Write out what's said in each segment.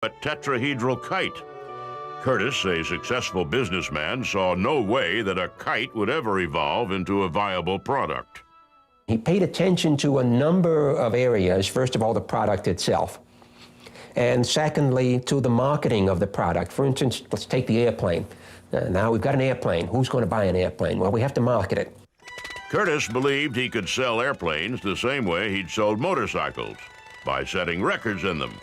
tetrahedral kite. Curtiss, a successful businessman, saw no way that a kite would ever evolve into a viable product. He paid attention to a number of areas. First of all, the product itself. And secondly, to the marketing of the product. For instance, let's take the airplane. Now we've got an airplane. Who's going to buy an airplane? Well, we have to market it. Curtiss believed he could sell airplanes the same way he'd sold motorcycles, by setting records in them.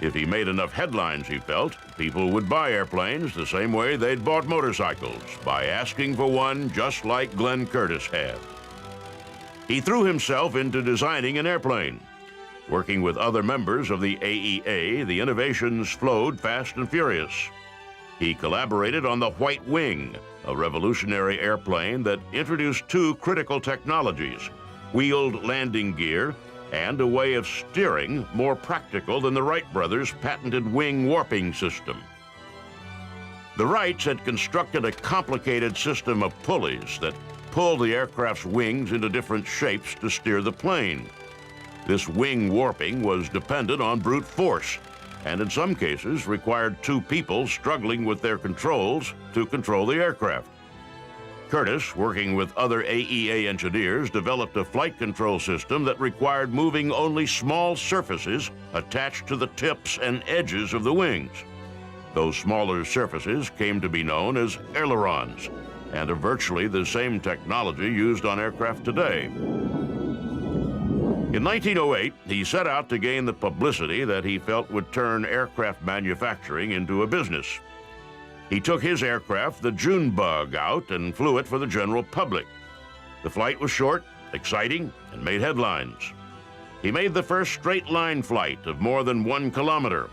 If he made enough headlines, he felt, people would buy airplanes the same way they'd bought motorcycles, by asking for one just like Glenn Curtiss had. He threw himself into designing an airplane. Working with other members of the AEA, the innovations flowed fast and furious. He collaborated on the White Wing, a revolutionary airplane that introduced two critical technologies, wheeled landing gear and a way of steering more practical than the Wright brothers' patented wing warping system. The Wrights had constructed a complicated system of pulleys that pulled the aircraft's wings into different shapes to steer the plane. This wing warping was dependent on brute force, and in some cases required two people struggling with their controls to control the aircraft. Curtiss, working with other AEA engineers, developed a flight control system that required moving only small surfaces attached to the tips and edges of the wings. Those smaller surfaces came to be known as ailerons, and are virtually the same technology used on aircraft today. In 1908, he set out to gain the publicity that he felt would turn aircraft manufacturing into a business. He took his aircraft, the Junebug, out and flew it for the general public. The flight was short, exciting, and made headlines. He made the first straight-line flight of more than 1 kilometer.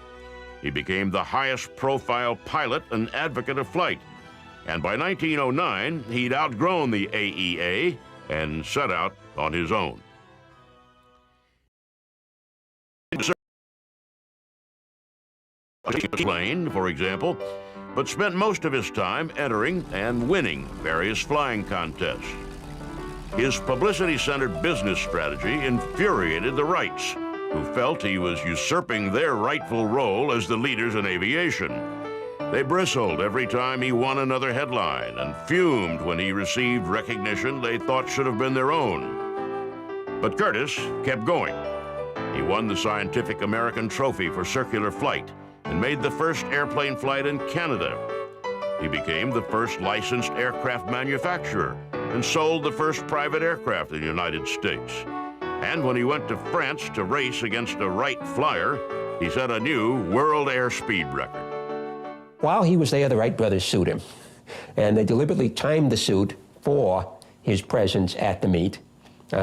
He became the highest-profile pilot and advocate of flight. And by 1909, he'd outgrown the AEA and set out on his own. Plane, for example, but spent most of his time entering and winning various flying contests. His publicity-centered business strategy infuriated the Wrights, who felt he was usurping their rightful role as the leaders in aviation. They bristled every time he won another headline and fumed when he received recognition they thought should have been their own. But Curtiss kept going. He won the Scientific American Trophy for circular flight and made the first airplane flight in Canada. He became the first licensed aircraft manufacturer and sold the first private aircraft in the United States. And when he went to France to race against a Wright flyer, he set a new world airspeed record. While he was there, the Wright brothers sued him, and they deliberately timed the suit for his presence at the meet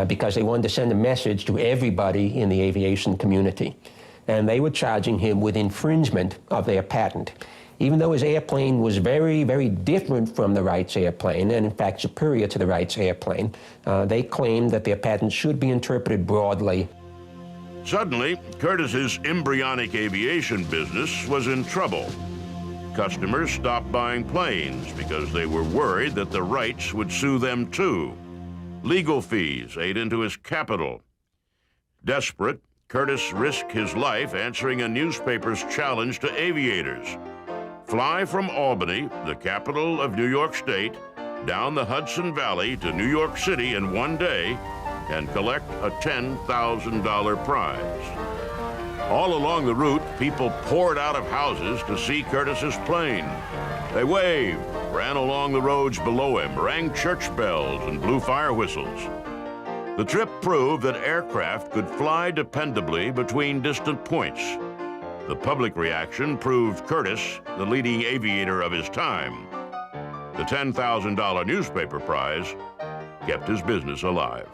because they wanted to send a message to everybody in the aviation community. And they were charging him with infringement of their patent. Even though his airplane was very, very different from the Wrights airplane, and in fact superior to the Wrights airplane, they claimed that their patent should be interpreted broadly. Suddenly, Curtiss's embryonic aviation business was in trouble. Customers stopped buying planes because they were worried that the Wrights would sue them too. Legal fees ate into his capital. Desperate, Curtiss risked his life answering a newspaper's challenge to aviators. Fly from Albany, the capital of New York State, down the Hudson Valley to New York City in one day and collect a $10,000 prize. All along the route, people poured out of houses to see Curtiss's plane. They waved, ran along the roads below him, rang church bells, and blew fire whistles. The trip proved that aircraft could fly dependably between distant points. The public reaction proved Curtiss the leading aviator of his time. The $10,000 newspaper prize kept his business alive.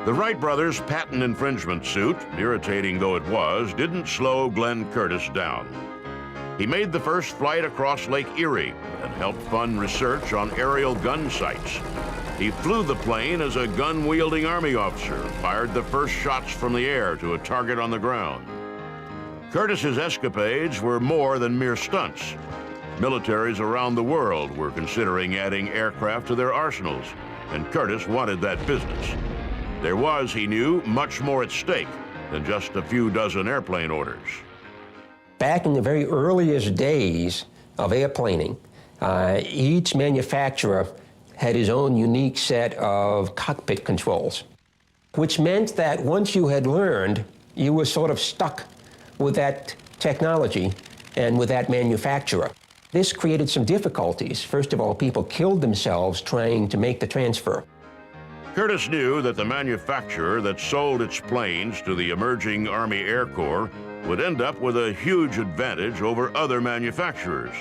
The Wright brothers' patent infringement suit, irritating though it was, didn't slow Glenn Curtiss down. He made the first flight across Lake Erie and helped fund research on aerial gun sites. He flew the plane as a gun-wielding Army officer, fired the first shots from the air to a target on the ground. Curtiss's escapades were more than mere stunts. Militaries around the world were considering adding aircraft to their arsenals, and Curtiss wanted that business. There was, he knew, much more at stake, than just a few dozen airplane orders. Back in the very earliest days of airplaning, each manufacturer had his own unique set of cockpit controls, which meant that once you had learned, you were sort of stuck with that technology and with that manufacturer. This created some difficulties. First of all, people killed themselves trying to make the transfer. Curtiss knew that the manufacturer that sold its planes to the emerging Army Air Corps would end up with a huge advantage over other manufacturers.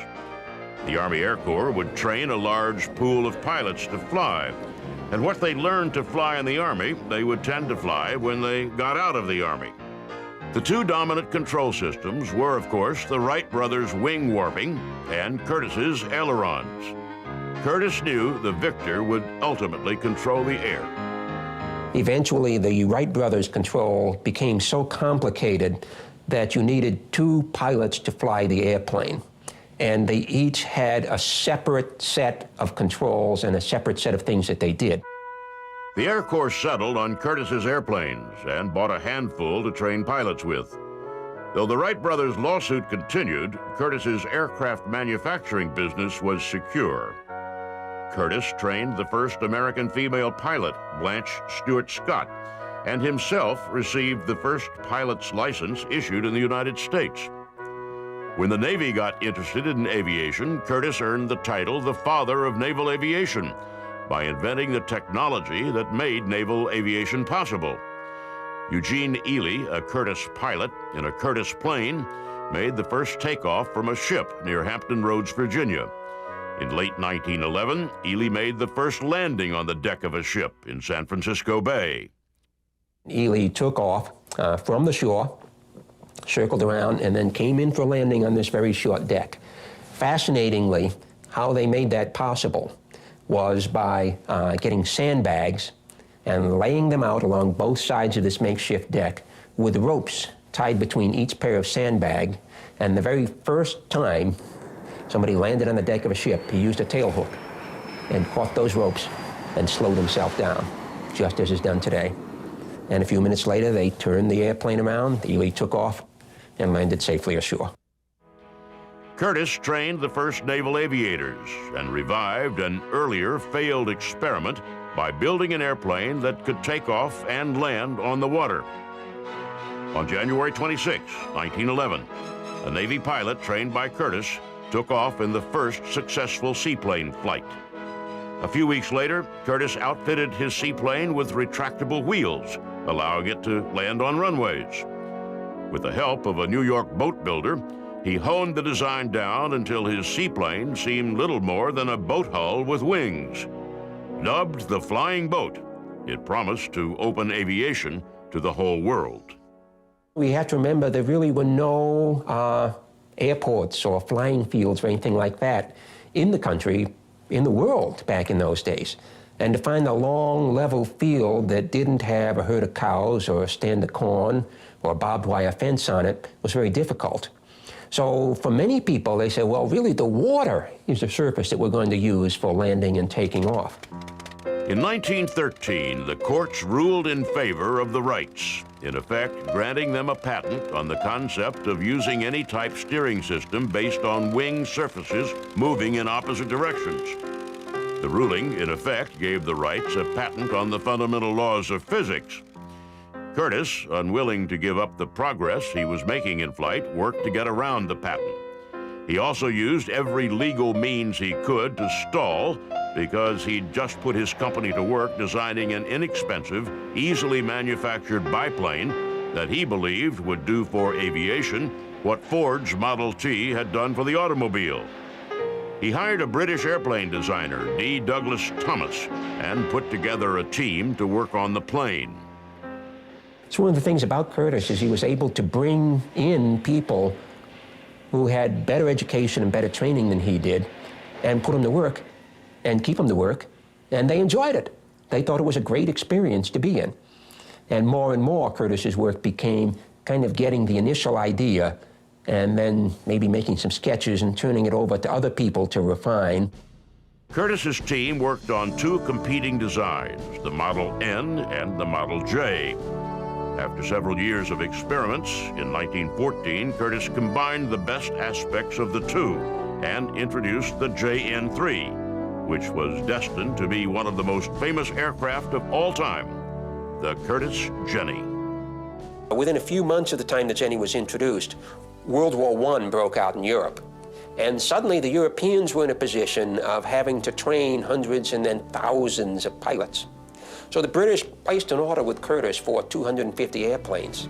The Army Air Corps would train a large pool of pilots to fly, and what they learned to fly in the Army, they would tend to fly when they got out of the Army. The two dominant control systems were, of course, the Wright brothers' wing warping and Curtiss's ailerons. Curtiss knew the victor would ultimately control the air. Eventually, the Wright brothers' control became so complicated that you needed two pilots to fly the airplane. And they each had a separate set of controls and a separate set of things that they did. The Air Corps settled on Curtiss's airplanes and bought a handful to train pilots with. Though the Wright brothers' lawsuit continued, Curtiss's aircraft manufacturing business was secure. Curtiss trained the first American female pilot, Blanche Stewart Scott, and himself received the first pilot's license issued in the United States. When the Navy got interested in aviation, Curtiss earned the title the father of naval aviation by inventing the technology that made naval aviation possible. Eugene Ely, a Curtiss pilot in a Curtiss plane, made the first takeoff from a ship near Hampton Roads, Virginia. In late 1911, Ely made the first landing on the deck of a ship in San Francisco Bay. Ely took off from the shore, circled around, and then came in for landing on this very short deck. Fascinatingly, how they made that possible was by getting sandbags and laying them out along both sides of this makeshift deck with ropes tied between each pair of sandbag. And the very first time somebody landed on the deck of a ship, he used a tail hook and caught those ropes and slowed himself down, just as is done today. And a few minutes later, they turned the airplane around, Ely took off, and landed safely ashore. Curtiss trained the first naval aviators and revived an earlier failed experiment by building an airplane that could take off and land on the water. On January 26, 1911, a Navy pilot trained by Curtiss took off in the first successful seaplane flight. A few weeks later, Curtiss outfitted his seaplane with retractable wheels, allowing it to land on runways. With the help of a New York boat builder, he honed the design down until his seaplane seemed little more than a boat hull with wings. Dubbed the Flying Boat, it promised to open aviation to the whole world. We have to remember there really were no airports or flying fields or anything like that in the country, in the world back in those days. And to find a long, level field that didn't have a herd of cows or a stand of corn or a barbed wire fence on it was very difficult. So for many people, they say, well, really the water is the surface that we're going to use for landing and taking off. In 1913, the courts ruled in favor of the Wrights, in effect granting them a patent on the concept of using any type steering system based on wing surfaces moving in opposite directions. The ruling, in effect, gave the Wrights a patent on the fundamental laws of physics. Curtiss, unwilling to give up the progress he was making in flight, worked to get around the patent. He also used every legal means he could to stall because he'd just put his company to work designing an inexpensive, easily manufactured biplane that he believed would do for aviation what Ford's Model T had done for the automobile. He hired a British airplane designer, D. Douglas Thomas, and put together a team to work on the plane. So one of the things about Curtiss is he was able to bring in people who had better education and better training than he did and put them to work and keep them to work, and they enjoyed it. They thought it was a great experience to be in. And more Curtiss's work became kind of getting the initial idea and then maybe making some sketches and turning it over to other people to refine. Curtiss's team worked on two competing designs, the Model N and the Model J. After several years of experiments, in 1914, Curtiss combined the best aspects of the two and introduced the JN-3, which was destined to be one of the most famous aircraft of all time, the Curtiss Jenny. Within a few months of the time the Jenny was introduced, World War I broke out in Europe. And suddenly the Europeans were in a position of having to train hundreds and then thousands of pilots. So the British placed an order with Curtiss for 250 airplanes.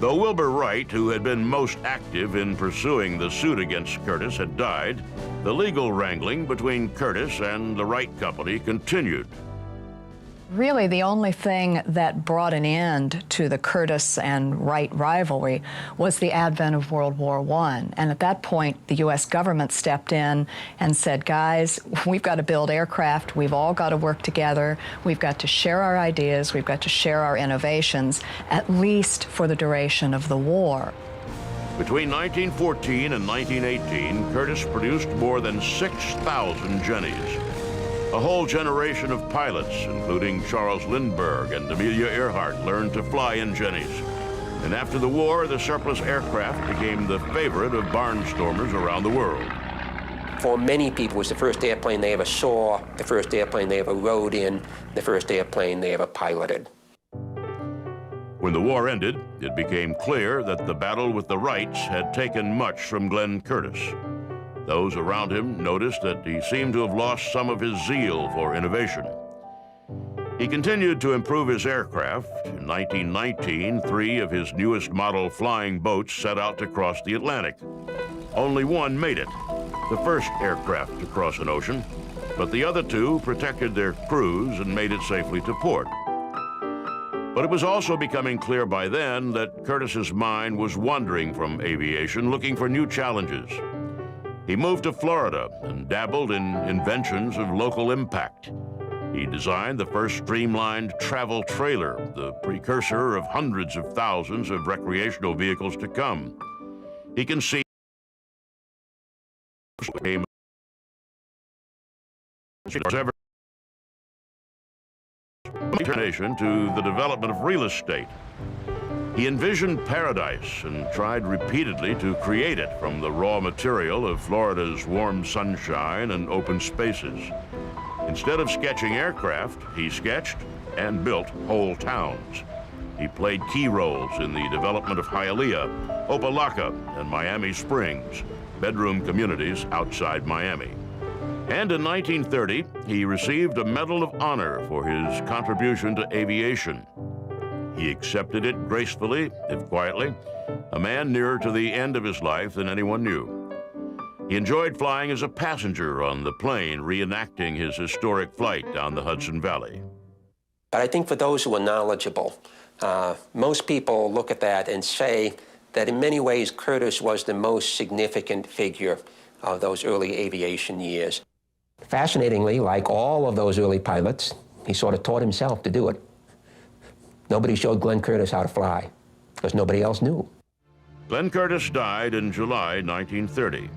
Though Wilbur Wright, who had been most active in pursuing the suit against Curtiss, had died, the legal wrangling between Curtiss and the Wright Company continued. Really, the only thing that brought an end to the Curtiss and Wright rivalry was the advent of World War I. And at that point, the U.S. government stepped in and said, guys, we've got to build aircraft. We've all got to work together. We've got to share our ideas. We've got to share our innovations, at least for the duration of the war. Between 1914 and 1918, Curtiss produced more than 6,000 Jennies. A whole generation of pilots, including Charles Lindbergh and Amelia Earhart, learned to fly in Jennies. And after the war, the surplus aircraft became the favorite of barnstormers around the world. For many people, it was the first airplane they ever saw, the first airplane they ever rode in, the first airplane they ever piloted. When the war ended, it became clear that the battle with the Wrights had taken much from Glenn Curtiss. Those around him noticed that he seemed to have lost some of his zeal for innovation. He continued to improve his aircraft. In 1919, 3 of his newest model flying boats set out to cross the Atlantic. Only one made it, the first aircraft to cross an ocean, but the other 2 protected their crews and made it safely to port. But it was also becoming clear by then that Curtiss's mind was wandering from aviation, looking for new challenges. He moved to Florida and dabbled in inventions of local impact. He designed the first streamlined travel trailer, the precursor of hundreds of thousands of recreational vehicles to come. He conceived to the development of real estate. He envisioned paradise and tried repeatedly to create it from the raw material of Florida's warm sunshine and open spaces. Instead of sketching aircraft, he sketched and built whole towns. He played key roles in the development of Hialeah, Opelika, and Miami Springs, bedroom communities outside Miami. And in 1930, he received a Medal of Honor for his contribution to aviation. He accepted it gracefully, if quietly, a man nearer to the end of his life than anyone knew. He enjoyed flying as a passenger on the plane, reenacting his historic flight down the Hudson Valley. But I think for those who are knowledgeable, most people look at that and say that in many ways Curtiss was the most significant figure of those early aviation years. Fascinatingly, like all of those early pilots, he sort of taught himself to do it. Nobody showed Glenn Curtiss how to fly, because nobody else knew. Glenn Curtiss died in July 1930.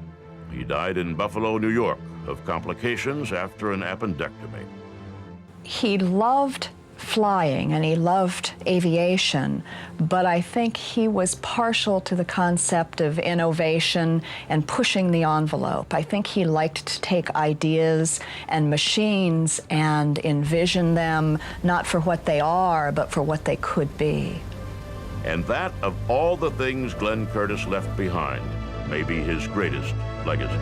He died in Buffalo, New York, of complications after an appendectomy. He loved flying and he loved aviation, but I think he was partial to the concept of innovation and pushing the envelope. I think he liked to take ideas and machines and envision them not for what they are, but for what they could be. And that, of all the things Glenn Curtiss left behind, may be his greatest legacy.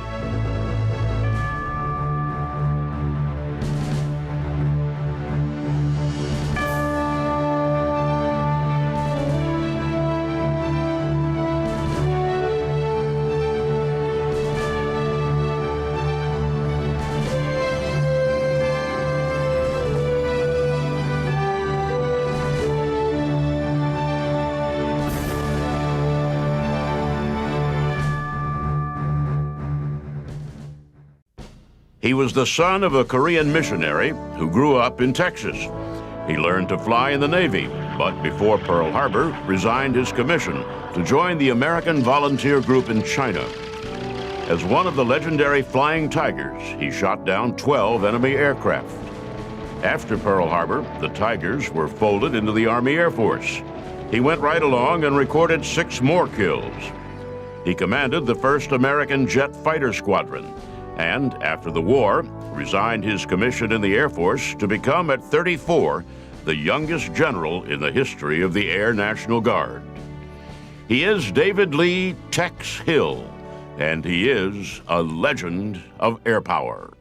He was the son of a Korean missionary who grew up in Texas. He learned to fly in the Navy, but before Pearl Harbor, resigned his commission to join the American Volunteer Group in China. As one of the legendary Flying Tigers, he shot down 12 enemy aircraft. After Pearl Harbor, the Tigers were folded into the Army Air Force. He went right along and recorded 6 more kills. He commanded the 1st American Jet Fighter Squadron, and after the war, resigned his commission in the Air Force to become, at 34, the youngest general in the history of the Air National Guard. He is David Lee Tex Hill, and he is a legend of air power.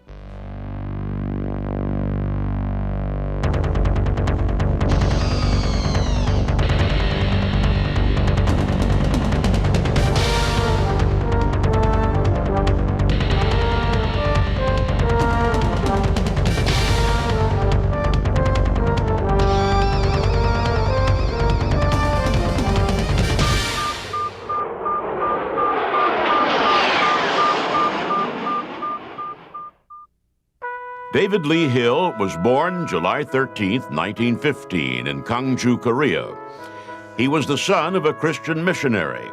David Lee Hill was born July 13, 1915, in Gwangju, Korea. He was the son of a Christian missionary.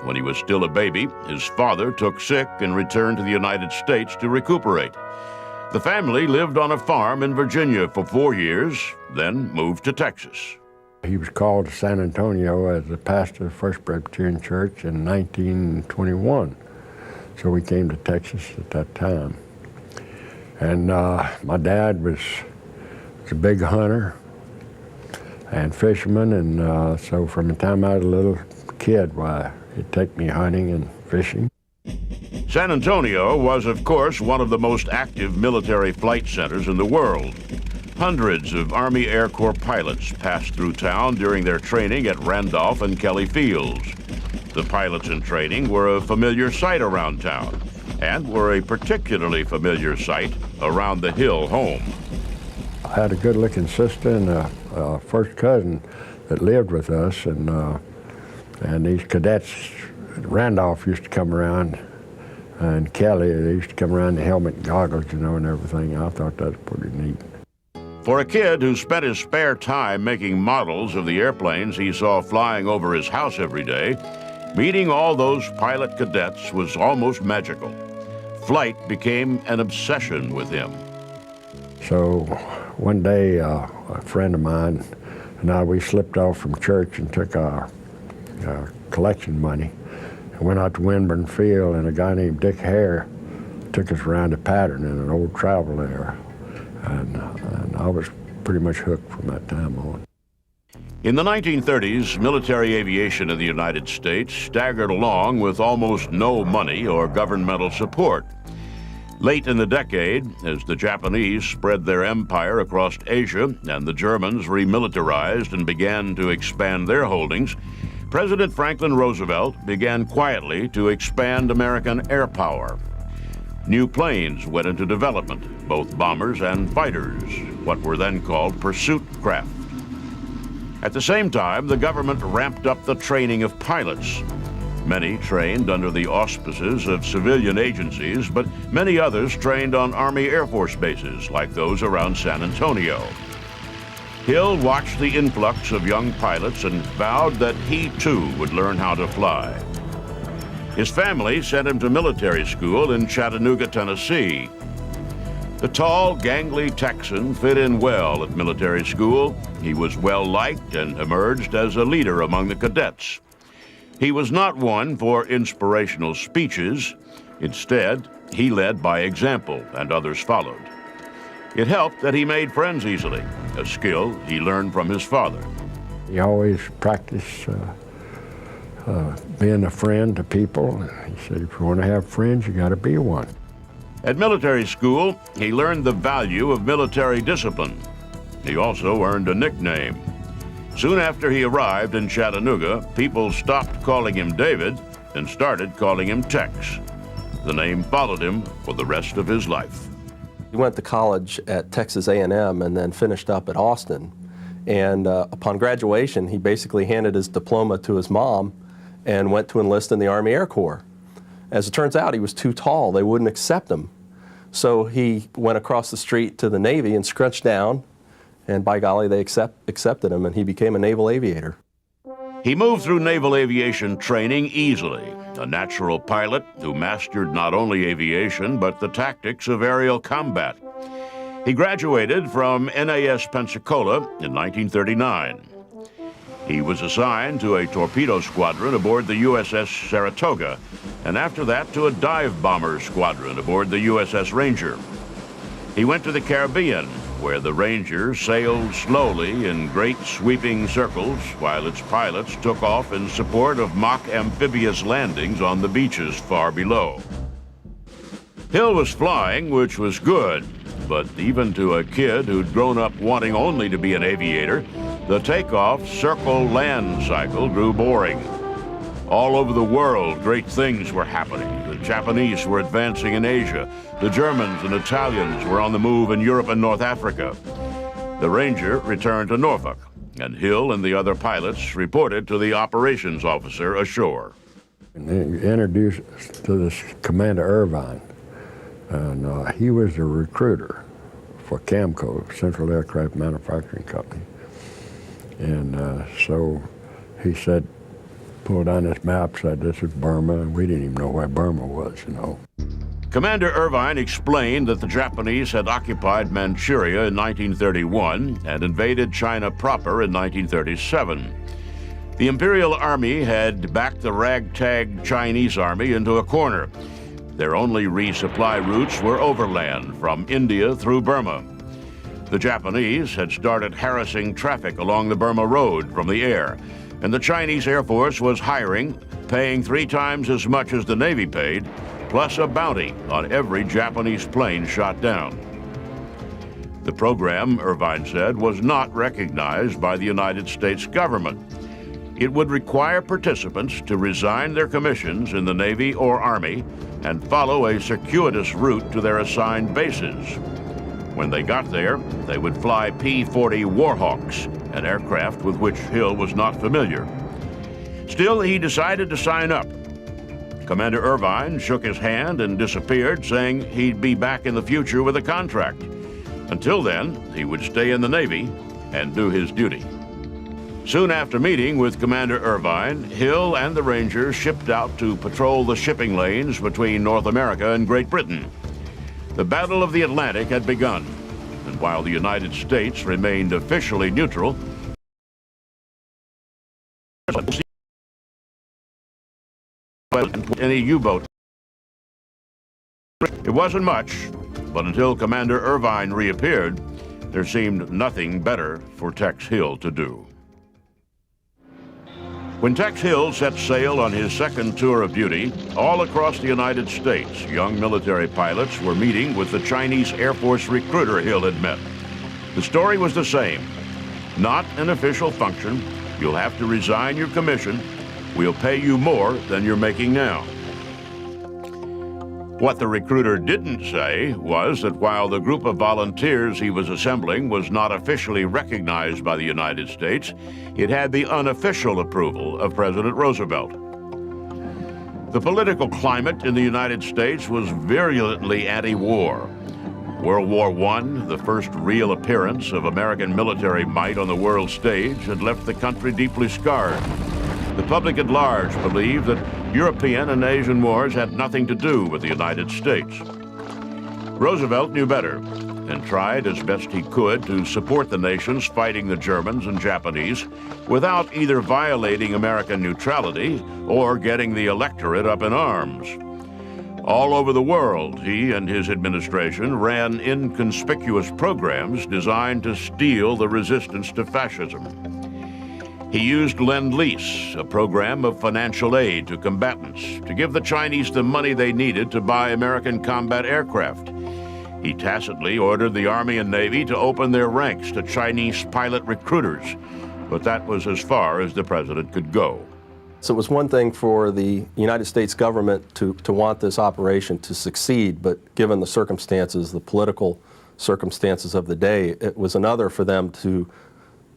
When he was still a baby, his father took sick and returned to the United States to recuperate. The family lived on a farm in Virginia for 4 years, then moved to Texas. He was called to San Antonio as the pastor of First Presbyterian Church in 1921. So we came to Texas at that time. And my dad was a big hunter and fisherman, and so from the time I was a little kid, why, he'd take me hunting and fishing. San Antonio was, of course, one of the most active military flight centers in the world. Hundreds of Army Air Corps pilots passed through town during their training at Randolph and Kelly Fields. The pilots in training were a familiar sight around town, and were a particularly familiar sight around the Hill home. I had a good-looking sister and a first cousin that lived with us, and these cadets, Randolph used to come around, and Kelly, they used to come around in helmet and goggles, you know, and everything. I thought that was pretty neat. For a kid who spent his spare time making models of the airplanes he saw flying over his house every day, meeting all those pilot cadets was almost magical. Flight became an obsession with him. So one day, a friend of mine and I, we slipped off from church and took our collection money and went out to Winburn Field, and a guy named Dick Hare took us around a pattern in an old travel air. And I was pretty much hooked from that time on. In the 1930s, military aviation in the United States staggered along with almost no money or governmental support. Late in the decade, as the Japanese spread their empire across Asia and the Germans remilitarized and began to expand their holdings, President Franklin Roosevelt began quietly to expand American air power. New planes went into development, both bombers and fighters, what were then called pursuit craft. At the same time, the government ramped up the training of pilots. Many trained under the auspices of civilian agencies, but many others trained on Army Air Force bases, like those around San Antonio. Hill watched the influx of young pilots and vowed that he, too, would learn how to fly. His family sent him to military school in Chattanooga, Tennessee. The tall, gangly Texan fit in well at military school. He was well-liked and emerged as a leader among the cadets. He was not one for inspirational speeches. Instead, he led by example, and others followed. It helped that he made friends easily, a skill he learned from his father. He always practiced being a friend to people. He said, if you want to have friends, you got to be one. At military school, he learned the value of military discipline. He also earned a nickname. Soon after he arrived in Chattanooga, people stopped calling him David and started calling him Tex. The name followed him for the rest of his life. He went to college at Texas A&M and then finished up at Austin. And upon graduation, he basically handed his diploma to his mom and went to enlist in the Army Air Corps. As it turns out, he was too tall. They wouldn't accept him. So he went across the street to the Navy and scrunched down, and by golly, they accepted him, and he became a naval aviator. He moved through naval aviation training easily, a natural pilot who mastered not only aviation, but the tactics of aerial combat. He graduated from NAS Pensacola in 1939. He was assigned to a torpedo squadron aboard the USS Saratoga, and after that to a dive bomber squadron aboard the USS Ranger. He went to the Caribbean, where the Ranger sailed slowly in great sweeping circles while its pilots took off in support of mock amphibious landings on the beaches far below. Hill was flying, which was good, but even to a kid who'd grown up wanting only to be an aviator, the takeoff circle-land cycle grew boring. All over the world, great things were happening. The Japanese were advancing in Asia. The Germans and Italians were on the move in Europe and North Africa. The Ranger returned to Norfolk, and Hill and the other pilots reported to the operations officer ashore. And they introduced us to this Commander Irvine, and he was the recruiter for CAMCO, Central Aircraft Manufacturing Company. And so he said, pulled down this map, said this is Burma, and we didn't even know where Burma was, you know. Commander Irvine explained that the Japanese had occupied Manchuria in 1931 and invaded China proper in 1937. The Imperial Army had backed the ragtag Chinese army into a corner. Their only resupply routes were overland from India through Burma. The Japanese had started harassing traffic along the Burma Road from the air, and the Chinese Air Force was hiring, paying 3 times as much as the Navy paid, plus a bounty on every Japanese plane shot down. The program, Irvine said, was not recognized by the United States government. It would require participants to resign their commissions in the Navy or Army and follow a circuitous route to their assigned bases. When they got there, they would fly P-40 Warhawks, an aircraft with which Hill was not familiar. Still, he decided to sign up. Commander Irvine shook his hand and disappeared, saying he'd be back in the future with a contract. Until then, he would stay in the Navy and do his duty. Soon after meeting with Commander Irvine, Hill and the Ranger shipped out to patrol the shipping lanes between North America and Great Britain. The Battle of the Atlantic had begun, and while the United States remained officially neutral, any U-boat. It wasn't much, but until Commander Irvine reappeared, there seemed nothing better for Tex Hill to do. When Tex Hill set sail on his second tour of duty, all across the United States, young military pilots were meeting with the Chinese Air Force recruiter Hill had met. The story was the same. Not an official function. You'll have to resign your commission. We'll pay you more than you're making now. What the recruiter didn't say was that while the group of volunteers he was assembling was not officially recognized by the United States, it had the unofficial approval of President Roosevelt. The political climate in the United States was virulently anti-war. World War I, the first real appearance of American military might on the world stage, had left the country deeply scarred. The public at large believed that European and Asian wars had nothing to do with the United States. Roosevelt knew better and tried as best he could to support the nations fighting the Germans and Japanese without either violating American neutrality or getting the electorate up in arms. All over the world, he and his administration ran inconspicuous programs designed to steel the resistance to fascism. He used Lend-Lease, a program of financial aid to combatants, to give the Chinese the money they needed to buy American combat aircraft. He tacitly ordered the Army and Navy to open their ranks to Chinese pilot recruiters, but that was as far as the president could go. So it was one thing for the United States government to want this operation to succeed, but given the circumstances, the political circumstances of the day, it was another for them to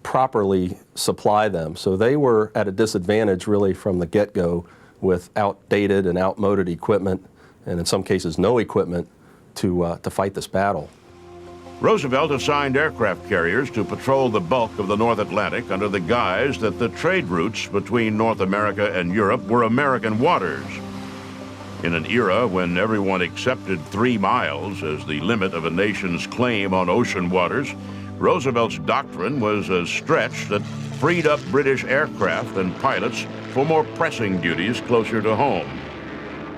properly supply them. So they were at a disadvantage really from the get-go with outdated and outmoded equipment, and in some cases no equipment, to fight this battle. Roosevelt assigned aircraft carriers to patrol the bulk of the North Atlantic under the guise that the trade routes between North America and Europe were American waters. In an era when everyone accepted 3 miles as the limit of a nation's claim on ocean waters, Roosevelt's doctrine was a stretch that freed up British aircraft and pilots for more pressing duties closer to home.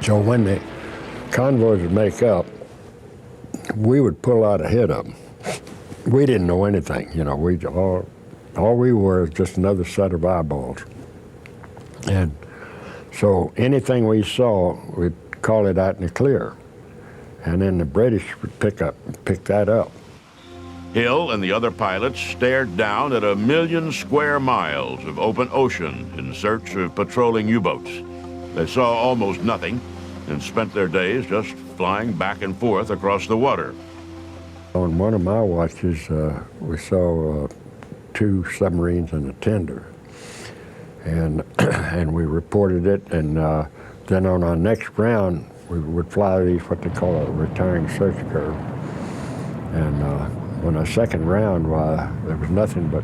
So when the convoys would make up, we would pull out ahead of them. We didn't know anything, you know. All we were was just another set of eyeballs. And so anything we saw, we'd call it out in the clear. And then the British would pick that up. Hill and the other pilots stared down at 1 million square miles of open ocean in search of patrolling U-boats. They saw almost nothing and spent their days just flying back and forth across the water. On one of my watches, we saw 2 submarines and a tender. And, and we reported it, and then on our next round, we would fly these, what they call a retiring search curve. And on our second round, there was nothing but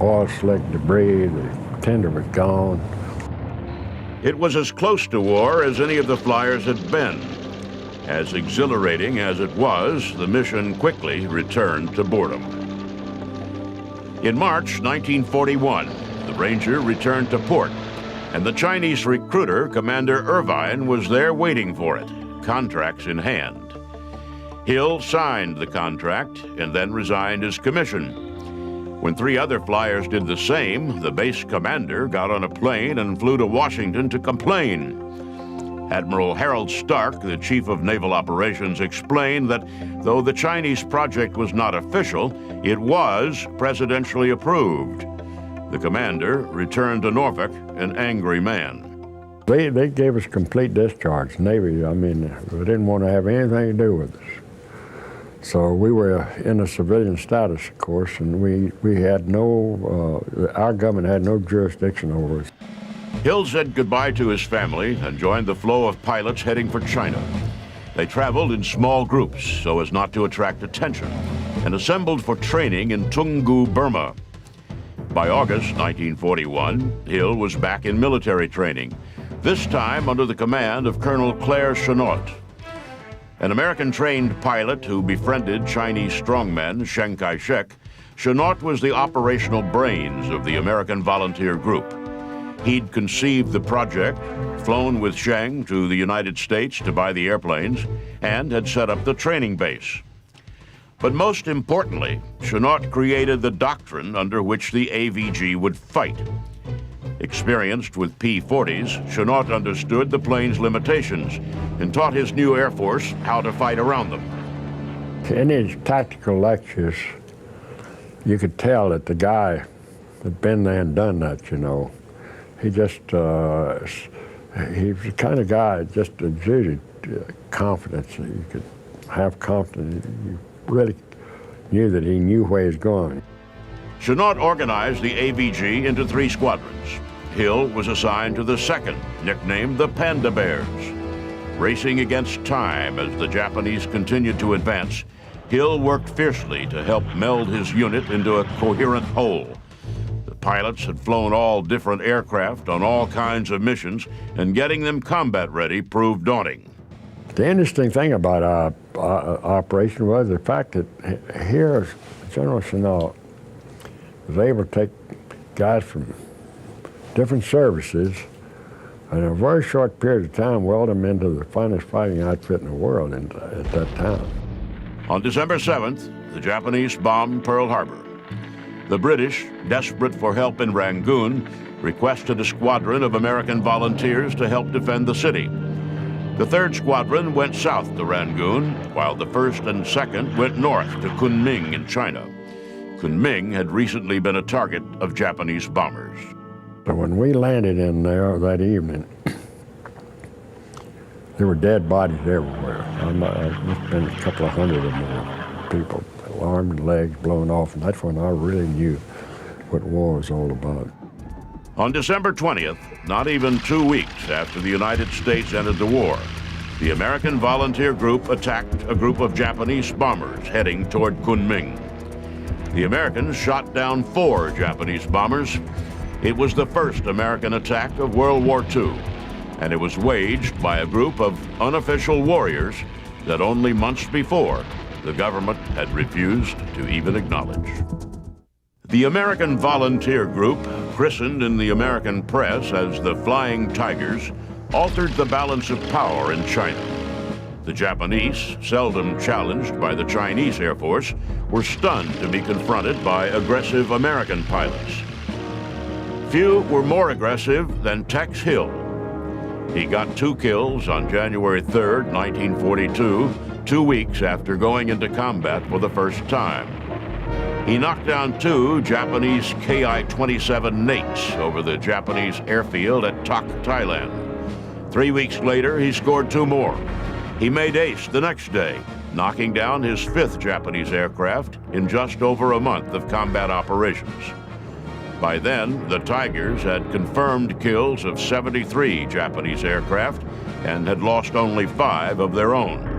oil slick debris, the tender was gone. It was as close to war as any of the flyers had been. As exhilarating as it was, the mission quickly returned to boredom. In March 1941, the Ranger returned to port, and the Chinese recruiter, Commander Irvine, was there waiting for it, contracts in hand. Hill signed the contract and then resigned his commission. When 3 other flyers did the same, the base commander got on a plane and flew to Washington to complain. Admiral Harold Stark, the chief of naval operations, explained that though the Chinese project was not official, it was presidentially approved. The commander returned to Norfolk an angry man. They gave us complete discharge. Navy, I mean, they didn't want to have anything to do with us. So we were in a civilian status, of course, and we had no, our government had no jurisdiction over us. Hill said goodbye to his family and joined the flow of pilots heading for China. They traveled in small groups so as not to attract attention and assembled for training in Toungoo, Burma. By August 1941, Hill was back in military training, this time under the command of Colonel Claire Chennault. An American-trained pilot who befriended Chinese strongmen, Chiang Kai-shek, Chennault was the operational brains of the American volunteer group. He'd conceived the project, flown with Chiang to the United States to buy the airplanes, and had set up the training base. But most importantly, Chennault created the doctrine under which the AVG would fight. Experienced with P-40s, Chennault understood the plane's limitations and taught his new Air Force how to fight around them. In his tactical lectures, you could tell that the guy had been there and done that, you know. He just, he was the kind of guy that just exuded confidence. You could have confidence. You really knew that he knew where he was going. Chennault organized the AVG into 3 squadrons. Hill was assigned to the 2nd, nicknamed the Panda Bears. Racing against time as the Japanese continued to advance, Hill worked fiercely to help meld his unit into a coherent whole. The pilots had flown all different aircraft on all kinds of missions, and getting them combat ready proved daunting. The interesting thing about our operation was the fact that here General Chennault was able to take guys from different services and in a very short period of time weld them into the finest fighting outfit in the world at that time. On December 7th, the Japanese bombed Pearl Harbor. The British, desperate for help in Rangoon, requested a squadron of American volunteers to help defend the city. The 3rd Squadron went south to Rangoon, while the 1st and 2nd went north to Kunming in China. Kunming had recently been a target of Japanese bombers. So when we landed in there that evening, there were dead bodies everywhere. Must have been a couple of hundred or more people, arms and legs blown off, and that's when I really knew what war was all about. On December 20th, not even 2 weeks after the United States entered the war, the American volunteer group attacked a group of Japanese bombers heading toward Kunming. The Americans shot down 4 Japanese bombers. It was the first American attack of World War II, and it was waged by a group of unofficial warriors that only months before, the government had refused to even acknowledge. The American Volunteer Group, christened in the American press as the Flying Tigers, altered the balance of power in China. The Japanese, seldom challenged by the Chinese Air Force, were stunned to be confronted by aggressive American pilots. Few were more aggressive than Tex Hill. He got 2 kills on January 3, 1942, 2 weeks after going into combat for the first time. He knocked down 2 Japanese Ki-27 Nates over the Japanese airfield at Tak, Thailand. 3 weeks later, he scored 2 more. He made ace the next day, knocking down his 5th Japanese aircraft in just over a month of combat operations. By then, the Tigers had confirmed kills of 73 Japanese aircraft and had lost only 5 of their own.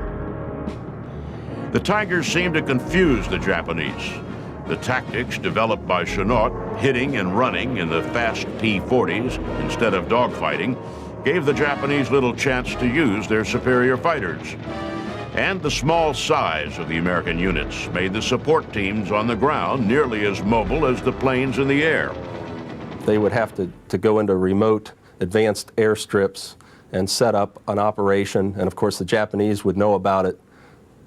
The Tigers seemed to confuse the Japanese. The tactics developed by Chennault, hitting and running in the fast P-40s instead of dogfighting, gave the Japanese little chance to use their superior fighters. And the small size of the American units made the support teams on the ground nearly as mobile as the planes in the air. They would have to go into remote, advanced airstrips and set up an operation, and of course the Japanese would know about it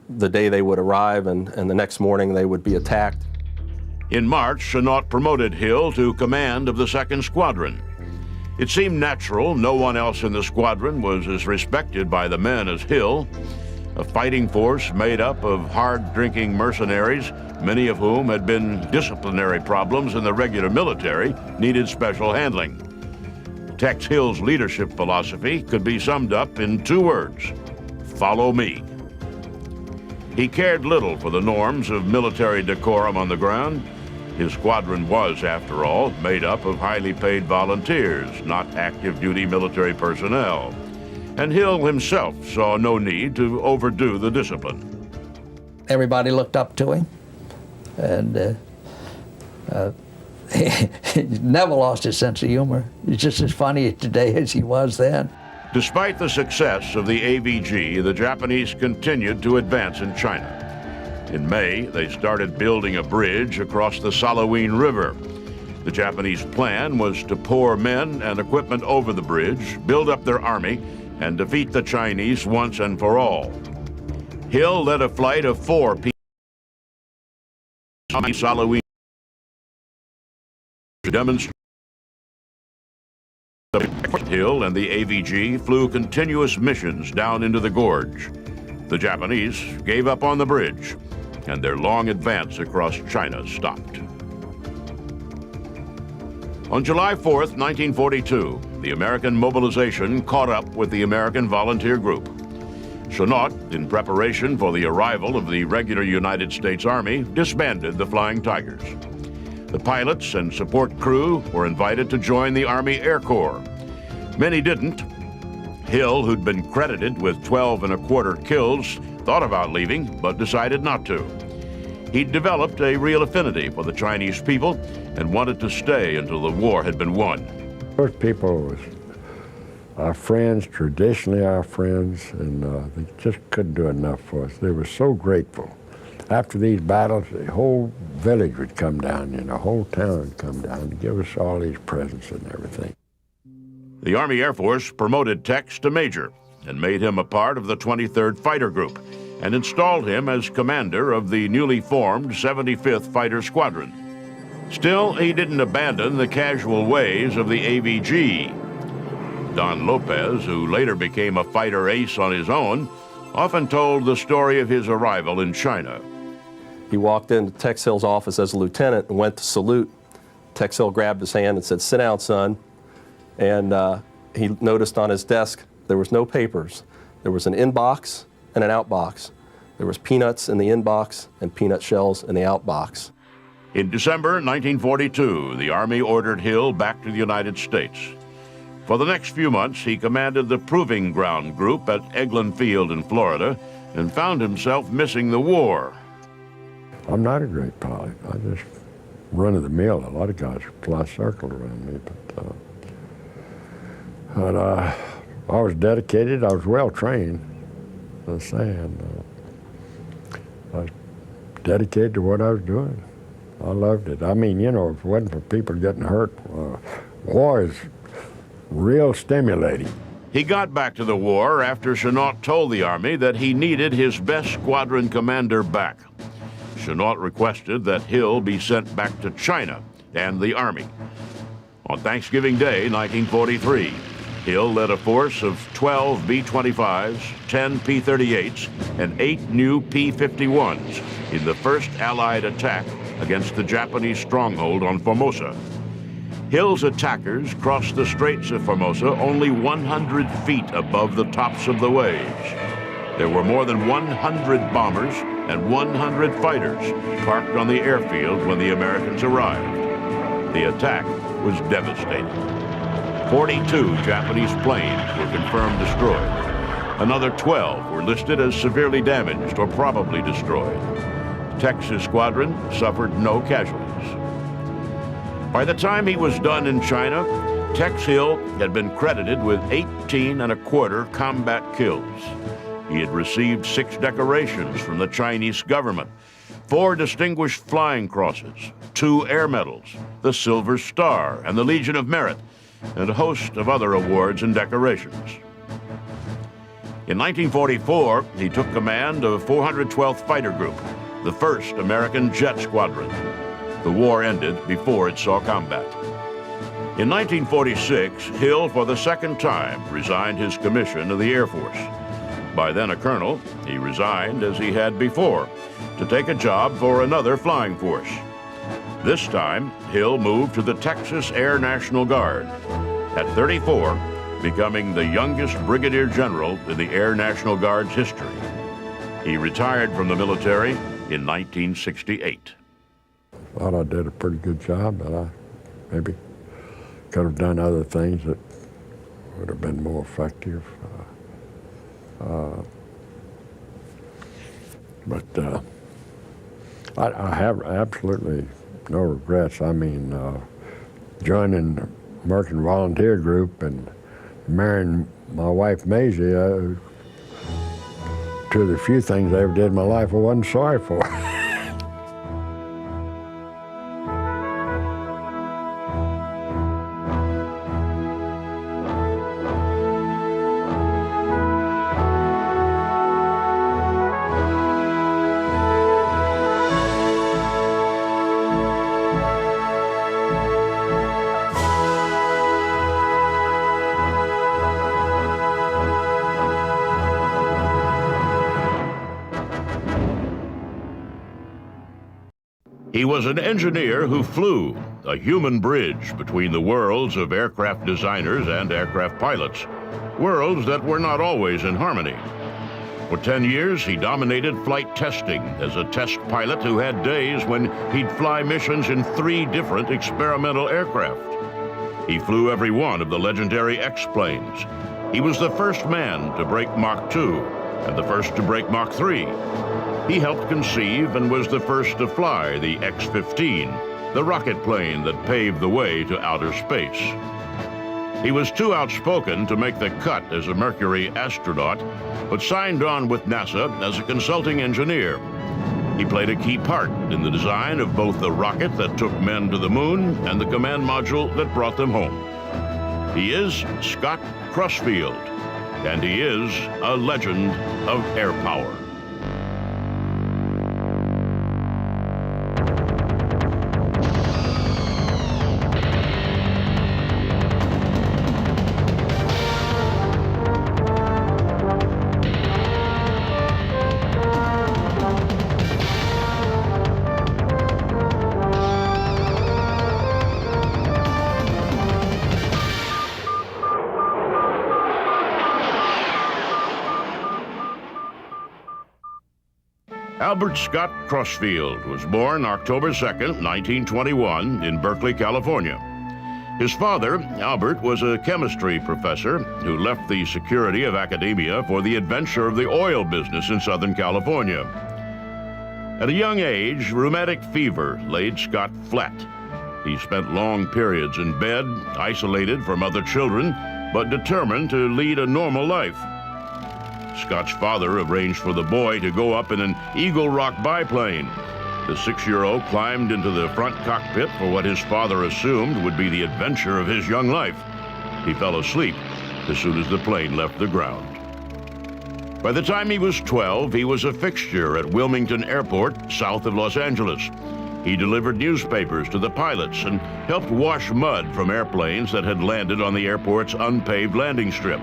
the day they would arrive, and the next morning they would be attacked. In March, Chennault promoted Hill to command of the 2nd Squadron. It seemed natural no one else in the squadron was as respected by the men as Hill. A fighting force made up of hard-drinking mercenaries, many of whom had been disciplinary problems in the regular military, needed special handling. Tex Hill's leadership philosophy could be summed up in 2 words: follow me. He cared little for the norms of military decorum on the ground. His squadron was, after all, made up of highly paid volunteers, not active-duty military personnel. And Hill himself saw no need to overdo the discipline. Everybody looked up to him, and he never lost his sense of humor. He's just as funny today as he was then. Despite the success of the AVG, the Japanese continued to advance in China. In May, they started building a bridge across the Salween River. The Japanese plan was to pour men and equipment over the bridge, build up their army, and defeat the Chinese once and for all. Hill led a flight of 4 people on Salween to demonstrate. Hill and the AVG flew continuous missions down into the gorge. The Japanese gave up on the bridge, and their long advance across China stopped. On July 4th, 1942, the American mobilization caught up with the American Volunteer Group. Chennault, in preparation for the arrival of the regular United States Army, disbanded the Flying Tigers. The pilots and support crew were invited to join the Army Air Corps. Many didn't. Hill, who'd been credited with 12 1/4 kills, thought about leaving, but decided not to. He'd developed a real affinity for the Chinese people and wanted to stay until the war had been won. Those people was our friends, traditionally our friends, and they just couldn't do enough for us. They were so grateful. After these battles, the whole village would come down, the whole town would come down to give us all these presents and everything. The Army Air Force promoted Tex to major and made him a part of the 23rd Fighter Group and installed him as commander of the newly formed 75th Fighter Squadron. Still, he didn't abandon the casual ways of the AVG. Don Lopez, who later became a fighter ace on his own, often told the story of his arrival in China. He walked into Tex Hill's office as a lieutenant and went to salute. Tex Hill grabbed his hand and said, "Sit down, son." And he noticed on his desk there was no papers. There was an inbox and an outbox. There was peanuts in the inbox and peanut shells in the outbox. In December 1942, the Army ordered Hill back to the United States. For the next few months, he commanded the Proving Ground Group at Eglin Field in Florida and found himself missing the war. I'm not a great pilot. I just run of the mill. A lot of guys fly circles around me, but I was dedicated. I was well trained. I was saying, I was dedicated to what I was doing. I loved it. I mean, you know, if it wasn't for people getting hurt, war is real stimulating. He got back to the war after Chennault told the Army that he needed his best squadron commander back. Chennault requested that Hill be sent back to China and the Army. On Thanksgiving Day, 1943, Hill led a force of 12 B-25s, 10 P-38s, and 8 new P-51s in the first Allied attack against the Japanese stronghold on Formosa. Hill's attackers crossed the Straits of Formosa only 100 feet above the tops of the waves. There were more than 100 bombers and 100 fighters parked on the airfield when the Americans arrived. The attack was devastating. 42 Japanese planes were confirmed destroyed. Another 12 were listed as severely damaged or probably destroyed. The Texas squadron suffered no casualties. By the time he was done in China, Tex Hill had been credited with 18 1/4 combat kills. He had received 6 decorations from the Chinese government, 4 Distinguished Flying Crosses, 2 Air Medals, the Silver Star, and the Legion of Merit, and a host of other awards and decorations. In 1944, he took command of 412th Fighter Group, the first American jet squadron. The war ended before it saw combat. In 1946, Hill, for the second time, resigned his commission to the Air Force. By then a colonel, he resigned as he had before, to take a job for another flying force. This time, Hill moved to the Texas Air National Guard. At 34, becoming the youngest brigadier general in the Air National Guard's history. He retired from the military in 1968. Thought I did a pretty good job, but I maybe could have done other things that would have been more effective. But I have absolutely no regrets. I mean, joining the American Volunteer Group and marrying my wife Maisie, two of the few things I ever did in my life I wasn't sorry for. He was an engineer who flew, a human bridge between the worlds of aircraft designers and aircraft pilots, worlds that were not always in harmony. For 10 years, he dominated flight testing as a test pilot who had days when he'd fly missions in 3 different experimental aircraft. He flew every one of the legendary X-planes. He was the first man to break Mach 2 and the first to break Mach 3. He helped conceive and was the first to fly the X-15, the rocket plane that paved the way to outer space. He was too outspoken to make the cut as a Mercury astronaut, but signed on with NASA as a consulting engineer. He played a key part in the design of both the rocket that took men to the moon and the command module that brought them home. He is Scott Crosfield, and he is a legend of air power. Albert Scott Crosfield was born October 2nd, 1921, in Berkeley, California. His father, Albert, was a chemistry professor who left the security of academia for the adventure of the oil business in Southern California. At a young age, rheumatic fever laid Scott flat. He spent long periods in bed, isolated from other children, but determined to lead a normal life. Scott's father arranged for the boy to go up in an Eagle Rock biplane. The 6-year-old climbed into the front cockpit for what his father assumed would be the adventure of his young life. He fell asleep as soon as the plane left the ground. By the time he was 12, he was a fixture at Wilmington Airport, south of Los Angeles. He delivered newspapers to the pilots and helped wash mud from airplanes that had landed on the airport's unpaved landing strip.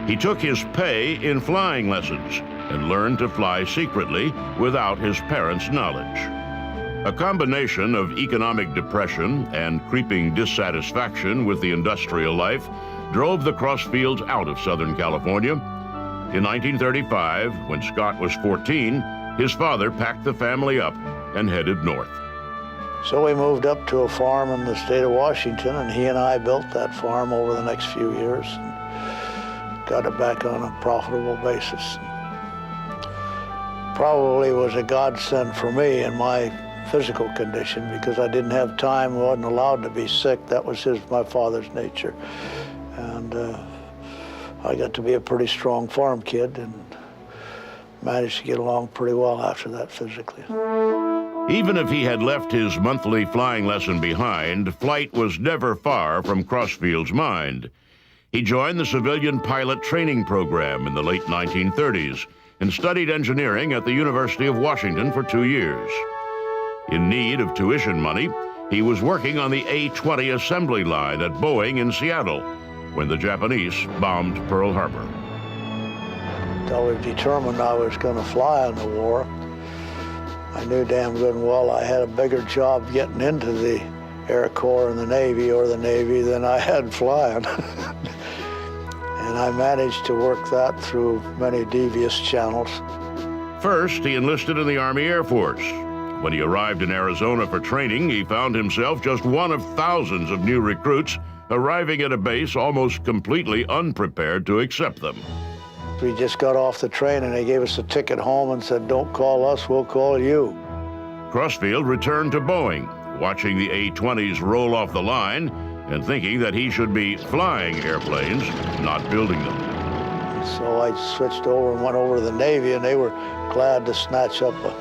He took his pay in flying lessons and learned to fly secretly without his parents' knowledge. A combination of economic depression and creeping dissatisfaction with the industrial life drove the Crossfields out of Southern California. In 1935, when Scott was 14, his father packed the family up and headed north. So we moved up to a farm in the state of Washington, and he and I built that farm over the next few years and got it back on a profitable basis. Probably was a godsend for me in my physical condition because I didn't have time, wasn't allowed to be sick. That was my father's nature. And I got to be a pretty strong farm kid and managed to get along pretty well after that physically. Even if he had left his monthly flying lesson behind, flight was never far from Crossfield's mind. He joined the civilian pilot training program in the late 1930s and studied engineering at the University of Washington for 2 years. In need of tuition money, he was working on the A-20 assembly line at Boeing in Seattle when the Japanese bombed Pearl Harbor. I was determined I was going to fly in the war. I knew damn good and well I had a bigger job getting into the Air Corps and the Navy than I had flying. And I managed to work that through many devious channels. First, he enlisted in the Army Air Force. When he arrived in Arizona for training, he found himself just one of thousands of new recruits arriving at a base almost completely unprepared to accept them. We just got off the train and they gave us a ticket home and said, "Don't call us, we'll call you." Crossfield returned to Boeing, watching the A-20s roll off the line and thinking that he should be flying airplanes, not building them. So I switched over and went over to the Navy, and they were glad to snatch up a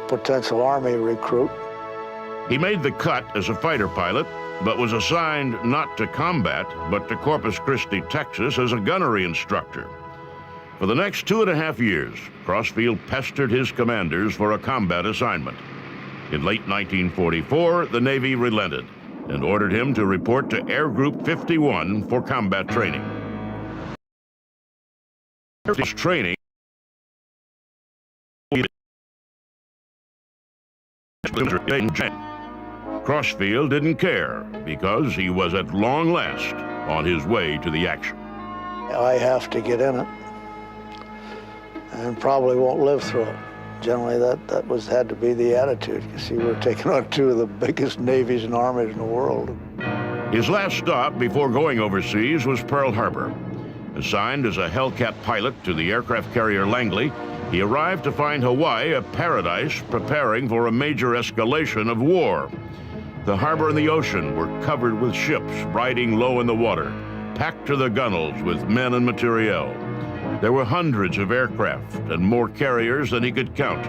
potential Army recruit. He made the cut as a fighter pilot, but was assigned not to combat, but to Corpus Christi, Texas as a gunnery instructor. For the next 2.5 years, Crossfield pestered his commanders for a combat assignment. In late 1944, the Navy relented and ordered him to report to Air Group 51 for combat training. His training Crossfield didn't care because he was at long last on his way to the action. I have to get in it and probably won't live through it. Generally, that had to be the attitude. You see, we're taking on two of the biggest navies and armies in the world. His last stop before going overseas was Pearl Harbor. Assigned as a Hellcat pilot to the aircraft carrier Langley, he arrived to find Hawaii a paradise preparing for a major escalation of war. The harbor and the ocean were covered with ships riding low in the water, packed to the gunwales with men and materiel. There were hundreds of aircraft and more carriers than he could count.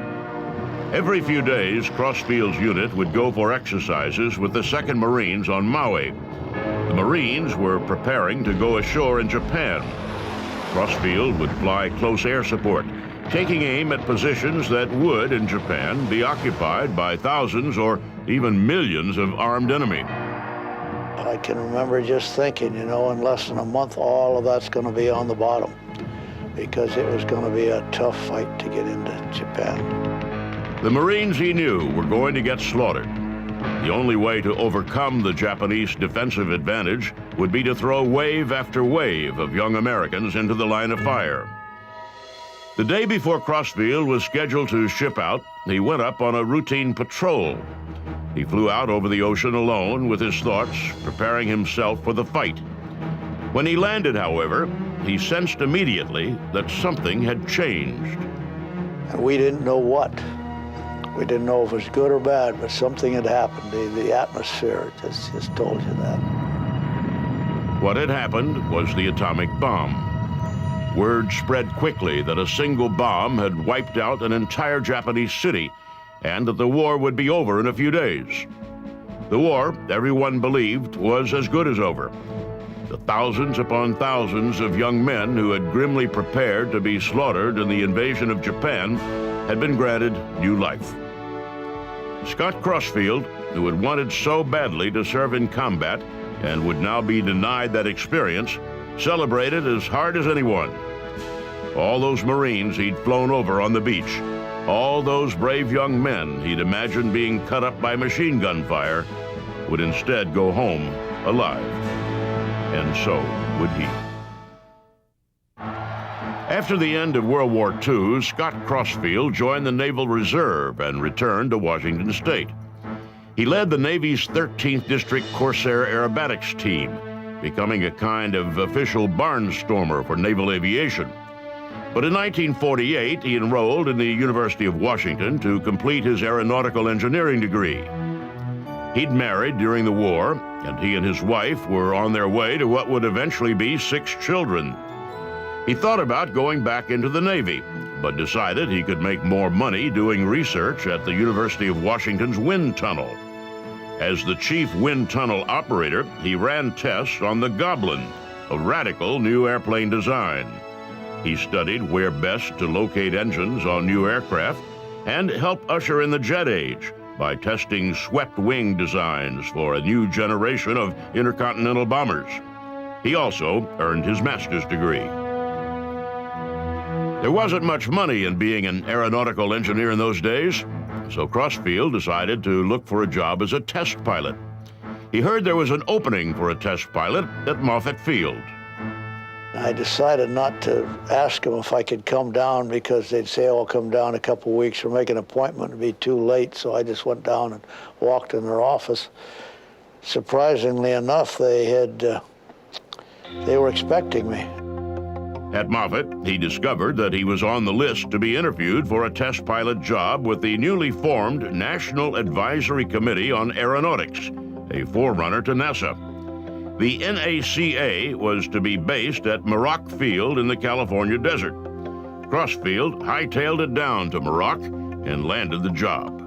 Every few days, Crossfield's unit would go for exercises with the 2nd Marines on Maui. The Marines were preparing to go ashore in Japan. Crossfield would fly close air support, taking aim at positions that would, in Japan, be occupied by thousands or even millions of armed enemy. I can remember just thinking, in less than a month, all of that's going to be on the bottom, because it was going to be a tough fight to get into Japan. The Marines, he knew, were going to get slaughtered. The only way to overcome the Japanese defensive advantage would be to throw wave after wave of young Americans into the line of fire. The day before Crossfield was scheduled to ship out, he went up on a routine patrol. He flew out over the ocean alone with his thoughts, preparing himself for the fight. When he landed, however, he sensed immediately that something had changed. And we didn't know what. We didn't know if it was good or bad, but something had happened. The atmosphere just told you that. What had happened was the atomic bomb. word spread quickly that a single bomb had wiped out an entire Japanese city and that the war would be over in a few days. The war, everyone believed, was as good as over. The thousands upon thousands of young men who had grimly prepared to be slaughtered in the invasion of Japan had been granted new life. Scott Crossfield, who had wanted so badly to serve in combat and would now be denied that experience, celebrated as hard as anyone. All those Marines he'd flown over on the beach, all those brave young men he'd imagined being cut up by machine gun fire, would instead go home alive. And so would he. After the end of World War II, Scott Crossfield joined the Naval Reserve and returned to Washington State. He led the Navy's 13th District Corsair Aerobatics team, becoming a kind of official barnstormer for naval aviation. But in 1948, he enrolled in the University of Washington to complete his aeronautical engineering degree. He'd married during the war, and he and his wife were on their way to what would eventually be 6 children. He thought about going back into the Navy, but decided he could make more money doing research at the University of Washington's wind tunnel. As the chief wind tunnel operator, he ran tests on the Goblin, a radical new airplane design. He studied where best to locate engines on new aircraft and helped usher in the jet age by testing swept-wing designs for a new generation of intercontinental bombers. He also earned his master's degree. There wasn't much money in being an aeronautical engineer in those days, so Crossfield decided to look for a job as a test pilot. He heard there was an opening for a test pilot at Moffett Field. I decided not to ask them if I could come down because they'd say, oh, I'll come down in a couple of weeks or make an appointment. It'd be too late, so I just went down and walked in their office. Surprisingly enough, they were expecting me. At Moffett, he discovered that he was on the list to be interviewed for a test pilot job with the newly formed National Advisory Committee on Aeronautics, a forerunner to NASA. The NACA was to be based at Muroc Field in the California desert. Crossfield hightailed it down to Muroc and landed the job.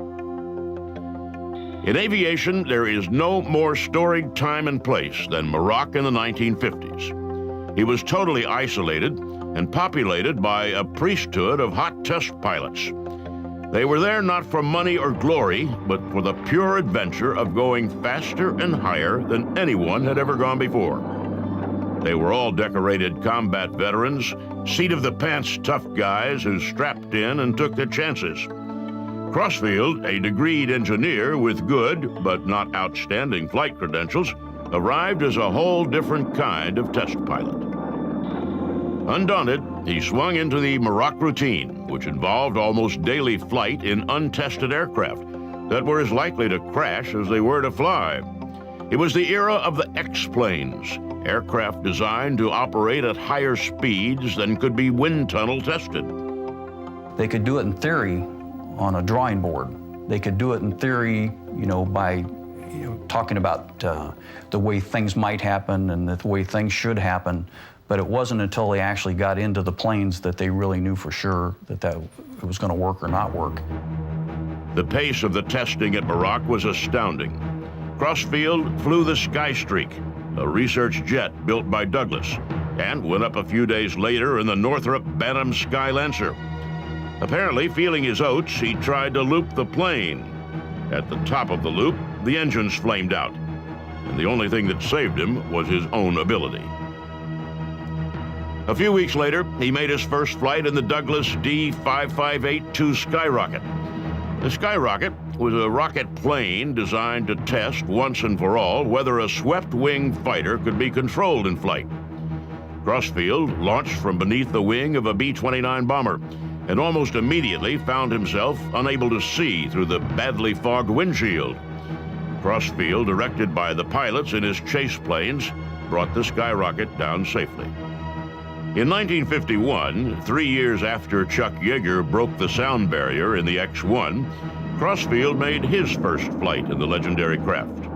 In aviation, there is no more storied time and place than Muroc in the 1950s. He was totally isolated and populated by a priesthood of hot test pilots. They were there not for money or glory, but for the pure adventure of going faster and higher than anyone had ever gone before. They were all decorated combat veterans, seat-of-the-pants tough guys who strapped in and took their chances. Crossfield, a degreed engineer with good but not outstanding flight credentials, arrived as a whole different kind of test pilot. Undaunted, he swung into the Muroc routine, which involved almost daily flight in untested aircraft that were as likely to crash as they were to fly. It was the era of the X-planes, aircraft designed to operate at higher speeds than could be wind tunnel tested. They could do it in theory on a drawing board. They could do it in theory, by talking about the way things might happen and the way things should happen. But it wasn't until they actually got into the planes that they really knew for sure that it was going to work or not work. The pace of the testing at Muroc was astounding. Crossfield flew the Skystreak, a research jet built by Douglas, and went up a few days later in the Northrop Bantam Skylancer. Apparently, feeling his oats, he tried to loop the plane. At the top of the loop, the engines flamed out, and the only thing that saved him was his own ability. A few weeks later, he made his first flight in the Douglas D-5582 Skyrocket. The Skyrocket was a rocket plane designed to test once and for all whether a swept-wing fighter could be controlled in flight. Crossfield launched from beneath the wing of a B-29 bomber and almost immediately found himself unable to see through the badly fogged windshield. Crossfield, directed by the pilots in his chase planes, brought the Skyrocket down safely. In 1951, 3 years after Chuck Yeager broke the sound barrier in the X-1, Crossfield made his first flight in the legendary craft.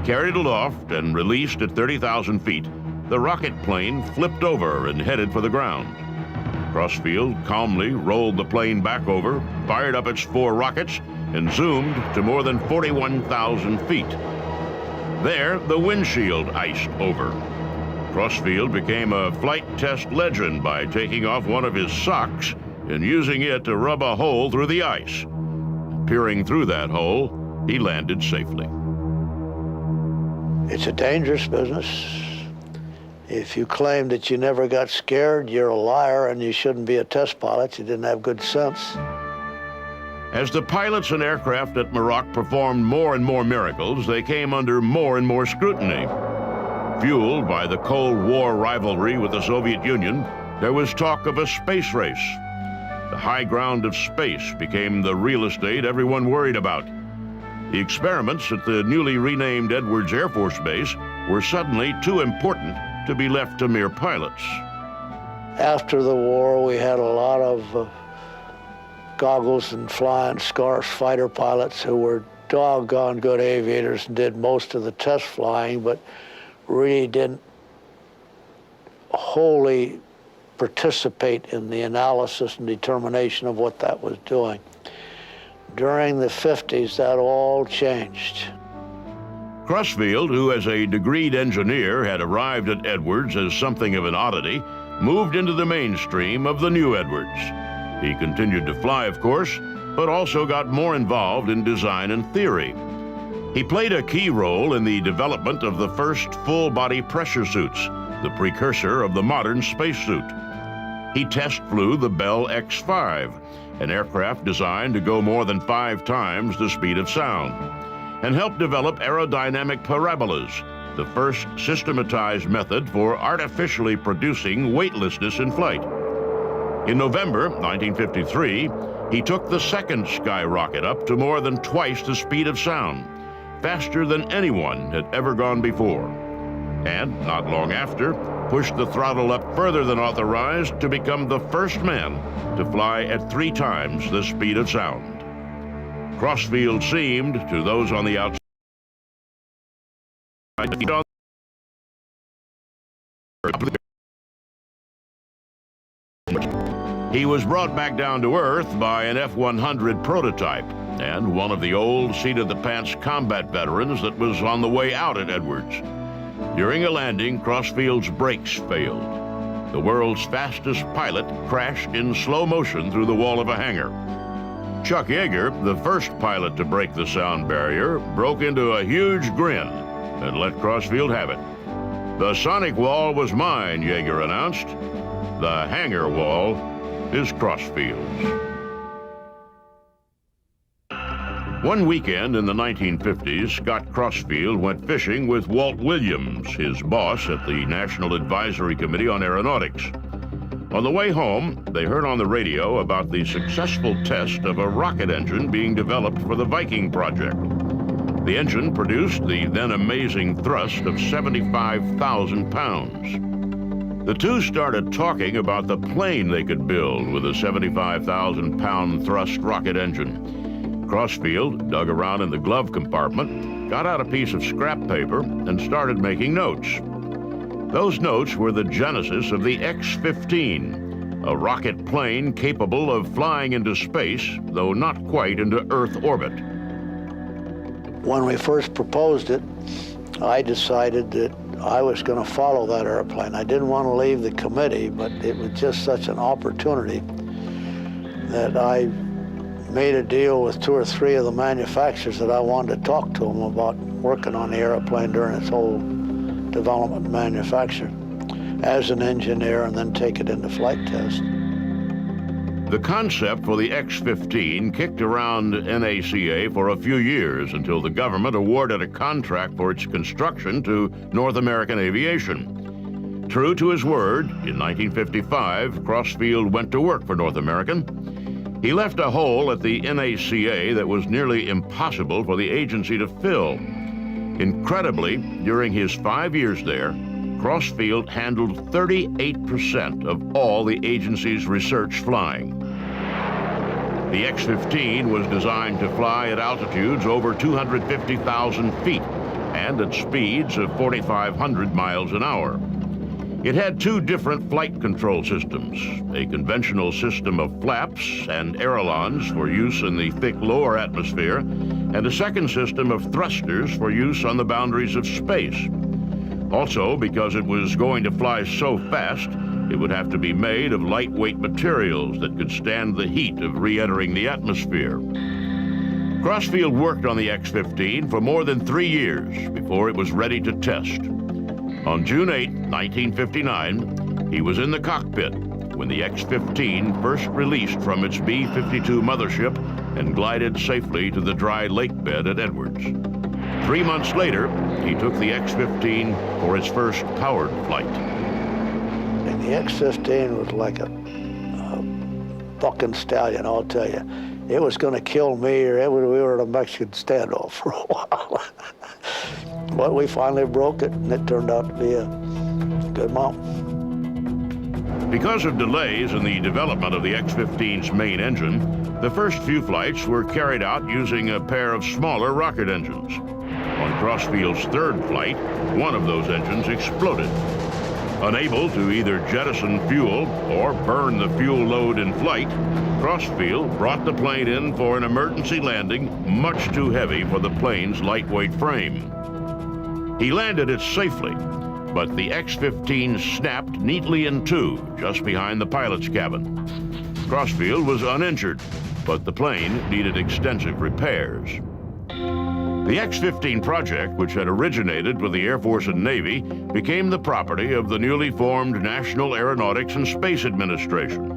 Carried aloft and released at 30,000 feet, the rocket plane flipped over and headed for the ground. Crossfield calmly rolled the plane back over, fired up its 4 rockets, and zoomed to more than 41,000 feet. There, the windshield iced over. Crossfield became a flight test legend by taking off one of his socks and using it to rub a hole through the ice. Peering through that hole, he landed safely. It's a dangerous business. If you claim that you never got scared, you're a liar and you shouldn't be a test pilot. You didn't have good sense. As the pilots and aircraft at Muroc performed more and more miracles, they came under more and more scrutiny. Fueled by the Cold War rivalry with the Soviet Union, there was talk of a space race. The high ground of space became the real estate everyone worried about. The experiments at the newly renamed Edwards Air Force Base were suddenly too important to be left to mere pilots. After the war, we had a lot of goggles and flying scarf fighter pilots who were doggone good aviators and did most of the test flying, but really didn't wholly participate in the analysis and determination of what that was doing. During the 50s, that all changed. Crossfield, who as a degreed engineer had arrived at Edwards as something of an oddity, moved into the mainstream of the new Edwards. He continued to fly, of course, but also got more involved in design and theory. He played a key role in the development of the first full-body pressure suits, the precursor of the modern spacesuit. He test flew the Bell X-5, an aircraft designed to go more than 5 times the speed of sound, and helped develop aerodynamic parabolas, the first systematized method for artificially producing weightlessness in flight. In November 1953, he took the second skyrocket up to more than twice the speed of sound, faster than anyone had ever gone before, and not long after, pushed the throttle up further than authorized to become the first man to fly at 3 times the speed of sound. Crossfield seemed, to those on the outside, he was brought back down to earth by an F-100 prototype and one of the old seat-of-the-pants combat veterans that was on the way out at Edwards. During a landing, Crossfield's brakes failed. The world's fastest pilot crashed in slow motion through the wall of a hangar. Chuck Yeager, the first pilot to break the sound barrier, broke into a huge grin and let Crossfield have it. "The sonic wall was mine," Yeager announced. "The hangar wall is Crossfield's." One weekend in the 1950s, Scott Crossfield went fishing with Walt Williams, his boss at the National Advisory Committee on Aeronautics. On the way home, they heard on the radio about the successful test of a rocket engine being developed for the Viking project. The engine produced the then amazing thrust of 75,000 pounds. The two started talking about the plane they could build with a 75,000-pound thrust rocket engine. Crossfield dug around in the glove compartment, got out a piece of scrap paper, and started making notes. Those notes were the genesis of the X-15, a rocket plane capable of flying into space, though not quite into Earth orbit. When we first proposed it, I decided that I was going to follow that airplane. I didn't want to leave the committee, but it was just such an opportunity that I made a deal with 2 or 3 of the manufacturers that I wanted to talk to them about working on the airplane during its whole development and manufacture as an engineer and then take it into flight test. The concept for the X-15 kicked around NACA for a few years until the government awarded a contract for its construction to North American Aviation. True to his word, in 1955, Crossfield went to work for North American. He left a hole at the NACA that was nearly impossible for the agency to fill. Incredibly, during his 5 years there, Crossfield handled 38% of all the agency's research flying. The X-15 was designed to fly at altitudes over 250,000 feet and at speeds of 4,500 miles an hour. It had two different flight control systems, a conventional system of flaps and ailerons for use in the thick lower atmosphere, and a second system of thrusters for use on the boundaries of space. Also, because it was going to fly so fast, it would have to be made of lightweight materials that could stand the heat of re-entering the atmosphere. Crossfield worked on the X-15 for more than 3 years before it was ready to test. On June 8, 1959, he was in the cockpit when the X-15 first released from its B-52 mothership and glided safely to the dry lake bed at Edwards. 3 months later, he took the X-15 for its first powered flight. And the X-15 was like a fucking stallion, I'll tell you. It was going to kill me, or we were in a Mexican standoff for a while. But we finally broke it, and it turned out to be a good mount. Because of delays in the development of the X-15's main engine, the first few flights were carried out using a pair of smaller rocket engines. On Crossfield's third flight, one of those engines exploded. Unable to either jettison fuel or burn the fuel load in flight, Crossfield brought the plane in for an emergency landing much too heavy for the plane's lightweight frame. He landed it safely, but the X-15 snapped neatly in two just behind the pilot's cabin. Crossfield was uninjured, but the plane needed extensive repairs. The X-15 project, which had originated with the Air Force and Navy, became the property of the newly formed National Aeronautics and Space Administration.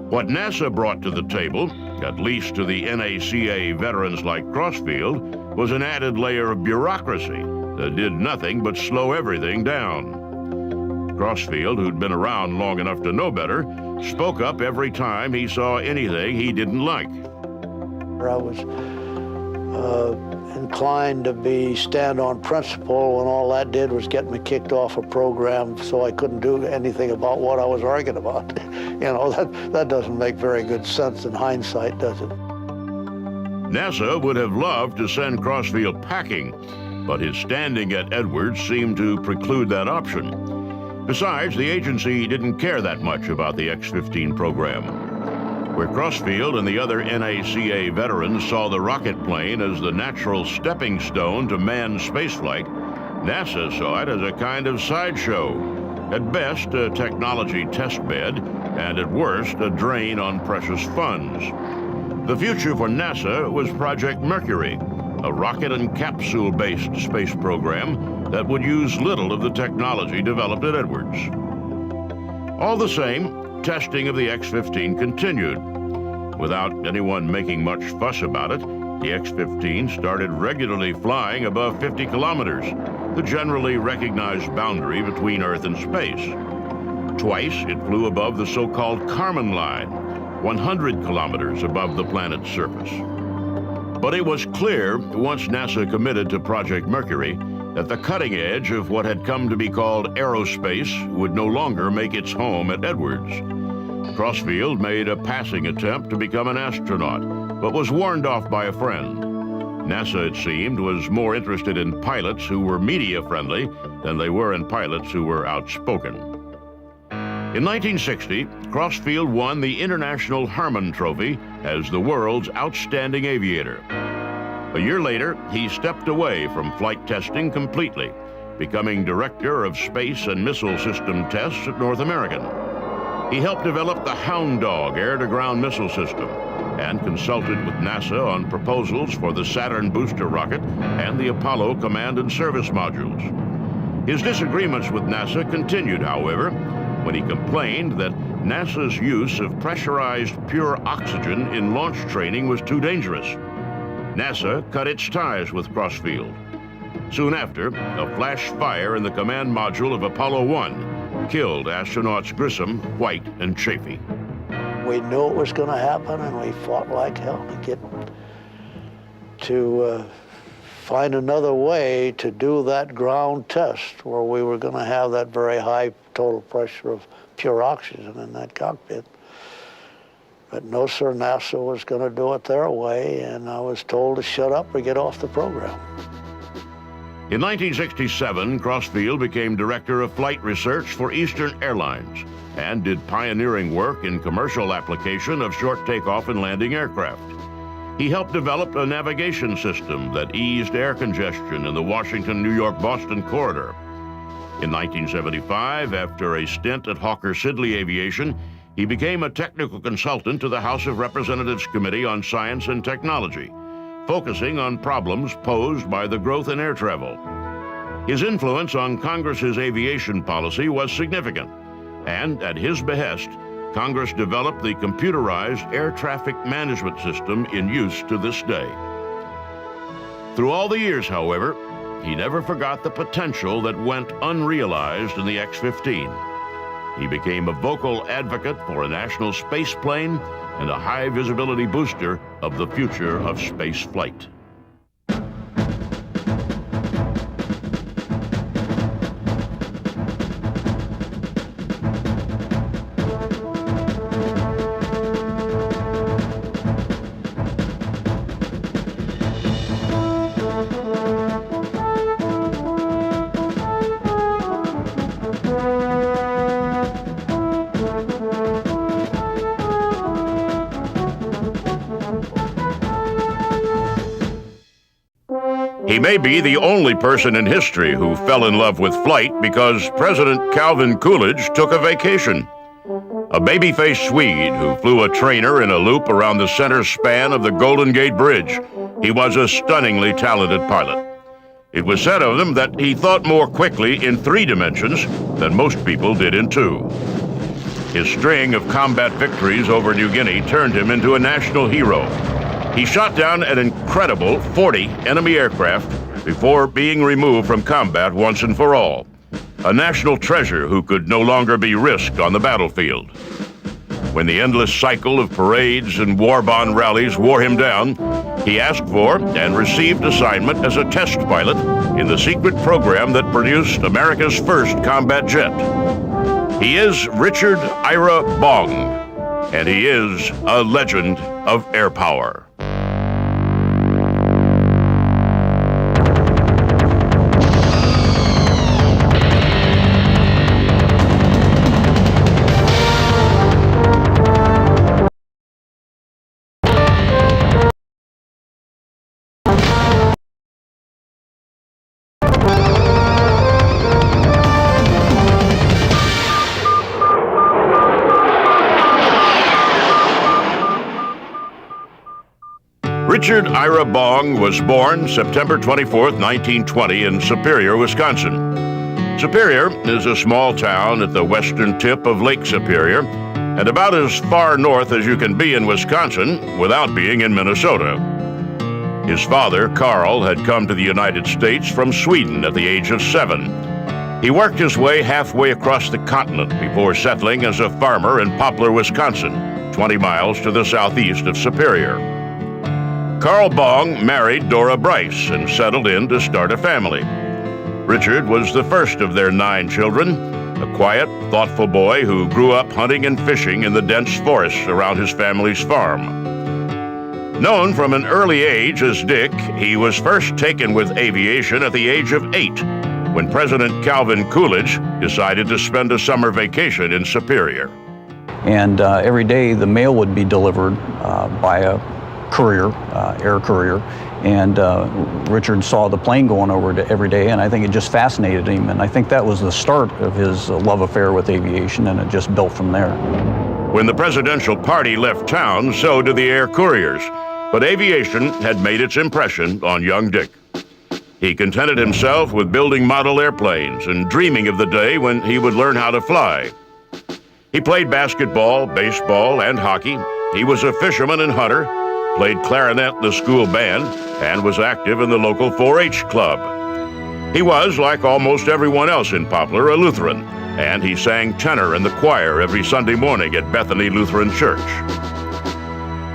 What NASA brought to the table, at least to the NACA veterans like Crossfield, was an added layer of bureaucracy that did nothing but slow everything down. Crossfield, who'd been around long enough to know better, spoke up every time he saw anything he didn't like. I was inclined to stand on principle when all that did was get me kicked off a program so I couldn't do anything about what I was arguing about. You know, that doesn't make very good sense in hindsight, does it? NASA would have loved to send Crossfield packing, but his standing at Edwards seemed to preclude that option. Besides, the agency didn't care that much about the X-15 program. Where Crossfield and the other NACA veterans saw the rocket plane as the natural stepping stone to manned spaceflight, NASA saw it as a kind of sideshow. At best, a technology testbed, and at worst, a drain on precious funds. The future for NASA was Project Mercury, a rocket and capsule-based space program that would use little of the technology developed at Edwards. All the same, testing of the X-15 continued. Without anyone making much fuss about it, the X-15 started regularly flying above 50 kilometers, the generally recognized boundary between Earth and space. Twice, it flew above the so-called Kármán line, 100 kilometers above the planet's surface. But it was clear, once NASA committed to Project Mercury, that the cutting edge of what had come to be called aerospace would no longer make its home at Edwards. Crossfield made a passing attempt to become an astronaut, but was warned off by a friend. NASA, it seemed, was more interested in pilots who were media-friendly than they were in pilots who were outspoken. In 1960, Crossfield won the International Harmon Trophy as the world's outstanding aviator. A year later, he stepped away from flight testing completely, becoming Director of Space and Missile System Tests at North American. He helped develop the Hound Dog air-to-ground missile system and consulted with NASA on proposals for the Saturn booster rocket and the Apollo command and service modules. His disagreements with NASA continued, however, when he complained that NASA's use of pressurized pure oxygen in launch training was too dangerous. NASA cut its ties with Crossfield. Soon after, a flash fire in the command module of Apollo 1 killed astronauts Grissom, White, and Chaffee. We knew it was going to happen, and we fought like hell to find another way to do that ground test where we were going to have that very high total pressure of pure oxygen in that cockpit. But no, sir, NASA was going to do it their way, and I was told to shut up or get off the program. In 1967, Crossfield became director of flight research for Eastern Airlines and did pioneering work in commercial application of short takeoff and landing aircraft. He helped develop a navigation system that eased air congestion in the Washington, New York, Boston corridor. In 1975, after a stint at Hawker Siddeley Aviation, he became a technical consultant to the House of Representatives Committee on Science and Technology, focusing on problems posed by the growth in air travel. His influence on Congress's aviation policy was significant, and at his behest, Congress developed the computerized air traffic management system in use to this day. Through all the years, however, he never forgot the potential that went unrealized in the X-15. He became a vocal advocate for a national space plane and a high-visibility booster of the future of space flight. He may be the only person in history who fell in love with flight because President Calvin Coolidge took a vacation. A baby-faced Swede who flew a trainer in a loop around the center span of the Golden Gate Bridge. He was a stunningly talented pilot. It was said of him that he thought more quickly in 3 dimensions than most people did in 2. His string of combat victories over New Guinea turned him into a national hero. He shot down an incredible 40 enemy aircraft before being removed from combat once and for all. A national treasure who could no longer be risked on the battlefield. When the endless cycle of parades and war bond rallies wore him down, he asked for and received assignment as a test pilot in the secret program that produced America's first combat jet. He is Richard Ira Bong, and he is a legend of air power. Richard Ira Bong was born September 24, 1920 in Superior, Wisconsin. Superior is a small town at the western tip of Lake Superior and about as far north as you can be in Wisconsin without being in Minnesota. His father, Carl, had come to the United States from Sweden at the age of 7. He worked his way halfway across the continent before settling as a farmer in Poplar, Wisconsin, 20 miles to the southeast of Superior. Carl Bong married Dora Bryce and settled in to start a family. Richard was the first of their 9 children, a quiet, thoughtful boy who grew up hunting and fishing in the dense forests around his family's farm. Known from an early age as Dick, he was first taken with aviation at the age of 8, when President Calvin Coolidge decided to spend a summer vacation in Superior. And every day the mail would be delivered by a courier, air courier, and Richard saw the plane going over every day, and I think it just fascinated him, and I think that was the start of his love affair with aviation, and it just built from there. When the presidential party left town, so did the air couriers, but aviation had made its impression on young Dick. He contented himself with building model airplanes and dreaming of the day when he would learn how to fly. He played basketball, baseball, and hockey. He was a fisherman and hunter, played clarinet in the school band, and was active in the local 4-H club. He was, like almost everyone else in Poplar, a Lutheran, and he sang tenor in the choir every Sunday morning at Bethany Lutheran Church.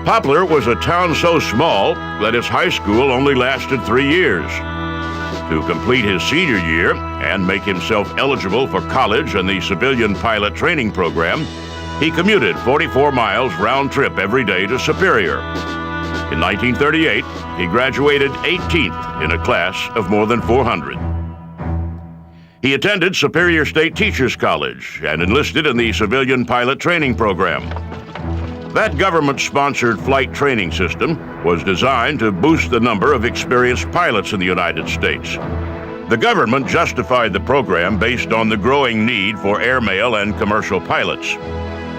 Poplar was a town so small that its high school only lasted 3 years. To complete his senior year and make himself eligible for college and the civilian pilot training program, he commuted 44 miles round trip every day to Superior. In 1938, he graduated 18th in a class of more than 400. He attended Superior State Teachers College and enlisted in the civilian pilot training program. That government-sponsored flight training system was designed to boost the number of experienced pilots in the United States. The government justified the program based on the growing need for airmail and commercial pilots.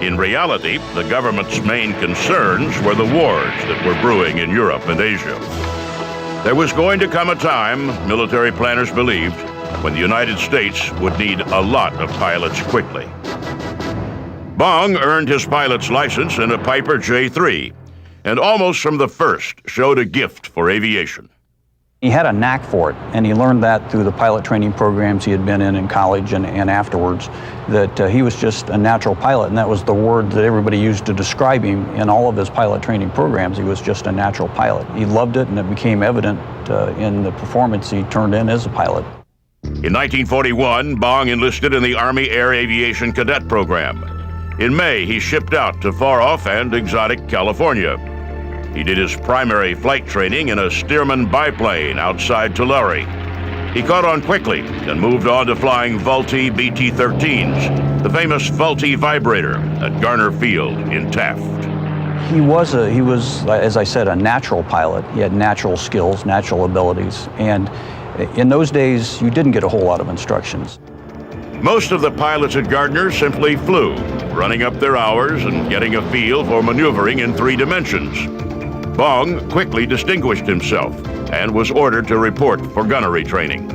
In reality, the government's main concerns were the wars that were brewing in Europe and Asia. There was going to come a time, military planners believed, when the United States would need a lot of pilots quickly. Bong earned his pilot's license in a Piper J3, and almost from the first showed a gift for aviation. He had a knack for it, and he learned that through the pilot training programs he had been in college and afterwards, that he was just a natural pilot, and that was the word that everybody used to describe him in all of his pilot training programs. He was just a natural pilot. He loved it, and it became evident in the performance he turned in as a pilot. In 1941, Bong enlisted in the Army Air Aviation Cadet Program. In May, he shipped out to far-off and exotic California. He did his primary flight training in a Stearman biplane outside Tulare. He caught on quickly and moved on to flying Vultee BT-13s, the famous Vultee vibrator at Garner Field in Taft. He was, as I said, a natural pilot. He had natural skills, natural abilities, and in those days, you didn't get a whole lot of instructions. Most of the pilots at Gardner simply flew, running up their hours and getting a feel for maneuvering in 3 dimensions. Bong quickly distinguished himself and was ordered to report for gunnery training.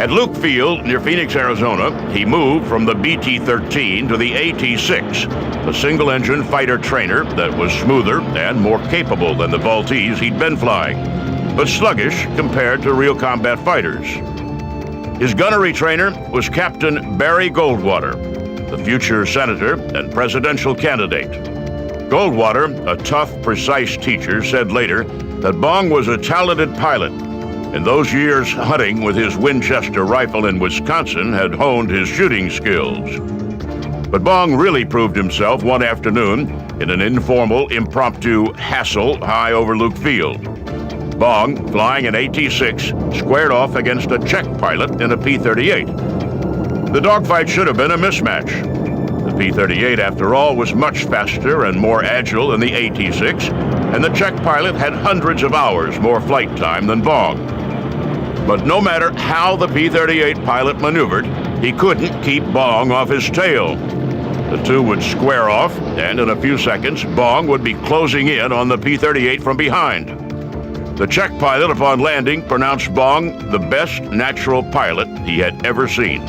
At Luke Field, near Phoenix, Arizona, he moved from the BT-13 to the AT-6, a single-engine fighter trainer that was smoother and more capable than the Vultees he'd been flying, but sluggish compared to real combat fighters. His gunnery trainer was Captain Barry Goldwater, the future senator and presidential candidate. Goldwater, a tough, precise teacher, said later that Bong was a talented pilot, and those years hunting with his Winchester rifle in Wisconsin had honed his shooting skills. But Bong really proved himself one afternoon in an informal, impromptu hassle high over Luke Field. Bong, flying an AT-6, squared off against a Czech pilot in a P-38. The dogfight should have been a mismatch. The P-38, after all, was much faster and more agile than the AT-6, and the Czech pilot had hundreds of hours more flight time than Bong. But no matter how the P-38 pilot maneuvered, he couldn't keep Bong off his tail. The two would square off, and in a few seconds, Bong would be closing in on the P-38 from behind. The Czech pilot, upon landing, pronounced Bong the best natural pilot he had ever seen.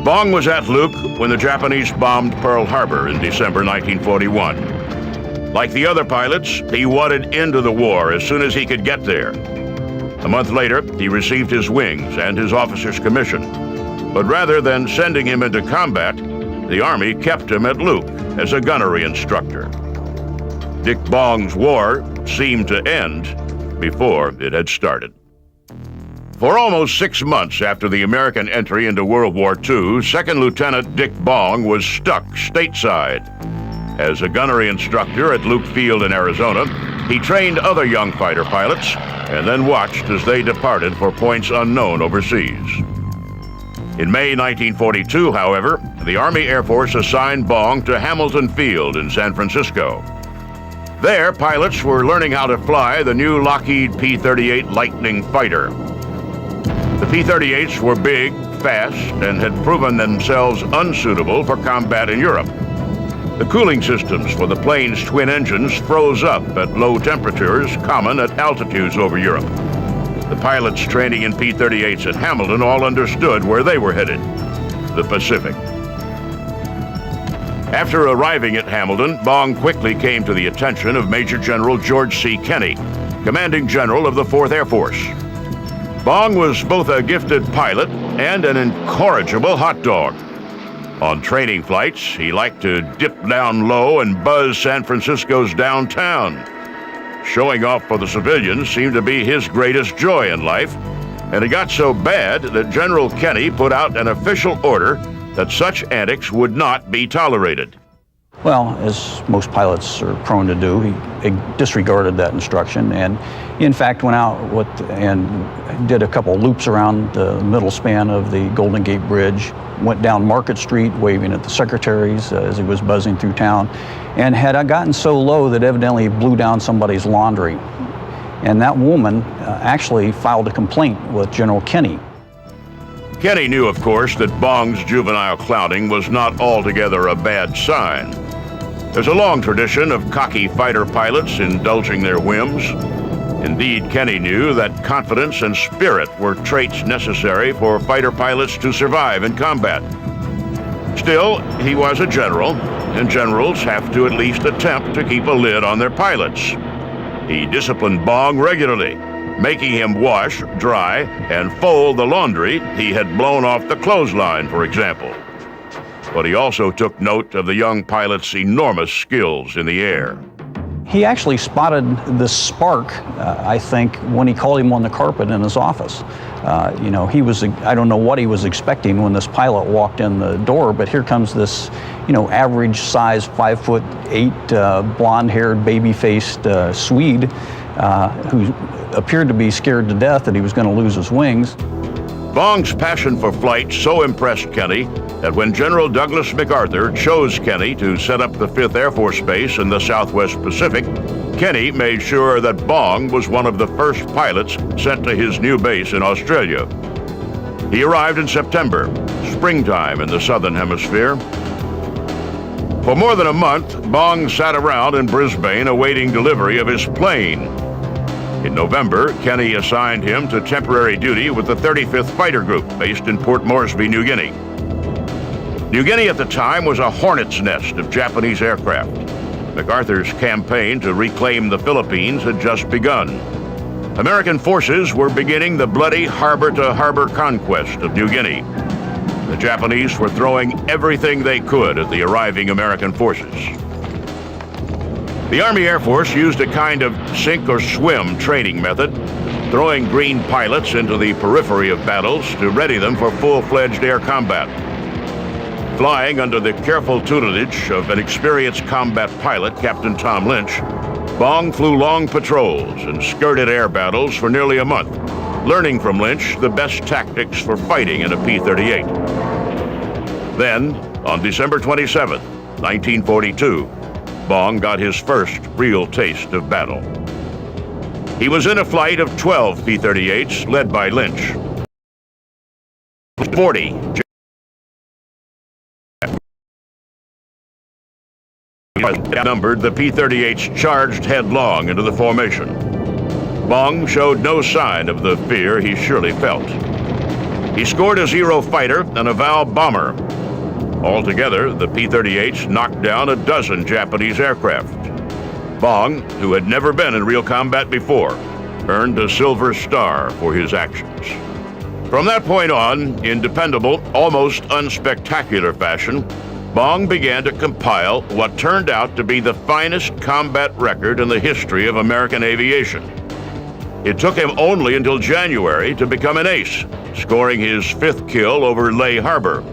Bong was at Luke when the Japanese bombed Pearl Harbor in December 1941. Like the other pilots, he wadded into the war as soon as he could get there. A month later, he received his wings and his officer's commission. But rather than sending him into combat, the Army kept him at Luke as a gunnery instructor. Dick Bong's war seemed to end before it had started. For almost 6 months after the American entry into World War II, Second Lieutenant Dick Bong was stuck stateside. As a gunnery instructor at Luke Field in Arizona, he trained other young fighter pilots and then watched as they departed for points unknown overseas. In May 1942, however, the Army Air Force assigned Bong to Hamilton Field in San Francisco. There, pilots were learning how to fly the new Lockheed P-38 Lightning fighter. The P-38s were big, fast, and had proven themselves unsuitable for combat in Europe. The cooling systems for the plane's twin engines froze up at low temperatures common at altitudes over Europe. The pilots training in P-38s at Hamilton all understood where they were headed, the Pacific. After arriving at Hamilton, Bong quickly came to the attention of Major General George C. Kenney, commanding general of the 4th Air Force. Bong was both a gifted pilot and an incorrigible hot dog. On training flights, he liked to dip down low and buzz San Francisco's downtown. Showing off for the civilians seemed to be his greatest joy in life, and it got so bad that General Kenney put out an official order that such antics would not be tolerated. Well, as most pilots are prone to do, he disregarded that instruction and in fact went out and did a couple loops around the middle span of the Golden Gate Bridge, went down Market Street waving at the secretaries as he was buzzing through town, and had gotten so low that evidently he blew down somebody's laundry. And that woman actually filed a complaint with General Kenny. Kenny knew, of course, that Bong's juvenile clowning was not altogether a bad sign. There's a long tradition of cocky fighter pilots indulging their whims. Indeed, Kenny knew that confidence and spirit were traits necessary for fighter pilots to survive in combat. Still, he was a general, and generals have to at least attempt to keep a lid on their pilots. He disciplined Bong regularly, making him wash, dry, and fold the laundry he had blown off the clothesline, for example. But he also took note of the young pilot's enormous skills in the air. He actually spotted the spark, I think, when he called him on the carpet in his office. You know, I don't know what he was expecting when this pilot walked in the door, but here comes this, you know, average size 5'8", blonde-haired, baby-faced Swede who appeared to be scared to death that he was going to lose his wings. Bong's passion for flight so impressed Kenny that when General Douglas MacArthur chose Kenny to set up the 5th Air Force Base in the Southwest Pacific, Kenny made sure that Bong was one of the first pilots sent to his new base in Australia. He arrived in September, springtime in the Southern Hemisphere. For more than a month, Bong sat around in Brisbane awaiting delivery of his plane. In November, Kenny assigned him to temporary duty with the 35th Fighter Group based in Port Moresby, New Guinea. New Guinea at the time was a hornet's nest of Japanese aircraft. MacArthur's campaign to reclaim the Philippines had just begun. American forces were beginning the bloody harbor-to-harbor conquest of New Guinea. The Japanese were throwing everything they could at the arriving American forces. The Army Air Force used a kind of sink-or-swim training method, throwing green pilots into the periphery of battles to ready them for full-fledged air combat. Flying under the careful tutelage of an experienced combat pilot, Captain Tom Lynch, Bong flew long patrols and skirted air battles for nearly a month, learning from Lynch the best tactics for fighting in a P-38. Then, on December 27, 1942, Bong got his first real taste of battle. He was in a flight of 12 P-38s led by Lynch. 40 outnumbered, the P-38s charged headlong into the formation. Bong showed no sign of the fear he surely felt. He scored a Zero fighter and a Val bomber. Altogether, the P-38s knocked down a dozen Japanese aircraft. Bong, who had never been in real combat before, earned a Silver Star for his actions. From that point on, in dependable, almost unspectacular fashion, Bong began to compile what turned out to be the finest combat record in the history of American aviation. It took him only until January to become an ace, scoring his 5th kill over Leh Harbor.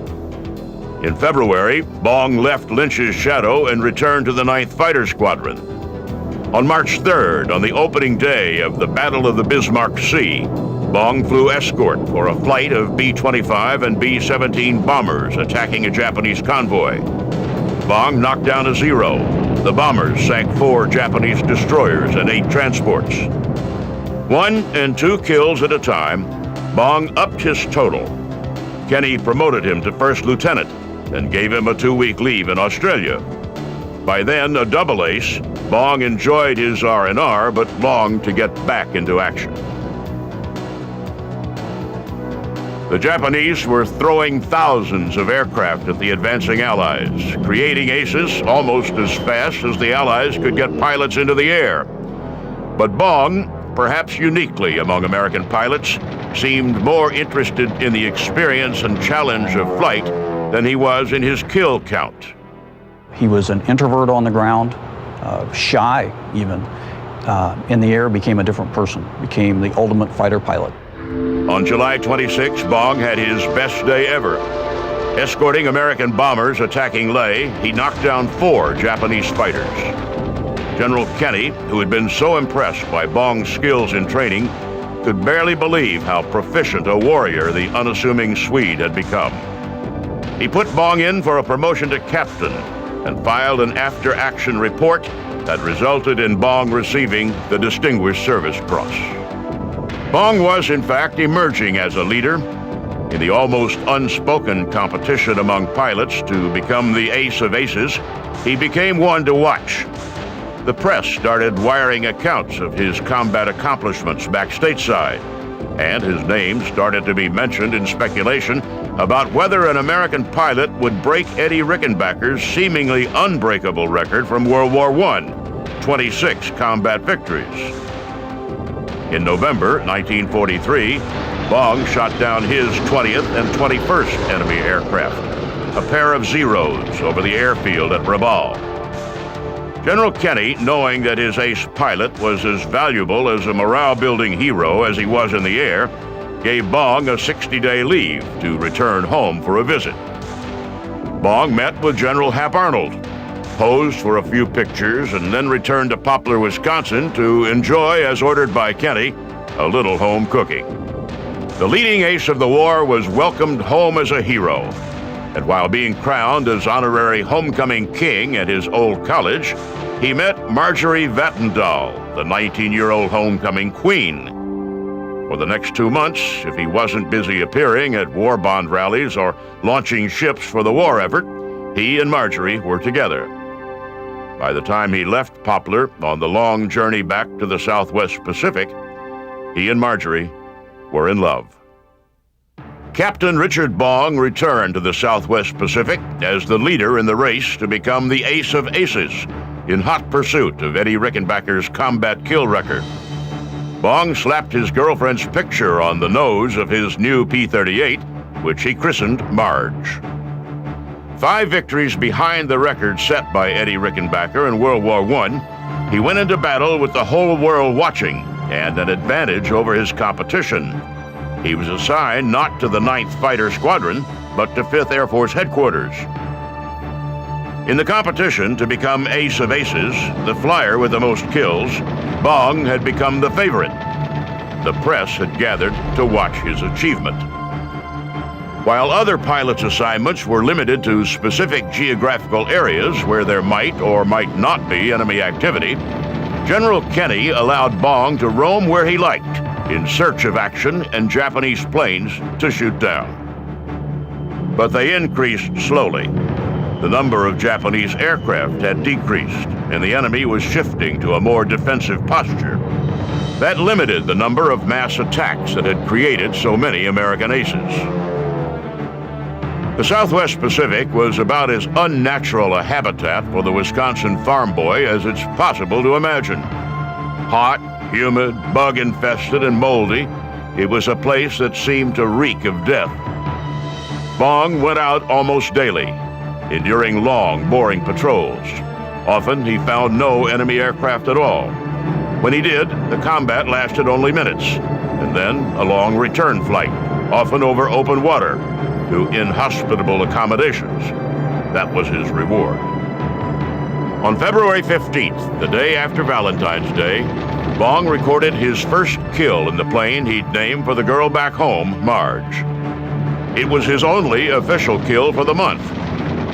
In February, Bong left Lynch's shadow and returned to the 9th Fighter Squadron. On March 3rd, on the opening day of the Battle of the Bismarck Sea, Bong flew escort for a flight of B-25 and B-17 bombers attacking a Japanese convoy. Bong knocked down a Zero. The bombers sank 4 Japanese destroyers and 8 transports. 1 and 2 kills at a time, Bong upped his total. Kenny promoted him to first lieutenant and gave him a 2-week leave in Australia. By then, a double ace, Bong enjoyed his R&R but longed to get back into action. The Japanese were throwing thousands of aircraft at the advancing Allies, creating aces almost as fast as the Allies could get pilots into the air. But Bong, perhaps uniquely among American pilots, seemed more interested in the experience and challenge of flight than he was in his kill count. He was an introvert on the ground, shy even. In the air, became a different person, became the ultimate fighter pilot. On July 26, Bong had his best day ever. Escorting American bombers attacking Leh, he knocked down 4 Japanese fighters. General Kenny, who had been so impressed by Bong's skills in training, could barely believe how proficient a warrior the unassuming Swede had become. He put Bong in for a promotion to captain and filed an after-action report that resulted in Bong receiving the Distinguished Service Cross. Bong was, in fact, emerging as a leader in the almost unspoken competition among pilots to become the ace of aces. He became one to watch. The press started wiring accounts of his combat accomplishments back stateside, and his name started to be mentioned in speculation about whether an American pilot would break Eddie Rickenbacker's seemingly unbreakable record from World War I, 26 combat victories. In November 1943, Bong shot down his 20th and 21st enemy aircraft, a pair of Zeros over the airfield at Lovell. General Kenny, knowing that his ace pilot was as valuable as a morale-building hero as he was in the air, gave Bong a 60-day leave to return home for a visit. Bong met with General Hap Arnold, posed for a few pictures, and then returned to Poplar, Wisconsin to enjoy, as ordered by Kenny, a little home cooking. The leading ace of the war was welcomed home as a hero, and while being crowned as honorary homecoming king at his old college, he met Marjorie Vattendahl, the 19-year-old homecoming queen. For the next 2 months, if he wasn't busy appearing at war bond rallies or launching ships for the war effort, he and Marjorie were together. By the time he left Poplar on the long journey back to the Southwest Pacific, he and Marjorie were in love. Captain Richard Bong returned to the Southwest Pacific as the leader in the race to become the ace of aces in hot pursuit of Eddie Rickenbacker's combat kill record. Bong slapped his girlfriend's picture on the nose of his new P-38, which he christened Marge. 5 victories behind the record set by Eddie Rickenbacker in World War I, he went into battle with the whole world watching and an advantage over his competition. He was assigned not to the 9th Fighter Squadron, but to 5th Air Force Headquarters. In the competition to become ace of aces, the flyer with the most kills, Bong had become the favorite. The press had gathered to watch his achievement. While other pilots' assignments were limited to specific geographical areas where there might or might not be enemy activity, General Kenny allowed Bong to roam where he liked, in search of action and Japanese planes to shoot down. But they increased slowly. The number of Japanese aircraft had decreased, and the enemy was shifting to a more defensive posture. That limited the number of mass attacks that had created so many American aces. The Southwest Pacific was about as unnatural a habitat for the Wisconsin farm boy as it's possible to imagine. Hot, humid, bug-infested, and moldy, it was a place that seemed to reek of death. Bong went out almost daily, enduring long, boring patrols. Often he found no enemy aircraft at all. When he did, the combat lasted only minutes, and then a long return flight, often over open water, to inhospitable accommodations. That was his reward. On February 15th, the day after Valentine's Day, Bong recorded his first kill in the plane he'd named for the girl back home, Marge. It was his only official kill for the month,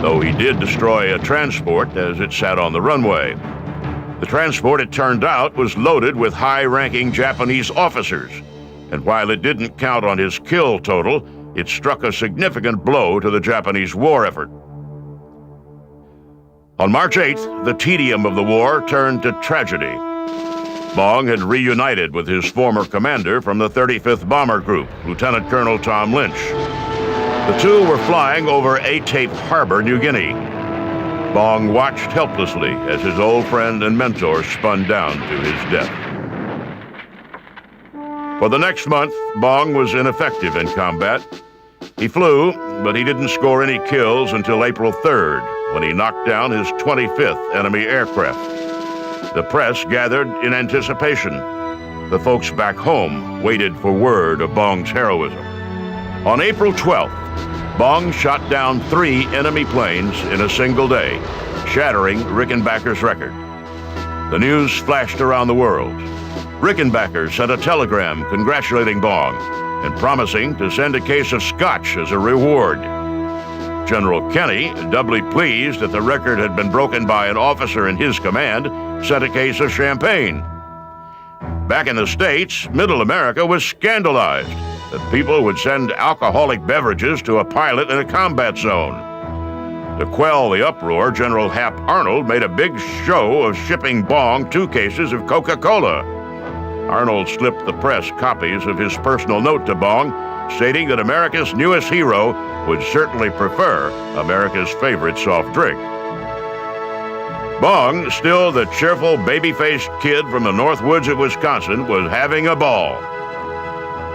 though he did destroy a transport as it sat on the runway. The transport, it turned out, was loaded with high-ranking Japanese officers, and while it didn't count on his kill total, it struck a significant blow to the Japanese war effort. On March 8th, the tedium of the war turned to tragedy. Bong had reunited with his former commander from the 35th Bomber Group, Lieutenant Colonel Tom Lynch. The two were flying over Atape Harbor, New Guinea. Bong watched helplessly as his old friend and mentor spun down to his death. For the next month, Bong was ineffective in combat. He flew, but he didn't score any kills until April 3rd, when he knocked down his 25th enemy aircraft. The press gathered in anticipation. The folks back home waited for word of Bong's heroism. On April 12th, Bong shot down 3 enemy planes in a single day, shattering Rickenbacker's record. The news flashed around the world. Rickenbacker sent a telegram congratulating Bong and promising to send a case of scotch as a reward. General Kenny, doubly pleased that the record had been broken by an officer in his command, sent a case of champagne. Back in the States, Middle America was scandalized that people would send alcoholic beverages to a pilot in a combat zone. To quell the uproar, General Hap Arnold made a big show of shipping Bong 2 cases of Coca-Cola. Arnold slipped the press copies of his personal note to Bong, stating that America's newest hero would certainly prefer America's favorite soft drink. Bong, still the cheerful, baby-faced kid from the North Woods of Wisconsin, was having a ball.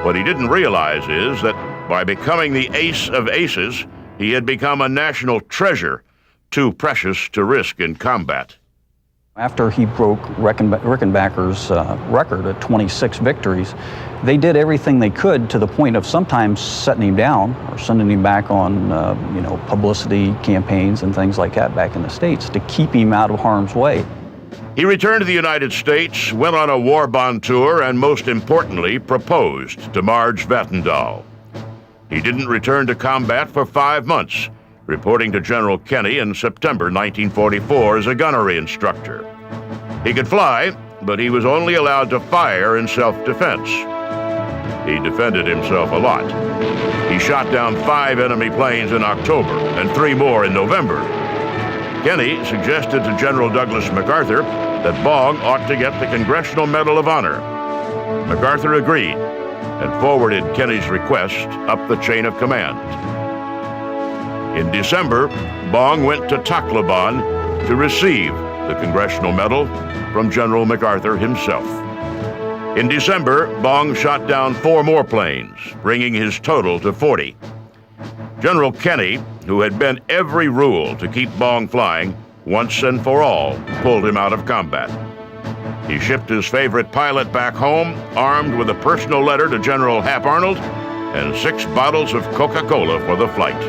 What he didn't realize is that by becoming the ace of aces, he had become a national treasure, too precious to risk in combat. After he broke Rickenbacker's record at 26 victories, they did everything they could to the point of sometimes setting him down or sending him back on publicity campaigns and things like that back in the States to keep him out of harm's way. He returned to the United States, went on a war bond tour, and most importantly, proposed to Marge Vattendahl. He didn't return to combat for 5 months, reporting to General Kenny in September 1944 as a gunnery instructor. He could fly, but he was only allowed to fire in self-defense. He defended himself a lot. He shot down 5 enemy planes in October and 3 more in November. Kenny suggested to General Douglas MacArthur that Bong ought to get the Congressional Medal of Honor. MacArthur agreed and forwarded Kenny's request up the chain of command. In December, Bong went to Tacloban to receive the Congressional Medal from General MacArthur himself. In December, Bong shot down 4 more planes, bringing his total to 40. General Kenny, who had bent every rule to keep Bong flying, once and for all, pulled him out of combat. He shipped his favorite pilot back home, armed with a personal letter to General Hap Arnold and 6 bottles of Coca-Cola for the flight.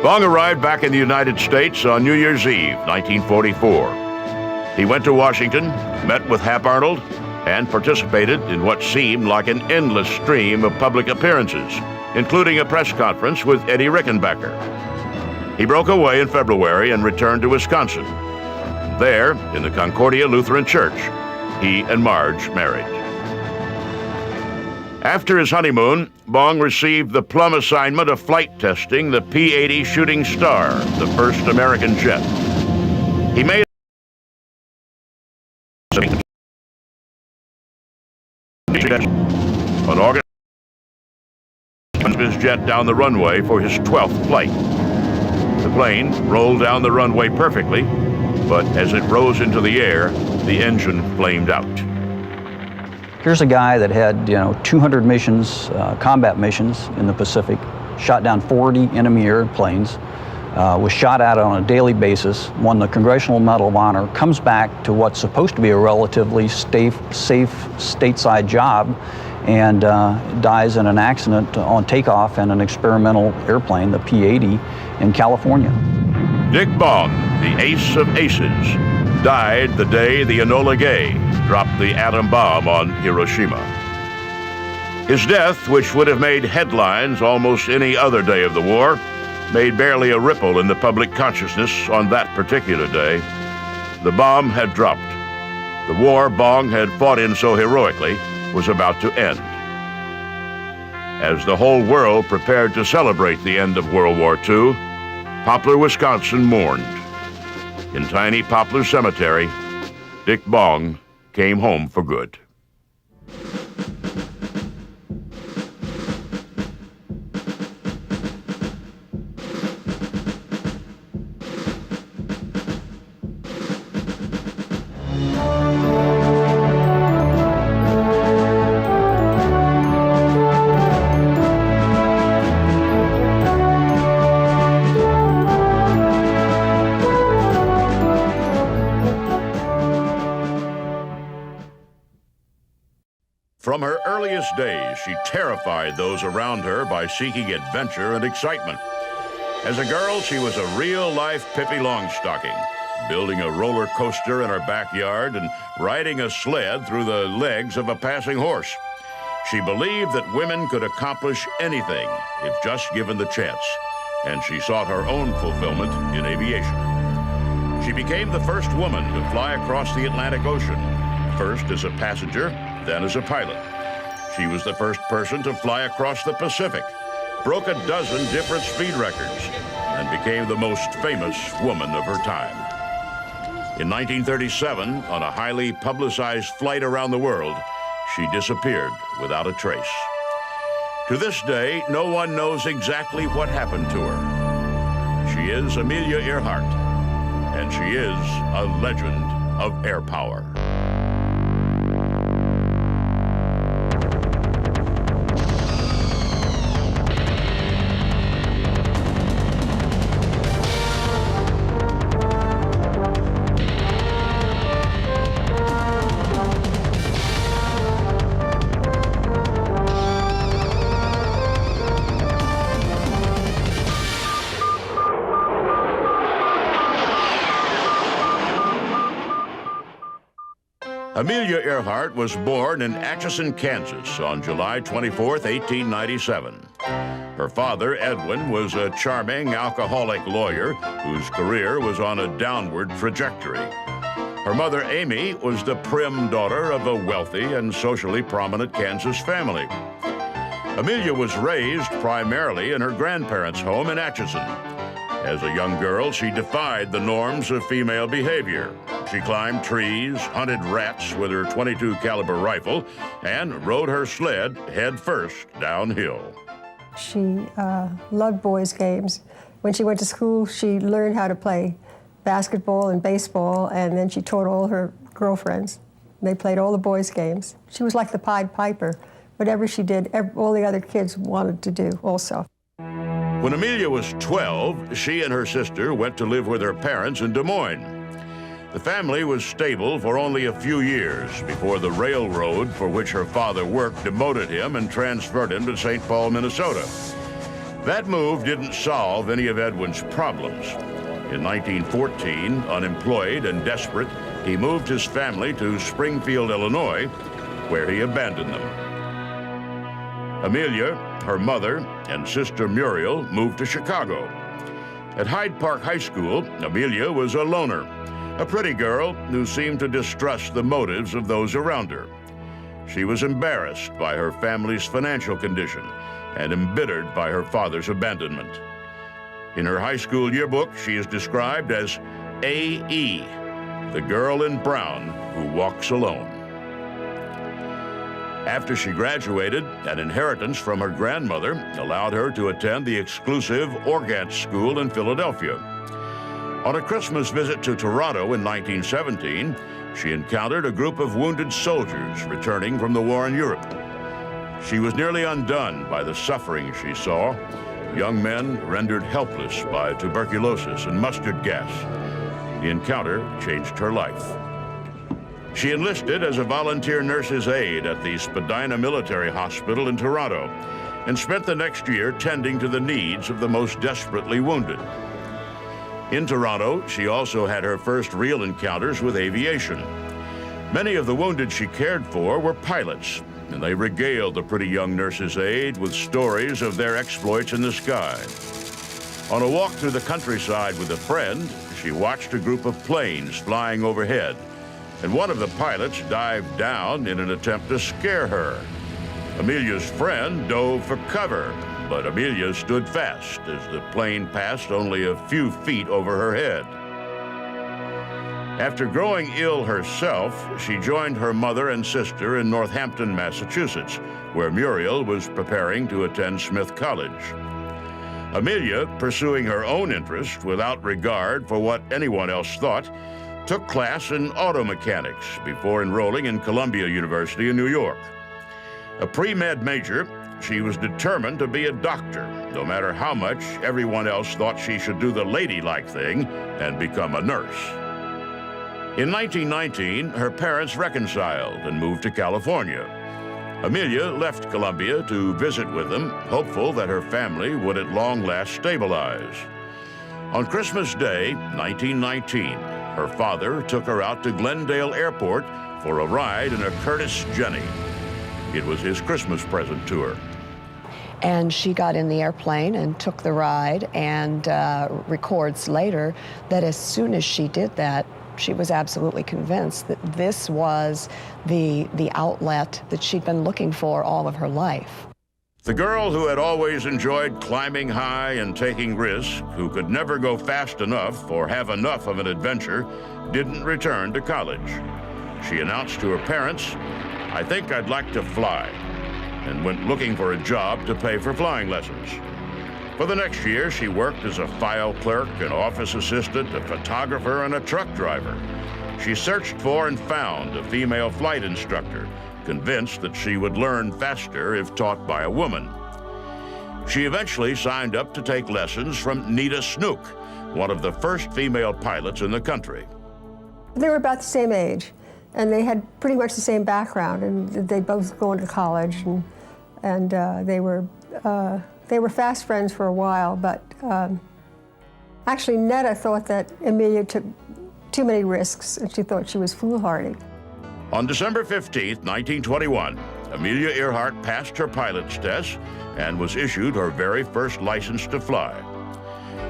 Bong arrived back in the United States on New Year's Eve, 1944. He went to Washington, met with Hap Arnold, and participated in what seemed like an endless stream of public appearances, including a press conference with Eddie Rickenbacker. He broke away in February and returned to Wisconsin. There, in the Concordia Lutheran Church, he and Marge married. After his honeymoon, Bong received the plum assignment of flight testing the P-80 Shooting Star, the first American jet. He made on August his jet down the runway for his 12th flight. The plane rolled down the runway perfectly, but as it rose into the air, the engine flamed out. Here's a guy that had 200 missions, combat missions in the Pacific, shot down 40 enemy airplanes, was shot at on a daily basis, won the Congressional Medal of Honor, comes back to what's supposed to be a relatively safe stateside job, and dies in an accident on takeoff in an experimental airplane, the P-80, in California. Dick Bong, the ace of aces, died the day the Enola Gay dropped the atom bomb on Hiroshima. His death, which would have made headlines almost any other day of the war, made barely a ripple in the public consciousness on that particular day. The bomb had dropped. The war Bong had fought in so heroically was about to end. As the whole world prepared to celebrate the end of World War II, Poplar, Wisconsin mourned. In tiny Poplar Cemetery, Dick Bong came home for good. From her earliest days, she terrified those around her by seeking adventure and excitement. As a girl, she was a real-life Pippi Longstocking, building a roller coaster in her backyard and riding a sled through the legs of a passing horse. She believed that women could accomplish anything if just given the chance, and she sought her own fulfillment in aviation. She became the first woman to fly across the Atlantic Ocean, first as a passenger, then as a pilot. She was the first person to fly across the Pacific, broke a dozen different speed records, and became the most famous woman of her time. In 1937, on a highly publicized flight around the world, she disappeared without a trace. To this day, no one knows exactly what happened to her. She is Amelia Earhart, and she is a legend of air power. Amelia Earhart was born in Atchison, Kansas on July 24, 1897. Her father, Edwin, was a charming alcoholic lawyer whose career was on a downward trajectory. Her mother, Amy, was the prim daughter of a wealthy and socially prominent Kansas family. Amelia was raised primarily in her grandparents' home in Atchison. As a young girl, she defied the norms of female behavior. She climbed trees, hunted rats with her .22 caliber rifle, and rode her sled head first downhill. She loved boys' games. When she went to school, she learned how to play basketball and baseball, and then she taught all her girlfriends. They played all the boys' games. She was like the Pied Piper. Whatever she did, all the other kids wanted to do also. When Amelia was 12, she and her sister went to live with her parents in Des Moines. The family was stable for only a few years before the railroad for which her father worked demoted him and transferred him to St. Paul, Minnesota. That move didn't solve any of Edwin's problems. In 1914, unemployed and desperate, he moved his family to Springfield, Illinois, where he abandoned them. Amelia, her mother, and sister Muriel moved to Chicago. At Hyde Park High School, Amelia was a loner, a pretty girl who seemed to distrust the motives of those around her. She was embarrassed by her family's financial condition and embittered by her father's abandonment. In her high school yearbook, she is described as A.E., the girl in brown who walks alone. After she graduated, an inheritance from her grandmother allowed her to attend the exclusive Organt School in Philadelphia. On a Christmas visit to Toronto in 1917, she encountered a group of wounded soldiers returning from the war in Europe. She was nearly undone by the suffering she saw, young men rendered helpless by tuberculosis and mustard gas. The encounter changed her life. She enlisted as a volunteer nurse's aide at the Spadina Military Hospital in Toronto and spent the next year tending to the needs of the most desperately wounded. In Toronto, she also had her first real encounters with aviation. Many of the wounded she cared for were pilots, and they regaled the pretty young nurse's aide with stories of their exploits in the sky. On a walk through the countryside with a friend, she watched a group of planes flying overhead, and one of the pilots dived down in an attempt to scare her. Amelia's friend dove for cover, but Amelia stood fast as the plane passed only a few feet over her head. After growing ill herself, she joined her mother and sister in Northampton, Massachusetts, where Muriel was preparing to attend Smith College. Amelia, pursuing her own interest without regard for what anyone else thought, took class in auto mechanics before enrolling in Columbia University in New York. A pre-med major, she was determined to be a doctor, no matter how much everyone else thought she should do the ladylike thing and become a nurse. In 1919, her parents reconciled and moved to California. Amelia left Columbia to visit with them, hopeful that her family would at long last stabilize. On Christmas Day, 1919, her father took her out to Glendale Airport for a ride in a Curtiss Jenny. It was his Christmas present to her. And she got in the airplane and took the ride, and records later that as soon as she did that, she was absolutely convinced that this was the outlet that she'd been looking for all of her life. The girl who had always enjoyed climbing high and taking risks, who could never go fast enough or have enough of an adventure, didn't return to college. She announced to her parents, "I think I'd like to fly," and went looking for a job to pay for flying lessons. For the next year, she worked as a file clerk, an office assistant, a photographer, and a truck driver. She searched for and found a female flight instructor, convinced that she would learn faster if taught by a woman. She eventually signed up to take lessons from Nita Snook, one of the first female pilots in the country. They were about the same age, and they had pretty much the same background, and they both going to college, and they were fast friends for a while, but actually Netta thought that Amelia took too many risks, and she thought she was foolhardy. On December 15, 1921, Amelia Earhart passed her pilot's test and was issued her very first license to fly.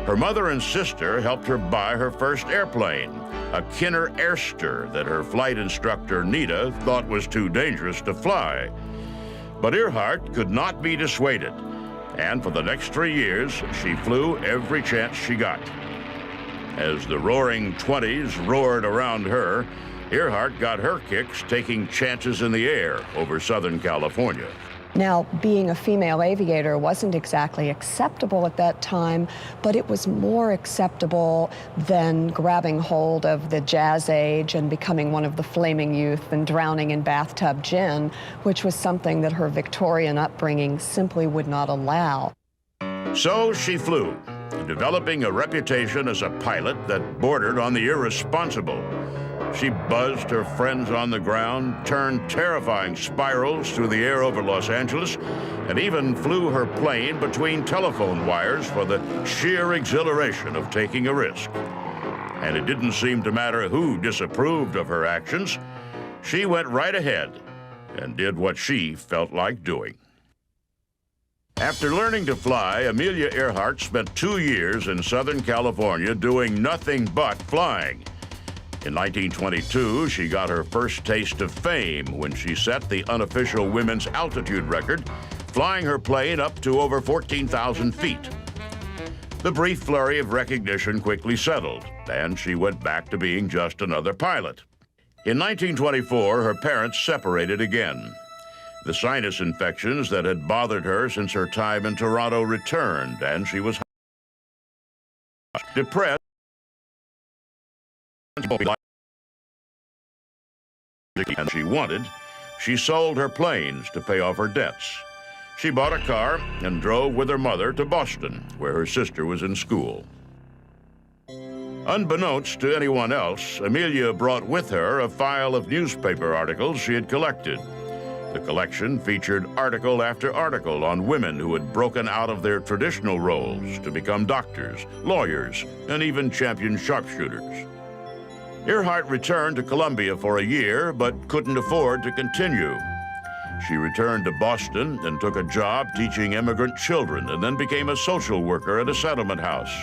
Her mother and sister helped her buy her first airplane, a Kinner Airster that her flight instructor, Nita, thought was too dangerous to fly. But Earhart could not be dissuaded, and for the next 3 years, she flew every chance she got. As the roaring 20s roared around her, Earhart got her kicks taking chances in the air over Southern California. Now, being a female aviator wasn't exactly acceptable at that time, but it was more acceptable than grabbing hold of the jazz age and becoming one of the flaming youth and drowning in bathtub gin, which was something that her Victorian upbringing simply would not allow. So she flew, developing a reputation as a pilot that bordered on the irresponsible. She buzzed her friends on the ground, turned terrifying spirals through the air over Los Angeles, and even flew her plane between telephone wires for the sheer exhilaration of taking a risk. And it didn't seem to matter who disapproved of her actions. She went right ahead and did what she felt like doing. After learning to fly, Amelia Earhart spent 2 years in Southern California doing nothing but flying. In 1922, she got her first taste of fame when she set the unofficial women's altitude record, flying her plane up to over 14,000 feet. The brief flurry of recognition quickly settled, and she went back to being just another pilot. In 1924, her parents separated again. The sinus infections that had bothered her since her time in Toronto returned, and she was depressed. And she wanted, she sold her planes to pay off her debts. She bought a car and drove with her mother to Boston, where her sister was in school. Unbeknownst to anyone else, Amelia brought with her a file of newspaper articles she had collected. The collection featured article after article on women who had broken out of their traditional roles to become doctors, lawyers, and even champion sharpshooters. Earhart returned to Columbia for a year, but couldn't afford to continue. She returned to Boston and took a job teaching immigrant children, and then became a social worker at a settlement house.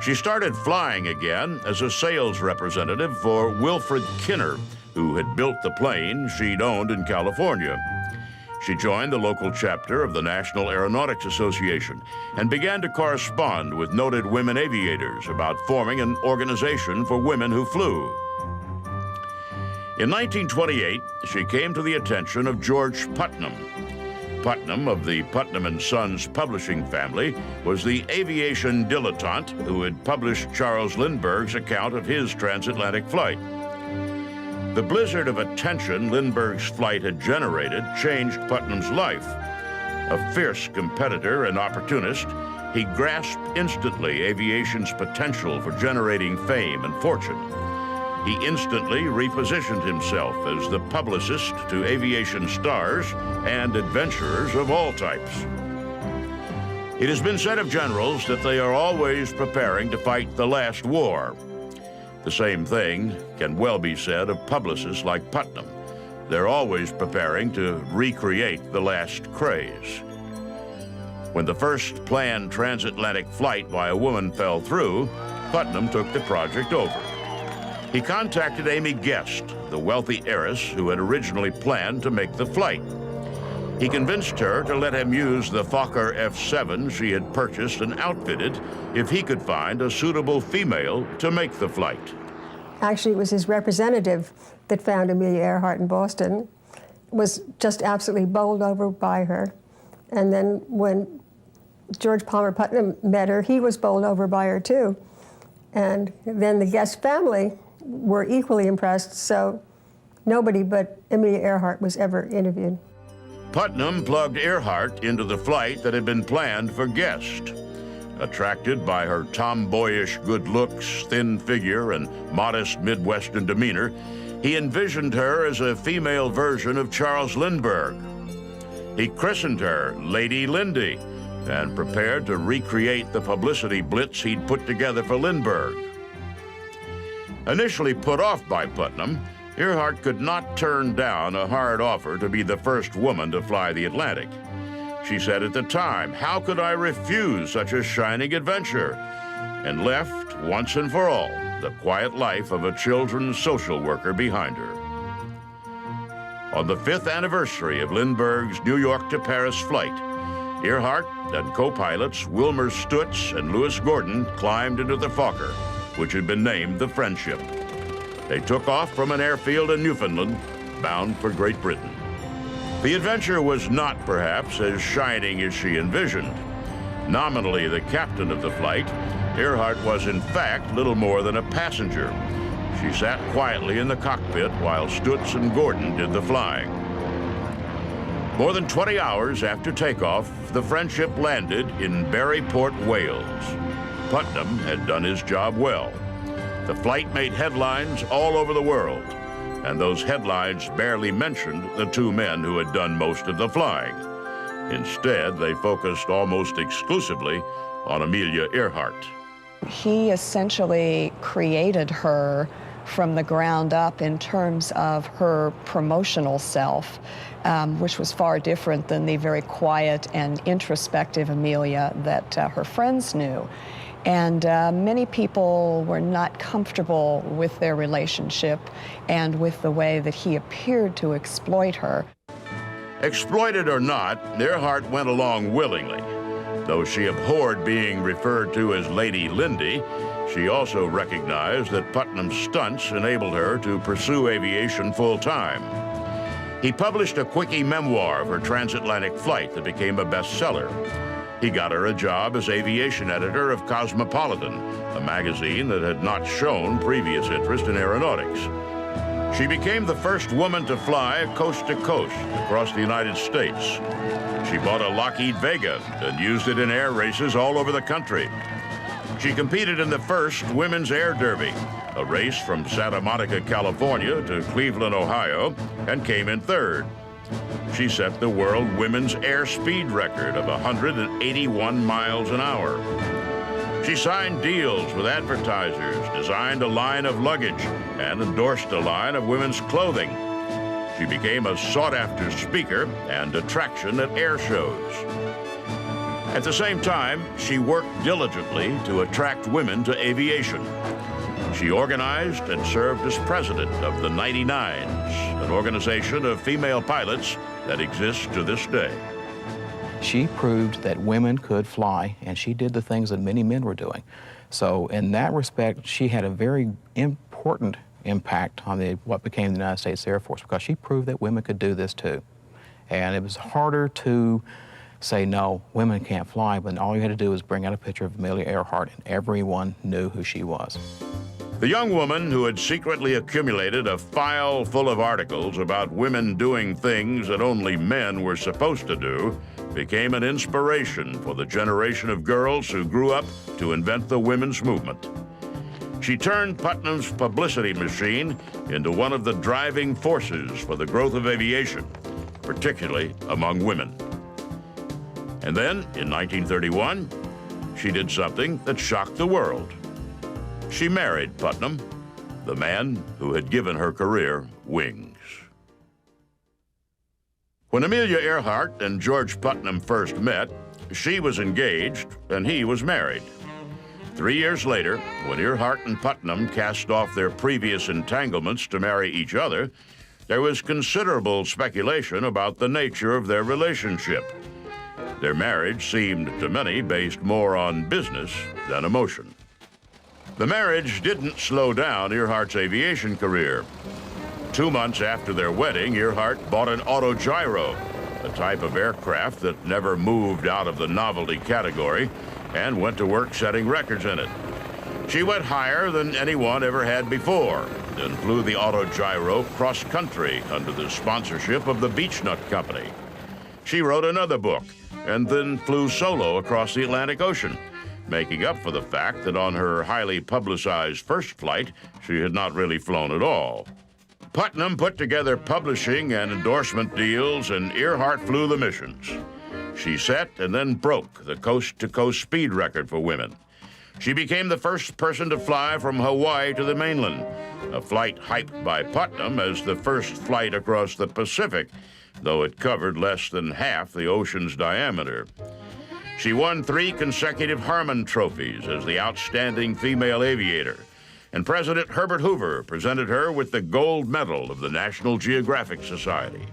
She started flying again as a sales representative for Wilfred Kinner, who had built the plane she'd owned in California. She joined the local chapter of the National Aeronautics Association and began to correspond with noted women aviators about forming an organization for women who flew. In 1928, she came to the attention of George Putnam. Putnam, of the Putnam & Sons publishing family, was the aviation dilettante who had published Charles Lindbergh's account of his transatlantic flight. The blizzard of attention Lindbergh's flight had generated changed Putnam's life. A fierce competitor and opportunist, he grasped instantly aviation's potential for generating fame and fortune. he instantly repositioned himself as the publicist to aviation stars and adventurers of all types. It has been said of generals that they are always preparing to fight the last war. The same thing can well be said of publicists like Putnam. They're always preparing to recreate the last craze. When the first planned transatlantic flight by a woman fell through, Putnam took the project over. He contacted Amy Guest, the wealthy heiress who had originally planned to make the flight. He convinced her to let him use the Fokker F-7 she had purchased and outfitted if he could find a suitable female to make the flight. Actually, it was his representative that found Amelia Earhart in Boston, was just absolutely bowled over by her. And then when George Palmer Putnam met her, he was bowled over by her too. And then the Guest family were equally impressed, so nobody but Amelia Earhart was ever interviewed. Putnam plugged Earhart into the flight that had been planned for Guest. Attracted by her tomboyish good looks, thin figure, and modest Midwestern demeanor, he envisioned her as a female version of Charles Lindbergh. He christened her Lady Lindy and prepared to recreate the publicity blitz he'd put together for Lindbergh. Initially put off by Putnam, Earhart could not turn down a hard offer to be the first woman to fly the Atlantic. She said at the time, "How could I refuse such a shining adventure?" and left, once and for all, the quiet life of a children's social worker behind her. On the 5th anniversary of Lindbergh's New York to Paris flight, Earhart and co-pilots Wilmer Stutz and Lewis Gordon climbed into the Fokker, which had been named the Friendship. They took off from an airfield in Newfoundland, bound for Great Britain. The adventure was not perhaps as shining as she envisioned. Nominally the captain of the flight, Earhart was in fact little more than a passenger. She sat quietly in the cockpit while Stutz and Gordon did the flying. More than 20 hours after takeoff, the Friendship landed in Berryport, Wales. Putnam had done his job well. The flight made headlines all over the world, and those headlines barely mentioned the two men who had done most of the flying. Instead, they focused almost exclusively on Amelia Earhart. He essentially created her from the ground up in terms of her promotional self, which was far different than the very quiet and introspective Amelia that her friends knew. And many people were not comfortable with their relationship and with the way that he appeared to exploit her. Exploited or not, Earhart went along willingly. Though she abhorred being referred to as Lady Lindy, she also recognized that Putnam's stunts enabled her to pursue aviation full-time. He published a quickie memoir of her transatlantic flight that became a bestseller. He got her a job as aviation editor of Cosmopolitan, a magazine that had not shown previous interest in aeronautics. She became the first woman to fly coast to coast across the United States. She bought a Lockheed Vega and used it in air races all over the country. She competed in the first Women's Air Derby, a race from Santa Monica, California to Cleveland, Ohio, and came in third. She set the world women's air speed record of 181 miles an hour. She signed deals with advertisers, designed a line of luggage, and endorsed a line of women's clothing. She became a sought-after speaker and attraction at air shows. At the same time, she worked diligently to attract women to aviation. She organized and served as president of the 99s, an organization of female pilots that exists to this day. She proved that women could fly, and she did the things that many men were doing. So in that respect, she had a very important impact on what became the United States Air Force, because she proved that women could do this too. And it was harder to say, no, women can't fly, but all you had to do was bring out a picture of Amelia Earhart, and everyone knew who she was. The young woman who had secretly accumulated a file full of articles about women doing things that only men were supposed to do became an inspiration for the generation of girls who grew up to invent the women's movement. She turned Putnam's publicity machine into one of the driving forces for the growth of aviation, particularly among women. And then, in 1931, she did something that shocked the world. She married Putnam, the man who had given her career wings. When Amelia Earhart and George Putnam first met, she was engaged and he was married. 3 years later, when Earhart and Putnam cast off their previous entanglements to marry each other, there was considerable speculation about the nature of their relationship. Their marriage seemed to many based more on business than emotion. The marriage didn't slow down Earhart's aviation career. 2 months after their wedding, Earhart bought an autogyro, a type of aircraft that never moved out of the novelty category, and went to work setting records in it. She went higher than anyone ever had before, and flew the autogyro cross-country under the sponsorship of the Beechnut Company. She wrote another book, and then flew solo across the Atlantic Ocean, making up for the fact that on her highly publicized first flight, she had not really flown at all. Putnam put together publishing and endorsement deals, and Earhart flew the missions. She set and then broke the coast-to-coast speed record for women. She became the first person to fly from Hawaii to the mainland, a flight hyped by Putnam as the first flight across the Pacific, though it covered less than half the ocean's diameter. She won 3 consecutive Harmon trophies as the outstanding female aviator, and President Herbert Hoover presented her with the gold medal of the National Geographic Society.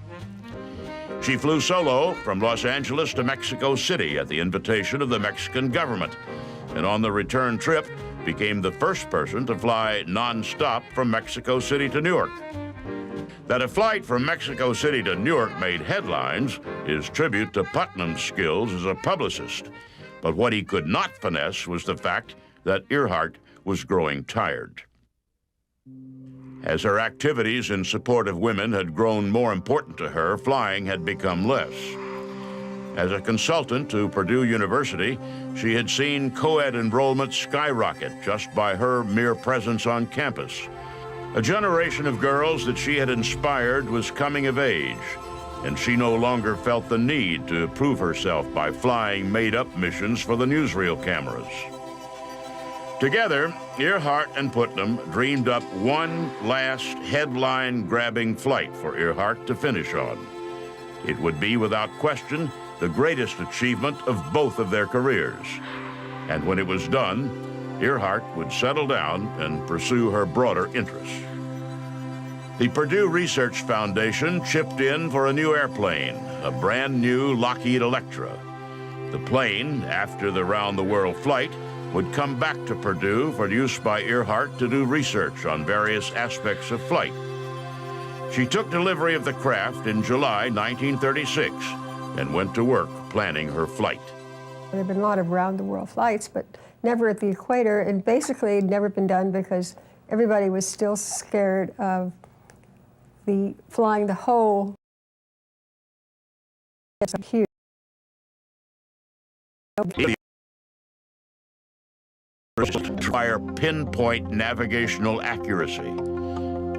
She flew solo from Los Angeles to Mexico City at the invitation of the Mexican government, and on the return trip became the first person to fly non-stop from Mexico City to Newark. That a flight from Mexico City to Newark made headlines is tribute to Putnam's skills as a publicist, but what he could not finesse was the fact that Earhart was growing tired. As her activities in support of women had grown more important to her, flying had become less. As a consultant to Purdue University, she had seen co-ed enrollment skyrocket just by her mere presence on campus. A generation of girls that she had inspired was coming of age, and she no longer felt the need to prove herself by flying made-up missions for the newsreel cameras. Together, Earhart and Putnam dreamed up one last headline-grabbing flight for Earhart to finish on. It would be, without question, the greatest achievement of both of their careers. And when it was done, Earhart would settle down and pursue her broader interests. The Purdue Research Foundation chipped in for a new airplane, a brand new Lockheed Electra. The plane, after the round-the-world flight, would come back to Purdue for use by Earhart to do research on various aspects of flight. She took delivery of the craft in July 1936 and went to work planning her flight. There have been a lot of round-the-world flights, but never at the equator, and basically it had never been done because everybody was still scared of flying the whole. It's huge. Require pinpoint navigational accuracy.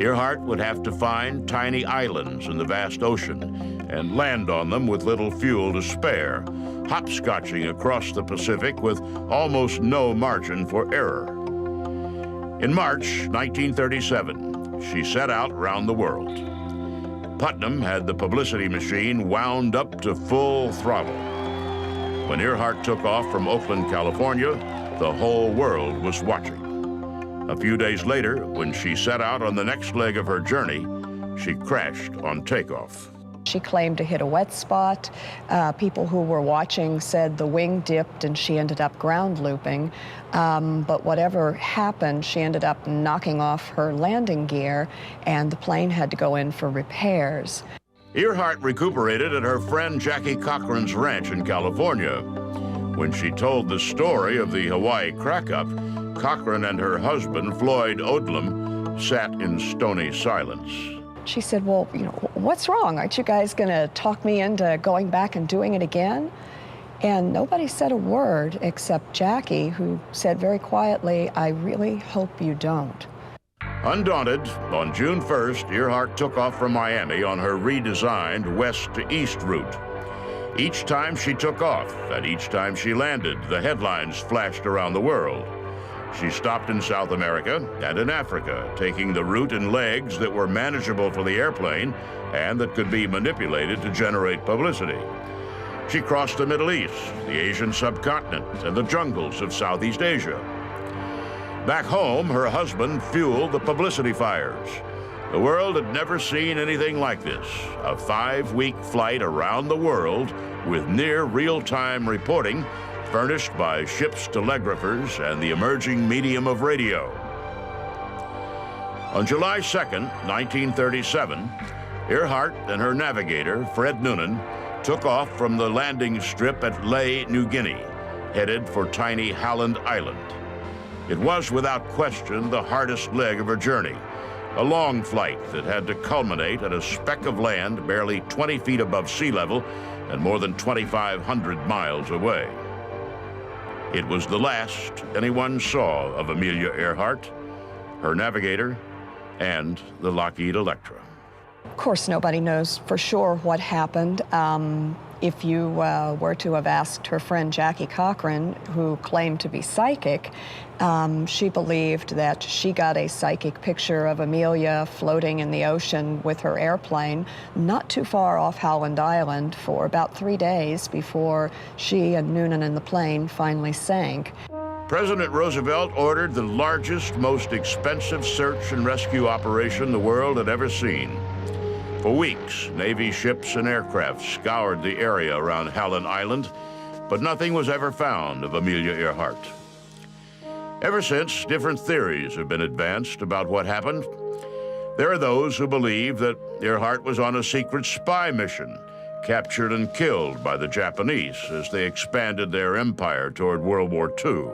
Earhart would have to find tiny islands in the vast ocean and land on them with little fuel to spare, hopscotching across the Pacific with almost no margin for error. In March 1937, she set out around the world. Putnam had the publicity machine wound up to full throttle. When Earhart took off from Oakland, California, the whole world was watching. A few days later, when she set out on the next leg of her journey, she crashed on takeoff. She claimed to hit a wet spot. People who were watching said the wing dipped and she ended up ground looping. But whatever happened, she ended up knocking off her landing gear and the plane had to go in for repairs. Earhart recuperated at her friend Jackie Cochran's ranch in California. When she told the story of the Hawaii crack-up, Cochran and her husband, Floyd Odlum, sat in stony silence. She said, well, what's wrong? Aren't you guys going to talk me into going back and doing it again? And nobody said a word except Jackie, who said very quietly, "I really hope you don't." Undaunted, on June 1st, Earhart took off from Miami on her redesigned west to east route. Each time she took off and each time she landed, the headlines flashed around the world. She stopped in South America and in Africa, taking the route in legs that were manageable for the airplane and that could be manipulated to generate publicity. She crossed the Middle East, the Asian subcontinent, and the jungles of Southeast Asia. Back home, her husband fueled the publicity fires. The world had never seen anything like this, a 5-week flight around the world with near real-time reporting furnished by ship's telegraphers and the emerging medium of radio. On July 2nd, 1937, Earhart and her navigator, Fred Noonan, took off from the landing strip at Lae, New Guinea, headed for tiny Halland Island. It was, without question, the hardest leg of her journey, a long flight that had to culminate at a speck of land barely 20 feet above sea level and more than 2,500 miles away. It was the last anyone saw of Amelia Earhart, her navigator, and the Lockheed Electra. Of course, nobody knows for sure what happened. If you were to have asked her friend Jackie Cochran, who claimed to be psychic, she believed that she got a psychic picture of Amelia floating in the ocean with her airplane not too far off Halland Island for about 3 days before she and Noonan and the plane finally sank. President Roosevelt ordered the largest, most expensive search and rescue operation the world had ever seen. For weeks, Navy ships and aircraft scoured the area around Halland Island, but nothing was ever found of Amelia Earhart. Ever since, different theories have been advanced about what happened. There are those who believe that Earhart was on a secret spy mission, captured and killed by the Japanese as they expanded their empire toward World War II.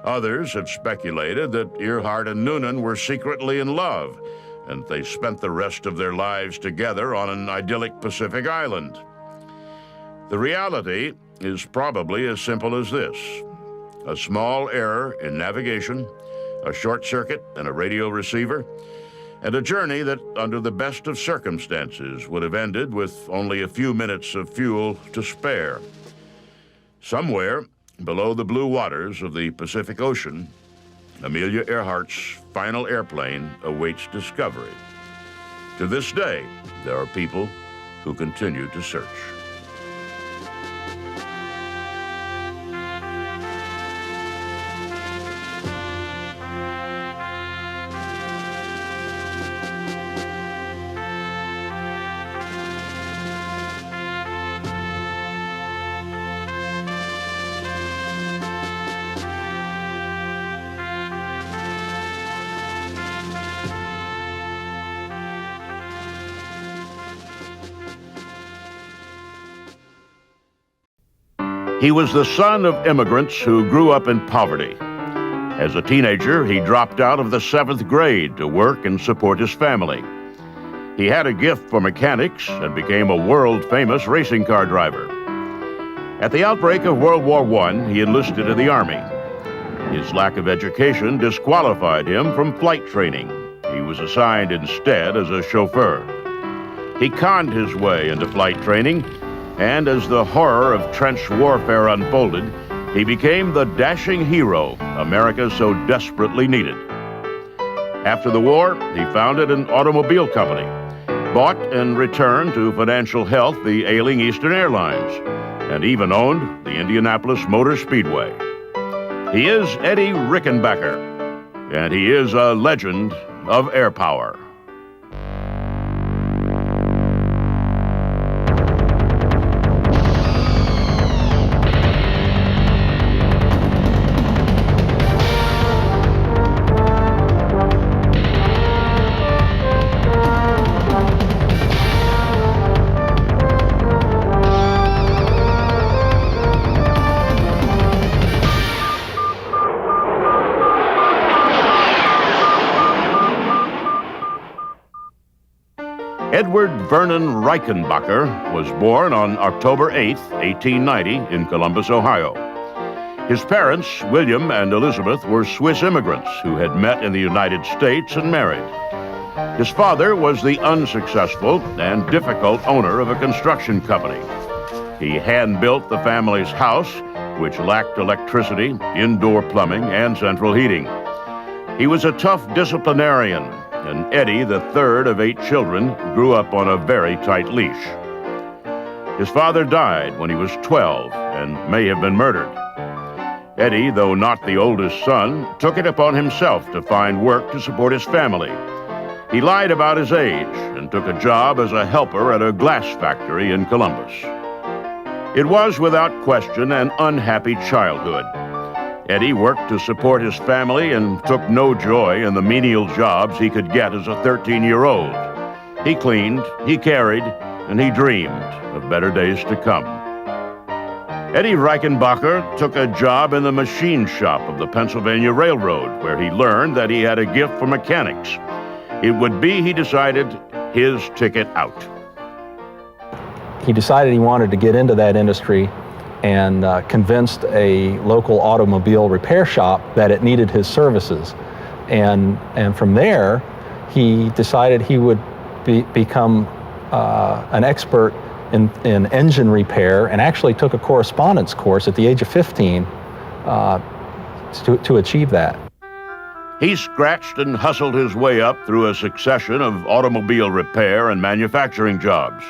Others have speculated that Earhart and Noonan were secretly in love, and they spent the rest of their lives together on an idyllic Pacific island. The reality is probably as simple as this: a small error in navigation, a short circuit in a radio receiver, and a journey that, under the best of circumstances, would have ended with only a few minutes of fuel to spare. Somewhere below the blue waters of the Pacific Ocean, Amelia Earhart's final airplane awaits discovery. To this day, there are people who continue to search. He was the son of immigrants who grew up in poverty. As a teenager, he dropped out of the 7th grade to work and support his family. He had a gift for mechanics and became a world-famous racing car driver. At the outbreak of World War I, he enlisted in the Army. His lack of education disqualified him from flight training. He was assigned instead as a chauffeur. He conned his way into flight training, and as the horror of trench warfare unfolded, he became the dashing hero America so desperately needed. After the war, he founded an automobile company, bought and returned to financial health the ailing Eastern Airlines, and even owned the Indianapolis Motor Speedway. He is Eddie Rickenbacker, and he is a legend of air power. Edward Vernon Reichenbacher was born on October 8, 1890, in Columbus, Ohio. His parents, William and Elizabeth, were Swiss immigrants who had met in the United States and married. His father was the unsuccessful and difficult owner of a construction company. He hand-built the family's house, which lacked electricity, indoor plumbing, and central heating. He was a tough disciplinarian, and Eddie, the third of 8 children, grew up on a very tight leash. His father died when he was 12 and may have been murdered. Eddie, though not the oldest son, took it upon himself to find work to support his family. He lied about his age and took a job as a helper at a glass factory in Columbus. It was, without question, an unhappy childhood. Eddie worked to support his family and took no joy in the menial jobs he could get as a 13-year-old. He cleaned, he carried, and he dreamed of better days to come. Eddie Reichenbacher took a job in the machine shop of the Pennsylvania Railroad, where he learned that he had a gift for mechanics. It would be, he decided, his ticket out. He decided he wanted to get into that industry and convinced a local automobile repair shop that it needed his services. And from there, he decided he would become an expert in engine repair, and actually took a correspondence course at the age of 15 to achieve that. He scratched and hustled his way up through a succession of automobile repair and manufacturing jobs.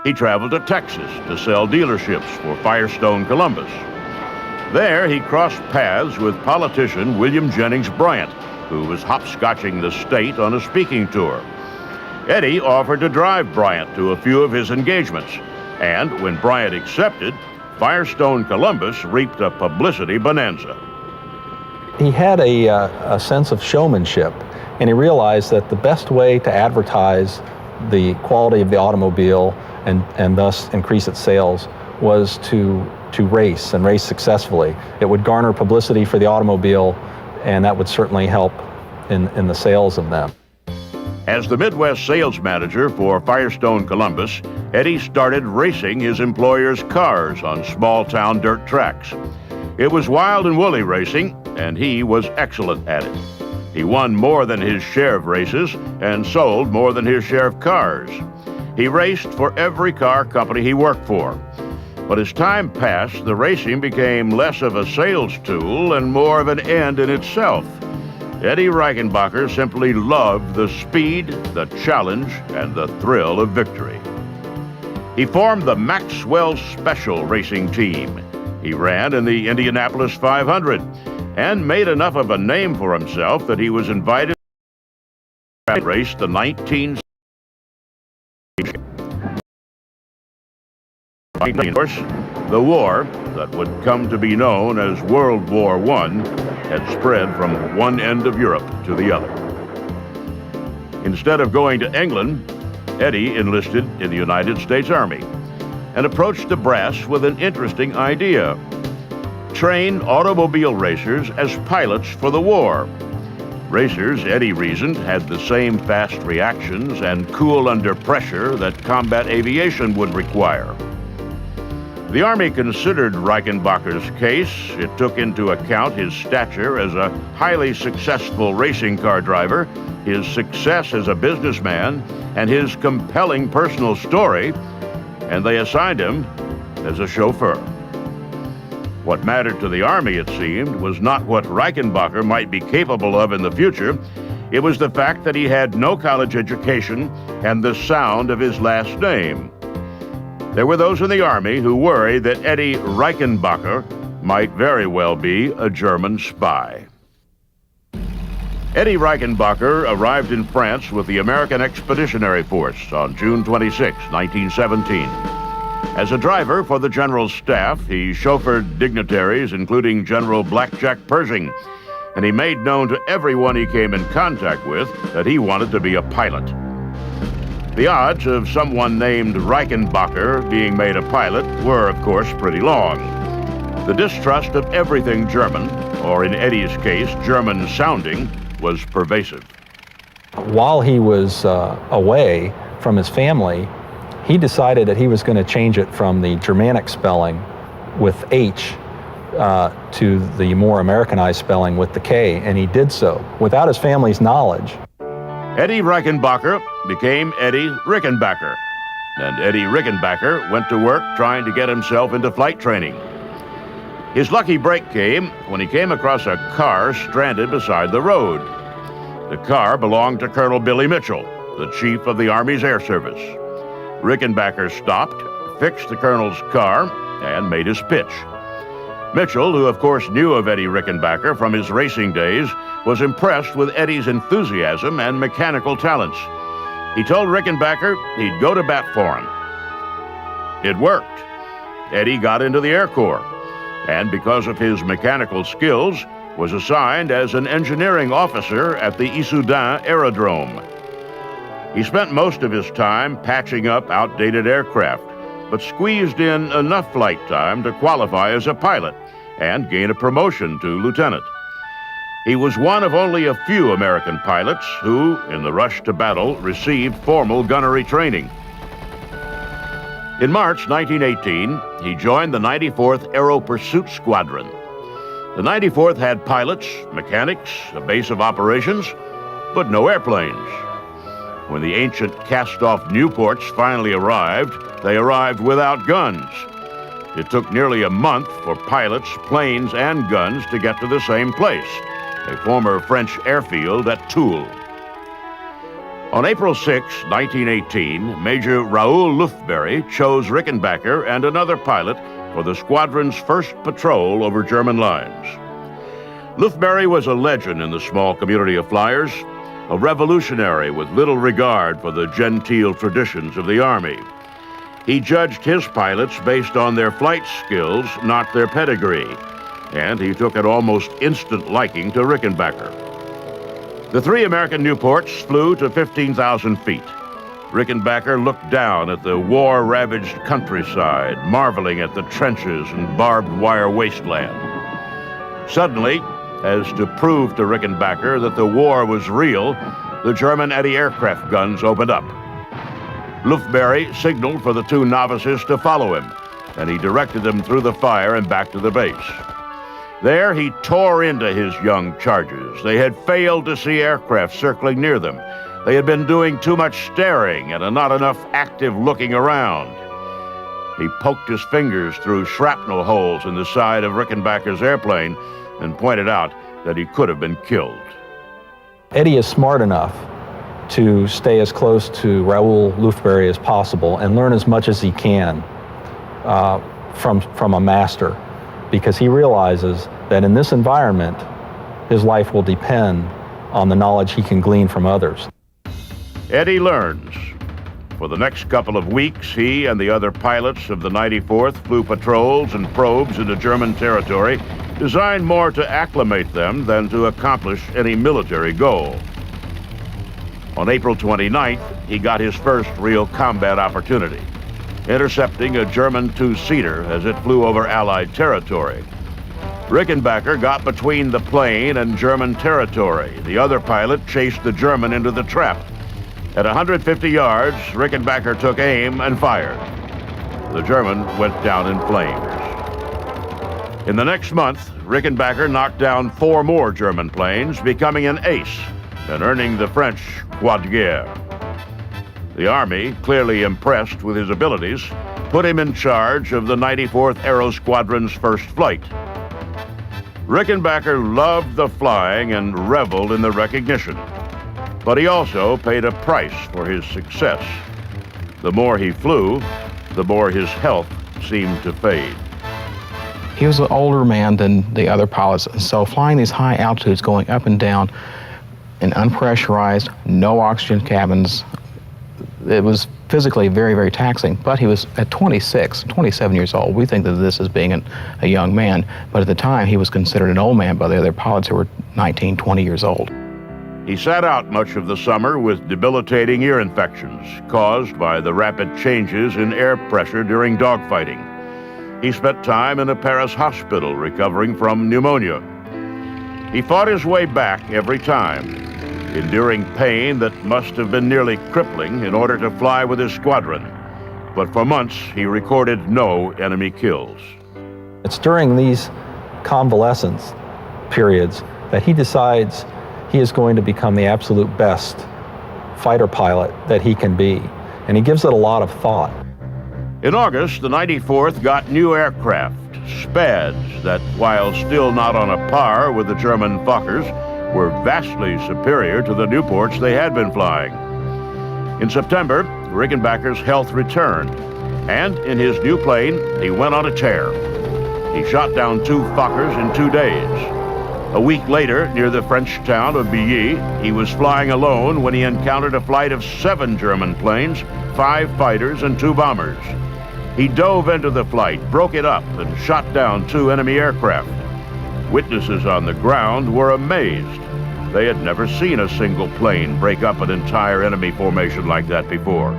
He traveled to Texas to sell dealerships for Firestone Columbus. There, he crossed paths with politician William Jennings Bryant, who was hopscotching the state on a speaking tour. Eddie offered to drive Bryant to a few of his engagements, and when Bryant accepted, Firestone Columbus reaped a publicity bonanza. He had a sense of showmanship, and he realized that the best way to advertise the quality of the automobile and thus increase its sales was to race and race successfully. It would garner publicity for the automobile, and that would certainly help in the sales of them. As the Midwest sales manager for Firestone Columbus, Eddie started racing his employer's cars on small-town dirt tracks. It was wild and woolly racing, and he was excellent at it. He won more than his share of races and sold more than his share of cars. He raced for every car company he worked for. But as time passed, the racing became less of a sales tool and more of an end in itself. Eddie Reichenbacher simply loved the speed, the challenge, and the thrill of victory. He formed the Maxwell Special Racing Team. He ran in the Indianapolis 500 and made enough of a name for himself that he was invited to race the 1960s. Of course, the war that would come to be known as World War I had spread from one end of Europe to the other. Instead of going to England, Eddie enlisted in the United States Army and approached the brass with an interesting idea: train automobile racers as pilots for the war. Racers, Eddie reasoned, had the same fast reactions and cool under pressure that combat aviation would require. The Army considered Reichenbacher's case. It took into account his stature as a highly successful racing car driver, his success as a businessman, and his compelling personal story, and they assigned him as a chauffeur. What mattered to the Army, it seemed, was not what Reichenbacher might be capable of in the future. It was the fact that he had no college education and the sound of his last name. There were those in the Army who worried that Eddie Reichenbacher might very well be a German spy. Eddie Reichenbacher arrived in France with the American Expeditionary Force on June 26, 1917. As a driver for the General's staff, he chauffeured dignitaries including General Blackjack Pershing, and he made known to everyone he came in contact with that he wanted to be a pilot. The odds of someone named Reichenbacher being made a pilot were, of course, pretty long. The distrust of everything German, or in Eddie's case, German-sounding, was pervasive. While he was away from his family, he decided that he was going to change it from the Germanic spelling with H to the more Americanized spelling with the K, and he did so without his family's knowledge. Eddie Reichenbacher became Eddie Rickenbacker, and Eddie Rickenbacker went to work trying to get himself into flight training. His lucky break came when he came across a car stranded beside the road. The car belonged to Colonel Billy Mitchell, the chief of the Army's Air Service. Rickenbacker stopped, fixed the colonel's car, and made his pitch. Mitchell, who of course knew of Eddie Rickenbacker from his racing days, was impressed with Eddie's enthusiasm and mechanical talents. He told Rickenbacker he'd go to bat for him. It worked. Eddie got into the Air Corps, and because of his mechanical skills, was assigned as an engineering officer at the Issoudun Aerodrome. He spent most of his time patching up outdated aircraft, but squeezed in enough flight time to qualify as a pilot and gain a promotion to lieutenant. He was one of only a few American pilots who, in the rush to battle, received formal gunnery training. In March 1918, he joined the 94th Aero Pursuit Squadron. The 94th had pilots, mechanics, a base of operations, but no airplanes. When the ancient cast-off Nieuports finally arrived, they arrived without guns. It took nearly a month for pilots, planes, and guns to get to the same place, a former French airfield at Toul. On April 6, 1918, Major Raoul Lufberry chose Rickenbacker and another pilot for the squadron's first patrol over German lines. Lufberry was a legend in the small community of flyers, a revolutionary with little regard for the genteel traditions of the Army. He judged his pilots based on their flight skills, not their pedigree, and he took an almost instant liking to Rickenbacker. The three American Nieuports flew to 15,000 feet. Rickenbacker looked down at the war-ravaged countryside, marveling at the trenches and barbed wire wasteland. Suddenly, as to prove to Rickenbacker that the war was real, the German anti-aircraft guns opened up. Lufberry signaled for the two novices to follow him, and he directed them through the fire and back to the base. There, he tore into his young charges. They had failed to see aircraft circling near them. They had been doing too much staring and not enough active looking around. He poked his fingers through shrapnel holes in the side of Rickenbacker's airplane and pointed out that he could have been killed. Eddie is smart enough to stay as close to Raoul Lufberry as possible and learn as much as he can from a master, because he realizes that in this environment, his life will depend on the knowledge he can glean from others. Eddie learns. For the next couple of weeks, he and the other pilots of the 94th flew patrols and probes into German territory, designed more to acclimate them than to accomplish any military goal. On April 29th, he got his first real combat opportunity, intercepting a German two-seater as it flew over Allied territory. Rickenbacker got between the plane and German territory. The other pilot chased the German into the trap. At 150 yards, Rickenbacker took aim and fired. The German went down in flames. In the next month, Rickenbacker knocked down 4 more German planes, becoming an ace and earning the French Croix de Guerre. The Army, clearly impressed with his abilities, put him in charge of the 94th Aero Squadron's first flight. Rickenbacker loved the flying and reveled in the recognition, but he also paid a price for his success. The more he flew, the more his health seemed to fade. He was an older man than the other pilots, so flying these high altitudes, going up and down in unpressurized, no oxygen cabins, it was physically very, very taxing. But he was at 27 years old. We think of this as being a young man, but at the time he was considered an old man by the other pilots who were 19, 20 years old. He sat out much of the summer with debilitating ear infections caused by the rapid changes in air pressure during dogfighting. He spent time in a Paris hospital recovering from pneumonia. He fought his way back every time. enduring pain that must have been nearly crippling in order to fly with his squadron. But for months, he recorded no enemy kills. It's during these convalescence periods that he decides he is going to become the absolute best fighter pilot that he can be, and he gives it a lot of thought. In August, the 94th got new aircraft, Spads, that while still not on a par with the German Fokkers, were vastly superior to the Nieuports they had been flying. In September, Rickenbacker's health returned, and in his new plane, he went on a tear. He shot down 2 Fokkers in 2 days. A week later, near the French town of Billy, he was flying alone when he encountered a flight of 7 German planes, 5 fighters and 2 bombers. He dove into the flight, broke it up, and shot down 2 enemy aircraft. Witnesses on the ground were amazed. They had never seen a single plane break up an entire enemy formation like that before.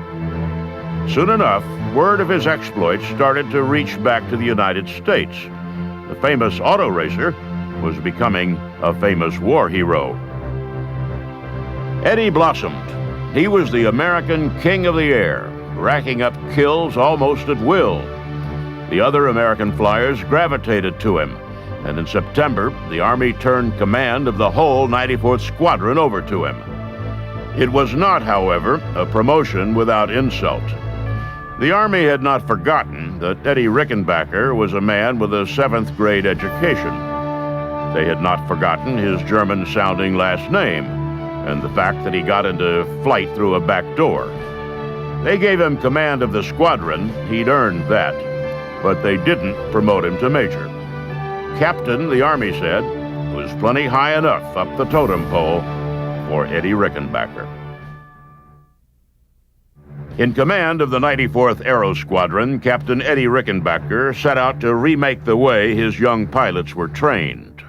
Soon enough, word of his exploits started to reach back to the United States. The famous auto racer was becoming a famous war hero. Eddie blossomed. He was the American king of the air, racking up kills almost at will. The other American flyers gravitated to him, and in September, the Army turned command of the whole 94th Squadron over to him. It was not, however, a promotion without insult. The Army had not forgotten that Eddie Rickenbacker was a man with a 7th grade education. They had not forgotten his German-sounding last name and the fact that he got into flight through a back door. They gave him command of the squadron. He'd earned that, but they didn't promote him to major. Captain, the Army said, was plenty high enough up the totem pole for Eddie Rickenbacker. In command of the 94th Aero Squadron, Captain Eddie Rickenbacker set out to remake the way his young pilots were trained.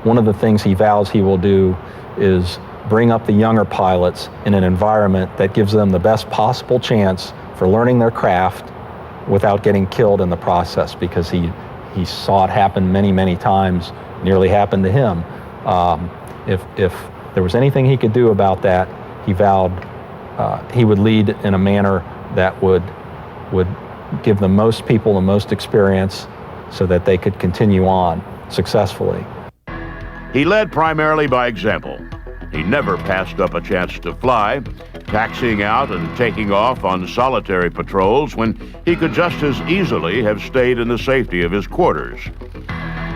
One of the things he vows he will do is bring up the younger pilots in an environment that gives them the best possible chance for learning their craft without getting killed in the process, because he saw it happen many, many times, nearly happened to him. If there was anything he could do about that, he vowed he would lead in a manner that would give the most people the most experience so that they could continue on successfully. He led primarily by example. He never passed up a chance to fly, taxiing out and taking off on solitary patrols when he could just as easily have stayed in the safety of his quarters.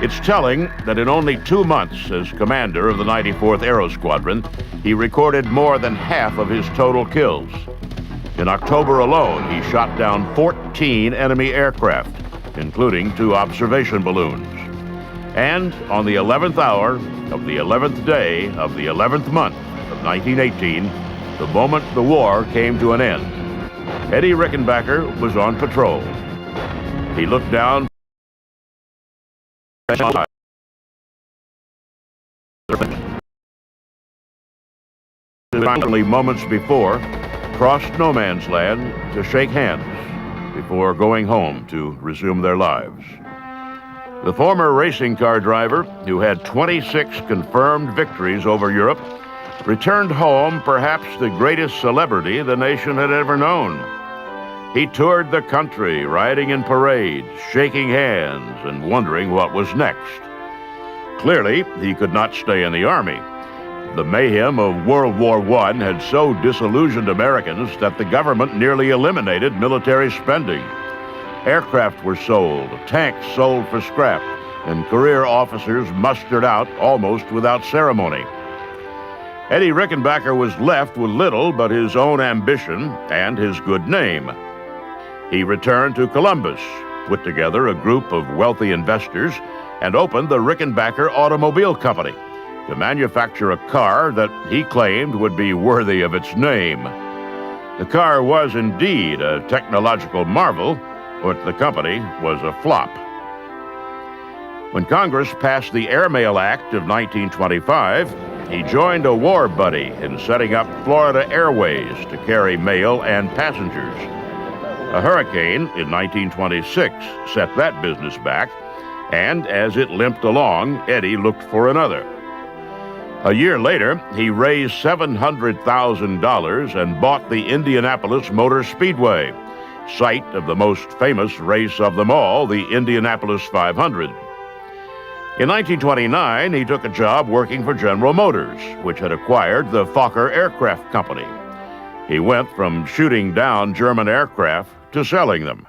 It's telling that in only 2 months as commander of the 94th Aero Squadron, he recorded more than half of his total kills. In October alone, he shot down 14 enemy aircraft, including 2 observation balloons. And on the 11th hour of the 11th day of the 11th month of 1918, the moment the war came to an end, Eddie Rickenbacker was on patrol. He looked down finally moments before crossed no man's land to shake hands before going home to resume their lives. The former racing car driver, who had 26 confirmed victories over Europe, returned home perhaps the greatest celebrity the nation had ever known. He toured the country, riding in parades, shaking hands, and wondering what was next. Clearly, he could not stay in the Army. The mayhem of World War I had so disillusioned Americans that the government nearly eliminated military spending. Aircraft were sold, tanks sold for scrap, and career officers mustered out almost without ceremony. Eddie Rickenbacker was left with little but his own ambition and his good name. He returned to Columbus, put together a group of wealthy investors, and opened the Rickenbacker Automobile Company to manufacture a car that he claimed would be worthy of its name. The car was indeed a technological marvel, but the company was a flop. When Congress passed the Airmail Act of 1925, he joined a war buddy in setting up Florida Airways to carry mail and passengers. A hurricane in 1926 set that business back, and as it limped along, Eddie looked for another. A year later, he raised $700,000 and bought the Indianapolis Motor Speedway, site of the most famous race of them all, the Indianapolis 500. In 1929, he took a job working for General Motors, which had acquired the Fokker Aircraft Company. He went from shooting down German aircraft to selling them.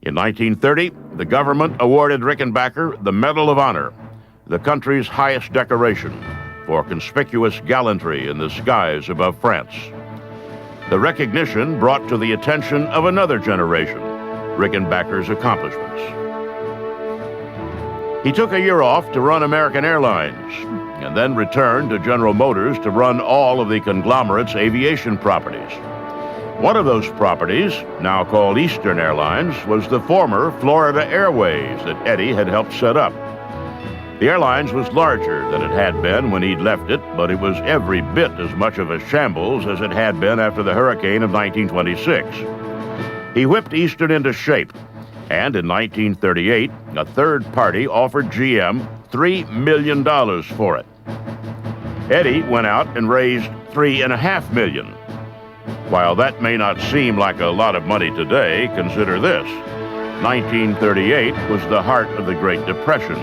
In 1930, the government awarded Rickenbacker the Medal of Honor, the country's highest decoration, for conspicuous gallantry in the skies above France. The recognition brought to the attention of another generation Rickenbacker's accomplishments. He took a year off to run American Airlines and then returned to General Motors to run all of the conglomerate's aviation properties. One of those properties, now called Eastern Airlines, was the former Florida Airways that Eddie had helped set up. The airlines was larger than it had been when he'd left it, but it was every bit as much of a shambles as it had been after the hurricane of 1926. He whipped Eastern into shape, and in 1938, a third party offered GM $3 million for it. Eddie went out and raised $3.5 million. While that may not seem like a lot of money today, consider this. 1938 was the heart of the Great Depression.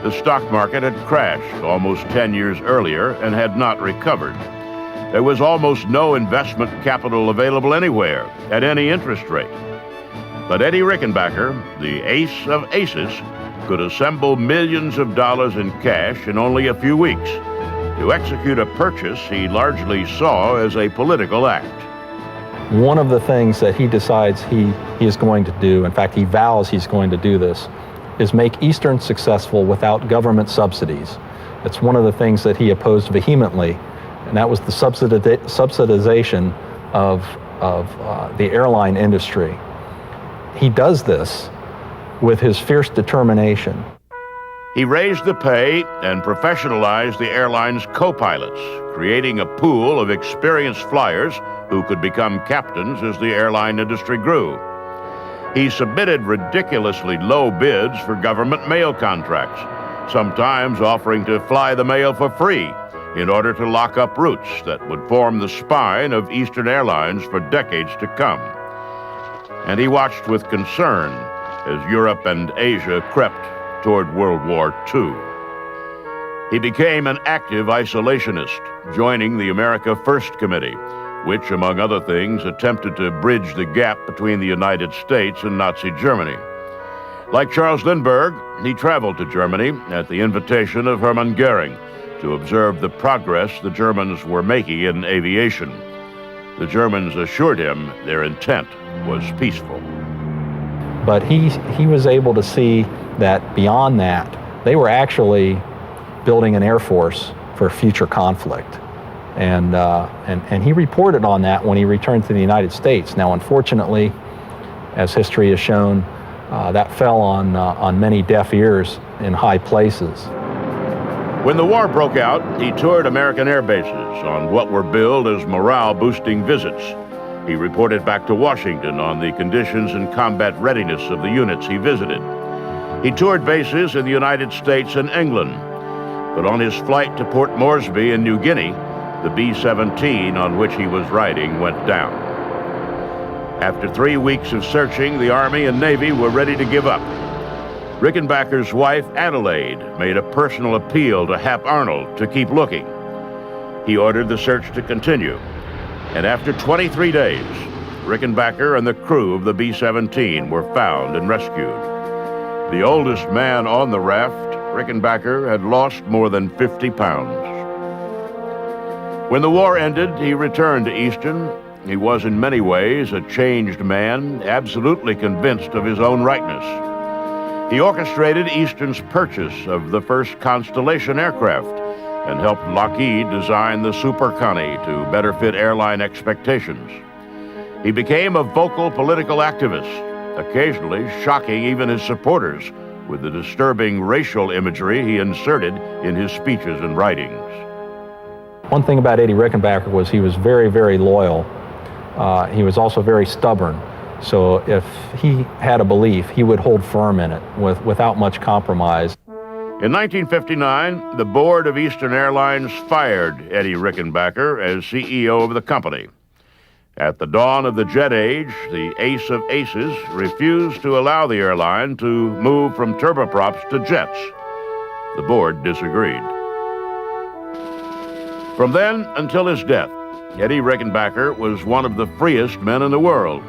The stock market had crashed almost 10 years earlier and had not recovered. There was almost no investment capital available anywhere at any interest rate. But Eddie Rickenbacker, the ace of aces, could assemble millions of dollars in cash in only a few weeks to execute a purchase he largely saw as a political act. One of the things that he decides he is going to do, in fact, he vows he's going to do this, is make Eastern successful without government subsidies. It's one of the things that he opposed vehemently, and that was the subsidization of the airline industry. He does this with his fierce determination. He raised the pay and professionalized the airline's co-pilots, creating a pool of experienced flyers who could become captains as the airline industry grew. He submitted ridiculously low bids for government mail contracts, sometimes offering to fly the mail for free in order to lock up routes that would form the spine of Eastern Airlines for decades to come. And he watched with concern as Europe and Asia crept toward World War II. He became an active isolationist, joining the America First Committee, which, among other things, attempted to bridge the gap between the United States and Nazi Germany. Like Charles Lindbergh, he traveled to Germany at the invitation of Hermann Goering to observe the progress the Germans were making in aviation. The Germans assured him their intent was peaceful. But he was able to see that beyond that, they were actually building an air force for future conflict. And he reported on that when he returned to the United States. Now, unfortunately, as history has shown, that fell on many deaf ears in high places. When the war broke out, he toured American air bases on what were billed as morale-boosting visits. He reported back to Washington on the conditions and combat readiness of the units he visited. He toured bases in the United States and England, but on his flight to Port Moresby in New Guinea, the B-17 on which he was riding went down. After 3 weeks of searching, the Army and Navy were ready to give up. Rickenbacker's wife, Adelaide, made a personal appeal to Hap Arnold to keep looking. He ordered the search to continue, and after 23 days, Rickenbacker and the crew of the B-17 were found and rescued. The oldest man on the raft, Rickenbacker had lost more than 50 pounds. When the war ended, he returned to Eastern. He was in many ways a changed man, absolutely convinced of his own rightness. He orchestrated Eastern's purchase of the first Constellation aircraft and helped Lockheed design the Super Connie to better fit airline expectations. He became a vocal political activist, occasionally shocking even his supporters with the disturbing racial imagery he inserted in his speeches and writings. One thing about Eddie Rickenbacker was he was very, very loyal. He was also very stubborn. So if he had a belief, he would hold firm in it without much compromise. In 1959, the board of Eastern Airlines fired Eddie Rickenbacker as CEO of the company. At the dawn of the jet age, the ace of aces refused to allow the airline to move from turboprops to jets. The board disagreed. From then until his death, Eddie Rickenbacker was one of the freest men in the world.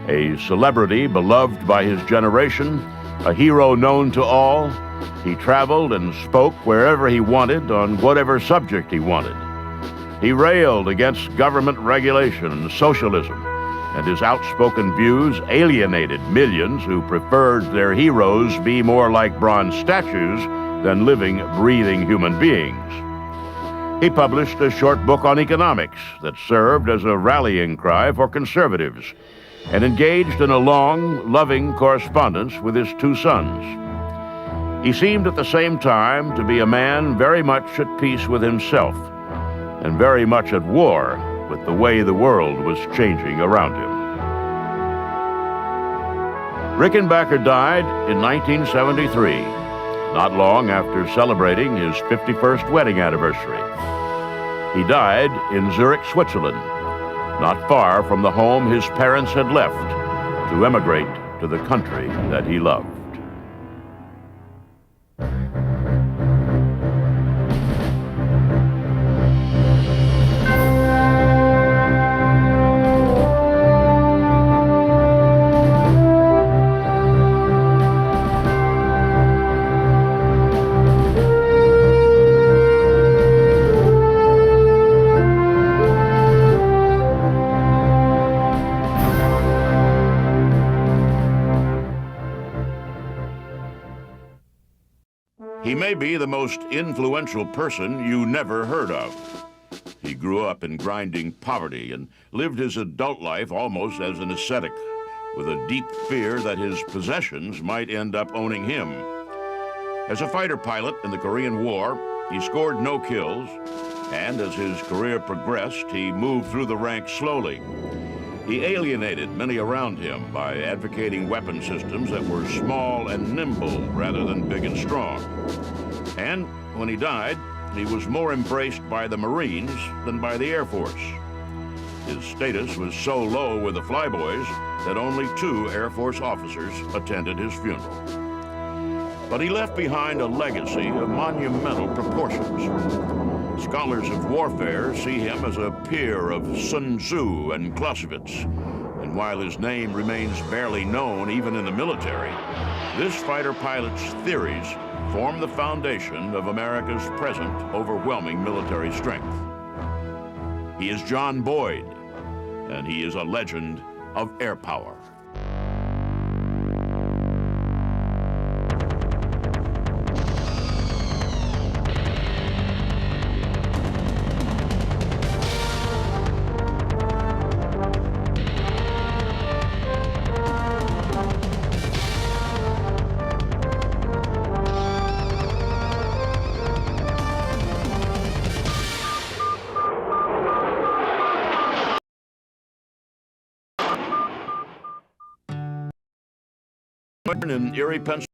A celebrity beloved by his generation, a hero known to all, he traveled and spoke wherever he wanted on whatever subject he wanted. He railed against government regulation and socialism, and his outspoken views alienated millions who preferred their heroes be more like bronze statues than living, breathing human beings. He published a short book on economics that served as a rallying cry for conservatives and engaged in a long, loving correspondence with his two sons. He seemed at the same time to be a man very much at peace with himself and very much at war with the way the world was changing around him. Rickenbacker died in 1973, not long after celebrating his 51st wedding anniversary. He died in Zurich, Switzerland, not far from the home his parents had left to emigrate to the country that he loved. He may be the most influential person you never heard of. He grew up in grinding poverty and lived his adult life almost as an ascetic, with a deep fear that his possessions might end up owning him. As a fighter pilot in the Korean War, he scored no kills, and as his career progressed, he moved through the ranks slowly. He alienated many around him by advocating weapon systems that were small and nimble rather than big and strong. And when he died, he was more embraced by the Marines than by the Air Force. His status was so low with the flyboys that only 2 Air Force officers attended his funeral. But he left behind a legacy of monumental proportions. Scholars of warfare see him as a peer of Sun Tzu and Clausewitz, and while his name remains barely known even in the military, this fighter pilot's theories form the foundation of America's present overwhelming military strength. He is John Boyd, and he is a legend of air power. In Erie, Pennsylvania.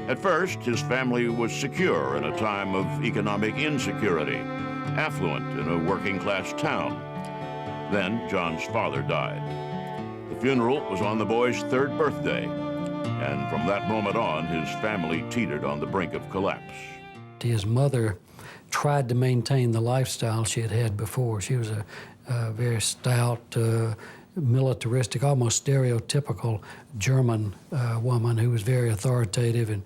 At first, his family was secure in a time of economic insecurity, affluent in a working-class town. Then, John's father died. The funeral was on the boy's 3rd birthday, and from that moment on, his family teetered on the brink of collapse. His mother tried to maintain the lifestyle she had had before. She was a very stout, militaristic, almost stereotypical German woman who was very authoritative and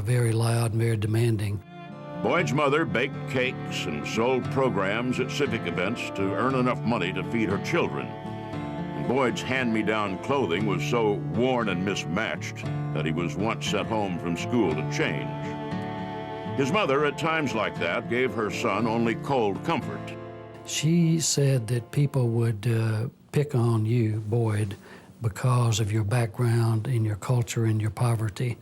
very loud and very demanding. Boyd's mother baked cakes and sold programs at civic events to earn enough money to feed her children. And Boyd's hand-me-down clothing was so worn and mismatched that he was once sent home from school to change. His mother, at times like that, gave her son only cold comfort. She said that people would pick on you, Boyd, because of your background and your culture and your poverty.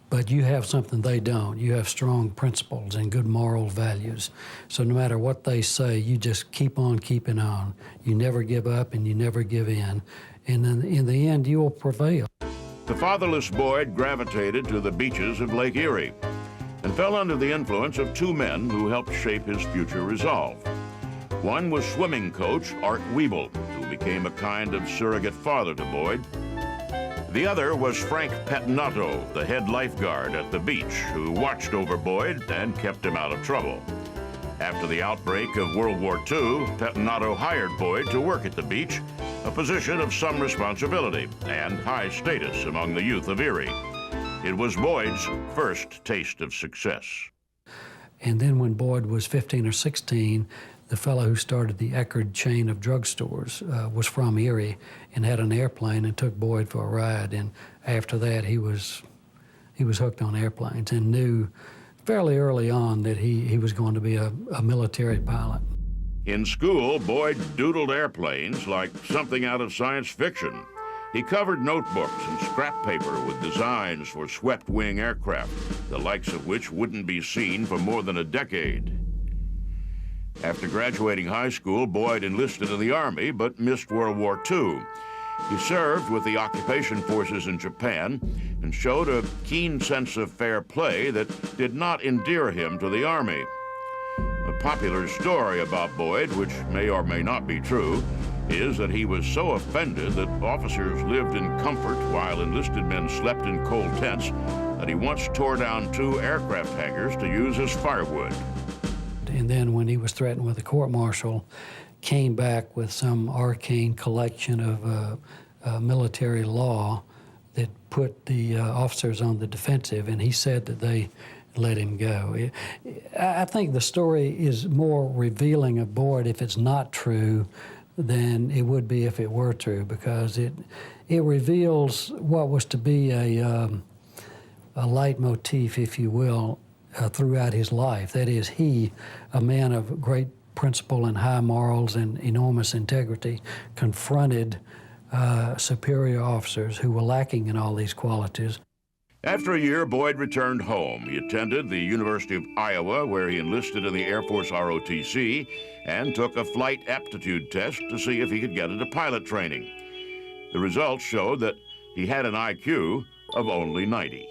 But you have something they don't. You have strong principles and good moral values. So no matter what they say, you just keep on keeping on. You never give up and you never give in. And then in the end, you will prevail. The fatherless Boyd gravitated to the beaches of Lake Erie and fell under the influence of two men who helped shape his future resolve. One was swimming coach Art Wiebel, who became a kind of surrogate father to Boyd. The other was Frank Pettinato, the head lifeguard at the beach, who watched over Boyd and kept him out of trouble. After the outbreak of World War II, Pettinato hired Boyd to work at the beach, a position of some responsibility and high status among the youth of Erie. It was Boyd's first taste of success. And then when Boyd was 15 or 16, the fellow who started the Eckerd chain of drugstores was from Erie and had an airplane and took Boyd for a ride. And after that, he was hooked on airplanes and knew fairly early on that he was going to be a military pilot. In school, Boyd doodled airplanes like something out of science fiction. He covered notebooks and scrap paper with designs for swept-wing aircraft, the likes of which wouldn't be seen for more than a decade. After graduating high school, Boyd enlisted in the Army, but missed World War II. He served with the occupation forces in Japan and showed a keen sense of fair play that did not endear him to the Army. A popular story about Boyd, which may or may not be true, is that he was so offended that officers lived in comfort while enlisted men slept in cold tents that he once tore down 2 aircraft hangars to use as firewood. And then when he was threatened with a court-martial, came back with some arcane collection of military law that put the officers on the defensive, and he said that they let him go. I think the story is more revealing of Boyd if it's not true than it would be if it were true, because it reveals what was to be a leitmotif, if you will, throughout his life. That is, he, a man of great principle and high morals and enormous integrity, confronted superior officers who were lacking in all these qualities. After a year, Boyd returned home. He attended the University of Iowa, where he enlisted in the Air Force ROTC and took a flight aptitude test to see if he could get into pilot training. The results showed that he had an IQ of only 90.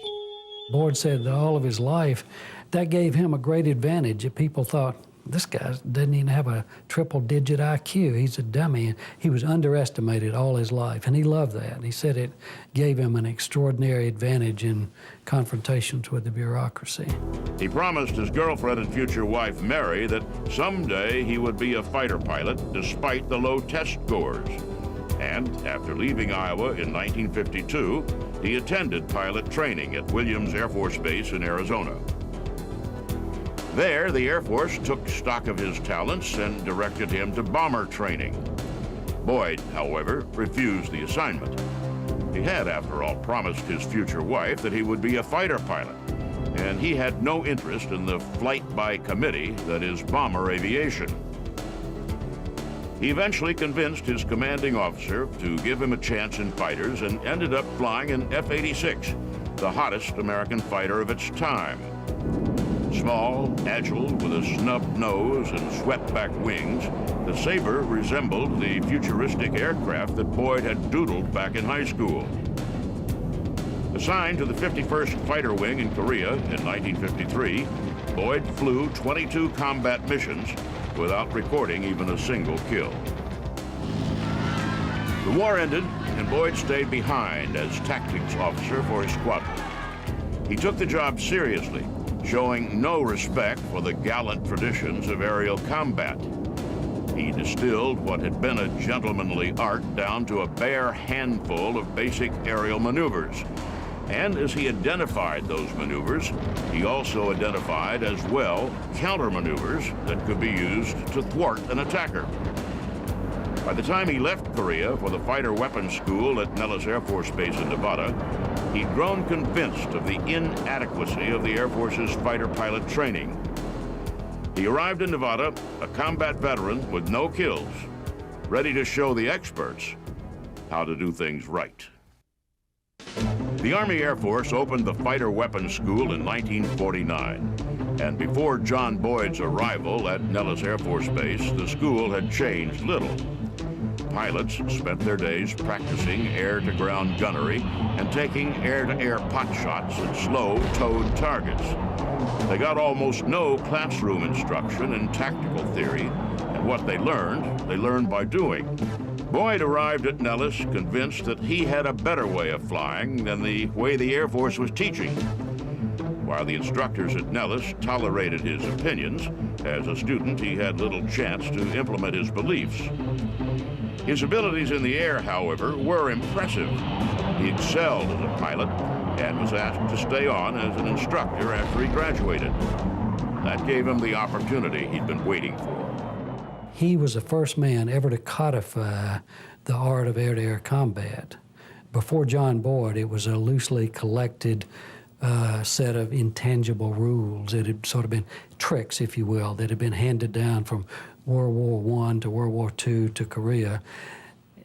Boyd said that all of his life, that gave him a great advantage. People thought, this guy doesn't even have a triple-digit IQ. He's a dummy. And he was underestimated all his life, and he loved that. He said it gave him an extraordinary advantage in confrontations with the bureaucracy. He promised his girlfriend and future wife, Mary, that someday he would be a fighter pilot despite the low test scores. And after leaving Iowa in 1952, he attended pilot training at Williams Air Force Base in Arizona. There, the Air Force took stock of his talents and directed him to bomber training. Boyd, however, refused the assignment. He had, after all, promised his future wife that he would be a fighter pilot, and he had no interest in the flight by committee that is bomber aviation. He eventually convinced his commanding officer to give him a chance in fighters and ended up flying an F-86, the hottest American fighter of its time. Small, agile, with a snub nose and swept-back wings, the Sabre resembled the futuristic aircraft that Boyd had doodled back in high school. Assigned to the 51st Fighter Wing in Korea in 1953, Boyd flew 22 combat missions without recording even a single kill. The war ended, and Boyd stayed behind as tactics officer for his squadron. He took the job seriously, showing no respect for the gallant traditions of aerial combat. He distilled what had been a gentlemanly art down to a bare handful of basic aerial maneuvers. And as he identified those maneuvers, he also identified as well counter-maneuvers that could be used to thwart an attacker. By the time he left Korea for the fighter weapons school at Nellis Air Force Base in Nevada, he'd grown convinced of the inadequacy of the Air Force's fighter pilot training. He arrived in Nevada, a combat veteran with no kills, ready to show the experts how to do things right. The Army Air Force opened the Fighter Weapons School in 1949, and before John Boyd's arrival at Nellis Air Force Base, the school had changed little. pilots spent their days practicing air-to-ground gunnery and taking air-to-air pot shots at slow-towed targets. They got almost no classroom instruction in tactical theory, and what they learned by doing. Boyd arrived at Nellis convinced that he had a better way of flying than the way the Air Force was teaching. While the instructors at Nellis tolerated his opinions, as a student he had little chance to implement his beliefs. His abilities in the air, however, were impressive. He excelled as a pilot and was asked to stay on as an instructor after he graduated. That gave him the opportunity he'd been waiting for. He was the first man ever to codify the art of air-to-air combat. Before John Boyd, it was a loosely collected set of intangible rules. It had sort of been tricks, if you will, that had been handed down from World War I to World War II to Korea.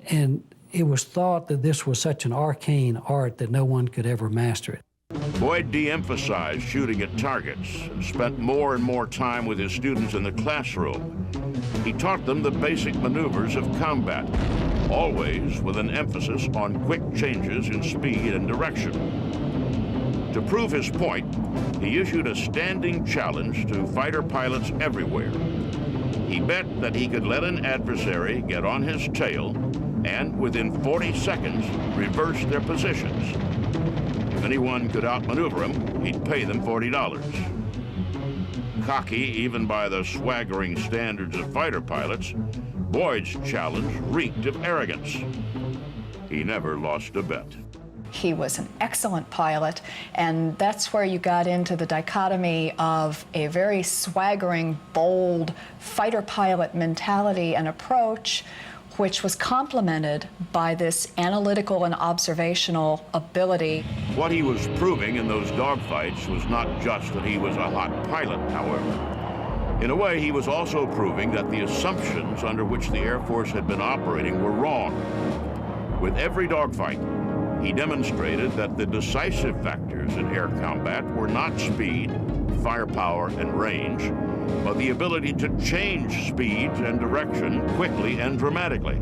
And it was thought that this was such an arcane art that no one could ever master it. Boyd de-emphasized shooting at targets and spent more and more time with his students in the classroom. He taught them the basic maneuvers of combat, always with an emphasis on quick changes in speed and direction. To prove his point, he issued a standing challenge to fighter pilots everywhere. He bet that he could let an adversary get on his tail and, within 40 seconds, reverse their positions. If anyone could outmaneuver him, he'd pay them $40. Cocky even by the swaggering standards of fighter pilots, Boyd's challenge reeked of arrogance. He never lost a bet. He was an excellent pilot, and that's where you got into the dichotomy of a very swaggering, bold fighter pilot mentality and approach, which was complemented by this analytical and observational ability. What he was proving in those dogfights was not just that he was a hot pilot, however. In a way, he was also proving that the assumptions under which the Air Force had been operating were wrong. With every dogfight, he demonstrated that the decisive factors in air combat were not speed, firepower, and range, but the ability to change speed and direction quickly and dramatically.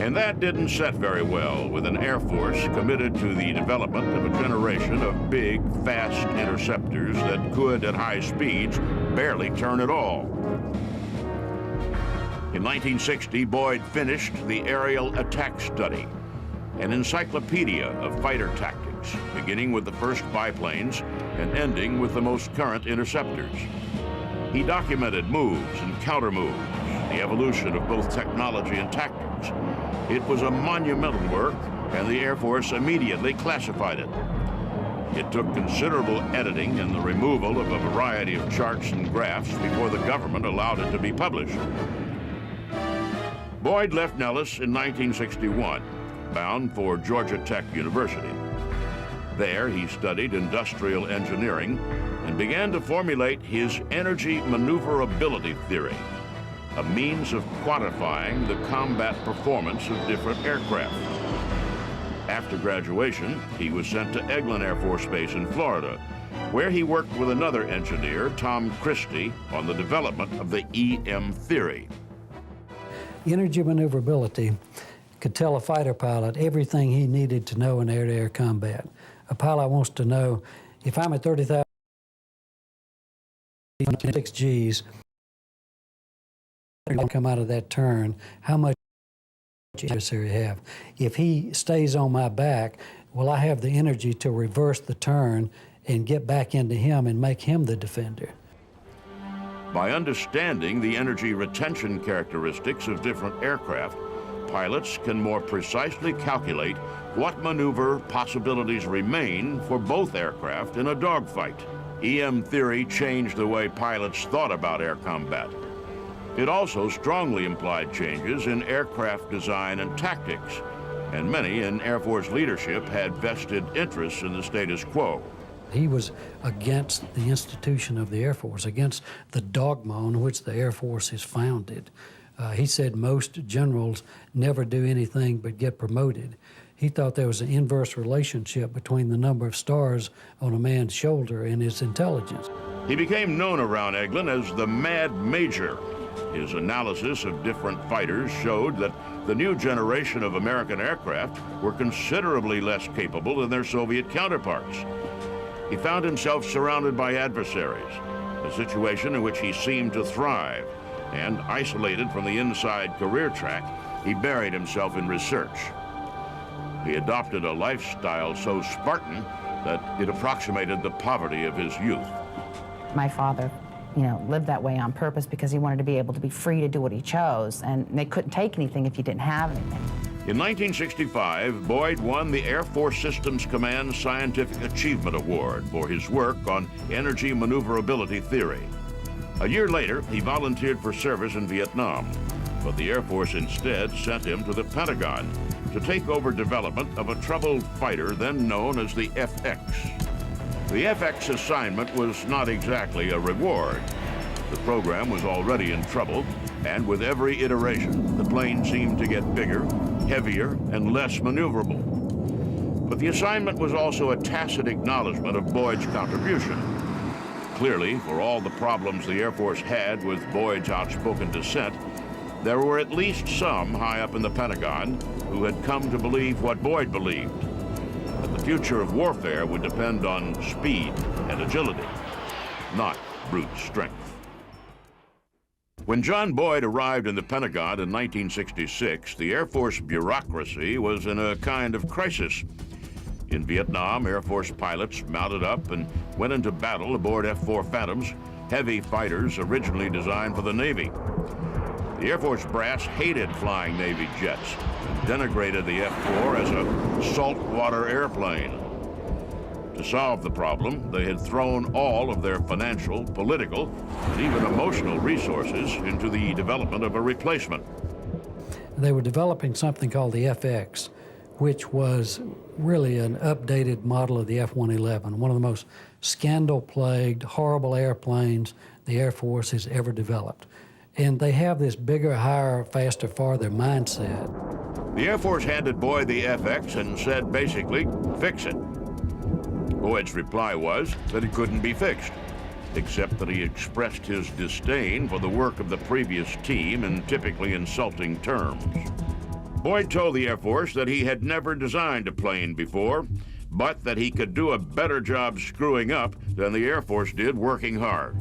And that didn't set very well with an Air Force committed to the development of a generation of big, fast interceptors that could, at high speeds, barely turn at all. In 1960, Boyd finished the Aerial Attack Study, an encyclopedia of fighter tactics, beginning with the first biplanes and ending with the most current interceptors. He documented moves and counter-moves, the evolution of both technology and tactics. It was a monumental work, and the Air Force immediately classified it. It took considerable editing and the removal of a variety of charts and graphs before the government allowed it to be published. Boyd left Nellis in 1961, bound for Georgia Tech University. There, he studied industrial engineering and began to formulate his energy maneuverability theory, a means of quantifying the combat performance of different aircraft. After graduation, he was sent to Eglin Air Force Base in Florida, where he worked with another engineer, Tom Christie, on the development of the EM theory. Energy maneuverability could tell a fighter pilot everything he needed to know in air-to-air combat. A pilot wants to know, if I'm at 30,000 6 Gs, come out of that turn, how much adversary have? If he stays on my back, will I have the energy to reverse the turn and get back into him and make him the defender? By understanding the energy retention characteristics of different aircraft, pilots can more precisely calculate what maneuver possibilities remain for both aircraft in a dogfight. EM theory changed the way pilots thought about air combat. It also strongly implied changes in aircraft design and tactics, and many in Air Force leadership had vested interests in the status quo. He was against the institution of the Air Force, against the dogma on which the Air Force is founded. He said most generals never do anything but get promoted. He thought there was an inverse relationship between the number of stars on a man's shoulder and his intelligence. He became known around Eglin as the Mad Major. His analysis of different fighters showed that the new generation of American aircraft were considerably less capable than their Soviet counterparts. He found himself surrounded by adversaries, a situation in which he seemed to thrive, and isolated from the inside career track, he buried himself in research. He adopted a lifestyle so Spartan that it approximated the poverty of his youth. My father, lived that way on purpose because he wanted to be able to be free to do what he chose, and they couldn't take anything if you didn't have anything. In 1965, Boyd won the Air Force Systems Command Scientific Achievement Award for his work on energy maneuverability theory. A year later, he volunteered for service in Vietnam, but the Air Force instead sent him to the Pentagon to take over development of a troubled fighter then known as the FX. The FX assignment was not exactly a reward. The program was already in trouble, and with every iteration, the plane seemed to get bigger, heavier, and less maneuverable. But the assignment was also a tacit acknowledgement of Boyd's contribution. Clearly, for all the problems the Air Force had with Boyd's outspoken dissent, there were at least some high up in the Pentagon who had come to believe what Boyd believed, that the future of warfare would depend on speed and agility, not brute strength. When John Boyd arrived in the Pentagon in 1966, the Air Force bureaucracy was in a kind of crisis. In Vietnam, Air Force pilots mounted up and went into battle aboard F-4 Phantoms, heavy fighters originally designed for the Navy. The Air Force brass hated flying Navy jets and denigrated the F-4 as a saltwater airplane. To solve the problem, they had thrown all of their financial, political, and even emotional resources into the development of a replacement. They were developing something called the FX, which was really an updated model of the F-111, one of the most scandal-plagued, horrible airplanes the Air Force has ever developed. And they have this bigger, higher, faster, farther mindset. The Air Force handed Boyd the FX and said, basically, fix it. Boyd's reply was that it couldn't be fixed, except that he expressed his disdain for the work of the previous team in typically insulting terms. Boyd told the Air Force that he had never designed a plane before, but that he could do a better job screwing up than the Air Force did working hard.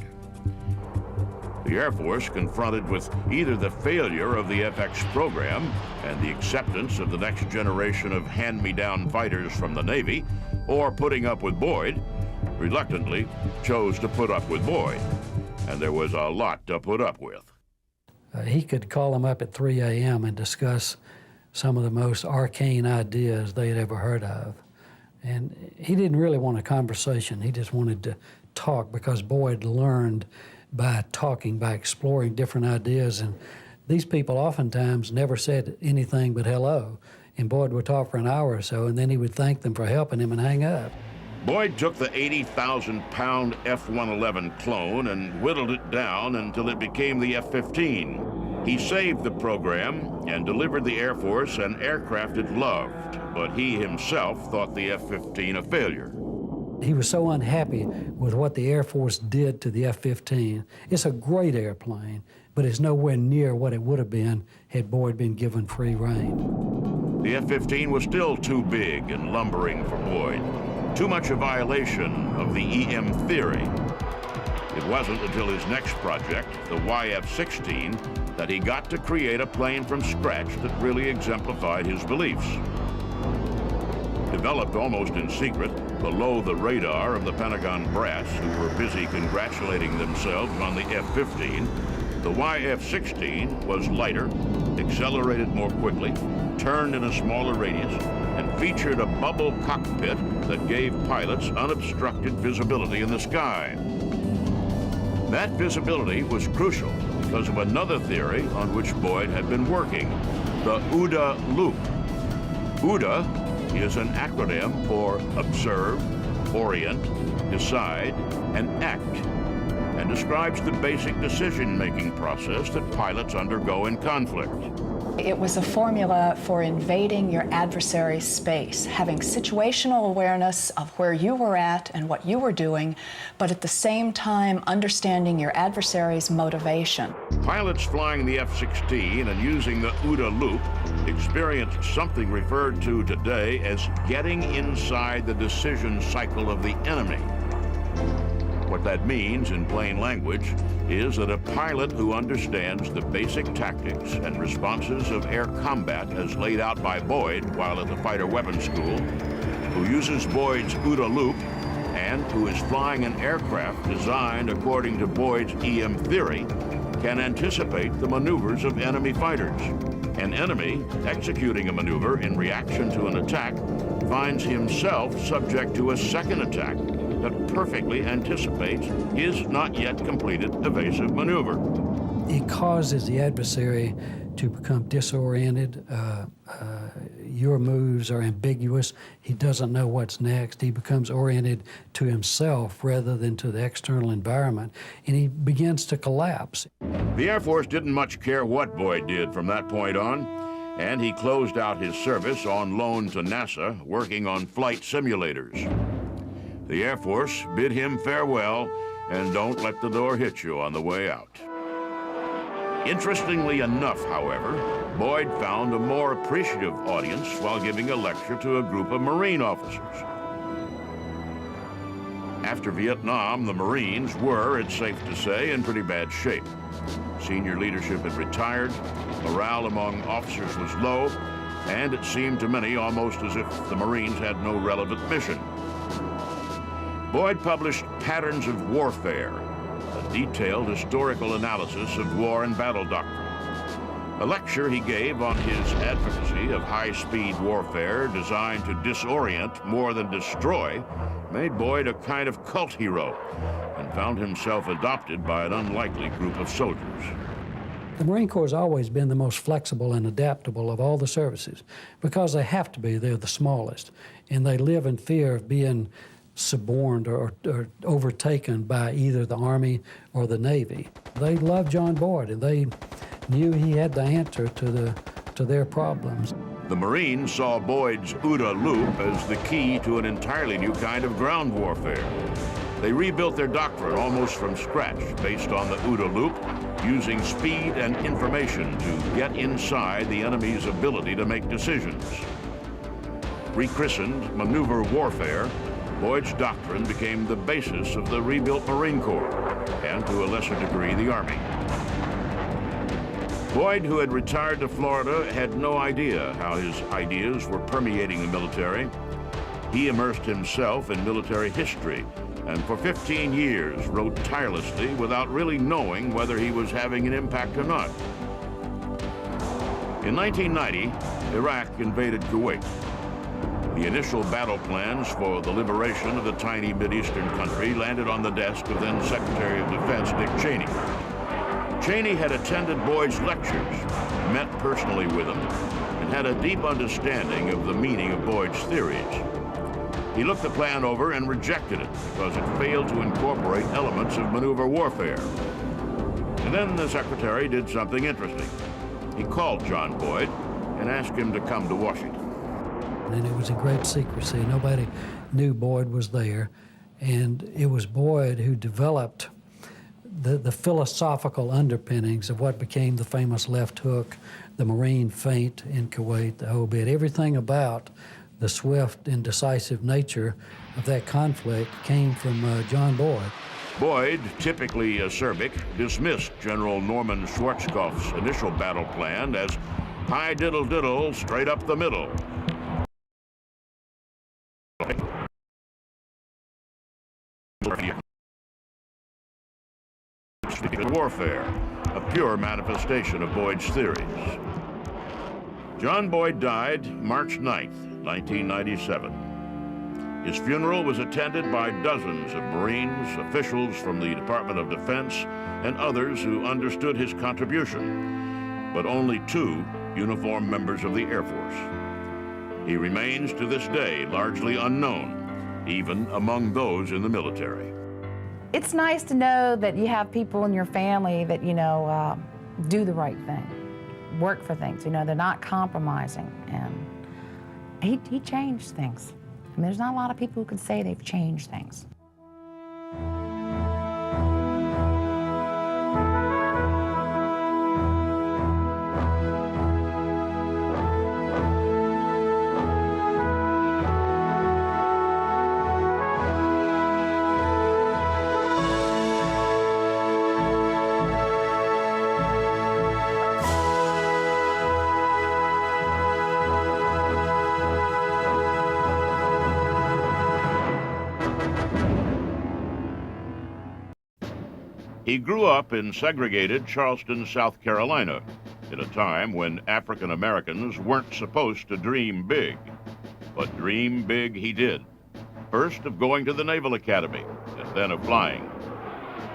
The Air Force, confronted with either the failure of the FX program and the acceptance of the next generation of hand-me-down fighters from the Navy, or putting up with Boyd, reluctantly chose to put up with Boyd. And there was a lot to put up with. He could call him up at 3 a.m. and discuss some of the most arcane ideas they had ever heard of. And he didn't really want a conversation. He just wanted to talk, because Boyd learned by talking, by exploring different ideas. And these people oftentimes never said anything but hello. And Boyd would talk for an hour or so, and then he would thank them for helping him and hang up. Boyd took the 80,000-pound F-111 clone and whittled it down until it became the F-15. He saved the program and delivered the Air Force an aircraft it loved, but he himself thought the F-15 a failure. He was so unhappy with what the Air Force did to the F-15. It's a great airplane, but it's nowhere near what it would have been had Boyd been given free rein. The F-15 was still too big and lumbering for Boyd, too much a violation of the EM theory. It wasn't until his next project, the YF-16, that he got to create a plane from scratch that really exemplified his beliefs. Developed almost in secret, below the radar of the Pentagon brass, who were busy congratulating themselves on the F-15, the YF-16 was lighter, accelerated more quickly, turned in a smaller radius, and featured a bubble cockpit that gave pilots unobstructed visibility in the sky. That visibility was crucial because of another theory on which Boyd had been working, the OODA loop. OODA is an acronym for observe, orient, decide, and act, and describes the basic decision-making process that pilots undergo in conflict. It was a formula for invading your adversary's space, having situational awareness of where you were at and what you were doing, but at the same time understanding your adversary's motivation. Pilots flying the F-16 and using the OODA loop experienced something referred to today as getting inside the decision cycle of the enemy. What that means in plain language is that a pilot who understands the basic tactics and responses of air combat as laid out by Boyd while at the Fighter Weapons School, who uses Boyd's OODA loop, and who is flying an aircraft designed according to Boyd's EM theory, can anticipate the maneuvers of enemy fighters. An enemy executing a maneuver in reaction to an attack finds himself subject to a second attack that perfectly anticipates his not yet completed evasive maneuver. It causes the adversary to become disoriented. Your moves are ambiguous. He doesn't know what's next. He becomes oriented to himself rather than to the external environment, and he begins to collapse. The Air Force didn't much care what Boyd did from that point on, and he closed out his service on loan to NASA, working on flight simulators. The Air Force bid him farewell, and don't let the door hit you on the way out. Interestingly enough, however, Boyd found a more appreciative audience while giving a lecture to a group of Marine officers. After Vietnam, the Marines were, it's safe to say, in pretty bad shape. Senior leadership had retired, morale among officers was low, and it seemed to many almost as if the Marines had no relevant mission. Boyd published Patterns of Warfare, a detailed historical analysis of war and battle doctrine. A lecture he gave on his advocacy of high-speed warfare designed to disorient more than destroy made Boyd a kind of cult hero and found himself adopted by an unlikely group of soldiers. The Marine Corps has always been the most flexible and adaptable of all the services because they have to be. They're the smallest, and they live in fear of being suborned or overtaken by either the Army or the Navy. They loved John Boyd, and they knew he had the answer to their problems. The Marines saw Boyd's OODA loop as the key to an entirely new kind of ground warfare. They rebuilt their doctrine almost from scratch based on the OODA loop, using speed and information to get inside the enemy's ability to make decisions. Rechristened maneuver warfare, Boyd's doctrine became the basis of the rebuilt Marine Corps, and to a lesser degree, the Army. Boyd, who had retired to Florida, had no idea how his ideas were permeating the military. He immersed himself in military history, and for 15 years wrote tirelessly without really knowing whether he was having an impact or not. In 1990, Iraq invaded Kuwait. The initial battle plans for the liberation of the tiny Mideastern country landed on the desk of then Secretary of Defense Dick Cheney. Cheney had attended Boyd's lectures, met personally with him, and had a deep understanding of the meaning of Boyd's theories. He looked the plan over and rejected it because it failed to incorporate elements of maneuver warfare. And then the Secretary did something interesting. He called John Boyd and asked him to come to Washington. And it was in great secrecy. Nobody knew Boyd was there. And it was Boyd who developed the philosophical underpinnings of what became the famous left hook, the Marine feint in Kuwait, the whole bit. Everything about the swift and decisive nature of that conflict came from John Boyd. Boyd, typically acerbic, dismissed General Norman Schwarzkopf's initial battle plan as high diddle-diddle, straight up the middle. Warfare, a pure manifestation of Boyd's theories. John Boyd died March 9th, 1997. His funeral was attended by dozens of Marines, officials from the Department of Defense, and others who understood his contribution, but only 2 uniformed members of the Air Force. He remains to this day largely unknown, even among those in the military. It's nice to know that you have people in your family that, do the right thing. work for things. You know, they're not compromising. And he changed things. I mean, there's not a lot of people who can say they've changed things. He grew up in segregated Charleston, South Carolina, at a time when African Americans weren't supposed to dream big. But dream big he did. First of going to the Naval Academy, and then of flying.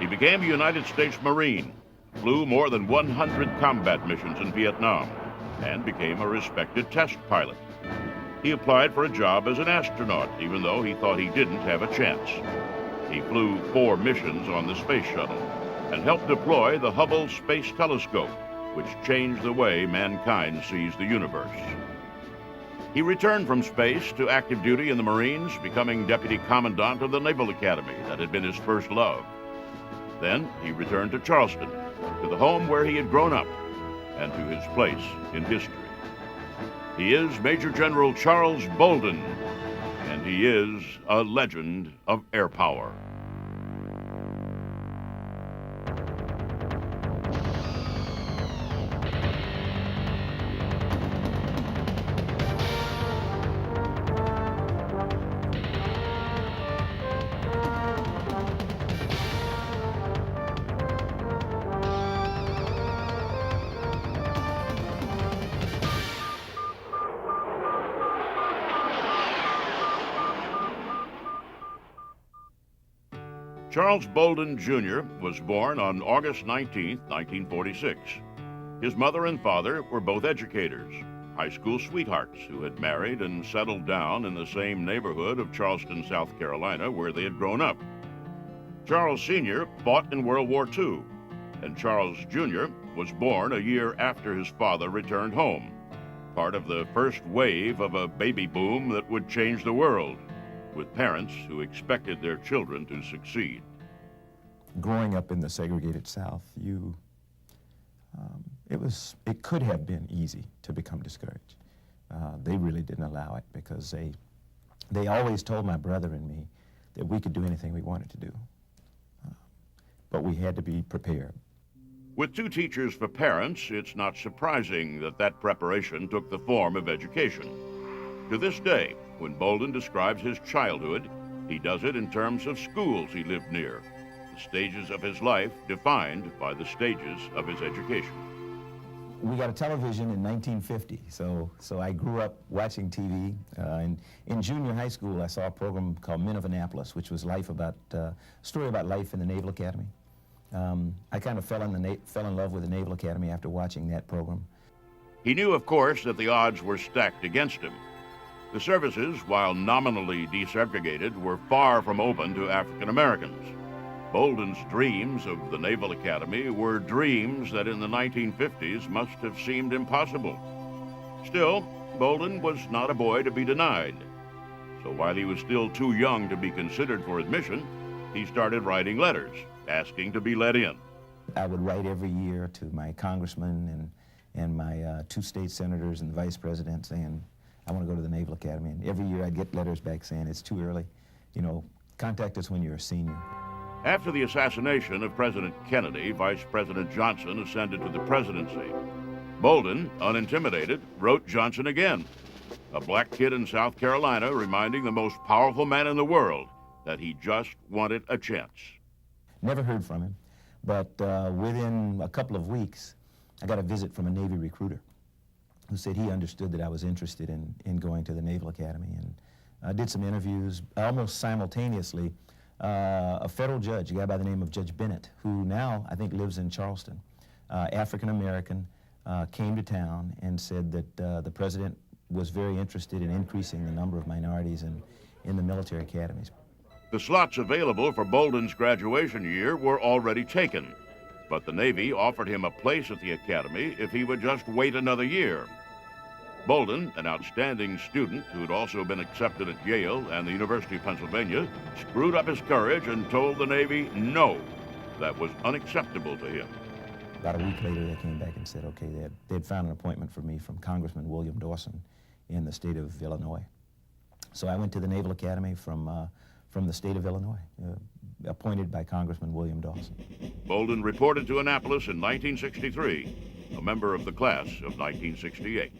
He became a United States Marine, flew more than 100 combat missions in Vietnam, and became a respected test pilot. He applied for a job as an astronaut, even though he thought he didn't have a chance. He flew 4 missions on the space shuttle and helped deploy the Hubble Space Telescope, which changed the way mankind sees the universe. He returned from space to active duty in the Marines, becoming Deputy Commandant of the Naval Academy that had been his first love. Then he returned to Charleston, to the home where he had grown up, and to his place in history. He is Major General Charles Bolden, and he is a legend of air power. Charles Bolden, Jr. was born on August 19, 1946. His mother and father were both educators, high school sweethearts who had married and settled down in the same neighborhood of Charleston, South Carolina, where they had grown up. Charles Sr. fought in World War II, and Charles Jr. was born a year after his father returned home, part of the first wave of a baby boom that would change the world, with parents who expected their children to succeed. Growing up in the segregated South, it could have been easy to become discouraged. They really didn't allow it because they always told my brother and me that we could do anything we wanted to do, but we had to be prepared. With 2 teachers for parents, it's not surprising that that preparation took the form of education. To this day, when Bolden describes his childhood, he does it in terms of schools he lived near, the stages of his life defined by the stages of his education. We got a television in 1950, so I grew up watching TV. In junior high school, I saw a program called Men of Annapolis, which was story about life in the Naval Academy. I kind of fell in love with the Naval Academy after watching that program. He knew, of course, that the odds were stacked against him. The services, while nominally desegregated, were far from open to African Americans. Bolden's dreams of the Naval Academy were dreams that in the 1950s must have seemed impossible. Still, Bolden was not a boy to be denied. So while he was still too young to be considered for admission, he started writing letters, asking to be let in. I would write every year to my congressman and my 2 state senators and the vice president saying, I want to go to the Naval Academy. And every year I'd get letters back saying, it's too early. You know, contact us when you're a senior. After the assassination of President Kennedy, Vice President Johnson ascended to the presidency. Bolden, unintimidated, wrote Johnson again, a black kid in South Carolina reminding the most powerful man in the world that he just wanted a chance. Never heard from him, but within a couple of weeks, I got a visit from a Navy recruiter who said he understood that I was interested in going to the Naval Academy, and I did some interviews. Almost simultaneously, a federal judge, a guy by the name of Judge Bennett, who now I think lives in Charleston, African-American, came to town and said that the president was very interested in increasing the number of minorities in the military academies. The slots available for Bolden's graduation year were already taken. but the Navy offered him a place at the academy if he would just wait another year. Bolden, an outstanding student who had also been accepted at Yale and the University of Pennsylvania, screwed up his courage and told the Navy no. That was unacceptable to him. About a week later, they came back and said, okay, they'd found an appointment for me from Congressman William Dawson in the state of Illinois. So I went to the Naval Academy from the state of Illinois, appointed by Congressman William Dawson. Bolden reported to Annapolis in 1963, a member of the class of 1968.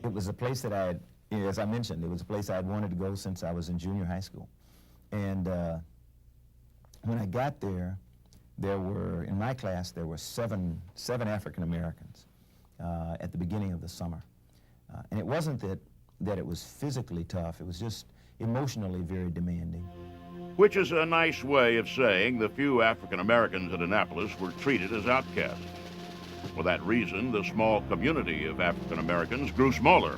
It was a place that I had, as I mentioned, it was a place I had wanted to go since I was in junior high school. And when I got there, in my class, there were seven African Americans at the beginning of the summer. And it wasn't that it was physically tough, it was just emotionally very demanding. Which is a nice way of saying the few African Americans at Annapolis were treated as outcasts. For that reason, the small community of African Americans grew smaller.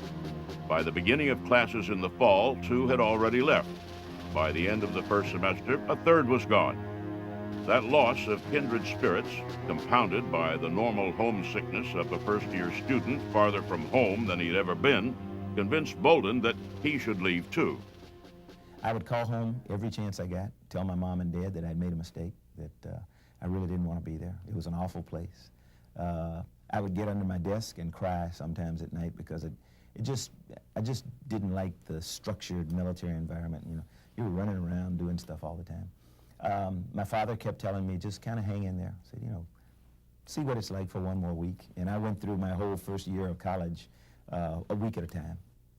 By the beginning of classes in the fall, 2 had already left. By the end of the first semester, a third was gone. That loss of kindred spirits, compounded by the normal homesickness of a first-year student farther from home than he'd ever been, convinced Bolden that he should leave too. I would call home every chance I got, tell my mom and dad that I'd made a mistake, that I really didn't want to be there. It was an awful place. I would get under my desk and cry sometimes at night because I just didn't like the structured military environment. You know, you were running around doing stuff all the time. My father kept telling me, just kind of hang in there. Said, you know, see what it's like for one more week. And I went through my whole first year of college a week at a time.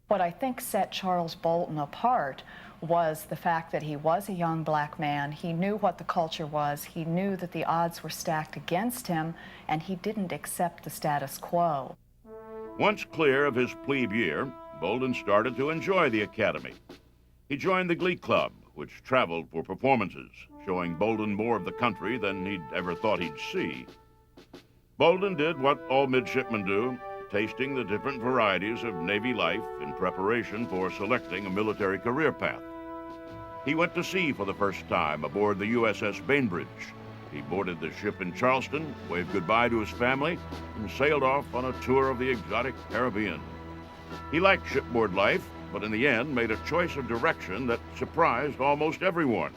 What I think set Charles Bolden apart was the fact that he was a young black man. He knew what the culture was. He knew that the odds were stacked against him, and he didn't accept the status quo. Once clear of his plebe year, Bolden started to enjoy the academy. He joined the Glee Club, which traveled for performances, showing Bolden more of the country than he'd ever thought he'd see. Bolden did what all midshipmen do, tasting the different varieties of Navy life in preparation for selecting a military career path. He went to sea for the first time aboard the USS Bainbridge. He boarded the ship in Charleston, waved goodbye to his family, and sailed off on a tour of the exotic Caribbean. He liked shipboard life, but in the end made a choice of direction that surprised almost everyone.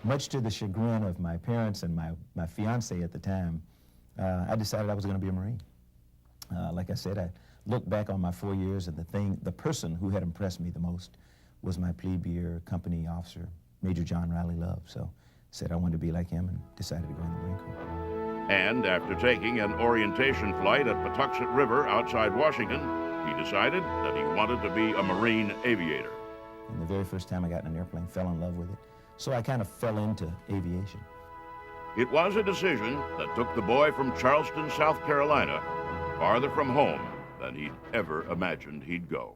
Much to the chagrin of my parents and my fiance at the time, I decided I was going to be a Marine. Like I said, I looked back on my 4 years, and the person who had impressed me the most was my plebe year company officer, Major John Riley Love. So I said I wanted to be like him and decided to go in the Marine Corps. And after taking an orientation flight at Patuxent River outside Washington, he decided that he wanted to be a Marine aviator. And the very first time I got in an airplane, fell in love with it. So I kind of fell into aviation. It was a decision that took the boy from Charleston, South Carolina, farther from home than he'd ever imagined he'd go.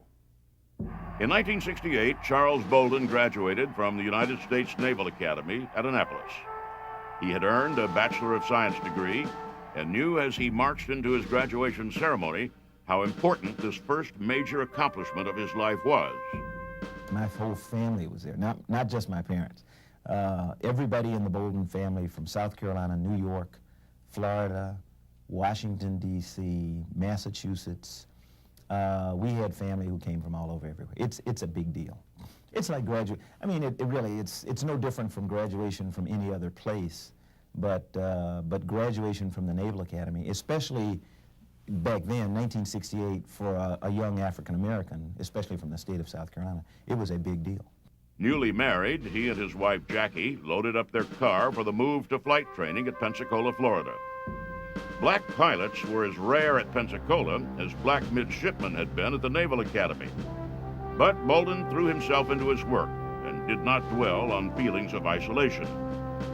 In 1968, Charles Bolden graduated from the United States Naval Academy at Annapolis. He had earned a Bachelor of Science degree and knew as he marched into his graduation ceremony how important this first major accomplishment of his life was. My whole family was there, not just my parents. Everybody in the Bolden family from South Carolina, New York, Florida, Washington, D.C., Massachusetts. We had family who came from all over everywhere. It's a big deal. It's like I mean, it really, it's no different from graduation from any other place, but graduation from the Naval Academy, especially back then, 1968, for a young African American, especially from the state of South Carolina, it was a big deal. Newly married, he and his wife Jackie loaded up their car for the move to flight training at Pensacola, Florida. Black pilots were as rare at Pensacola as black midshipmen had been at the Naval Academy. But Bolden threw himself into his work and did not dwell on feelings of isolation.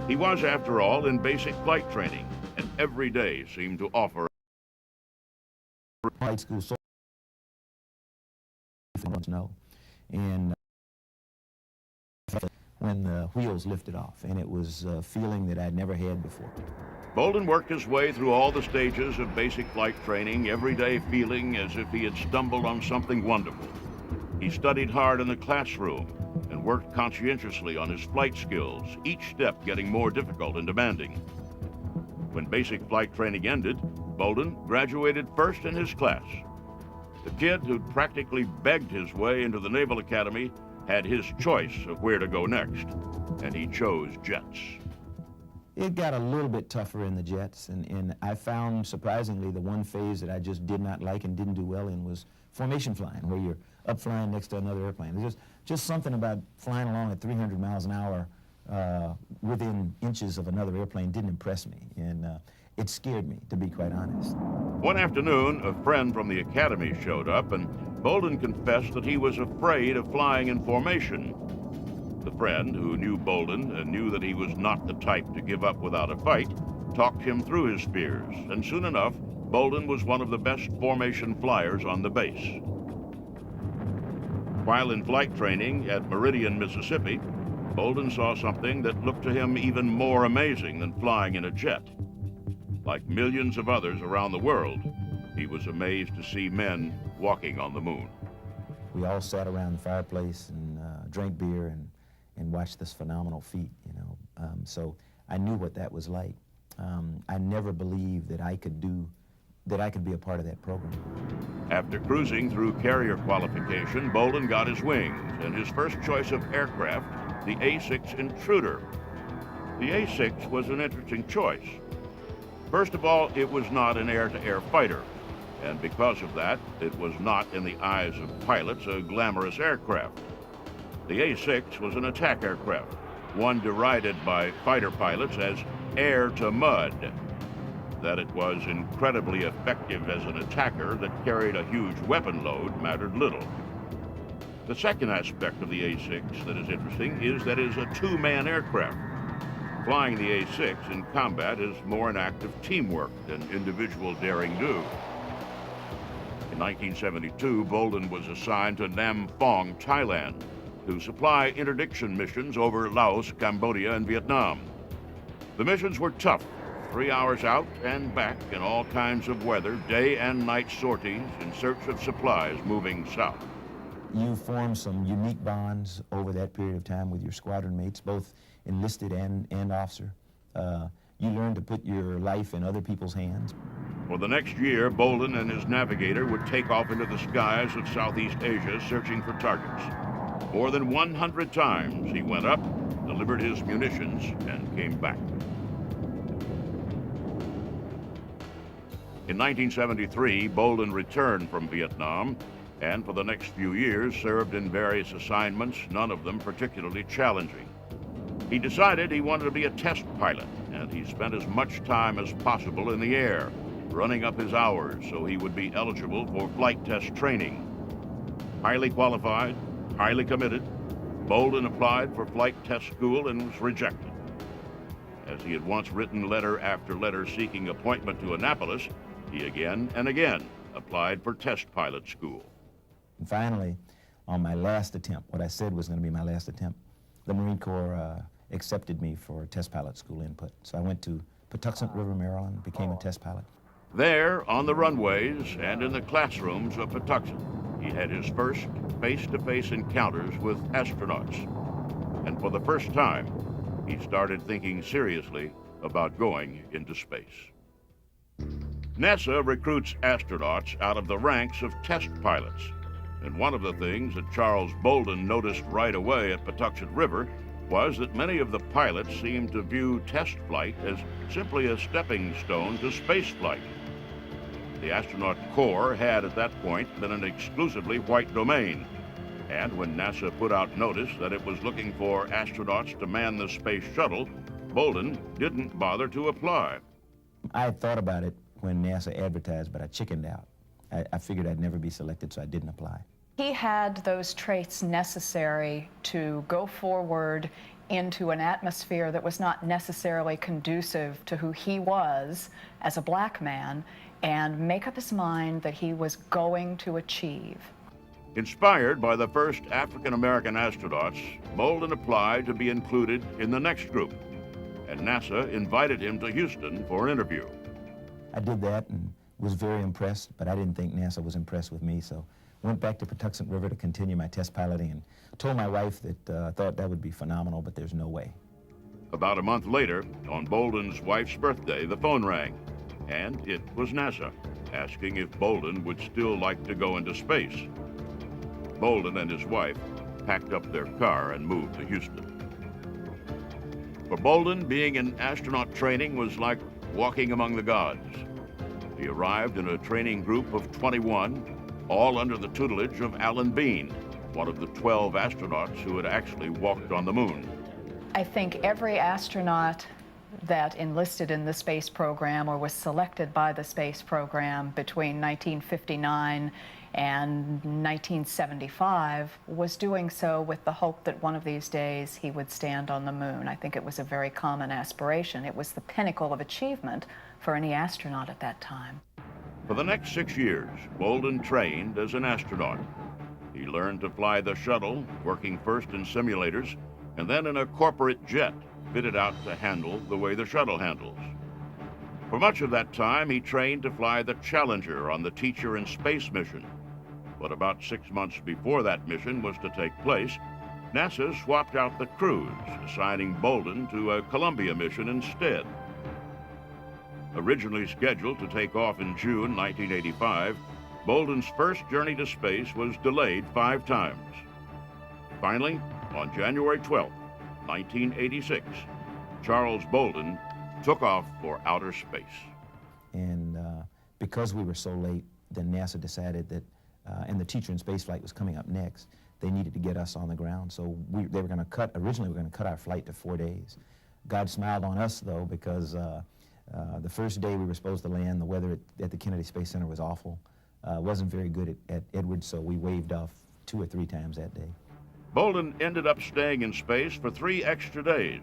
He was, after all, in basic flight training, and every day seemed to offer flight school so know. And when the wheels lifted off, and it was a feeling that I'd never had before. Bolden worked his way through all the stages of basic flight training, every day feeling as if he had stumbled on something wonderful. He studied hard in the classroom and worked conscientiously on his flight skills, each step getting more difficult and demanding. When basic flight training ended, Bolden graduated first in his class. The kid who'd practically begged his way into the Naval Academy had his choice of where to go next, and he chose jets. It got a little bit tougher in the jets, and I found, surprisingly, the one phase that I just did not like and didn't do well in was formation flying, where you're up flying next to another airplane. There's just something about flying along at 300 miles an hour within inches of another airplane didn't impress me, and it scared me, to be quite honest. One afternoon, a friend from the academy showed up, and Bolden confessed that he was afraid of flying in formation. The friend, who knew Bolden and knew that he was not the type to give up without a fight, talked him through his fears, and soon enough, Bolden was one of the best formation flyers on the base. While in flight training at Meridian, Mississippi, Bolden saw something that looked to him even more amazing than flying in a jet. Like millions of others around the world, he was amazed to see men walking on the moon. We all sat around the fireplace and drank beer and watched this phenomenal feat, you know. So I knew what that was like. I never believed that I could be a part of that program. After cruising through carrier qualification, Bolden got his wings and his first choice of aircraft, the A-6 Intruder. The A-6 was an interesting choice. First of all, it was not an air-to-air fighter, and because of that, it was not, in the eyes of pilots, a glamorous aircraft. The A-6 was an attack aircraft, one derided by fighter pilots as air-to-mud. That it was incredibly effective as an attacker that carried a huge weapon load mattered little. The second aspect of the A-6 that is interesting is that it is a two-man aircraft. Flying the A-6 in combat is more an act of teamwork than individual daring-do. In 1972, Bolden was assigned to Nam Phong, Thailand, to supply interdiction missions over Laos, Cambodia, and Vietnam. The missions were tough, 3 hours out and back in all kinds of weather, day and night sorties in search of supplies moving south. You form some unique bonds over that period of time with your squadron mates, both enlisted and officer. You learn to put your life in other people's hands. For the next year, Bolden and his navigator would take off into the skies of Southeast Asia searching for targets. More than 100 times he went up, delivered his munitions, and came back. In 1973, Bolden returned from Vietnam and for the next few years served in various assignments, none of them particularly challenging. He decided he wanted to be a test pilot, and he spent as much time as possible in the air, running up his hours so he would be eligible for flight test training. Highly qualified, highly committed, Bolden applied for flight test school and was rejected. As he had once written letter after letter seeking appointment to Annapolis, he again and again applied for test pilot school. And finally, on my last attempt, what I said was going to be my last attempt, the Marine Corps accepted me for test pilot school input. So I went to Patuxent River, Maryland, became a test pilot. There, on the runways and in the classrooms of Patuxent, he had his first face-to-face encounters with astronauts. And for the first time, he started thinking seriously about going into space. NASA recruits astronauts out of the ranks of test pilots. And one of the things that Charles Bolden noticed right away at Patuxent River was that many of the pilots seemed to view test flight as simply a stepping stone to space flight. The astronaut corps had at that point been an exclusively white domain. And when NASA put out notice that it was looking for astronauts to man the space shuttle, Bolden didn't bother to apply. I had thought about it when NASA advertised, but I chickened out. I figured I'd never be selected, so I didn't apply. He had those traits necessary to go forward into an atmosphere that was not necessarily conducive to who he was as a black man and make up his mind that he was going to achieve. Inspired by the first African-American astronauts, Bolden applied to be included in the next group, and NASA invited him to Houston for an interview. I did that and was very impressed, but I didn't think NASA was impressed with me, so went back to Patuxent River to continue my test piloting and told my wife that I thought that would be phenomenal, but there's no way. About a month later, on Bolden's wife's birthday, the phone rang, and it was NASA, asking if Bolden would still like to go into space. Bolden and his wife packed up their car and moved to Houston. For Bolden, being in astronaut training was like walking among the gods. He arrived in a training group of 21, all under the tutelage of Alan Bean, one of the 12 astronauts who had actually walked on the moon. I think every astronaut that enlisted in the space program or was selected by the space program between 1959 and 1975 was doing so with the hope that one of these days he would stand on the moon. I think it was a very common aspiration. It was the pinnacle of achievement for any astronaut at that time. For the next 6 years, Bolden trained as an astronaut. He learned to fly the shuttle, working first in simulators and then in a corporate jet fitted out to handle the way the shuttle handles. For much of that time, he trained to fly the Challenger on the Teacher in Space mission. But about 6 months before that mission was to take place, NASA swapped out the crews, assigning Bolden to a Columbia mission instead. Originally scheduled to take off in June 1985, Bolden's first journey to space was delayed 5 times. Finally, on January 12, 1986, Charles Bolden took off for outer space. And because we were so late, then NASA decided that, and the Teacher in Space flight was coming up next, they needed to get us on the ground. So they were going to cut, originally we were going to cut our flight to 4 days. God smiled on us, though, because the first day we were supposed to land, the weather at the Kennedy Space Center was awful. Wasn't very good at Edwards, so we waved off 2 or 3 times that day. Bolden ended up staying in space for 3 extra days.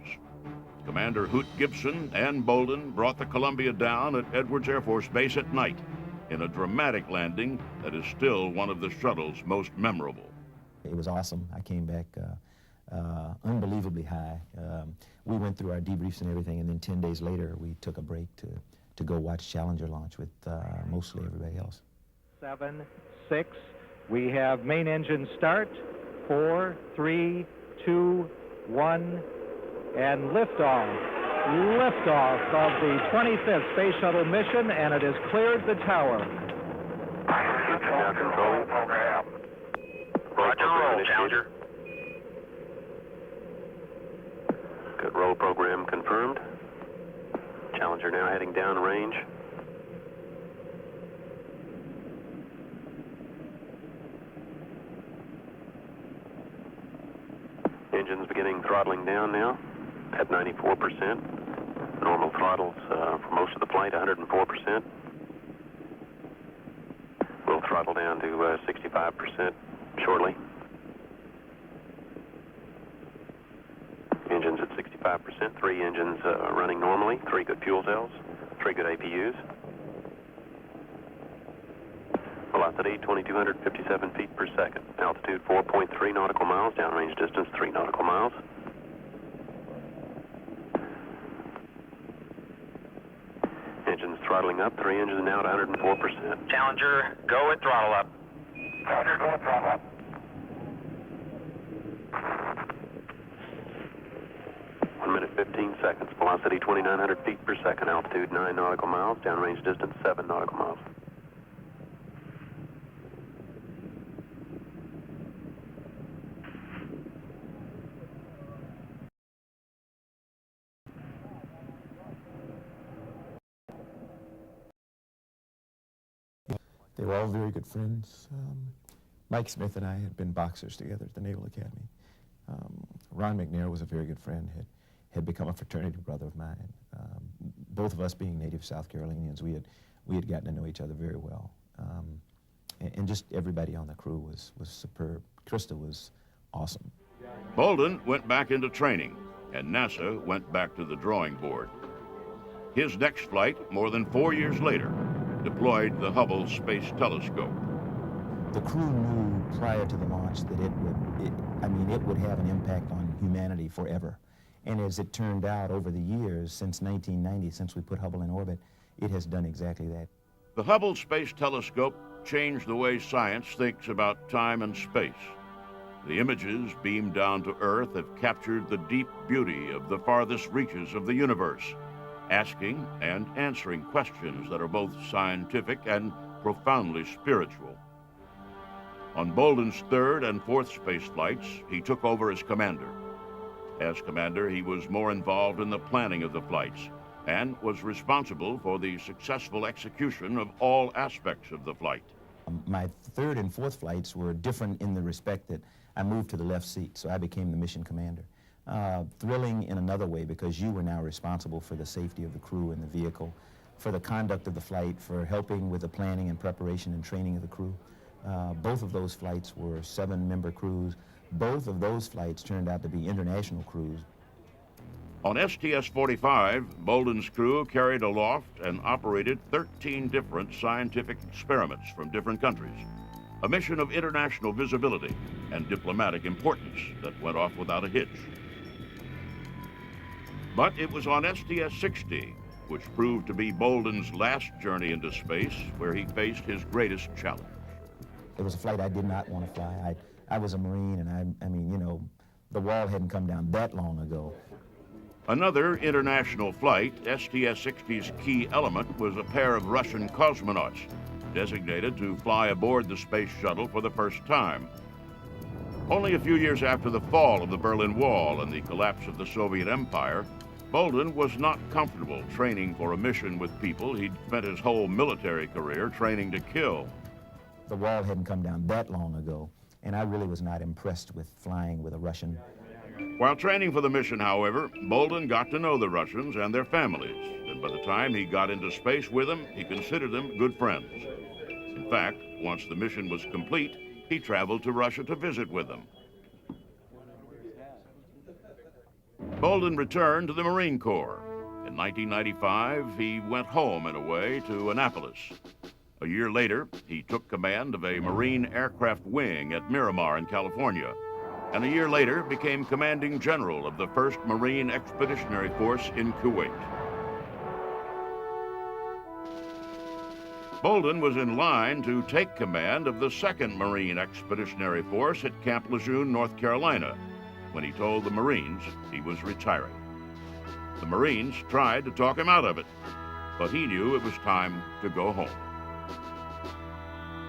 Commander Hoot Gibson and Bolden brought the Columbia down at Edwards Air Force Base at night in a dramatic landing that is still one of the shuttle's most memorable. It was awesome. I came back unbelievably high. We went through our debriefs and everything, and then 10 days later we took a break to go watch Challenger launch with mostly everybody else. 7, 6, we have main engine start. 4, 3, 2, 1, and liftoff. Liftoff of the 25th Space Shuttle mission, and it has cleared the tower. Now control program. Roger, roll, Challenger. Good roll program confirmed. Challenger now heading downrange. Engines beginning throttling down now at 94%. Normal throttles for most of the flight, 104%. We'll throttle down to 65% shortly. Engines at 65%, 3 engines running normally, 3 good fuel cells, 3 good APUs. Velocity 2,257 feet per second. Altitude 4.3 nautical miles. Downrange distance 3 nautical miles. Engines throttling up. 3 engines now at 104%. Challenger, go at throttle up. Challenger, go at throttle up. One minute 15 seconds. Velocity 2,900 feet per second. Altitude 9 nautical miles. Downrange distance 7 nautical miles. They were all very good friends. Mike Smith and I had been boxers together at the Naval Academy. Ron McNair was a very good friend, had become a fraternity brother of mine. Both of us being native South Carolinians, we had gotten to know each other very well. And just everybody on the crew was superb. Krista was awesome. Bolden went back into training, and NASA went back to the drawing board. His next flight, more than 4 years later, deployed the Hubble Space Telescope. The crew knew prior to the launch that it would have an impact on humanity forever. And as it turned out over the years, since 1990, since we put Hubble in orbit, it has done exactly that. The Hubble Space Telescope changed the way science thinks about time and space. The images beamed down to Earth have captured the deep beauty of the farthest reaches of the universe, asking and answering questions that are both scientific and profoundly spiritual. On Bolden's third and fourth space flights, he took over as commander. As commander, he was more involved in the planning of the flights and was responsible for the successful execution of all aspects of the flight. My third and fourth flights were different in the respect that I moved to the left seat, so I became the mission commander. Thrilling in another way because you were now responsible for the safety of the crew and the vehicle, for the conduct of the flight, for helping with the planning and preparation and training of the crew. Both of those flights were 7-member crews. Both of those flights turned out to be international crews. On STS-45, Bolden's crew carried aloft and operated 13 different scientific experiments from different countries, a mission of international visibility and diplomatic importance that went off without a hitch. But it was on STS-60, which proved to be Bolden's last journey into space, where he faced his greatest challenge. It was a flight I did not want to fly. I was a Marine, and I mean, you know, the wall hadn't come down that long ago. Another international flight, STS-60's key element was a pair of Russian cosmonauts, designated to fly aboard the space shuttle for the first time. Only a few years after the fall of the Berlin Wall and the collapse of the Soviet Empire, Bolden was not comfortable training for a mission with people he'd spent his whole military career training to kill. The wall hadn't come down that long ago, and I really was not impressed with flying with a Russian. While training for the mission, however, Bolden got to know the Russians and their families, and by the time he got into space with them, he considered them good friends. In fact, once the mission was complete, he traveled to Russia to visit with them. Bolden returned to the Marine Corps. In 1995, he went home, in a way, to Annapolis. A year later, he took command of a Marine aircraft wing at Miramar in California, and a year later became commanding general of the 1st Marine Expeditionary Force in Kuwait. Bolden was in line to take command of the 2nd Marine Expeditionary Force at Camp Lejeune, North Carolina, when he told the Marines he was retiring. The Marines tried to talk him out of it, but he knew it was time to go home.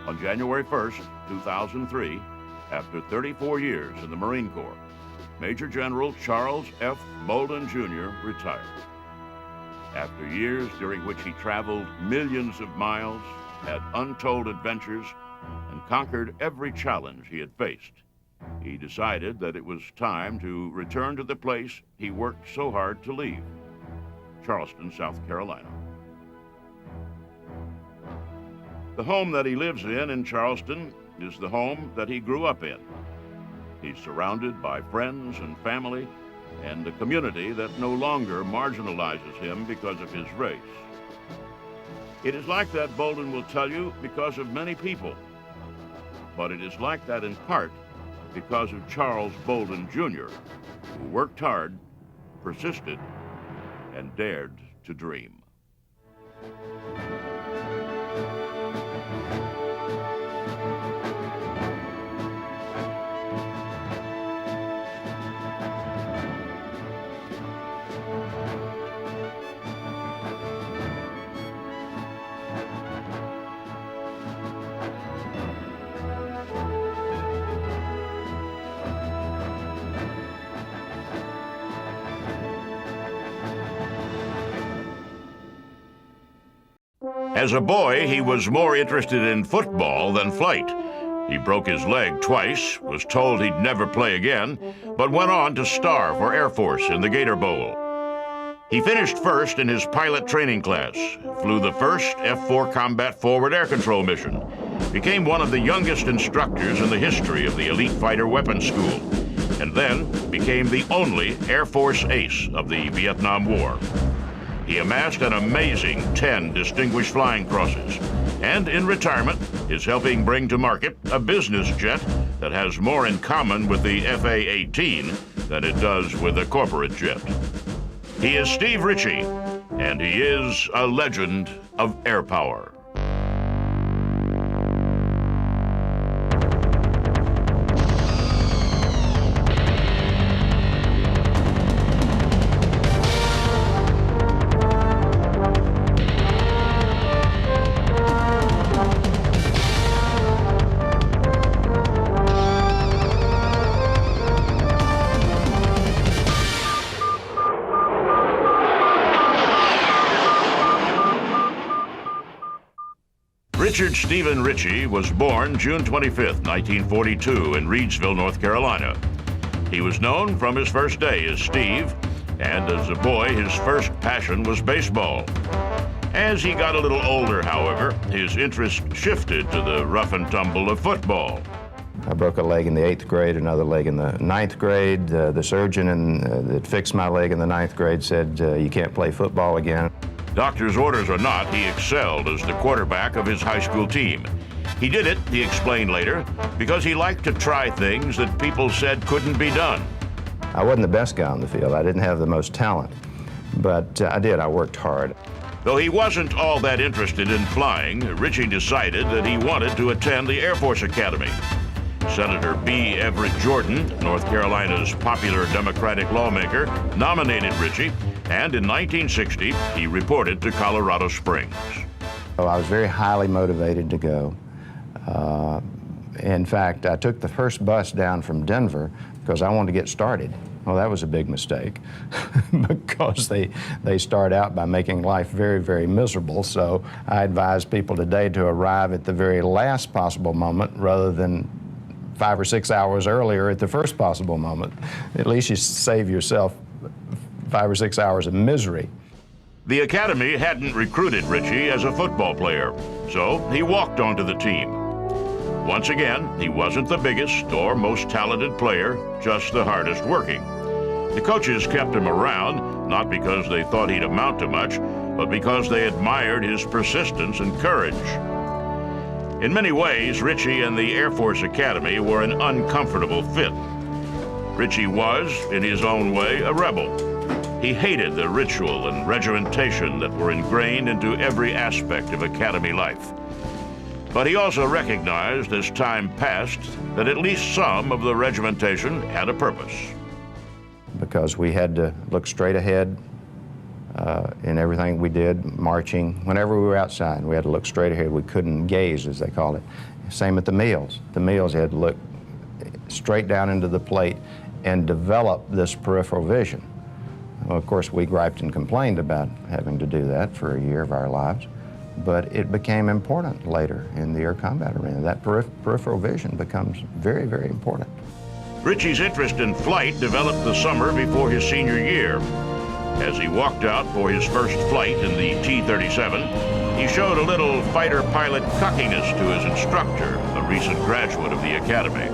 On January 1st, 2003, after 34 years in the Marine Corps, Major General Charles F. Bolden, Jr. retired. After years during which he traveled millions of miles, had untold adventures, and conquered every challenge he had faced, he decided that it was time to return to the place he worked so hard to leave, Charleston, South Carolina. The home that he lives in Charleston is the home that he grew up in. He's surrounded by friends and family and a community that no longer marginalizes him because of his race. It is like that, Bolden will tell you, because of many people. But it is like that in part because of Charles Bolden, Jr., who worked hard, persisted, and dared to dream. As a boy, he was more interested in football than flight. He broke his leg twice, was told he'd never play again, but went on to star for Air Force in the Gator Bowl. He finished first in his pilot training class, flew the first F-4 Combat Forward Air Control mission, became one of the youngest instructors in the history of the Elite Fighter Weapons School, and then became the only Air Force ace of the Vietnam War. He amassed an amazing 10 distinguished flying crosses, and in retirement is helping bring to market a business jet that has more in common with the FA-18 than it does with a corporate jet. He is Steve Ritchie, and he is a legend of air power. Richard Stephen Ritchie was born June 25, 1942 in Reidsville, North Carolina. He was known from his first day as Steve, and as a boy, his first passion was baseball. As he got a little older, however, his interest shifted to the rough and tumble of football. I broke a leg in the 8th grade, another leg in the 9th grade. The surgeon that fixed my leg in the 9th grade said, you can't play football again. Doctor's orders or not, he excelled as the quarterback of his high school team. He did it, he explained later, because he liked to try things that people said couldn't be done. I wasn't the best guy on the field. I didn't have the most talent, but I worked hard. Though he wasn't all that interested in flying, Ritchie decided that he wanted to attend the Air Force Academy. Senator B. Everett Jordan, North Carolina's popular Democratic lawmaker, nominated Ritchie, and in 1960, he reported to Colorado Springs. So I was very highly motivated to go. In fact, I took the first bus down from Denver because I wanted to get started. Well, that was a big mistake because they start out by making life very, very miserable. So I advise people today to arrive at the very last possible moment rather than 5 or 6 hours earlier at the first possible moment. At least you save yourself 5 or 6 hours of misery. The Academy hadn't recruited Ritchie as a football player, so he walked onto the team. Once again, he wasn't the biggest or most talented player, just the hardest working. The coaches kept him around, not because they thought he'd amount to much, but because they admired his persistence and courage. In many ways, Ritchie and the Air Force Academy were an uncomfortable fit. Ritchie was, in his own way, a rebel. He hated the ritual and regimentation that were ingrained into every aspect of Academy life. But he also recognized as time passed that at least some of the regimentation had a purpose. Because we had to look straight ahead in everything we did, marching. Whenever we were outside, we had to look straight ahead. We couldn't gaze, as they call it. Same at the meals. The meals, you had to look straight down into the plate and develop this peripheral vision. Well, of course, we griped and complained about having to do that for a year of our lives, but it became important later in the air combat arena. That peripheral vision becomes very, very important. Ritchie's interest in flight developed the summer before his senior year. As he walked out for his first flight in the T-37, he showed a little fighter pilot cockiness to his instructor, a recent graduate of the Academy.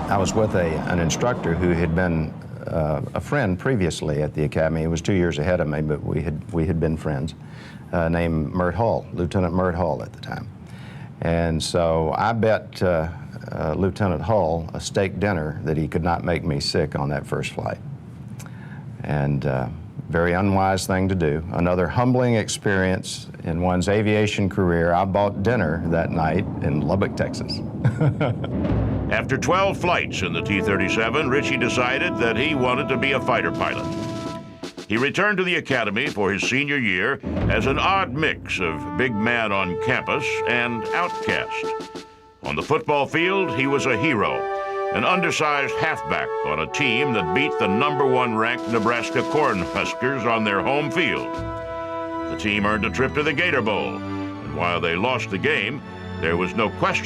I was with an instructor who had been a friend previously at the Academy. He was 2 years ahead of me, but we had been friends, named Mert Hull, Lieutenant Mert Hull at the time. And so I bet Lieutenant Hull a steak dinner that he could not make me sick on that first flight. And very unwise thing to do. Another humbling experience in one's aviation career. I bought dinner that night in Lubbock, Texas. After 12 flights in the T-37, Ritchie decided that he wanted to be a fighter pilot. He returned to the Academy for his senior year as an odd mix of big man on campus and outcast. On the football field, he was a hero, an undersized halfback on a team that beat the #1 ranked Nebraska Cornhuskers on their home field. The team earned a trip to the Gator Bowl, and while they lost the game, there was no question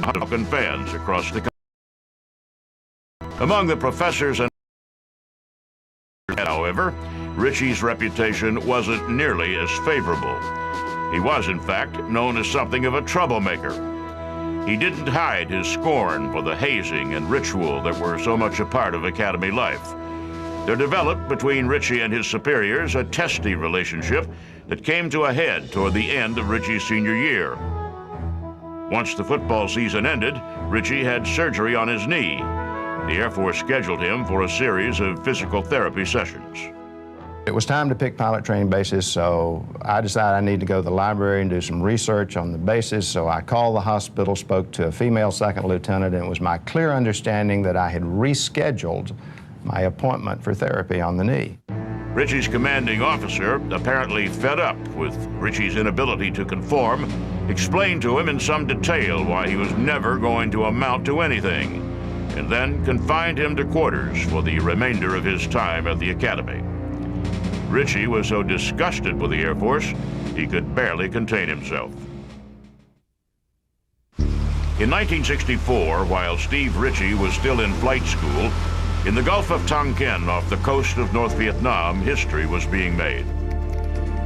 of fans across the country. Among the professors and however, Ritchie's reputation wasn't nearly as favorable. He was, in fact, known as something of a troublemaker. He didn't hide his scorn for the hazing and ritual that were so much a part of Academy life. There developed between Ritchie and his superiors a testy relationship that came to a head toward the end of Ritchie's senior year. Once the football season ended, Ritchie had surgery on his knee. The Air Force scheduled him for a series of physical therapy sessions. It was time to pick pilot training bases, so I decided I need to go to the library and do some research on the bases. So I called the hospital, spoke to a female second lieutenant, and it was my clear understanding that I had rescheduled my appointment for therapy on the knee. Ritchie's commanding officer, apparently fed up with Ritchie's inability to conform, explained to him in some detail why he was never going to amount to anything, and then confined him to quarters for the remainder of his time at the Academy. Ritchie was so disgusted with the Air Force he could barely contain himself. In 1964, while Steve Ritchie was still in flight school, in the Gulf of Tonkin off the coast of North Vietnam, history was being made.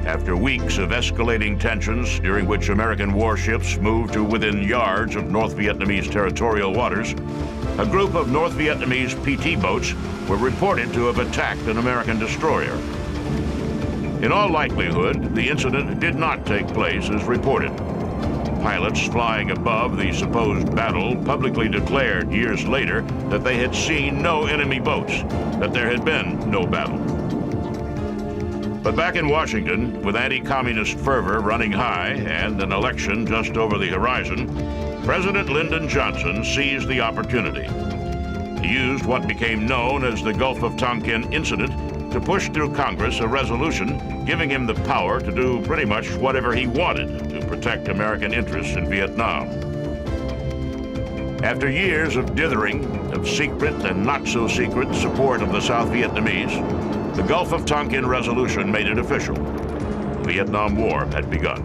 After weeks of escalating tensions, during which American warships moved to within yards of North Vietnamese territorial waters, a group of North Vietnamese PT boats were reported to have attacked an American destroyer. In all likelihood, the incident did not take place as reported. Pilots flying above the supposed battle publicly declared years later that they had seen no enemy boats, that there had been no battle. But back in Washington, with anti-communist fervor running high and an election just over the horizon, President Lyndon Johnson seized the opportunity. He used what became known as the Gulf of Tonkin incident to push through Congress a resolution giving him the power to do pretty much whatever he wanted to protect American interests in Vietnam. After years of dithering, of secret and not-so-secret support of the South Vietnamese, the Gulf of Tonkin resolution made it official. The Vietnam War had begun.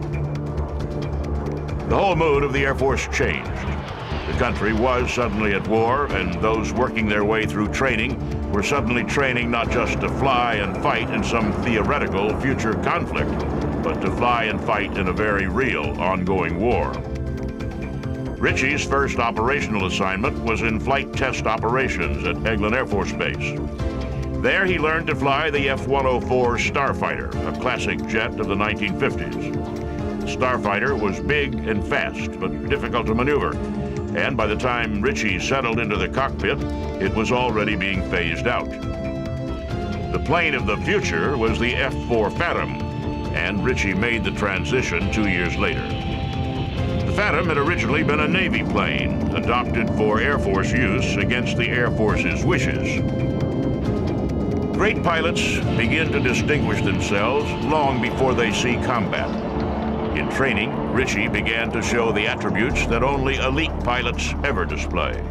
The whole mood of the Air Force changed. The country was suddenly at war, and those working their way through training were suddenly training not just to fly and fight in some theoretical future conflict, but to fly and fight in a very real, ongoing war. Ritchie's first operational assignment was in flight test operations at Eglin Air Force Base. There he learned to fly the F-104 Starfighter, a classic jet of the 1950s. The Starfighter was big and fast, but difficult to maneuver, and by the time Ritchie settled into the cockpit, it was already being phased out. The plane of the future was the F-4 Phantom, and Ritchie made the transition 2 years later. The Phantom had originally been a Navy plane, adopted for Air Force use against the Air Force's wishes. Great pilots begin to distinguish themselves long before they see combat. In training, Ritchie began to show the attributes that only elite pilots ever display.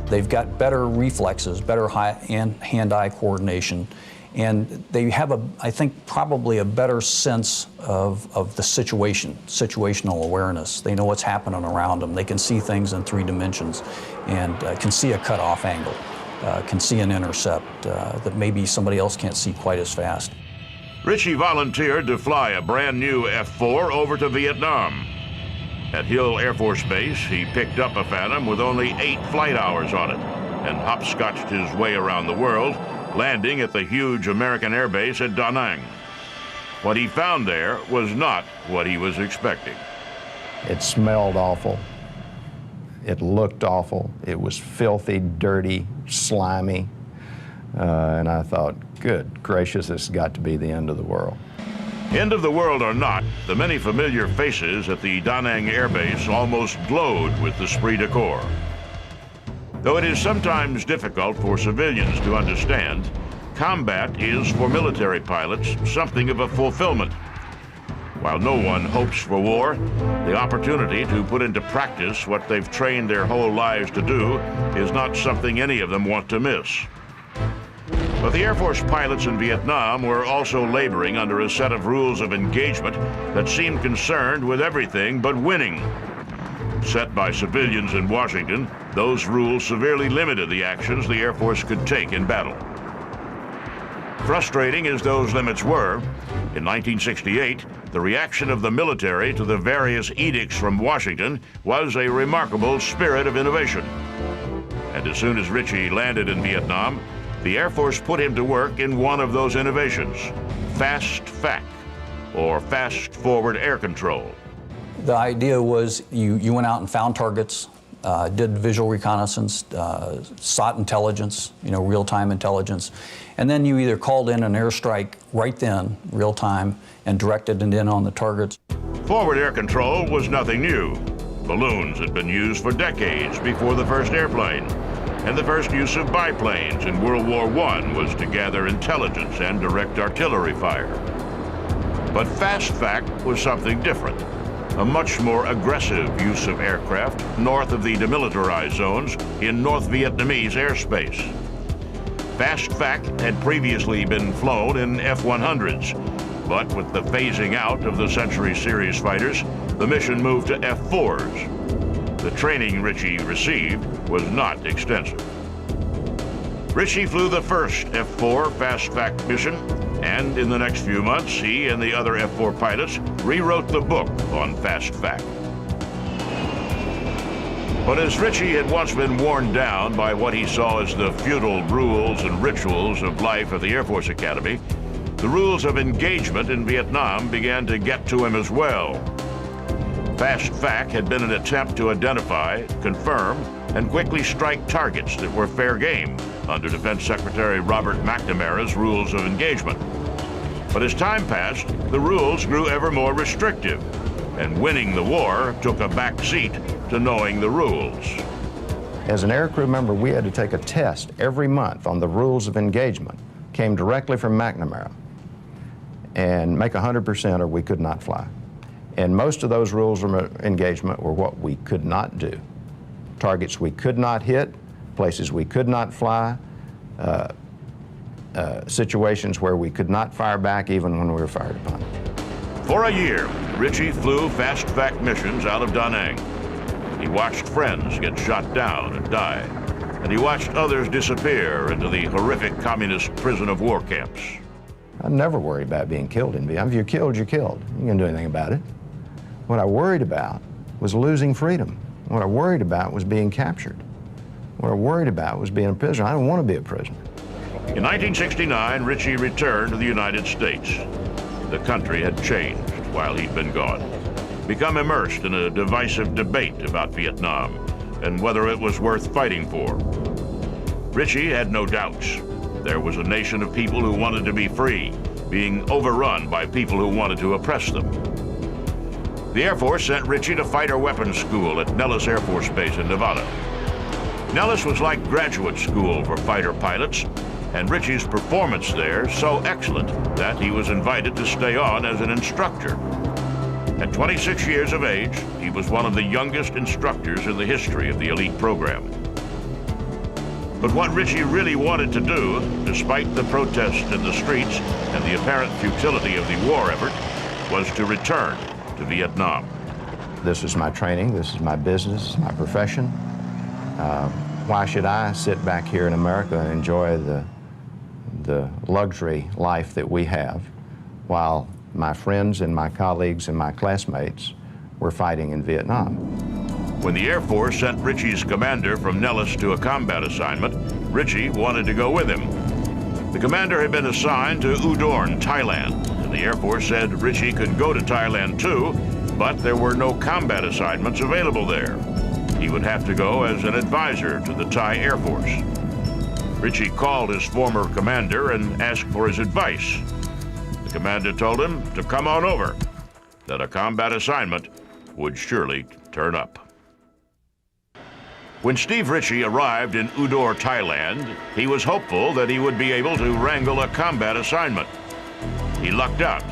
They've got better reflexes, better hand-eye coordination, and they have, I think, probably a better sense of the situation, situational awareness. They know what's happening around them. They can see things in 3 dimensions and can see a cutoff angle, can see an intercept that maybe somebody else can't see quite as fast. Ritchie volunteered to fly a brand new F-4 over to Vietnam. At Hill Air Force Base, he picked up a Phantom with only 8 flight hours on it and hopscotched his way around the world, landing at the huge American air base at Da Nang. What he found there was not what he was expecting. It smelled awful. It looked awful. It was filthy, dirty, slimy. And I thought, good gracious, this has got to be the end of the world. End of the world or not, the many familiar faces at the Da Nang Air Base almost glowed with the esprit de corps. Though it is sometimes difficult for civilians to understand, combat is, for military pilots, something of a fulfillment. While no one hopes for war, the opportunity to put into practice what they've trained their whole lives to do is not something any of them want to miss. But the Air Force pilots in Vietnam were also laboring under a set of rules of engagement that seemed concerned with everything but winning. Set by civilians in Washington, those rules severely limited the actions the Air Force could take in battle. Frustrating as those limits were, in 1968, the reaction of the military to the various edicts from Washington was a remarkable spirit of innovation. And as soon as Ritchie landed in Vietnam, the Air Force put him to work in one of those innovations, Fast FAC, or Fast Forward Air Control. The idea was you went out and found targets, did visual reconnaissance, sought intelligence, real-time intelligence, and then you either called in an airstrike right then, real-time, and directed it in on the targets. Forward air control was nothing new. Balloons had been used for decades before the first airplane, and the first use of biplanes in World War I was to gather intelligence and direct artillery fire. But Fast FAC was something different, a much more aggressive use of aircraft north of the demilitarized zones in North Vietnamese airspace. Fast FAC had previously been flown in F-100s, But with the phasing out of the Century Series fighters, the mission moved to F-4s. The training Ritchie received was not extensive. Ritchie flew the first F-4 fast-fact mission, and in the next few months, he and the other F-4 pilots rewrote the book on fast-fact. But as Ritchie had once been worn down by what he saw as the feudal rules and rituals of life at the Air Force Academy, the rules of engagement in Vietnam began to get to him as well. Fast-fact had been an attempt to identify, confirm, and quickly strike targets that were fair game under Defense Secretary Robert McNamara's rules of engagement. But as time passed, the rules grew ever more restrictive, and winning the war took a back seat to knowing the rules. As an aircrew member, we had to take a test every month on the rules of engagement. Came directly from McNamara, and make 100% or we could not fly. And most of those rules of engagement were what we could not do. Targets we could not hit, places we could not fly, situations where we could not fire back even when we were fired upon. For a year, Ritchie flew fast-fact missions out of Da Nang. He watched friends get shot down and die, and he watched others disappear into the horrific communist prison of war camps. I never worried about being killed in Vietnam. If you're killed, you're killed. You can't do anything about it. What I worried about was losing freedom. What I worried about was being captured. What I worried about was being a prisoner. I didn't want to be a prisoner. In 1969, Ritchie returned to the United States. The country had changed while he'd been gone, become immersed in a divisive debate about Vietnam and whether it was worth fighting for. Ritchie had no doubts. There was a nation of people who wanted to be free, being overrun by people who wanted to oppress them. The Air Force sent Ritchie to fighter weapons school at Nellis Air Force Base in Nevada. Nellis was like graduate school for fighter pilots, and Ritchie's performance there so excellent that he was invited to stay on as an instructor. At 26 years of age, he was one of the youngest instructors in the history of the elite program. But what Ritchie really wanted to do, despite the protests in the streets and the apparent futility of the war effort, was to return to Vietnam. This is my training, this is my business, my profession. Why should I sit back here in America and enjoy the luxury life that we have while my friends and my colleagues and my classmates were fighting in Vietnam? When the Air Force sent Ritchie's commander from Nellis to a combat assignment, Ritchie wanted to go with him. The commander had been assigned to Udorn, Thailand, and the Air Force said Ritchie could go to Thailand too, but there were no combat assignments available there. He would have to go as an advisor to the Thai Air Force. Ritchie called his former commander and asked for his advice. The commander told him to come on over, that a combat assignment would surely turn up. When Steve Ritchie arrived in Udor, Thailand, he was hopeful that he would be able to wrangle a combat assignment. He lucked out,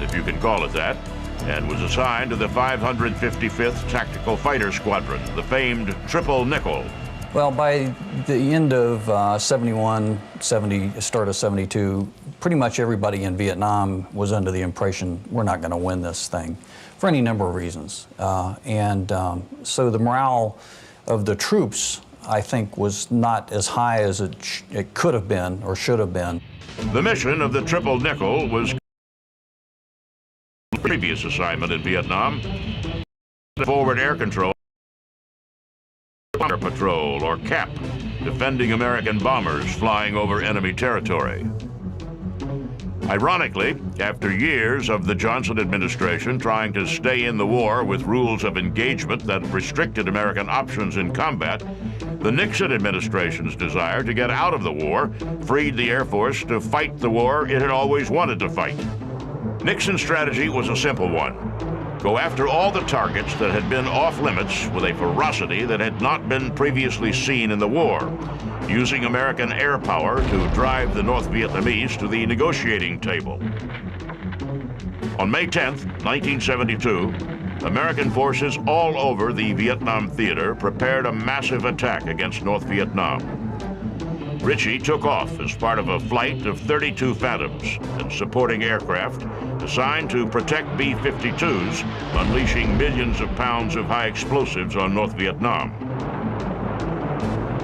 if you can call it that, and was assigned to the 555th Tactical Fighter Squadron, the famed Triple Nickel. Well, by the end of 71, start of 72, pretty much everybody in Vietnam was under the impression we're not going to win this thing for any number of reasons. So the morale of the troops, I think, was not as high as it could have been or should have been. The mission of the Triple Nickel was the previous assignment in Vietnam, forward air control, patrol, or CAP, defending American bombers flying over enemy territory. Ironically, after years of the Johnson administration trying to stay in the war with rules of engagement that restricted American options in combat, the Nixon administration's desire to get out of the war freed the Air Force to fight the war it had always wanted to fight. Nixon's strategy was a simple one. Go after all the targets that had been off limits with a ferocity that had not been previously seen in the war, using American air power to drive the North Vietnamese to the negotiating table. On May 10th, 1972, American forces all over the Vietnam theater prepared a massive attack against North Vietnam. Ritchie took off as part of a flight of 32 Phantoms and supporting aircraft assigned to protect B-52s, unleashing millions of pounds of high explosives on North Vietnam.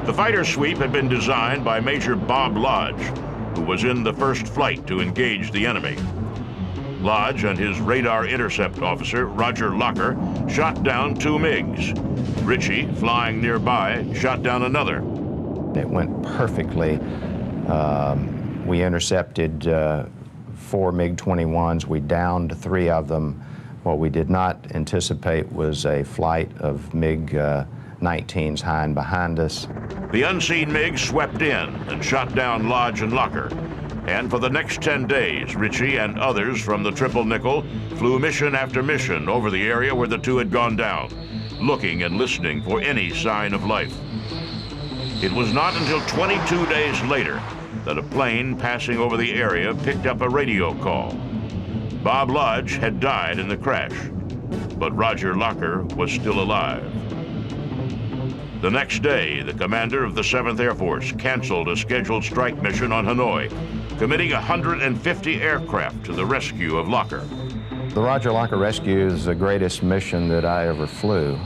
The fighter sweep had been designed by Major Bob Lodge, who was in the first flight to engage the enemy. Lodge and his radar intercept officer, Roger Locker, shot down 2 MiGs. Ritchie, flying nearby, shot down another. It went perfectly. We intercepted 4 MiG-21s. We downed 3 of them. What we did not anticipate was a flight of MiG-19s high and behind us. The unseen MiG swept in and shot down Lodge and Locker. And for the next 10 days, Ritchie and others from the Triple Nickel flew mission after mission over the area where the 2 had gone down, looking and listening for any sign of life. It was not until 22 days later that a plane passing over the area picked up a radio call. Bob Lodge had died in the crash, but Roger Locker was still alive. The next day, the commander of the 7th Air Force canceled a scheduled strike mission on Hanoi, committing 150 aircraft to the rescue of Locker. The Roger Locker rescue is the greatest mission that I ever flew.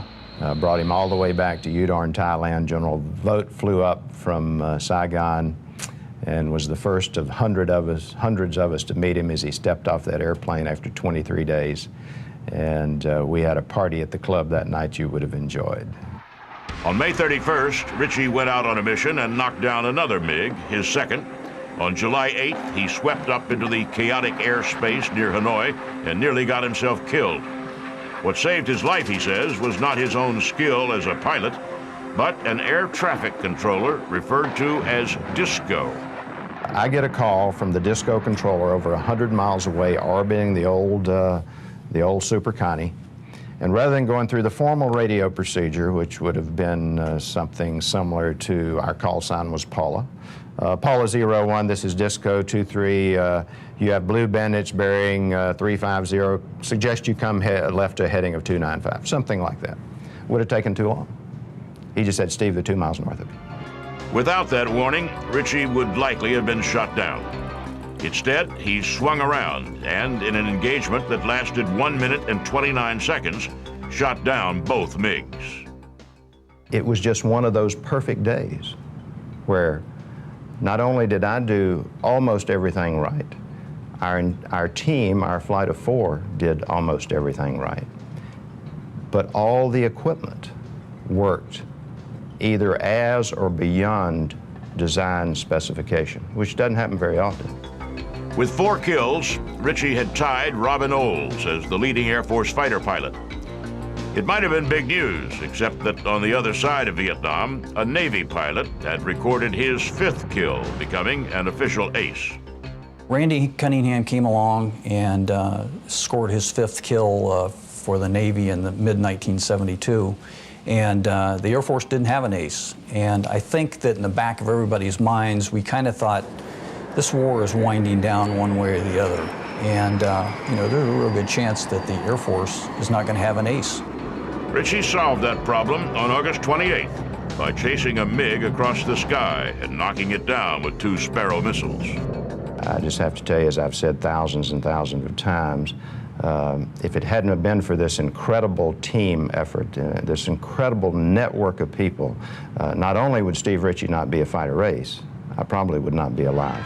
Brought him all the way back to Udon, Thailand. General Vogt flew up from Saigon and was the first of hundreds of us to meet him as he stepped off that airplane after 23 days. And we had a party at the club that night you would have enjoyed. On May 31st, Ritchie went out on a mission and knocked down another MiG, his second. On July 8th, he swept up into the chaotic airspace near Hanoi and nearly got himself killed. What saved his life, he says, was not his own skill as a pilot, but an air traffic controller referred to as Disco. I get a call from the Disco controller over 100 miles away, orbiting the old Super Connie. And rather than going through the formal radio procedure, which would have been something similar to our call sign was Paula. Paula 01, this is Disco 23, you have blue bandits bearing 350, suggest you come left to a heading of 295, something like that. Would have taken too long. He just said, Steve, they're 2 miles north of you. Without that warning, Ritchie would likely have been shot down. Instead, he swung around and, in an engagement that lasted 1 minute and 29 seconds, shot down both MiGs. It was just one of those perfect days where not only did I do almost everything right, our team, our flight of 4, did almost everything right, but all the equipment worked either as or beyond design specification, which doesn't happen very often. With 4 kills, Ritchie had tied Robin Olds as the leading Air Force fighter pilot. It might have been big news, except that on the other side of Vietnam, a Navy pilot had recorded his 5th kill, becoming an official ace. Randy Cunningham came along and scored his 5th kill for the Navy in the mid-1972. And the Air Force didn't have an ace. And I think that in the back of everybody's minds, we kind of thought, this war is winding down one way or the other. And, you know, there's a real good chance that the Air Force is not going to have an ace. Ritchie solved that problem on August 28th by chasing a MiG across the sky and knocking it down with 2 Sparrow missiles. I just have to tell you, as I've said thousands and thousands of times, if it hadn't have been for this incredible team effort, this incredible network of people, not only would Steve Ritchie not be a fighter ace, I probably would not be alive.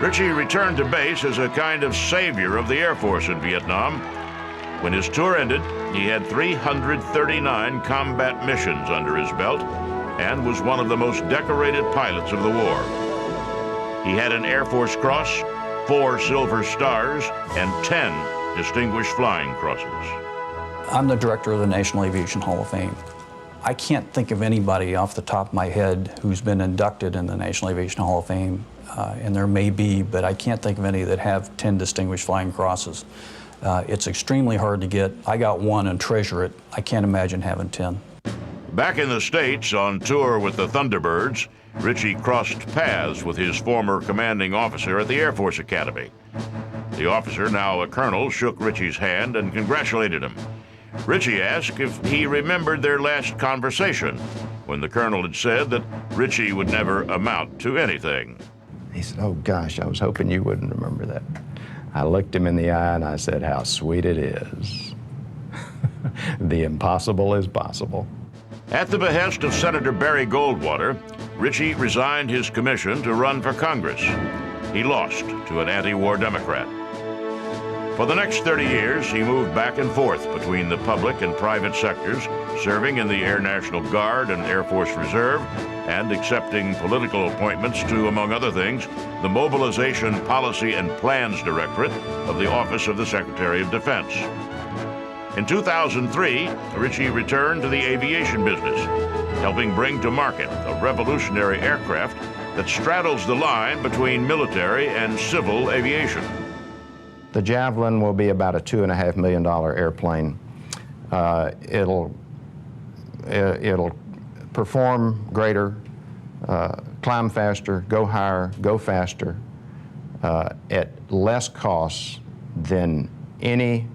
Ritchie returned to base as a kind of savior of the Air Force in Vietnam. When his tour ended, he had 339 combat missions under his belt and was one of the most decorated pilots of the war. He had an Air Force Cross, 4 Silver Stars, and 10 Distinguished Flying Crosses. I'm the director of the National Aviation Hall of Fame. I can't think of anybody off the top of my head who's been inducted in the National Aviation Hall of Fame, and there may be, but I can't think of any that have 10 Distinguished Flying Crosses. It's extremely hard to get. I got 1 and treasure it. I can't imagine having 10. Back in the States on tour with the Thunderbirds, Ritchie crossed paths with his former commanding officer at the Air Force Academy. The officer, now a colonel, shook Ritchie's hand and congratulated him. Ritchie asked if he remembered their last conversation, when the colonel had said that Ritchie would never amount to anything. He said, oh gosh, I was hoping you wouldn't remember that. I looked him in the eye and I said, how sweet it is. The impossible is possible. At the behest of Senator Barry Goldwater, Ritchie resigned his commission to run for Congress. He lost to an anti-war Democrat. For the next 30 years, he moved back and forth between the public and private sectors, serving in the Air National Guard and Air Force Reserve, and accepting political appointments to, among other things, the Mobilization Policy and Plans Directorate of the Office of the Secretary of Defense. In 2003, Ritchie returned to the aviation business, helping bring to market a revolutionary aircraft that straddles the line between military and civil aviation. The Javelin will be about a $2.5 million airplane. It'll perform greater, climb faster, go higher, go faster, at less costs than any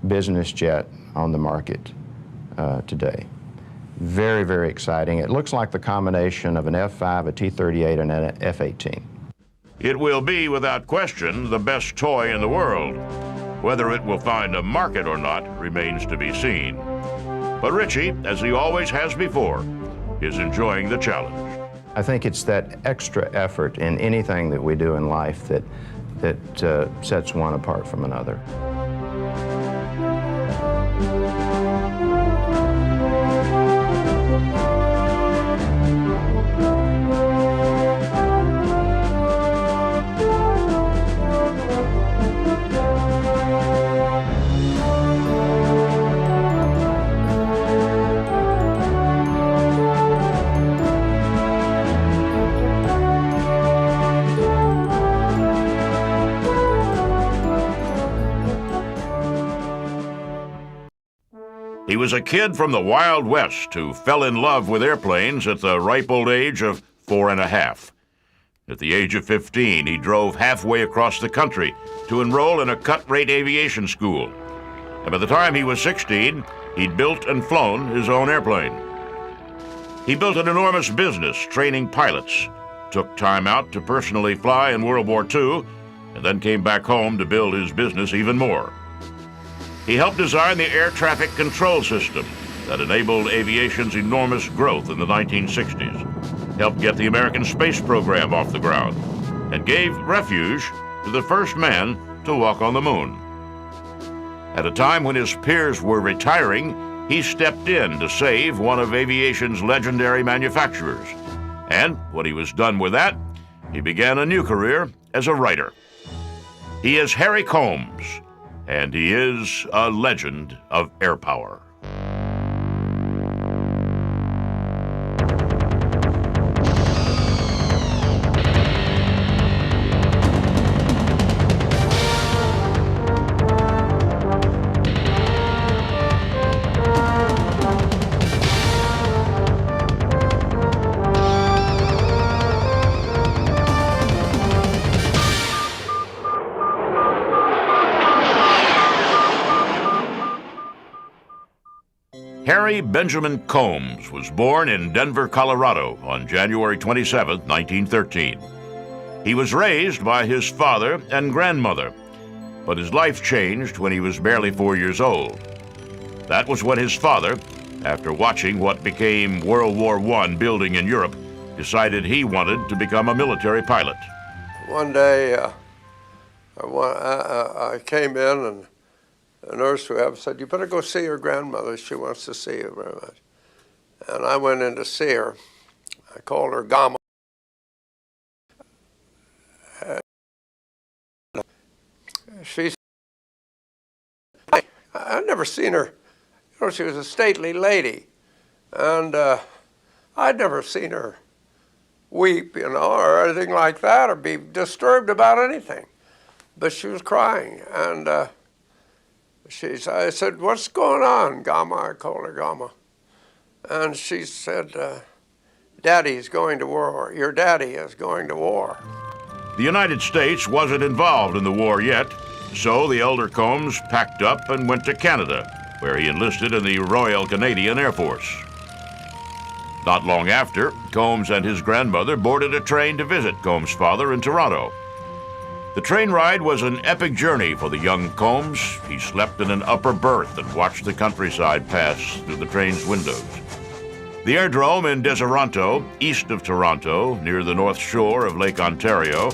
business jet on the market today. Very, very exciting. It looks like the combination of an F-5, a T-38, and an F-18. It will be, without question, the best toy in the world. Whether it will find a market or not remains to be seen. But Ritchie, as he always has before, is enjoying the challenge. I think it's that extra effort in anything that we do in life that sets one apart from another. He was a kid from the Wild West who fell in love with airplanes at the ripe old age of 4½. At the age of 15, he drove halfway across the country to enroll in a cut-rate aviation school. And by the time he was 16, he'd built and flown his own airplane. He built an enormous business training pilots, took time out to personally fly in World War II, and then came back home to build his business even more. He helped design the air traffic control system that enabled aviation's enormous growth in the 1960s, helped get the American space program off the ground, and gave refuge to the first man to walk on the moon. At a time when his peers were retiring, he stepped in to save one of aviation's legendary manufacturers. And when he was done with that, he began a new career as a writer. He is Harry Combs, and he is a legend of air power. Harry Benjamin Combs was born in Denver, Colorado on January 27, 1913. He was raised by his father and grandmother, but his life changed when he was barely 4 years old. That was when his father, after watching what became World War I building in Europe, decided he wanted to become a military pilot. One day, I came in and the nurse who had said, "You better go see your grandmother. She wants to see you very much." And I went in to see her. I called her Gamma. She said, I'd never seen her. You know, she was a stately lady. And I'd never seen her weep, you know, or anything like that, or be disturbed about anything. But she was crying. And I said, "What's going on, Gamma?" I called her Gamma. And she said, "Daddy's going to war. Your daddy is going to war." The United States wasn't involved in the war yet, so the elder Combs packed up and went to Canada, where he enlisted in the Royal Canadian Air Force. Not long after, Combs and his grandmother boarded a train to visit Combs' father in Toronto. The train ride was an epic journey for the young Combs. He slept in an upper berth and watched the countryside pass through the train's windows. The aerodrome in Deseronto, east of Toronto, near the north shore of Lake Ontario,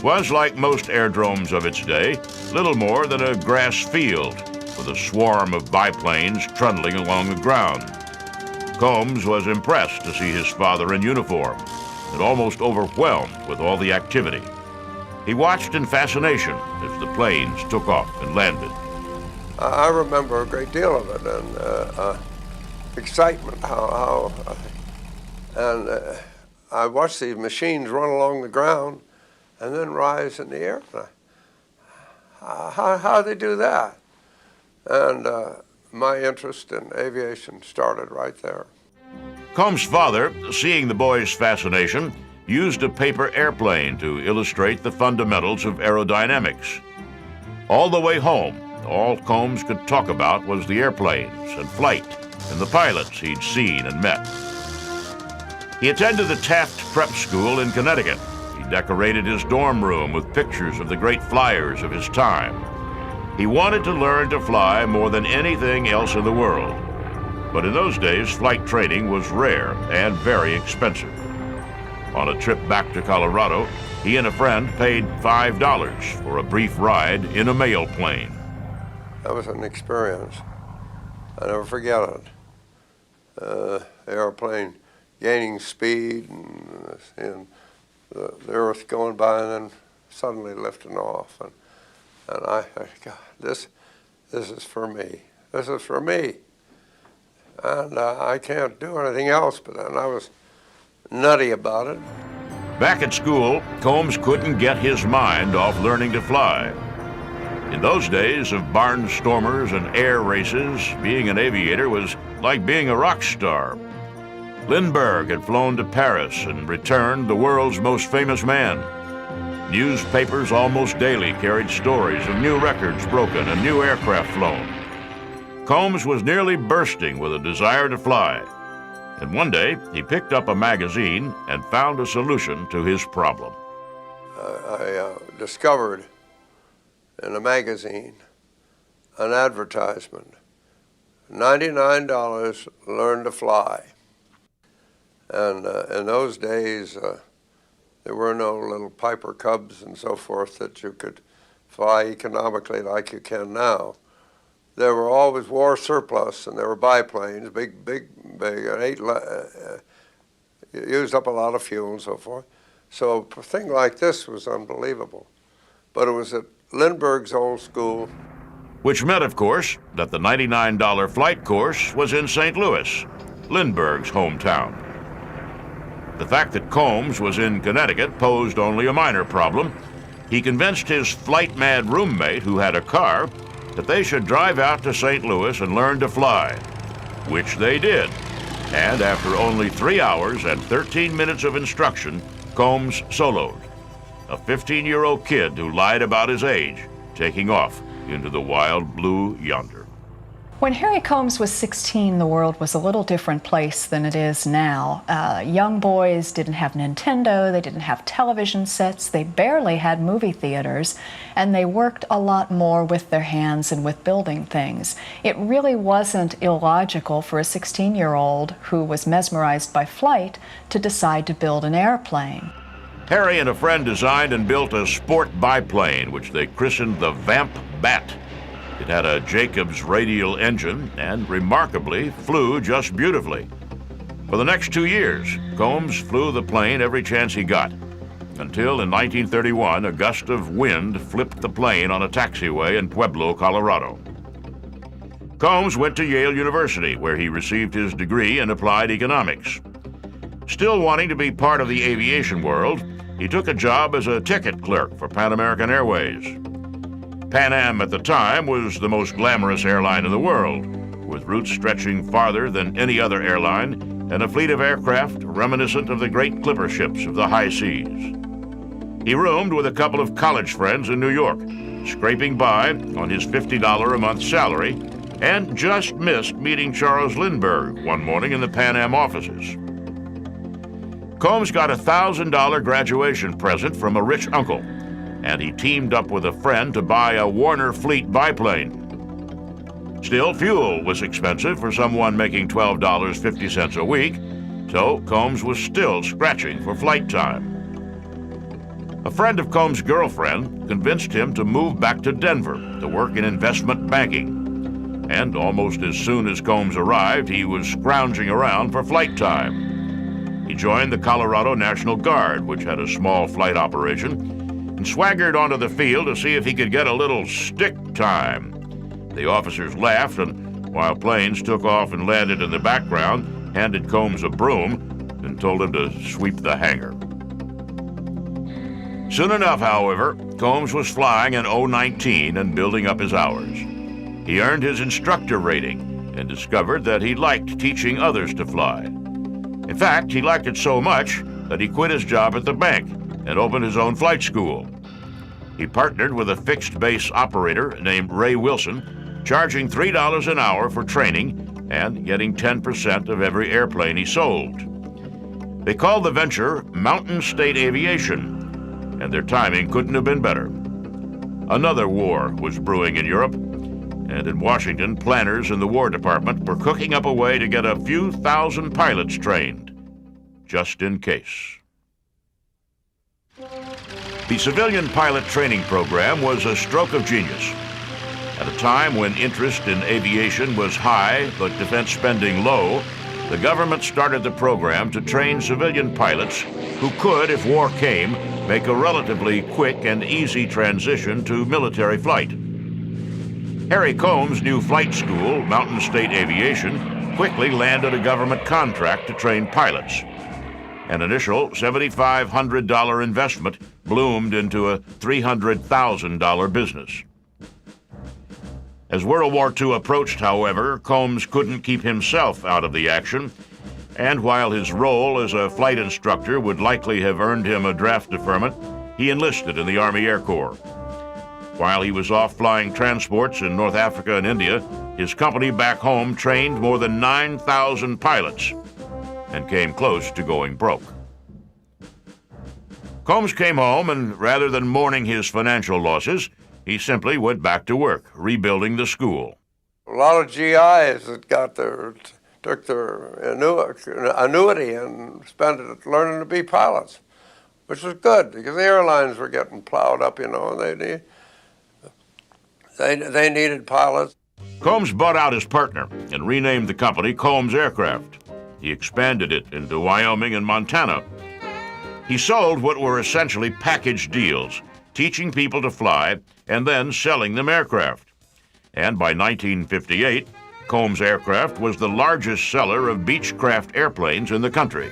was, like most aerodromes of its day, little more than a grass field with a swarm of biplanes trundling along the ground. Combs was impressed to see his father in uniform and almost overwhelmed with all the activity. He watched in fascination as the planes took off and landed. I remember a great deal of it, and excitement, I watched these machines run along the ground and then rise in the air. How do they do that? And my interest in aviation started right there. Combs' father, seeing the boy's fascination, used a paper airplane to illustrate the fundamentals of aerodynamics. All the way home, all Combs could talk about was the airplanes and flight and the pilots he'd seen and met. He attended the Taft Prep School in Connecticut. He decorated his dorm room with pictures of the great flyers of his time. He wanted to learn to fly more than anything else in the world. But in those days, flight training was rare and very expensive. On a trip back to Colorado, he and a friend paid $5 for a brief ride in a mail plane. That was an experience. I never forget it. The airplane gaining speed and the earth going by and then suddenly lifting off. And I God, this is for me. This is for me. And I can't do anything else, but then I was nutty about it. Back at school, Combs couldn't get his mind off learning to fly. In those days of barnstormers and air races, being an aviator was like being a rock star. Lindbergh had flown to Paris and returned the world's most famous man. Newspapers almost daily carried stories of new records broken and new aircraft flown. Combs was nearly bursting with a desire to fly. And one day, he picked up a magazine and found a solution to his problem. I discovered in a magazine an advertisement, $99, learn to fly. And in those days, there were no little Piper Cubs and so forth that you could fly economically like you can now. There were always war surplus, and there were biplanes, big, used up a lot of fuel and so forth. So a thing like this was unbelievable. But it was at Lindbergh's old school. Which meant, of course, that the $99 flight course was in St. Louis, Lindbergh's hometown. The fact that Combs was in Connecticut posed only a minor problem. He convinced his flight-mad roommate, who had a car, that they should drive out to St. Louis and learn to fly, which they did. And after only 3 hours and 13 minutes of instruction, Combs soloed, a 15-year-old kid who lied about his age, taking off into the wild blue yonder. When Harry Combs was 16, the world was a little different place than it is now. Young boys didn't have Nintendo, they didn't have television sets, they barely had movie theaters, and they worked a lot more with their hands and with building things. It really wasn't illogical for a 16-year-old who was mesmerized by flight to decide to build an airplane. Harry and a friend designed and built a sport biplane, which they christened the Vamp Bat. It had a Jacobs radial engine and, remarkably, flew just beautifully. For the next 2 years, Combs flew the plane every chance he got, until in 1931, a gust of wind flipped the plane on a taxiway in Pueblo, Colorado. Combs went to Yale University, where he received his degree in applied economics. Still wanting to be part of the aviation world, he took a job as a ticket clerk for Pan American Airways. Pan Am at the time was the most glamorous airline in the world, with routes stretching farther than any other airline and a fleet of aircraft reminiscent of the great clipper ships of the high seas. He roomed with a couple of college friends in New York, scraping by on his $50 a month salary, and just missed meeting Charles Lindbergh one morning in the Pan Am offices. Combs got a $1,000 graduation present from a rich uncle, and he teamed up with a friend to buy a Warner Fleet biplane. Still, fuel was expensive for someone making $12.50 a week, so Combs was still scratching for flight time. A friend of Combs' girlfriend convinced him to move back to Denver to work in investment banking. And almost as soon as Combs arrived, he was scrounging around for flight time. He joined the Colorado National Guard, which had a small flight operation, and swaggered onto the field to see if he could get a little stick time. The officers laughed, and while planes took off and landed in the background, handed Combs a broom and told him to sweep the hangar. Soon enough, however, Combs was flying in 019 and building up his hours. He earned his instructor rating and discovered that he liked teaching others to fly. In fact, he liked it so much that he quit his job at the bank and opened his own flight school. He partnered with a fixed-base operator named Ray Wilson, charging $3 an hour for training and getting 10% of every airplane he sold. They called the venture Mountain State Aviation, and their timing couldn't have been better. Another war was brewing in Europe, and in Washington, planners in the War Department were cooking up a way to get a few thousand pilots trained, just in case. The civilian pilot training program was a stroke of genius. At a time when interest in aviation was high but defense spending low, the government started the program to train civilian pilots who could, if war came, make a relatively quick and easy transition to military flight. Harry Combs' new flight school, Mountain State Aviation, quickly landed a government contract to train pilots. An initial $7,500 investment bloomed into a $300,000 business. As World War II approached, however, Combs couldn't keep himself out of the action, and while his role as a flight instructor would likely have earned him a draft deferment, he enlisted in the Army Air Corps. While he was off flying transports in North Africa and India, his company back home trained more than 9,000 pilots and came close to going broke. Combs came home, and rather than mourning his financial losses, he simply went back to work, rebuilding the school. A lot of GIs that took their annuity and spent it learning to be pilots, which was good because the airlines were getting plowed up, and they needed pilots. Combs bought out his partner and renamed the company Combs Aircraft. He expanded it into Wyoming and Montana. He sold what were essentially package deals, teaching people to fly and then selling them aircraft. And by 1958, Combs Aircraft was the largest seller of Beechcraft airplanes in the country.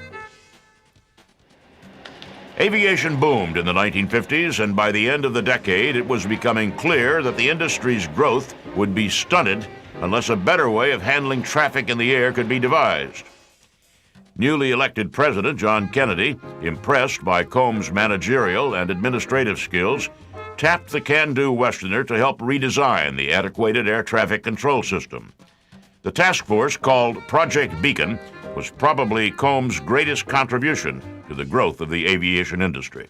Aviation boomed in the 1950s, and by the end of the decade, it was becoming clear that the industry's growth would be stunted unless a better way of handling traffic in the air could be devised. Newly elected President John Kennedy, impressed by Combs' managerial and administrative skills, tapped the can-do Westerner to help redesign the antiquated air traffic control system. The task force, called Project Beacon, was probably Combs' greatest contribution to the growth of the aviation industry.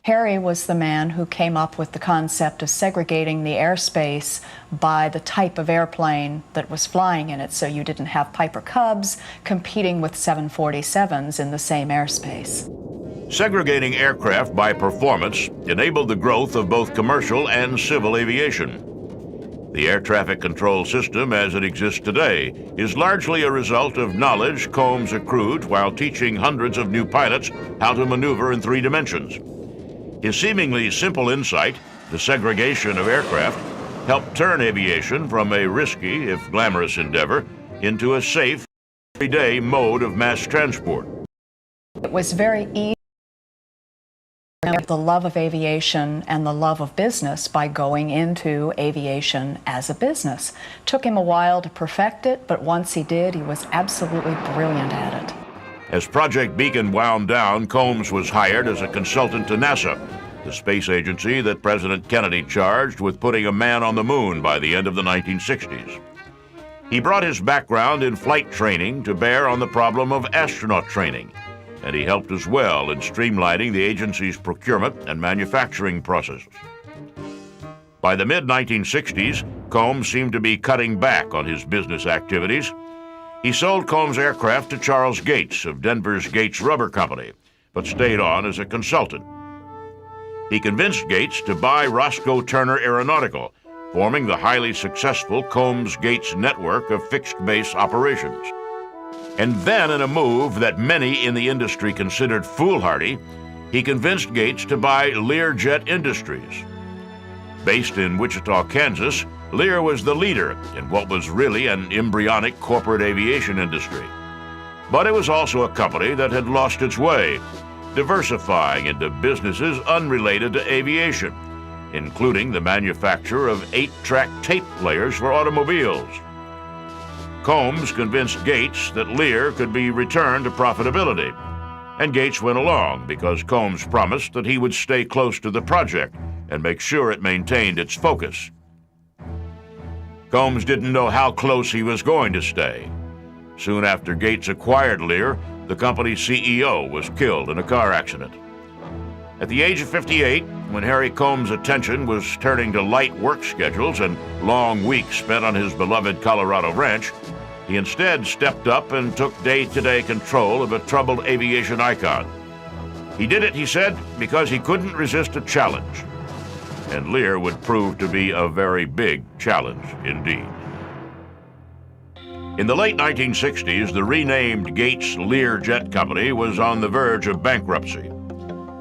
Harry was the man who came up with the concept of segregating the airspace by the type of airplane that was flying in it, so you didn't have Piper Cubs competing with 747s in the same airspace. Segregating aircraft by performance enabled the growth of both commercial and civil aviation. The air traffic control system as it exists today is largely a result of knowledge Combs accrued while teaching hundreds of new pilots how to maneuver in 3 dimensions. His seemingly simple insight, the segregation of aircraft, helped turn aviation from a risky, if glamorous endeavor, into a safe, everyday mode of mass transport. It was very easy to learn the love of aviation and the love of business by going into aviation as a business. Took him a while to perfect it, but once he did, he was absolutely brilliant at it. As Project Beacon wound down, Combs was hired as a consultant to NASA, the space agency that President Kennedy charged with putting a man on the moon by the end of the 1960s. He brought his background in flight training to bear on the problem of astronaut training, and he helped as well in streamlining the agency's procurement and manufacturing processes. By the mid-1960s, Combs seemed to be cutting back on his business activities. He sold Combs Aircraft to Charles Gates of Denver's Gates Rubber Company, but stayed on as a consultant. He convinced Gates to buy Roscoe Turner Aeronautical, forming the highly successful Combs-Gates network of fixed-base operations. And then, in a move that many in the industry considered foolhardy, he convinced Gates to buy Learjet Industries. Based in Wichita, Kansas, Lear was the leader in what was really an embryonic corporate aviation industry. But it was also a company that had lost its way, diversifying into businesses unrelated to aviation, including the manufacture of 8-track tape players for automobiles. Combs convinced Gates that Lear could be returned to profitability, and Gates went along because Combs promised that he would stay close to the project and make sure it maintained its focus. Combs didn't know how close he was going to stay. Soon after Gates acquired Lear, the company's CEO was killed in a car accident. At the age of 58, when Harry Combs' attention was turning to light work schedules and long weeks spent on his beloved Colorado ranch, he instead stepped up and took day-to-day control of a troubled aviation icon. He did it, he said, because he couldn't resist a challenge. And Lear would prove to be a very big challenge indeed. In the late 1960s, the renamed Gates Lear Jet Company was on the verge of bankruptcy.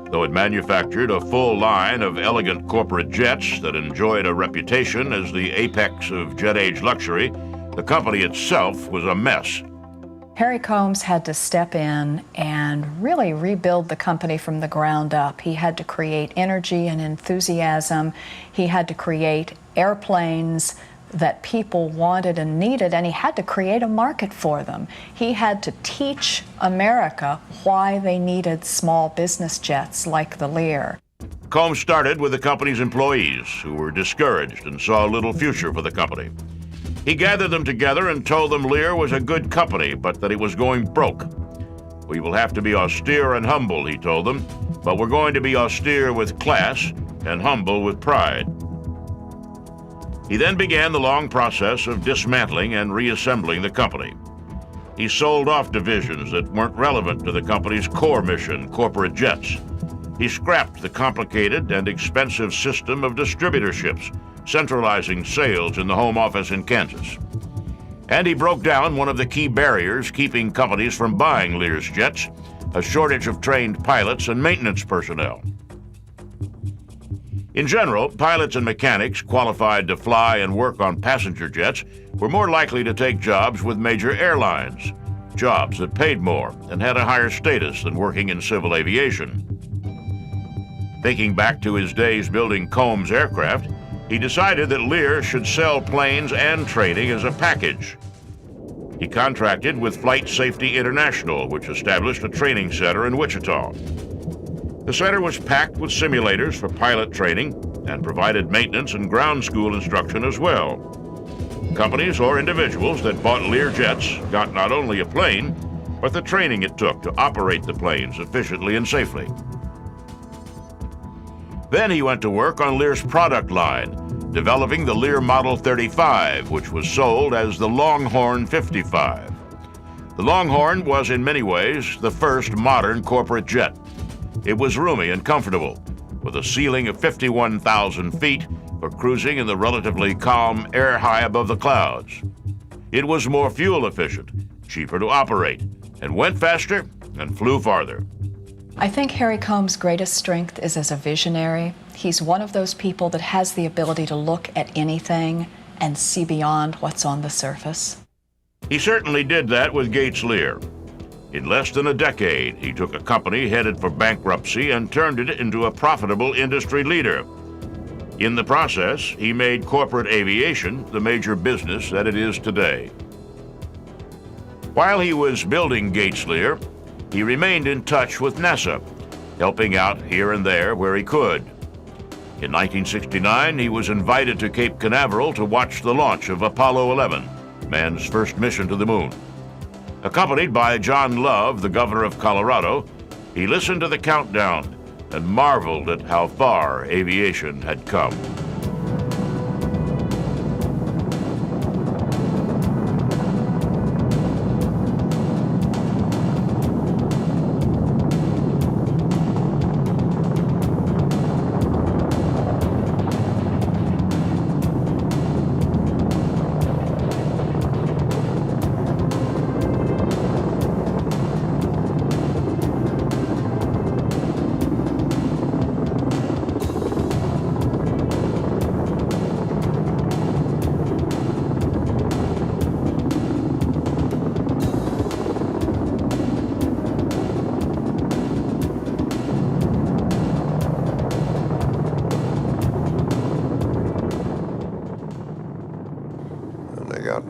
Though it manufactured a full line of elegant corporate jets that enjoyed a reputation as the apex of jet-age luxury, the company itself was a mess. Harry Combs had to step in and really rebuild the company from the ground up. He had to create energy and enthusiasm. He had to create airplanes that people wanted and needed, and he had to create a market for them. He had to teach America why they needed small business jets like the Lear. Combs started with the company's employees, who were discouraged and saw little future for the company. He gathered them together and told them Lear was a good company, but that it was going broke. "We will have to be austere and humble," he told them, "but we're going to be austere with class and humble with pride." He then began the long process of dismantling and reassembling the company. He sold off divisions that weren't relevant to the company's core mission, corporate jets. He scrapped the complicated and expensive system of distributorships, centralizing sales in the home office in Kansas. And he broke down one of the key barriers keeping companies from buying Lear's jets, a shortage of trained pilots and maintenance personnel. In general, pilots and mechanics qualified to fly and work on passenger jets were more likely to take jobs with major airlines, jobs that paid more and had a higher status than working in civil aviation. Thinking back to his days building Combs aircraft, he decided that Lear should sell planes and training as a package. He contracted with Flight Safety International, which established a training center in Wichita. The center was packed with simulators for pilot training and provided maintenance and ground school instruction as well. Companies or individuals that bought Lear jets got not only a plane, but the training it took to operate the planes efficiently and safely. Then he went to work on Lear's product line, developing the Lear Model 35, which was sold as the Longhorn 55. The Longhorn was in many ways the first modern corporate jet. It was roomy and comfortable, with a ceiling of 51,000 feet for cruising in the relatively calm air high above the clouds. It was more fuel efficient, cheaper to operate, and went faster and flew farther. I think Harry Combs' greatest strength is as a visionary. He's one of those people that has the ability to look at anything and see beyond what's on the surface. He certainly did that with Gates Lear. In less than a decade, he took a company headed for bankruptcy and turned it into a profitable industry leader. In the process, he made corporate aviation the major business that it is today. While he was building Gates Lear, he remained in touch with NASA, helping out here and there where he could. In 1969, he was invited to Cape Canaveral to watch the launch of Apollo 11, man's first mission to the moon. Accompanied by John Love, the governor of Colorado, he listened to the countdown and marveled at how far aviation had come.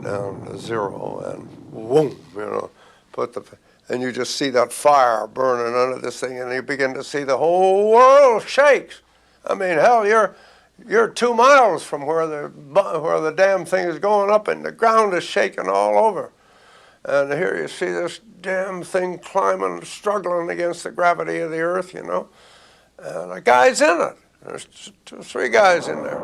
Down to zero, and whoom, you know, and you just see that fire burning under this thing, and you begin to see the whole world shakes. I mean, hell, you're 2 miles from where the damn thing is going up, and the ground is shaking all over. And here you see this damn thing climbing, struggling against the gravity of the earth, you know. And a guy's in it. There's 2 or 3 guys in there.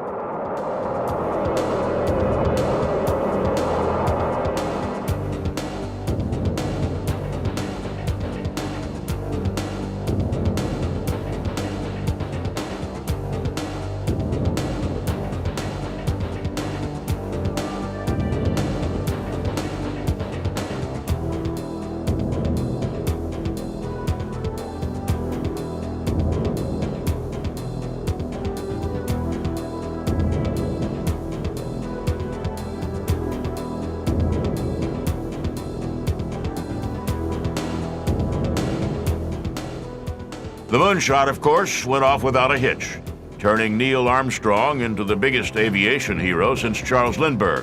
The moonshot, of course, went off without a hitch, turning Neil Armstrong into the biggest aviation hero since Charles Lindbergh.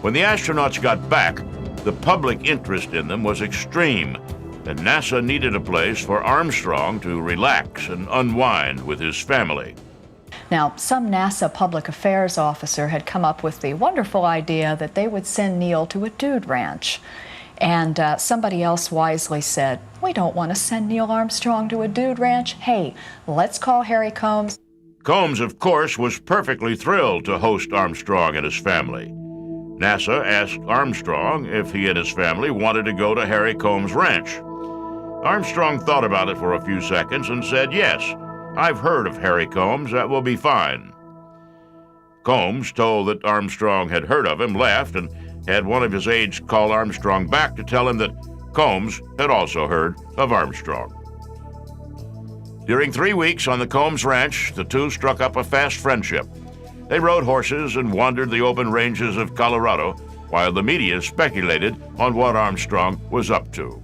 When the astronauts got back, the public interest in them was extreme, and NASA needed a place for Armstrong to relax and unwind with his family. Now, some NASA public affairs officer had come up with the wonderful idea that they would send Neil to a dude ranch. And somebody else wisely said, we don't want to send Neil Armstrong to a dude ranch. Hey, let's call Harry Combs. Combs, of course, was perfectly thrilled to host Armstrong and his family. NASA asked Armstrong if he and his family wanted to go to Harry Combs' ranch. Armstrong thought about it for a few seconds and said, yes, I've heard of Harry Combs, that will be fine. Combs, told that Armstrong had heard of him, laughed and had one of his aides call Armstrong back to tell him that Combs had also heard of Armstrong. During 3 weeks on the Combs ranch, the two struck up a fast friendship. They rode horses and wandered the open ranges of Colorado, while the media speculated on what Armstrong was up to.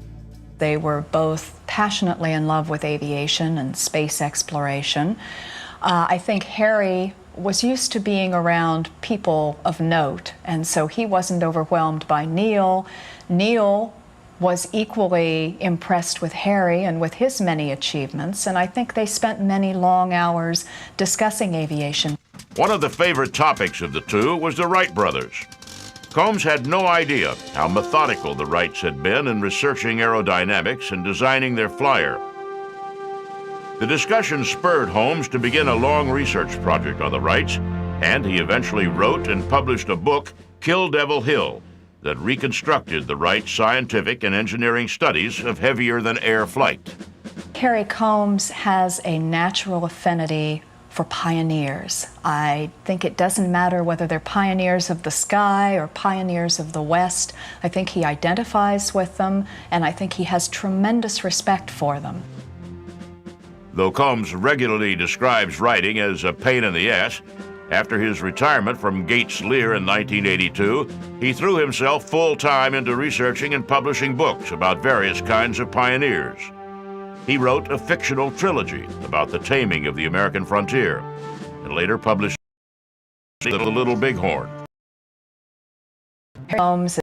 They were both passionately in love with aviation and space exploration. I think Harry was used to being around people of note, and so he wasn't overwhelmed by Neil. Neil was equally impressed with Harry and with his many achievements, and I think they spent many long hours discussing aviation. One of the favorite topics of the two was the Wright brothers. Combs had no idea how methodical the Wrights had been in researching aerodynamics and designing their flyer. The discussion spurred Holmes to begin a long research project on the Wrights, and he eventually wrote and published a book, Kill Devil Hill, that reconstructed the Wrights' scientific and engineering studies of heavier-than-air flight. Harry Combs has a natural affinity for pioneers. I think it doesn't matter whether they're pioneers of the sky or pioneers of the West. I think he identifies with them, and I think he has tremendous respect for them. Though Combs regularly describes writing as a pain in the ass, after his retirement from Gates Lear in 1982, he threw himself full-time into researching and publishing books about various kinds of pioneers. He wrote a fictional trilogy about the taming of the American frontier, and later published The Little Bighorn. Combs is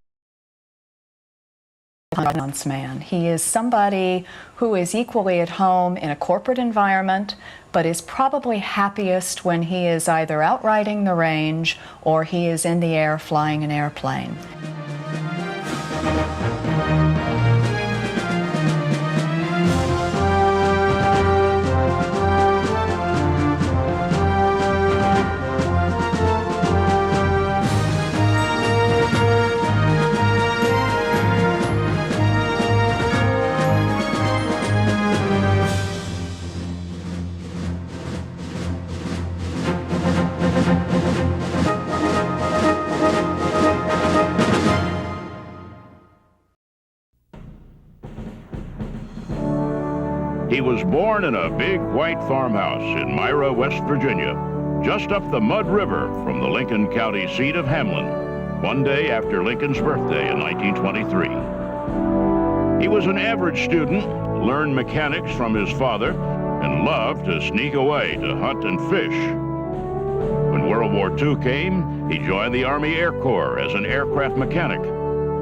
a man. He is somebody who is equally at home in a corporate environment, but is probably happiest when he is either out riding the range or he is in the air flying an airplane. He was born in a big white farmhouse in Myra, West Virginia, just up the Mud River from the Lincoln County seat of Hamlin, one day after Lincoln's birthday in 1923. He was an average student, learned mechanics from his father, and loved to sneak away to hunt and fish. When World War II came, he joined the Army Air Corps as an aircraft mechanic.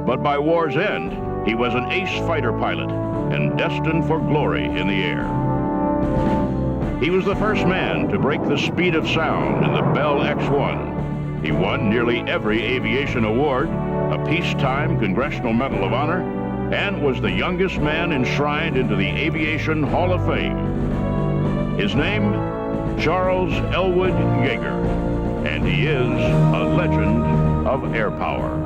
But by war's end, he was an ace fighter pilot and destined for glory in the air. He was the first man to break the speed of sound in the Bell X-1. He won nearly every aviation award, a Peacetime Congressional Medal of Honor, and was the youngest man enshrined into the Aviation Hall of Fame. His name, Charles Elwood Yeager, and he is a legend of air power.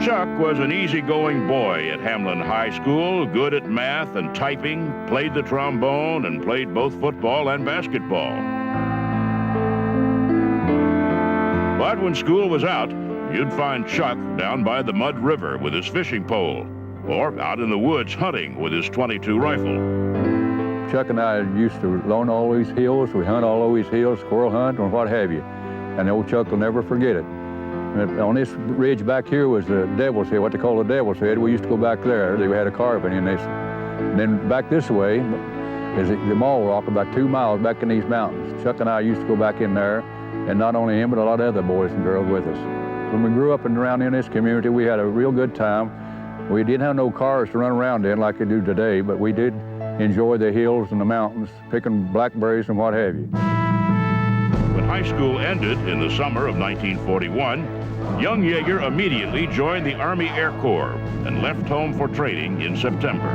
Chuck was an easygoing boy at Hamlin High School, good at math and typing, played the trombone, and played both football and basketball. But when school was out, you'd find Chuck down by the Mud River with his fishing pole, or out in the woods hunting with his .22 rifle. Chuck and I used to loan all these hills. We hunt all these hills, squirrel hunt, or what have you. And old Chuck will never forget it. And on this ridge back here was the Devil's Head, what they call the Devil's Head. We used to go back there. They had a carving in this. And then back this way is the Mall Rock, about 2 miles back in these mountains. Chuck and I used to go back in there, and not only him, but a lot of other boys and girls with us. When we grew up and around in this community, we had a real good time. We didn't have no cars to run around in like they do today, but we did enjoy the hills and the mountains, picking blackberries and what have you. When high school ended in the summer of 1941, young Yeager immediately joined the Army Air Corps and left home for training in September.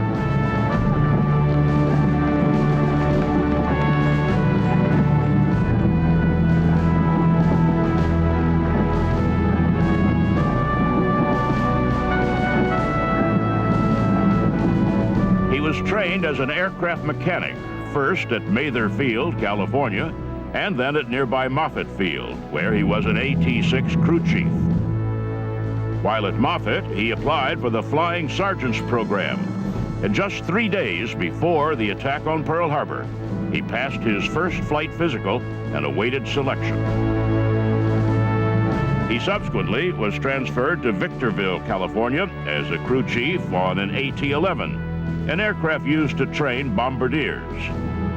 He was trained as an aircraft mechanic, first at Mather Field, California, and then at nearby Moffett Field, where he was an AT-6 crew chief. While at Moffett, he applied for the Flying Sergeant's Program, and just 3 days before the attack on Pearl Harbor, he passed his first flight physical and awaited selection. He subsequently was transferred to Victorville, California, as a crew chief on an AT-11, an aircraft used to train bombardiers.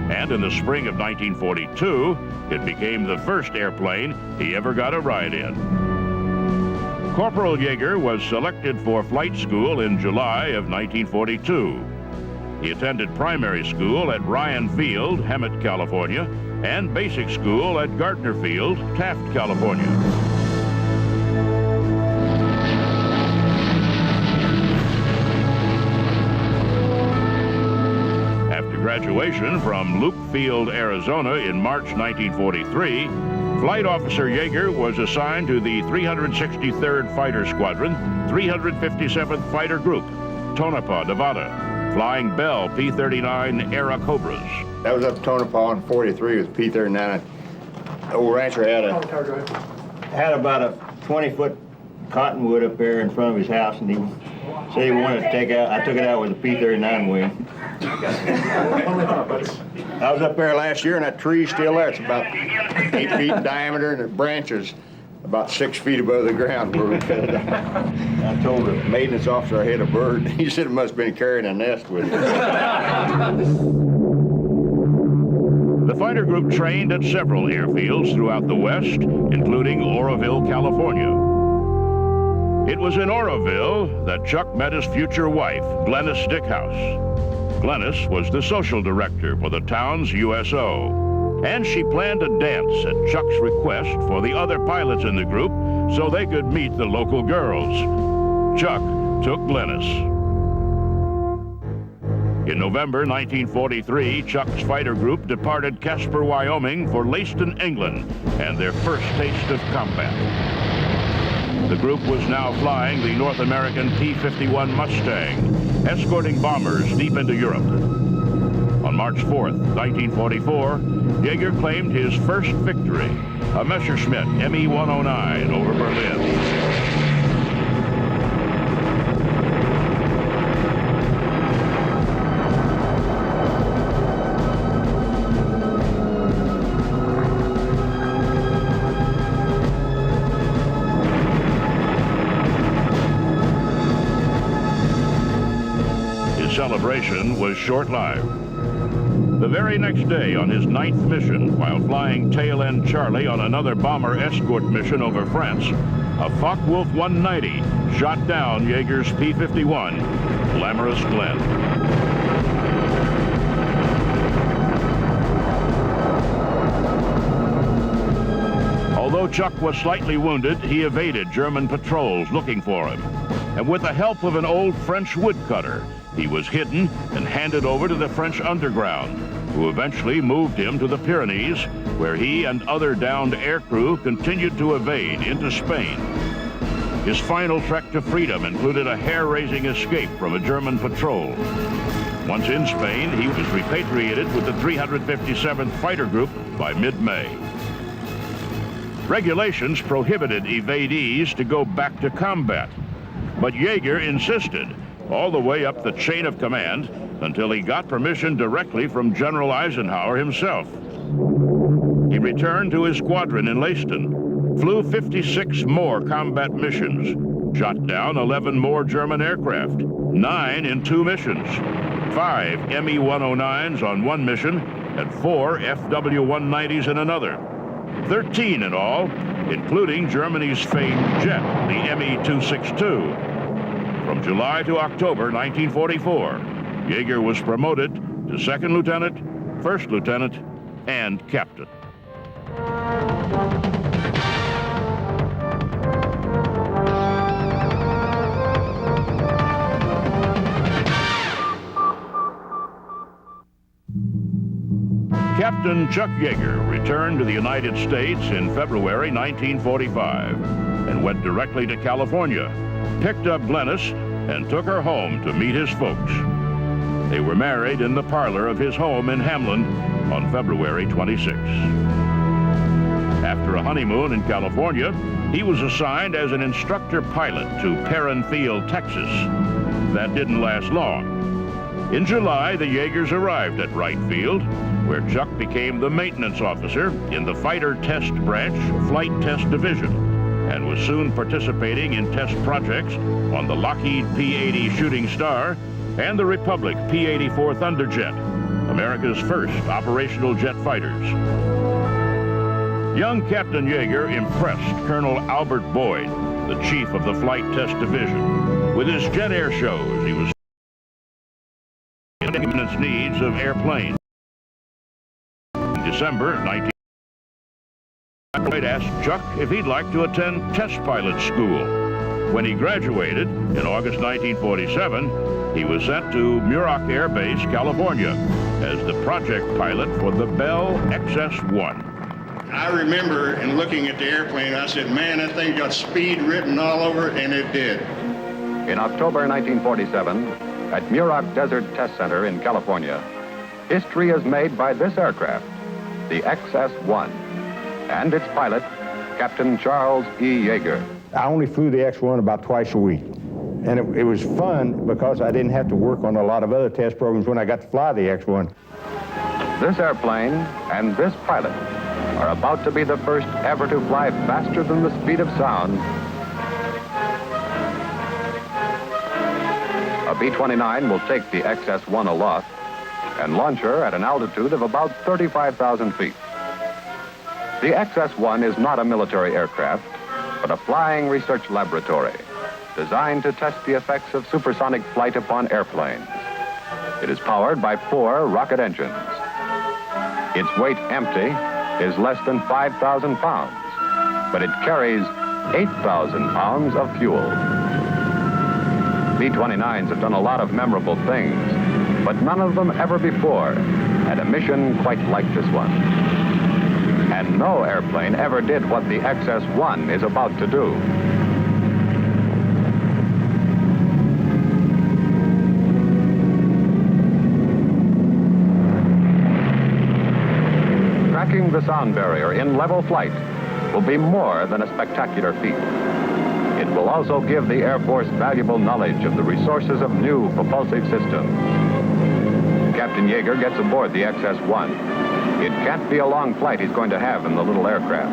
And in the spring of 1942, it became the first airplane he ever got a ride in. Corporal Yeager was selected for flight school in July of 1942. He attended primary school at Ryan Field, Hemet, California, and basic school at Gardner Field, Taft, California. Graduation from Luke Field, Arizona in March 1943, Flight Officer Yeager was assigned to the 363rd Fighter Squadron, 357th Fighter Group, Tonopah, Nevada, flying Bell P-39 Era Cobras. That was up Tonopah in 43 with P-39. Old rancher had about a 20-foot cottonwood up there in front of his house, and he said he wanted to take out. I took it out with a P-39 wing. I was up there last year, and that tree's still there. It's about 8 feet in diameter, and the branches about 6 feet above the ground where we cut it out. I told the maintenance officer I had a bird. He said it must have been carrying a nest with it. The fighter group trained at several airfields throughout the West, including Oroville, California. It was in Oroville that Chuck met his future wife, Glennis Stickhouse. Glennis was the social director for the town's USO, and she planned a dance at Chuck's request for the other pilots in the group so they could meet the local girls. Chuck took Glennis. In November 1943, Chuck's fighter group departed Casper, Wyoming for Leiston, England, and their first taste of combat. The group was now flying the North American P-51 Mustang, escorting bombers deep into Europe. On March 4th, 1944, Yeager claimed his first victory, a Messerschmitt Me-109 over Berlin. Celebration was short-lived. The very next day, on his 9th mission, while flying Tail End Charlie on another bomber escort mission over France, a Focke-Wulf 190 shot down Yeager's P-51, Glamorous Glen. Although Chuck was slightly wounded, he evaded German patrols looking for him. And with the help of an old French woodcutter, he was hidden and handed over to the French underground, who eventually moved him to the Pyrenees, where he and other downed aircrew continued to evade into Spain. His final trek to freedom included a hair-raising escape from a German patrol. Once in Spain, he was repatriated with the 357th Fighter Group by mid-May. Regulations prohibited evadees to go back to combat, but Yeager insisted, all the way up the chain of command until he got permission directly from General Eisenhower himself. He returned to his squadron in Leiston, flew 56 more combat missions, shot down 11 more German aircraft, 9 in 2 missions, 5 Me-109s on one mission, and 4 FW-190s in another. 13 in all, including Germany's famed jet, the Me-262. From July to October 1944, Yeager was promoted to second lieutenant, first lieutenant, and captain. Captain Chuck Yeager returned to the United States in February 1945 and went directly to California, picked up Glennis, and took her home to meet his folks. They were married in the parlor of his home in Hamlin on February 26. After a honeymoon in California, he was assigned as an instructor pilot to Perrin Field, Texas. That didn't last long. In July, the Yeagers arrived at Wright Field, where Chuck became the maintenance officer in the Fighter Test Branch Flight Test Division, and was soon participating in test projects on the Lockheed P-80 Shooting Star and the Republic P-84 Thunderjet, America's first operational jet fighters. Young Captain Yeager impressed Colonel Albert Boyd, the chief of the Flight Test Division. With his jet air shows, he was in the maintenance needs of airplanes. In December 19 Boyd asked Chuck if he'd like to attend test pilot school. When he graduated in August 1947, he was sent to Muroc Air Base, California, as the project pilot for the Bell XS-1. I remember in looking at the airplane, I said, man, that thing got speed written all over it, and it did. In October 1947, at Muroc Desert Test Center in California, history is made by this aircraft, the XS-1. And its pilot, Captain Charles E. Yeager. I only flew the X-1 about twice a week. And it was fun because I didn't have to work on a lot of other test programs when I got to fly the X-1. This airplane and this pilot are about to be the first ever to fly faster than the speed of sound. A B-29 will take the XS-1 aloft and launch her at an altitude of about 35,000 feet. The XS-1 is not a military aircraft, but a flying research laboratory designed to test the effects of supersonic flight upon airplanes. It is powered by 4 rocket engines. Its weight empty is less than 5,000 pounds, but it carries 8,000 pounds of fuel. B-29s have done a lot of memorable things, but none of them ever before had a mission quite like this one. And no airplane ever did what the XS-1 is about to do. Cracking the sound barrier in level flight will be more than a spectacular feat. It will also give the Air Force valuable knowledge of the resources of new propulsive systems. Captain Yeager gets aboard the XS-1. It can't be a long flight he's going to have in the little aircraft.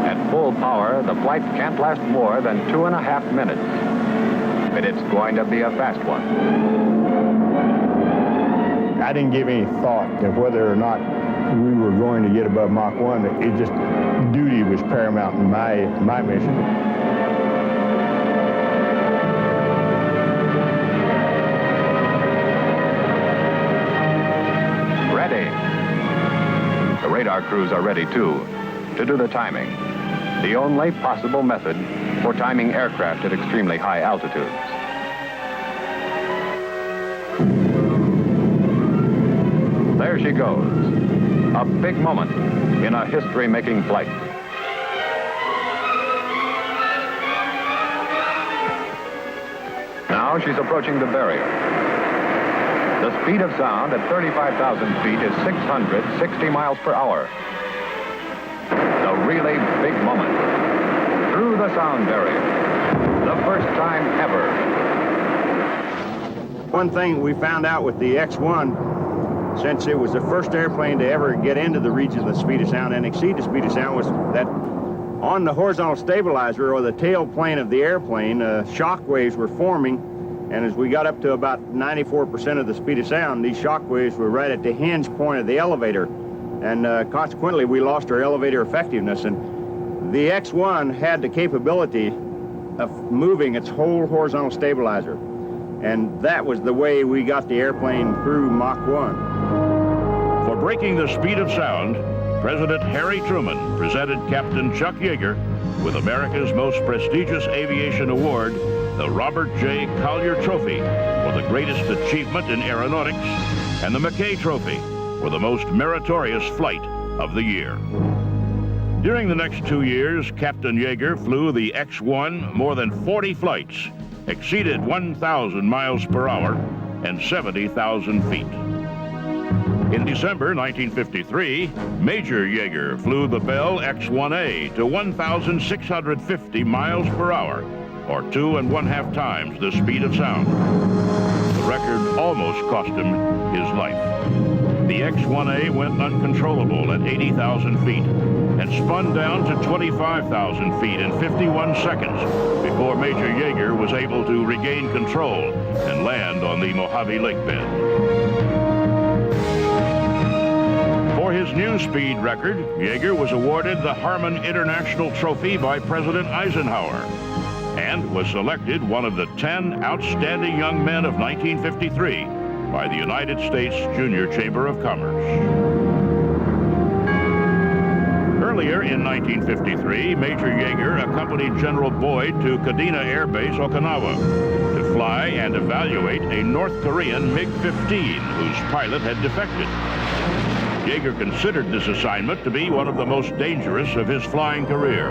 At full power, the flight can't last more than 2.5 minutes. But it's going to be a fast one. I didn't give any thought to whether or not we were going to get above Mach 1. It just, duty was paramount in my mission. Ready. The radar crews are ready too, to do the timing. The only possible method for timing aircraft at extremely high altitudes. There she goes. A big moment in a history-making flight. Now she's approaching the barrier. The speed of sound at 35,000 feet is 660 miles per hour. The really big moment. Through the sound barrier. The first time ever. One thing we found out with the X-1, since it was the first airplane to ever get into the region of the speed of sound and exceed the speed of sound, was that on the horizontal stabilizer, or the tail plane of the airplane, shock waves were forming, and as we got up to about 94% of the speed of sound, these shock waves were right at the hinge point of the elevator, and consequently we lost our elevator effectiveness. And the X-1 had the capability of moving its whole horizontal stabilizer, and that was the way we got the airplane through Mach 1. For breaking the speed of sound, President Harry Truman presented Captain Chuck Yeager with America's most prestigious aviation award, the Robert J. Collier Trophy for the greatest achievement in aeronautics, and the McKay Trophy for the most meritorious flight of the year. During the next 2 years, Captain Yeager flew the X-1 more than 40 flights, exceeded 1,000 miles per hour, and 70,000 feet. In December 1953, Major Yeager flew the Bell X-1A to 1,650 miles per hour, or 2.5 times the speed of sound. The record almost cost him his life. The X-1A went uncontrollable at 80,000 feet and spun down to 25,000 feet in 51 seconds before Major Yeager was able to regain control and land on the Mojave Lake bed. For his new speed record, Yeager was awarded the Harmon International Trophy by President Eisenhower and was selected one of the 10 outstanding young men of 1953 by the United States Junior Chamber of Commerce. Earlier in 1953, Major Yeager accompanied General Boyd to Kadena Air Base, Okinawa, to fly and evaluate a North Korean MiG-15 whose pilot had defected. Yeager considered this assignment to be one of the most dangerous of his flying career.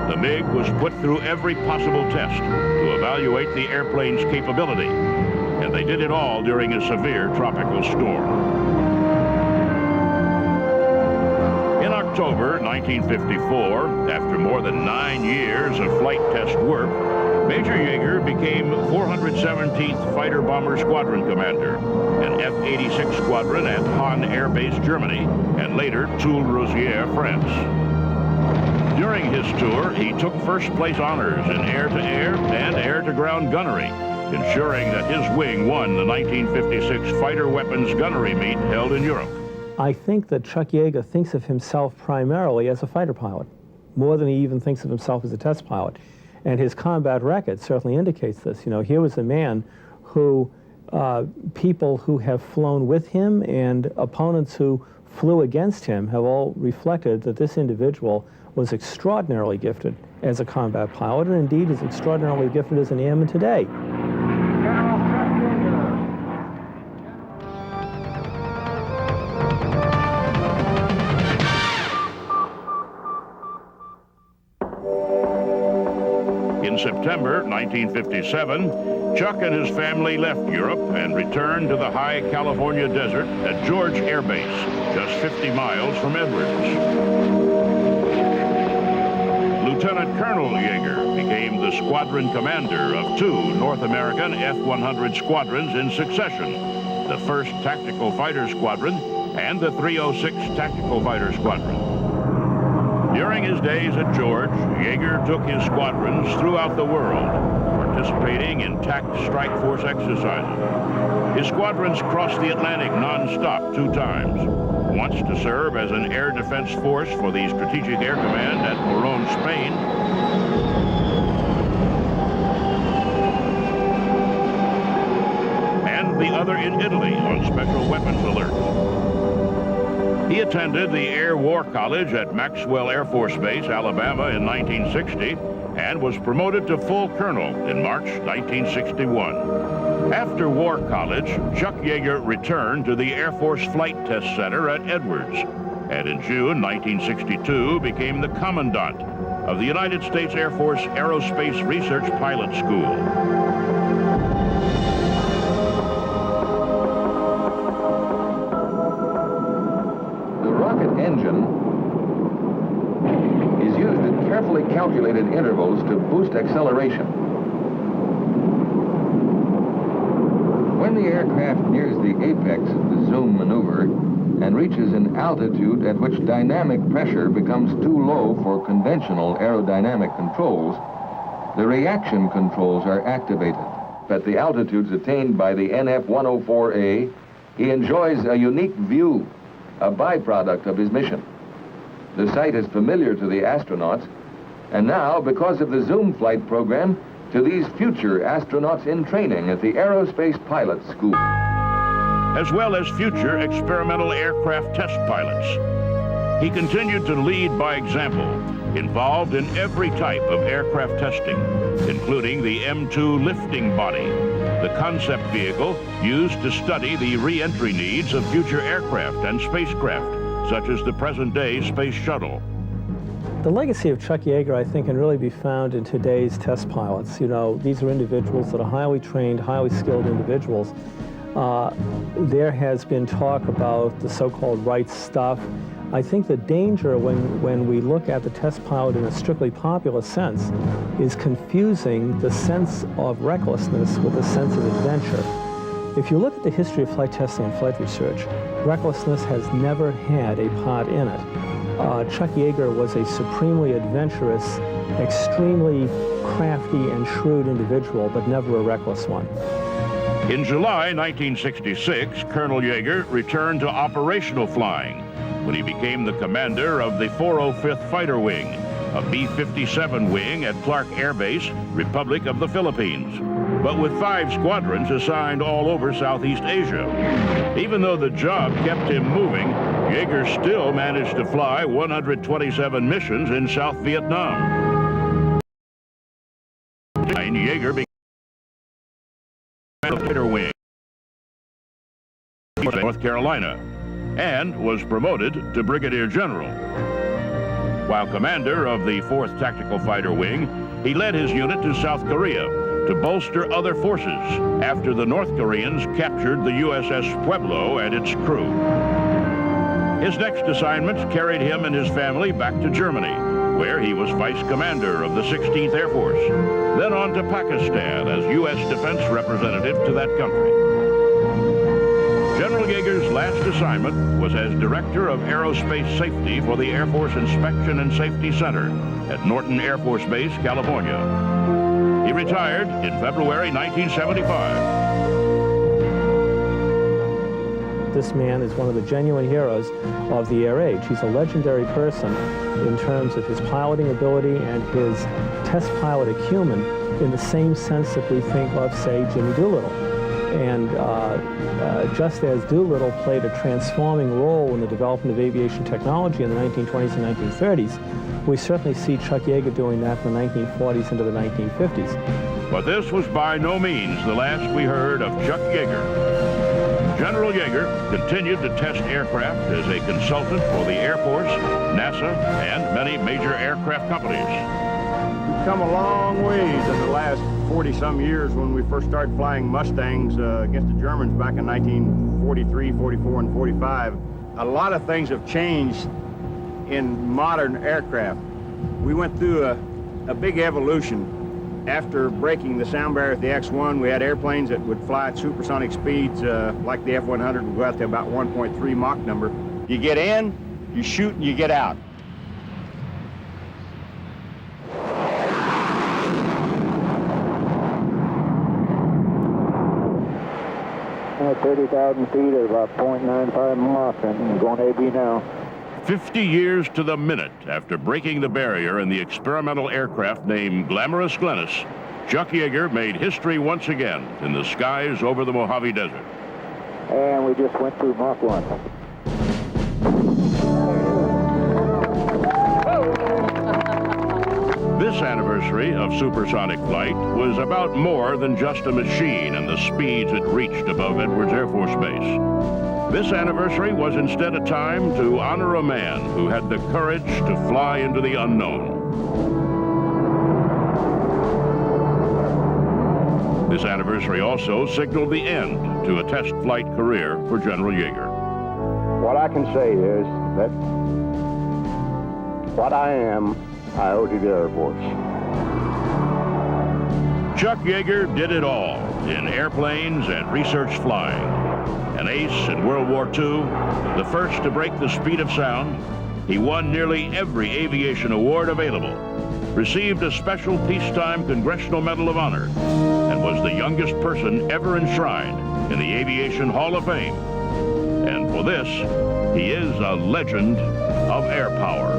The MiG was put through every possible test to evaluate the airplane's capability, and they did it all during a severe tropical storm. In October 1954, after more than 9 years of flight test work, Major Yeager became 417th Fighter Bomber Squadron Commander, an F-86 squadron at Hahn Air Base, Germany, and later Toul-Rosières, France. During his tour, he took first place honors in air-to-air and air-to-ground gunnery, ensuring that his wing won the 1956 fighter weapons gunnery meet held in Europe. I think that Chuck Yeager thinks of himself primarily as a fighter pilot, more than he even thinks of himself as a test pilot. And his combat record certainly indicates this. You know, here was a man who, people who have flown with him and opponents who flew against him have all reflected that this individual was extraordinarily gifted as a combat pilot, and indeed is extraordinarily gifted as an airman today. In September 1957, Chuck and his family left Europe and returned to the high California desert at George Air Base, just 50 miles from Edwards. Lieutenant Colonel Yeager became the squadron commander of 2 North American F-100 squadrons in succession, the 1st Tactical Fighter Squadron and the 306 Tactical Fighter Squadron. During his days at George, Yeager took his squadrons throughout the world, participating in TAC Strike Force exercises. His squadrons crossed the Atlantic non-stop 2 times, once to serve as an air defense force for the Strategic Air Command at Morón, Spain, and the other in Italy on special weapons alerts. He attended the Air War College at Maxwell Air Force Base, Alabama in 1960 and was promoted to full colonel in March 1961. After War College, Chuck Yeager returned to the Air Force Flight Test Center at Edwards and in June 1962 became the commandant of the United States Air Force Aerospace Research Pilot School. Engine is used at carefully calculated intervals to boost acceleration. When the aircraft nears the apex of the zoom maneuver and reaches an altitude at which dynamic pressure becomes too low for conventional aerodynamic controls, the reaction controls are activated. At the altitudes attained by the NF-104A, he enjoys a unique view, a byproduct of his mission. The sight is familiar to the astronauts, and now, because of the Zoom flight program, to these future astronauts in training at the Aerospace Pilot School. As well as future experimental aircraft test pilots. He continued to lead by example, involved in every type of aircraft testing, including the M2 lifting body, the concept vehicle used to study the re-entry needs of future aircraft and spacecraft, such as the present-day Space Shuttle. The legacy of Chuck Yeager, I think, can really be found in today's test pilots. You know, these are individuals that are highly trained, highly skilled individuals. There has been talk about the so-called right stuff. I think the danger when we look at the test pilot in a strictly popular sense is confusing the sense of recklessness with the sense of adventure. If you look at the history of flight testing and flight research, recklessness has never had a part in it. Chuck Yeager was a supremely adventurous, extremely crafty and shrewd individual, but never a reckless one. In July 1966, Colonel Yeager returned to operational flying when he became the commander of the 405th Fighter Wing, a B-57 wing at Clark Air Base, Republic of the Philippines, but with 5 squadrons assigned all over Southeast Asia. Even though the job kept him moving, Yeager still managed to fly 127 missions in South Vietnam. Yeager became the Fighter Wing, North Carolina, and was promoted to Brigadier General. While commander of the 4th Tactical Fighter Wing, he led his unit to South Korea to bolster other forces after the North Koreans captured the USS Pueblo and its crew. His next assignments carried him and his family back to Germany, where he was vice commander of the 16th Air Force, then on to Pakistan as U.S. defense representative to that country. General Yeager's last assignment was as Director of Aerospace Safety for the Air Force Inspection and Safety Center at Norton Air Force Base, California. He retired in February 1975. This man is one of the genuine heroes of the air age. He's a legendary person in terms of his piloting ability and his test pilot acumen in the same sense that we think of, say, Jimmy Doolittle. And just as Doolittle played a transforming role in the development of aviation technology in the 1920s and 1930s, we certainly see Chuck Yeager doing that in the 1940s into the 1950s. But this was by no means the last we heard of Chuck Yeager. General Yeager continued to test aircraft as a consultant for the Air Force, NASA, and many major aircraft companies. come a long ways in the last 40-some years when we first started flying Mustangs against the Germans back in 1943, 44, and 45. A lot of things have changed in modern aircraft. We went through a big evolution. After breaking the sound barrier at the X-1, we had airplanes that would fly at supersonic speeds like the F-100 would go out to about 1.3 Mach number. You get in, you shoot, and you get out. 30,000 feet at about 0.95 Mach, and going AB now. 50 years to the minute after breaking the barrier in the experimental aircraft named Glamorous Glennis, Chuck Yeager made history once again in the skies over the Mojave Desert. And we just went through Mach 1. This anniversary of supersonic flight was about more than just a machine and the speeds it reached above Edwards Air Force Base. This anniversary was instead a time to honor a man who had the courage to fly into the unknown. This anniversary also signaled the end to a test flight career for General Yeager. What I can say is that what I am, I owe to the Air Force. Chuck Yeager did it all in airplanes and research flying. An ace in World War II, the first to break the speed of sound, he won nearly every aviation award available, received a special Peacetime Congressional Medal of Honor, and was the youngest person ever enshrined in the Aviation Hall of Fame. And for this, he is a legend of air power.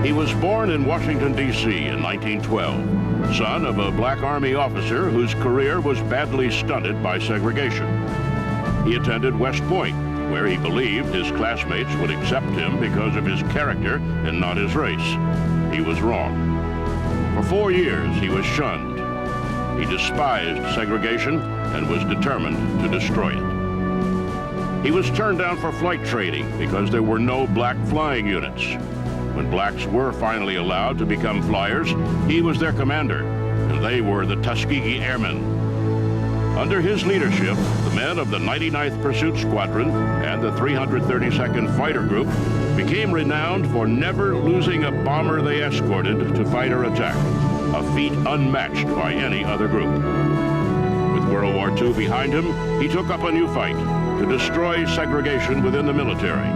He was born in Washington, D.C. in 1912, son of a black Army officer whose career was badly stunted by segregation. He attended West Point, where he believed his classmates would accept him because of his character and not his race. He was wrong. For 4 years, he was shunned. He despised segregation and was determined to destroy it. He was turned down for flight training because there were no black flying units. When blacks were finally allowed to become flyers, he was their commander, and they were the Tuskegee Airmen. Under his leadership, the men of the 99th Pursuit Squadron and the 332nd Fighter Group became renowned for never losing a bomber they escorted to fighter attack, a feat unmatched by any other group. With World War II behind him, he took up a new fight to destroy segregation within the military.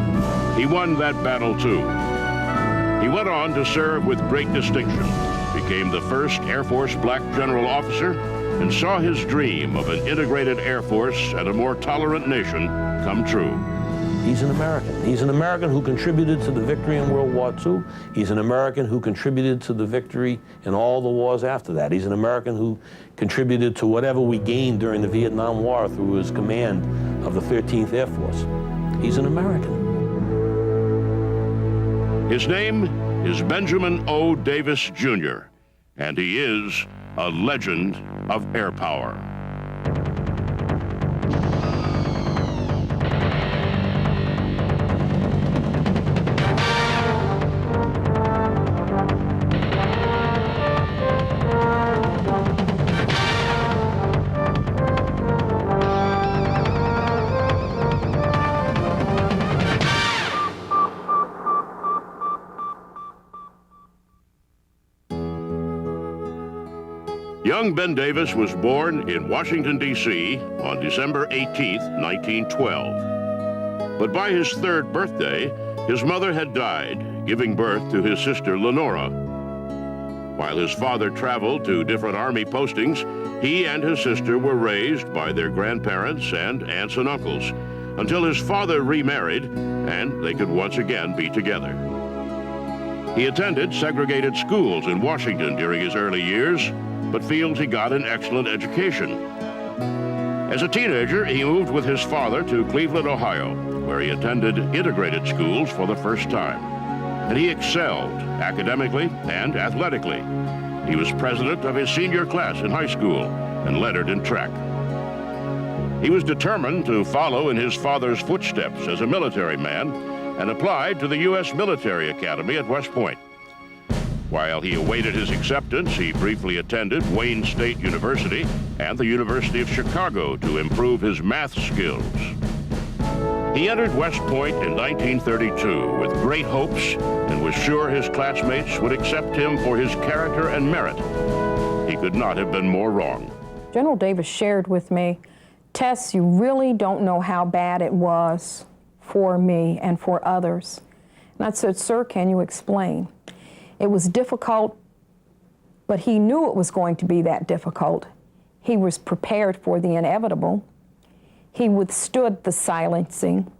He won that battle too. He went on to serve with great distinction, became the first Air Force black general officer, and saw his dream of an integrated Air Force and a more tolerant nation come true. He's an American. He's an American who contributed to the victory in World War II. He's an American who contributed to the victory in all the wars after that. He's an American who contributed to whatever we gained during the Vietnam War through his command of the 13th Air Force. He's an American. His name is Benjamin O. Davis, Jr., and he is a legend of air power. Young Ben Davis was born in Washington, D.C. on December 18, 1912. But by his 3rd birthday, his mother had died, giving birth to his sister Lenora. While his father traveled to different Army postings, he and his sister were raised by their grandparents and aunts and uncles until his father remarried and they could once again be together. He attended segregated schools in Washington during his early years, but feels he got an excellent education. As a teenager, he moved with his father to Cleveland, Ohio, where he attended integrated schools for the first time. And he excelled academically and athletically. He was president of his senior class in high school and lettered in track. He was determined to follow in his father's footsteps as a military man and applied to the U.S. Military Academy at West Point. While he awaited his acceptance, he briefly attended Wayne State University and the University of Chicago to improve his math skills. He entered West Point in 1932 with great hopes and was sure his classmates would accept him for his character and merit. He could not have been more wrong. General Davis shared with me, Tess, you really don't know how bad it was for me and for others. And I said, sir, can you explain? It was difficult, but he knew it was going to be that difficult. He was prepared for the inevitable. He withstood the silencing.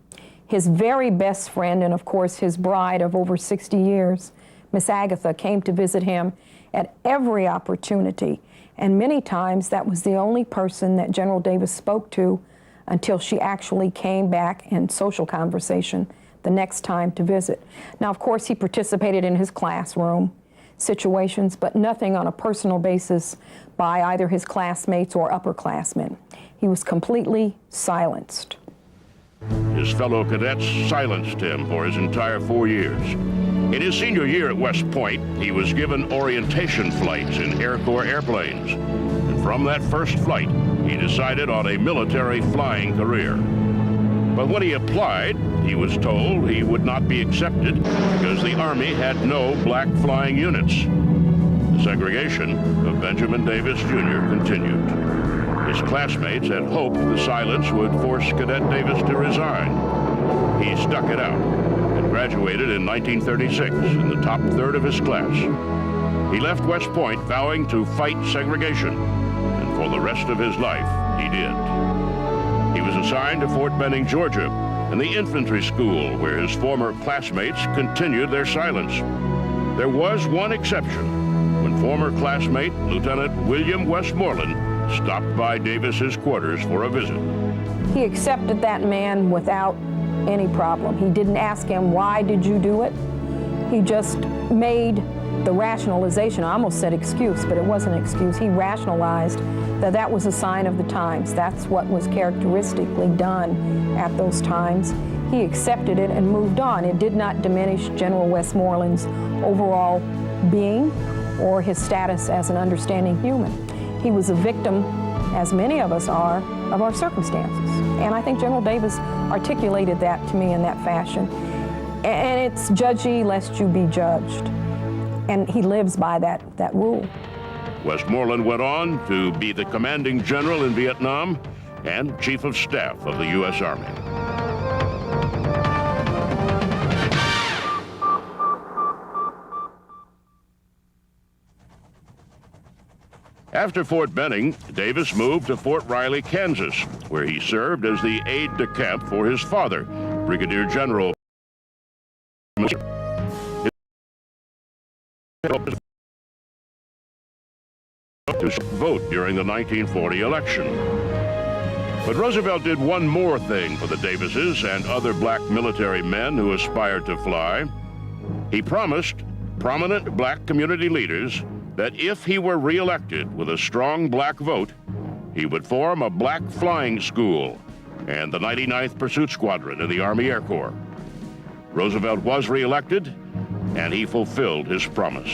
His very best friend, and of course his bride of over 60 years, Miss Agatha, came to visit him at every opportunity. And many times that was the only person that General Davis spoke to until she actually came back in social conversation the next time to visit. Now, of course, he participated in his classroom situations, but nothing on a personal basis by either his classmates or upperclassmen. He was completely silenced. His fellow cadets silenced him for his entire 4 years. In his senior year at West Point, he was given orientation flights in Air Corps airplanes. And from that first flight, he decided on a military flying career. But when he applied, he was told he would not be accepted because the Army had no black flying units. The segregation of Benjamin Davis Jr. continued. His classmates had hoped the silence would force Cadet Davis to resign. He stuck it out and graduated in 1936 in the top third of his class. He left West Point vowing to fight segregation, and for the rest of his life, he did. He was assigned to Fort Benning, Georgia, and the infantry school where his former classmates continued their silence. There was one exception, when former classmate Lieutenant William Westmoreland stopped by Davis's quarters for a visit. He accepted that man without any problem. He didn't ask him, why did you do it? He just made the rationalization. I almost said excuse, but it wasn't an excuse. He rationalized that that was a sign of the times. That's what was characteristically done at those times. He accepted it and moved on. It did not diminish General Westmoreland's overall being or his status as an understanding human. He was a victim, as many of us are, of our circumstances. And I think General Davis articulated that to me in that fashion. And it's judge ye lest you be judged. And he lives by that rule. Westmoreland went on to be the commanding general in Vietnam and chief of staff of the U.S. Army. After Fort Benning, Davis moved to Fort Riley, Kansas, where he served as the aide-de-camp for his father, Brigadier General. To vote during the 1940 election. But Roosevelt did one more thing for the Davises and other black military men who aspired to fly. He promised prominent black community leaders that if he were reelected with a strong black vote, he would form a black flying school and the 99th Pursuit Squadron in the Army Air Corps. Roosevelt was reelected, and he fulfilled his promise.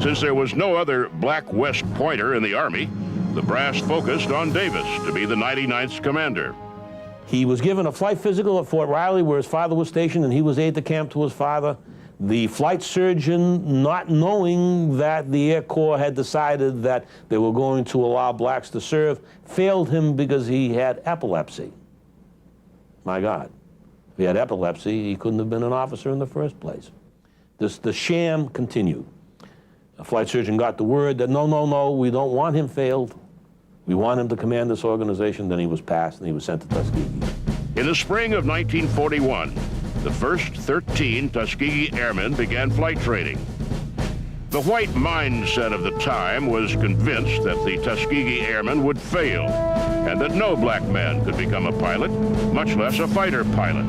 Since there was no other black West Pointer in the Army, the brass focused on Davis to be the 99th commander. He was given a flight physical at Fort Riley where his father was stationed, and he was aide-de-camp to his father. The flight surgeon, not knowing that the Air Corps had decided that they were going to allow blacks to serve, failed him because he had epilepsy. My God. If he had epilepsy, he couldn't have been an officer in the first place. The sham continued. A flight surgeon got the word that no, we don't want him failed. We want him to command this organization. Then he was passed and he was sent to Tuskegee. In the spring of 1941, the first 13 Tuskegee Airmen began flight training. The white mindset of the time was convinced that the Tuskegee Airmen would fail and that no black man could become a pilot, much less a fighter pilot.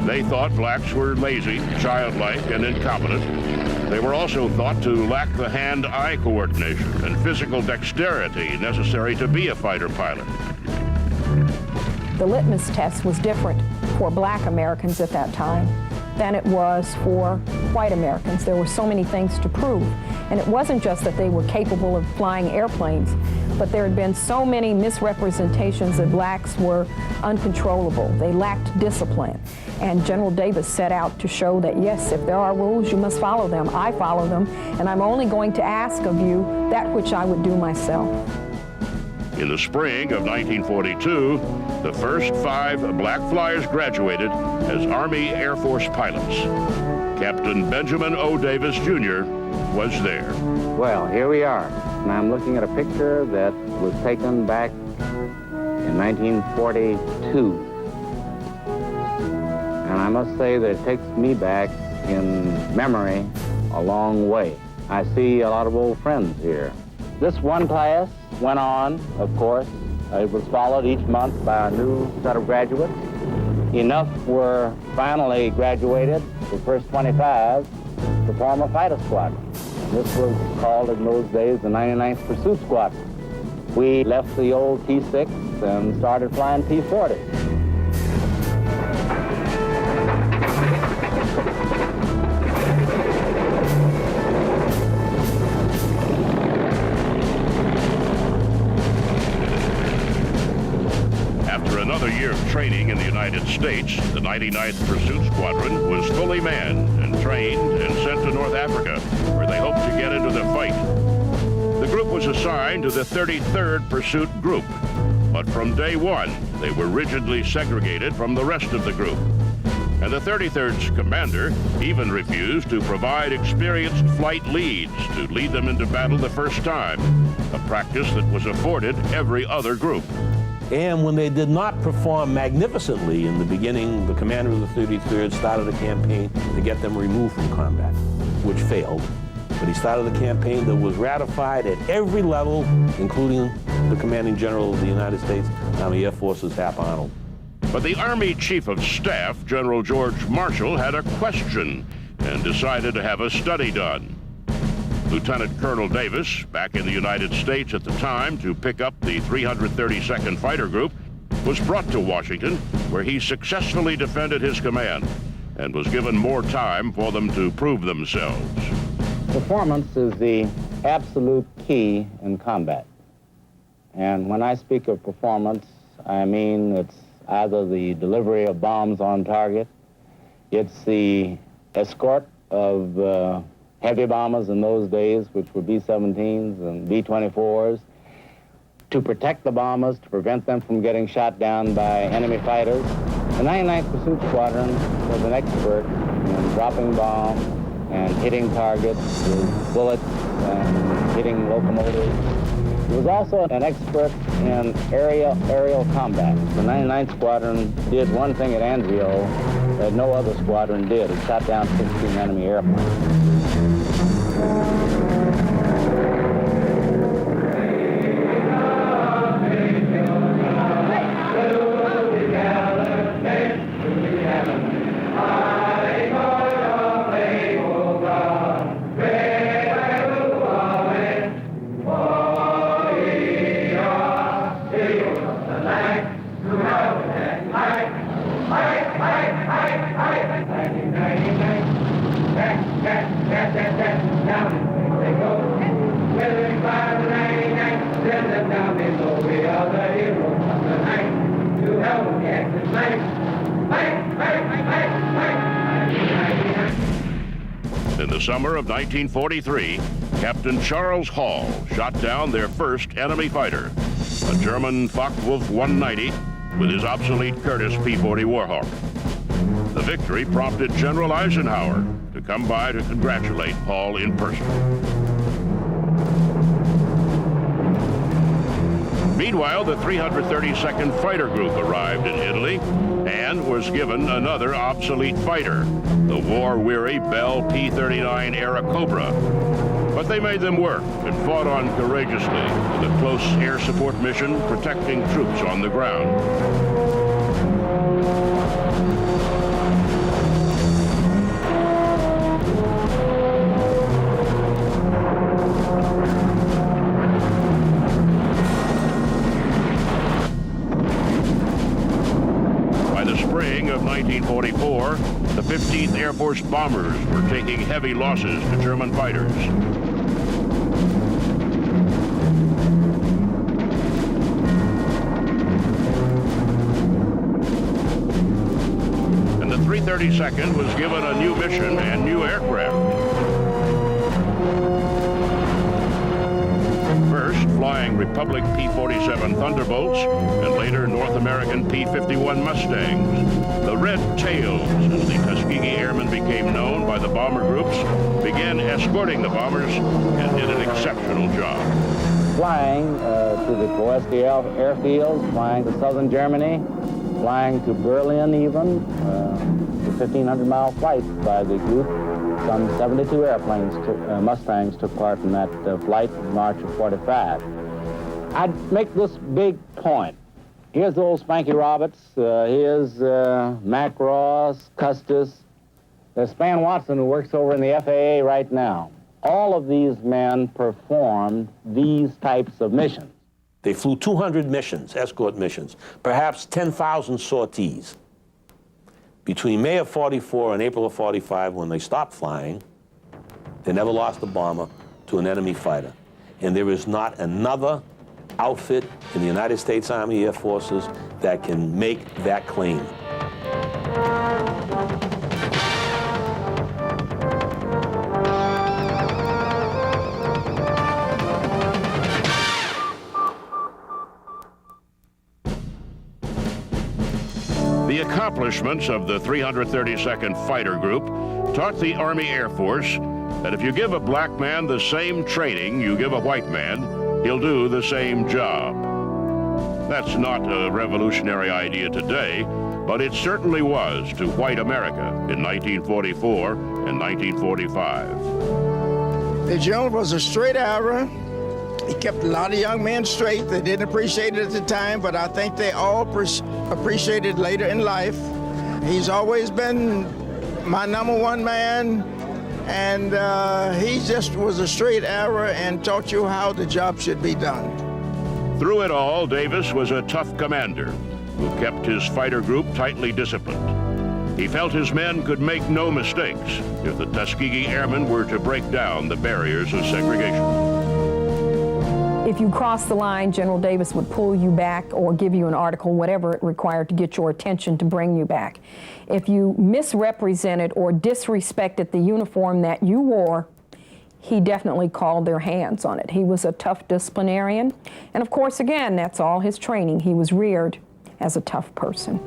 They thought blacks were lazy, childlike, and incompetent. They were also thought to lack the hand-eye coordination and physical dexterity necessary to be a fighter pilot. The litmus test was different for black Americans at that time than it was for white Americans. There were so many things to prove. And it wasn't just that they were capable of flying airplanes, but there had been so many misrepresentations that blacks were uncontrollable. They lacked discipline. And General Davis set out to show that, yes, if there are rules, you must follow them. I follow them, and I'm only going to ask of you that which I would do myself. In the spring of 1942, the first 5 black flyers graduated as Army Air Force pilots. Captain Benjamin O. Davis, Jr. was there. Well, here we are, and I'm looking at a picture that was taken back in 1942. And I must say that it takes me back in memory a long way. I see a lot of old friends here. This one class went on, of course. It was followed each month by a new set of graduates. Enough were finally graduated, the first 25, to form a fighter squadron. This was called in those days the 99th Pursuit Squadron. We left the old T-6 and started flying T-40. Another year of training in the United States, the 99th Pursuit Squadron was fully manned and trained and sent to North Africa, where they hoped to get into the fight. The group was assigned to the 33rd Pursuit Group, but from day one, they were rigidly segregated from the rest of the group. And the 33rd's commander even refused to provide experienced flight leads to lead them into battle the first time, a practice that was afforded every other group. And when they did not perform magnificently in the beginning, the commander of the 33rd started a campaign to get them removed from combat, which failed. But he started a campaign that was ratified at every level, including the commanding general of the United States Army Air Forces, Hap Arnold. But the Army Chief of Staff, General George Marshall, had a question and decided to have a study done. Lieutenant Colonel Davis, back in the United States at the time to pick up the 332nd Fighter Group, was brought to Washington, where he successfully defended his command and was given more time for them to prove themselves. Performance is the absolute key in combat. And when I speak of performance, I mean it's either the delivery of bombs on target, it's the escort of heavy bombers in those days, which were B-17s and B-24s, to protect the bombers, to prevent them from getting shot down by enemy fighters. The 99th Pursuit Squadron was an expert in dropping bombs and hitting targets with bullets and hitting locomotives. It was also an expert in aerial combat. The 99th Squadron did one thing at Andreo that no other squadron did. It shot down 16 enemy airplanes. In the summer of 1943, Captain Charles Hall shot down their first enemy fighter, a German Focke-Wulf 190 with his obsolete Curtiss P-40 Warhawk. The victory prompted General Eisenhower to come by to congratulate Hall in person. Meanwhile, the 332nd Fighter Group arrived in Italy and was given another obsolete fighter, the war-weary Bell P-39 era Cobra. But they made them work and fought on courageously with a close air support mission protecting troops on the ground. By the spring of 1944, the 15th Air Force bombers were taking heavy losses to German fighters. And the 332nd was given a new mission and new aircraft. First, flying Republic P-47 Thunderbolts, and later North American P-51 Mustangs. The Red Tails, as the Tuskegee Airmen became known by the bomber groups, began escorting the bombers and did an exceptional job. Flying to the Pulaski airfields, flying to southern Germany, flying to Berlin even, the 1,500-mile flights by the group. Some 72 airplanes, Mustangs, took part in that flight in March of '45. I'd make this big point. Here's old Spanky Roberts, here's Mac Ross, Custis, there's Span Watson, who works over in the FAA right now. All of these men performed these types of missions. They flew 200 missions, escort missions, perhaps 10,000 sorties. Between May of '44 and April of '45, when they stopped flying, they never lost a bomber to an enemy fighter. And there is not another outfit in the United States Army Air Forces that can make that claim. The accomplishments of the 332nd Fighter Group taught the Army Air Force that if you give a black man the same training you give a white man, he'll do the same job. That's not a revolutionary idea today, but it certainly was to white America in 1944 and 1945. The general was a straight arrow. He kept a lot of young men straight. They didn't appreciate it at the time, but I think they all appreciate it later in life. He's always been my #1 man, and he just was a straight arrow and taught you how the job should be done. Through it all, Davis was a tough commander who kept his fighter group tightly disciplined. He felt his men could make no mistakes if the Tuskegee Airmen were to break down the barriers of segregation. If you crossed the line, General Davis would pull you back or give you an article, whatever it required to get your attention to bring you back. If you misrepresented or disrespected the uniform that you wore, he definitely called their hands on it. He was a tough disciplinarian. And of course, again, that's all his training. He was reared as a tough person.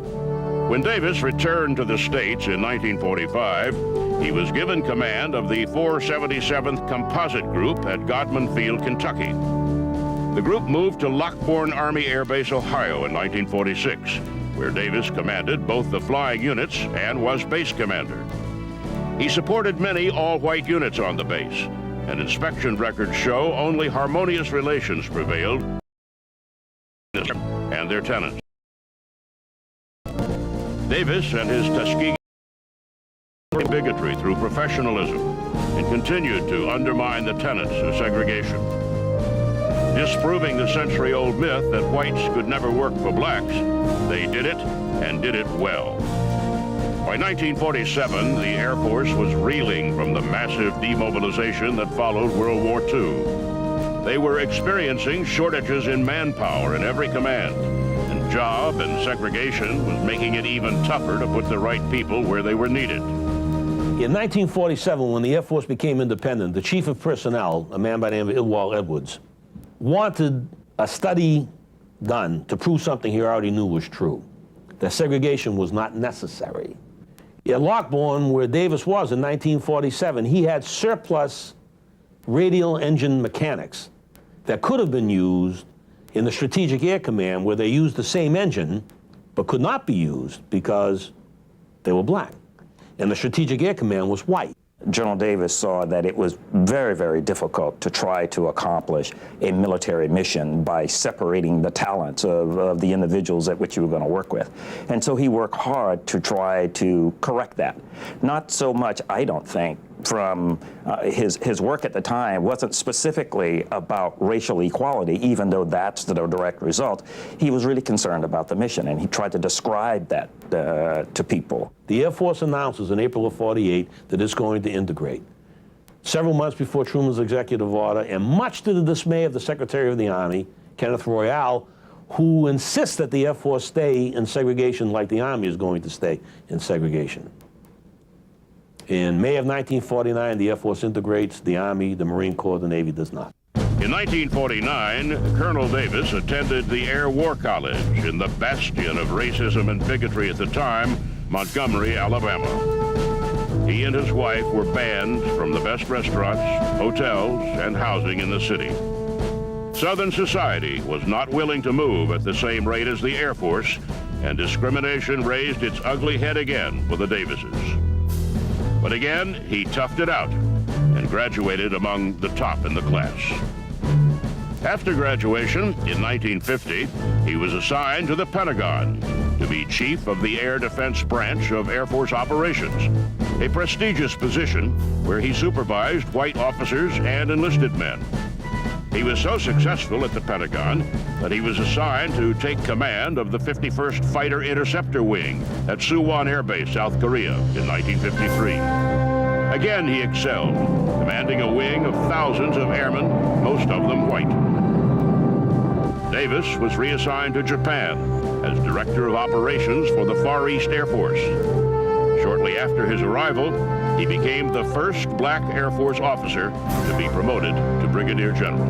When Davis returned to the States in 1945, he was given command of the 477th Composite Group at Godman Field, Kentucky. The group moved to Lockbourne Army Air Base, Ohio in 1946, where Davis commanded both the flying units and was base commander. He supported many all-white units on the base, and inspection records show only harmonious relations prevailed and their tenants. Davis and his Tuskegee bigotry through professionalism and continued to undermine the tenets of segregation. Disproving the century-old myth that whites could never work for blacks, they did it and did it well. By 1947, the Air Force was reeling from the massive demobilization that followed World War II. They were experiencing shortages in manpower in every command, and job and segregation was making it even tougher to put the right people where they were needed. In 1947, when the Air Force became independent, the chief of personnel, a man by the name of Ilwal Edwards, wanted a study done to prove something he already knew was true, that segregation was not necessary. At Lockbourne, where Davis was in 1947, he had surplus radial engine mechanics that could have been used in the Strategic Air Command where they used the same engine but could not be used because they were black. And the Strategic Air Command was white. General Davis saw that it was very, very difficult to try to accomplish a military mission by separating the talents of the individuals at which you were going to work with. And so he worked hard to try to correct that. Not so much, I don't think, from his work at the time wasn't specifically about racial equality, even though that's the direct result. He was really concerned about the mission, and he tried to describe that to people. The Air Force announces in April of '48 that it's going to integrate. Several months before Truman's executive order, and much to the dismay of the Secretary of the Army, Kenneth Royal, who insists that the Air Force stay in segregation like the Army is going to stay in segregation. In May of 1949, the Air Force integrates, the Army, the Marine Corps, the Navy does not. In 1949, Colonel Davis attended the Air War College in the bastion of racism and bigotry at the time, Montgomery, Alabama. He and his wife were banned from the best restaurants, hotels, and housing in the city. Southern society was not willing to move at the same rate as the Air Force, and discrimination raised its ugly head again for the Davises. But again, he toughed it out and graduated among the top in the class. After graduation, in 1950, he was assigned to the Pentagon to be chief of the Air Defense Branch of Air Force Operations, a prestigious position where he supervised white officers and enlisted men. He was so successful at the Pentagon that he was assigned to take command of the 51st Fighter Interceptor Wing at Suwon Air Base, South Korea, in 1953. Again, he excelled, commanding a wing of thousands of airmen, most of them white. Davis was reassigned to Japan as Director of Operations for the Far East Air Force. Shortly after his arrival, he became the first black Air Force officer to be promoted to Brigadier General.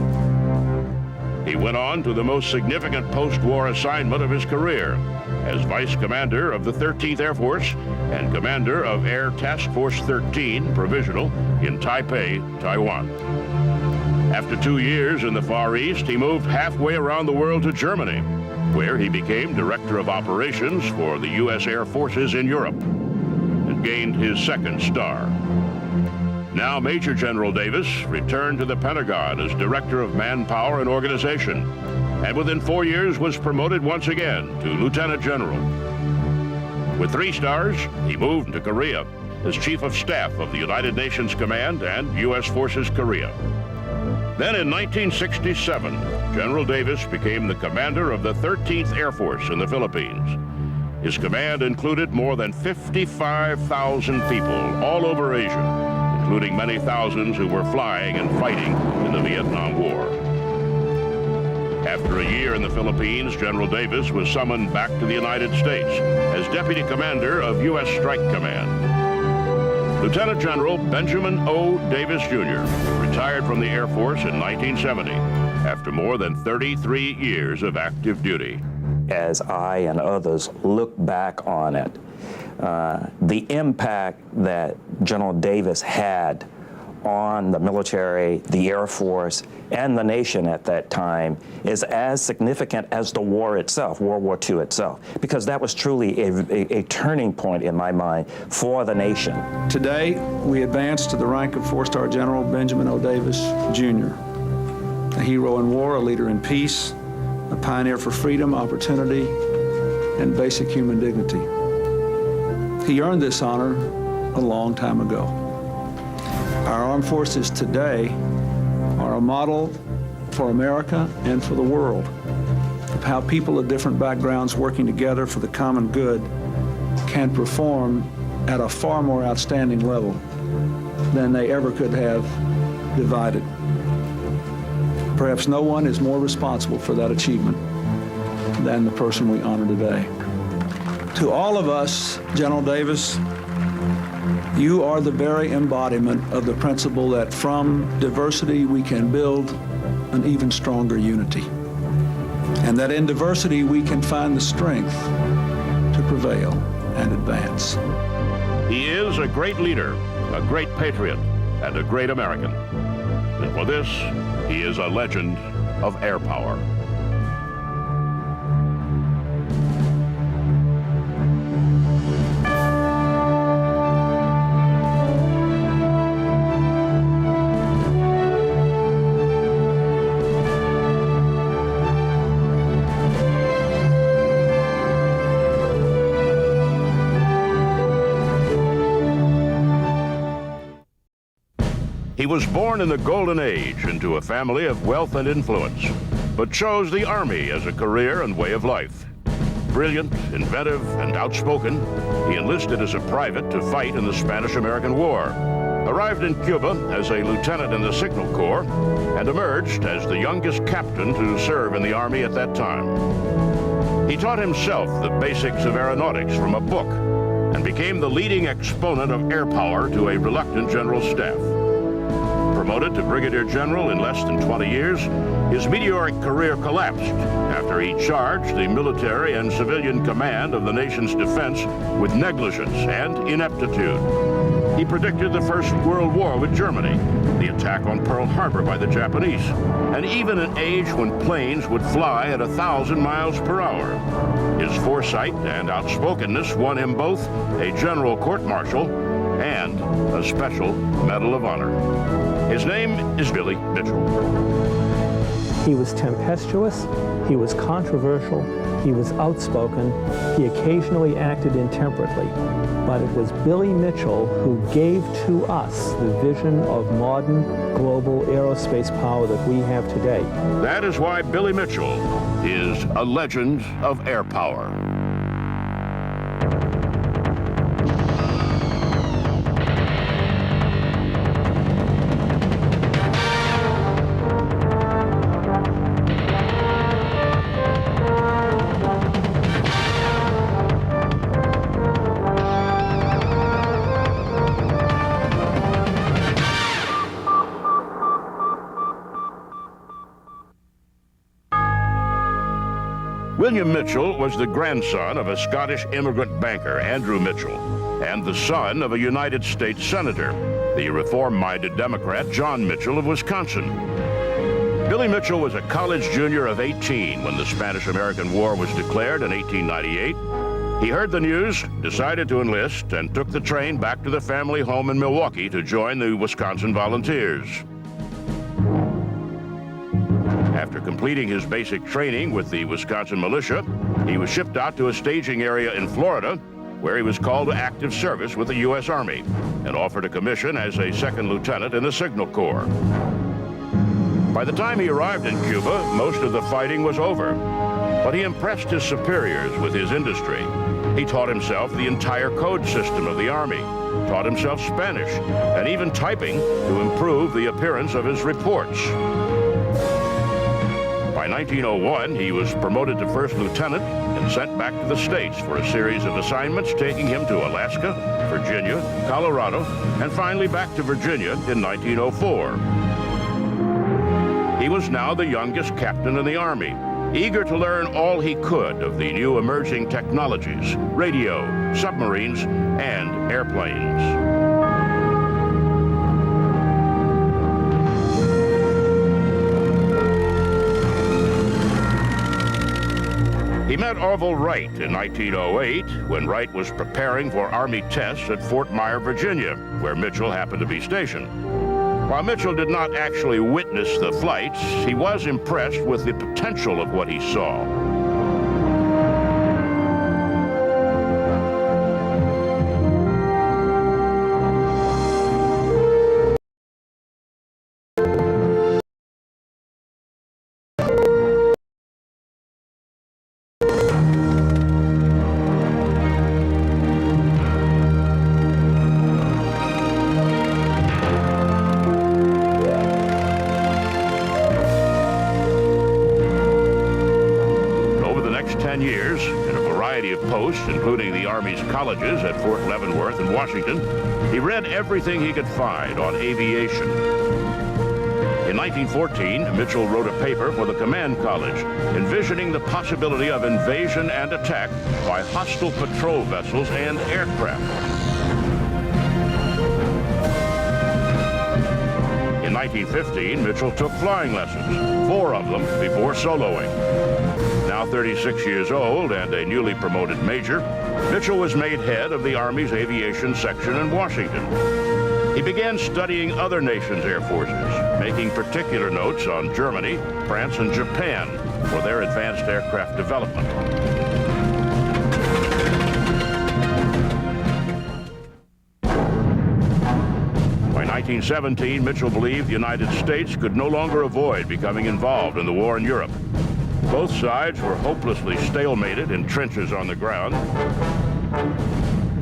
He went on to the most significant post-war assignment of his career as Vice Commander of the 13th Air Force and Commander of Air Task Force 13, Provisional, in Taipei, Taiwan. After 2 years in the Far East, he moved halfway around the world to Germany, where he became Director of Operations for the U.S. Air Forces in Europe, and gained his second star. Now Major General Davis returned to the Pentagon as Director of Manpower and Organization, and within 4 years was promoted once again to Lieutenant General. With 3 stars, he moved to Korea as Chief of Staff of the United Nations Command and U.S. Forces Korea. Then in 1967, General Davis became the commander of the 13th Air Force in the Philippines. His command included more than 55,000 people all over Asia, including many thousands who were flying and fighting in the Vietnam War. After a year in the Philippines, General Davis was summoned back to the United States as Deputy Commander of U.S. Strike Command. Lieutenant General Benjamin O. Davis, Jr. retired from the Air Force in 1970 after more than 33 years of active duty. As I and others look back on it, the impact that General Davis had on the military, the Air Force, and the nation at that time is as significant as the war itself, World War II itself, because that was truly a turning point in my mind for the nation. Today, we advance to the rank of 4-star General Benjamin O. Davis, Jr., a hero in war, a leader in peace, a pioneer for freedom, opportunity, and basic human dignity. He earned this honor a long time ago. Our armed forces today are a model for America and for the world of how people of different backgrounds working together for the common good can perform at a far more outstanding level than they ever could have divided. Perhaps no one is more responsible for that achievement than the person we honor today. To all of us, General Davis, you are the very embodiment of the principle that from diversity we can build an even stronger unity, and that in diversity we can find the strength to prevail and advance. He is a great leader, a great patriot, and a great American. And for this, he is a legend of air power. He was born in the golden age into a family of wealth and influence, but chose the Army as a career and way of life. Brilliant, inventive, and outspoken, he enlisted as a private to fight in the Spanish-American War, arrived in Cuba as a lieutenant in the Signal Corps, and emerged as the youngest captain to serve in the Army at that time. He taught himself the basics of aeronautics from a book and became the leading exponent of air power to a reluctant general staff. Promoted to brigadier general in less than 20 years, his meteoric career collapsed after he charged the military and civilian command of the nation's defense with negligence and ineptitude. He predicted the First World War with Germany, the attack on Pearl Harbor by the Japanese, and even an age when planes would fly at 1,000 miles per hour. His foresight and outspokenness won him both a general court-martial and a special Medal of Honor. His name is Billy Mitchell. He was tempestuous, he was controversial, he was outspoken, he occasionally acted intemperately. But it was Billy Mitchell who gave to us the vision of modern global aerospace power that we have today. That is why Billy Mitchell is a legend of air power. William Mitchell was the grandson of a Scottish immigrant banker, Andrew Mitchell, and the son of a United States senator, the reform-minded Democrat John Mitchell of Wisconsin. Billy Mitchell was a college junior of 18 when the Spanish-American War was declared in 1898. He heard the news, decided to enlist, and took the train back to the family home in Milwaukee to join the Wisconsin Volunteers. After completing his basic training with the Wisconsin militia, he was shipped out to a staging area in Florida, where he was called to active service with the U.S. Army and offered a commission as a second lieutenant in the Signal Corps. By the time he arrived in Cuba, most of the fighting was over, but he impressed his superiors with his industry. He taught himself the entire code system of the Army, taught himself Spanish, and even typing to improve the appearance of his reports. By 1901, he was promoted to first lieutenant and sent back to the States for a series of assignments, taking him to Alaska, Virginia, Colorado, and finally back to Virginia in 1904. He was now the youngest captain in the Army, eager to learn all he could of the new emerging technologies, radio, submarines, and airplanes. He met Orville Wright in 1908 when Wright was preparing for Army tests at Fort Myer, Virginia, where Mitchell happened to be stationed. While Mitchell did not actually witness the flights, he was impressed with the potential of what he saw. Years, in a variety of posts, including the Army's colleges at Fort Leavenworth and Washington, he read everything he could find on aviation. In 1914, Mitchell wrote a paper for the Command College, envisioning the possibility of invasion and attack by hostile patrol vessels and aircraft. In 1915, Mitchell took flying lessons, 4 of them before soloing. Now 36 years old and a newly promoted major, Mitchell was made head of the Army's aviation section in Washington. He began studying other nations' air forces, making particular notes on Germany, France, and Japan for their advanced aircraft development. By 1917, Mitchell believed the United States could no longer avoid becoming involved in the war in Europe. Both sides were hopelessly stalemated in trenches on the ground.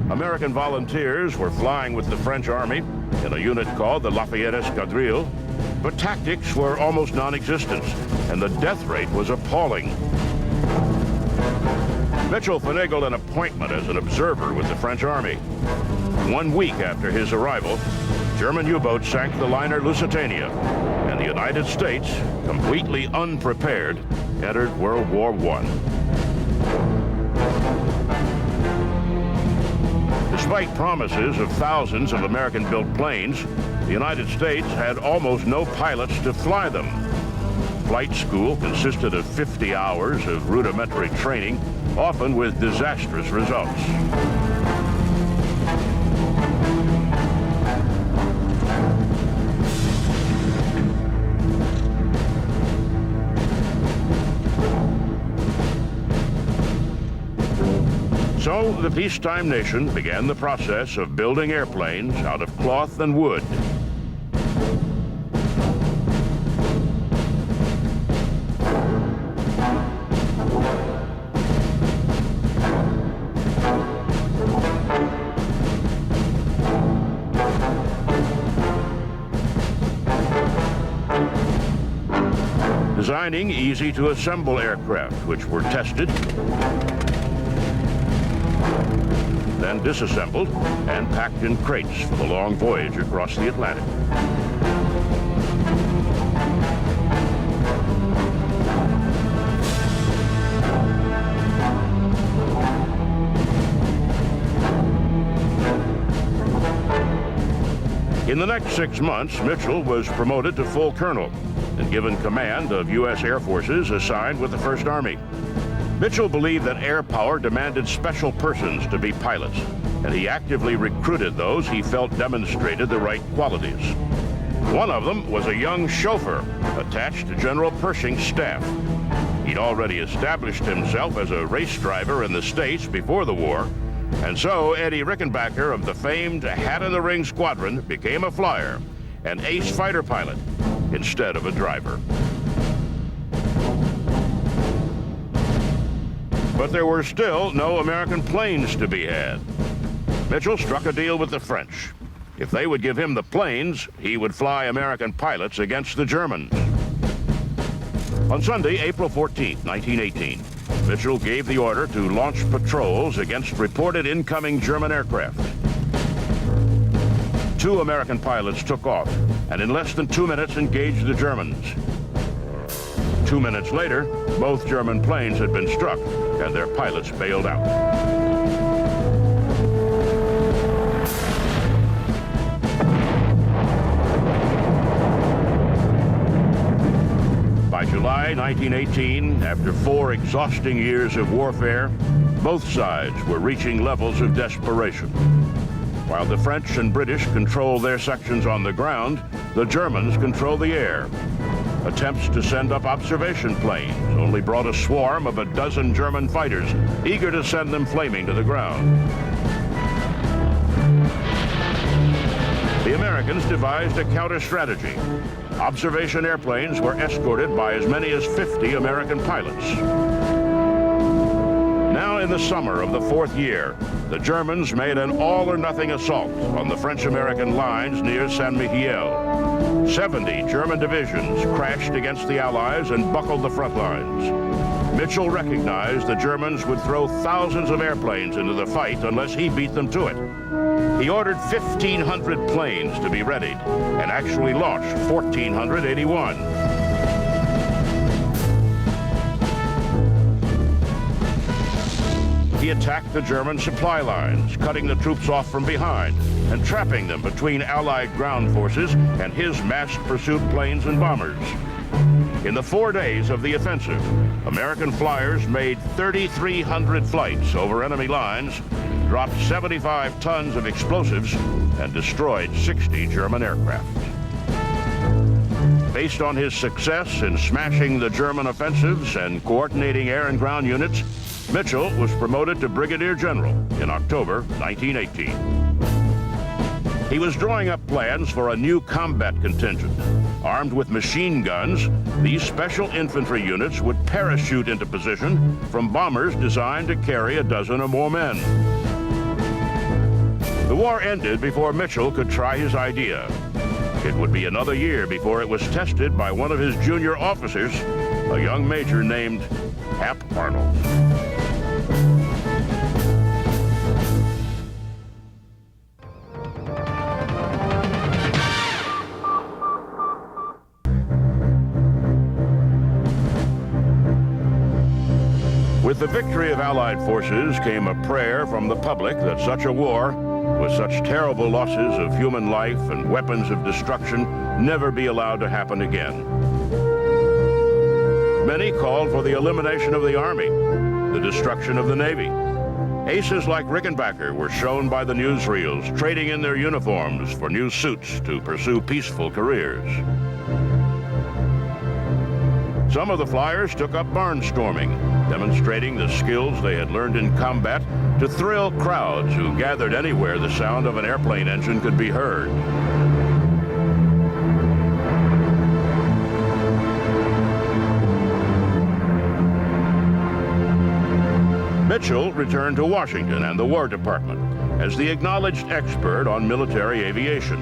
American volunteers were flying with the French Army in a unit called the Lafayette Escadrille, but tactics were almost non-existent, and the death rate was appalling. Mitchell finagled an appointment as an observer with the French Army. 1 week after his arrival, German U-boats sank the liner Lusitania, and the United States, completely unprepared, entered World War I. Despite promises of thousands of American-built planes, the United States had almost no pilots to fly them. Flight school consisted of 50 hours of rudimentary training, often with disastrous results. So the peacetime nation began the process of building airplanes out of cloth and wood. Designing easy-to-assemble aircraft, which were tested, then disassembled and packed in crates for the long voyage across the Atlantic. In the next 6 months, Mitchell was promoted to full colonel and given command of U.S. Air Forces assigned with the First Army. Mitchell believed that air power demanded special persons to be pilots, and he actively recruited those he felt demonstrated the right qualities. One of them was a young chauffeur attached to General Pershing's staff. He'd already established himself as a race driver in the States before the war, and so Eddie Rickenbacker of the famed Hat-in-the-Ring Squadron became a flyer, an ace fighter pilot, instead of a driver. But there were still no American planes to be had. Mitchell struck a deal with the French. If they would give him the planes, he would fly American pilots against the Germans. On Sunday, April 14, 1918, Mitchell gave the order to launch patrols against reported incoming German aircraft. 2 American pilots took off, and in less than 2 minutes engaged the Germans. 2 minutes later, both German planes had been struck, and their pilots bailed out. By July 1918, after 4 exhausting years of warfare, both sides were reaching levels of desperation. While the French and British controlled their sections on the ground, the Germans controlled the air. Attempts to send up observation planes only brought a swarm of a dozen German fighters, eager to send them flaming to the ground. The Americans devised a counter-strategy. Observation airplanes were escorted by as many as 50 American pilots. Now in the summer of the 4th year, the Germans made an all-or-nothing assault on the French-American lines near San Miguel. 70 German divisions crashed against the Allies and buckled the front lines. Mitchell recognized the Germans would throw thousands of airplanes into the fight unless he beat them to it. He ordered 1,500 planes to be readied and actually launched 1,481. He attacked the German supply lines, cutting the troops off from behind and trapping them between Allied ground forces and his massed pursuit planes and bombers. In the 4 days of the offensive, American flyers made 3,300 flights over enemy lines, dropped 75 tons of explosives, and destroyed 60 German aircraft. Based on his success in smashing the German offensives and coordinating air and ground units, Mitchell was promoted to Brigadier General in October 1918. He was drawing up plans for a new combat contingent. Armed with machine guns, these special infantry units would parachute into position from bombers designed to carry a dozen or more men. The war ended before Mitchell could try his idea. It would be another year before it was tested by one of his junior officers, a young major named Hap Arnold. With the victory of Allied forces came a prayer from the public that such a war, with such terrible losses of human life and weapons of destruction, never be allowed to happen again. Many called for the elimination of the Army, the destruction of the Navy. Aces like Rickenbacker were shown by the newsreels, trading in their uniforms for new suits to pursue peaceful careers. Some of the flyers took up barnstorming, demonstrating the skills they had learned in combat to thrill crowds who gathered anywhere the sound of an airplane engine could be heard. Mitchell returned to Washington and the War Department as the acknowledged expert on military aviation.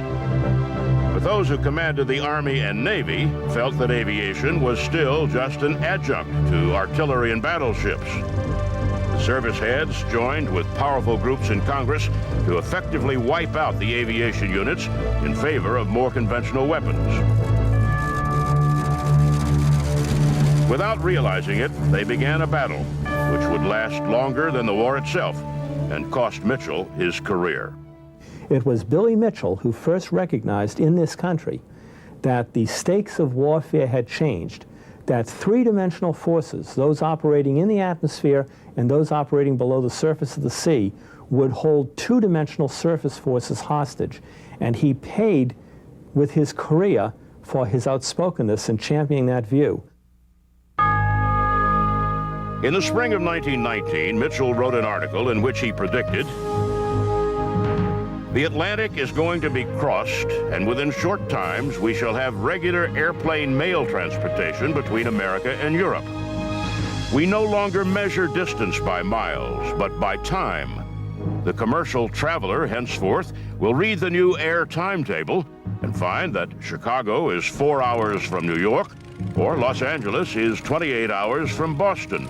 But those who commanded the Army and Navy felt that aviation was still just an adjunct to artillery and battleships. The service heads joined with powerful groups in Congress to effectively wipe out the aviation units in favor of more conventional weapons. Without realizing it, they began a battle which would last longer than the war itself and cost Mitchell his career. It was Billy Mitchell who first recognized in this country that the stakes of warfare had changed, that three-dimensional forces, those operating in the atmosphere and those operating below the surface of the sea, would hold two-dimensional surface forces hostage. And he paid with his career for his outspokenness in championing that view. In the spring of 1919, Mitchell wrote an article in which he predicted, "The Atlantic is going to be crossed, and within short times we shall have regular airplane mail transportation between America and Europe. We no longer measure distance by miles, but by time. The commercial traveler henceforth will read the new air timetable and find that Chicago is 4 hours from New York, or Los Angeles is 28 hours from Boston."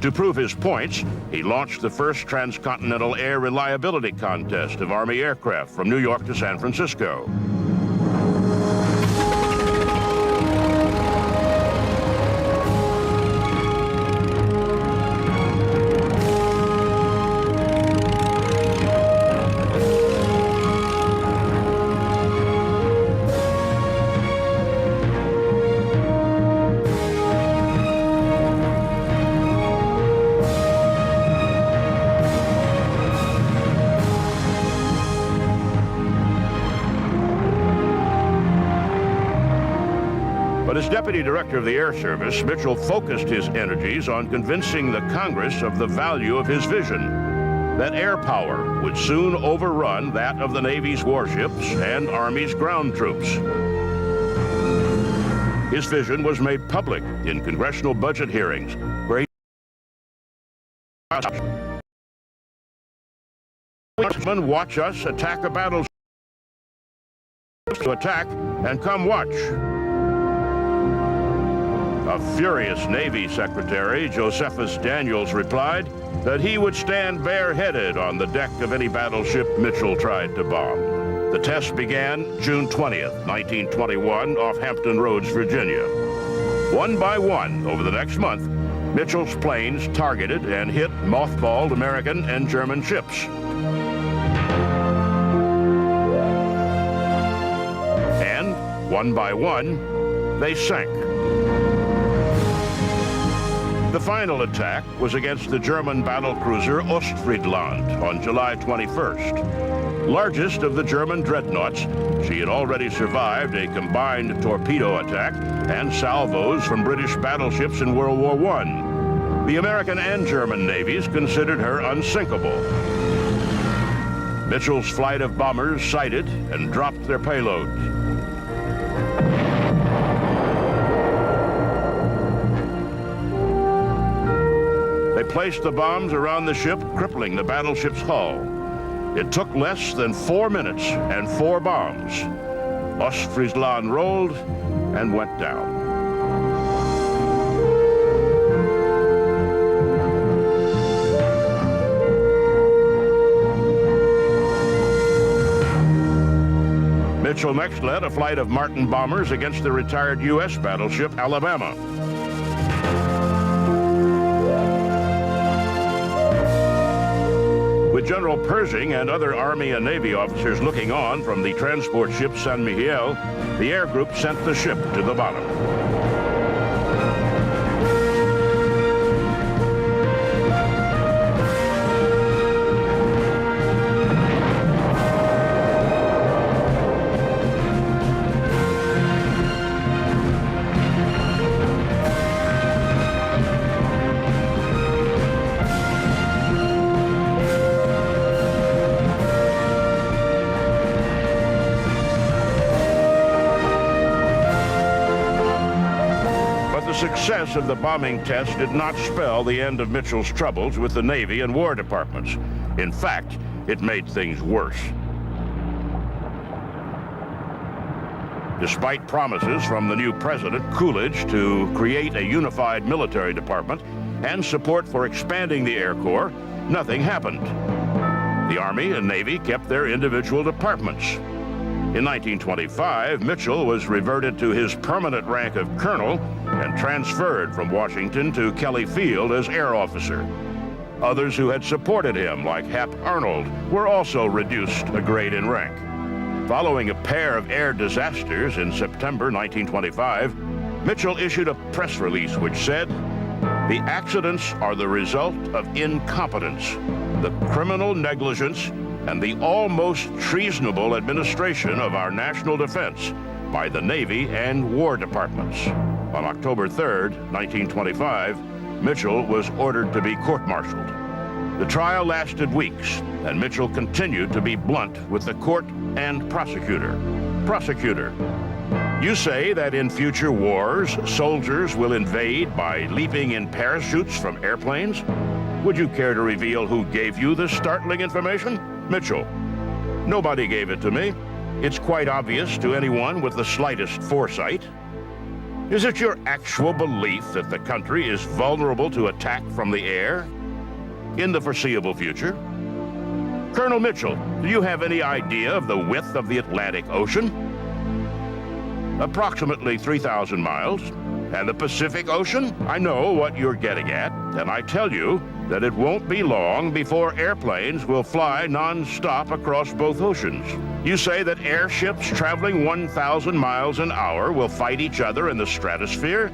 To prove his points, he launched the first transcontinental air reliability contest of Army aircraft from New York to San Francisco. But as Deputy Director of the Air Service, Mitchell focused his energies on convincing the Congress of the value of his vision, that air power would soon overrun that of the Navy's warships and Army's ground troops. His vision was made public in congressional budget hearings, where he watch us attack a battleship, to attack and come watch. A furious Navy Secretary, Josephus Daniels, replied that he would stand bareheaded on the deck of any battleship Mitchell tried to bomb. The test began June 20th, 1921, off Hampton Roads, Virginia. One by one, over the next month, Mitchell's planes targeted and hit mothballed American and German ships. And, one by one, they sank. The final attack was against the German battlecruiser Ostfriedland on July 21st. Largest of the German dreadnoughts, she had already survived a combined torpedo attack and salvos from British battleships in World War I. The American and German navies considered her unsinkable. Mitchell's flight of bombers sighted and dropped their payloads. They placed the bombs around the ship, crippling the battleship's hull. It took less than 4 minutes and 4 bombs. Ostfriesland rolled and went down. Mitchell next led a flight of Martin bombers against the retired U.S. battleship Alabama. With General Pershing and other Army and Navy officers looking on from the transport ship San Miguel, the air group sent the ship to the bottom. The success of the bombing test did not spell the end of Mitchell's troubles with the Navy and War Departments. In fact, it made things worse. Despite promises from the new president, Coolidge, to create a unified military department and support for expanding the Air Corps, nothing happened. The Army and Navy kept their individual departments. In 1925, Mitchell was reverted to his permanent rank of colonel and transferred from Washington to Kelly Field as air officer. Others who had supported him, like Hap Arnold, were also reduced a grade in rank. Following a pair of air disasters in September 1925, Mitchell issued a press release which said, "The accidents are the result of incompetence, the criminal negligence, and the almost treasonable administration of our national defense by the Navy and War Departments." On October 3rd, 1925, Mitchell was ordered to be court-martialed. The trial lasted weeks, and Mitchell continued to be blunt with the court and prosecutor. Prosecutor, you say that in future wars, soldiers will invade by leaping in parachutes from airplanes? Would you care to reveal who gave you this startling information? Mitchell, nobody gave it to me. It's quite obvious to anyone with the slightest foresight. Is it your actual belief that the country is vulnerable to attack from the air in the foreseeable future? Colonel Mitchell, do you have any idea of the width of the Atlantic Ocean? Approximately 3,000 miles. And the Pacific Ocean? I know what you're getting at, and I tell you that it won't be long before airplanes will fly non-stop across both oceans. You say that airships traveling 1,000 miles an hour will fight each other in the stratosphere?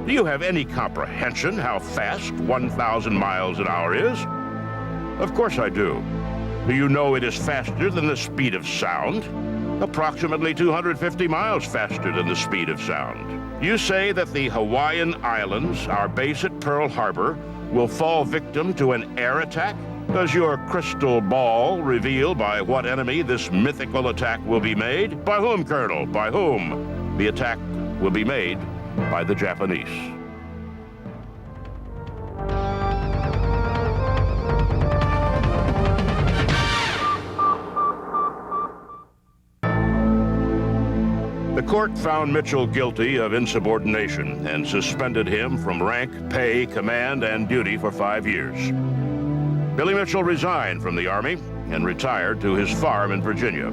Do you have any comprehension how fast 1,000 miles an hour is? Of course I do. Do you know it is faster than the speed of sound? Approximately 250 miles faster than the speed of sound. You say that the Hawaiian Islands, our base at Pearl Harbor, will fall victim to an air attack? Does your crystal ball reveal by what enemy this mythical attack will be made? By whom, Colonel? By whom? The attack will be made by the Japanese. The court found Mitchell guilty of insubordination and suspended him from rank, pay, command, and duty for 5 years. Billy Mitchell resigned from the Army and retired to his farm in Virginia.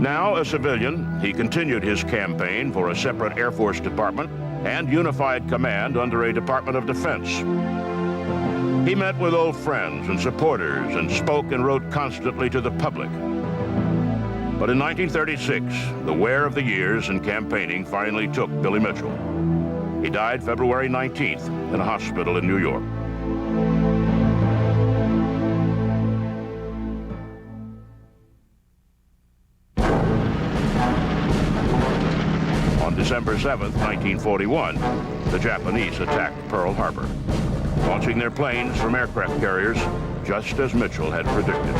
Now a civilian, he continued his campaign for a separate Air Force department and unified command under a Department of Defense. He met with old friends and supporters and spoke and wrote constantly to the public. But in 1936, the wear of the years in campaigning finally took Billy Mitchell. He died February 19th in a hospital in New York. On December 7th, 1941, the Japanese attacked Pearl Harbor, launching their planes from aircraft carriers just as Mitchell had predicted.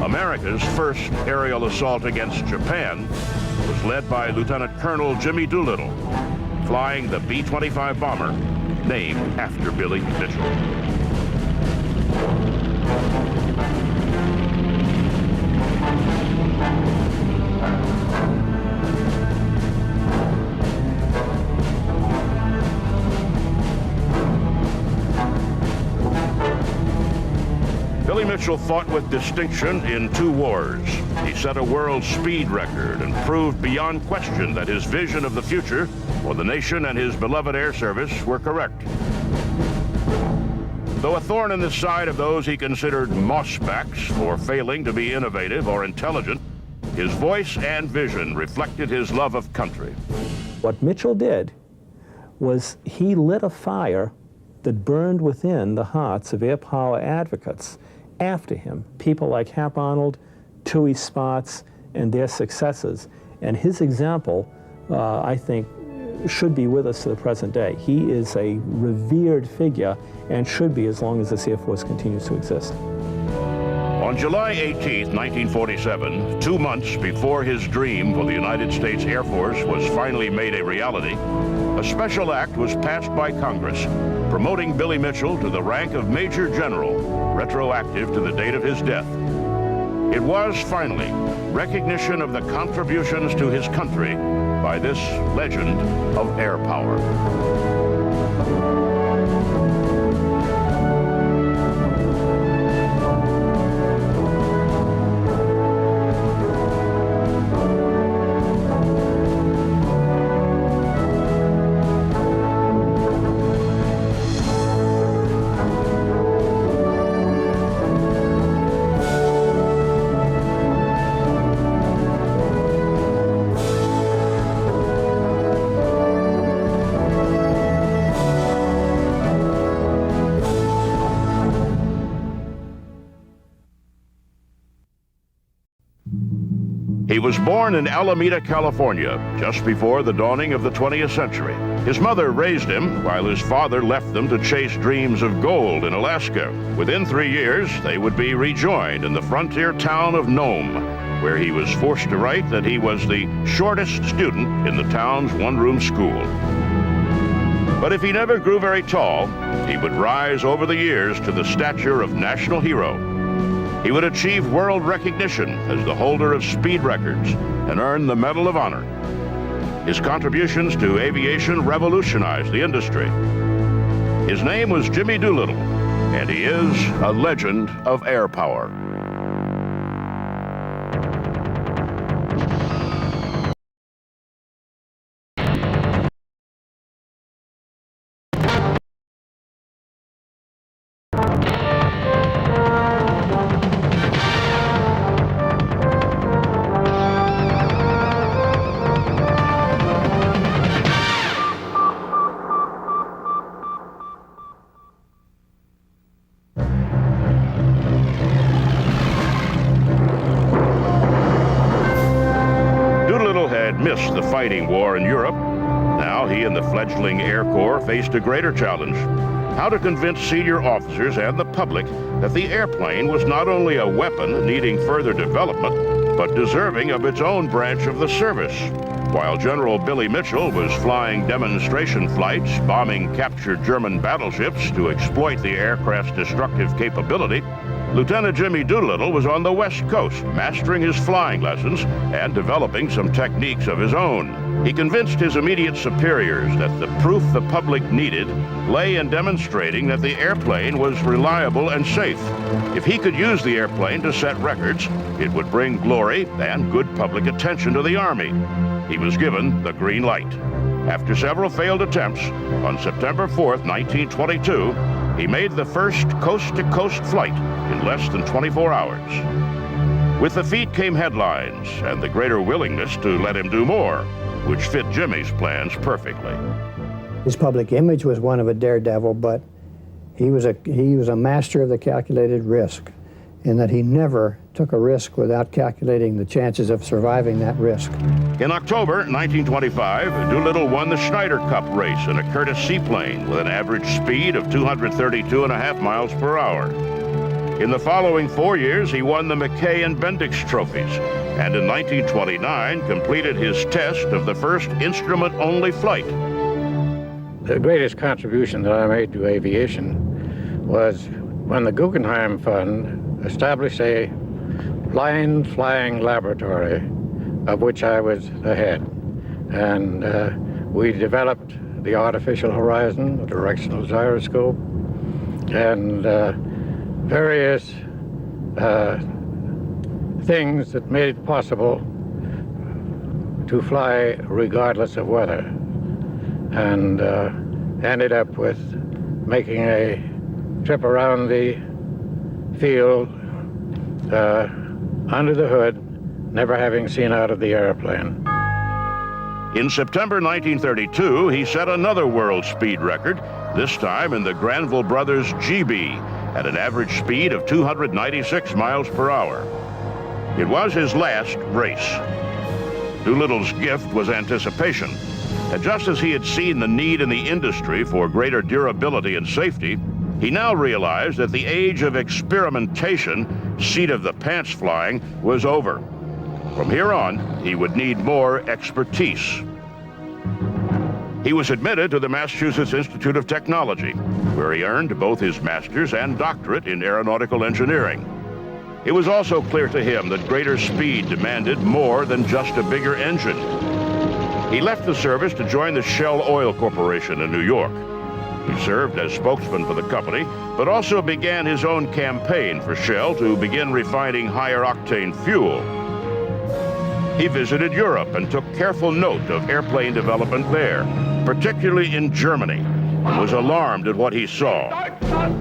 America's first aerial assault against Japan was led by Lieutenant Colonel Jimmy Doolittle, flying the B-25 bomber named after Billy Mitchell. Billy Mitchell fought with distinction in 2 wars. He set a world speed record and proved beyond question that his vision of the future for the nation and his beloved air service were correct. Though a thorn in the side of those he considered mossbacks for failing to be innovative or intelligent, his voice and vision reflected his love of country. What Mitchell did was he lit a fire that burned within the hearts of air power advocates after him, people like Hap Arnold, Tui Sparks, and their successors. And his example, I think, should be with us to the present day. He is a revered figure and should be as long as this Air Force continues to exist. On July 18, 1947, 2 months before his dream for the United States Air Force was finally made a reality, a special act was passed by Congress promoting Billy Mitchell to the rank of Major General, retroactive to the date of his death. It was finally recognition of the contributions to his country by this legend of air power. He was born in Alameda, California, just before the dawning of the 20th century. His mother raised him while his father left them to chase dreams of gold in Alaska. Within 3 years, they would be rejoined in the frontier town of Nome, where he was forced to write that he was the shortest student in the town's one-room school. But if he never grew very tall, he would rise over the years to the stature of national hero. He would achieve world recognition as the holder of speed records and earn the Medal of Honor. His contributions to aviation revolutionized the industry. His name was Jimmy Doolittle, and he is a legend of air power. Missed the fighting war in Europe. Now he and the fledgling Air Corps faced a greater challenge: how to convince senior officers and the public that the airplane was not only a weapon needing further development, but deserving of its own branch of the service. While General Billy Mitchell was flying demonstration flights, bombing captured German battleships to exploit the aircraft's destructive capability, Lieutenant Jimmy Doolittle was on the West Coast, mastering his flying lessons and developing some techniques of his own. He convinced his immediate superiors that the proof the public needed lay in demonstrating that the airplane was reliable and safe. If he could use the airplane to set records, it would bring glory and good public attention to the Army. He was given the green light. After several failed attempts, on September 4th, 1922, he made the first coast-to-coast flight in less than 24 hours. With the feat came headlines and the greater willingness to let him do more, which fit Jimmy's plans perfectly. His public image was one of a daredevil, but he was a master of the calculated risk, in that he never took a risk without calculating the chances of surviving that risk. In October 1925, Doolittle won the Schneider Cup race in a Curtiss seaplane with an average speed of 232.5 miles per hour. In the following 4 years, he won the McKay and Bendix trophies, and in 1929 completed his test of the first instrument-only flight. The greatest contribution that I made to aviation was when the Guggenheim Fund established a blind flying laboratory, of which I was the head. And we developed the artificial horizon, the directional gyroscope, and various things that made it possible to fly regardless of weather, and ended up with making a trip around the field under the hood, never having seen out of the airplane. In September 1932, he set another world speed record, this time in the Granville Brothers GB, at an average speed of 296 miles per hour. It was his last race. Doolittle's gift was anticipation, and just as he had seen the need in the industry for greater durability and safety, he now realized that the age of experimentation, seat-of-the-pants flying, was over. From here on, he would need more expertise. He was admitted to the Massachusetts Institute of Technology, where he earned both his master's and doctorate in aeronautical engineering. It was also clear to him that greater speed demanded more than just a bigger engine. He left the service to join the Shell Oil Corporation in New York. He served as spokesman for the company, but also began his own campaign for Shell to begin refining higher octane fuel. He visited Europe and took careful note of airplane development there, particularly in Germany, and was alarmed at what he saw.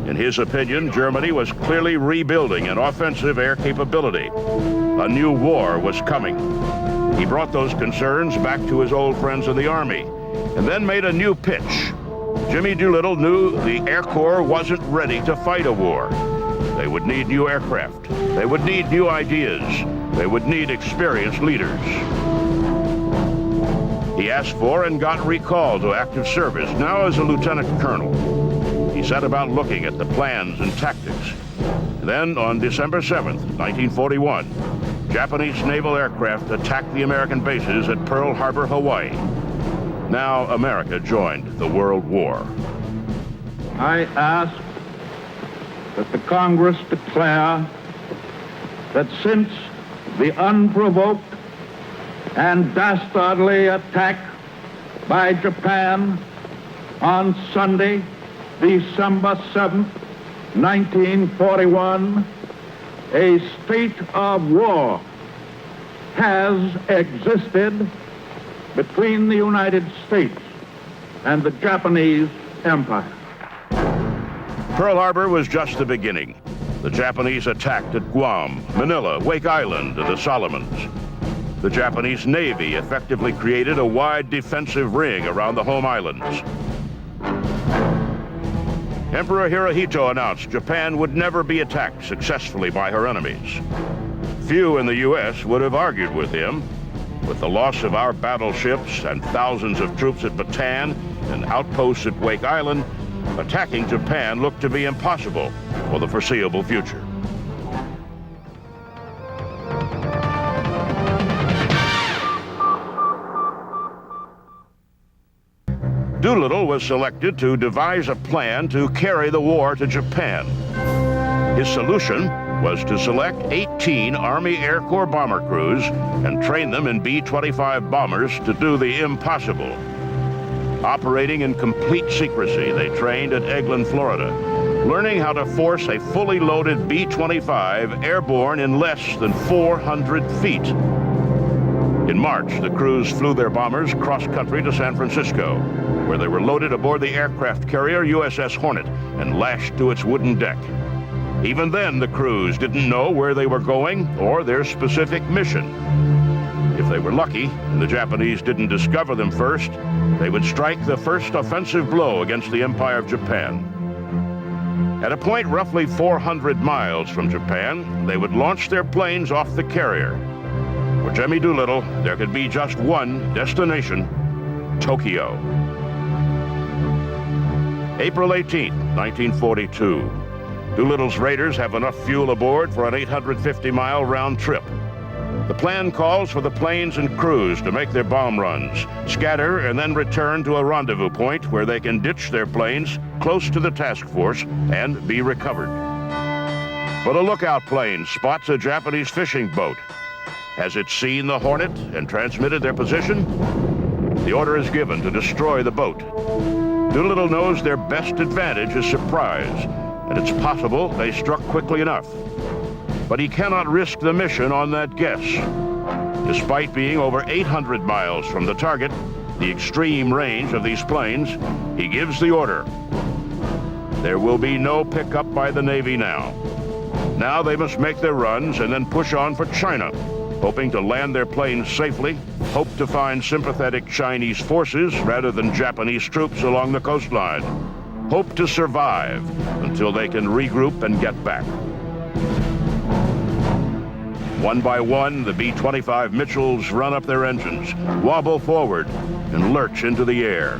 In his opinion, Germany was clearly rebuilding an offensive air capability. A new war was coming. He brought those concerns back to his old friends in the Army, and then made a new pitch. Jimmy Doolittle knew the Air Corps wasn't ready to fight a war. They would need new aircraft. They would need new ideas. They would need experienced leaders. He asked for and got recalled to active service, now as a lieutenant colonel. He set about looking at the plans and tactics. Then, on December 7th, 1941, Japanese naval aircraft attacked the American bases at Pearl Harbor, Hawaii. Now America joined the World War. I ask that the Congress declare that since the unprovoked and dastardly attack by Japan on Sunday, December 7th, 1941, a state of war has existed between the United States and the Japanese Empire. Pearl Harbor was just the beginning. The Japanese attacked at Guam, Manila, Wake Island, and the Solomons. The Japanese Navy effectively created a wide defensive ring around the home islands. Emperor Hirohito announced Japan would never be attacked successfully by her enemies. Few in the U.S. would have argued with him. With the loss of our battleships and thousands of troops at Bataan and outposts at Wake Island, attacking Japan looked to be impossible for the foreseeable future. Doolittle was selected to devise a plan to carry the war to Japan. His solution was to select 18 Army Air Corps bomber crews and train them in B-25 bombers to do the impossible. Operating in complete secrecy, they trained at Eglin, Florida, learning how to force a fully loaded B-25 airborne in less than 400 feet. In March, the crews flew their bombers cross-country to San Francisco, where they were loaded aboard the aircraft carrier USS Hornet and lashed to its wooden deck. Even then, the crews didn't know where they were going or their specific mission. If they were lucky, and the Japanese didn't discover them first, they would strike the first offensive blow against the Empire of Japan. At a point roughly 400 miles from Japan, they would launch their planes off the carrier. For Jimmy Doolittle, there could be just one destination, Tokyo. April 18, 1942. Doolittle's Raiders have enough fuel aboard for an 850-mile round trip. The plan calls for the planes and crews to make their bomb runs, scatter, and then return to a rendezvous point where they can ditch their planes close to the task force and be recovered. But a lookout plane spots a Japanese fishing boat. Has it seen the Hornet and transmitted their position? The order is given to destroy the boat. Doolittle knows their best advantage is surprise, and it's possible they struck quickly enough. But he cannot risk the mission on that guess. Despite being over 800 miles from the target, the extreme range of these planes, he gives the order. There will be no pickup by the Navy now. Now they must make their runs and then push on for China, hoping to land their planes safely, hope to find sympathetic Chinese forces rather than Japanese troops along the coastline, hope to survive until they can regroup and get back. One by one, the B-25 Mitchells run up their engines, wobble forward, and lurch into the air.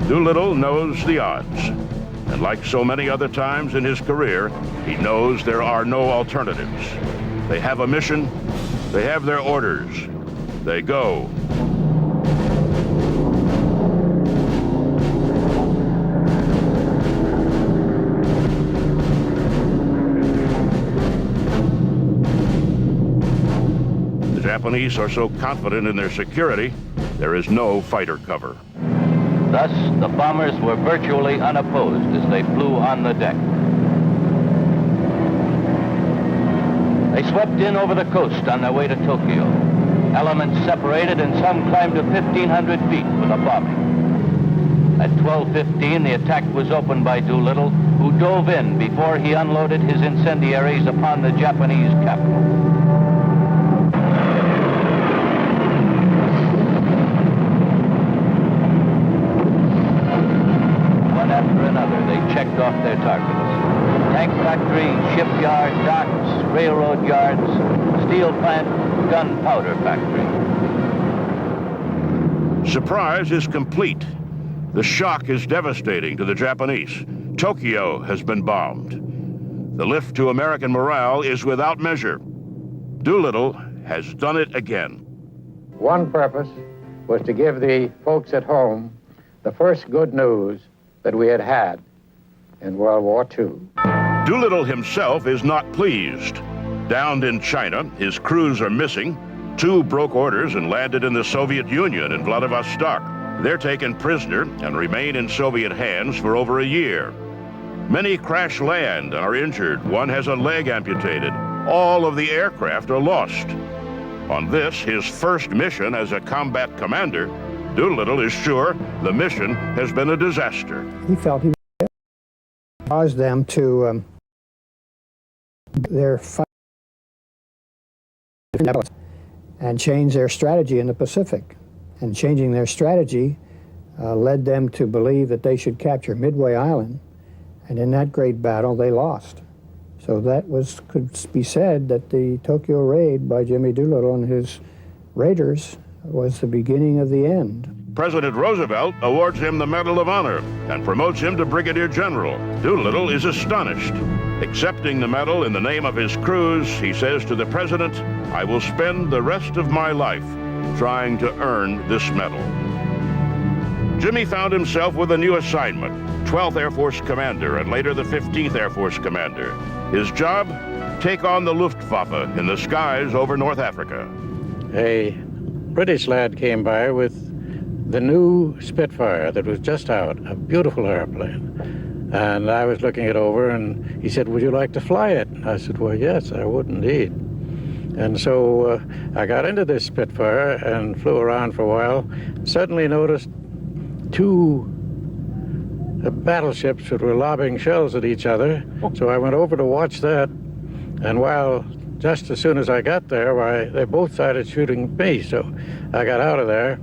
Doolittle knows the odds, and like so many other times in his career, he knows there are no alternatives. They have a mission, they have their orders, they go. The Japanese are so confident in their security, there is no fighter cover. Thus, the bombers were virtually unopposed as they flew on the deck. They swept in over the coast on their way to Tokyo. Elements separated and some climbed to 1,500 feet for the bombing. At 12:15, the attack was opened by Doolittle, who dove in before he unloaded his incendiaries upon the Japanese capital. Checked off their targets. Tank factory, shipyard, docks, railroad yards, steel plant, gunpowder factory. Surprise is complete. The shock is devastating to the Japanese. Tokyo has been bombed. The lift to American morale is without measure. Doolittle has done it again. One purpose was to give the folks at home the first good news that we had had in World War II. Doolittle himself is not pleased. Downed in China, his crews are missing. 2 broke orders and landed in the Soviet Union in Vladivostok. They're taken prisoner and remain in Soviet hands for over a year. Many crash land and are injured. One has a leg amputated. All of the aircraft are lost. On this, his first mission as a combat commander, Doolittle is sure the mission has been a disaster. He felt he caused them to their fight and change their strategy in the Pacific. And changing their strategy led them to believe that they should capture Midway Island, and in that great battle they lost. So that could be said that the Tokyo raid by Jimmy Doolittle and his raiders was the beginning of the end. President Roosevelt awards him the Medal of Honor and promotes him to Brigadier General. Doolittle is astonished. Accepting the medal in the name of his crews, he says to the president, "I will spend the rest of my life trying to earn this medal." Jimmy found himself with a new assignment, 12th Air Force Commander and later the 15th Air Force Commander. His job? Take on the Luftwaffe in the skies over North Africa. A British lad came by with the new Spitfire that was just out, a beautiful airplane. And I was looking it over, and he said, "Would you like to fly it?" I said, "Well, yes, I would indeed." And so I got into this Spitfire and flew around for a while. Suddenly noticed 2 battleships that were lobbing shells at each other. So I went over to watch that, and just as soon as I got there, why, they both started shooting at me. So I got out of there,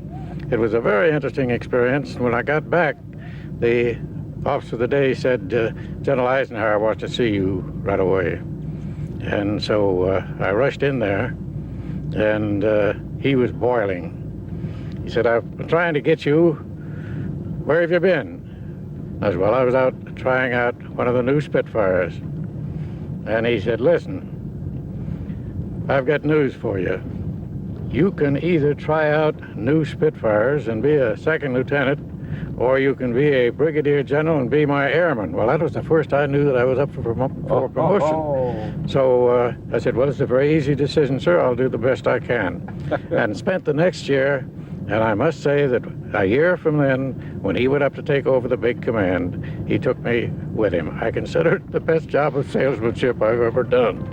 it was a very interesting experience. When I got back, the officer of the day said, General Eisenhower wants to see you right away. And so I rushed in there, and he was boiling. He said, I've been trying to get you. Where have you been? I said, well, I was out trying out one of the new Spitfires. And he said, listen, I've got news for you. You can either try out new Spitfires and be a second lieutenant, or you can be a brigadier general and be my airman. Well, that was the first I knew that I was up for promotion. So I said, well, it's a very easy decision, sir. I'll do the best I can. And spent the next year, and I must say that a year from then, when he went up to take over the big command, he took me with him. I consider it the best job of salesmanship I've ever done.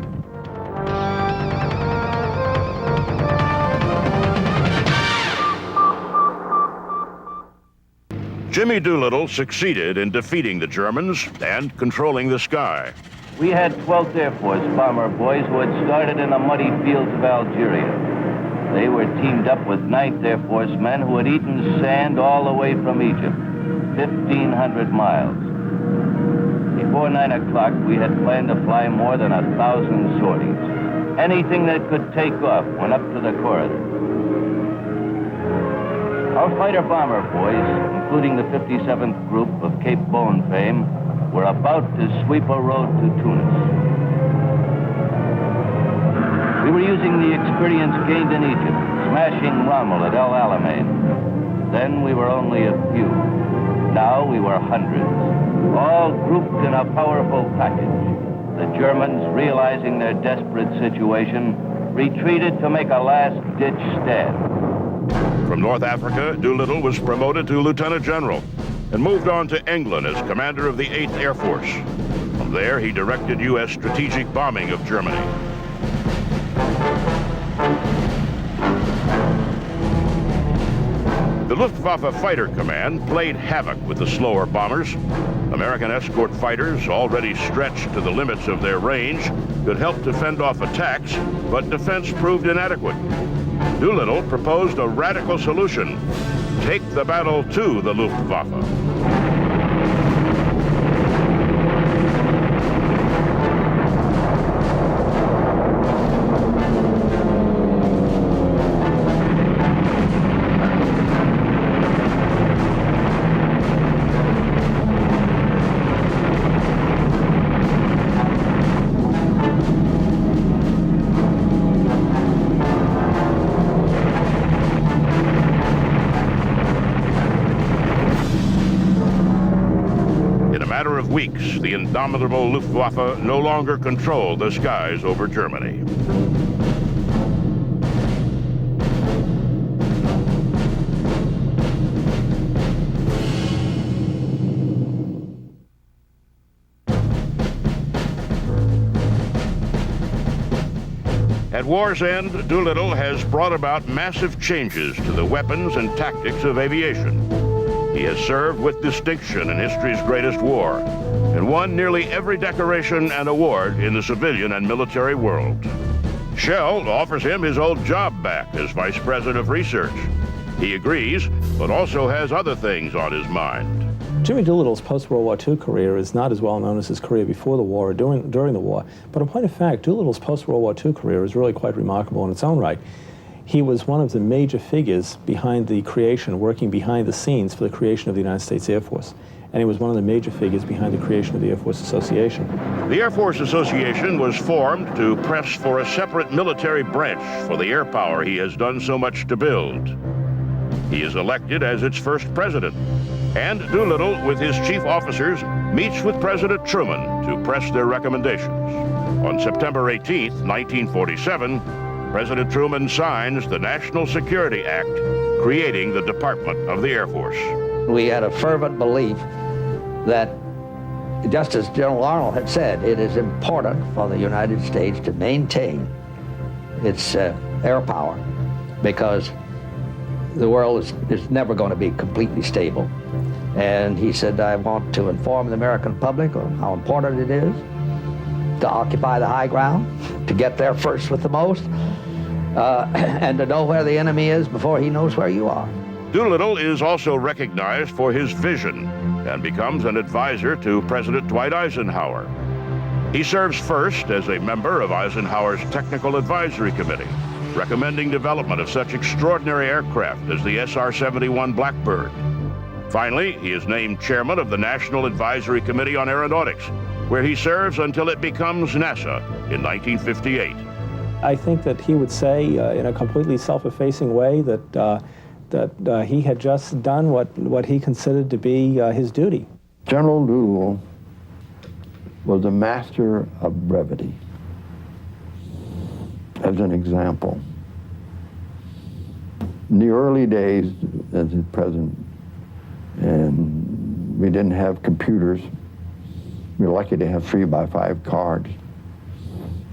Jimmy Doolittle succeeded in defeating the Germans and controlling the sky. We had 12th Air Force bomber boys who had started in the muddy fields of Algeria. They were teamed up with 9th Air Force men who had eaten sand all the way from Egypt, 1,500 miles. Before 9 o'clock, we had planned to fly more than 1,000 sorties. Anything that could take off went up to the corridor. Our fighter-bomber boys, including the 57th Group of Cape Bone fame, were about to sweep a road to Tunis. We were using the experience gained in Egypt, smashing Rommel at El Alamein. Then we were only a few. Now we were hundreds, all grouped in a powerful package. The Germans, realizing their desperate situation, retreated to make a last-ditch stand. From North Africa, Doolittle was promoted to Lieutenant General and moved on to England as commander of the 8th Air Force. From there, he directed U.S. strategic bombing of Germany. The Luftwaffe Fighter Command played havoc with the slower bombers. American escort fighters, already stretched to the limits of their range, could help to fend off attacks, but defense proved inadequate. Doolittle proposed a radical solution: take the battle to the Luftwaffe. Weeks, the indomitable Luftwaffe no longer controlled the skies over Germany. At war's end, Doolittle has brought about massive changes to the weapons and tactics of aviation. He has served with distinction in history's greatest war and won nearly every decoration and award in the civilian and military world. Shell offers him his old job back as Vice President of Research. He agrees, but also has other things on his mind. Jimmy Doolittle's post-World War II career is not as well known as his career before the war or during the war, but in point of fact, Doolittle's post-World War II career is really quite remarkable in its own right. He was one of the major figures behind the creation, working behind the scenes for the creation of the United States Air Force. And he was one of the major figures behind the creation of the Air Force Association. The Air Force Association was formed to press for a separate military branch for the air power he has done so much to build. He is elected as its first president. And Doolittle, with his chief officers, meets with President Truman to press their recommendations. On September 18th, 1947, President Truman signs the National Security Act, creating the Department of the Air Force. We had a fervent belief that, just as General Arnold had said, it is important for the United States to maintain its air power, because the world is never going to be completely stable. And he said, I want to inform the American public on how important it is to occupy the high ground, to get there first with the most, and to know where the enemy is before he knows where you are. Doolittle is also recognized for his vision and becomes an advisor to President Dwight Eisenhower. He serves first as a member of Eisenhower's Technical Advisory Committee, recommending development of such extraordinary aircraft as the SR-71 Blackbird. Finally, he is named chairman of the National Advisory Committee on Aeronautics, where he serves until it becomes NASA in 1958. I think that he would say in a completely self-effacing way that he had just done what he considered to be his duty. General Doolittle was a master of brevity. As an example, in the early days as his president, and we didn't have computers, we were lucky to have 3x5 cards.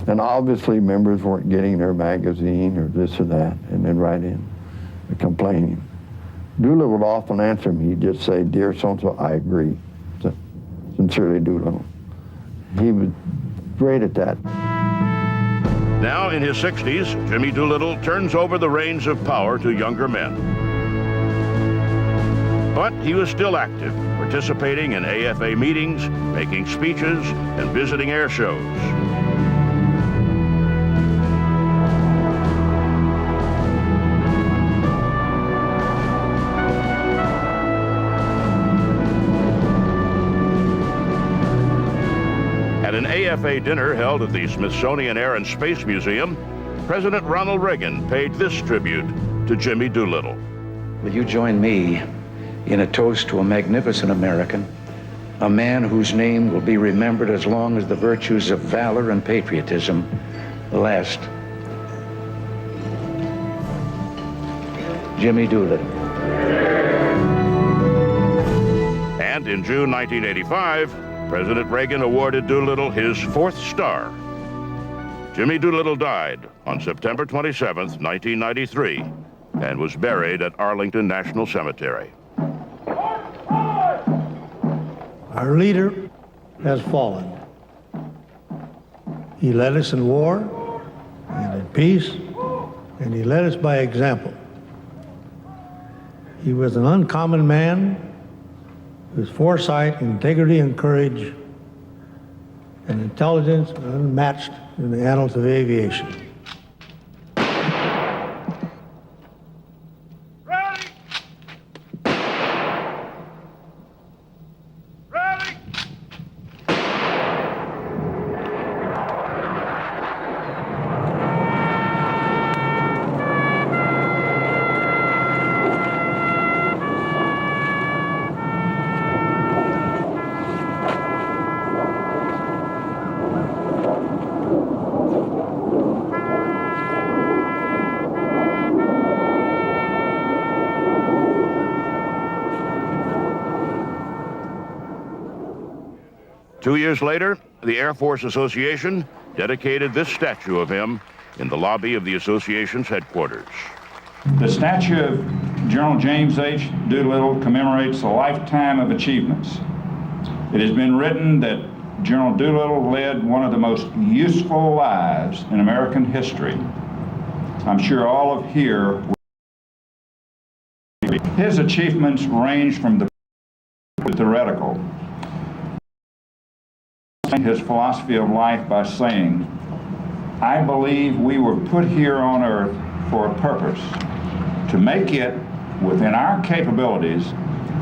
And obviously members weren't getting their magazine or this or that, and then write in complaining. Doolittle would often answer me, he'd just say, "Dear so-and-so, I agree." Sincerely, Doolittle. He was great at that. Now in his 60s, Jimmy Doolittle turns over the reins of power to younger men. But he was still active, participating in AFA meetings, making speeches, and visiting air shows. At an AFA dinner held at the Smithsonian Air and Space Museum, President Ronald Reagan paid this tribute to Jimmy Doolittle. Will you join me in a toast to a magnificent American, a man whose name will be remembered as long as the virtues of valor and patriotism last? Jimmy Doolittle. And in June 1985, President Reagan awarded Doolittle his 4th star. Jimmy Doolittle died on September 27, 1993, and was buried at Arlington National Cemetery. Our leader has fallen. He led us in war and in peace, and he led us by example. He was an uncommon man whose foresight, integrity, and courage and intelligence are unmatched in the annals of aviation. Two years later, the Air Force Association dedicated this statue of him in the lobby of the association's headquarters. The statue of General James H. Doolittle commemorates a lifetime of achievements. It has been written that General Doolittle led one of the most useful lives in American history. I'm sure all of here. His achievements range from the theoretical. His philosophy of life by saying, "I believe we were put here on earth for a purpose, to make it, within our capabilities,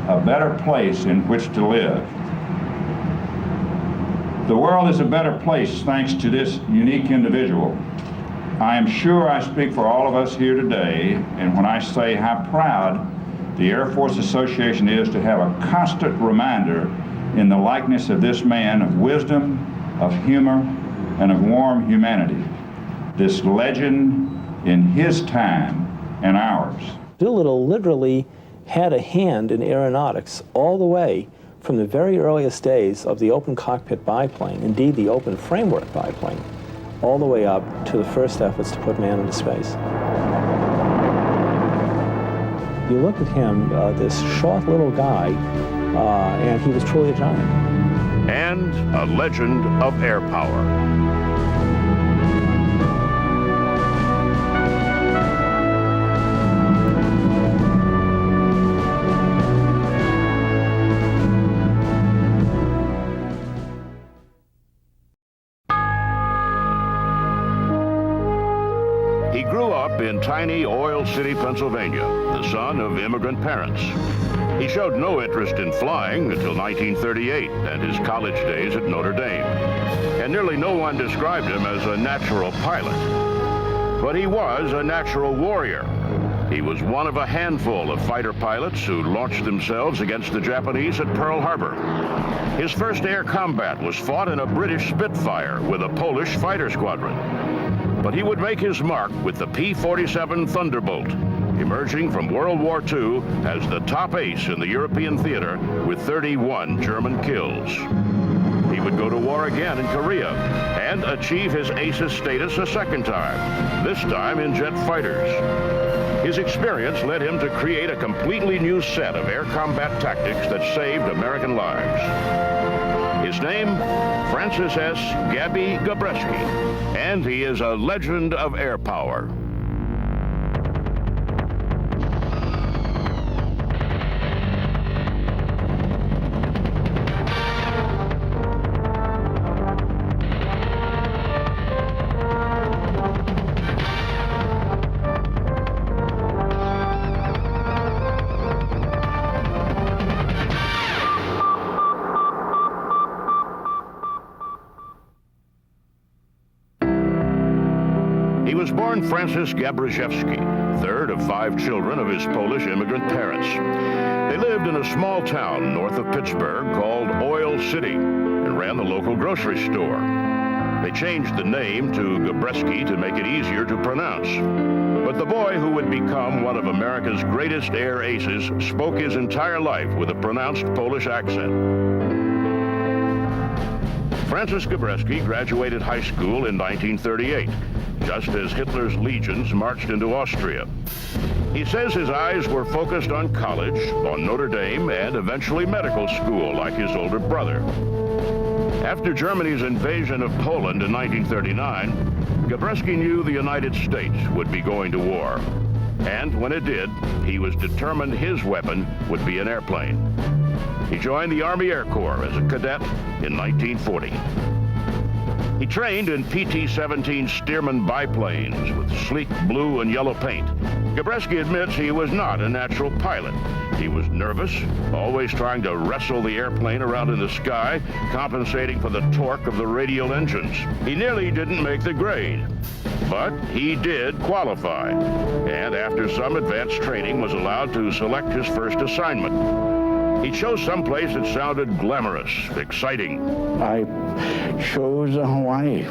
a better place in which to live." The world is a better place thanks to this unique individual. I am sure I speak for all of us here today, and when I say how proud the Air Force Association is to have a constant reminder in the likeness of this man of wisdom, of humor, and of warm humanity, this legend in his time and ours. Doolittle literally had a hand in aeronautics all the way from the very earliest days of the open cockpit biplane, indeed the open framework biplane, all the way up to the first efforts to put man into space. You look at him, this short little guy, and he was truly a giant. And a legend of air power. tiny Oil City, Pennsylvania, the son of immigrant parents. He showed no interest in flying until 1938 and his college days at Notre Dame. And nearly no one described him as a natural pilot. But he was a natural warrior. He was one of a handful of fighter pilots who launched themselves against the Japanese at Pearl Harbor. His first air combat was fought in a British Spitfire with a Polish fighter squadron. But he would make his mark with the P-47 Thunderbolt, emerging from World War II as the top ace in the European theater with 31 German kills. He would go to war again in Korea and achieve his ace's status a second time, this time in jet fighters. His experience led him to create a completely new set of air combat tactics that saved American lives. His name, Francis S. Gabby Gabreski, and he is a legend of air power. He was born Francis Gabryszewski, third of 5 children of his Polish immigrant parents. They lived in a small town north of Pittsburgh called Oil City and ran the local grocery store. They changed the name to Gabreski to make it easier to pronounce. But the boy who would become one of America's greatest air aces spoke his entire life with a pronounced Polish accent. Francis Gabreski graduated high school in 1938, just as Hitler's legions marched into Austria. He says his eyes were focused on college, on Notre Dame, and eventually medical school like his older brother. After Germany's invasion of Poland in 1939, Gabreski knew the United States would be going to war. And when it did, he was determined his weapon would be an airplane. He joined the Army Air Corps as a cadet in 1940. He trained in PT-17 Stearman biplanes with sleek blue and yellow paint. Gabreski admits he was not a natural pilot. He was nervous, always trying to wrestle the airplane around in the sky, compensating for the torque of the radial engines. He nearly didn't make the grade, but he did qualify, and after some advanced training was allowed to select his first assignment. He chose someplace that sounded glamorous, exciting. I chose Hawaii.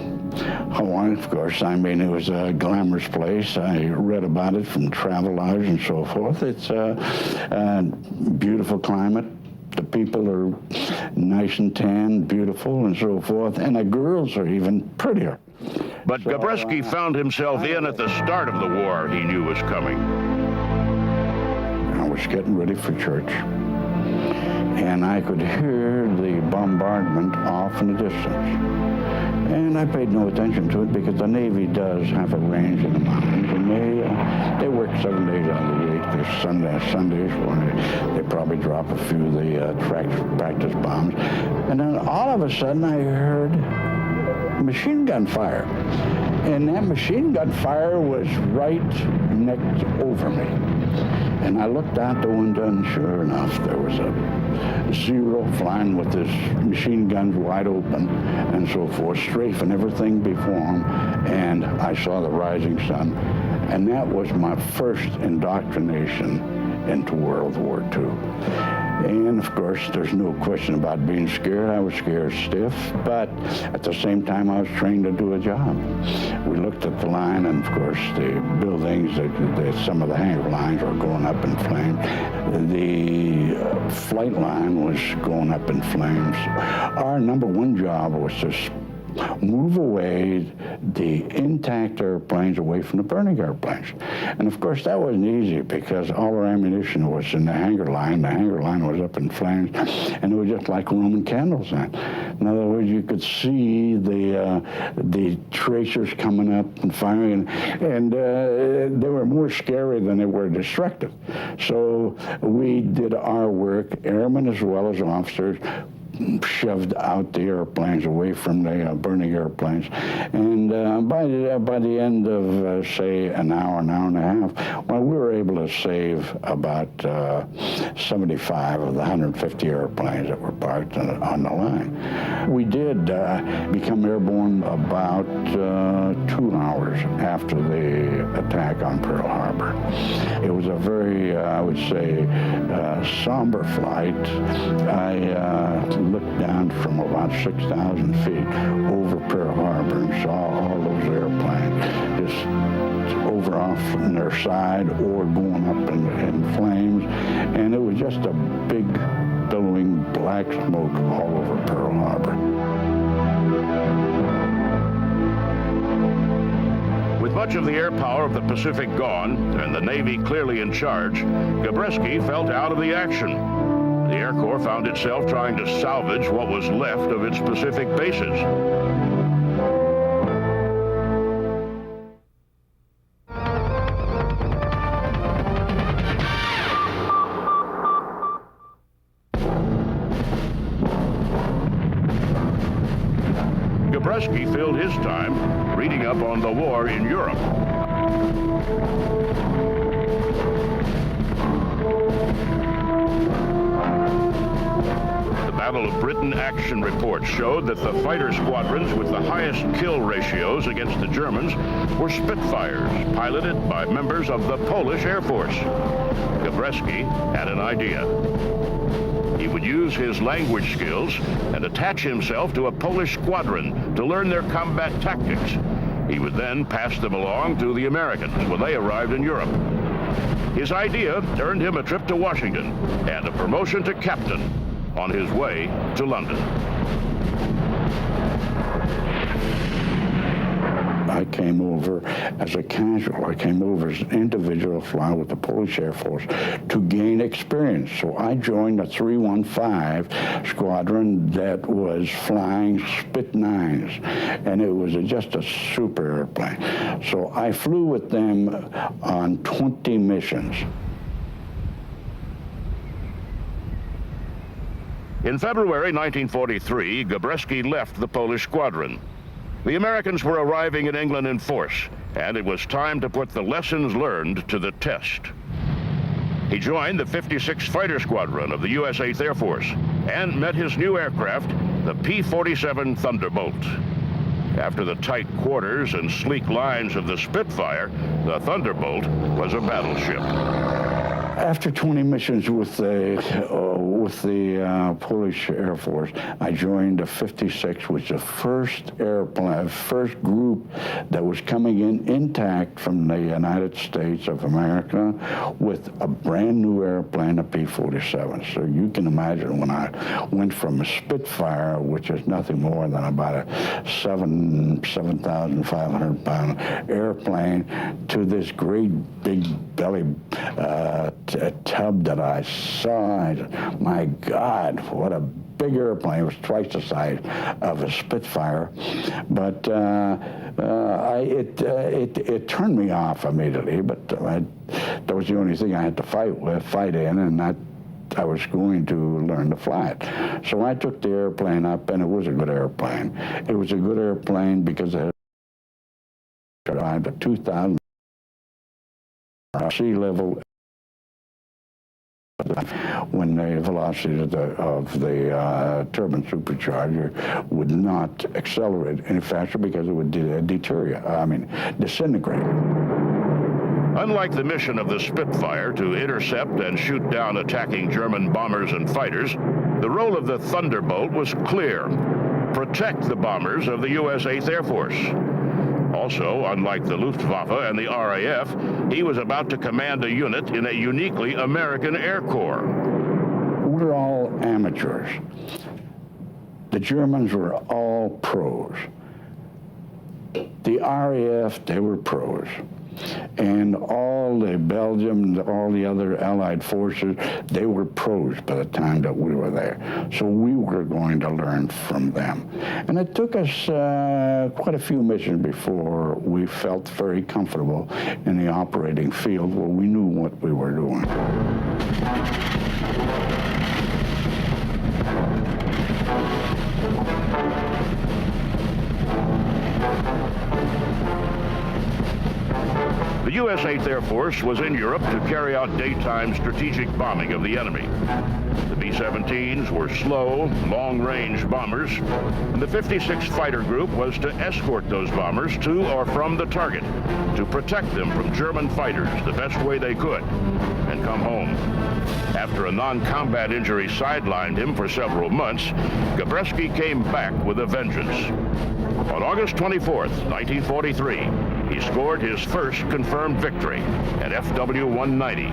Hawaii, of course, I mean, it was a glamorous place. I read about it from travel logs and so forth. It's a beautiful climate. The people are nice and tan, beautiful, and so forth, and the girls are even prettier. But Gabreski found himself in at the start of the war he knew was coming. I was getting ready for church, and I could hear the bombardment off in the distance. And I paid no attention to it because the Navy does have a range in the mountains, and they work 7 days out of the week. There's Sundays when they probably drop a few of the practice bombs. And then all of a sudden I heard machine gun fire. And that machine gun fire was right next over me. And I looked out the window, and sure enough, there was a Zero flying with his machine guns wide open and so forth, strafing everything before him. And I saw the rising sun. And that was my first indoctrination into World War II. And of course, there's no question about being scared. I was scared stiff, but at the same time, I was trained to do a job. We looked at the line, and of course, the buildings, some of the hangar lines were going up in flames. The flight line was going up in flames. Our number one job was to move away the intact airplanes away from the burning airplanes. And of course that wasn't easy because all our ammunition was in the hangar line. The hangar line was up in flames, and it was just like Roman candles then. In other words, you could see the tracers coming up and firing, and they were more scary than they were destructive. So we did our work, airmen as well as officers, shoved out the airplanes, away from the burning airplanes. And by the end of, say, an hour and a half, well, we were able to save about 75 of the 150 airplanes that were parked on the line. We did become airborne about 2 hours after the attack on Pearl Harbor. It was a very, I would say, somber flight. I looked down from about 6,000 feet over Pearl Harbor and saw all those airplanes just over off on their side or going up in flames. And it was just a big, billowing black smoke all over Pearl Harbor. With much of the air power of the Pacific gone and the Navy clearly in charge, Gabreski felt out of the action. The Air Corps found itself trying to salvage what was left of its Pacific bases. Gabreski filled his time reading up on the war in Europe. The Battle of Britain action reports showed that the fighter squadrons with the highest kill ratios against the Germans were Spitfires, piloted by members of the Polish Air Force. Gabreski had an idea. He would use his language skills and attach himself to a Polish squadron to learn their combat tactics. He would then pass them along to the Americans when they arrived in Europe. His idea earned him a trip to Washington and a promotion to captain on his way to London. I came over as a casual. I came over as an individual flying with the Polish Air Force to gain experience. So I joined the 315 squadron that was flying Spit 9s, and it was just a super airplane. So I flew with them on 20 missions. In February 1943, Gabreski left the Polish squadron. The Americans were arriving in England in force, and it was time to put the lessons learned to the test. He joined the 56th Fighter Squadron of the U.S. 8th Air Force and met his new aircraft, the P-47 Thunderbolt. After the tight quarters and sleek lines of the Spitfire, the Thunderbolt was a battleship. After 20 missions with the Polish Air Force, I joined the 56, which was the first group that was coming in intact from the United States of America with a brand new airplane, a P-47. So you can imagine when I went from a Spitfire, which is nothing more than about a 7,500 pound airplane, to this great big belly tub that I saw. My God, what a big airplane. It was twice the size of a Spitfire. But it turned me off immediately, but that was the only thing I had to fight in, and that I was going to learn to fly it. So I took the airplane up, and it was a good airplane. It was a good airplane because it had a 2,000 sea level when the velocity of the turbine supercharger would not accelerate any faster because it would disintegrate. Unlike the mission of the Spitfire to intercept and shoot down attacking German bombers and fighters, the role of the Thunderbolt was clear: protect the bombers of the U.S. 8th Air Force. Also, unlike the Luftwaffe and the RAF, he was about to command a unit in a uniquely American Air Corps. We're all amateurs. The Germans were all pros. The RAF, they were pros. And all the Belgium, all the other Allied forces, they were pros by the time that we were there. So we were going to learn from them. And it took us quite a few missions before we felt very comfortable in the operating field where we knew what we were doing. The U.S. 8th Air Force was in Europe to carry out daytime strategic bombing of the enemy. The B-17s were slow, long-range bombers, and the 56th Fighter Group was to escort those bombers to or from the target, to protect them from German fighters the best way they could, and come home. After a non-combat injury sidelined him for several months, Gabreski came back with a vengeance. On August 24th, 1943, he scored his first confirmed victory at FW-190.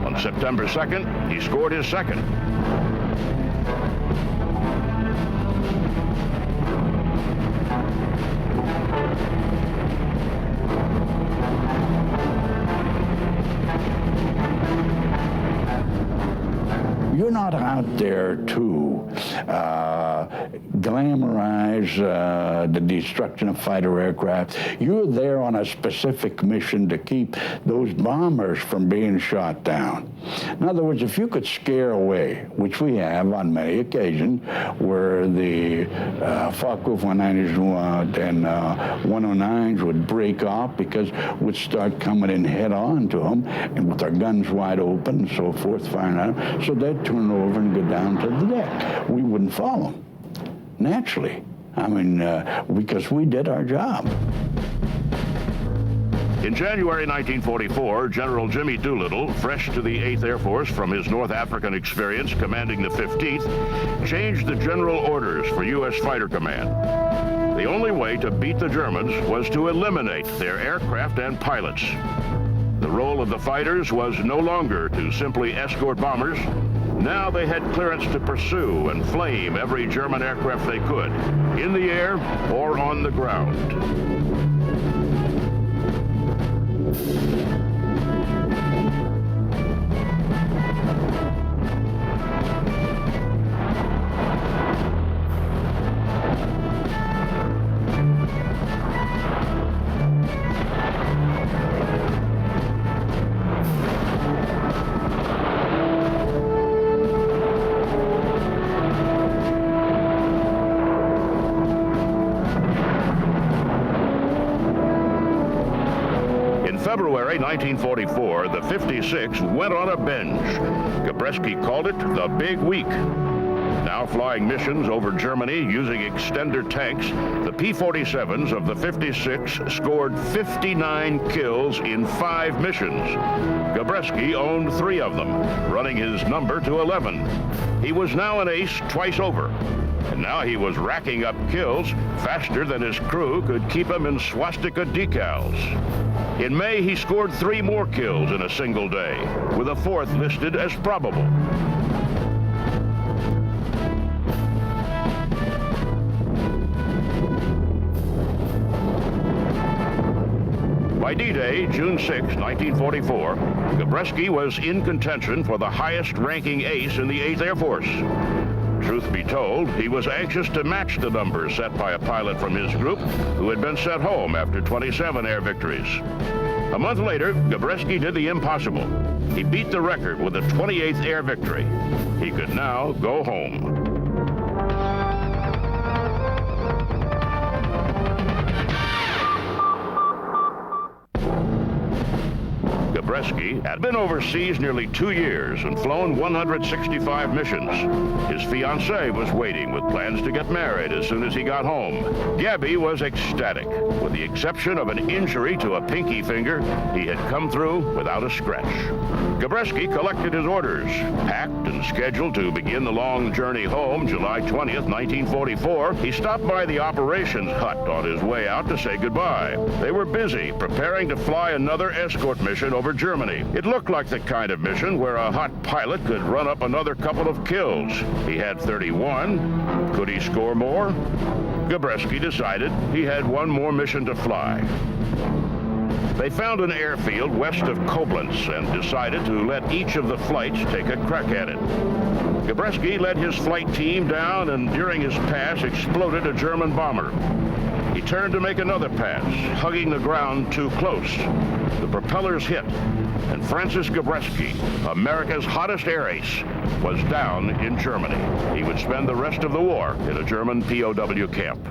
On September 2nd, he scored his second. You're not out there to glamorize the destruction of fighter aircraft. You're there on a specific mission to keep those bombers from being shot down. In other words, if you could scare away, which we have on many occasions, where the Focke-Wulf 190s and 109s would break off because we'd start coming in head-on to them, and with our guns wide open and so forth, firing at them, so they'd turn over and go down to the deck. We wouldn't follow them, naturally. I mean, because we did our job. In January 1944, General Jimmy Doolittle, fresh to the 8th Air Force from his North African experience commanding the 15th, changed the general orders for U.S. Fighter Command. The only way to beat the Germans was to eliminate their aircraft and pilots. The role of the fighters was no longer to simply escort bombers. Now they had clearance to pursue and flame every German aircraft they could, in the air or on the ground. February 1944, the 56 went on a binge. Gabreski called it the Big Week. Now flying missions over Germany using extender tanks, the P-47s of the 56 scored 59 kills in 5 missions. Gabreski owned 3 of them, running his number to 11. He was now an ace twice over. And now he was racking up kills faster than his crew could keep him in swastika decals. In May, he scored 3 more kills in a single day, with a 4th listed as probable. By D-Day, June 6, 1944, Gabreski was in contention for the highest-ranking ace in the 8th Air Force. Truth be told, he was anxious to match the numbers set by a pilot from his group who had been sent home after 27 air victories. A month later, Gabreski did the impossible. He beat the record with a 28th air victory. He could now go home. Gabreski had been overseas nearly 2 years and flown 165 missions. His fiancée was waiting with plans to get married as soon as he got home. Gabby was ecstatic. With the exception of an injury to a pinky finger, he had come through without a scratch. Gabreski collected his orders, packed and scheduled to begin the long journey home July 20th, 1944. He stopped by the operations hut on his way out to say goodbye. They were busy preparing to fly another escort mission over Germany. It looked like the kind of mission where a hot pilot could run up another couple of kills. He had 31. Could he score more? Gabreski decided he had one more mission to fly. They found an airfield west of Koblenz and decided to let each of the flights take a crack at it. Gabreski led his flight team down and during his pass exploded a German bomber. He turned to make another pass, hugging the ground too close. The propellers hit, and Francis Gabreski, America's hottest air ace, was down in Germany. He would spend the rest of the war in a German POW camp.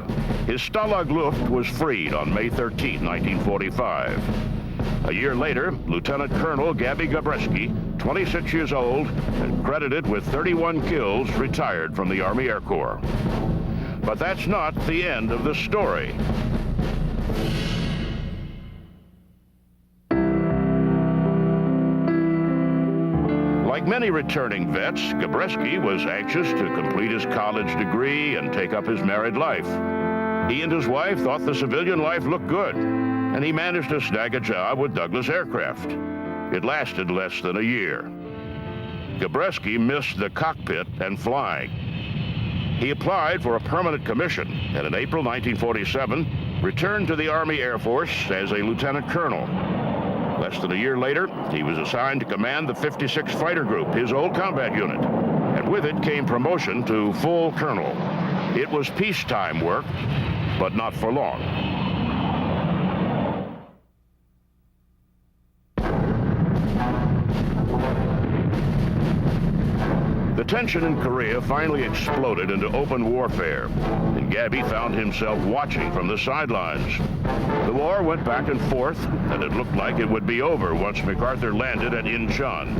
His Stalag Luft was freed on May 13, 1945. A year later, Lieutenant Colonel Gabby Gabreski, 26 years old and credited with 31 kills, retired from the Army Air Corps. But that's not the end of the story. Like many returning vets, Gabreski was anxious to complete his college degree and take up his married life. He and his wife thought the civilian life looked good, and he managed to snag a job with Douglas Aircraft. It lasted less than a year. Gabreski missed the cockpit and flying. He applied for a permanent commission, and in April 1947, returned to the Army Air Force as a lieutenant colonel. Less than a year later, he was assigned to command the 56th Fighter Group, his old combat unit, and with it came promotion to full colonel. It was peacetime work, but not for long. The tension in Korea finally exploded into open warfare, and Gabby found himself watching from the sidelines. The war went back and forth, and it looked like it would be over once MacArthur landed at Incheon.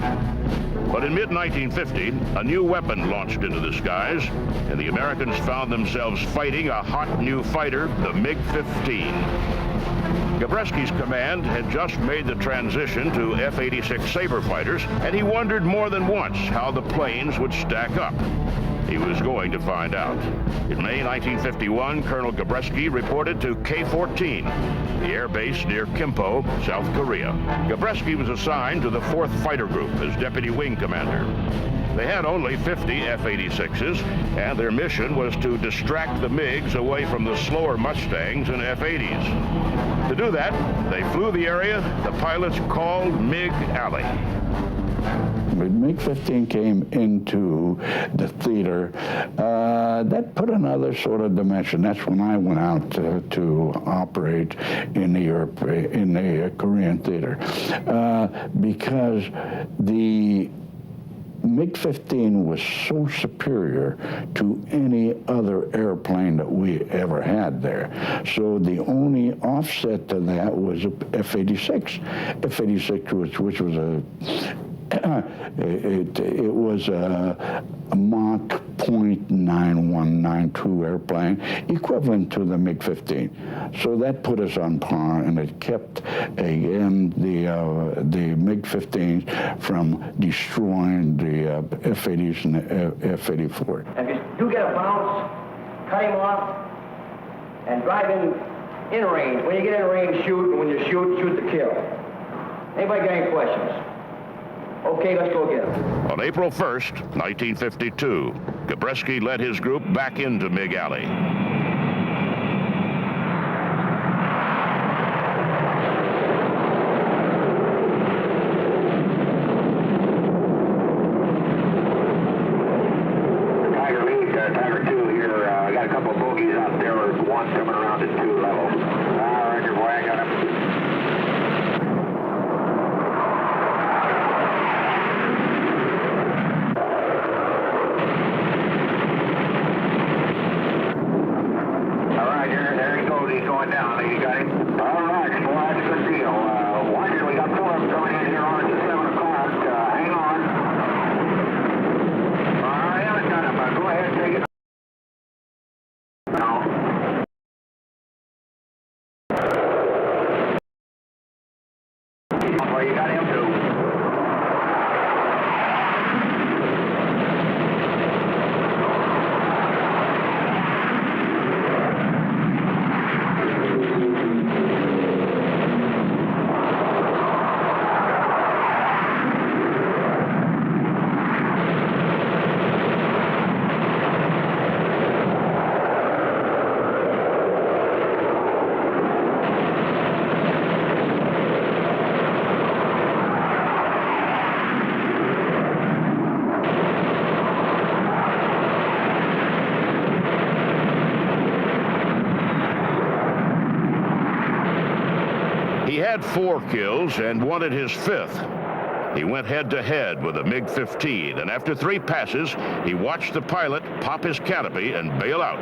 But in mid-1950, a new weapon launched into the skies, and the Americans found themselves fighting a hot new fighter, the MiG-15. Gabreski's command had just made the transition to F-86 Sabre fighters, and he wondered more than once how the planes would stack up. He was going to find out. In May 1951, Colonel Gabreski reported to K-14, the air base near Kimpo, South Korea. Gabreski was assigned to the 4th Fighter Group as deputy wing commander. They had only 50 F-86s, and their mission was to distract the MiGs away from the slower Mustangs and F-80s. To do that, they flew the area the pilots called MiG Alley. When MiG-15 came into the theater, that put another sort of dimension. That's when I went out to operate in the Korean theater, because the MiG-15 was so superior to any other airplane that we ever had there. So the only offset to that was a F-86. F-86, which was it was a Mach .9192 airplane, equivalent to the MiG-15. So that put us on par, and it kept, again, the MiG-15s from destroying the F-80s and the F-84. And if you get a bounce, cut him off, and drive in range. When you get in range, shoot, and when you shoot, shoot to kill. Anybody got any questions? Okay, let's go again. On April 1st, 1952, Gabreski led his group back into MiG Alley. Tiger lead, Tiger 2 here. I got a couple of bogeys out there. One coming around at 2 level. Roger, boy, I got him. had 4 kills and wanted his 5th. He went head-to-head with a MiG-15, and after 3 passes, he watched the pilot pop his canopy and bail out.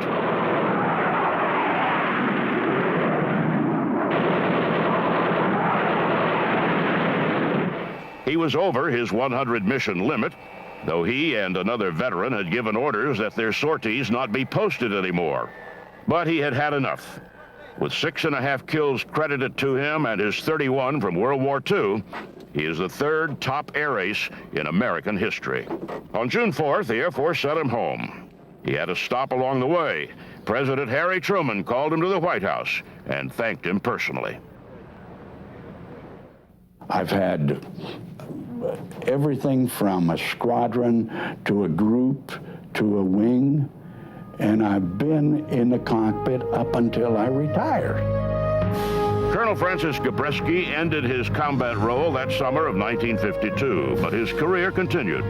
He was over his 100 mission limit, though he and another veteran had given orders that their sorties not be posted anymore. But he had had enough. With 6.5 kills credited to him and his 31 from World War II, he is the 3rd top air ace in American history. On June 4th, the Air Force sent him home. He had a stop along the way. President Harry Truman called him to the White House and thanked him personally. I've had everything from a squadron to a group to a wing, and I've been in the cockpit up until I retired. Colonel Francis Gabreski ended his combat role that summer of 1952, but his career continued.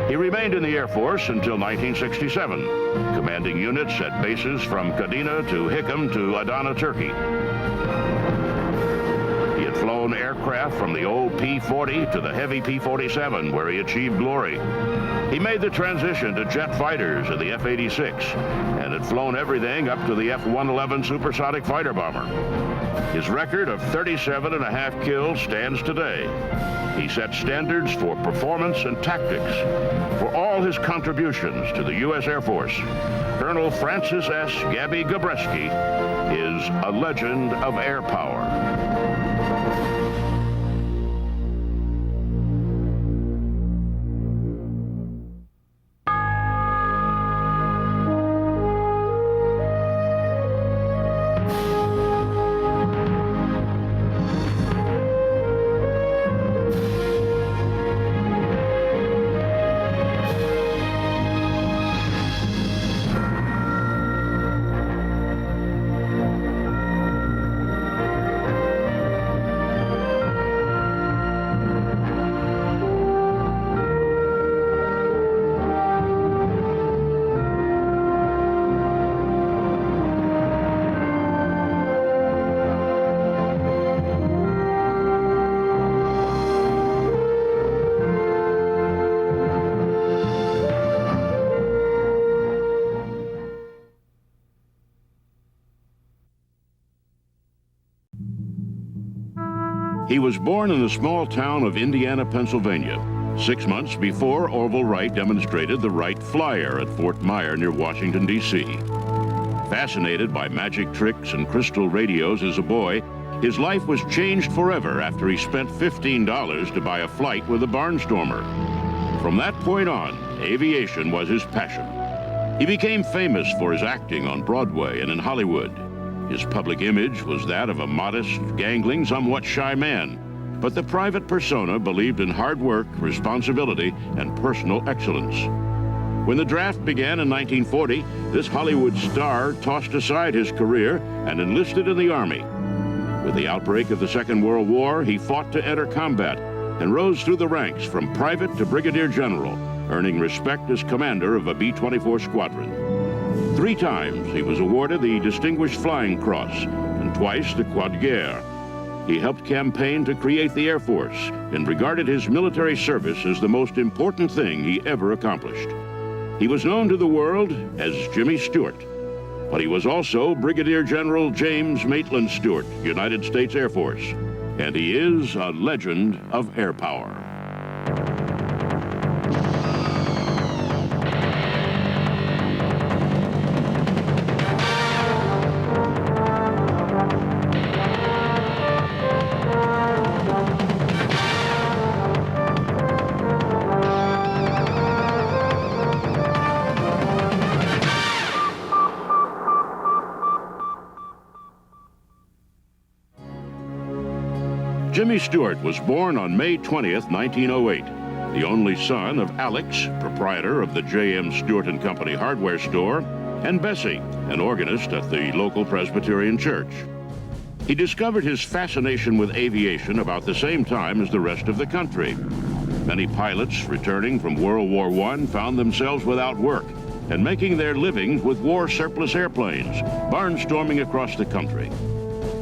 He remained in the Air Force until 1967, commanding units at bases from Kadena to Hickam to Adana, Turkey. He had flown aircraft from the old P-40 to the heavy P-47, where he achieved glory. He made the transition to jet fighters in the F-86 and had flown everything up to the F-111 supersonic fighter bomber. His record of 37.5 kills stands today. He set standards for performance and tactics. For all his contributions to the U.S. Air Force, Colonel Francis S. Gabby Gabreski is a legend of air power. He was born in the small town of Indiana, Pennsylvania, 6 months before Orville Wright demonstrated the Wright Flyer at Fort Myer near Washington, D.C. Fascinated by magic tricks and crystal radios as a boy, his life was changed forever after he spent $15 to buy a flight with a barnstormer. From that point on, aviation was his passion. He became famous for his acting on Broadway and in Hollywood. His public image was that of a modest, gangling, somewhat shy man, but the private persona believed in hard work, responsibility, and personal excellence. When the draft began in 1940, this Hollywood star tossed aside his career and enlisted in the Army. With the outbreak of the Second World War, he fought to enter combat and rose through the ranks from private to brigadier general, earning respect as commander of a B-24 squadron. 3 times he was awarded the Distinguished Flying Cross and twice the Croix de Guerre. He helped campaign to create the Air Force and regarded his military service as the most important thing he ever accomplished. He was known to the world as Jimmy Stewart, but he was also Brigadier General James Maitland Stewart, United States Air Force, and he is a legend of air power. Jimmy Stewart was born on May 20th, 1908, the only son of Alex, proprietor of the J.M. Stewart & Company hardware store, and Bessie, an organist at the local Presbyterian church. He discovered his fascination with aviation about the same time as the rest of the country. Many pilots returning from World War I found themselves without work and making their livings with war surplus airplanes, barnstorming across the country.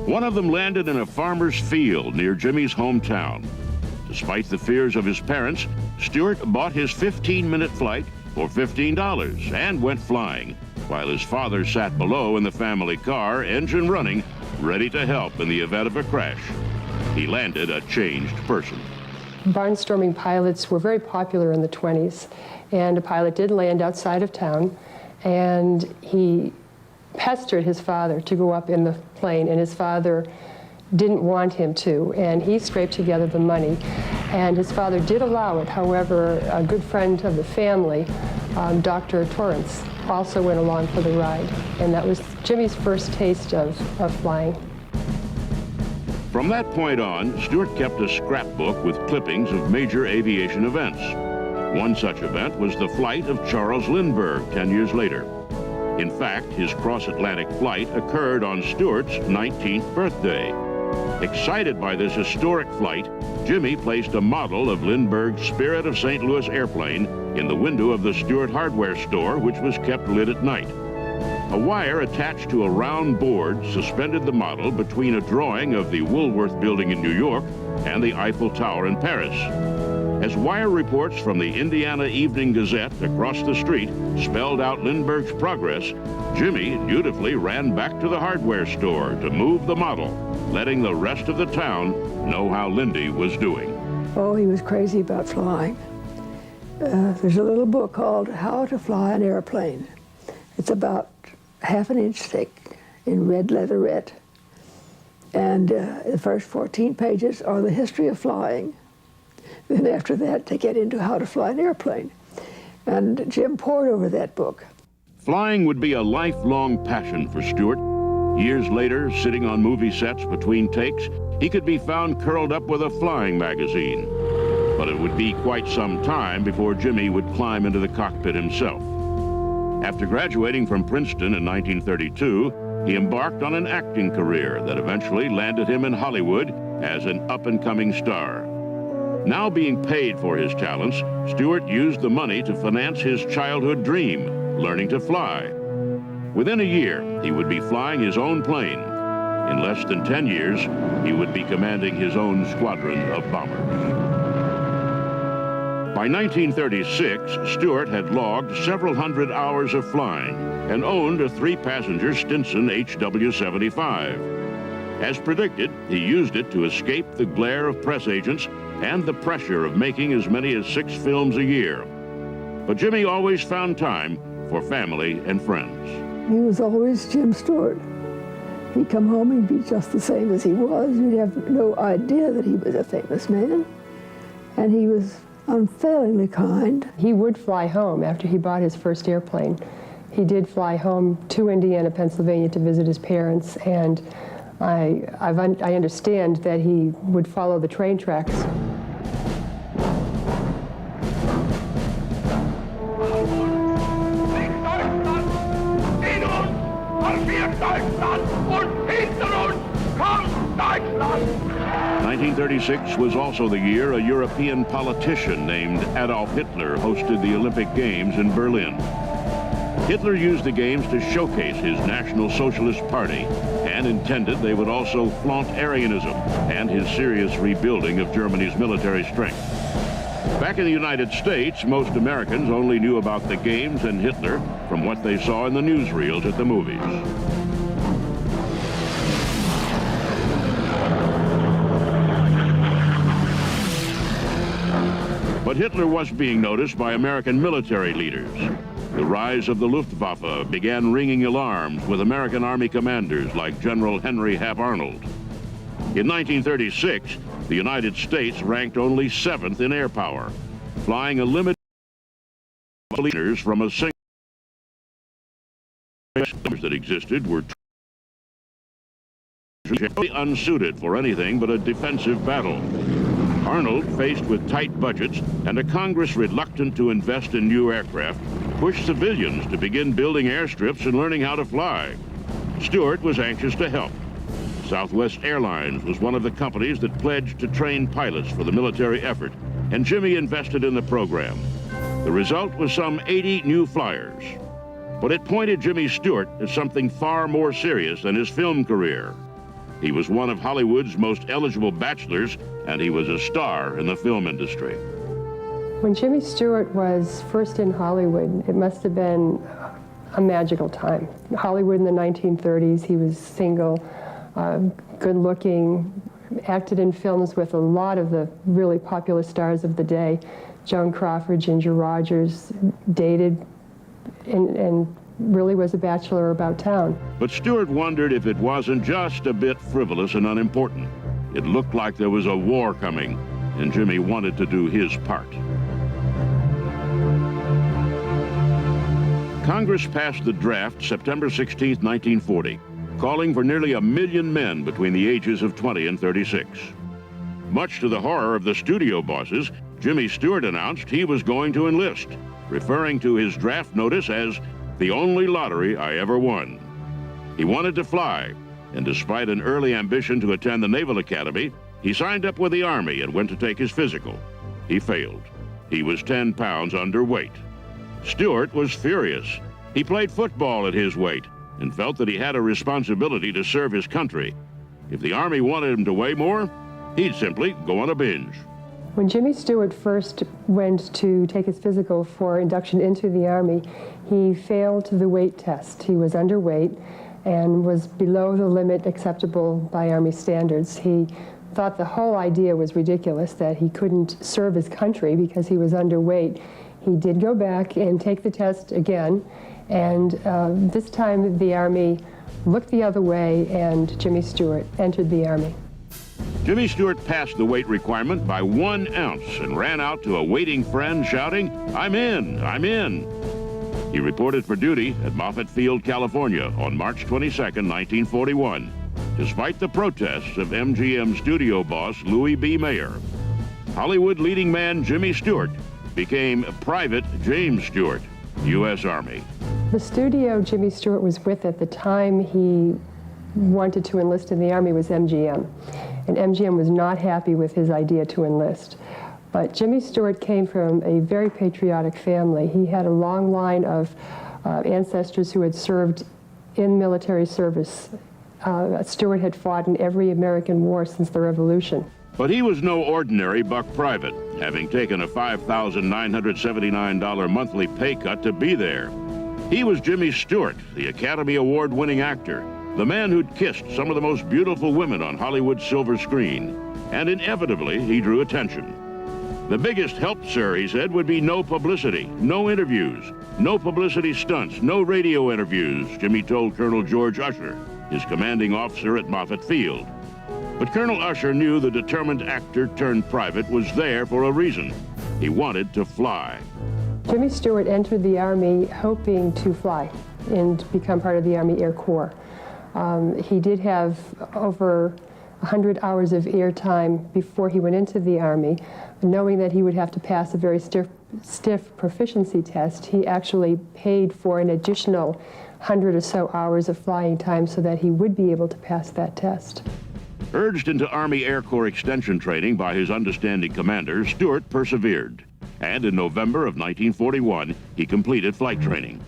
One of them landed in a farmer's field near Jimmy's hometown. Despite the fears of his parents, Stewart bought his 15-minute flight for $15 and went flying, while his father sat below in the family car, engine running, ready to help in the event of a crash. He landed a changed person. Barnstorming pilots were very popular in the 20s, and a pilot did land outside of town, and he pestered his father to go up in the plane, and his father didn't want him to, and he scraped together the money, and his father did allow it. However, a good friend of the family, Dr. Torrance, also went along for the ride, and that was Jimmy's first taste of flying. From that point on, Stewart kept a scrapbook with clippings of major aviation events. One such event was the flight of Charles Lindbergh 10 years later. In fact, his cross-Atlantic flight occurred on Stewart's 19th birthday. Excited by this historic flight, Jimmy placed a model of Lindbergh's Spirit of St. Louis airplane in the window of the Stewart hardware store, which was kept lit at night. A wire attached to a round board suspended the model between a drawing of the Woolworth Building in New York and the Eiffel Tower in Paris. As wire reports from the Indiana Evening Gazette across the street spelled out Lindbergh's progress, Jimmy dutifully ran back to the hardware store to move the model, letting the rest of the town know how Lindy was doing. Oh, he was crazy about flying. There's a little book called How to Fly an Airplane. It's about ½ an inch thick in red leatherette. And the first 14 pages are the history of flying. Then after that, they get into how to fly an airplane. And Jim pored over that book. Flying would be a lifelong passion for Stewart. Years later, sitting on movie sets between takes, he could be found curled up with a flying magazine. But it would be quite some time before Jimmy would climb into the cockpit himself. After graduating from Princeton in 1932, he embarked on an acting career that eventually landed him in Hollywood as an up-and-coming star. Now being paid for his talents, Stewart used the money to finance his childhood dream, learning to fly. Within a year, he would be flying his own plane. In less than 10 years, he would be commanding his own squadron of bombers. By 1936, Stewart had logged several hundred hours of flying and owned a 3-passenger Stinson HW-75. As predicted, he used it to escape the glare of press agents and the pressure of making as many as 6 films a year. But Jimmy always found time for family and friends. He was always Jim Stewart. He'd come home, he'd be just the same as he was. You'd have no idea that he was a famous man. And he was unfailingly kind. He would fly home after he bought his first airplane. He did fly home to Indiana, Pennsylvania to visit his parents, and I understand that he would follow the train tracks. Deutschland und hinter uns kommt Deutschland! 1936 was also the year a European politician named Adolf Hitler hosted the Olympic Games in Berlin. Hitler used the games to showcase his National Socialist Party and intended they would also flaunt Aryanism and his serious rebuilding of Germany's military strength. Back in the United States, most Americans only knew about the games and Hitler from what they saw in the newsreels at the movies. But Hitler was being noticed by American military leaders. The rise of the Luftwaffe began ringing alarms with American Army commanders like General Henry Hap Arnold. In 1936, the United States ranked only 7th in air power, flying a limited number of leaders from a single that existed were unsuited for anything but a defensive battle. Arnold, faced with tight budgets and a Congress reluctant to invest in new aircraft, pushed civilians to begin building airstrips and learning how to fly. Stewart was anxious to help. Southwest Airlines was one of the companies that pledged to train pilots for the military effort, and Jimmy invested in the program. The result was some 80 new flyers. But it pointed Jimmy Stewart at something far more serious than his film career. He was one of Hollywood's most eligible bachelors, and he was a star in the film industry. When Jimmy Stewart was first in Hollywood, it must have been a magical time. Hollywood in the 1930s, he was single, good-looking, acted in films with a lot of the really popular stars of the day. Joan Crawford, Ginger Rogers, dated, and really was a bachelor about town. But Stewart wondered if it wasn't just a bit frivolous and unimportant. It looked like there was a war coming, and Jimmy wanted to do his part. Congress passed the draft September 16, 1940, calling for nearly 1 million men between the ages of 20 and 36. Much to the horror of the studio bosses, Jimmy Stewart announced he was going to enlist, referring to his draft notice as the only lottery I ever won. He wanted to fly, and despite an early ambition to attend the Naval Academy, he signed up with the Army and went to take his physical. He failed. He was 10 pounds underweight. Stewart was furious. He played football at his weight and felt that he had a responsibility to serve his country. If the Army wanted him to weigh more, he'd simply go on a binge. When Jimmy Stewart first went to take his physical for induction into the Army, he failed the weight test. He was underweight and was below the limit acceptable by Army standards. He thought the whole idea was ridiculous, that he couldn't serve his country because he was underweight. He did go back and take the test again, and this time the Army looked the other way, and Jimmy Stewart entered the Army. Jimmy Stewart passed the weight requirement by 1 ounce and ran out to a waiting friend shouting, "I'm in, I'm in." He reported for duty at Moffett Field, California on March 22, 1941, despite the protests of MGM studio boss Louis B. Mayer. Hollywood leading man Jimmy Stewart became Private James Stewart, U.S. Army. The studio Jimmy Stewart was with at the time he wanted to enlist in the Army was MGM. And MGM was not happy with his idea to enlist. But Jimmy Stewart came from a very patriotic family. He had a long line of ancestors who had served in military service. Stewart had fought in every American war since the Revolution. But he was no ordinary buck private, having taken a $5,979 monthly pay cut to be there. He was Jimmy Stewart, the Academy Award-winning actor, the man who'd kissed some of the most beautiful women on Hollywood's silver screen, and inevitably he drew attention. The biggest help, sir, he said, would be no publicity, no interviews, no publicity stunts, no radio interviews, Jimmy told Colonel George Usher, his commanding officer at Moffett Field. But Colonel Usher knew the determined actor turned private was there for a reason. He wanted to fly. Jimmy Stewart entered the Army hoping to fly and become part of the Army Air Corps. He did have over 100 hours of air time before he went into the Army. Knowing that he would have to pass a very stiff proficiency test, he actually paid for an additional 100 or so hours of flying time so that he would be able to pass that test. Urged into Army Air Corps extension training by his understanding commander, Stewart persevered. And in November of 1941, he completed flight training.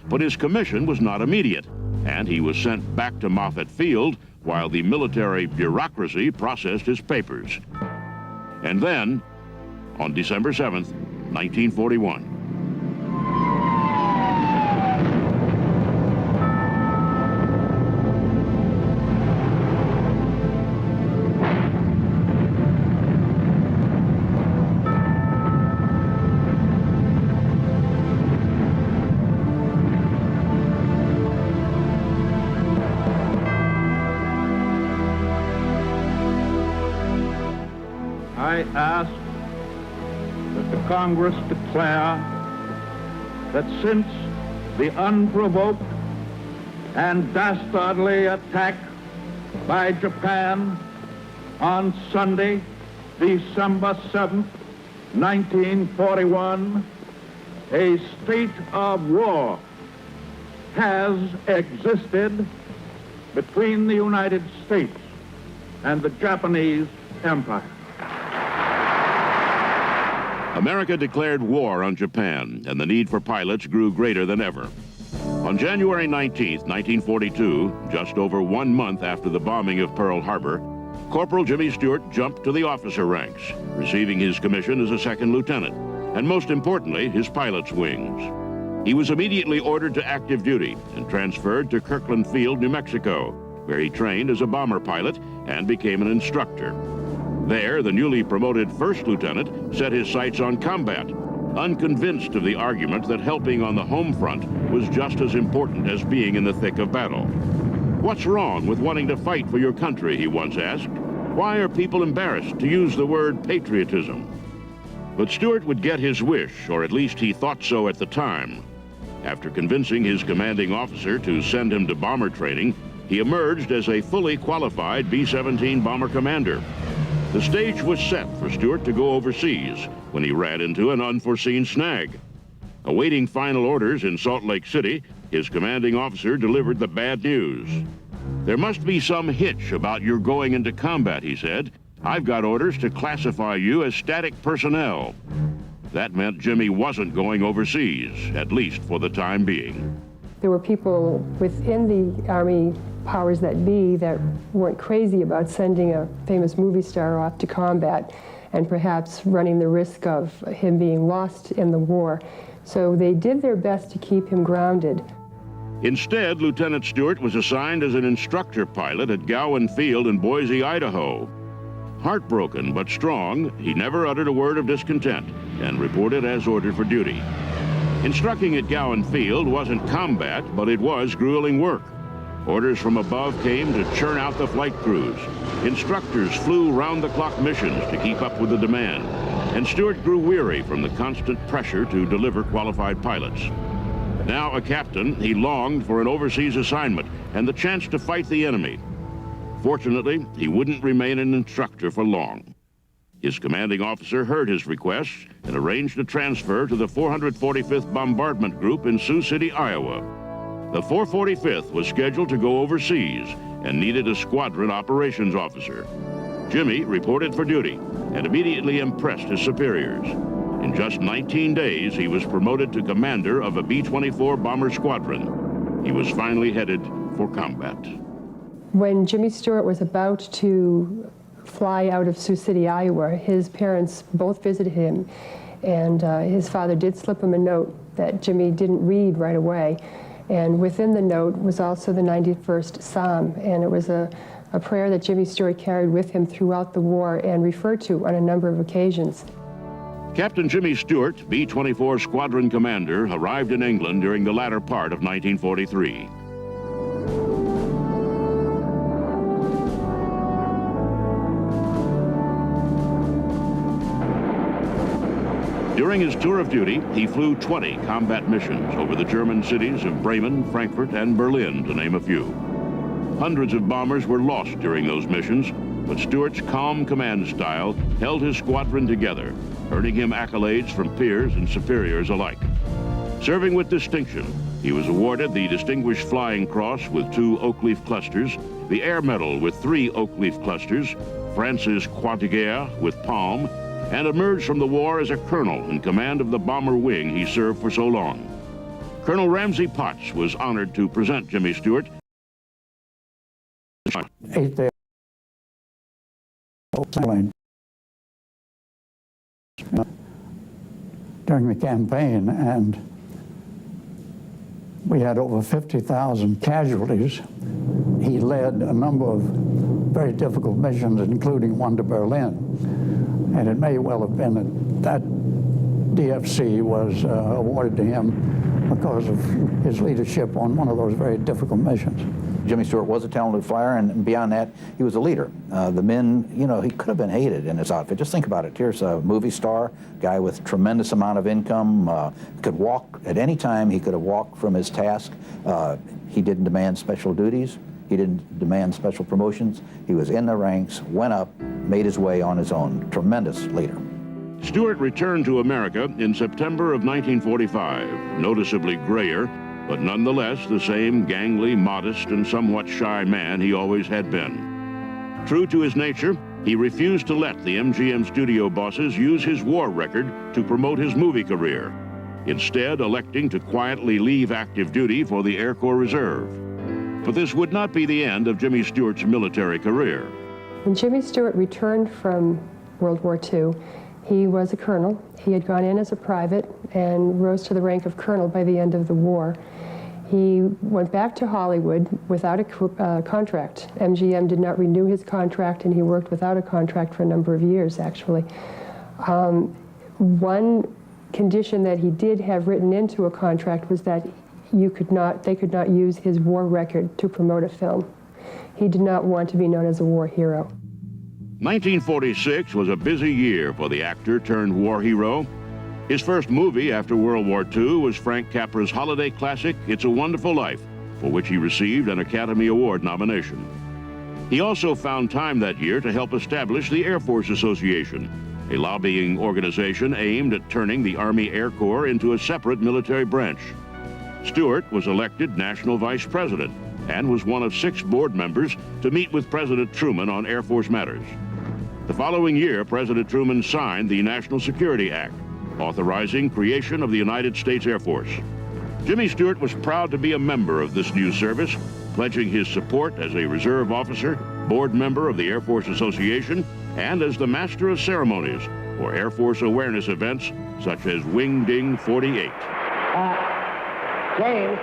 But his commission was not immediate, and he was sent back to Moffett Field while the military bureaucracy processed his papers. And then, on December 7th, 1941, I ask that the Congress declare that since the unprovoked and dastardly attack by Japan on Sunday, December 7th, 1941, a state of war has existed between the United States and the Japanese Empire. America declared war on Japan, and the need for pilots grew greater than ever. On January 19, 1942, just over 1 month after the bombing of Pearl Harbor, Corporal Jimmy Stewart jumped to the officer ranks, receiving his commission as a second lieutenant, and most importantly, his pilot's wings. He was immediately ordered to active duty and transferred to Kirkland Field, New Mexico, where he trained as a bomber pilot and became an instructor. There, the newly promoted first lieutenant set his sights on combat, unconvinced of the argument that helping on the home front was just as important as being in the thick of battle. "What's wrong with wanting to fight for your country?" he once asked. "Why are people embarrassed to use the word patriotism?" But Stewart would get his wish, or at least he thought so at the time. After convincing his commanding officer to send him to bomber training, he emerged as a fully qualified B-17 bomber commander. The stage was set for Stewart to go overseas when he ran into an unforeseen snag. Awaiting final orders in Salt Lake City, his commanding officer delivered the bad news. "There must be some hitch about your going into combat," he said. "I've got orders to classify you as static personnel." That meant Jimmy wasn't going overseas, at least for the time being. There were people within the Army powers that be that weren't crazy about sending a famous movie star off to combat and perhaps running the risk of him being lost in the war. So they did their best to keep him grounded. Instead, Lieutenant Stewart was assigned as an instructor pilot at Gowan Field in Boise, Idaho. Heartbroken but strong, he never uttered a word of discontent and reported as ordered for duty. Instructing at Gowan Field wasn't combat, but it was grueling work. Orders from above came to churn out the flight crews. Instructors flew round-the-clock missions to keep up with the demand, and Stewart grew weary from the constant pressure to deliver qualified pilots. Now a captain, he longed for an overseas assignment and the chance to fight the enemy. Fortunately, he wouldn't remain an instructor for long. His commanding officer heard his request and arranged a transfer to the 445th Bombardment Group in Sioux City, Iowa. The 445th was scheduled to go overseas and needed a squadron operations officer. Jimmy reported for duty and immediately impressed his superiors. In just 19 days, he was promoted to commander of a B-24 bomber squadron. He was finally headed for combat. When Jimmy Stewart was about to fly out of Sioux City, Iowa, his parents both visited him, and his father did slip him a note that Jimmy didn't read right away. And within the note was also the 91st Psalm, and it was a prayer that Jimmy Stewart carried with him throughout the war and referred to on a number of occasions. Captain Jimmy Stewart, B-24 Squadron Commander, arrived in England during the latter part of 1943. During his tour of duty, he flew 20 combat missions over the German cities of Bremen, Frankfurt, and Berlin, to name a few. Hundreds of bombers were lost during those missions, but Stewart's calm command style held his squadron together, earning him accolades from peers and superiors alike. Serving with distinction, he was awarded the Distinguished Flying Cross with 2 oak leaf clusters, the Air Medal with 3 oak leaf clusters, France's Croix de Guerre with palm, and emerged from the war as a colonel in command of the bomber wing he served for so long. Colonel Ramsey Potts was honored to present Jimmy Stewart. During the campaign, and we had over 50,000 casualties. He led a number of very difficult missions, including one to Berlin. And it may well have been that DFC was awarded to him because of his leadership on one of those very difficult missions. Jimmy Stewart was a talented flyer, and beyond that, he was a leader. The men, you know, he could have been hated in his outfit. Just think about it. Here's a movie star, guy with tremendous amount of income, could walk at any time. He could have walked from his task. He didn't demand special duties. He didn't demand special promotions. He was in the ranks, went up, made his way on his own. Tremendous leader. Stewart returned to America in September of 1945, noticeably grayer, but nonetheless the same gangly, modest, and somewhat shy man he always had been. True to his nature, he refused to let the MGM studio bosses use his war record to promote his movie career. instead electing to quietly leave active duty for the Air Corps Reserve. But this would not be the end of Jimmy Stewart's military career. When Jimmy Stewart returned from World War II, he was a colonel. He had gone in as a private and rose to the rank of colonel by the end of the war. He went back to Hollywood without a contract. MGM did not renew his contract, and he worked without a contract for a number of years, actually. One condition that he did have written into a contract was that they could not use his war record to promote a film. He did not want to be known as a war hero. 1946 was a busy year for the actor turned war hero. His first movie after World War II was Frank Capra's holiday classic, It's a Wonderful Life, for which he received an Academy Award nomination. He also found time that year to help establish the Air Force Association, a lobbying organization aimed at turning the Army Air Corps into a separate military branch. Stewart was elected National Vice President and was one of 6 board members to meet with President Truman on Air Force matters. The following year, President Truman signed the National Security Act, authorizing creation of the United States Air Force. Jimmy Stewart was proud to be a member of this new service, pledging his support as a reserve officer, board member of the Air Force Association, and as the master of ceremonies for Air Force awareness events such as Wing Ding 48. James,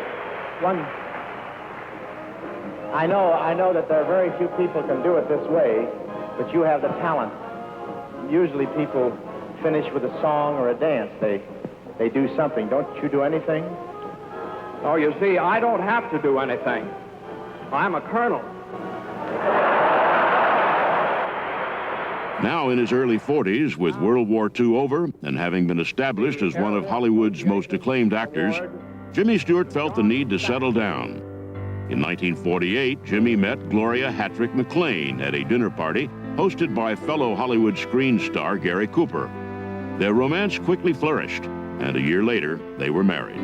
I know that there are very few people can do it this way, but you have the talent. Usually people finish with a song or a dance. They do something. Don't you do anything? Oh, you see, I don't have to do anything. I'm a colonel. Now in his early 40s, with World War II over and having been established as one of Hollywood's most acclaimed actors, Jimmy Stewart felt the need to settle down. In 1948, Jimmy met Gloria Hattrick McLean at a dinner party hosted by fellow Hollywood screen star Gary Cooper. Their romance quickly flourished, and a year later, they were married.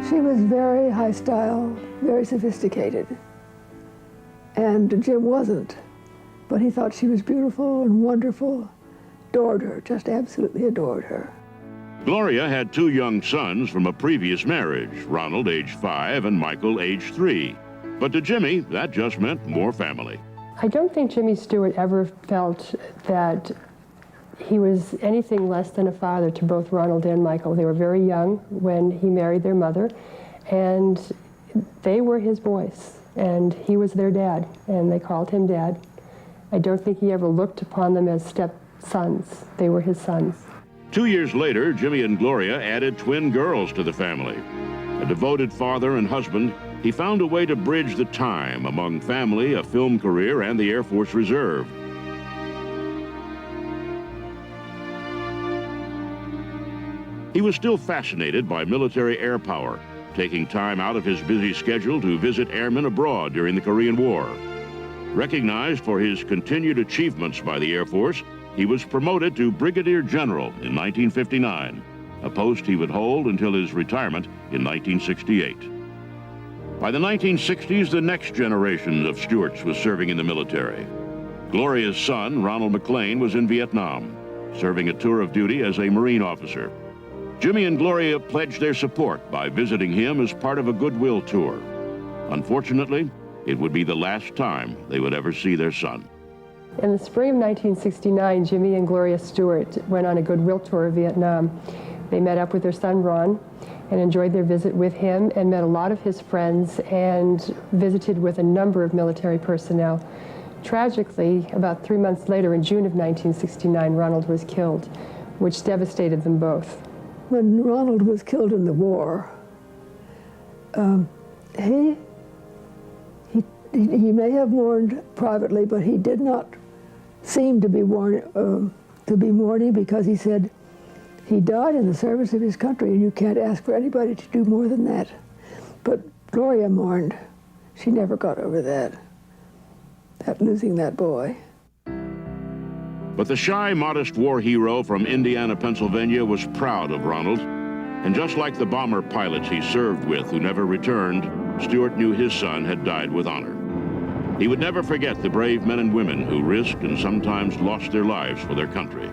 She was very high style, very sophisticated. And Jim wasn't. But he thought she was beautiful and wonderful, adored her, just absolutely adored her. Gloria had 2 young sons from a previous marriage, Ronald, age 5, and Michael, age 3. But to Jimmy, that just meant more family. I don't think Jimmy Stewart ever felt that he was anything less than a father to both Ronald and Michael. They were very young when he married their mother, and they were his boys, and he was their dad, and they called him Dad. I don't think he ever looked upon them as step-sons. They were his sons. 2 years later, Jimmy and Gloria added twin girls to the family. A devoted father and husband, he found a way to bridge the time among family, a film career, and the Air Force Reserve. He was still fascinated by military air power, taking time out of his busy schedule to visit airmen abroad during the Korean War. Recognized for his continued achievements by the Air Force, he was promoted to Brigadier General in 1959, a post he would hold until his retirement in 1968. By the 1960s, the next generation of Stewarts was serving in the military. Gloria's son, Ronald McLean, was in Vietnam, serving a tour of duty as a Marine officer. Jimmy and Gloria pledged their support by visiting him as part of a goodwill tour. Unfortunately, it would be the last time they would ever see their son. In the spring of 1969, Jimmy and Gloria Stewart went on a goodwill tour of Vietnam. They met up with their son, Ron, and enjoyed their visit with him and met a lot of his friends and visited with a number of military personnel. Tragically, about 3 months later, in June of 1969, Ronald was killed, which devastated them both. When Ronald was killed in the war, he may have mourned privately, but he did not seem to be mourning because he said he died in the service of his country, and you can't ask for anybody to do more than that. But Gloria mourned. She never got over that losing that boy. But the shy, modest war hero from Indiana, Pennsylvania was proud of Ronald. And just like the bomber pilots he served with who never returned, Stewart knew his son had died with honor. He would never forget the brave men and women who risked and sometimes lost their lives for their country.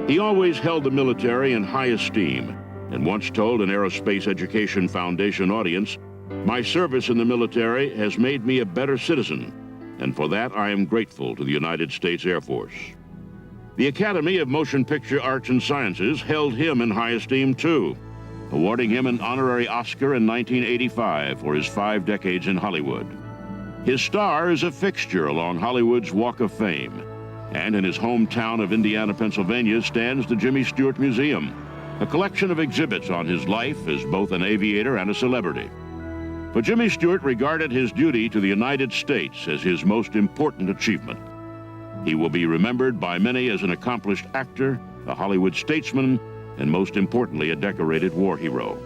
He always held the military in high esteem, and once told an Aerospace Education Foundation audience, "My service in the military has made me a better citizen, and for that I am grateful to the United States Air Force." The Academy of Motion Picture Arts and Sciences held him in high esteem too, awarding him an honorary Oscar in 1985 for his 5 decades in Hollywood. His star is a fixture along Hollywood's Walk of Fame, and in his hometown of Indiana, Pennsylvania, stands the Jimmy Stewart Museum, a collection of exhibits on his life as both an aviator and a celebrity. But Jimmy Stewart regarded his duty to the United States as his most important achievement. He will be remembered by many as an accomplished actor, a Hollywood statesman, and most importantly, a decorated war hero.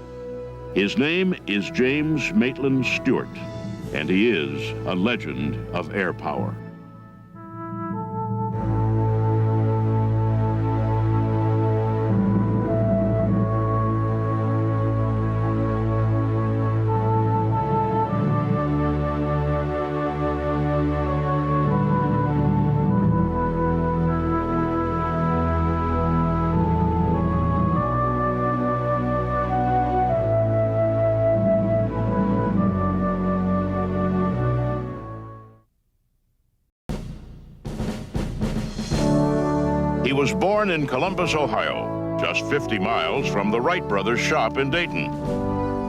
His name is James Maitland Stewart, and he is a legend of air power. He was born in Columbus, Ohio, just 50 miles from the Wright brothers' shop in Dayton.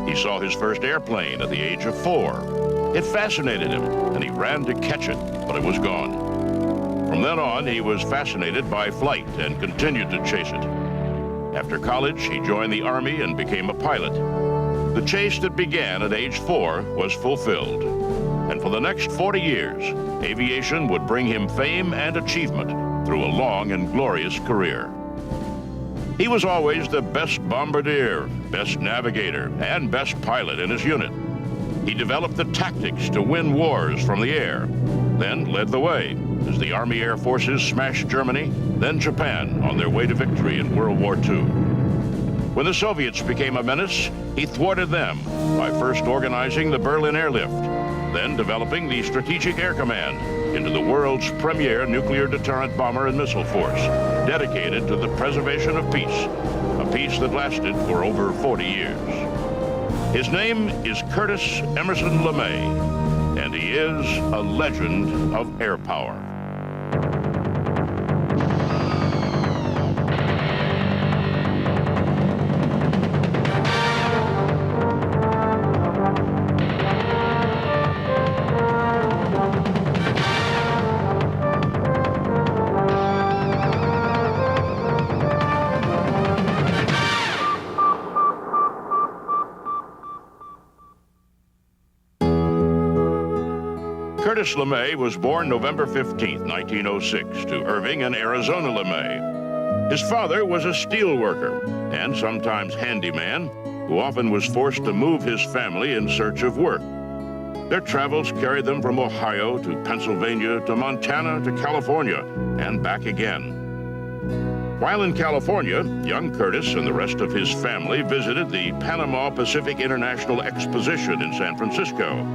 He saw his first airplane at the age of 4. It fascinated him, and he ran to catch it, but it was gone. From then on, he was fascinated by flight and continued to chase it. After college, he joined the Army and became a pilot. The chase that began at age 4 was fulfilled. And for the next 40 years, aviation would bring him fame and achievement through a long and glorious career. He was always the best bombardier, best navigator, and best pilot in his unit. He developed the tactics to win wars from the air, then led the way as the Army Air Forces smashed Germany, then Japan on their way to victory in World War II. When the Soviets became a menace, he thwarted them by first organizing the Berlin Airlift, then developing the Strategic Air Command into the world's premier nuclear deterrent bomber and missile force, dedicated to the preservation of peace, a peace that lasted for over 40 years. His name is Curtis Emerson LeMay, and he is a legend of air power. Curtis LeMay was born November 15, 1906, to Irving and Arizona LeMay. His father was a steel worker and sometimes handyman who often was forced to move his family in search of work. Their travels carried them from Ohio to Pennsylvania to Montana to California and back again. While in California, young Curtis and the rest of his family visited the Panama Pacific International Exposition in San Francisco.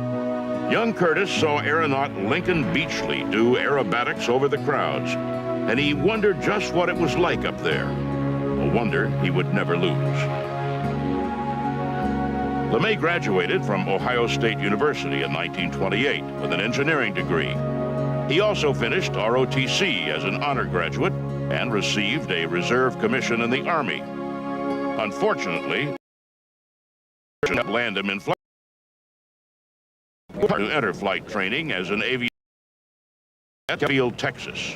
Young Curtis saw aeronaut Lincoln Beachley do aerobatics over the crowds, and he wondered just what it was like up there, a wonder he would never lose. LeMay graduated from Ohio State University in 1928 with an engineering degree. He also finished ROTC as an honor graduate and received a reserve commission in the Army. Unfortunately, landed him in flight to enter flight training as an aviator at Field, Texas.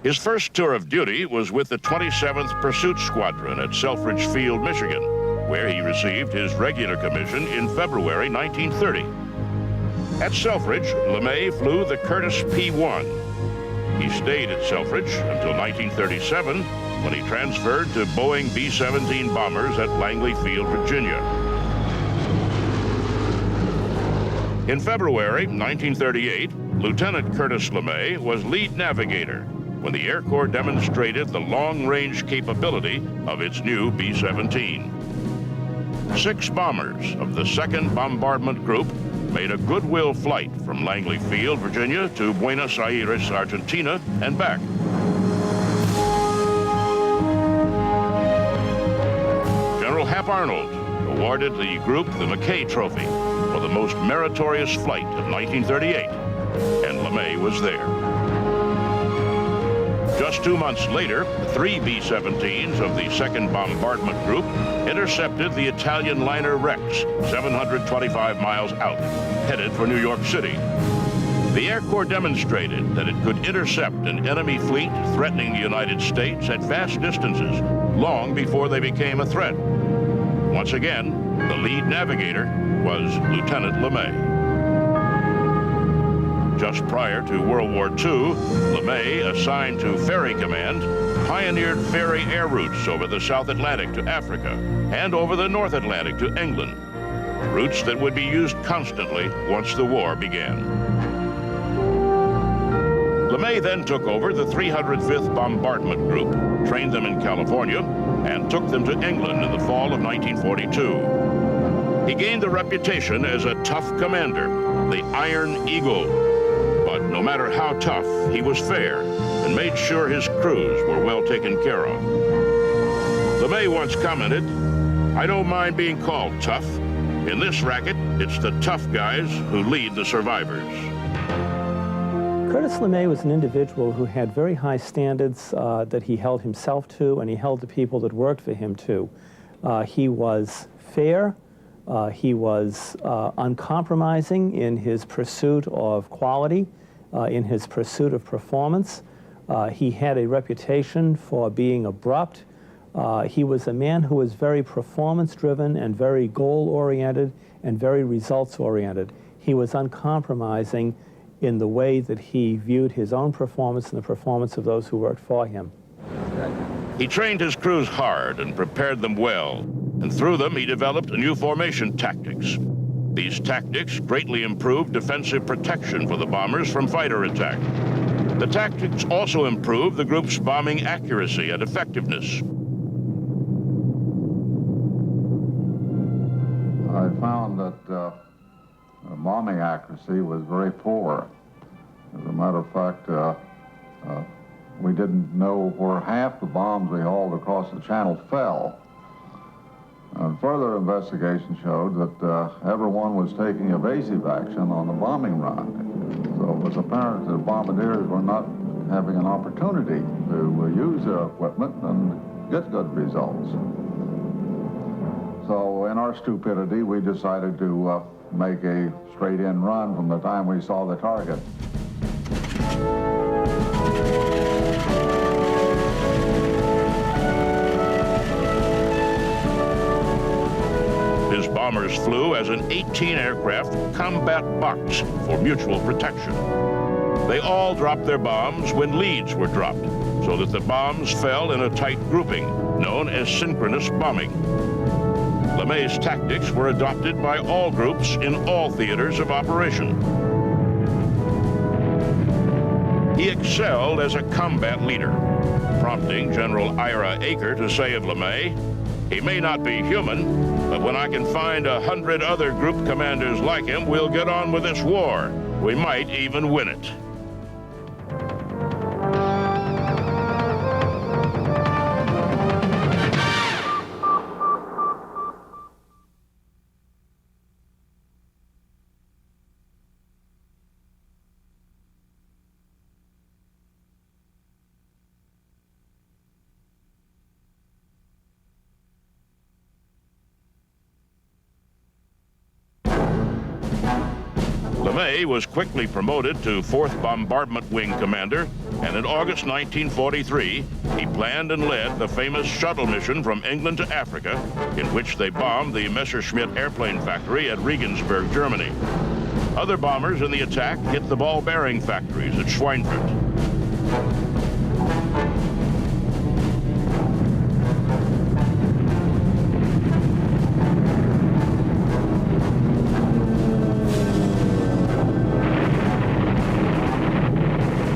His first tour of duty was with the 27th Pursuit Squadron at Selfridge Field, Michigan, where he received his regular commission in February 1930. At Selfridge, LeMay flew the Curtiss P-1. He stayed at Selfridge until 1937, when he transferred to Boeing B-17 bombers at Langley Field, Virginia. In February 1938, Lieutenant Curtis LeMay was lead navigator when the Air Corps demonstrated the long-range capability of its new B-17. 6 bombers of the 2nd Bombardment Group made a goodwill flight from Langley Field, Virginia to Buenos Aires, Argentina, and back. Arnold awarded the group the McKay Trophy for the most meritorious flight of 1938, and LeMay was there. Just 2 months later, 3 B-17s of the 2nd Bombardment Group intercepted the Italian liner Rex 725 miles out, headed for New York City. The Air Corps demonstrated that it could intercept an enemy fleet threatening the United States at vast distances, long before they became a threat. Once again, the lead navigator was Lieutenant LeMay. Just prior to World War II, LeMay, assigned to Ferry Command, pioneered ferry air routes over the South Atlantic to Africa and over the North Atlantic to England, routes that would be used constantly once the war began. LeMay then took over the 305th Bombardment Group, trained them in California, and took them to England in the fall of 1942. He gained the reputation as a tough commander, the Iron Eagle. But no matter how tough, he was fair and made sure his crews were well taken care of. LeMay once commented, "I don't mind being called tough. In this racket, it's the tough guys who lead the survivors." Curtis LeMay was an individual who had very high standards that he held himself to, and he held the people that worked for him to. He was fair. He was uncompromising in his pursuit of quality, in his pursuit of performance. He had a reputation for being abrupt. He was a man who was very performance-driven and very goal-oriented and very results-oriented. He was uncompromising in the way that he viewed his own performance and the performance of those who worked for him. He trained his crews hard and prepared them well, and through them he developed new formation tactics. These tactics greatly improved defensive protection for the bombers from fighter attack. The tactics also improved the group's bombing accuracy and effectiveness. I found that bombing accuracy was very poor. As a matter of fact, we didn't know where half the bombs we hauled across the channel fell. And further investigation showed that everyone was taking evasive action on the bombing run. So it was apparent that bombardiers were not having an opportunity to use their equipment and get good results. So in our stupidity, we decided to make a straight-in run from the time we saw the target. His bombers flew as an 18-aircraft combat box for mutual protection. They all dropped their bombs when leads were dropped, so that the bombs fell in a tight grouping, known as synchronous bombing. LeMay's tactics were adopted by all groups in all theaters of operation. He excelled as a combat leader, prompting General Ira Aker to say of LeMay, "He may not be human, but when I can find 100 other group commanders like him, we'll get on with this war. We might even win it." LeMay was quickly promoted to 4th Bombardment Wing Commander, and in August 1943, he planned and led the famous shuttle mission from England to Africa, in which they bombed the Messerschmitt airplane factory at Regensburg, Germany. Other bombers in the attack hit the ball bearing factories at Schweinfurt.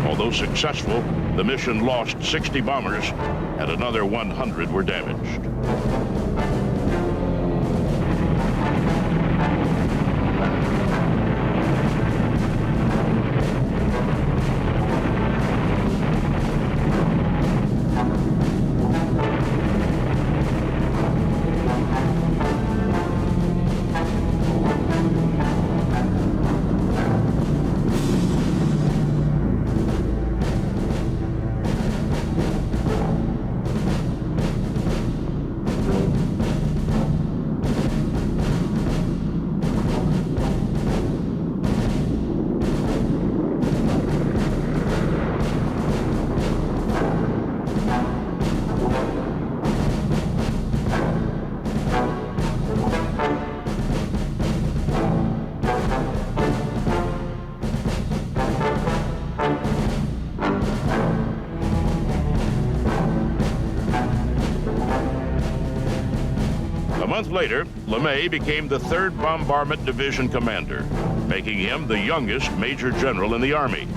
Although successful, the mission lost 60 bombers and another 100 were damaged. A month later, LeMay became the 3rd Bombardment Division commander, making him the youngest Major General in the Army.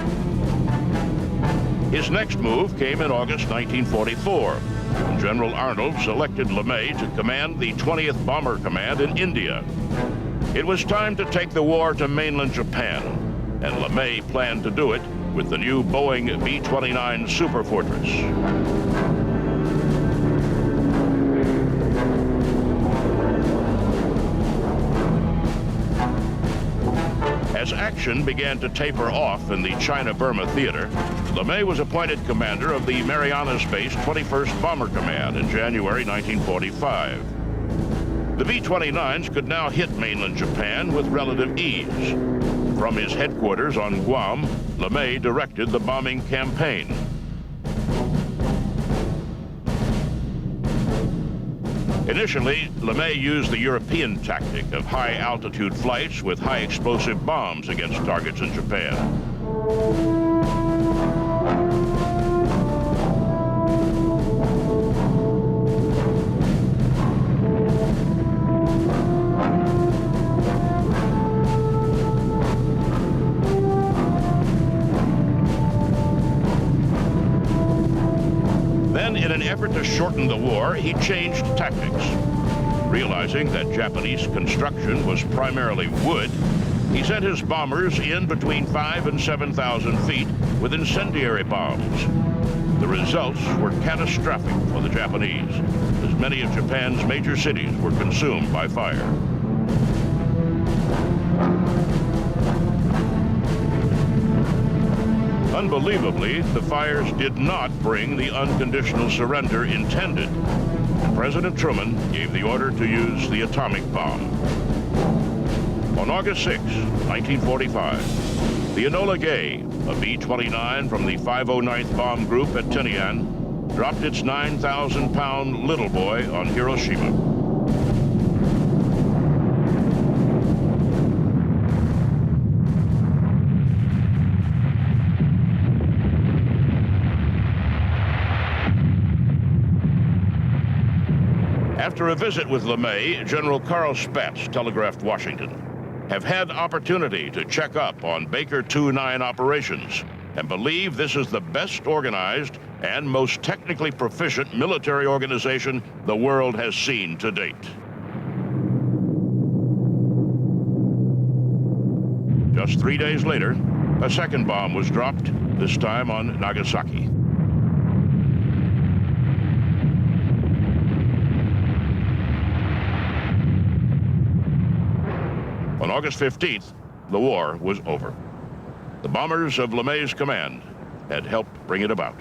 His next move came in August 1944, when General Arnold selected LeMay to command the 20th Bomber Command in India. It was time to take the war to mainland Japan, and LeMay planned to do it with the new Boeing B-29 Superfortress. As action began to taper off in the China-Burma theater, LeMay was appointed commander of the Marianas-based 21st Bomber Command in January 1945. The B-29s could now hit mainland Japan with relative ease. From his headquarters on Guam, LeMay directed the bombing campaign. Initially, LeMay used the European tactic of high-altitude flights with high-explosive bombs against targets in Japan. In an effort to shorten the war, he changed tactics. Realizing that Japanese construction was primarily wood, he sent his bombers in between 5,000 and 7,000 feet with incendiary bombs. The results were catastrophic for the Japanese, as many of Japan's major cities were consumed by fire. Unbelievably, the fires did not bring the unconditional surrender intended. President Truman gave the order to use the atomic bomb. On August 6, 1945, the Enola Gay, a B-29 from the 509th Bomb Group at Tinian, dropped its 9,000-pound little boy on Hiroshima. After a visit with LeMay, General Carl Spaatz telegraphed Washington, "Have had opportunity to check up on Baker 2-9 operations and believe this is the best organized and most technically proficient military organization the world has seen to date." Just 3 days later, a second bomb was dropped, this time on Nagasaki. On August 15th, the war was over. The bombers of LeMay's command had helped bring it about.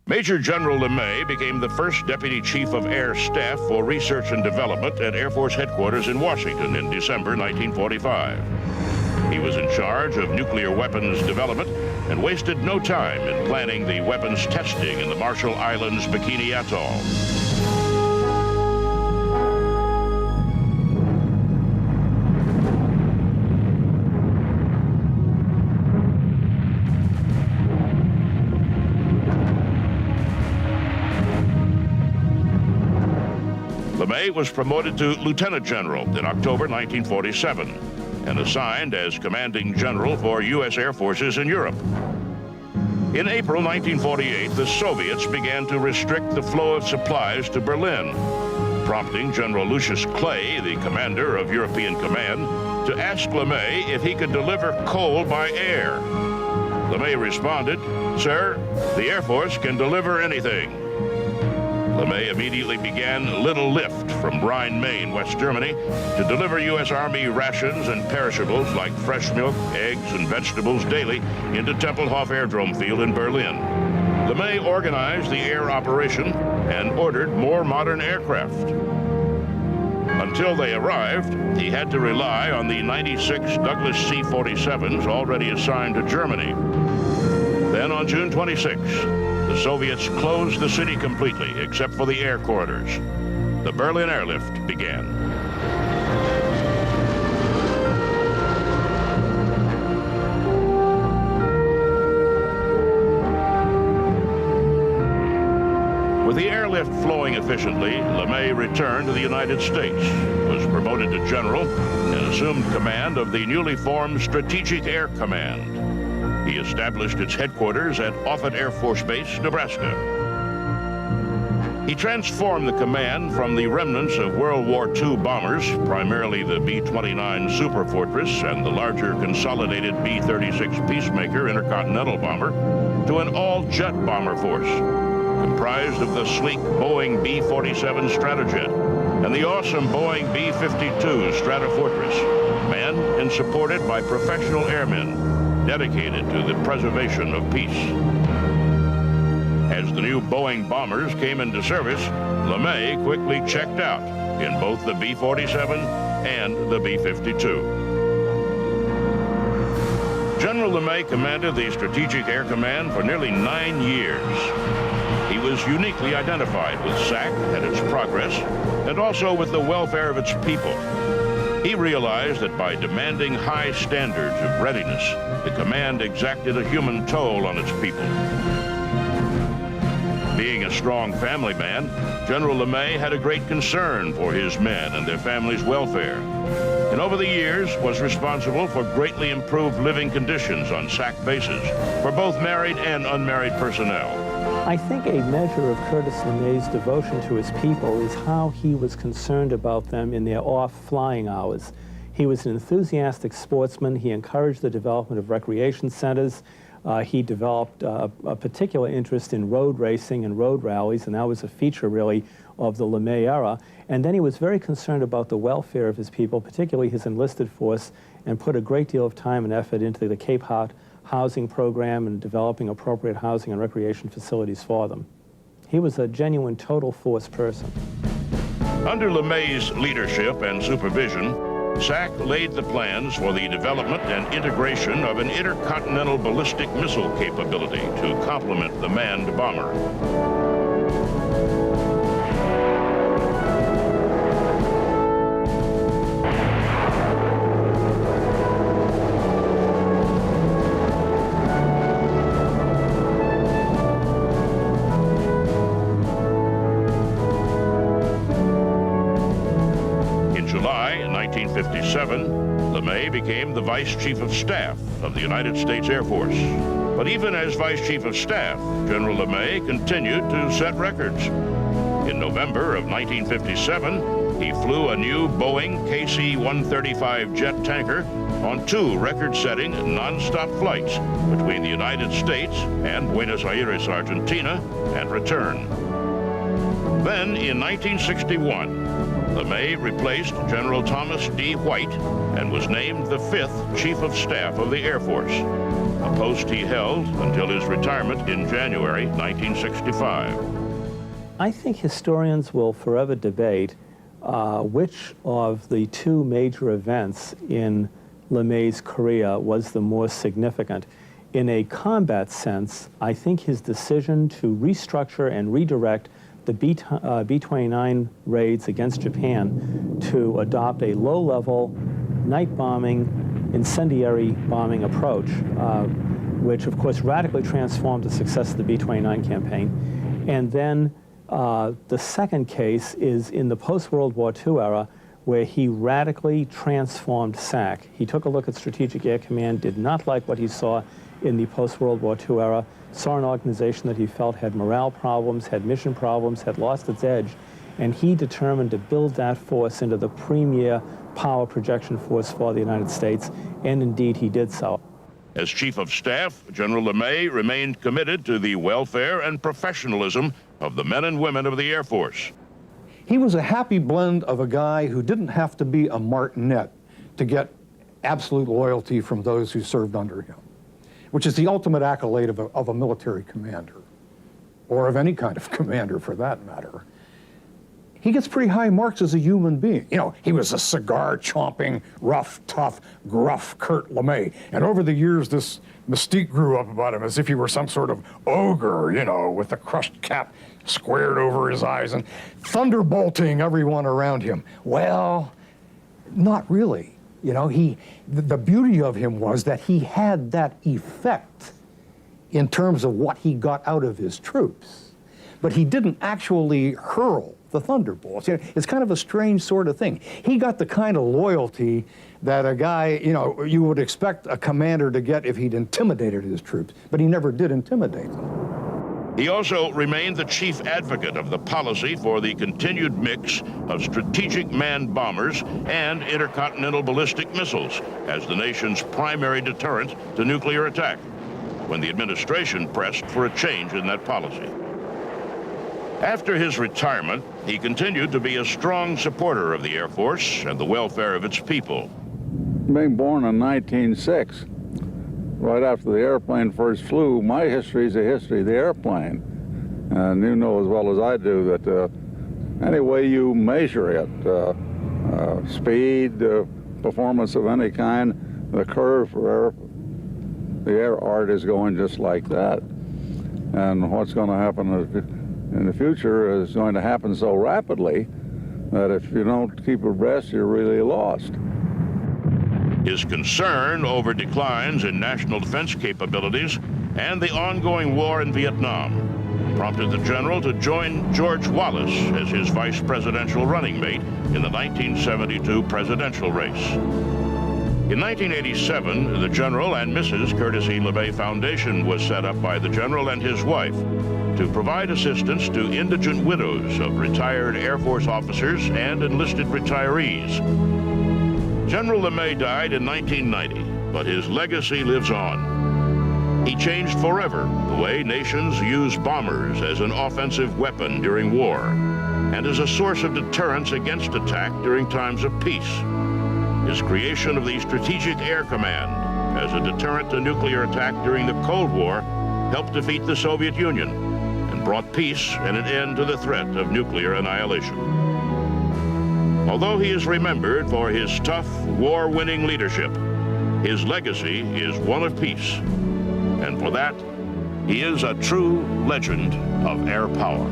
Major General LeMay became the first Deputy Chief of Air Staff for Research and Development at Air Force Headquarters in Washington in December 1945. He was in charge of nuclear weapons development and wasted no time in planning the weapons testing in the Marshall Islands Bikini Atoll. LeMay was promoted to Lieutenant General in October 1947 and assigned as Commanding General for U.S. Air Forces in Europe. In April 1948, the Soviets began to restrict the flow of supplies to Berlin, prompting General Lucius Clay, the commander of European Command, to ask LeMay if he could deliver coal by air. LeMay responded, "Sir, the Air Force can deliver anything." LeMay immediately began Little Lift from Rhine, Maine, West Germany, to deliver U.S. Army rations and perishables like fresh milk, eggs, and vegetables daily into Tempelhof Airdrome Field in Berlin. LeMay organized the air operation and ordered more modern aircraft. Until they arrived, he had to rely on the 96 Douglas C-47s already assigned to Germany. Then on June 26, the Soviets closed the city completely, except for the air corridors. The Berlin airlift began. With the airlift flowing efficiently, LeMay returned to the United States, was promoted to general, and assumed command of the newly formed Strategic Air Command. He established its headquarters at Offutt Air Force Base, Nebraska. He transformed the command from the remnants of World War II bombers, primarily the B-29 Super Fortress and the larger consolidated B-36 Peacemaker intercontinental bomber, to an all-jet bomber force, comprised of the sleek Boeing B-47 Stratojet and the awesome Boeing B-52 Stratofortress, manned and supported by professional airmen dedicated to the preservation of peace. As the new Boeing bombers came into service, LeMay quickly checked out in both the B-47 and the B-52. General LeMay commanded the Strategic Air Command for nearly 9 years. He was uniquely identified with SAC and its progress, and also with the welfare of its people. He realized that by demanding high standards of readiness, the command exacted a human toll on its people. Being a strong family man, General LeMay had a great concern for his men and their families' welfare, and over the years was responsible for greatly improved living conditions on SAC bases for both married and unmarried personnel. I think a measure of Curtis LeMay's devotion to his people is how he was concerned about them in their off flying hours. He was an enthusiastic sportsman. He encouraged the development of recreation centers. He developed a particular interest in road racing and road rallies, and that was a feature, really, of the LeMay era. And then he was very concerned about the welfare of his people, particularly his enlisted force, and put a great deal of time and effort into the Cape Cod housing program and developing appropriate housing and recreation facilities for them. He was a genuine total force person. Under LeMay's leadership and supervision, SAC laid the plans for the development and integration of an intercontinental ballistic missile capability to complement the manned bomber. In July 1957, LeMay became the Vice Chief of Staff of the United States Air Force. But even as Vice Chief of Staff, General LeMay continued to set records. In November of 1957, he flew a new Boeing KC-135 jet tanker on 2 record-setting non-stop flights between the United States and Buenos Aires, Argentina, and return. Then, in 1961, LeMay replaced General Thomas D. White and was named the 5th Chief of Staff of the Air Force, a post he held until his retirement in January 1965. I think historians will forever debate which of the 2 major events in LeMay's career was the more significant. In a combat sense, I think his decision to restructure and redirect the B-29 raids against Japan to adopt a low-level, night bombing, incendiary bombing approach, which of course radically transformed the success of the B-29 campaign. And then the second case is in the post-World War II era, where he radically transformed SAC. He took a look at Strategic Air Command, did not like what he saw in the post-World War II era, saw an organization that he felt had morale problems, had mission problems, had lost its edge, and he determined to build that force into the premier power projection force for the United States, and indeed he did so. As Chief of Staff, General LeMay remained committed to the welfare and professionalism of the men and women of the Air Force. He was a happy blend of a guy who didn't have to be a martinet to get absolute loyalty from those who served under him, which is the ultimate accolade of a military commander. or of any kind of commander for that matter, he gets pretty high marks as a human being. You know, he was a cigar-chomping, rough, tough, gruff Kurt LeMay. And over the years, this mystique grew up about him as if he were some sort of ogre, you know, with the crushed cap squared over his eyes and thunderbolting everyone around him. Well, not really. You know, the beauty of him was that he had that effect in terms of what he got out of his troops. But he didn't actually hurl the thunderbolts. You know, it's kind of a strange sort of thing. He got the kind of loyalty that a guy, you know, you would expect a commander to get if he'd intimidated his troops, but he never did intimidate them. He also remained the chief advocate of the policy for the continued mix of strategic manned bombers and intercontinental ballistic missiles as the nation's primary deterrent to nuclear attack, when the administration pressed for a change in that policy. After his retirement, he continued to be a strong supporter of the Air Force and the welfare of its people. Being born in 1906, right after the airplane first flew, my history is a history of the airplane. And you know as well as I do that any way you measure it, speed, performance of any kind, the curve for the air art is going just like that. And what's going to happen in the future is going to happen so rapidly that if you don't keep abreast, you're really lost. His concern over declines in national defense capabilities and the ongoing war in Vietnam prompted the general to join George Wallace as his vice presidential running mate in the 1972 presidential race. In 1987, the General and Mrs. Curtis E. LeMay Foundation was set up by the general and his wife to provide assistance to indigent widows of retired Air Force officers and enlisted retirees. General LeMay died in 1990, but his legacy lives on. He changed forever the way nations use bombers as an offensive weapon during war and as a source of deterrence against attack during times of peace. His creation of the Strategic Air Command as a deterrent to nuclear attack during the Cold War helped defeat the Soviet Union and brought peace and an end to the threat of nuclear annihilation. Although he is remembered for his tough, war-winning leadership, his legacy is one of peace. And for that, he is a true legend of air power.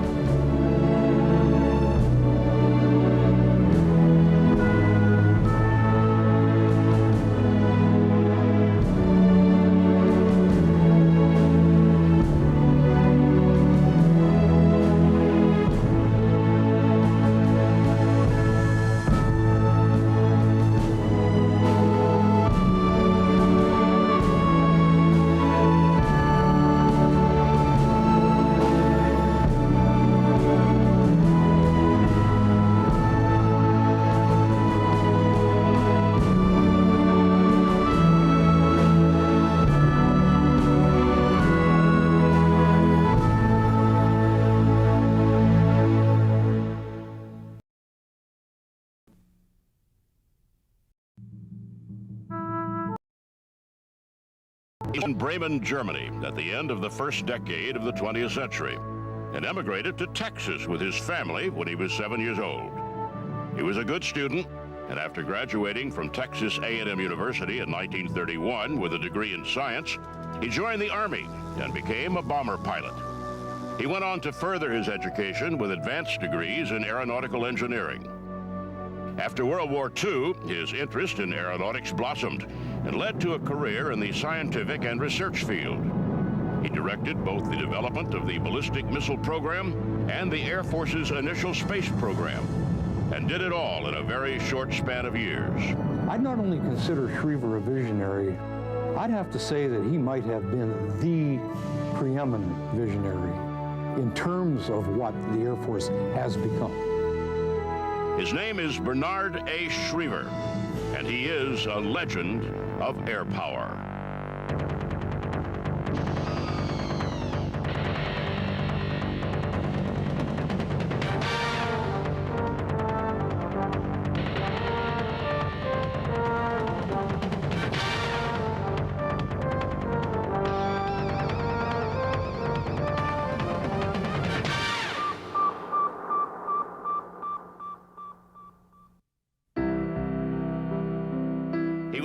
In Bremen, Germany, at the end of the first decade of the 20th century, and emigrated to Texas with his family when he was 7 years old. He was a good student, and after graduating from Texas A&M University in 1931 with a degree in science, he joined the Army and became a bomber pilot. He went on to further his education with advanced degrees in aeronautical engineering. After World War II, his interest in aeronautics blossomed and led to a career in the scientific and research field. He directed both the development of the ballistic missile program and the Air Force's initial space program, and did it all in a very short span of years. I'd not only consider Schriever a visionary, I'd have to say that he might have been the preeminent visionary in terms of what the Air Force has become. His name is Bernard A. Schriever, and he is a legend of air power.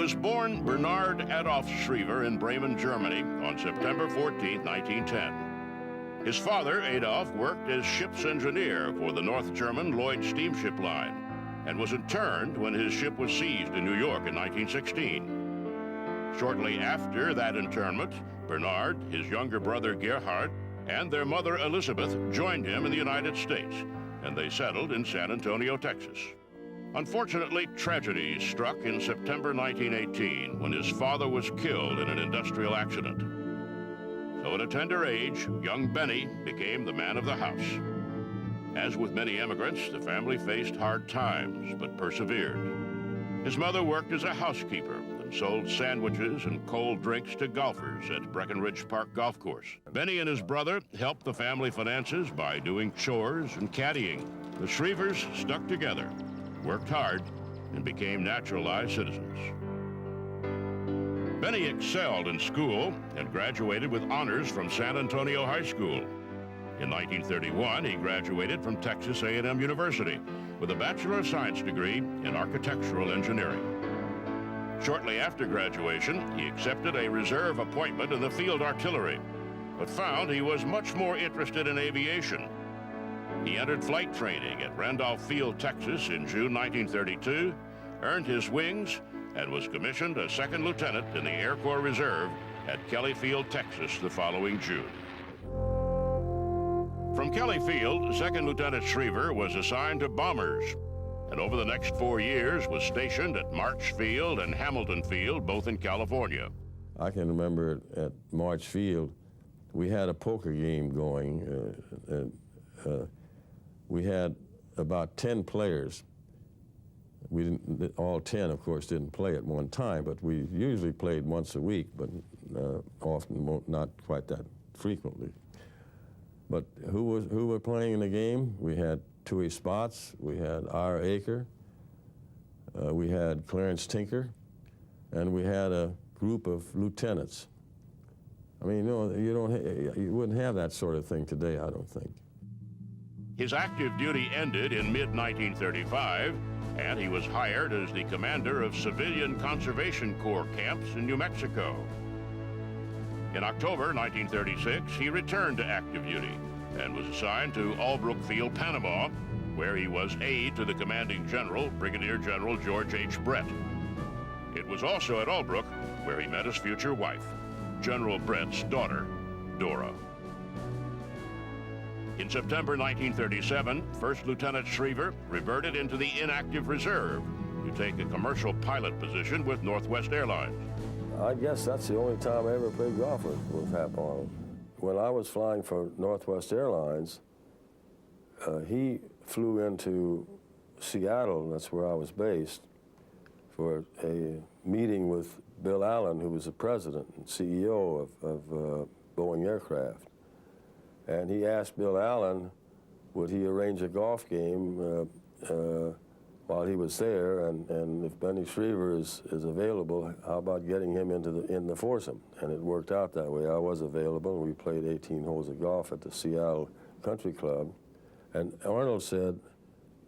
was born Bernard Adolf Schriever in Bremen, Germany on September 14, 1910. His father, Adolf, worked as ship's engineer for the North German Lloyd steamship line and was interned when his ship was seized in New York in 1916. Shortly after that internment, Bernard, his younger brother Gerhard, and their mother Elizabeth joined him in the United States, and they settled in San Antonio, Texas. Unfortunately, tragedy struck in September 1918 when his father was killed in an industrial accident. So at a tender age, young Benny became the man of the house. As with many immigrants, the family faced hard times, but persevered. His mother worked as a housekeeper and sold sandwiches and cold drinks to golfers at Breckenridge Park Golf Course. Benny and his brother helped the family finances by doing chores and caddying. The Schrievers stuck together, worked hard, and became naturalized citizens. Benny excelled in school and graduated with honors from San Antonio High School. In 1931, he graduated from Texas A&M University with a Bachelor of Science degree in architectural engineering. Shortly after graduation, he accepted a reserve appointment in the field artillery, but found he was much more interested in aviation. He entered flight training at Randolph Field, Texas in June 1932, earned his wings, and was commissioned a second lieutenant in the Air Corps Reserve at Kelly Field, Texas the following June. From Kelly Field, 2nd Lieutenant Schriever was assigned to bombers, and over the next 4 years was stationed at March Field and Hamilton Field, both in California. I can remember at March Field, we had a poker game going. We had about 10 players. We didn't, all 10, of course, didn't play at one time, but we usually played once a week, but often not quite that frequently. But who were playing in the game? We had Tui Spots, we had R. Aker, we had Clarence Tinker, and we had a group of lieutenants. I mean, you wouldn't have that sort of thing today, I don't think. His active duty ended in mid-1935, and he was hired as the commander of Civilian Conservation Corps camps in New Mexico. In October 1936, he returned to active duty and was assigned to Albrook Field, Panama, where he was aide to the commanding general, Brigadier General George H. Brett. It was also at Albrook where he met his future wife, General Brett's daughter, Dora. In September 1937, 1st Lieutenant Schriever reverted into the inactive reserve to take a commercial pilot position with Northwest Airlines. I guess that's the only time I ever played golf with Hap Arnold. When I was flying for Northwest Airlines, he flew into Seattle, that's where I was based, for a meeting with Bill Allen, who was the president and CEO of Boeing Aircraft. And he asked Bill Allen, would he arrange a golf game while he was there, and if Benny Schriever is available, how about getting him in the foursome? And it worked out that way. I was available, and we played 18 holes of golf at the Seattle Country Club. And Arnold said,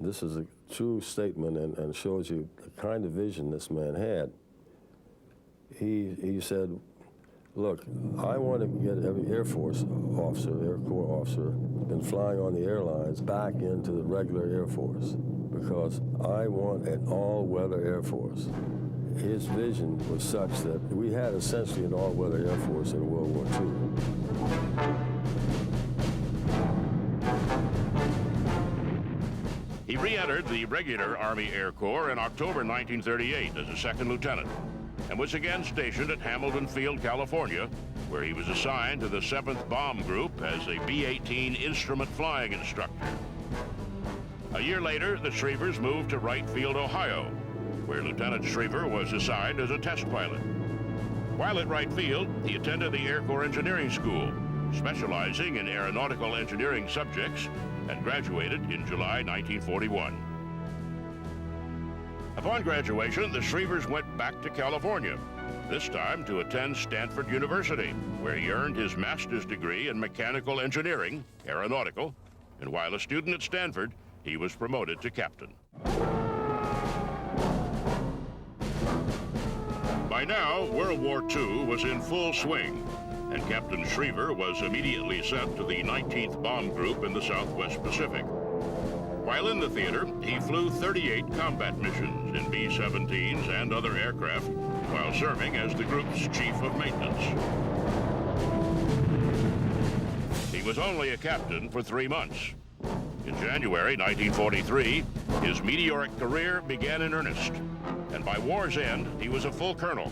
this is a true statement and shows you the kind of vision this man had. He said, look, I want to get every Air Force officer, Air Corps officer, been flying on the airlines back into the regular Air Force, because I want an all-weather Air Force. His vision was such that we had essentially an all-weather Air Force in World War II. He re-entered the regular Army Air Corps in October 1938 as a second lieutenant, and was again stationed at Hamilton Field, California, where he was assigned to the 7th Bomb Group as a B-18 instrument flying instructor. A year later, the Schrievers moved to Wright Field, Ohio, where Lieutenant Schriever was assigned as a test pilot. While at Wright Field, he attended the Air Corps Engineering School, specializing in aeronautical engineering subjects, and graduated in July 1941. Upon graduation, the Schrievers went back to California, this time to attend Stanford University, where he earned his master's degree in mechanical engineering, aeronautical, and while a student at Stanford, he was promoted to captain. By now, World War II was in full swing, and Captain Schriever was immediately sent to the 19th Bomb Group in the Southwest Pacific. While in the theater, he flew 38 combat missions in B-17s and other aircraft while serving as the group's chief of maintenance. He was only a captain for 3 months. In January 1943, his meteoric career began in earnest, and by war's end, he was a full colonel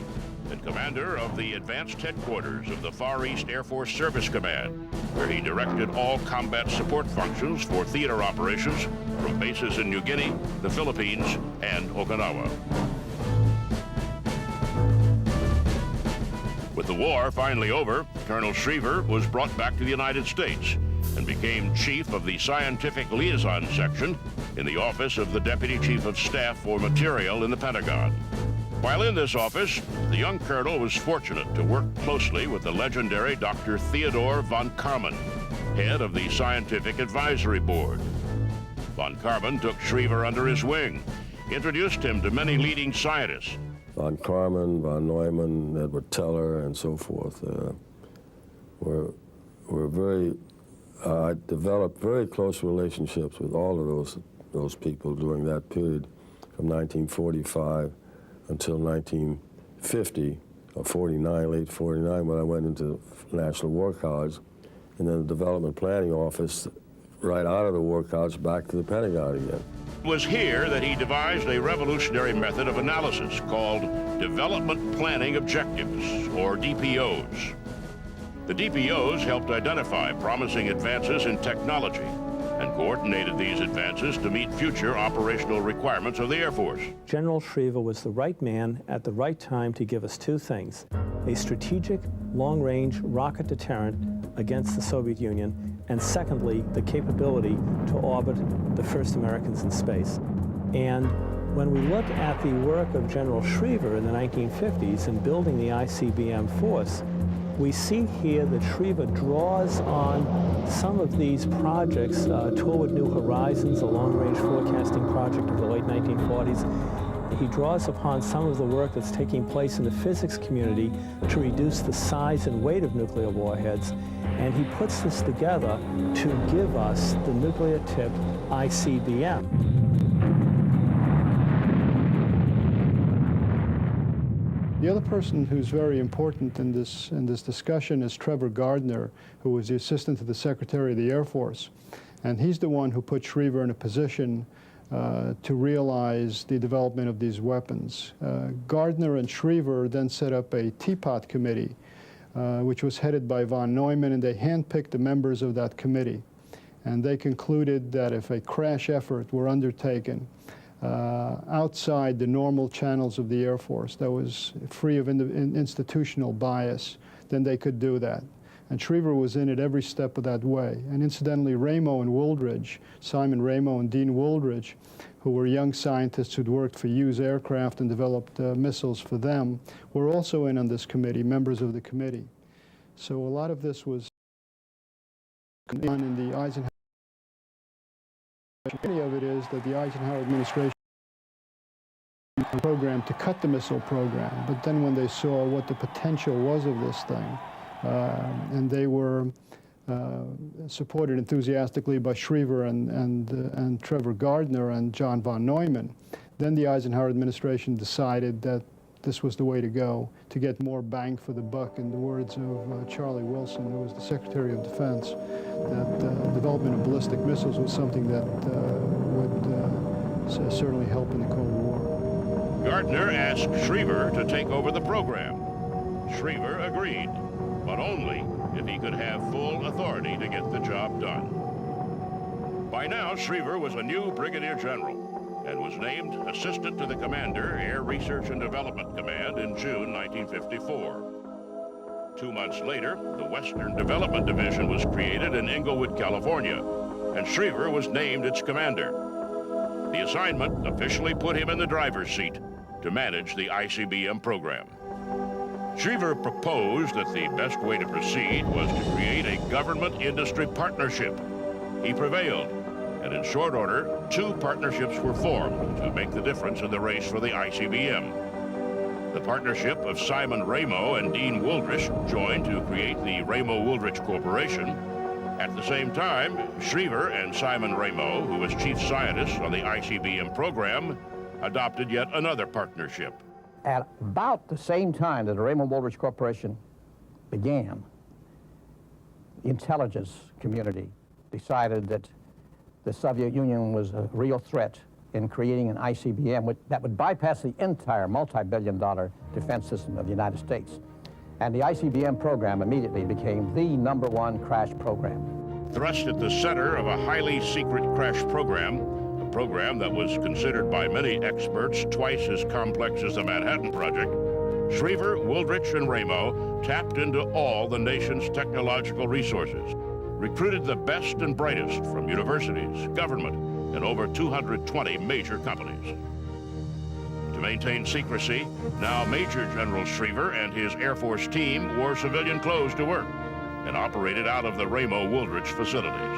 and commander of the advanced headquarters of the Far East Air Force Service Command, where he directed all combat support functions for theater operations from bases in New Guinea, the Philippines, and Okinawa. With the war finally over, Colonel Schriever was brought back to the United States and became chief of the Scientific Liaison Section in the office of the Deputy Chief of Staff for Materiel in the Pentagon. While in this office, the young colonel was fortunate to work closely with the legendary Dr. Theodore von Karman, head of the Scientific Advisory Board. Von Karman took Schriever under his wing, introduced him to many leading scientists. Von Karman, von Neumann, Edward Teller, and so forth were very. I developed very close relationships with all of those people during that period, from 1945 until 1950 or 49, late 49, when I went into National War College, and then the Development Planning Office, right out of the War College, back to the Pentagon again. It was here that he devised a revolutionary method of analysis called Development Planning Objectives, or DPOs. The DPOs helped identify promising advances in technology and coordinated these advances to meet future operational requirements of the Air Force. General Schriever was the right man at the right time to give us two things: a strategic, long-range rocket deterrent against the Soviet Union, and secondly, the capability to orbit the first Americans in space. And when we look at the work of General Schriever in the 1950s in building the ICBM force, we see here that Schriever draws on some of these projects, Toward New Horizons, a long-range forecasting project of the late 1940s. He draws upon some of the work that's taking place in the physics community to reduce the size and weight of nuclear warheads, and he puts this together to give us the nuclear-tipped ICBM. The other person who's very important in this discussion is Trevor Gardner, who was the assistant to the Secretary of the Air Force. And he's the one who put Schriever in a position to realize the development of these weapons. Gardner and Schriever then set up a Teapot Committee, which was headed by von Neumann, and they handpicked the members of that committee. And they concluded that if a crash effort were undertaken outside the normal channels of the Air Force, that was free of institutional bias, then they could do that. And Schriever was in it every step of that way. And incidentally, Ramo and Wooldridge, Simon Ramo and Dean Wooldridge, who were young scientists who'd worked for Hughes Aircraft and developed missiles for them, were also in on this committee, members of the committee. So a lot of this was done in the Eisenhower. Many of it is that the Eisenhower administration program to cut the missile program, but then when they saw what the potential was of this thing, and they were supported enthusiastically by Schriever and Trevor Gardner and John von Neumann, then the Eisenhower administration decided that this was the way to go to get more bang for the buck, in the words of Charlie Wilson, who was the Secretary of Defense, that development of ballistic missiles was something that would certainly help in the Cold War. Gardner asked Schriever to take over the program. Schriever agreed, but only if he could have full authority to get the job done. By now, Schriever was a new brigadier general and was named assistant to the commander, Air Research and Development Command, in June 1954. 2 months later, the Western Development Division was created in Inglewood, California, and Schriever was named its commander. The assignment officially put him in the driver's seat to manage the ICBM program. Schriever proposed that the best way to proceed was to create a government-industry partnership. He prevailed, and in short order, 2 partnerships were formed to make the difference in the race for the ICBM. The partnership of Simon Ramo and Dean Wooldridge joined to create the Ramo-Wooldridge Corporation. At the same time, Schriever and Simon Ramo, who was chief scientist on the ICBM program, adopted yet another partnership. At about the same time that the Ramo-Wooldridge Corporation began, the intelligence community decided that the Soviet Union was a real threat in creating an ICBM that would bypass the entire multi-billion-dollar defense system of the United States. And the ICBM program immediately became the #1 crash program. Thrust at the center of a highly secret crash program, a program that was considered by many experts twice as complex as the Manhattan Project, Schriever, Wooldridge, and Ramo tapped into all the nation's technological resources, recruited the best and brightest from universities, government, and over 220 major companies. To maintain secrecy, now Major General Schriever and his Air Force team wore civilian clothes to work and operated out of the Ramo-Wooldridge facilities.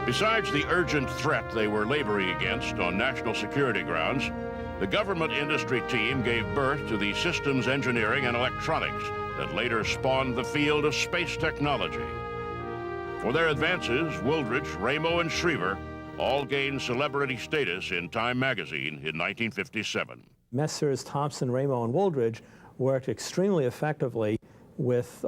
Besides the urgent threat they were laboring against on national security grounds, the government industry team gave birth to the systems engineering and electronics that later spawned the field of space technology. For their advances, Wooldridge, Ramo, and Schriever all gained celebrity status in Time magazine in 1957. Messrs. Thompson, Ramo, and Wooldridge worked extremely effectively with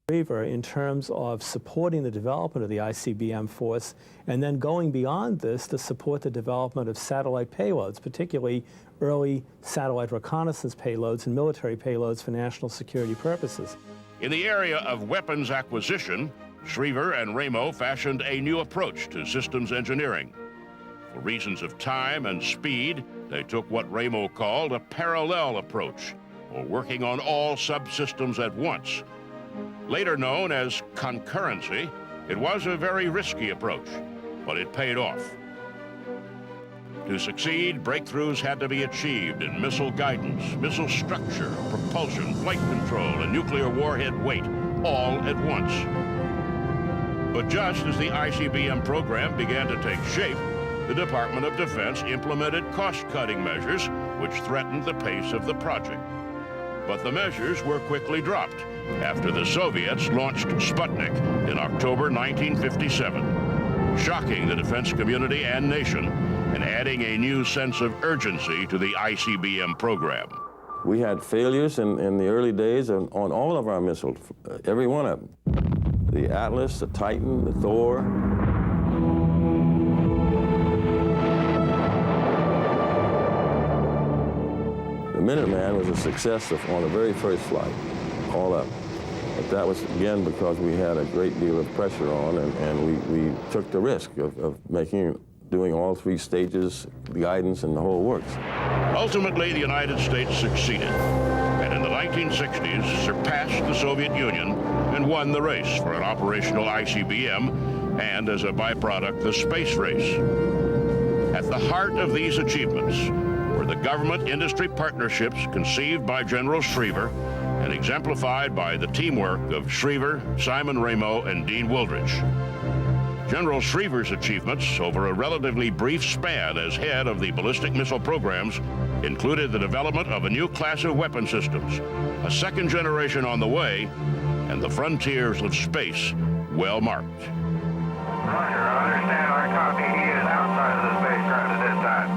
Schriever in terms of supporting the development of the ICBM force and then going beyond this to support the development of satellite payloads, particularly early satellite reconnaissance payloads and military payloads for national security purposes. In the area of weapons acquisition, Schriever and Ramo fashioned a new approach to systems engineering. For reasons of time and speed, they took what Ramo called a parallel approach, or working on all subsystems at once. Later known as concurrency, it was a very risky approach, but it paid off. To succeed, breakthroughs had to be achieved in missile guidance, missile structure, propulsion, flight control, and nuclear warhead weight, all at once. But just as the ICBM program began to take shape, the Department of Defense implemented cost-cutting measures which threatened the pace of the project. But the measures were quickly dropped after the Soviets launched Sputnik in October 1957, shocking the defense community and nation and adding a new sense of urgency to the ICBM program. We had failures in the early days on all of our missiles, every one of them. The Atlas, the Titan, the Thor. The Minuteman was a success on the very first flight, all up. But that was, again, because we had a great deal of pressure on, and we took the risk of doing all three stages, the guidance, and the whole works. Ultimately, the United States succeeded, and in the 1960s surpassed the Soviet Union and won the race for an operational ICBM and, as a byproduct, the space race. At the heart of these achievements were the government-industry partnerships conceived by General Schriever and exemplified by the teamwork of Schriever, Simon Ramo, and Dean Wooldridge. General Schriever's achievements over a relatively brief span as head of the ballistic missile programs included the development of a new class of weapon systems, a second generation on the way, and the frontiers of space well marked. Roger, I understand our copy. He is outside of the spacecraft at this time.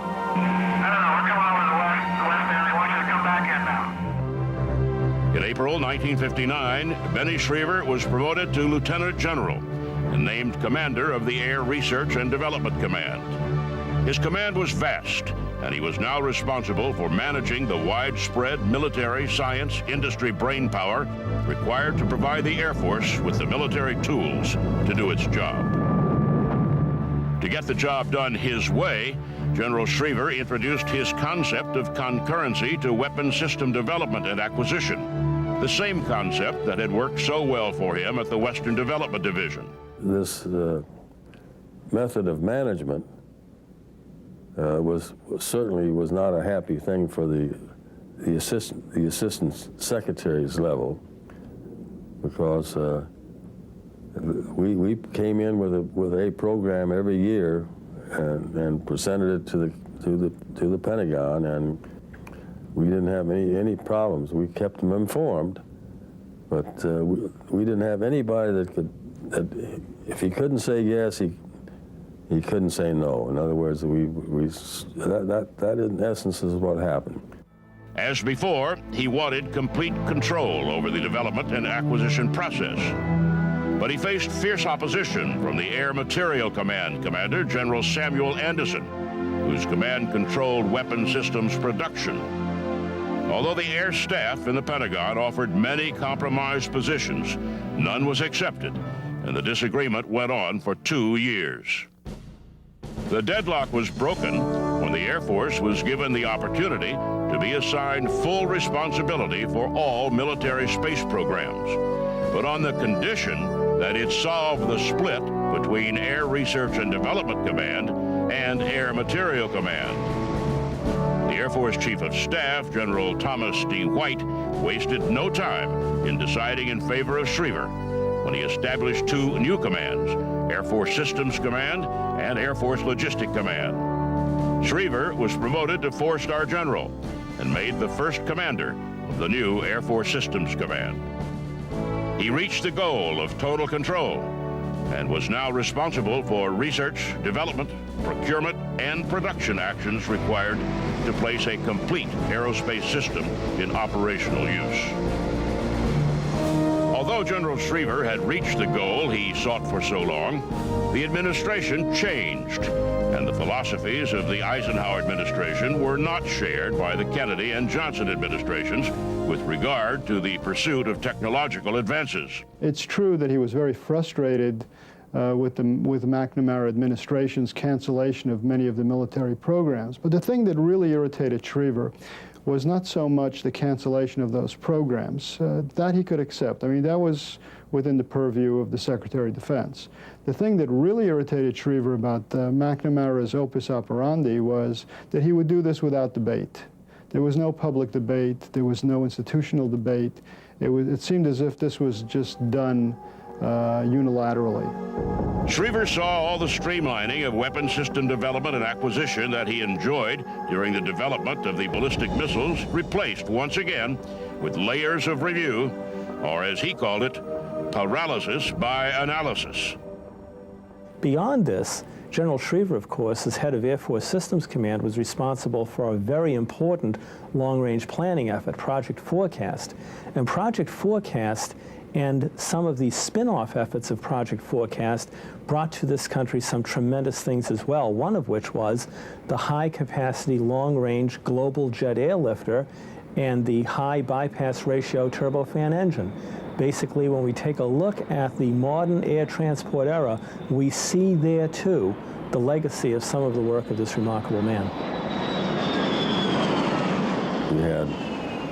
No, we're coming over the west end. They want you to come back in now. In April 1959, Benny Schriever was promoted to Lieutenant General and named commander of the Air Research and Development Command. His command was vast, and he was now responsible for managing the widespread military, science, industry brainpower required to provide the Air Force with the military tools to do its job. To get the job done his way, General Schriever introduced his concept of concurrency to weapon system development and acquisition, the same concept that had worked so well for him at the Western Development Division. This method of management certainly was not a happy thing for the assistant secretary's level, because we came in with a program every year and presented it to the Pentagon, and We didn't have any problems. We kept them informed, but we didn't have anybody that could, if he couldn't say yes, he couldn't say no. In other words, that in essence is what happened. As before, he wanted complete control over the development and acquisition process. But he faced fierce opposition from the Air Material Command Commander, General Samuel Anderson, whose command controlled weapon systems production. Although the air staff in the Pentagon offered many compromise positions, none was accepted, and the disagreement went on for 2 years. The deadlock was broken when the Air Force was given the opportunity to be assigned full responsibility for all military space programs, but on the condition that it solve the split between Air Research and Development Command and Air Material Command. The Air Force Chief of Staff, General Thomas D. White, wasted no time in deciding in favor of Schriever when he established 2 new commands, Air Force Systems Command and Air Force Logistic Command. Schriever was promoted to 4-star general and made the first commander of the new Air Force Systems Command. He reached the goal of total control and was now responsible for research, development, procurement, and production actions required to place a complete aerospace system in operational use. Although General Schriever had reached the goal he sought for so long, the administration changed, and the philosophies of the Eisenhower administration were not shared by the Kennedy and Johnson administrations with regard to the pursuit of technological advances. It's true that he was very frustrated with the McNamara administration's cancellation of many of the military programs. But the thing that really irritated Schriever was not so much the cancellation of those programs. That he could accept. I mean, that was within the purview of the Secretary of Defense. The thing that really irritated Schriever about McNamara's opus operandi was that he would do this without debate. There was no public debate. There was no institutional debate. It seemed as if this was just done unilaterally. Schriever saw all the streamlining of weapon system development and acquisition that he enjoyed during the development of the ballistic missiles replaced once again with layers of review, or as he called it, paralysis by analysis. Beyond this, General Schriever, of course, as head of Air Force Systems Command, was responsible for a very important long-range planning effort, Project Forecast. And Project Forecast and some of the spin-off efforts of Project Forecast brought to this country some tremendous things as well, one of which was the high-capacity, long-range global jet airlifter and the high bypass ratio turbofan engine. Basically, when we take a look at the modern air transport era, we see there, too, the legacy of some of the work of this remarkable man. We had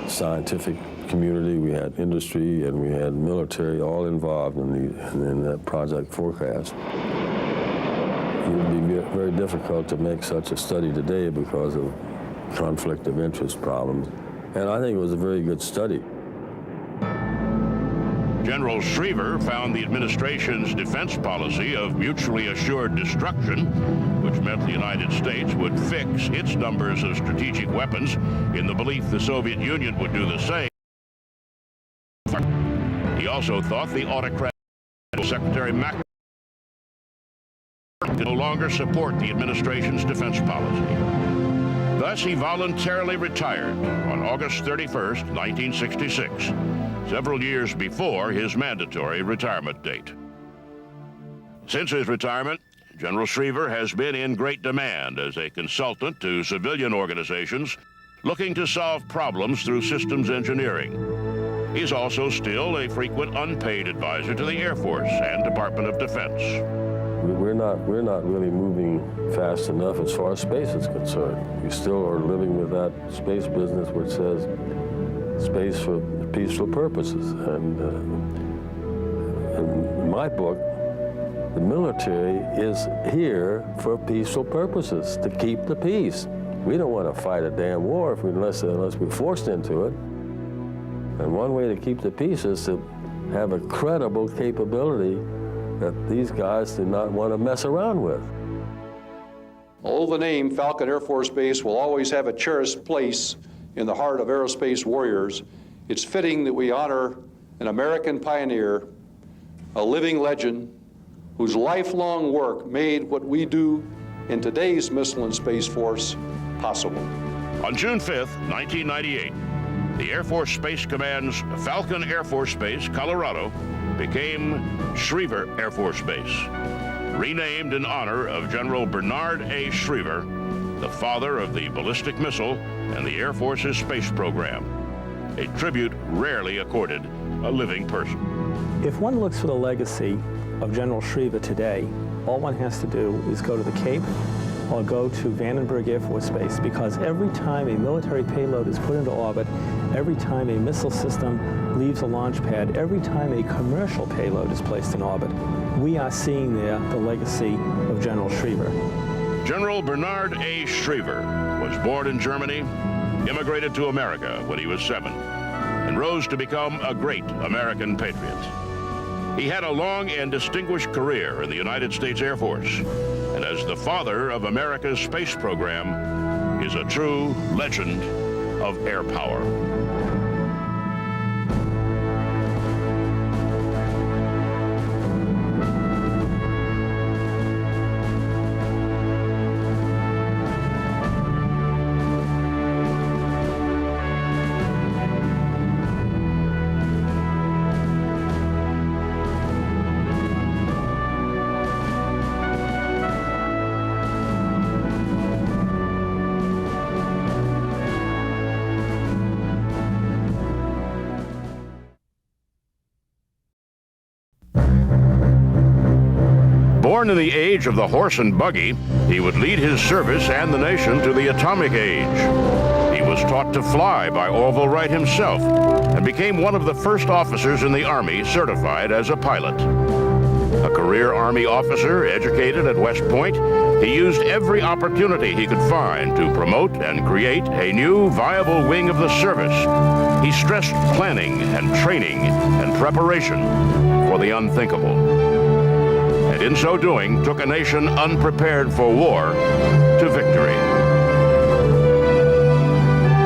scientific community, we had industry, and we had military all involved in that Project Forecast. It would be very difficult to make such a study today because of conflict of interest problems. And I think it was a very good study. General Schriever found the administration's defense policy of mutually assured destruction, which meant the United States would fix its numbers of strategic weapons in the belief the Soviet Union would do the same. He also thought the autocrat Secretary McNamara could no longer support the administration's defense policy. Thus, he voluntarily retired on August 31st, 1966, several years before his mandatory retirement date. Since his retirement, General Schriever has been in great demand as a consultant to civilian organizations looking to solve problems through systems engineering. He's also still a frequent unpaid advisor to the Air Force and Department of Defense. We're not really moving fast enough as far as space is concerned. We still are living with that space business which says space for peaceful purposes. And in my book, the military is here for peaceful purposes, to keep the peace. We don't want to fight a damn war unless we're forced into it. And one way to keep the peace is to have a credible capability that these guys do not want to mess around with. Although the name Falcon Air Force Base will always have a cherished place in the heart of aerospace warriors, it's fitting that we honor an American pioneer, a living legend, whose lifelong work made what we do in today's Missile and Space Force possible. On June 5th, 1998, the Air Force Space Command's Falcon Air Force Base, Colorado, became Schriever Air Force Base, renamed in honor of General Bernard A. Schriever, the father of the ballistic missile and the Air Force's space program, a tribute rarely accorded a living person. If one looks for the legacy of General Schriever today, all one has to do is go to the Cape or go to Vandenberg Air Force Base, because every time a military payload is put into orbit, every time a missile system leaves a launch pad, every time a commercial payload is placed in orbit, we are seeing there the legacy of General Schriever. General Bernard A. Schriever was born in Germany, immigrated to America when he was 7, and rose to become a great American patriot. He had a long and distinguished career in the United States Air Force, and as the father of America's space program, is a true legend of air power. Born in the age of the horse and buggy, he would lead his service and the nation to the atomic age. He was taught to fly by Orville Wright himself and became one of the first officers in the Army certified as a pilot. A career Army officer educated at West Point, he used every opportunity he could find to promote and create a new viable wing of the service. He stressed planning and training and preparation for the unthinkable. And in so doing, took a nation unprepared for war to victory.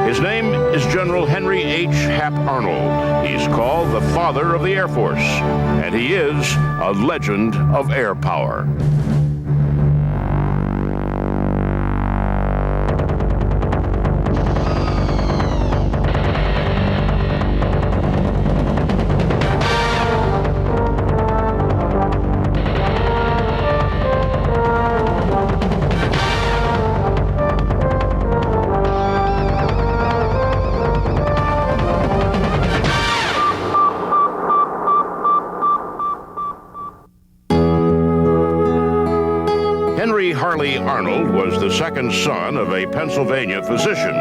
His name is General Henry H. Hap Arnold. He's called the father of the Air Force, and he is a legend of air power. Harley Arnold was the second son of a Pennsylvania physician.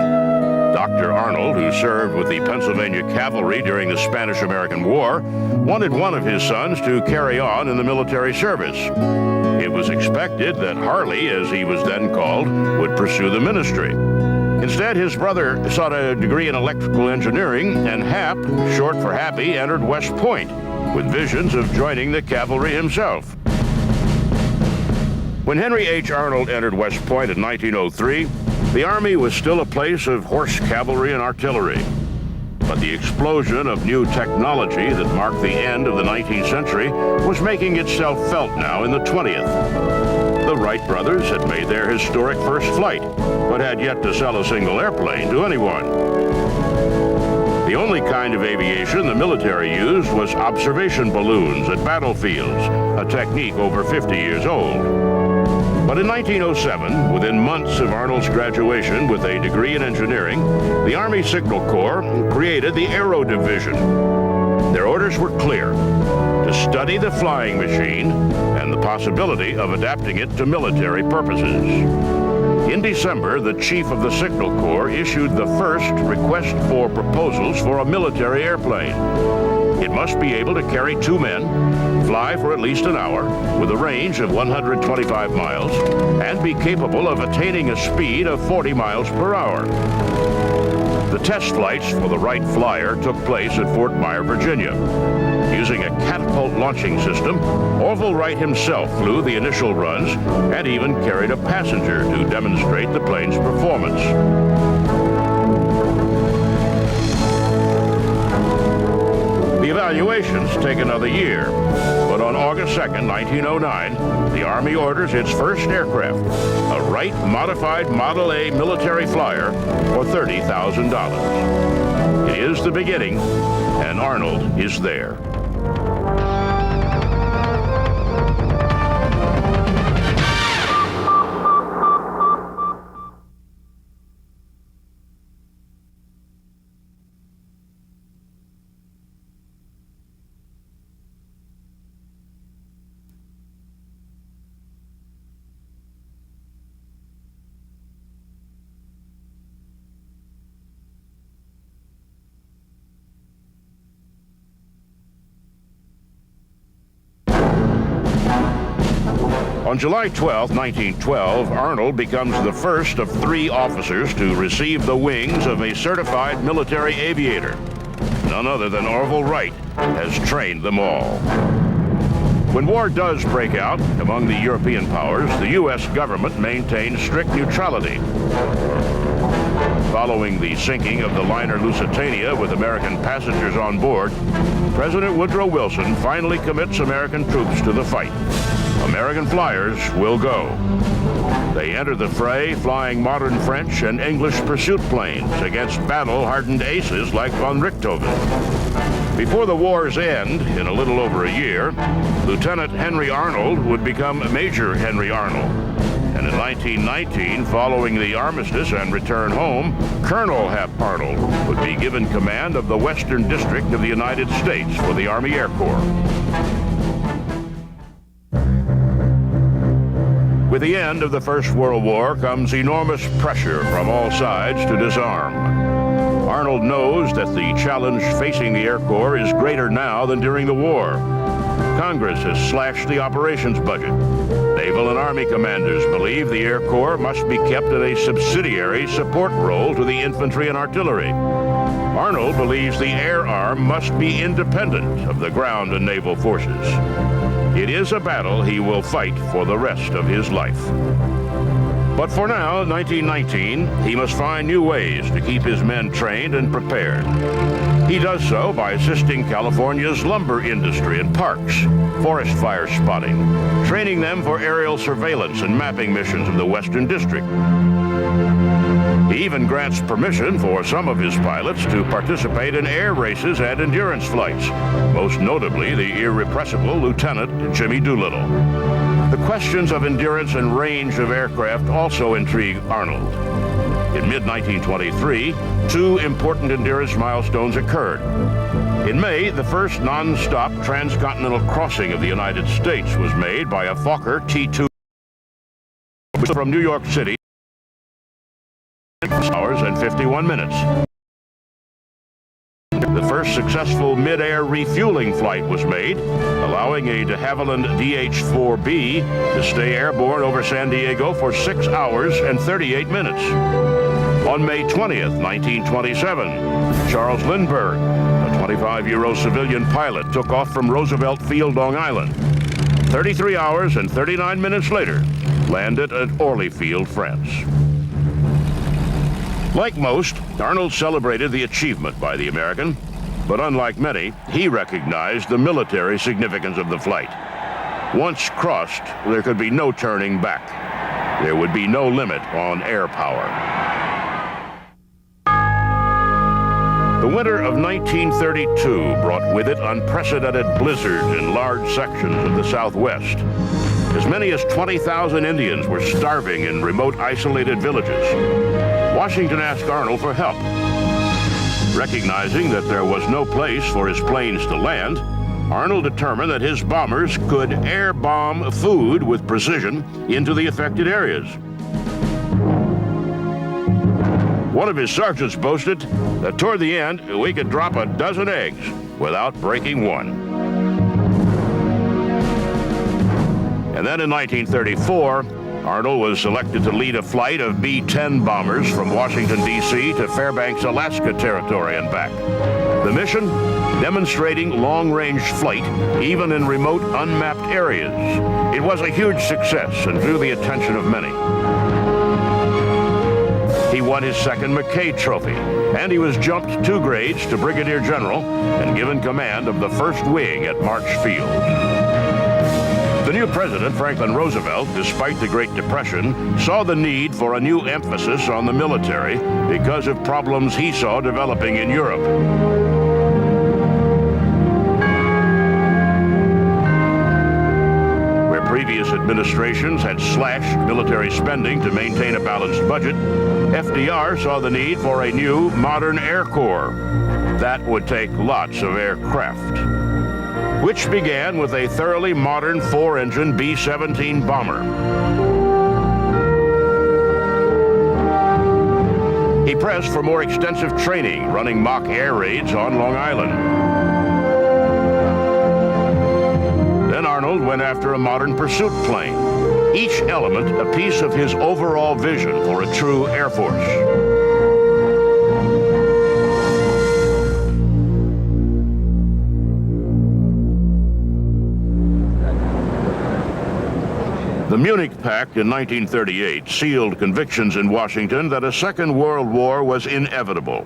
Dr. Arnold, who served with the Pennsylvania Cavalry during the Spanish-American War, wanted one of his sons to carry on in the military service. It was expected that Harley, as he was then called, would pursue the ministry. Instead, his brother sought a degree in electrical engineering, and Hap, short for Happy, entered West Point with visions of joining the cavalry himself. When Henry H. Arnold entered West Point in 1903, the Army was still a place of horse cavalry and artillery. But the explosion of new technology that marked the end of the 19th century was making itself felt now in the 20th. The Wright brothers had made their historic first flight, but had yet to sell a single airplane to anyone. The only kind of aviation the military used was observation balloons at battlefields, a technique over 50 years old. But in 1907, within months of Arnold's graduation with a degree in engineering, the Army Signal Corps created the Aero Division. Their orders were clear: to study the flying machine and the possibility of adapting it to military purposes. In December, the chief of the Signal Corps issued the first request for proposals for a military airplane. It must be able to carry 2 men, fly for at least an hour, with a range of 125 miles, and be capable of attaining a speed of 40 miles per hour. The test flights for the Wright Flyer took place at Fort Myer, Virginia. Using a catapult launching system, Orville Wright himself flew the initial runs and even carried a passenger to demonstrate the plane's performance. evaluations take another year. But on August 2nd, 1909, the Army orders its first aircraft, a Wright modified Model A military flyer for $30,000. It is the beginning, and Arnold is there. On July 12, 1912, Arnold becomes the first of 3 officers to receive the wings of a certified military aviator. None other than Orville Wright has trained them all. When war does break out among the European powers, the U.S. government maintains strict neutrality. Following the sinking of the liner Lusitania with American passengers on board, President Woodrow Wilson finally commits American troops to the fight. American flyers will go. They enter the fray flying modern French and English pursuit planes against battle-hardened aces like von Richthofen. Before the war's end, in a little over a year, Lieutenant Henry Arnold would become Major Henry Arnold. And in 1919, following the armistice and return home, Colonel Hap Arnold would be given command of the Western District of the United States for the Army Air Corps. With the end of the First World War comes enormous pressure from all sides to disarm. Arnold knows that the challenge facing the Air Corps is greater now than during the war. Congress has slashed the operations budget. Naval and Army commanders believe the Air Corps must be kept in a subsidiary support role to the infantry and artillery. Arnold believes the air arm must be independent of the ground and naval forces. It is a battle he will fight for the rest of his life. But for now, 1919, he must find new ways to keep his men trained and prepared. He does so by assisting California's lumber industry and parks, forest fire spotting, training them for aerial surveillance and mapping missions in the Western District. He even grants permission for some of his pilots to participate in air races and endurance flights, most notably the irrepressible Lieutenant Jimmy Doolittle. The questions of endurance and range of aircraft also intrigue Arnold. In mid-1923, 2 important endurance milestones occurred. In May, the first non-stop transcontinental crossing of the United States was made by a Fokker T-2 from New York City, 6 hours and 51 minutes. The first successful mid-air refueling flight was made, allowing a de Havilland DH-4B to stay airborne over San Diego for 6 hours and 38 minutes. On May 20th, 1927, Charles Lindbergh, a 25-year-old civilian pilot, took off from Roosevelt Field, Long Island. 33 hours and 39 minutes later, landed at Orly Field, France. Like most, Arnold celebrated the achievement by the American, but unlike many, he recognized the military significance of the flight. Once crossed, there could be no turning back. There would be no limit on air power. The winter of 1932 brought with it unprecedented blizzards in large sections of the Southwest. As many as 20,000 Indians were starving in remote, isolated villages. Washington asked Arnold for help. Recognizing that there was no place for his planes to land, Arnold determined that his bombers could air bomb food with precision into the affected areas. One of his sergeants boasted that toward the end, we could drop a dozen eggs without breaking one. And then in 1934, Arnold was selected to lead a flight of B-10 bombers from Washington, D.C. to Fairbanks, Alaska territory and back. The mission? Demonstrating long-range flight, even in remote, unmapped areas. It was a huge success and drew the attention of many. He won his second McKay Trophy, and he was jumped 2 grades to Brigadier General and given command of the 1st Wing at March Field. The new president, Franklin Roosevelt, despite the Great Depression, saw the need for a new emphasis on the military because of problems he saw developing in Europe. Where previous administrations had slashed military spending to maintain a balanced budget, FDR saw the need for a new, modern Air Corps. That would take lots of aircraft, which began with a thoroughly modern 4-engine B-17 bomber. He pressed for more extensive training, running mock air raids on Long Island. Then Arnold went after a modern pursuit plane, each element a piece of his overall vision for a true Air Force. The Munich Pact in 1938 sealed convictions in Washington that a Second World War was inevitable.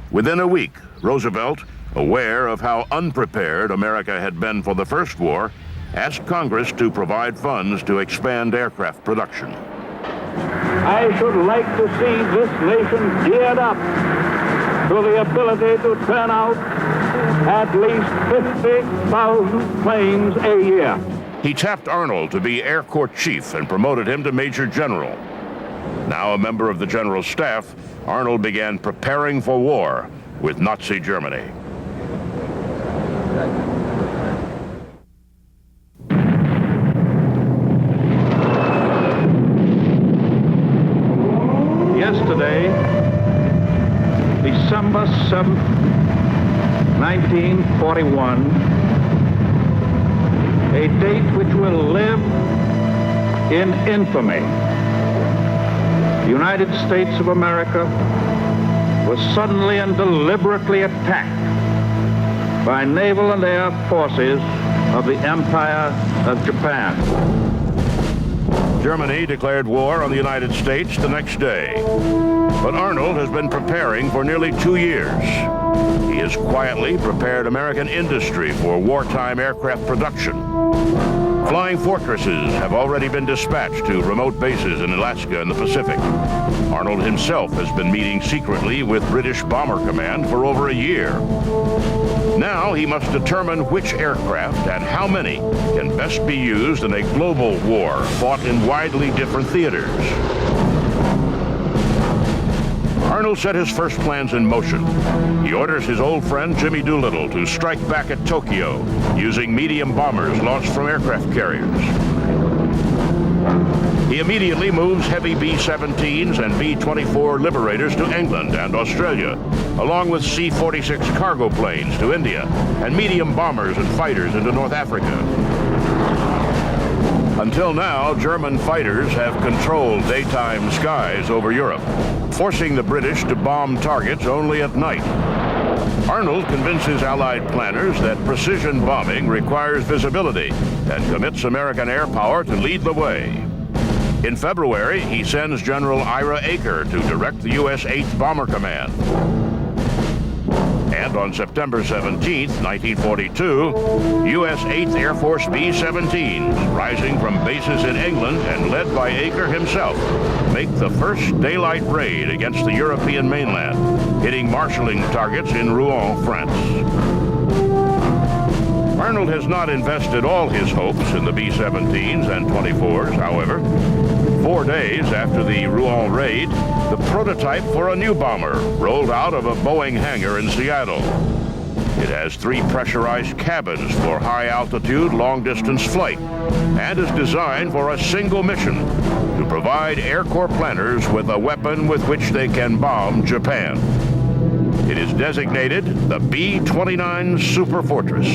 Within a week, Roosevelt, aware of how unprepared America had been for the First War, asked Congress to provide funds to expand aircraft production. I should like to see this nation geared up to the ability to turn out at least 50,000 planes a year. He tapped Arnold to be Air Corps Chief and promoted him to Major General. Now a member of the General Staff, Arnold began preparing for war with Nazi Germany. Yesterday, December 7th, 1941, a date which will live in infamy. The United States of America was suddenly and deliberately attacked by naval and air forces of the Empire of Japan. Germany declared war on the United States the next day. But Arnold has been preparing for nearly 2 years. He has quietly prepared American industry for wartime aircraft production. Flying fortresses have already been dispatched to remote bases in Alaska and the Pacific. Arnold himself has been meeting secretly with British Bomber Command for over a year. Now he must determine which aircraft and how many can best be used in a global war fought in widely different theaters. Arnold set his first plans in motion. He orders his old friend Jimmy Doolittle to strike back at Tokyo using medium bombers launched from aircraft carriers. He immediately moves heavy B-17s and B-24 Liberators to England and Australia, along with C-46 cargo planes to India and medium bombers and fighters into North Africa. Until now, German fighters have controlled daytime skies over Europe, forcing the British to bomb targets only at night. Arnold convinces Allied planners that precision bombing requires visibility and commits American air power to lead the way. In February, he sends General Ira Aker to direct the U.S. 8th Bomber Command. And on September 17, 1942, U.S. 8th Air Force B-17s, rising from bases in England and led by Aker himself, make the first daylight raid against the European mainland, hitting marshalling targets in Rouen, France. Arnold has not invested all his hopes in the B-17s and 24s, however. 4 days after the Rouen raid, the prototype for a new bomber rolled out of a Boeing hangar in Seattle. It has 3 pressurized cabins for high-altitude, long-distance flight and is designed for a single mission to provide Air Corps planners with a weapon with which they can bomb Japan. It is designated the B-29 Super Fortress.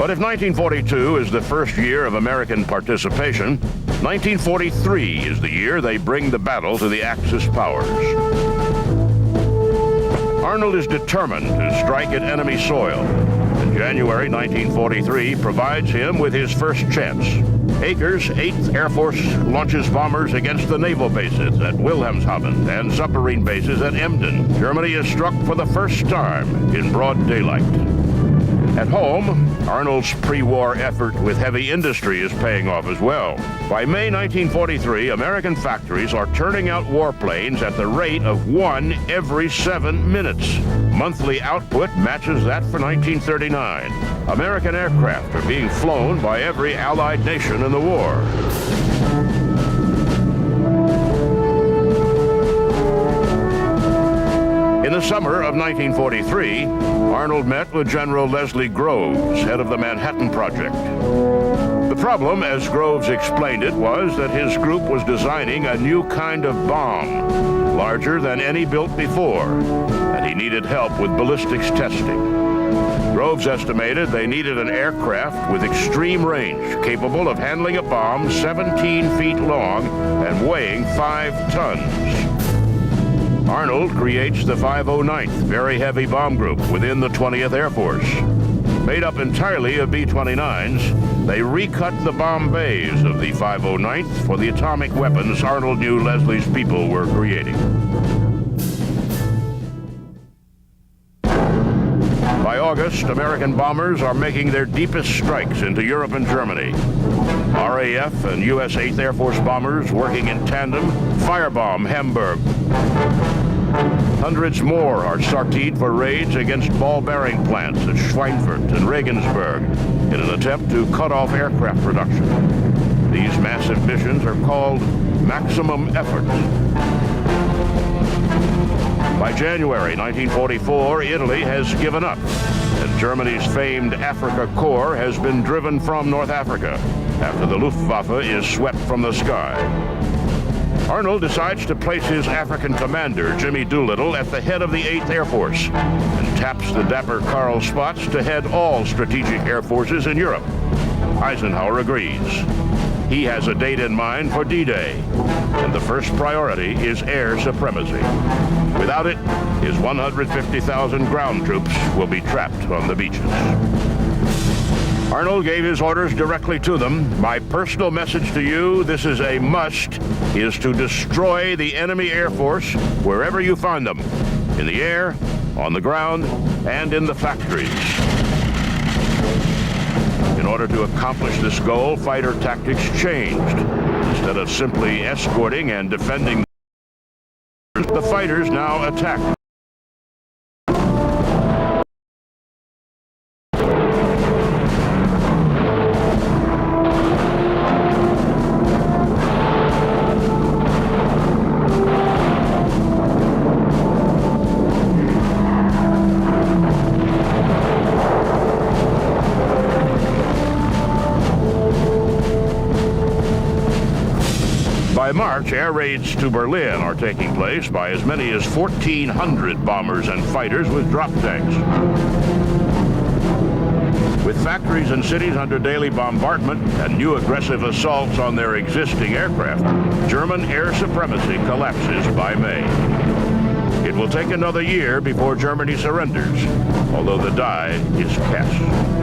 But if 1942 is the first year of American participation, 1943 is the year they bring the battle to the Axis powers. Arnold is determined to strike at enemy soil, and January 1943 provides him with his first chance. Akers' 8th Air Force launches bombers against the naval bases at Wilhelmshaven and submarine bases at Emden. Germany is struck for the first time in broad daylight. At home, Arnold's pre-war effort with heavy industry is paying off as well. By May 1943, American factories are turning out warplanes at the rate of 1 every 7 minutes. Monthly output matches that for 1939. American aircraft are being flown by every Allied nation in the war. In the summer of 1943, Arnold met with General Leslie Groves, head of the Manhattan Project. The problem, as Groves explained it, was that his group was designing a new kind of bomb, larger than any built before, and he needed help with ballistics testing. Groves estimated they needed an aircraft with extreme range, capable of handling a bomb 17 feet long and weighing 5 tons. Arnold creates the 509th Very Heavy Bomb Group within the 20th Air Force. Made up entirely of B-29s, they recut the bomb bays of the 509th for the atomic weapons Arnold knew Leslie's people were creating. By August, American bombers are making their deepest strikes into Europe and Germany. RAF and U.S. 8th Air Force bombers working in tandem firebomb Hamburg. Hundreds more are sortied for raids against ball-bearing plants at Schweinfurt and Regensburg in an attempt to cut off aircraft production. These massive missions are called maximum effort. By January 1944, Italy has given up, and Germany's famed Africa Corps has been driven from North Africa after the Luftwaffe is swept from the sky. Arnold decides to place his African commander, Jimmy Doolittle, at the head of the 8th Air Force and taps the dapper Karl Spaatz to head all strategic air forces in Europe. Eisenhower agrees. He has a date in mind for D-Day, and the first priority is air supremacy. Without it, his 150,000 ground troops will be trapped on the beaches. Arnold gave his orders directly to them. My personal message to you, this is a must, is to destroy the enemy Air Force wherever you find them, in the air, on the ground, and in the factories. In order to accomplish this goal, fighter tactics changed. Instead of simply escorting and defending, the fighters now attack. By March, air raids to Berlin are taking place by as many as 1,400 bombers and fighters with drop tanks. With factories and cities under daily bombardment and new aggressive assaults on their existing aircraft, German air supremacy collapses by May. It will take another year before Germany surrenders, although the die is cast.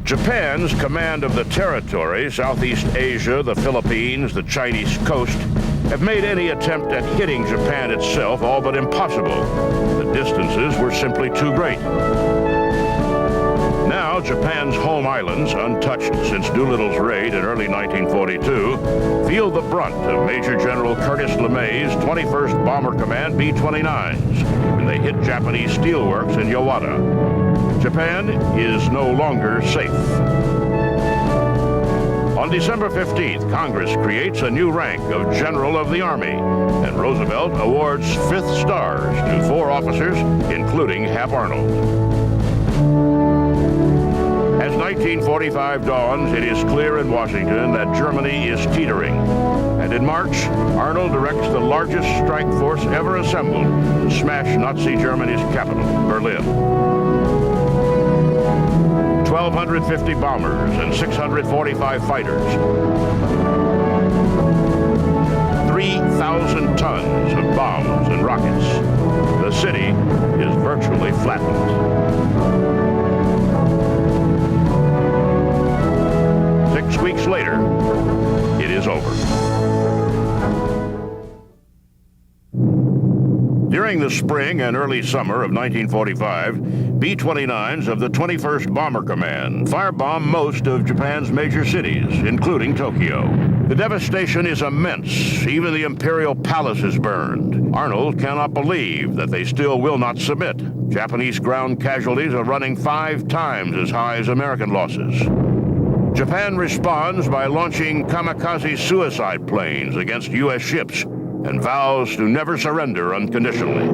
Japan's command of the territory, Southeast Asia, the Philippines, the Chinese coast, have made any attempt at hitting Japan itself all but impossible. The distances were simply too great. Now, Japan's home islands, untouched since Doolittle's raid in early 1942, feel the brunt of Major General Curtis LeMay's 21st Bomber Command B-29s when they hit Japanese steelworks in Yawata. Japan is no longer safe. On December 15th, Congress creates a new rank of General of the Army, and Roosevelt awards 5th stars to 4 officers, including Hap Arnold. As 1945 dawns, it is clear in Washington that Germany is teetering, and And in March, Arnold directs the largest strike force ever assembled to smash Nazi Germany's capital, Berlin. 1,250 bombers and 645 fighters. 3,000 tons of bombs and rockets. The city is virtually flattened. 6 weeks later, it is over. During the spring and early summer of 1945, B-29s of the 21st Bomber Command firebomb most of Japan's major cities, including Tokyo. The devastation is immense. Even the Imperial Palace is burned. Arnold cannot believe that they still will not submit. Japanese ground casualties are running 5 times as high as American losses. Japan responds by launching kamikaze suicide planes against U.S. ships and vows to never surrender unconditionally.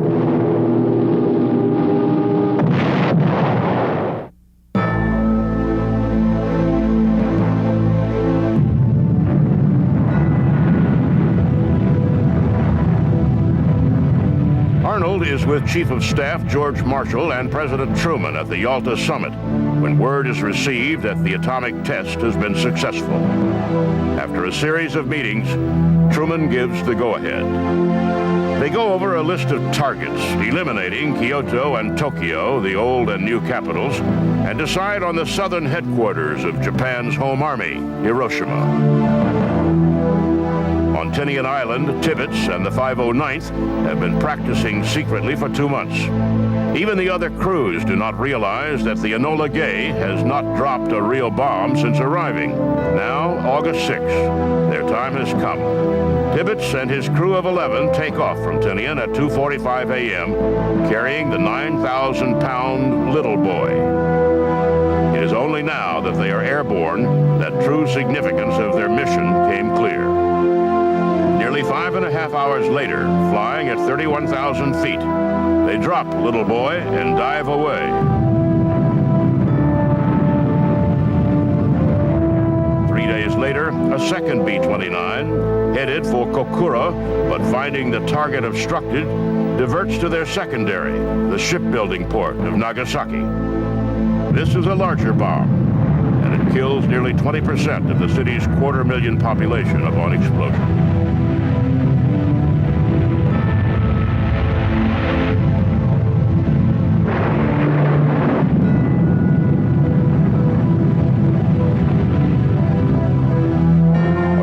Arnold is with Chief of Staff George Marshall and President Truman at the Yalta Summit when word is received that the atomic test has been successful. After a series of meetings, Truman gives the go-ahead. They go over a list of targets, eliminating Kyoto and Tokyo, the old and new capitals, and decide on the southern headquarters of Japan's home army, Hiroshima. On Tinian Island, Tibbetts and the 509th have been practicing secretly for 2 months. Even the other crews do not realize that the Enola Gay has not dropped a real bomb since arriving. Now, August 6th, their time has come. Tibbetts and his crew of 11 take off from Tinian at 2:45 a.m., carrying the 9,000-pound little boy. It is only now that they are airborne that true significance of their mission came clear. Nearly 5.5 hours later, flying at 31,000 feet, they drop Little Boy and dive away. Three days later, a second B-29, headed for Kokura, but finding the target obstructed, diverts to their secondary, the shipbuilding port of Nagasaki. This is a larger bomb, and it kills nearly 20% of the city's 250,000 population upon explosion.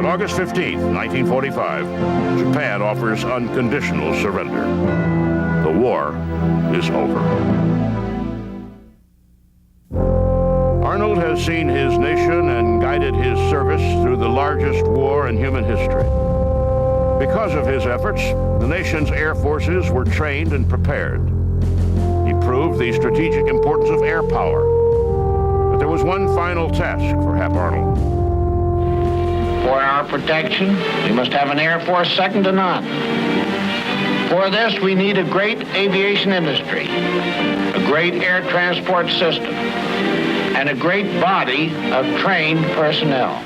August 15, 1945, Japan offers unconditional surrender. The war is over. Arnold has seen his nation and guided his service through the largest war in human history. Because of his efforts, the nation's air forces were trained and prepared. He proved the strategic importance of air power. But there was one final task for Hap Arnold. For our protection, we must have an Air Force second to none. For this, we need a great aviation industry, a great air transport system, and a great body of trained personnel.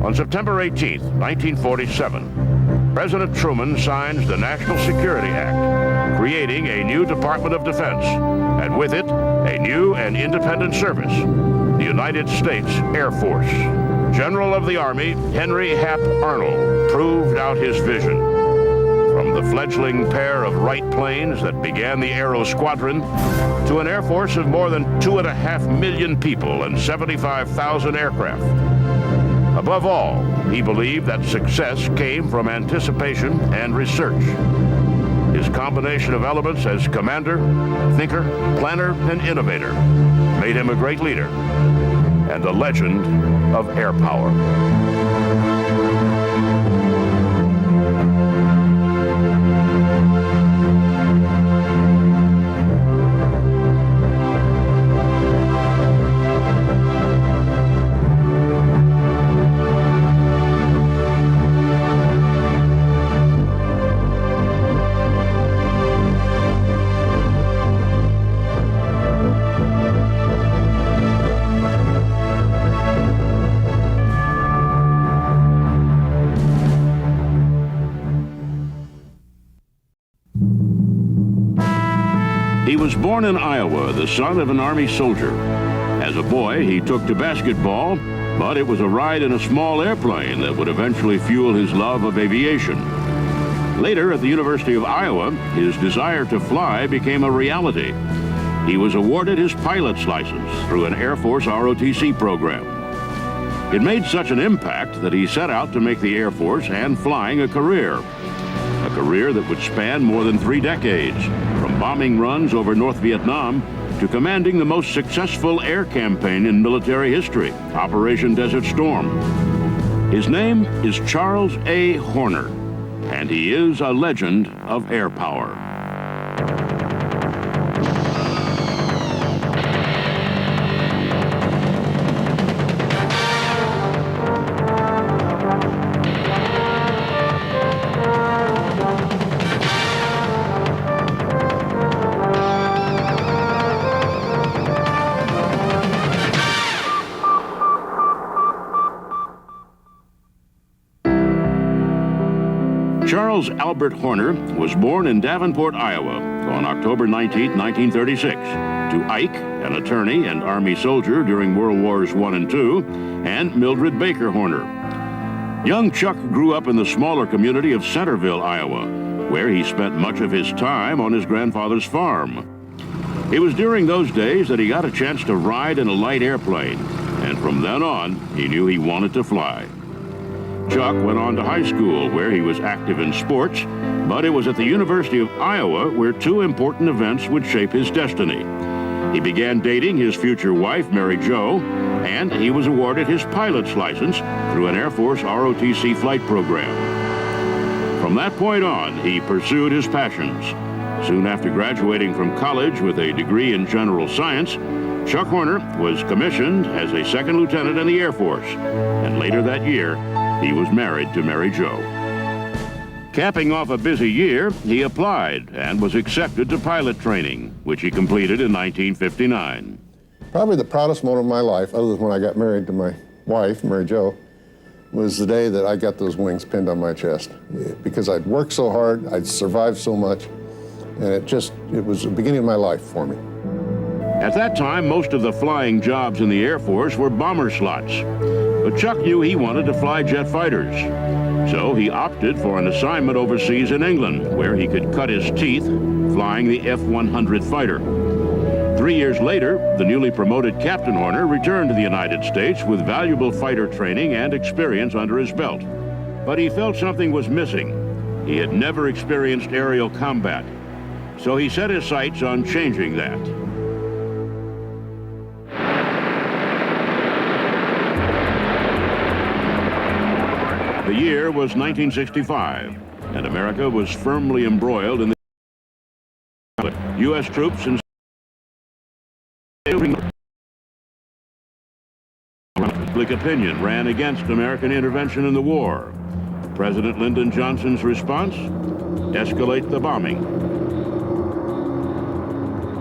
On September 18, 1947, President Truman signs the National Security Act, creating a new Department of Defense, and with it, a new and independent service, the United States Air Force. General of the Army, Henry Hap Arnold, proved out his vision. From the fledgling pair of Wright planes that began the Aero Squadron to an Air Force of more than 2.5 million people and 75,000 aircraft. Above all, he believed that success came from anticipation and research. His combination of elements as commander, thinker, planner, and innovator made him a great leader and a legend of air power. was born in Iowa, the son of an Army soldier. As a boy, he took to basketball, but it was a ride in a small airplane that would eventually fuel his love of aviation. Later, at the University of Iowa, his desire to fly became a reality. He was awarded his pilot's license through an Air Force ROTC program. It made such an impact that he set out to make the Air Force and flying a career that would span more than 3 decades, from bombing runs over North Vietnam to commanding the most successful air campaign in military history, Operation Desert Storm. His name is Charles A. Horner, and he is a legend of air power. Charles Albert Horner was born in Davenport, Iowa, on October 19, 1936, to Ike, an attorney and Army soldier during World Wars I and II, and Mildred Baker Horner. Young Chuck grew up in the smaller community of Centerville, Iowa, where he spent much of his time on his grandfather's farm. It was during those days that he got a chance to ride in a light airplane, and from then on, he knew he wanted to fly. Chuck went on to high school, where he was active in sports, but it was at the University of Iowa where 2 important events would shape his destiny. He began dating his future wife, Mary Jo, and he was awarded his pilot's license through an Air Force ROTC flight program. From that point on, he pursued his passions. Soon after graduating from college with a degree in general science, Chuck Horner was commissioned as a 2nd lieutenant in the Air Force, and later that year, he was married to Mary Jo. Capping off a busy year, he applied and was accepted to pilot training, which he completed in 1959. Probably the proudest moment of my life, other than when I got married to my wife, Mary Jo, was the day that I got those wings pinned on my chest. Because I'd worked so hard, I'd survived so much, and it was the beginning of my life for me. At that time, most of the flying jobs in the Air Force were bomber slots. But Chuck knew he wanted to fly jet fighters. So he opted for an assignment overseas in England, where he could cut his teeth flying the F-100 fighter. 3 years later, the newly promoted Captain Horner returned to the United States with valuable fighter training and experience under his belt. But he felt something was missing. He had never experienced aerial combat. So he set his sights on changing that. The year was 1965, and America was firmly embroiled in the U.S. troops and public opinion ran against American intervention in the war. President Lyndon Johnson's response? Escalate the bombing.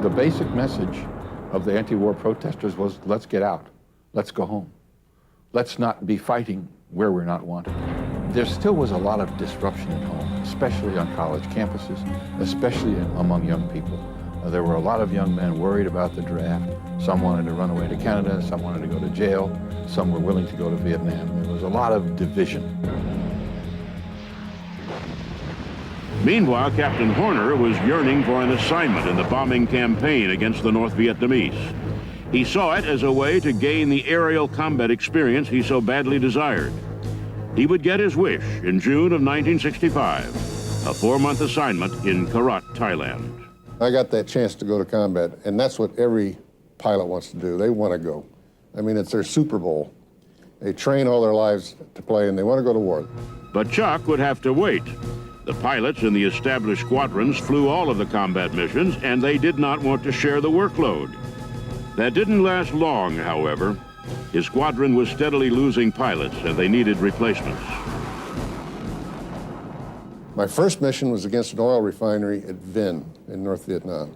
The basic message of the anti-war protesters was, let's get out, let's go home. Let's not be fighting where we're not wanted. There still was a lot of disruption at home, especially on college campuses, especially among young people. There were a lot of young men worried about the draft. Some wanted to run away to Canada, some wanted to go to jail, some were willing to go to Vietnam. There was a lot of division. Meanwhile, Captain Horner was yearning for an assignment in the bombing campaign against the North Vietnamese. He saw it as a way to gain the aerial combat experience he so badly desired. He would get his wish in June of 1965, a 4-month assignment in Karat, Thailand. I got that chance to go to combat, and that's what every pilot wants to do. They want to go. I mean, it's their Super Bowl. They train all their lives to play, and they want to go to war. But Chuck would have to wait. The pilots in the established squadrons flew all of the combat missions, and they did not want to share the workload. That didn't last long, however. His squadron was steadily losing pilots, and they needed replacements. My first mission was against an oil refinery at Vinh in North Vietnam.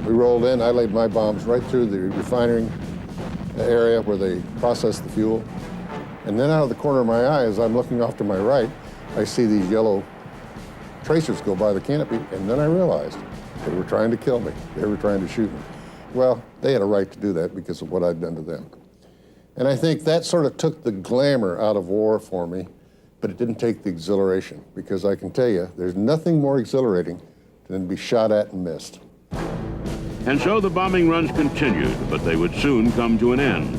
We rolled in, I laid my bombs right through the refinery area where they processed the fuel. And then out of the corner of my eye, as I'm looking off to my right, I see these yellow tracers go by the canopy, and then I realized They were trying to kill me. They were trying to shoot me. Well, they had a right to do that because of what I'd done to them. And I think that sort of took the glamour out of war for me, but it didn't take the exhilaration, because I can tell you, there's nothing more exhilarating than to be shot at and missed. And so the bombing runs continued, but they would soon come to an end.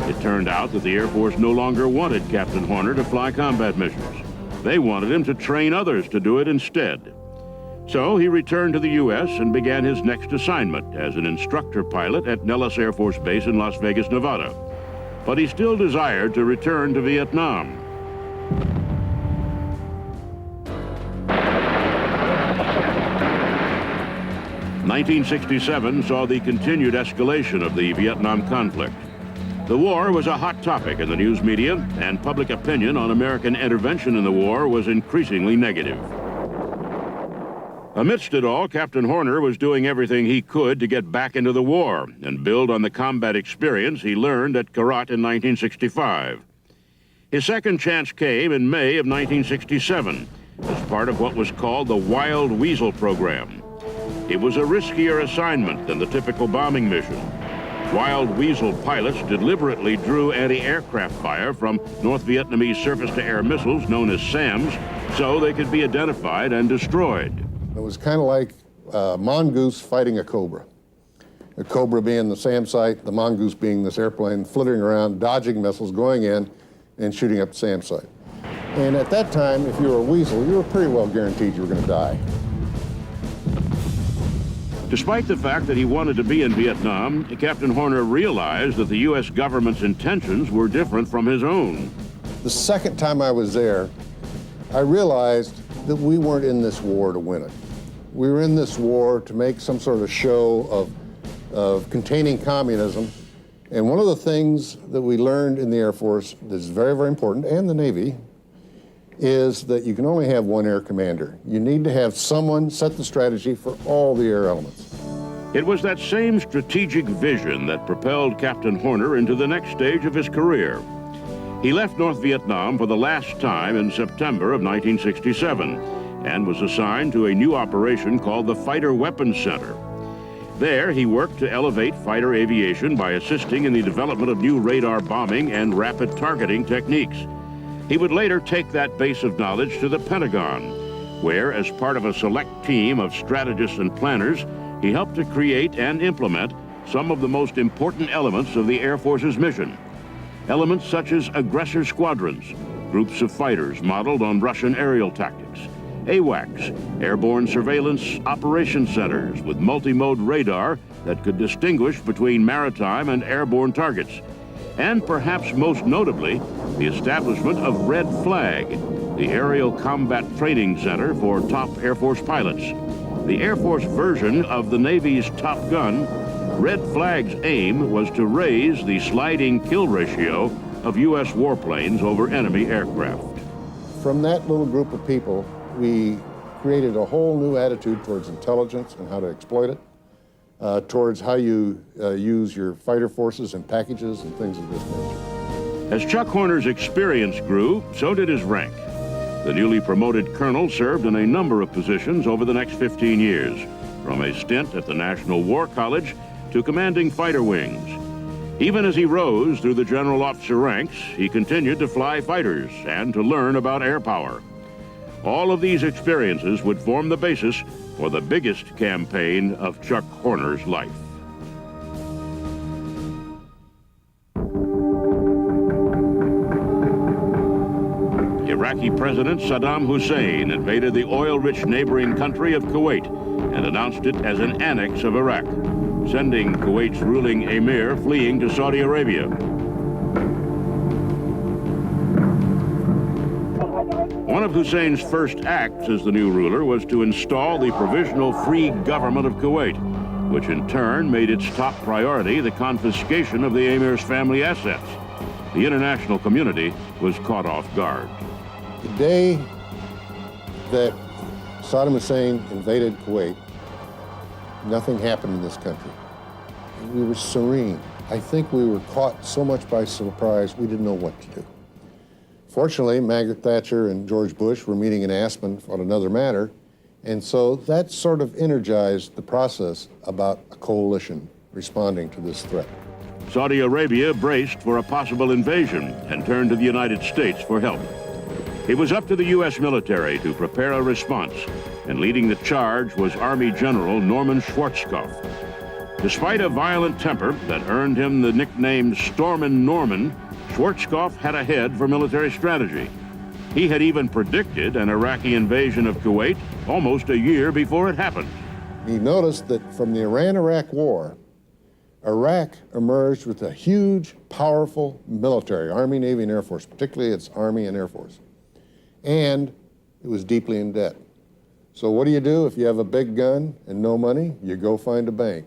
It turned out that the Air Force no longer wanted Captain Horner to fly combat missions. They wanted him to train others to do it instead. So he returned to the U.S. and began his next assignment as an instructor pilot at Nellis Air Force Base in Las Vegas, Nevada. But he still desired to return to Vietnam. "1967 saw the continued escalation of the Vietnam conflict. The war was a hot topic in the news media, and public opinion on American intervention in the war was increasingly negative. Amidst it all, Captain Horner was doing everything he could to get back into the war and build on the combat experience he learned at Korat in 1965. His second chance came in May of 1967 as part of what was called the Wild Weasel program. It was a riskier assignment than the typical bombing mission. Wild Weasel pilots deliberately drew anti-aircraft fire from North Vietnamese surface-to-air missiles known as SAMs so they could be identified and destroyed. It was kind of like a mongoose fighting a cobra. A cobra being the SAM site, the mongoose being this airplane flittering around, dodging missiles, going in and shooting up the SAM site. And at that time, if you were a weasel, you were pretty well guaranteed you were going to die. Despite the fact that he wanted to be in Vietnam, Captain Horner realized that the U.S. government's intentions were different from his own. The second time I was there, I realized that we weren't in this war to win it. We were in this war to make some sort of show of containing communism. And one of the things that we learned in the Air Force that's very, very important, and the Navy, is that you can only have one air commander. You need to have someone set the strategy for all the air elements. It was that same strategic vision that propelled Captain Horner into the next stage of his career. He left North Vietnam for the last time in September of 1967 and was assigned to a new operation called the Fighter Weapons Center. There, he worked to elevate fighter aviation by assisting in the development of new radar bombing and rapid targeting techniques. He would later take that base of knowledge to the Pentagon, where, as part of a select team of strategists and planners, he helped to create and implement some of the most important elements of the Air Force's mission. Elements such as aggressor squadrons, groups of fighters modeled on Russian aerial tactics, AWACS, airborne surveillance operation centers with multi-mode radar that could distinguish between maritime and airborne targets, and perhaps most notably, the establishment of Red Flag, the Aerial Combat Training Center for top Air Force pilots. The Air Force version of the Navy's Top Gun, Red Flag's aim was to raise the sliding kill ratio of U.S. warplanes over enemy aircraft. From that little group of people, we created a whole new attitude towards intelligence and how to exploit it, towards how you use your fighter forces and packages and things of this nature. As Chuck Horner's experience grew, so did his rank. The newly promoted colonel served in a number of positions over the next 15 years, from a stint at the National War College to commanding fighter wings. Even as he rose through the general officer ranks, he continued to fly fighters and to learn about air power. All of these experiences would form the basis for the biggest campaign of Chuck Horner's life. Iraqi President Saddam Hussein invaded the oil-rich neighboring country of Kuwait and announced it as an annex of Iraq, sending Kuwait's ruling emir fleeing to Saudi Arabia. One of Hussein's first acts as the new ruler was to install the Provisional Free Government of Kuwait, which in turn made its top priority the confiscation of the emir's family assets. The international community was caught off guard. The day that Saddam Hussein invaded Kuwait, nothing happened in this country. We were serene. I think we were caught so much by surprise we didn't know what to do. Fortunately, Margaret Thatcher and George Bush were meeting in Aspen on another matter, And so that sort of energized the process about a coalition responding to this threat. Saudi Arabia braced for a possible invasion and turned to the United States for help. It was up to the U.S. military to prepare a response, and leading the charge was Army General Norman Schwarzkopf. Despite a violent temper that earned him the nickname Stormin' Norman, Schwarzkopf had a head for military strategy. He had even predicted an Iraqi invasion of Kuwait almost a year before it happened. He noticed that from the Iran-Iraq War, Iraq emerged with a huge, powerful military, Army, Navy, and Air Force, particularly its Army and Air Force. And it was deeply in debt. So what do if you have a big gun and no money? You go find a bank.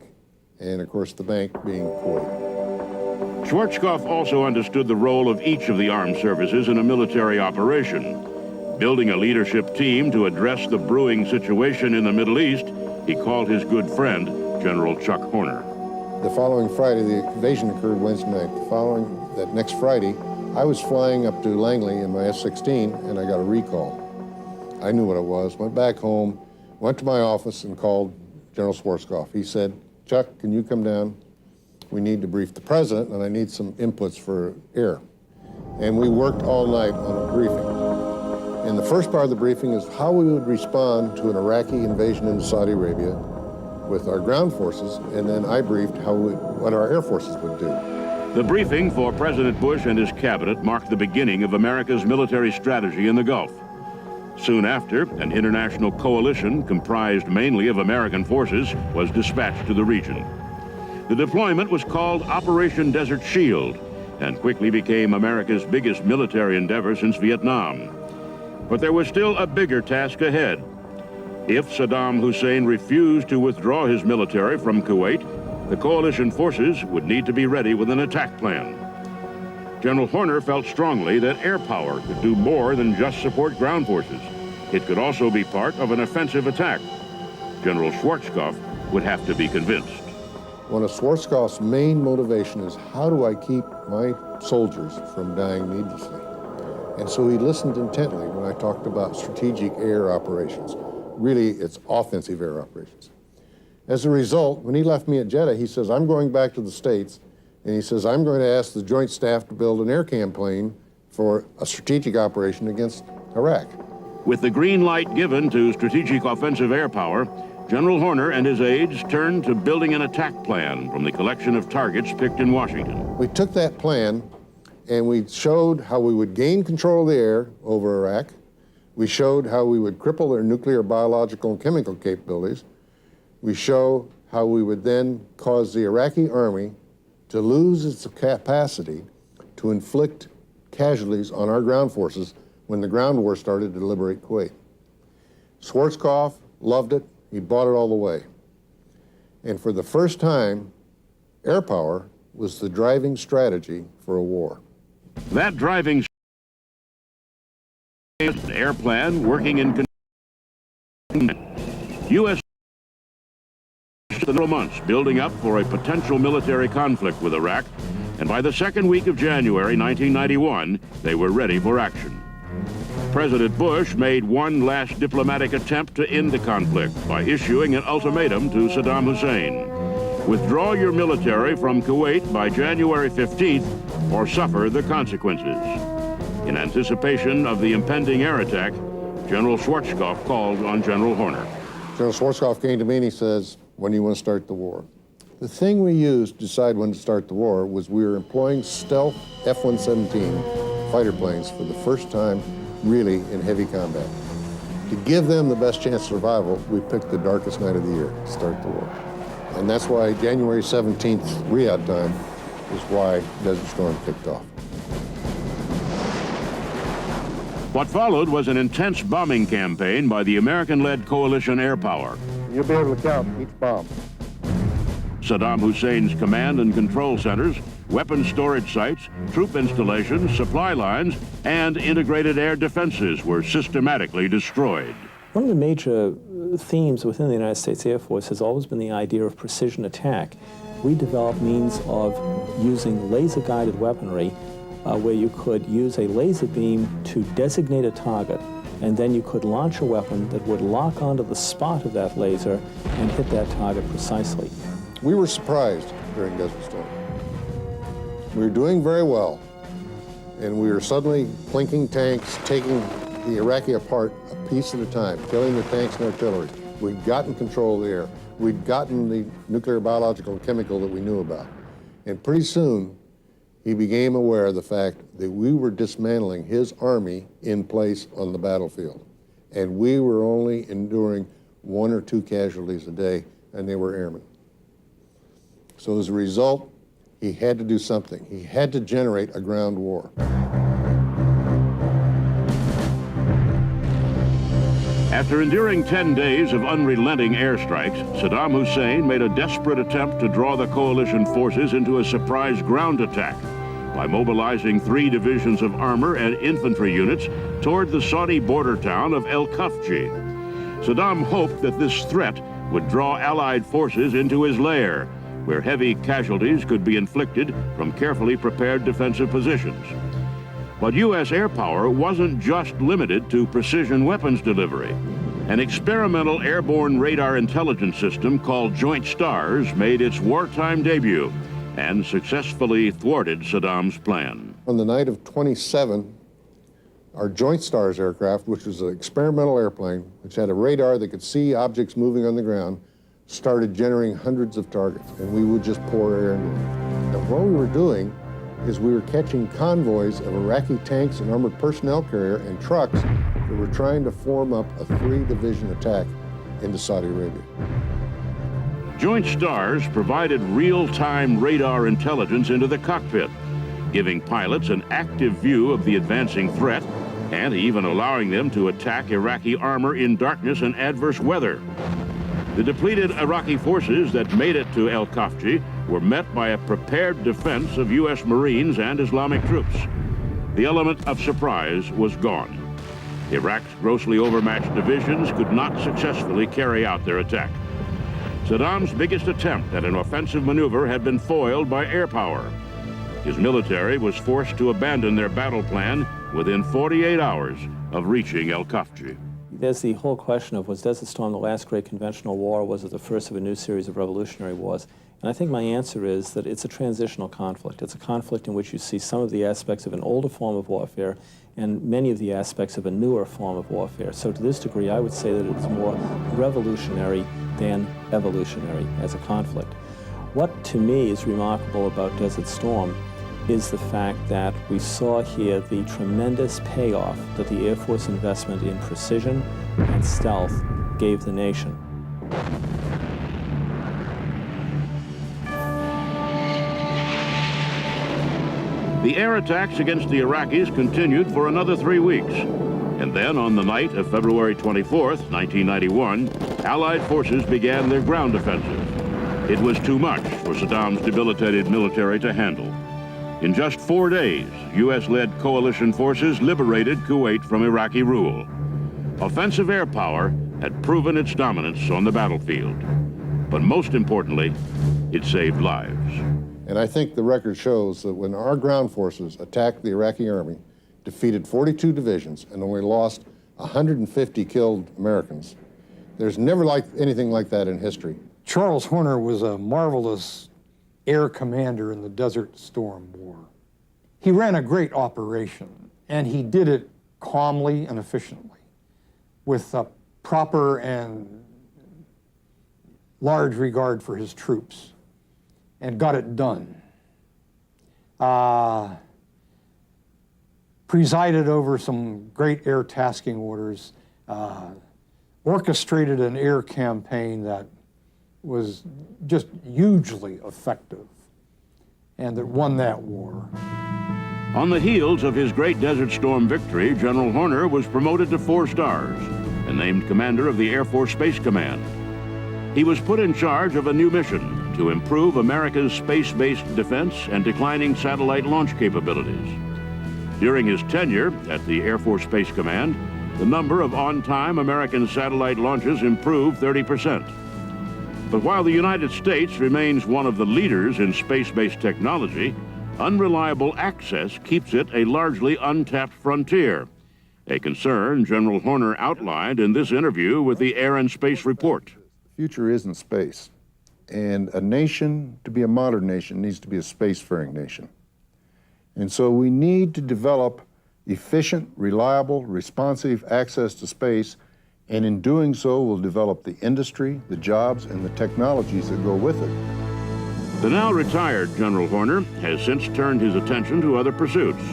And of course, the bank being Kuwait. Schwarzkopf also understood the role of each of the armed services in a military operation. Building a leadership team to address the brewing situation in the Middle East, he called his good friend, General Chuck Horner. The following Friday, the invasion occurred Wednesday night. That next Friday, I was flying up to Langley in my F-16, and I got a recall. I knew what it was, went back home, went to my office and called General Schwarzkopf. He said, Chuck, can you come down? We need to brief the president, and I need some inputs for air. And we worked all night on a briefing. And the first part of the briefing is how we would respond to an Iraqi invasion into Saudi Arabia with our ground forces, and then I briefed what our air forces would do. The briefing for President Bush and his cabinet marked the beginning of America's military strategy in the Gulf. Soon after, an international coalition comprised mainly of American forces was dispatched to the region. The deployment was called Operation Desert Shield and quickly became America's biggest military endeavor since Vietnam. But there was still a bigger task ahead. If Saddam Hussein refused to withdraw his military from Kuwait, the coalition forces would need to be ready with an attack plan. General Horner felt strongly that air power could do more than just support ground forces. It could also be part of an offensive attack. General Schwarzkopf would have to be convinced. One of Schwarzkopf's main motivation is how do I keep my soldiers from dying needlessly? And so he listened intently when I talked about strategic air operations. Really, it's offensive air operations. As a result, when he left me at Jeddah, he says, I'm going back to the States, and he says, I'm going to ask the Joint Staff to build an air campaign for a strategic operation against Iraq. With the green light given to strategic offensive air power, General Horner and his aides turned to building an attack plan from the collection of targets picked in Washington. We took that plan and we showed how we would gain control of the air over Iraq. We showed how we would cripple their nuclear, biological, and chemical capabilities. We show how we would then cause the Iraqi army to lose its capacity to inflict casualties on our ground forces when the ground war started to liberate Kuwait. Schwarzkopf loved it. He bought it all the way. And for the first time, air power was the driving strategy for a war. That driving air plan working in U.S. several months building up for a potential military conflict with Iraq, and by the second week of January 1991, they were ready for action. President Bush made one last diplomatic attempt to end the conflict by issuing an ultimatum to Saddam Hussein. Withdraw your military from Kuwait by January 15th or suffer the consequences. In anticipation of the impending air attack, General Schwarzkopf called on General Horner. General Schwarzkopf came to me and he says, when do you want to start the war? The thing we used to decide when to start the war was we were employing stealth F-117 fighter planes for the first time really in heavy combat. To give them the best chance of survival, we picked the darkest night of the year to start the war. And that's why January 17th Riyadh time is why Desert Storm kicked off. What followed was an intense bombing campaign by the American-led coalition air power. You'll be able to count each bomb. Saddam Hussein's command and control centers, weapons storage sites, troop installations, supply lines, and integrated air defenses were systematically destroyed. One of the major themes within the United States Air Force has always been the idea of precision attack. We developed means of using laser-guided weaponry where you could use a laser beam to designate a target and then you could launch a weapon that would lock onto the spot of that laser and hit that target precisely. We were surprised during Desert Storm. We were doing very well, and we were suddenly plinking tanks, taking the Iraqi apart a piece at a time, killing the tanks and artillery. We'd gotten control of the air. We'd gotten the nuclear, biological, and chemical that we knew about. And pretty soon, he became aware of the fact that we were dismantling his army in place on the battlefield. And we were only enduring 1 or 2 casualties a day, and they were airmen. So as a result, he had to do something. He had to generate a ground war. After enduring 10 days of unrelenting airstrikes, Saddam Hussein made a desperate attempt to draw the coalition forces into a surprise ground attack by mobilizing 3 divisions of armor and infantry units toward the Saudi border town of El Kafji. Saddam hoped that this threat would draw Allied forces into his lair, where heavy casualties could be inflicted from carefully prepared defensive positions. But U.S. air power wasn't just limited to precision weapons delivery. An experimental airborne radar intelligence system called Joint STARS made its wartime debut and successfully thwarted Saddam's plan. On the night of 27, our Joint STARS aircraft, which was an experimental airplane, which had a radar that could see objects moving on the ground, started generating hundreds of targets, and we would just pour air into them. And what we were doing is we were catching convoys of Iraqi tanks and armored personnel carrier and trucks that were trying to form up a 3-division attack into Saudi Arabia. Joint STARS provided real-time radar intelligence into the cockpit, giving pilots an active view of the advancing threat and even allowing them to attack Iraqi armor in darkness and adverse weather. The depleted Iraqi forces that made it to El Kafji were met by a prepared defense of U.S. Marines and Islamic troops. The element of surprise was gone. Iraq's grossly overmatched divisions could not successfully carry out their attack. Saddam's biggest attempt at an offensive maneuver had been foiled by air power. His military was forced to abandon their battle plan within 48 hours of reaching El Kafji. There's the whole question of, was Desert Storm the last great conventional war, or was it the first of a new series of revolutionary wars? And I think my answer is that it's a transitional conflict. It's a conflict in which you see some of the aspects of an older form of warfare and many of the aspects of a newer form of warfare. So to this degree, I would say that it's more revolutionary than evolutionary as a conflict. What to me is remarkable about Desert Storm is the fact that we saw here the tremendous payoff that the Air Force investment in precision and stealth gave the nation. The air attacks against the Iraqis continued for another 3 weeks. And then on the night of February 24th, 1991, Allied forces began their ground offensive. It was too much for Saddam's debilitated military to handle. In just 4 days, U.S.-led coalition forces liberated Kuwait from Iraqi rule. Offensive air power had proven its dominance on the battlefield. But most importantly, it saved lives. And I think the record shows that when our ground forces attacked the Iraqi army, defeated 42 divisions, and only lost 150 killed Americans, there's never anything like that in history. Charles Horner was a marvelous air commander in the Desert Storm War. He ran a great operation, and he did it calmly and efficiently, with a proper and large regard for his troops, and got it done. Presided over some great air tasking orders, orchestrated an air campaign that was just hugely effective, and that won that war. On the heels of his great Desert Storm victory, General Horner was promoted to 4 stars and named commander of the Air Force Space Command. He was put in charge of a new mission to improve America's space-based defense and declining satellite launch capabilities. During his tenure at the Air Force Space Command, the number of on-time American satellite launches improved 30%. But while the United States remains one of the leaders in space-based technology, unreliable access keeps it a largely untapped frontier, a concern General Horner outlined in this interview with the Air and Space Report. The future is in space, and a nation, to be a modern nation, needs to be a spacefaring nation. And so we need to develop efficient, reliable, responsive access to space, and in doing so, we'll develop the industry, the jobs, and the technologies that go with it. The now retired General Horner has since turned his attention to other pursuits.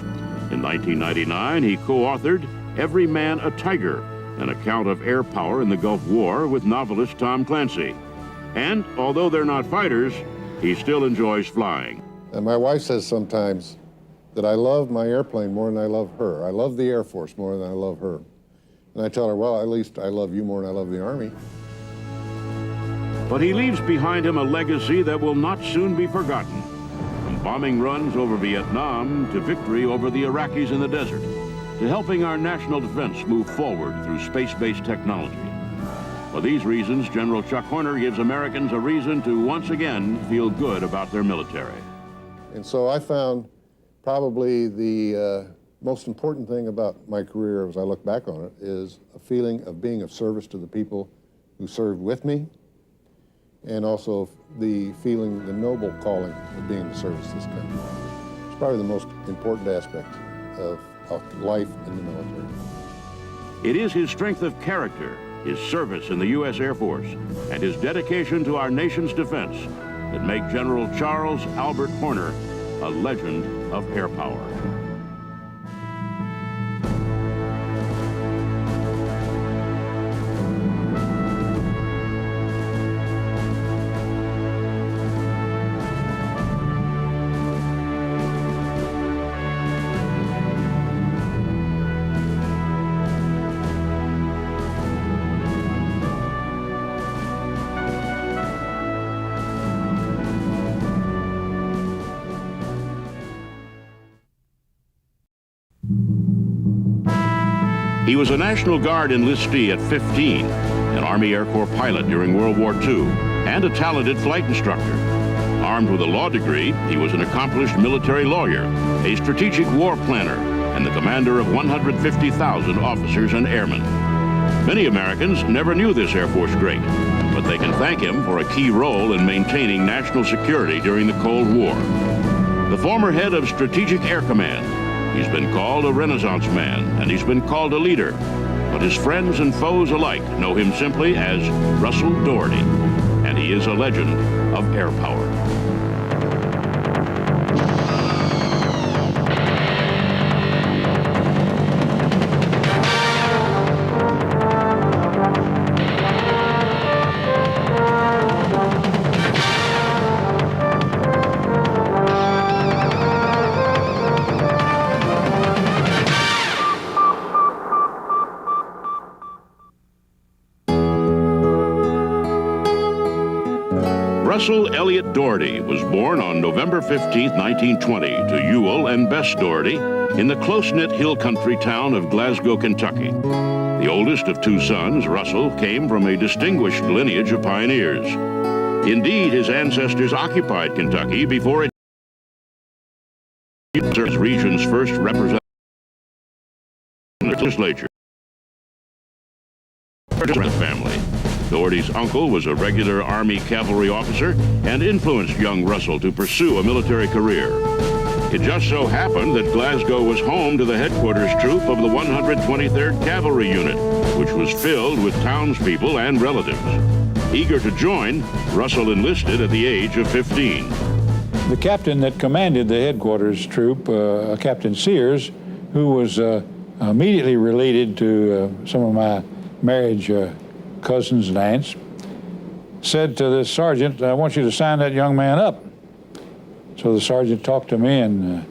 In 1999, he co-authored Every Man a Tiger, an account of air power in the Gulf War with novelist Tom Clancy. And although they're not fighters, he still enjoys flying. And my wife says sometimes that I love my airplane more than I love her. I love the Air Force more than I love her. And I tell her, well, at least I love you more than I love the Army. But he leaves behind him a legacy that will not soon be forgotten. From bombing runs over Vietnam to victory over the Iraqis in the desert, to helping our national defense move forward through space-based technology. For these reasons, General Chuck Horner gives Americans a reason to once again feel good about their military. And so I found probably the most important thing about my career as I look back on it is a feeling of being of service to the people who served with me, and also the feeling, the noble calling of being of service to this country. It's probably the most important aspect of life in the military. It is his strength of character, his service in the U.S. Air Force, and his dedication to our nation's defense that make General Charles Albert Horner a legend of air power. He was a National Guard enlistee at 15, an Army Air Corps pilot during World War II, and a talented flight instructor. Armed with a law degree, he was an accomplished military lawyer, a strategic war planner, and the commander of 150,000 officers and airmen. Many Americans never knew this Air Force great, but they can thank him for a key role in maintaining national security during the Cold War. The former head of Strategic Air Command, he's been called a Renaissance man, and he's been called a leader. But his friends and foes alike know him simply as Russell Doherty, and he is a legend of air power. Russell Elliott Doherty was born on November 15, 1920, to Ewell and Bess Doherty in the close-knit hill country town of Glasgow, Kentucky. The oldest of two sons, Russell, came from a distinguished lineage of pioneers. Indeed, his ancestors occupied Kentucky before it served as region's first representative in the legislature. Family. Doherty's uncle was a regular Army cavalry officer and influenced young Russell to pursue a military career. It just so happened that Glasgow was home to the headquarters troop of the 123rd Cavalry Unit, which was filled with townspeople and relatives. Eager to join, Russell enlisted at the age of 15. The captain that commanded the headquarters troop, Captain Sears, who was immediately related to some of my marriage cousins and aunts, said to the sergeant, I want you to sign that young man up. So the sergeant talked to me, and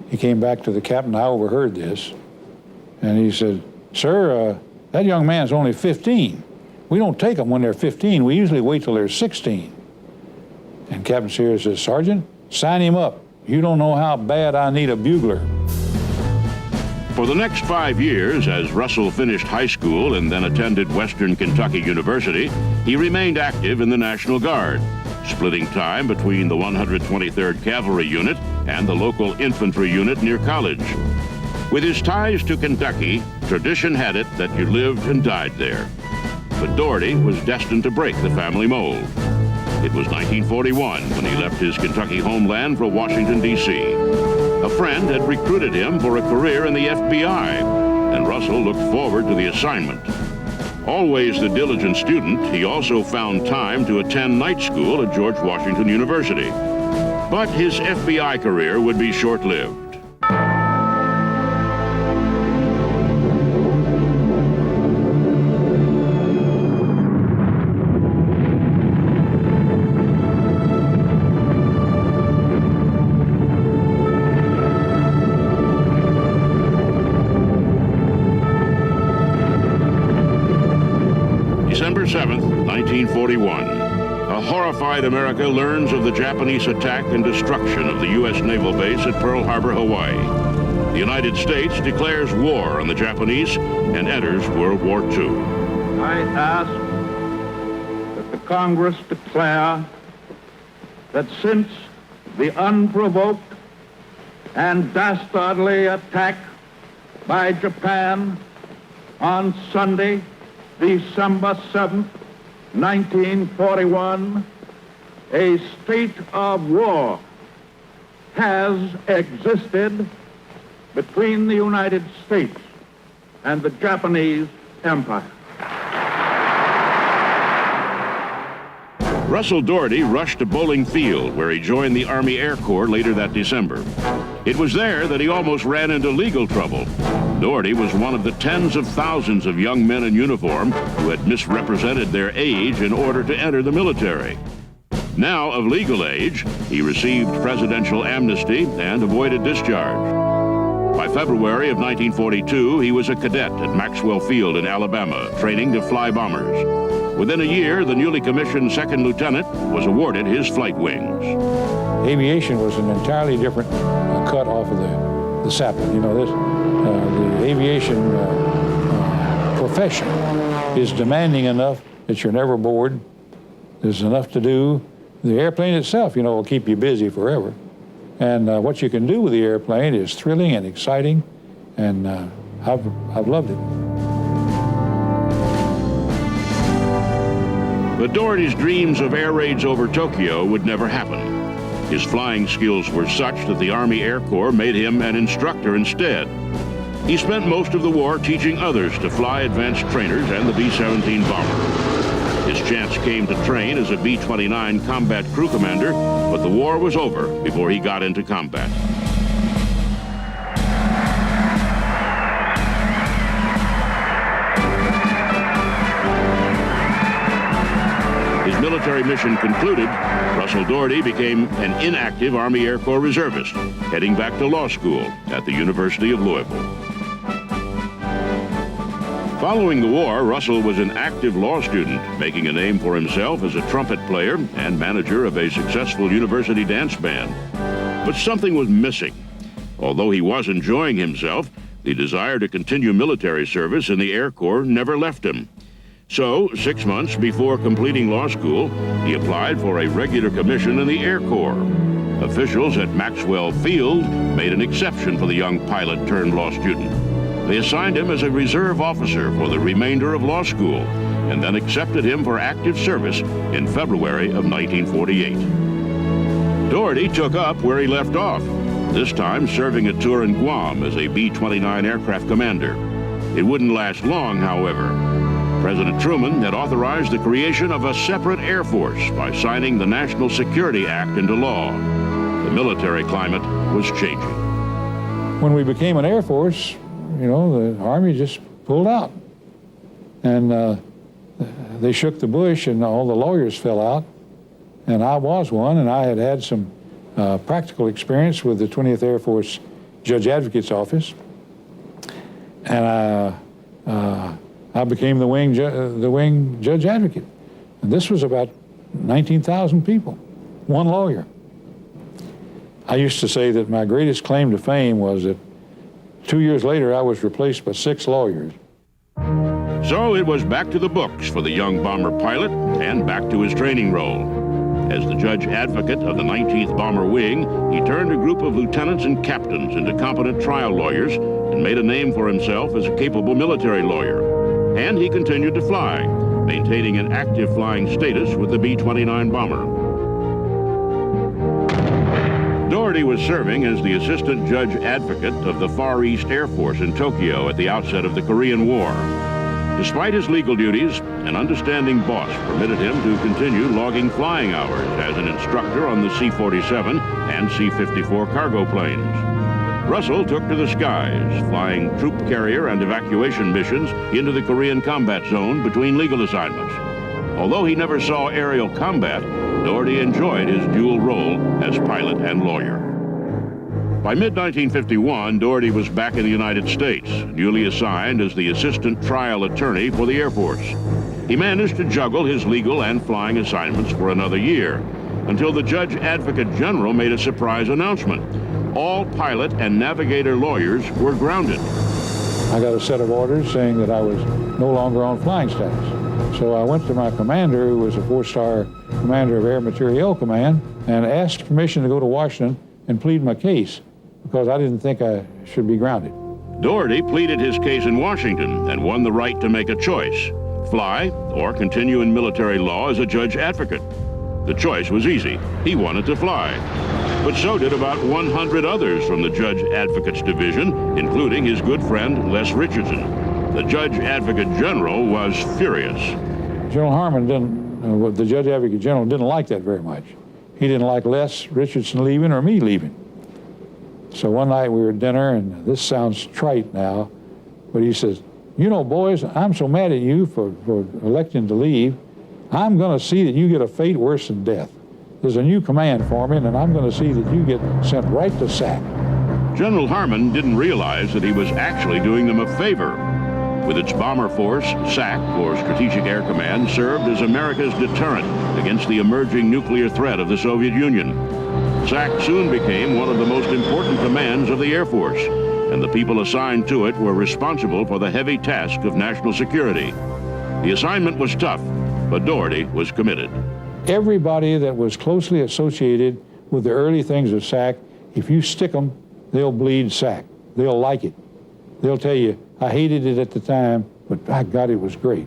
he came back to the captain. I overheard this, and he said, sir, that young man's only 15. We don't take them when they're 15. We usually wait till they're 16. And Captain Sears says, Sergeant, sign him up. You don't know how bad I need a bugler. For the next 5 years, as Russell finished high school and then attended Western Kentucky University, he remained active in the National Guard, splitting time between the 123rd Cavalry Unit and the local infantry unit near college. With his ties to Kentucky, Tradition had it that you lived and died there. But Doherty was destined to break the family mold. It was 1941 when he left his Kentucky homeland for Washington, D.C. A friend had recruited him for a career in the FBI, and Russell looked forward to the assignment. Always the diligent student, he also found time to attend night school at George Washington University. But his FBI career would be short-lived. December 7th, 1941. A horrified America learns of the Japanese attack and destruction of the U.S. naval base at Pearl Harbor, Hawaii. The United States declares war on the Japanese and enters World War II. I ask that the Congress declare that since the unprovoked and dastardly attack by Japan on Sunday, December 7th, 1941, a state of war has existed between the United States and the Japanese Empire. Russell Doherty rushed to Bowling Field, where he joined the Army Air Corps later that December. It was there that he almost ran into legal trouble. Doherty was one of the tens of thousands of young men in uniform who had misrepresented their age in order to enter the military. Now of legal age, he received presidential amnesty and avoided discharge. By February of 1942, he was a cadet at Maxwell Field in Alabama, training to fly bombers. Within a year, the newly commissioned second lieutenant was awarded his flight wings. Aviation was an entirely different cut off of the sapling. You know, the aviation profession is demanding enough that you're never bored. There's enough to do. The airplane itself, you know, will keep you busy forever. And what you can do with the airplane is thrilling and exciting, and I've loved it. But Doherty's dreams of air raids over Tokyo would never happen. His flying skills were such that the Army Air Corps made him an instructor instead. He spent most of the war teaching others to fly advanced trainers and the B-17 bomber. His chance came to train as a B-29 combat crew commander, but the war was over before he got into combat. His military mission concluded, Russell Doherty became an inactive Army Air Corps reservist, heading back to law school at the University of Louisville. Following the war, Russell was an active law student, making a name for himself as a trumpet player and manager of a successful university dance band. But something was missing. Although he was enjoying himself, the desire to continue military service in the Air Corps never left him. So, 6 months before completing law school, he applied for a regular commission in the Air Corps. Officials at Maxwell Field made an exception for the young pilot-turned-law student. They assigned him as a reserve officer for the remainder of law school, and then accepted him for active service in February of 1948. Doherty took up where he left off, this time serving a tour in Guam as a B-29 aircraft commander. It wouldn't last long, however. President Truman had authorized the creation of a separate Air Force by signing the National Security Act into law. The military climate was changing. When we became an Air Force, you know, the Army just pulled out. And they shook the bush and all the lawyers fell out. And I was one, and I had had some practical experience with the 20th Air Force Judge Advocate's Office. And I became the wing Judge Advocate. And this was about 19,000 people, one lawyer. I used to say that my greatest claim to fame was that 2 years later, I was replaced by 6 lawyers. So it was back to the books for the young bomber pilot and back to his training role. As the judge advocate of the 19th Bomber Wing, he turned a group of lieutenants and captains into competent trial lawyers and made a name for himself as a capable military lawyer. And he continued to fly, maintaining an active flying status with the B-29 bomber. Doherty was serving as the assistant judge advocate of the Far East Air Force in Tokyo at the outset of the Korean War. Despite his legal duties, an understanding boss permitted him to continue logging flying hours as an instructor on the C-47 and C-54 cargo planes. Russell took to the skies, flying troop carrier and evacuation missions into the Korean combat zone between legal assignments. Although he never saw aerial combat, Doherty enjoyed his dual role as pilot and lawyer. By mid-1951, Doherty was back in the United States, newly assigned as the assistant trial attorney for the Air Force. He managed to juggle his legal and flying assignments for another year, until the Judge Advocate General made a surprise announcement. All pilot and navigator lawyers were grounded. I got a set of orders saying that I was no longer on flying status. So I went to my commander, who was a 4-star commander of Air Materiel Command, and asked permission to go to Washington and plead my case, because I didn't think I should be grounded. Doherty pleaded his case in Washington and won the right to make a choice: fly or continue in military law as a judge advocate. The choice was easy. He wanted to fly. But so did about 100 others from the Judge Advocates Division, including his good friend Les Richardson. The Judge Advocate General was furious. General Harmon didn't, the Judge Advocate General didn't like that very much. He didn't like Les Richardson leaving or me leaving. So one night we were at dinner, and this sounds trite now, but he says, "You know, boys, I'm so mad at you for electing to leave. I'm going to see that you get a fate worse than death. There's a new command forming, and I'm going to see that you get sent right to SAC." General Harmon didn't realize that he was actually doing them a favor. With its bomber force, SAC, or Strategic Air Command, served as America's deterrent against the emerging nuclear threat of the Soviet Union. SAC soon became one of the most important commands of the Air Force, and the people assigned to it were responsible for the heavy task of national security. The assignment was tough, but Doherty was committed. Everybody that was closely associated with the early things of SAC, if you stick them, they'll bleed SAC. They'll like it. They'll tell you, "I hated it at the time, but by God, it was great."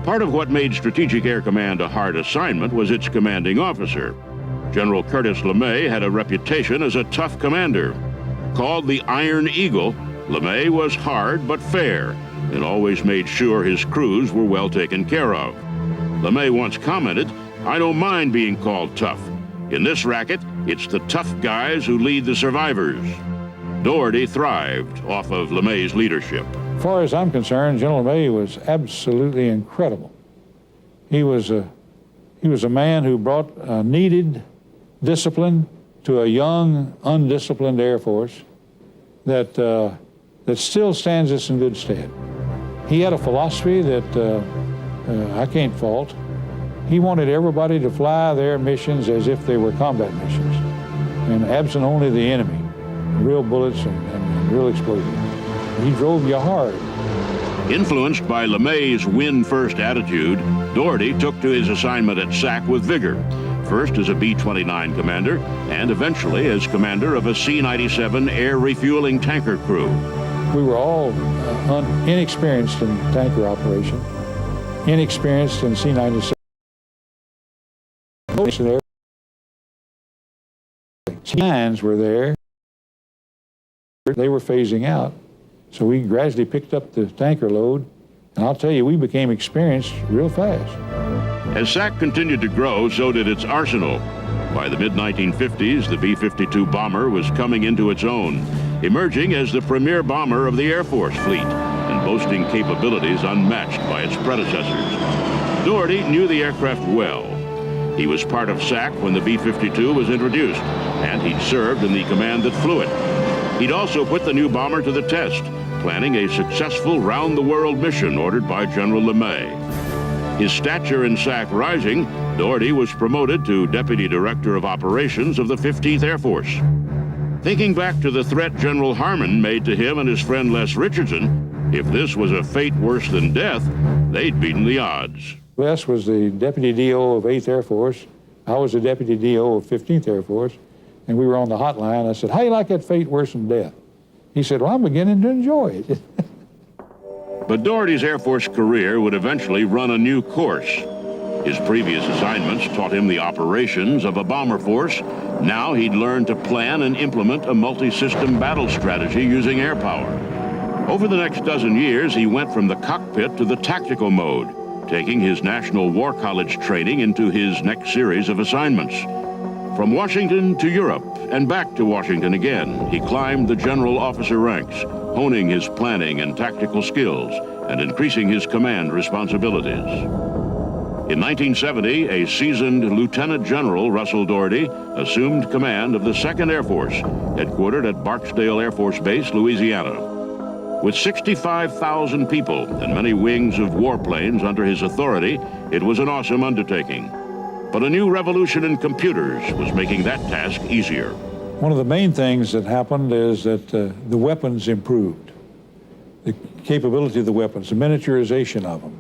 Part of what made Strategic Air Command a hard assignment was its commanding officer. General Curtis LeMay had a reputation as a tough commander. Called the Iron Eagle, LeMay was hard but fair and always made sure his crews were well taken care of. LeMay once commented, "I don't mind being called tough. In this racket, it's the tough guys who lead the survivors." Doherty thrived off of LeMay's leadership. As far as I'm concerned, General LeMay was absolutely incredible. He was a man who brought needed discipline to a young, undisciplined Air Force that still stands us in good stead. He had a philosophy that I can't fault. He wanted everybody to fly their missions as if they were combat missions, and absent only the enemy, real bullets and real explosives. He drove you hard. Influenced by LeMay's win-first attitude, Doherty took to his assignment at SAC with vigor, first as a B-29 commander and eventually as commander of a C-97 air refueling tanker crew. We were all inexperienced in tanker operation, inexperienced in C-97. Lines were there. They were phasing out. So we gradually picked up the tanker load, and I'll tell you, we became experienced real fast. As SAC continued to grow, so did its arsenal. By the mid-1950s, the B-52 bomber was coming into its own, emerging as the premier bomber of the Air Force fleet and boasting capabilities unmatched by its predecessors. Doherty knew the aircraft well. He was part of SAC when the B-52 was introduced, and he'd served in the command that flew it. He'd also put the new bomber to the test, planning a successful round-the-world mission ordered by General LeMay. His stature in SAC rising, Doherty was promoted to Deputy Director of Operations of the 15th Air Force. Thinking back to the threat General Harmon made to him and his friend Les Richardson, if this was a fate worse than death, they'd beaten the odds. Les was the Deputy DO of 8th Air Force. I was the Deputy DO of 15th Air Force, and we were on the hotline. I said, "How do you like that fate worse than death?" He said, well, I'm beginning to enjoy it. But Doherty's Air Force career would eventually run a new course. His previous assignments taught him the operations of a bomber force. Now he'd learn to plan and implement a multi-system battle strategy using air power. Over the next dozen years, he went from the cockpit to the tactical mode, taking his National War College training into his next series of assignments. From Washington to Europe and back to Washington again, he climbed the general officer ranks, honing his planning and tactical skills and increasing his command responsibilities. In 1970, a seasoned Lieutenant General Russell Doherty assumed command of the 2nd Air Force, headquartered at Barksdale Air Force Base, Louisiana. With 65,000 people and many wings of warplanes under his authority, it was an awesome undertaking. But a new revolution in computers was making that task easier. One of the main things that happened is that the weapons improved. The capability of the weapons, the miniaturization of them.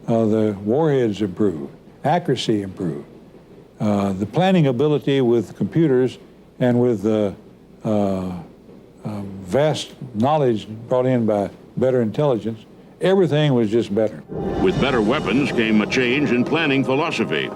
The warheads improved, accuracy improved. The planning ability with computers and with vast knowledge brought in by better intelligence, everything was just better. With better weapons came a change in planning philosophy.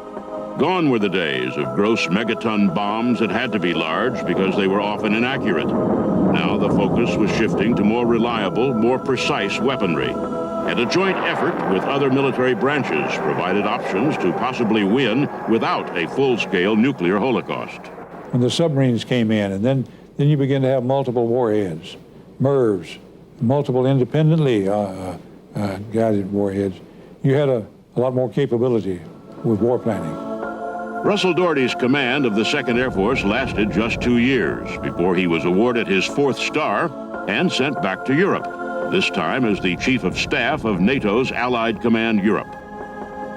Gone were the days of gross megaton bombs that had to be large because they were often inaccurate. Now the focus was shifting to more reliable, more precise weaponry. And a joint effort with other military branches provided options to possibly win without a full-scale nuclear holocaust. When the submarines came in, and then you begin to have multiple warheads, MIRVs, multiple independently guided warheads, you had a lot more capability with war planning. Russell Doherty's command of the 2nd Air Force lasted just 2 years before he was awarded his 4th star and sent back to Europe, this time as the Chief of Staff of NATO's Allied Command Europe.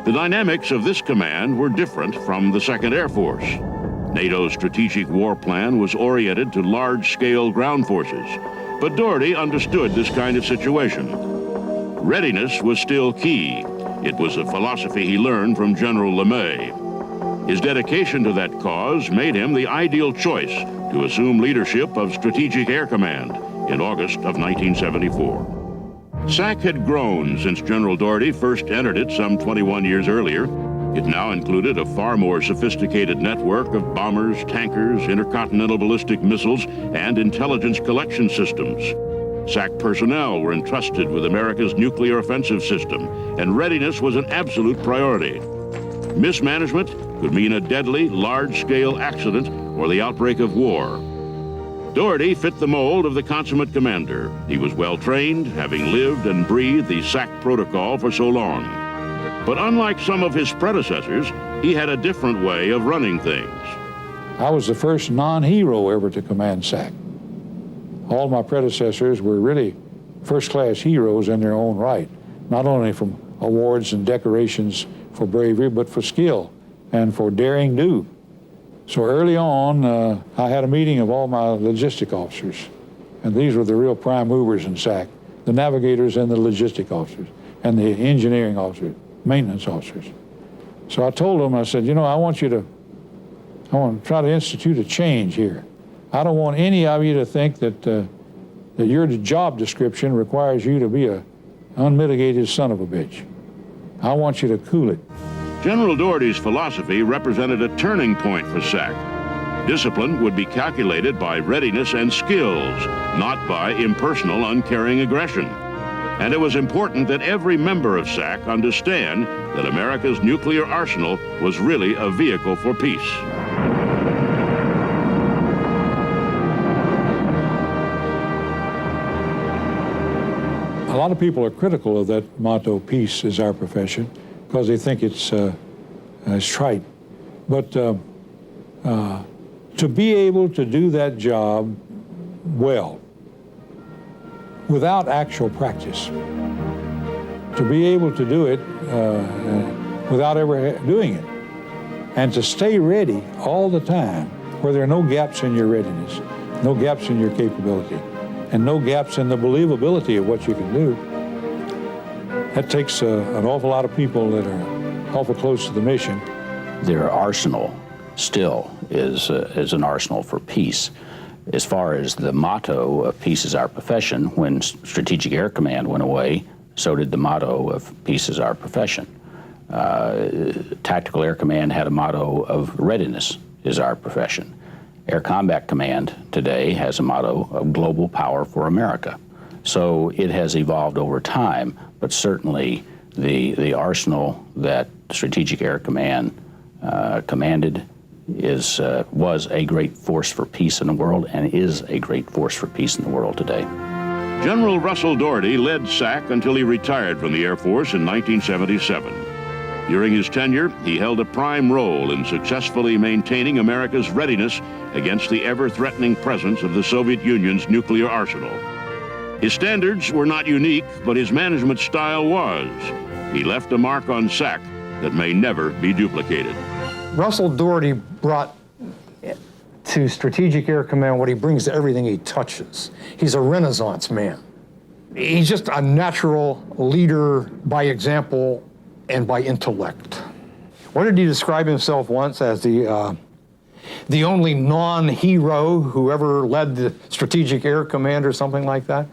The dynamics of this command were different from the 2nd Air Force. NATO's strategic war plan was oriented to large-scale ground forces, but Doherty understood this kind of situation. Readiness was still key. It was a philosophy he learned from General LeMay. His dedication to that cause made him the ideal choice to assume leadership of Strategic Air Command in August of 1974. SAC had grown since General Doherty first entered it some 21 years earlier. It now included a far more sophisticated network of bombers, tankers, intercontinental ballistic missiles, and intelligence collection systems. SAC personnel were entrusted with America's nuclear offensive system, and readiness was an absolute priority. Mismanagement could mean a deadly, large-scale accident or the outbreak of war. Doherty fit the mold of the consummate commander. He was well-trained, having lived and breathed the SAC protocol for so long. But unlike some of his predecessors, he had a different way of running things. I was the first non-hero ever to command SAC. All my predecessors were really first-class heroes in their own right, not only from awards and decorations for bravery, but for skill and for daring do. So early on, I had a meeting of all my logistic officers, and these were the real prime movers in SAC, the navigators and the logistic officers, and the engineering officers, maintenance officers. So I told them, I said, you know, I want to try to institute a change here. I don't want any of you to think that your job description requires you to be an unmitigated son of a bitch. I want you to cool it. General Doherty's philosophy represented a turning point for SAC. Discipline would be calculated by readiness and skills, not by impersonal, uncaring aggression. And it was important that every member of SAC understand that America's nuclear arsenal was really a vehicle for peace. A lot of people are critical of that motto, peace is our profession, because they think it's trite. But to be able to do that job well, without actual practice, to be able to do it without ever doing it, and to stay ready all the time, where there are no gaps in your readiness, no gaps in your capability, and no gaps in the believability of what you can do. That takes an awful lot of people that are awful close to the mission. Their arsenal still is an arsenal for peace. As far as the motto of peace is our profession, when Strategic Air Command went away, so did the motto of peace is our profession. Tactical Air Command had a motto of readiness is our profession. Air Combat Command today has a motto of global power for America. So it has evolved over time, but certainly the arsenal that Strategic Air Command commanded was a great force for peace in the world and is a great force for peace in the world today. General Russell Doherty led SAC until he retired from the Air Force in 1977. During his tenure, he held a prime role in successfully maintaining America's readiness against the ever-threatening presence of the Soviet Union's nuclear arsenal. His standards were not unique, but his management style was. He left a mark on SAC that may never be duplicated. Russell Doherty brought to Strategic Air Command what he brings to everything he touches. He's a Renaissance man. He's just a natural leader by example and by intellect. What did he describe himself once as? The only non-hero who ever led the Strategic Air Command or something like that?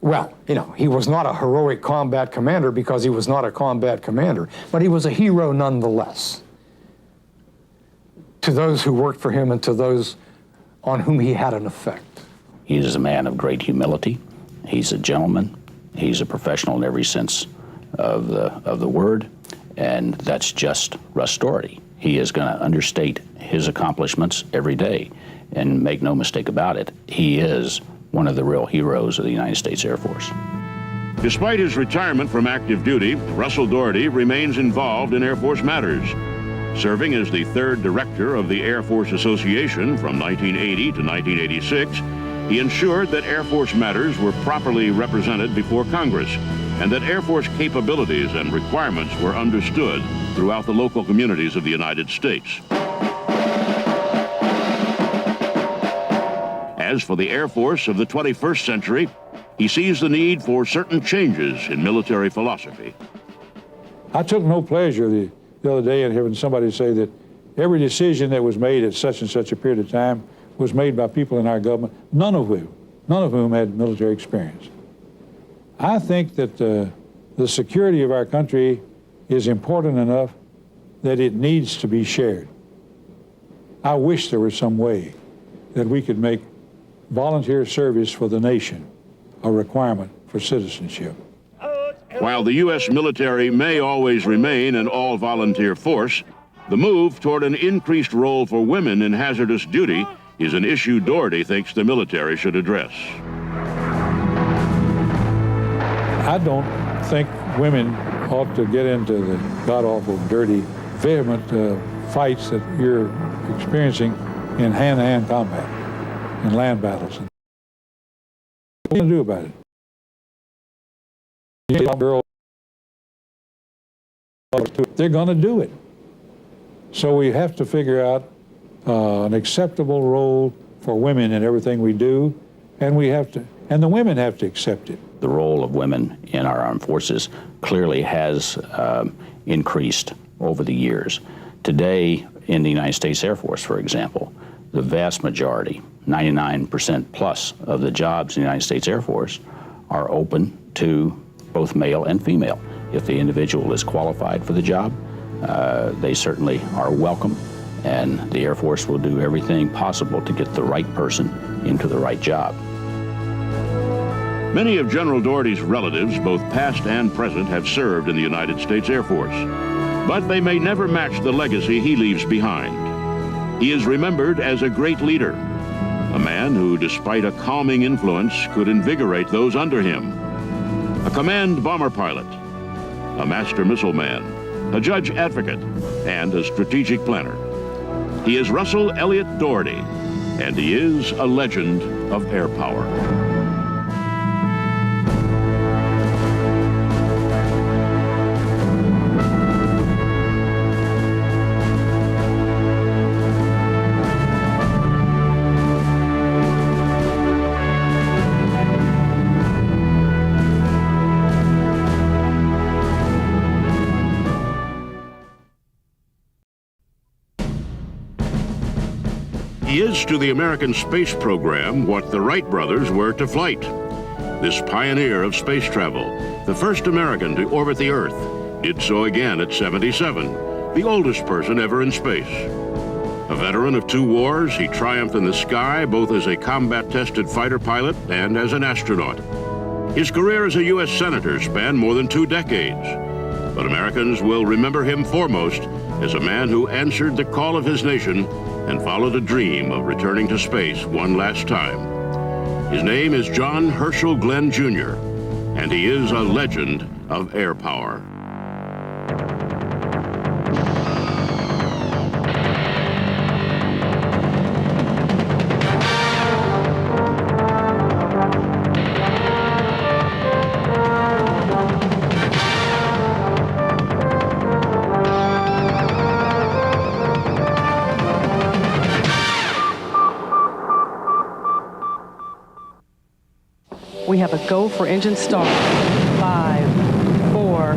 Well, you know, he was not a heroic combat commander because he was not a combat commander, but he was a hero nonetheless to those who worked for him and to those on whom he had an effect. He is a man of great humility. He's a gentleman. He's a professional in every sense of the word, and that's just Russ Doherty. He is going to understate his accomplishments every day, and make no mistake about it, he is one of the real heroes of the United States Air Force. Despite his retirement from active duty, Russell Doherty remains involved in Air Force matters. Serving as the third director of the Air Force Association from 1980 to 1986, he ensured that Air Force matters were properly represented before Congress and that Air Force capabilities and requirements were understood throughout the local communities of the United States. As for the Air Force of the 21st century, he sees the need for certain changes in military philosophy. I took no pleasure the other day in hearing somebody say that every decision that was made at such and such a period of time was made by people in our government, none of whom had military experience. I think that the security of our country is important enough that it needs to be shared. I wish there was some way that we could make volunteer service for the nation a requirement for citizenship. While the U.S. military may always remain an all-volunteer force, the move toward an increased role for women in hazardous duty is an issue Doherty thinks the military should address. I don't think women ought to get into the god-awful, dirty, vehement fights that you're experiencing in hand-to-hand combat, in land battles. What are you going to do about it? They're going to do it. So we have to figure out an acceptable role for women in everything we do, and the women have to accept it. The role of women in our armed forces clearly has increased over the years. Today, in the United States Air Force, for example, the vast majority, 99% plus of the jobs in the United States Air Force are open to both male and female. If the individual is qualified for the job, they certainly are welcome, and the Air Force will do everything possible to get the right person into the right job. Many of General Doherty's relatives, both past and present, have served in the United States Air Force, but they may never match the legacy he leaves behind. He is remembered as a great leader, a man who, despite a calming influence, could invigorate those under him. A command bomber pilot, a master missile man, a judge advocate, and a strategic planner. He is Russell Elliott Doherty, and he is a legend of air power. He is to the American space program what the Wright brothers were to flight. This pioneer of space travel, the first American to orbit the Earth, did so again at 77, the oldest person ever in space. A veteran of 2 wars, he triumphed in the sky both as a combat-tested fighter pilot and as an astronaut. His career as a U.S. Senator spanned more than 2 decades, but Americans will remember him foremost as a man who answered the call of his nation and followed a dream of returning to space one last time. His name is John Herschel Glenn Jr., and he is a legend of air power. We have a go for engine start. 5, 4,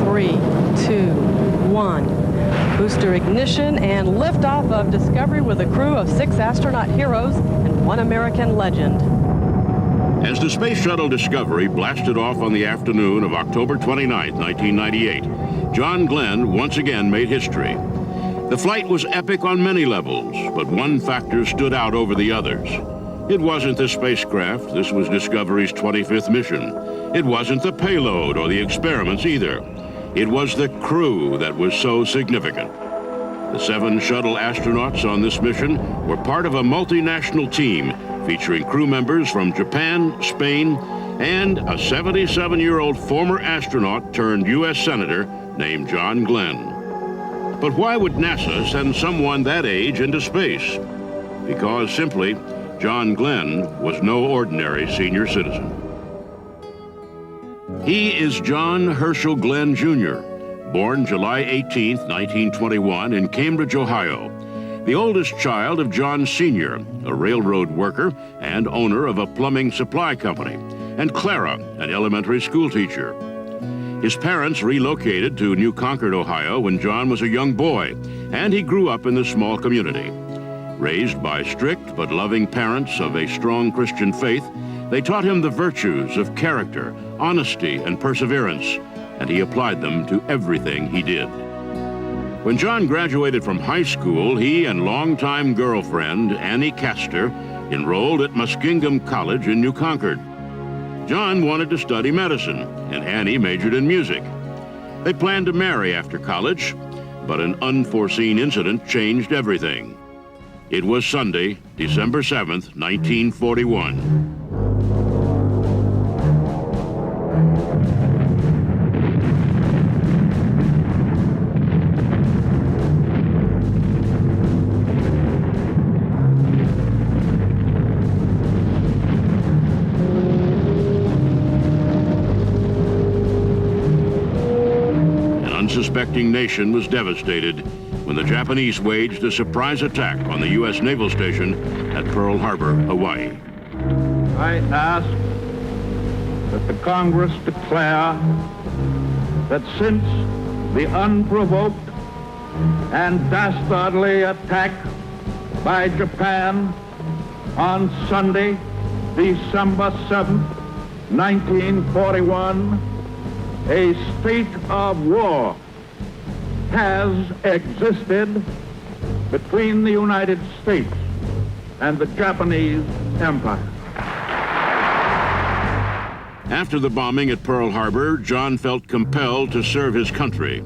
3, 2, 1. Booster ignition and liftoff of Discovery with a crew of 6 astronaut heroes and 1 American legend. As the Space Shuttle Discovery blasted off on the afternoon of October 29, 1998, John Glenn once again made history. The flight was epic on many levels, but one factor stood out over the others. It wasn't the spacecraft. This was Discovery's 25th mission. It wasn't the payload or the experiments either. It was the crew that was so significant. The 7 shuttle astronauts on this mission were part of a multinational team featuring crew members from Japan, Spain, and a 77-year-old former astronaut turned U.S. Senator named John Glenn. But why would NASA send someone that age into space? Because simply, John Glenn was no ordinary senior citizen. He is John Herschel Glenn Jr., born July 18, 1921 in Cambridge, Ohio, the oldest child of John Sr., a railroad worker and owner of a plumbing supply company, and Clara, an elementary school teacher. His parents relocated to New Concord, Ohio when John was a young boy, and he grew up in the small community. Raised by strict but loving parents of a strong Christian faith, they taught him the virtues of character, honesty, and perseverance, and he applied them to everything he did. When John graduated from high school, he and longtime girlfriend Annie Castor enrolled at Muskingum College in New Concord. John wanted to study medicine, and Annie majored in music. They planned to marry after college, but an unforeseen incident changed everything. It was Sunday, December 7th, 1941. An unsuspecting nation was devastated when the Japanese waged a surprise attack on the U.S. naval station at Pearl Harbor, Hawaii. I ask that the Congress declare that since the unprovoked and dastardly attack by Japan on Sunday, December 7, 1941, a state of war has existed between the United States and the Japanese Empire. After the bombing at Pearl Harbor, John felt compelled to serve his country.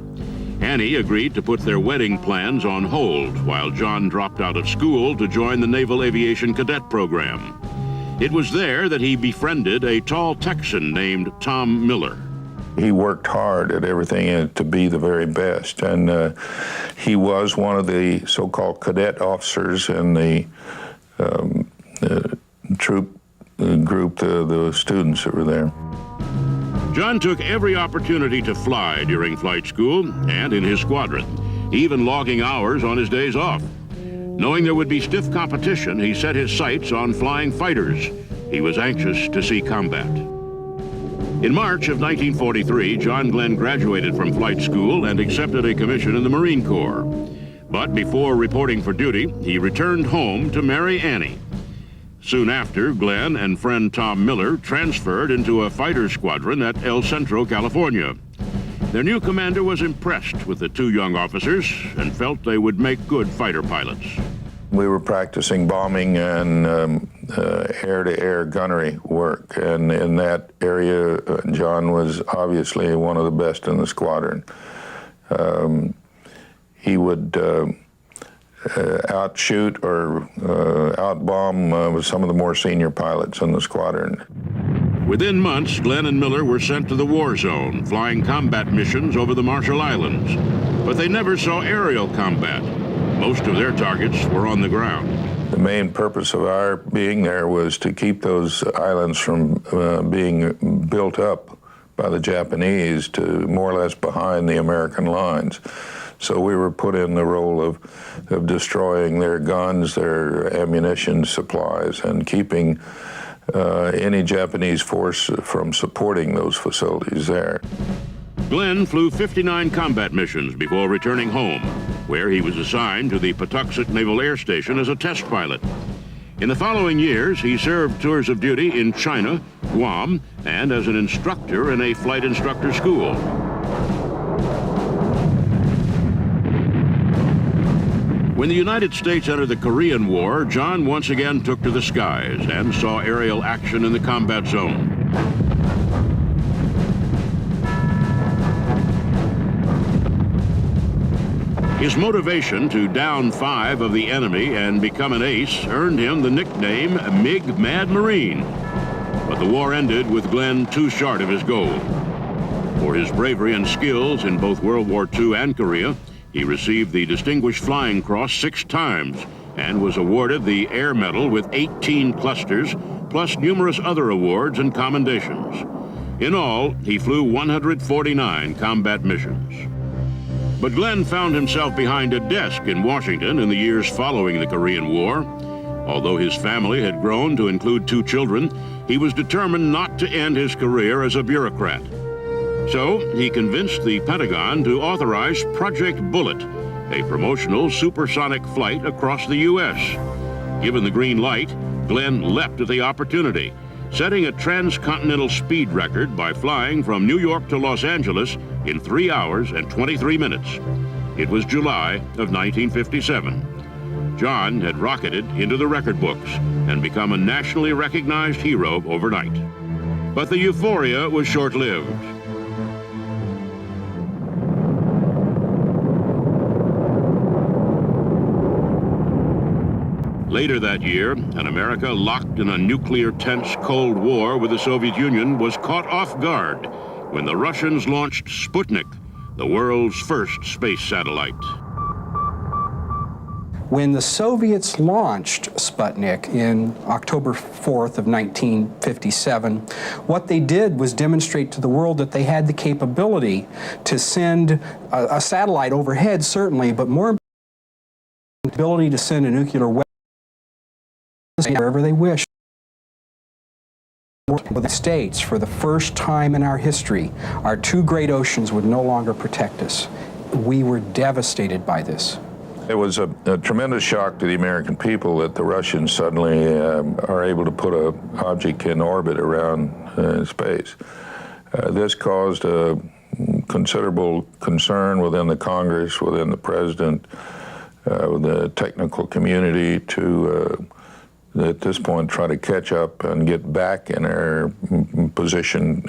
Annie agreed to put their wedding plans on hold while John dropped out of school to join the Naval Aviation Cadet Program. It was there that he befriended a tall Texan named Tom Miller. He worked hard at everything to be the very best, and he was one of the so-called cadet officers in the troop group, the students that were there. John took every opportunity to fly during flight school and in his squadron, even logging hours on his days off. Knowing there would be stiff competition, he set his sights on flying fighters. He was anxious to see combat. In March of 1943, John Glenn graduated from flight school and accepted a commission in the Marine Corps. But before reporting for duty, he returned home to marry Annie. Soon after, Glenn and friend Tom Miller transferred into a fighter squadron at El Centro, California. Their new commander was impressed with the two young officers and felt they would make good fighter pilots. We were practicing bombing and air-to-air gunnery work, and in that area, John was obviously one of the best in the squadron. He would outshoot or outbomb some of the more senior pilots in the squadron. Within months, Glenn and Miller were sent to the war zone, flying combat missions over the Marshall Islands. But they never saw aerial combat. Most of their targets were on the ground. The main purpose of our being there was to keep those islands from being built up by the Japanese to more or less behind the American lines. So we were put in the role of destroying their guns, their ammunition supplies, and keeping any Japanese force from supporting those facilities there. Glenn flew 59 combat missions before returning home, where he was assigned to the Patuxent Naval Air Station as a test pilot. In the following years, he served tours of duty in China, Guam, and as an instructor in a flight instructor school. When the United States entered the Korean War, John once again took to the skies and saw aerial action in the combat zone. His motivation to down 5 of the enemy and become an ace earned him the nickname MiG Mad Marine. But the war ended with Glenn too short of his goal. For his bravery and skills in both World War II and Korea, he received the Distinguished Flying Cross 6 times and was awarded the Air Medal with 18 clusters, plus numerous other awards and commendations. In all, he flew 149 combat missions. But Glenn found himself behind a desk in Washington in the years following the Korean War. Although his family had grown to include 2 children, he was determined not to end his career as a bureaucrat. So he convinced the Pentagon to authorize Project Bullet, a promotional supersonic flight across the U.S. Given the green light, Glenn leapt at the opportunity, setting a transcontinental speed record by flying from New York to Los Angeles in 3 hours and 23 minutes. It was July of 1957. John had rocketed into the record books and become a nationally recognized hero overnight. But the euphoria was short-lived. Later that year, an America locked in a nuclear-tense Cold War with the Soviet Union was caught off guard when the Russians launched Sputnik, the world's first space satellite. When the Soviets launched Sputnik in October 4th of 1957, what they did was demonstrate to the world that they had the capability to send a satellite overhead, certainly, but more importantly, the ability to send a nuclear weapon wherever they wish. With the States, for the first time in our history, our 2 great oceans would no longer protect us. We were devastated by this. It was a tremendous shock to the American people that the Russians suddenly are able to put an object in orbit around space. This caused a considerable concern within the Congress, within the President, with the technical community to at this point try to catch up and get back in our position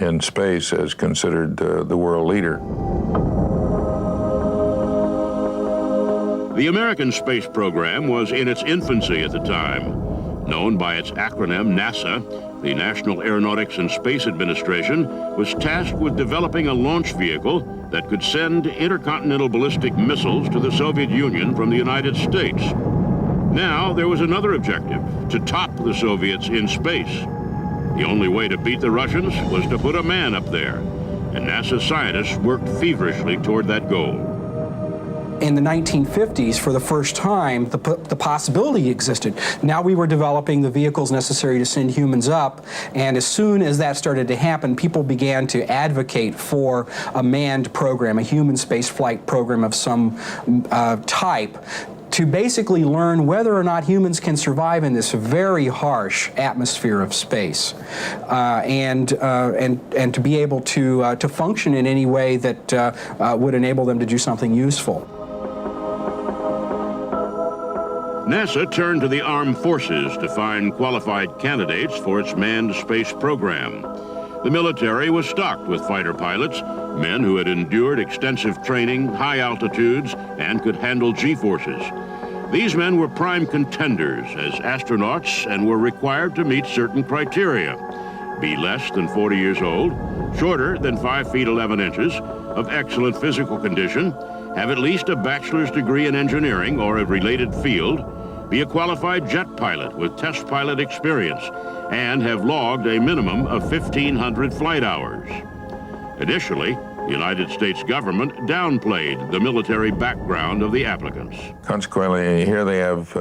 in space as considered the world leader. The American space program was in its infancy at the time. Known by its acronym NASA, the National Aeronautics and Space Administration was tasked with developing a launch vehicle that could send intercontinental ballistic missiles to the Soviet Union from the United States. Now there was another objective, to top the Soviets in space. The only way to beat the Russians was to put a man up there, and NASA scientists worked feverishly toward that goal. in the 1950s, for the first time, the possibility existed. Now we were developing the vehicles necessary to send humans up, and as soon as that started to happen, people began to advocate for a manned program, a human space flight program of some type, to basically learn whether or not humans can survive in this very harsh atmosphere of space, and to be able to function in any way that would enable them to do something useful. NASA turned to the armed forces to find qualified candidates for its manned space program. The military was stocked with fighter pilots, men who had endured extensive training, high altitudes, and could handle G-forces. These men were prime contenders as astronauts and were required to meet certain criteria: be less than 40 years old, shorter than 5 feet 11 inches, of excellent physical condition, have at least a bachelor's degree in engineering or a related field, be a qualified jet pilot with test pilot experience, and have logged a minimum of 1,500 flight hours. Additionally, the United States government downplayed the military background of the applicants. Consequently, here they have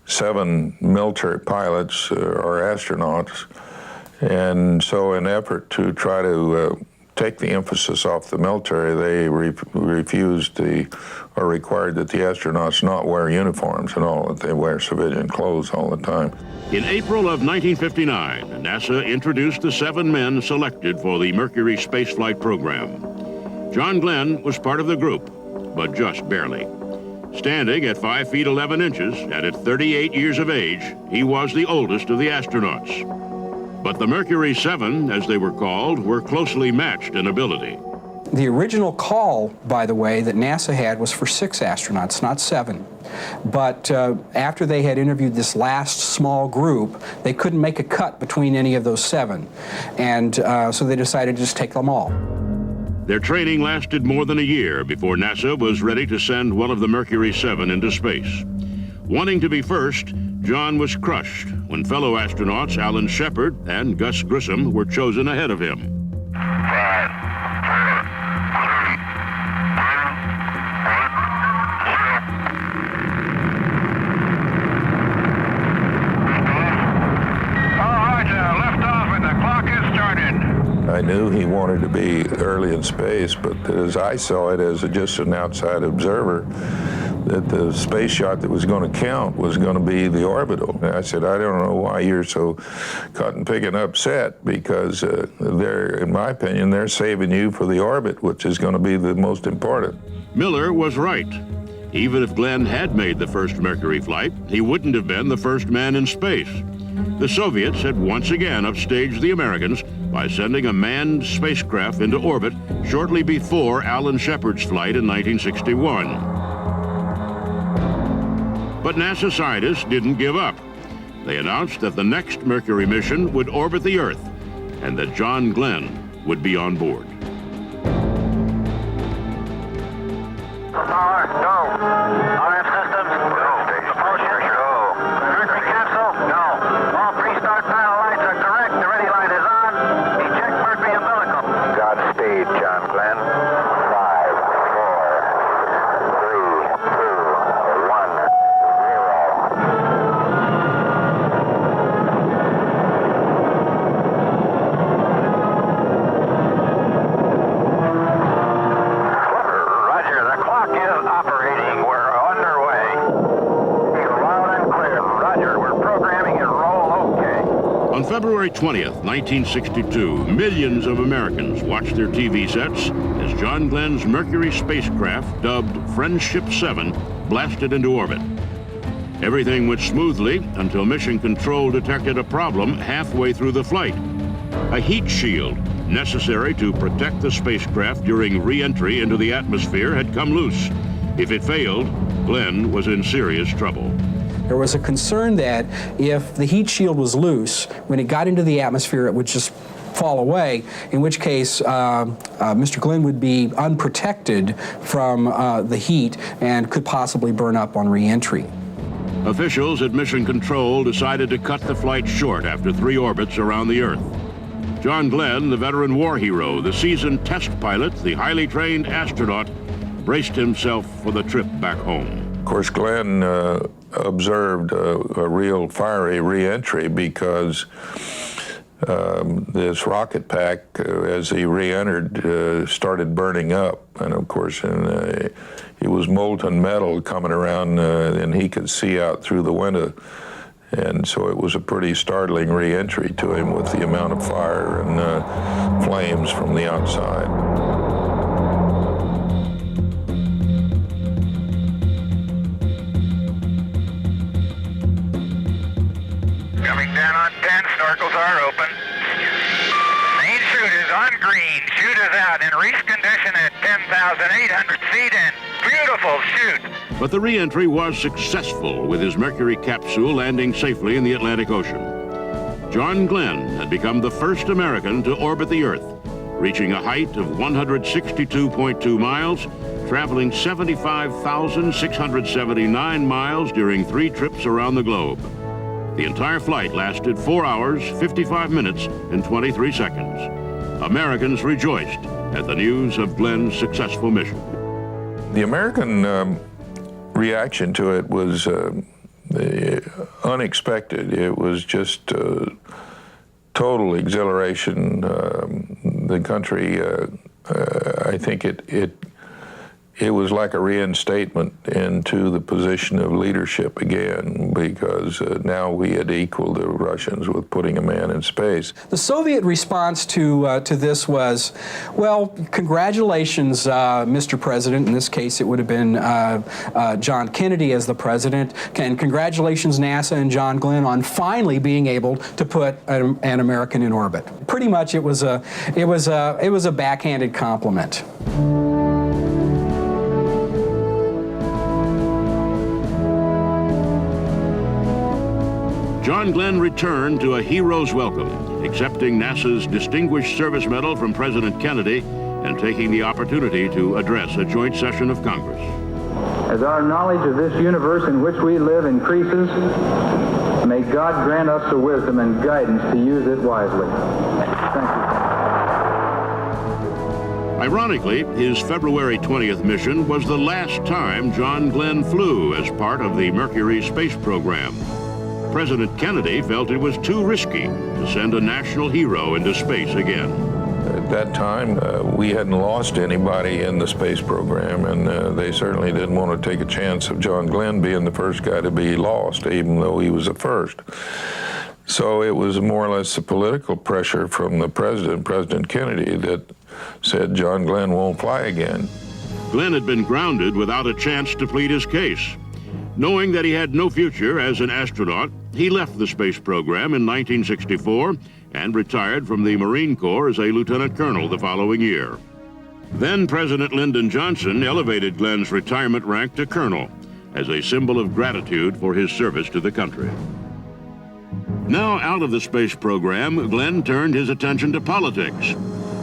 7 military pilots or astronauts, and so in an effort to try to take the emphasis off the military, they refused or required that the astronauts not wear uniforms at all, that they wear civilian clothes all the time. In April of 1959, NASA introduced the 7 men selected for the Mercury spaceflight program. John Glenn was part of the group, but just barely. Standing at 5 feet 11 inches and at 38 years of age, he was the oldest of the astronauts. But the Mercury 7, as they were called, were closely matched in ability. The original call, by the way, that NASA had was for 6 astronauts, not 7. But after they had interviewed this last small group, they couldn't make a cut between any of those 7. And so they decided to just take them all. Their training lasted more than a year before NASA was ready to send one of the Mercury 7 into space. Wanting to be first, John was crushed when fellow astronauts Alan Shepard and Gus Grissom were chosen ahead of him. 5, 4, 3, 2, 1, 0. I knew he wanted to be early in space, but as I saw it as just an outside observer, that the space shot that was going to count was going to be the orbital. And I said, I don't know why you're so cotton picking upset, because in my opinion, they're saving you for the orbit, which is going to be the most important. Miller was right. Even if Glenn had made the first Mercury flight, he wouldn't have been the first man in space. The Soviets had once again upstaged the Americans by sending a manned spacecraft into orbit shortly before Alan Shepard's flight in 1961. But NASA scientists didn't give up. They announced that the next Mercury mission would orbit the Earth and that John Glenn would be on board. Power, go. RF systems, go. Propulsion, go. Mercury capsule, go. All pre-start panel lights are correct. The ready light is on. Eject Mercury umbilical. Godspeed, John Glenn. 5, 4, 3, 2, 1. On February 20th, 1962, millions of Americans watched their TV sets as John Glenn's Mercury spacecraft, dubbed Friendship 7, blasted into orbit. Everything went smoothly until Mission Control detected a problem halfway through the flight. A heat shield necessary to protect the spacecraft during re-entry into the atmosphere had come loose. If it failed, Glenn was in serious trouble. There was a concern that if the heat shield was loose, when it got into the atmosphere, it would just fall away, in which case Mr. Glenn would be unprotected from the heat and could possibly burn up on re-entry. Officials at Mission Control decided to cut the flight short after 3 orbits around the Earth. John Glenn, the veteran war hero, the seasoned test pilot, the highly trained astronaut, braced himself for the trip back home. Of course, Glenn observed a real fiery re-entry because this rocket pack, as he re-entered, started burning up. And of course, it was molten metal coming around, and he could see out through the window. And so it was a pretty startling re-entry to him with the amount of fire and flames from the outside. Coming down on 10, snorkels are open. Main chute is on green, chute is out in reach condition at 10,800 feet and beautiful chute. But the re-entry was successful, with his Mercury capsule landing safely in the Atlantic Ocean. John Glenn had become the first American to orbit the Earth, reaching a height of 162.2 miles, traveling 75,679 miles during 3 trips around the globe. The entire flight lasted 4 hours, 55 minutes, and 23 seconds. Americans rejoiced at the news of Glenn's successful mission. The American reaction to it was unexpected. It was just total exhilaration. The country, I think it was like a reinstatement into the position of leadership again, because now we had equaled the Russians with putting a man in space. The Soviet response to this was, well, congratulations, Mr. President. In this case, it would have been John Kennedy as the president, and congratulations, NASA and John Glenn, on finally being able to put an American in orbit. Pretty much, it was a backhanded compliment. John Glenn returned to a hero's welcome, accepting NASA's Distinguished Service Medal from President Kennedy and taking the opportunity to address a joint session of Congress. As our knowledge of this universe in which we live increases, may God grant us the wisdom and guidance to use it wisely. Thank you. Ironically, his February 20th mission was the last time John Glenn flew as part of the Mercury space program. President Kennedy felt it was too risky to send a national hero into space again. At that time, we hadn't lost anybody in the space program, and they certainly didn't want to take a chance of John Glenn being the first guy to be lost, even though he was the first. So it was more or less the political pressure from the president, President Kennedy, that said John Glenn won't fly again. Glenn had been grounded without a chance to plead his case. Knowing that he had no future as an astronaut, he left the space program in 1964 and retired from the Marine Corps as a lieutenant colonel the following year. Then President Lyndon Johnson elevated Glenn's retirement rank to colonel as a symbol of gratitude for his service to the country. Now out of the space program, Glenn turned his attention to politics.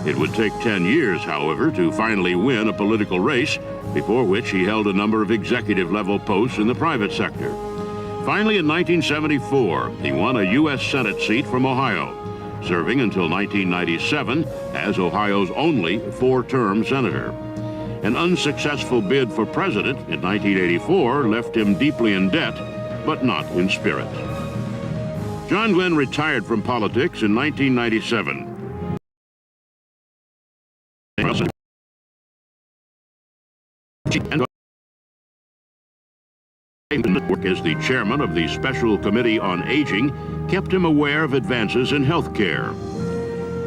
It would take 10 years, however, to finally win a political race, before which he held a number of executive-level posts in the private sector. Finally, in 1974, he won a U.S. Senate seat from Ohio, serving until 1997 as Ohio's only 4-term senator. An unsuccessful bid for president in 1984 left him deeply in debt, but not in spirit. John Glenn retired from politics in 1997. Work as the chairman of the Special Committee on Aging kept him aware of advances in health care.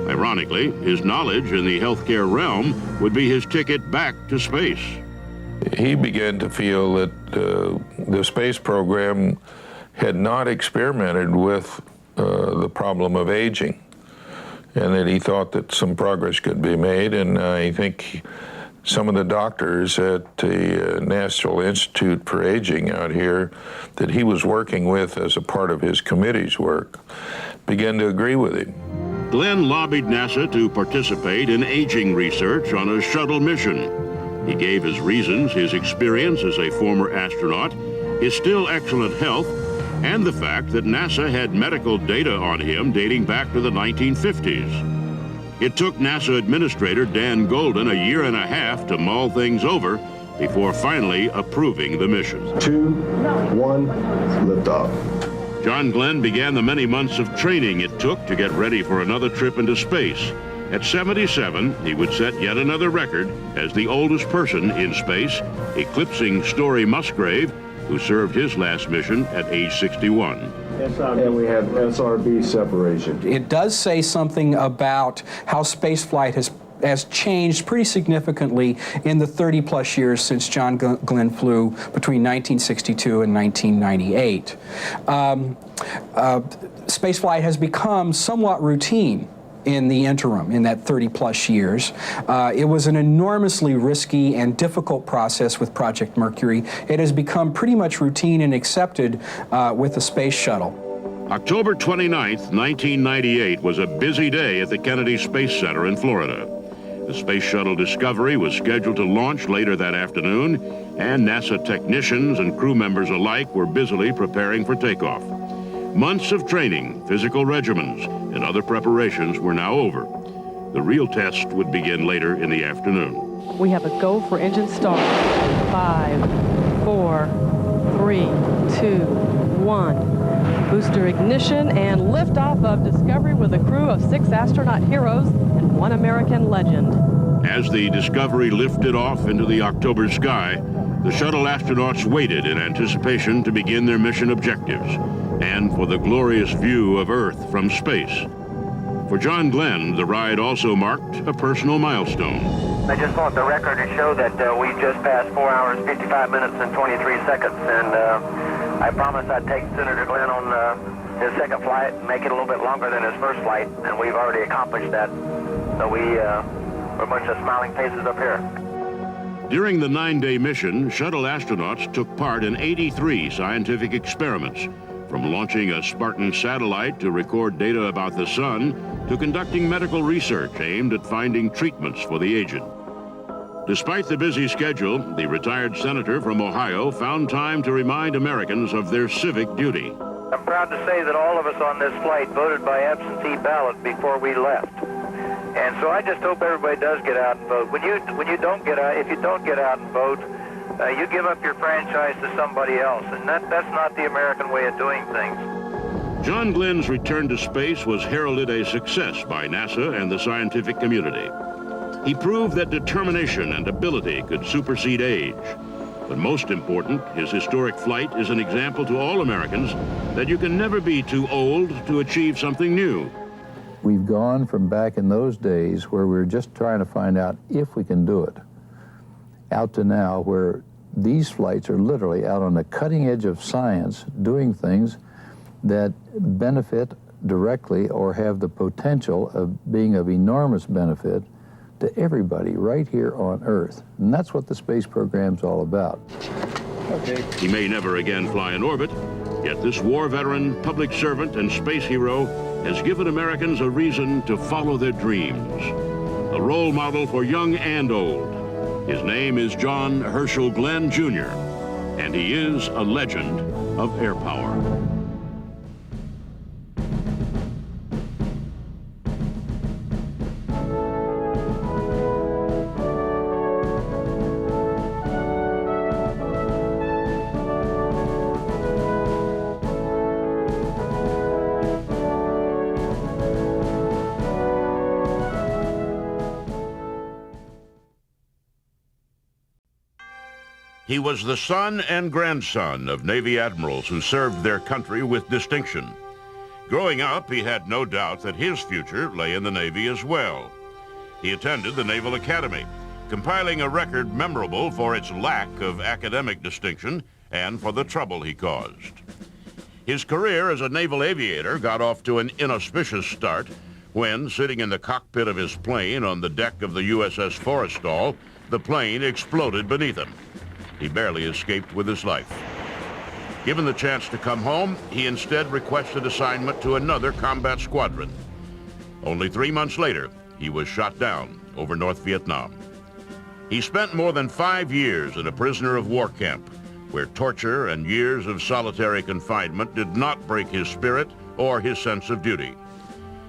Ironically, his knowledge in the healthcare realm would be his ticket back to space. He began to feel that the space program had not experimented with the problem of aging, and that he thought that some progress could be made. And I think some of the doctors at the National Institute for Aging out here that he was working with as a part of his committee's work began to agree with him. Glenn lobbied NASA to participate in aging research on a shuttle mission. He gave his reasons, his experience as a former astronaut, his still excellent health, and the fact that NASA had medical data on him dating back to the 1950s. It took NASA Administrator Dan Golden a year and a half to mull things over before finally approving the mission. 2, 1, liftoff. John Glenn began the many months of training it took to get ready for another trip into space. At 77, he would set yet another record as the oldest person in space, eclipsing Story Musgrave, who served his last mission at age 61. And we have SRB separation. It does say something about how spaceflight has changed pretty significantly in the 30-plus years since John Glenn flew between 1962 and 1998. Spaceflight has become somewhat routine in the interim, in that 30-plus years. It was an enormously risky and difficult process with Project Mercury. It has become pretty much routine and accepted with the space shuttle. October 29th, 1998 was a busy day at the Kennedy Space Center in Florida. The Space Shuttle Discovery was scheduled to launch later that afternoon, and NASA technicians and crew members alike were busily preparing for takeoff. Months of training, physical regimens, and other preparations were now over. The real test would begin later in the afternoon. We have a go for engine start. 5, 4, 3, 2, 1. Booster ignition and liftoff of Discovery with a crew of 6 astronaut heroes and 1 American legend. As the Discovery lifted off into the October sky, the shuttle astronauts waited in anticipation to begin their mission objectives and for the glorious view of Earth from space. For John Glenn, the ride also marked a personal milestone. I just want the record to show that we just passed 4 hours, 55 minutes, and 23 seconds, and I promised I'd take Senator Glenn on his second flight and make it a little bit longer than his first flight, and we've already accomplished that. So we're a bunch of smiling faces up here. During the 9-day mission, shuttle astronauts took part in 83 scientific experiments, from launching a Spartan satellite to record data about the sun, to conducting medical research aimed at finding treatments for the aged. Despite the busy schedule, the retired senator from Ohio found time to remind Americans of their civic duty. I'm proud to say that all of us on this flight voted by absentee ballot before we left. And so I just hope everybody does get out and vote. When you don't get out, if you don't get out and vote, you give up your franchise to somebody else, and that's not the American way of doing things. John Glenn's return to space was heralded a success by NASA and the scientific community. He proved that determination and ability could supersede age. But most important, his historic flight is an example to all Americans that you can never be too old to achieve something new. We've gone from back in those days where we were just trying to find out if we can do it, out to now where these flights are literally out on the cutting edge of science, doing things that benefit directly or have the potential of being of enormous benefit to everybody right here on Earth. And that's what the space program's all about. Okay. He may never again fly in orbit, yet this war veteran, public servant, and space hero has given Americans a reason to follow their dreams. A role model for young and old. His name is John Herschel Glenn, Jr., and he is a legend of air power. He was the son and grandson of Navy admirals who served their country with distinction. Growing up, he had no doubt that his future lay in the Navy as well. He attended the Naval Academy, compiling a record memorable for its lack of academic distinction and for the trouble he caused. His career as a naval aviator got off to an inauspicious start when, sitting in the cockpit of his plane on the deck of the USS Forrestal, the plane exploded beneath him. He barely escaped with his life. Given the chance to come home, he instead requested assignment to another combat squadron. Only 3 months later, he was shot down over North Vietnam. He spent more than 5 years in a prisoner of war camp, where torture and years of solitary confinement did not break his spirit or his sense of duty.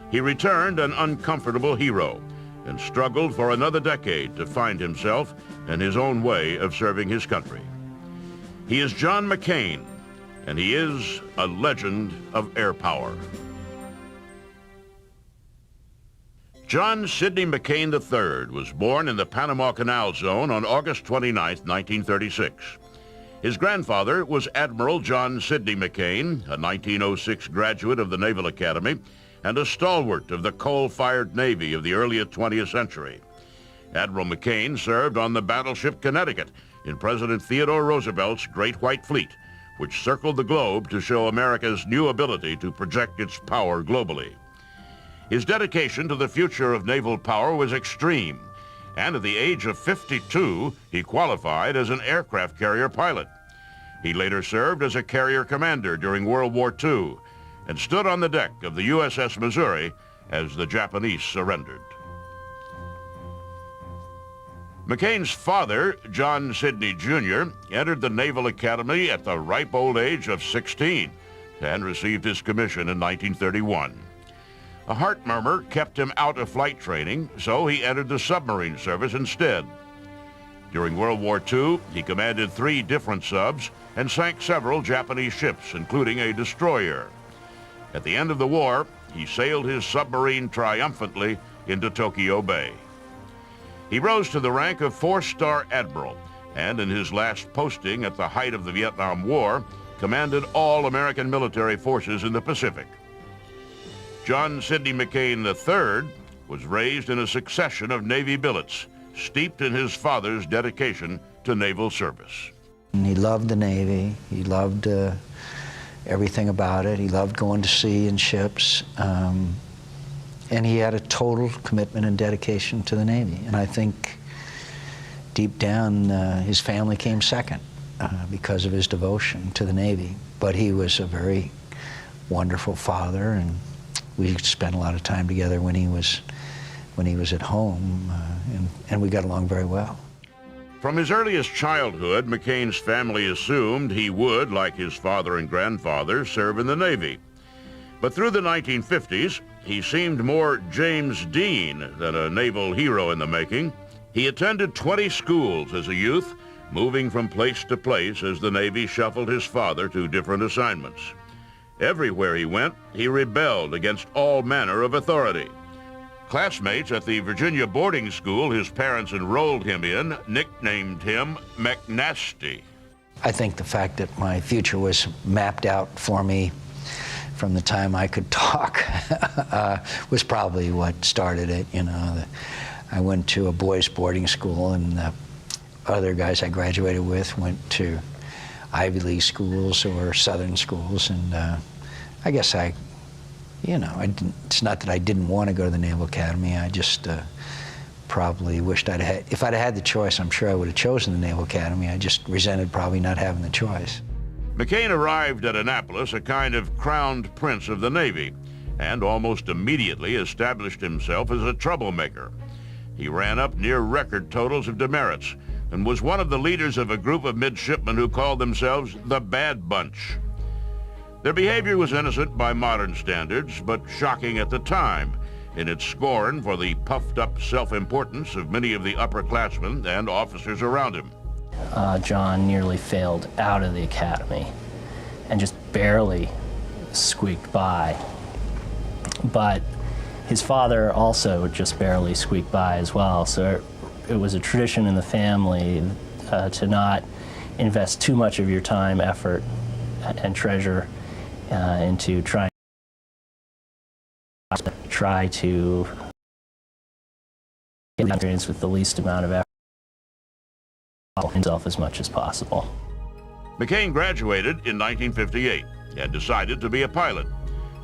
He returned an uncomfortable hero and struggled for another decade to find himself and his own way of serving his country. He is John McCain, and he is a legend of air power. John Sidney McCain III was born in the Panama Canal Zone on August 29, 1936. His grandfather was Admiral John Sidney McCain, a 1906 graduate of the Naval Academy and a stalwart of the coal-fired Navy of the early 20th century. Admiral McCain served on the battleship Connecticut in President Theodore Roosevelt's Great White Fleet, which circled the globe to show America's new ability to project its power globally. His dedication to the future of naval power was extreme, and at the age of 52, he qualified as an aircraft carrier pilot. He later served as a carrier commander during World War II and stood on the deck of the USS Missouri as the Japanese surrendered. McCain's father, John Sidney Jr., entered the Naval Academy at the ripe old age of 16 and received his commission in 1931. A heart murmur kept him out of flight training, so he entered the submarine service instead. During World War II, he commanded 3 different subs and sank several Japanese ships, including a destroyer. At the end of the war, he sailed his submarine triumphantly into Tokyo Bay. He rose to the rank of 4-star admiral, and in his last posting at the height of the Vietnam War, commanded all American military forces in the Pacific. John Sidney McCain III was raised in a succession of Navy billets, steeped in his father's dedication to naval service. He loved the Navy. He loved everything about it. He loved going to sea in ships. And he had a total commitment and dedication to the Navy. And I think deep down, his family came second because of his devotion to the Navy. But he was a very wonderful father, and we spent a lot of time together when he was at home, and we got along very well. From his earliest childhood, McCain's family assumed he would, like his father and grandfather, serve in the Navy. But through the 1950s, he seemed more James Dean than a naval hero in the making. He attended 20 schools as a youth, moving from place to place as the Navy shuffled his father to different assignments. Everywhere he went, he rebelled against all manner of authority. Classmates at the Virginia boarding school his parents enrolled him in nicknamed him McNasty. I think the fact that my future was mapped out for me from the time I could talk was probably what started it. You know, I went to a boys' boarding school, and the other guys I graduated with went to Ivy League schools or Southern schools, and I guess it's not that I didn't want to go to the Naval Academy. I just probably wished if I'd had the choice, I'm sure I would have chosen the Naval Academy. I just resented probably not having the choice. McCain arrived at Annapolis a kind of crowned prince of the Navy, and almost immediately established himself as a troublemaker. He ran up near record totals of demerits and was one of the leaders of a group of midshipmen who called themselves the Bad Bunch. Their behavior was innocent by modern standards, but shocking at the time in its scorn for the puffed-up self-importance of many of the upperclassmen and officers around him. John nearly failed out of the academy and just barely squeaked by. But his father also just barely squeaked by as well, so it was a tradition in the family to not invest too much of your time, effort, and treasure into try to get experience with the least amount of effort himself as much as possible. McCain graduated in 1958 and decided to be a pilot.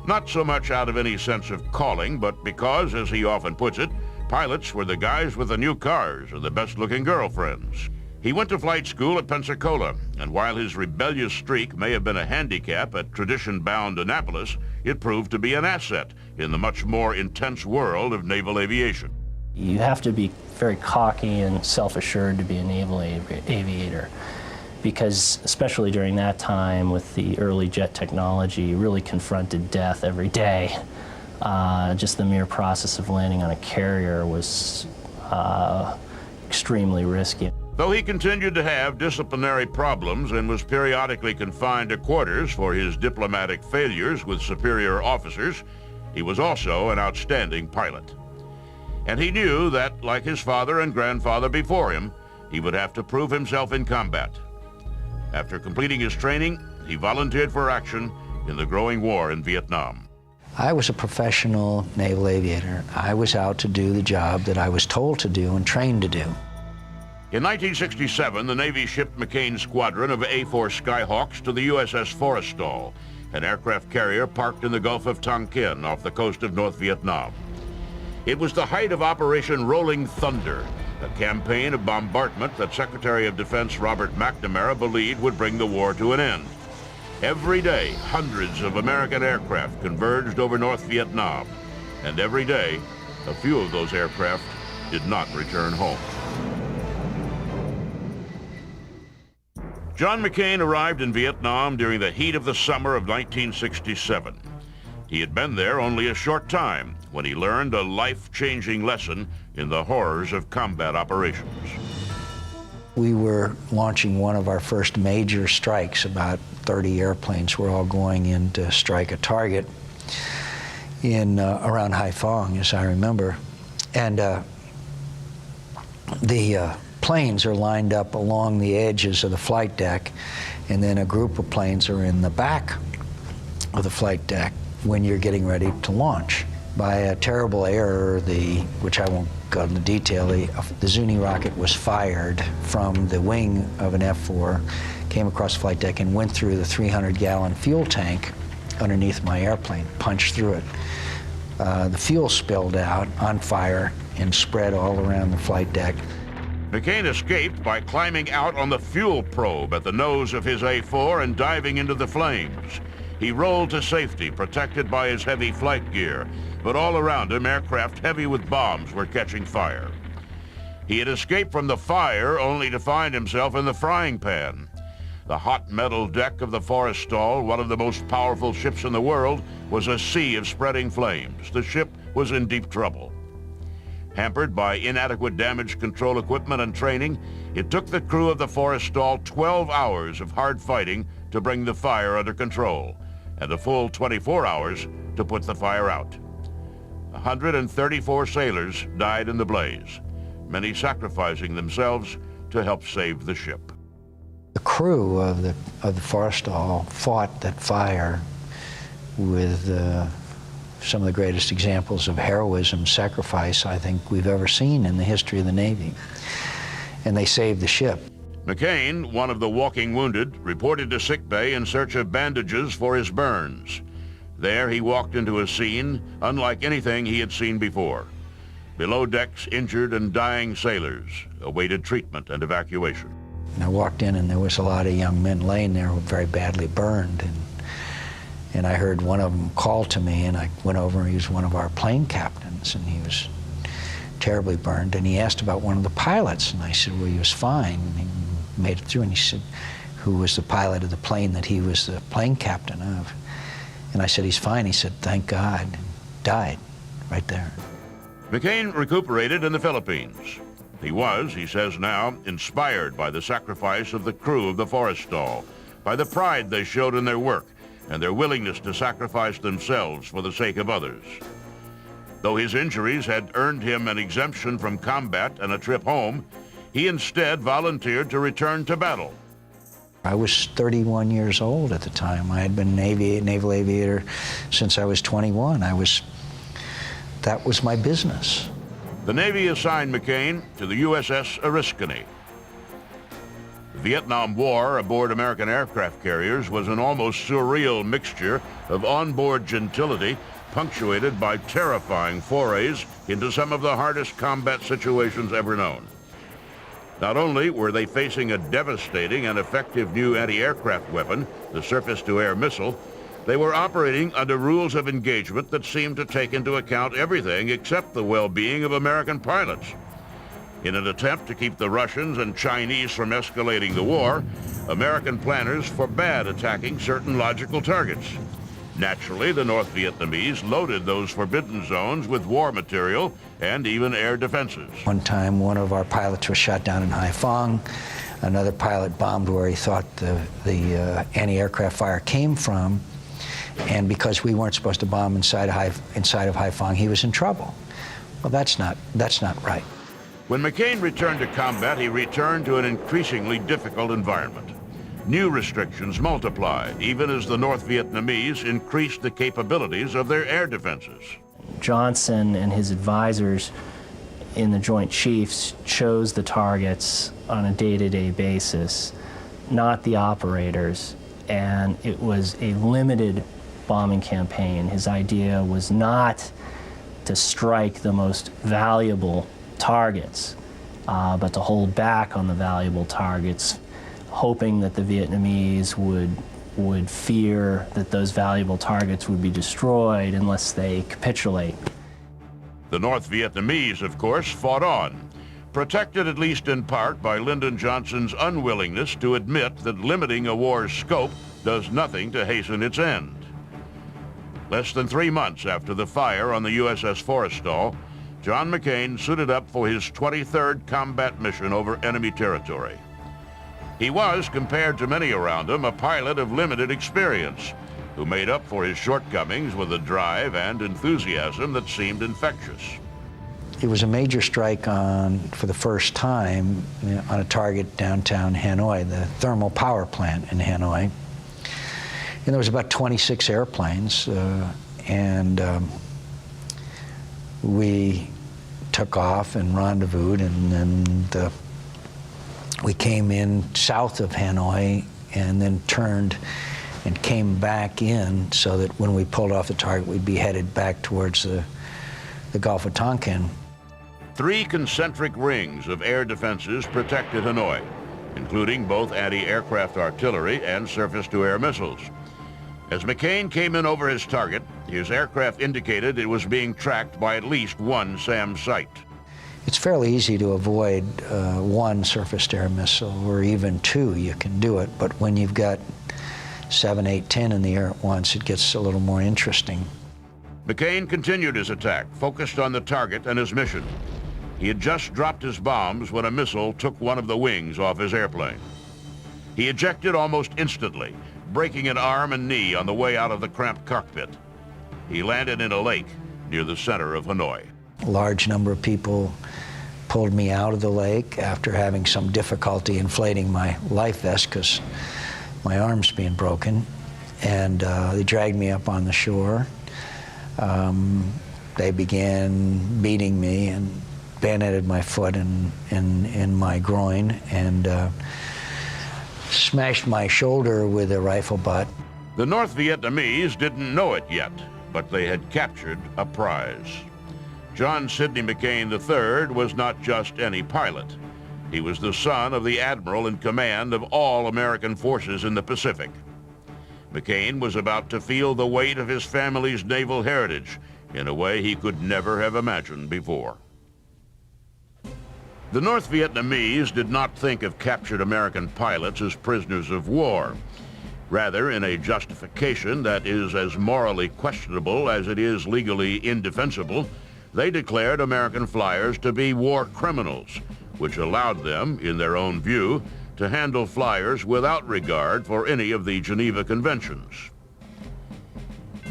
Not so much out of any sense of calling, but because, as he often puts it, pilots were the guys with the new cars or the best-looking girlfriends. He went to flight school at Pensacola, and while his rebellious streak may have been a handicap at tradition-bound Annapolis, it proved to be an asset in the much more intense world of naval aviation. You have to be very cocky and self-assured to be a naval aviator, because especially during that time with the early jet technology, you really confronted death every day. Just the mere process of landing on a carrier was extremely risky. Though he continued to have disciplinary problems and was periodically confined to quarters for his diplomatic failures with superior officers, he was also an outstanding pilot. And he knew that, like his father and grandfather before him, he would have to prove himself in combat. After completing his training, he volunteered for action in the growing war in Vietnam. I was a professional naval aviator. I was out to do the job that I was told to do and trained to do. In 1967, the Navy shipped McCain's squadron of A-4 Skyhawks to the USS Forrestal, an aircraft carrier parked in the Gulf of Tonkin off the coast of North Vietnam. It was the height of Operation Rolling Thunder, a campaign of bombardment that Secretary of Defense Robert McNamara believed would bring the war to an end. Every day, hundreds of American aircraft converged over North Vietnam, and every day, a few of those aircraft did not return home. John McCain arrived in Vietnam during the heat of the summer of 1967. He had been there only a short time when he learned a life-changing lesson in the horrors of combat operations. We were launching one of our first major strikes. About 30 airplanes were all going in to strike a target in around Haiphong, as I remember. And the planes are lined up along the edges of the flight deck, and then a group of planes are in the back of the flight deck when you're getting ready to launch. By a terrible error, which I won't go into detail, the Zuni rocket was fired from the wing of an F-4, came across the flight deck and went through the 300-gallon fuel tank underneath my airplane, punched through it. The fuel spilled out on fire and spread all around the flight deck. McCain escaped by climbing out on the fuel probe at the nose of his A-4 and diving into the flames. He rolled to safety, protected by his heavy flight gear, but all around him, aircraft heavy with bombs were catching fire. He had escaped from the fire only to find himself in the frying pan. The hot metal deck of the Forrestal, one of the most powerful ships in the world, was a sea of spreading flames. The ship was in deep trouble. Hampered by inadequate damage control equipment and training, it took the crew of the Forrestal 12 hours of hard fighting to bring the fire under control, and a full 24 hours to put the fire out. 134 sailors died in the blaze, many sacrificing themselves to help save the ship. The crew of the Forrestal fought that fire with some of the greatest examples of heroism, sacrifice I think we've ever seen in the history of the Navy. And they saved the ship. McCain, one of the walking wounded, reported to sickbay in search of bandages for his burns. There he walked into a scene unlike anything he had seen before. Below decks, injured and dying sailors awaited treatment and evacuation. And I walked in and there was a lot of young men laying there very badly burned. And I heard one of them call to me, and I went over, and he was one of our plane captains, and he was terribly burned. And he asked about one of the pilots, and I said, well, he was fine. And he made it through, and he said, who was the pilot of the plane that he was the plane captain of? And I said, he's fine. He said, thank God, and died right there. McCain recuperated in the Philippines. He was, he says now, inspired by the sacrifice of the crew of the Forrestal, by the pride they showed in their work, and their willingness to sacrifice themselves for the sake of others. Though his injuries had earned him an exemption from combat and a trip home, he instead volunteered to return to battle. I was 31 years old at the time. I had been a naval aviator since I was 21. That was my business. The Navy assigned McCain to the USS Oriskany. The Vietnam War aboard American aircraft carriers was an almost surreal mixture of onboard gentility punctuated by terrifying forays into some of the hardest combat situations ever known. Not only were they facing a devastating and effective new anti-aircraft weapon, the surface-to-air missile, they were operating under rules of engagement that seemed to take into account everything except the well-being of American pilots. In an attempt to keep the Russians and Chinese from escalating the war, American planners forbade attacking certain logical targets. Naturally, the North Vietnamese loaded those forbidden zones with war material and even air defenses. One time, one of our pilots was shot down in Haiphong. Another pilot bombed where he thought the anti-aircraft fire came from, and because we weren't supposed to bomb inside of Haiphong, he was in trouble. Well, that's not right. When McCain returned to combat, he returned to an increasingly difficult environment. New restrictions multiplied, even as the North Vietnamese increased the capabilities of their air defenses. Johnson and his advisors in the Joint Chiefs chose the targets on a day-to-day basis, not the operators, and it was a limited bombing campaign. His idea was not to strike the most valuable targets, but to hold back on the valuable targets, hoping that the Vietnamese would fear that those valuable targets would be destroyed unless they capitulate. The North Vietnamese, of course, fought on, protected at least in part by Lyndon Johnson's unwillingness to admit that limiting a war's scope does nothing to hasten its end. Less than 3 months after the fire on the USS Forrestal, John McCain suited up for his 23rd combat mission over enemy territory. He was, compared to many around him, a pilot of limited experience, who made up for his shortcomings with a drive and enthusiasm that seemed infectious. It was a major strike for the first time, on a target downtown Hanoi, the thermal power plant in Hanoi. And there was about 26 airplanes, and we took off and rendezvoused, and then we came in south of Hanoi and then turned and came back in so that when we pulled off the target, we'd be headed back towards the Gulf of Tonkin. 3 concentric rings of air defenses protected Hanoi, including both anti-aircraft artillery and surface-to-air missiles. As McCain came in over his target, his aircraft indicated it was being tracked by at least one SAM site. It's fairly easy to avoid one surface-to-air missile, or even 2, you can do it, but when you've got 7, 8, 10 in the air at once, it gets a little more interesting. McCain continued his attack, focused on the target and his mission. He had just dropped his bombs when a missile took one of the wings off his airplane. He ejected almost instantly, breaking an arm and knee on the way out of the cramped cockpit. He landed in a lake near the center of Hanoi. A large number of people pulled me out of the lake after having some difficulty inflating my life vest because my arm's being broken, and they dragged me up on the shore. They began beating me and bayoneted my foot in my groin and smashed my shoulder with a rifle butt. The North Vietnamese didn't know it yet, but they had captured a prize. John Sidney McCain III was not just any pilot. He was the son of the admiral in command of all American forces in the Pacific. McCain was about to feel the weight of his family's naval heritage in a way he could never have imagined before. The North Vietnamese did not think of captured American pilots as prisoners of war. Rather, in a justification that is as morally questionable as it is legally indefensible, they declared American flyers to be war criminals, which allowed them, in their own view, to handle flyers without regard for any of the Geneva Conventions.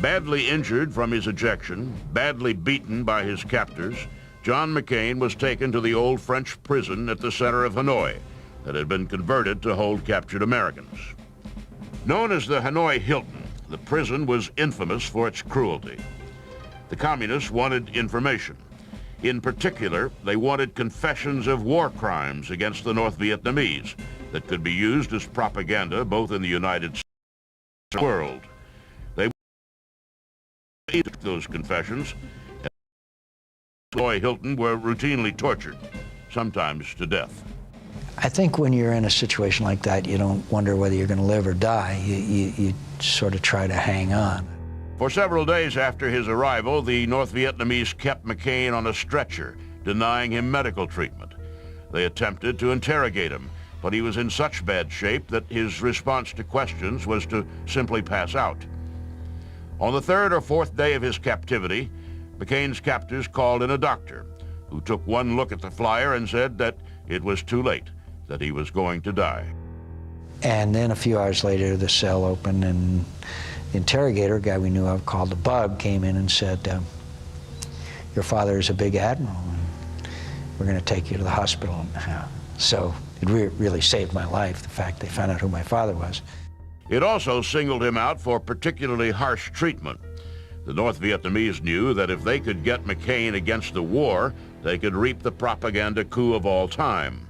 Badly injured from his ejection, badly beaten by his captors, John McCain was taken to the old French prison at the center of Hanoi that had been converted to hold captured Americans. Known as the Hanoi Hilton, the prison was infamous for its cruelty. The communists wanted information. In particular, they wanted confessions of war crimes against the North Vietnamese that could be used as propaganda both in the United States and the world. They took those confessions, and Hanoi Hilton were routinely tortured, sometimes to death. I think when you're in a situation like that, you don't wonder whether you're going to live or die. You sort of try to hang on. For several days after his arrival, the North Vietnamese kept McCain on a stretcher, denying him medical treatment. They attempted to interrogate him, but he was in such bad shape that his response to questions was to simply pass out. On the third or fourth day of his captivity, McCain's captors called in a doctor who took one look at the flyer and said that it was too late, that he was going to die. And then a few hours later, the cell opened, and the interrogator, a guy we knew of called the Bug, came in and said, your father is a big admiral, and we're going to take you to the hospital. So it really saved my life, the fact they found out who my father was. It also singled him out for particularly harsh treatment. The North Vietnamese knew that if they could get McCain against the war, they could reap the propaganda coup of all time.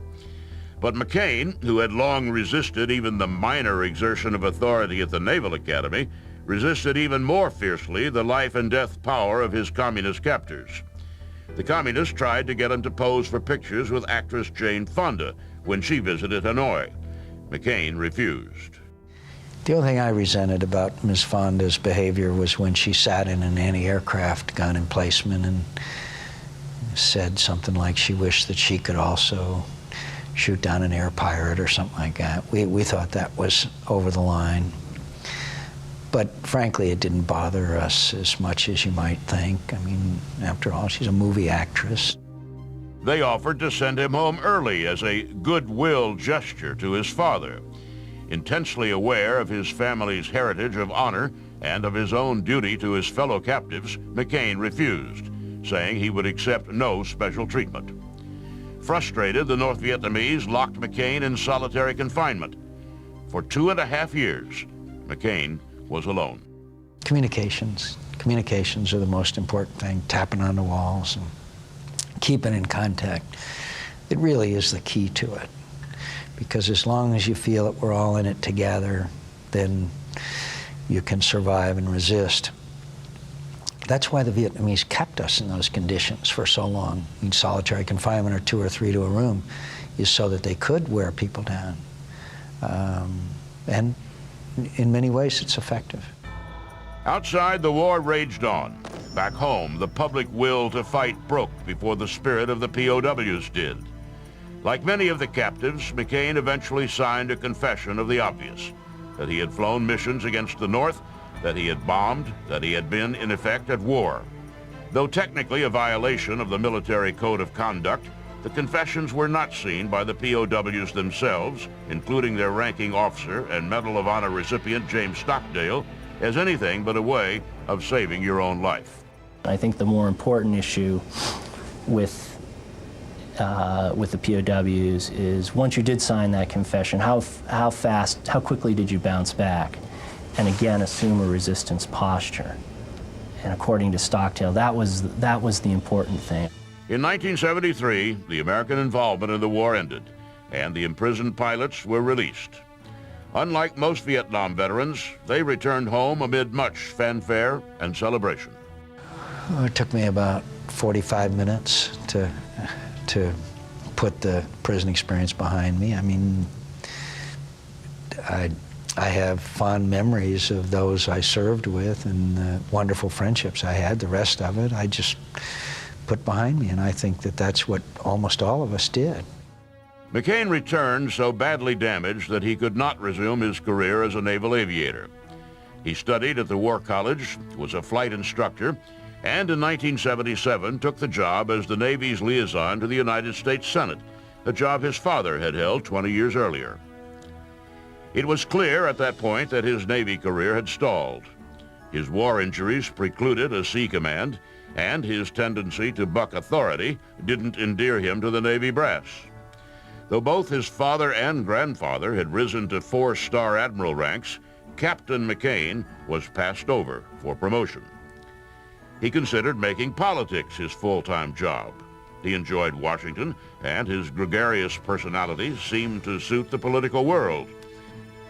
But McCain, who had long resisted even the minor exertion of authority at the Naval Academy, resisted even more fiercely the life and death power of his communist captors. The communists tried to get him to pose for pictures with actress Jane Fonda when she visited Hanoi. McCain refused. The only thing I resented about Ms. Fonda's behavior was when she sat in an anti-aircraft gun emplacement and said something like she wished that she could also shoot down an air pirate or something like that. We thought that was over the line. But frankly, it didn't bother us as much as you might think. I mean, after all, she's a movie actress. They offered to send him home early as a goodwill gesture to his father. Intensely aware of his family's heritage of honor and of his own duty to his fellow captives, McCain refused, saying he would accept no special treatment. Frustrated, the North Vietnamese locked McCain in solitary confinement. For 2.5 years, McCain was alone. Communications are the most important thing, tapping on the walls and keeping in contact. It really is the key to it. Because as long as you feel that we're all in it together, then you can survive and resist. That's why the Vietnamese kept us in those conditions for so long. I mean, solitary confinement or 2 or 3 to a room is so that they could wear people down. And in many ways, it's effective. Outside, the war raged on. Back home, the public will to fight broke before the spirit of the POWs did. Like many of the captives, McCain eventually signed a confession of the obvious, that he had flown missions against the North, that he had bombed, that he had been, in effect, at war. Though technically a violation of the military code of conduct, the confessions were not seen by the POWs themselves, including their ranking officer and Medal of Honor recipient James Stockdale, as anything but a way of saving your own life. I think the more important issue with the POWs is once you did sign that confession, how quickly did you bounce back? And again, assume a resistance posture. And according to Stockdale, that was the important thing. In 1973, the American involvement in the war ended, and the imprisoned pilots were released. Unlike most Vietnam veterans, they returned home amid much fanfare and celebration. Well, it took me about 45 minutes to put the prison experience behind me. I mean, I have fond memories of those I served with and the wonderful friendships I had. The rest of it, I just put behind me, and I think that that's what almost all of us did. McCain returned so badly damaged that he could not resume his career as a naval aviator. He studied at the War College, was a flight instructor, and in 1977 took the job as the Navy's liaison to the United States Senate, a job his father had held 20 years earlier. It was clear at that point that his Navy career had stalled. His war injuries precluded a sea command, and his tendency to buck authority didn't endear him to the Navy brass. Though both his father and grandfather had risen to 4-star admiral ranks, Captain McCain was passed over for promotion. He considered making politics his full-time job. He enjoyed Washington, and his gregarious personality seemed to suit the political world.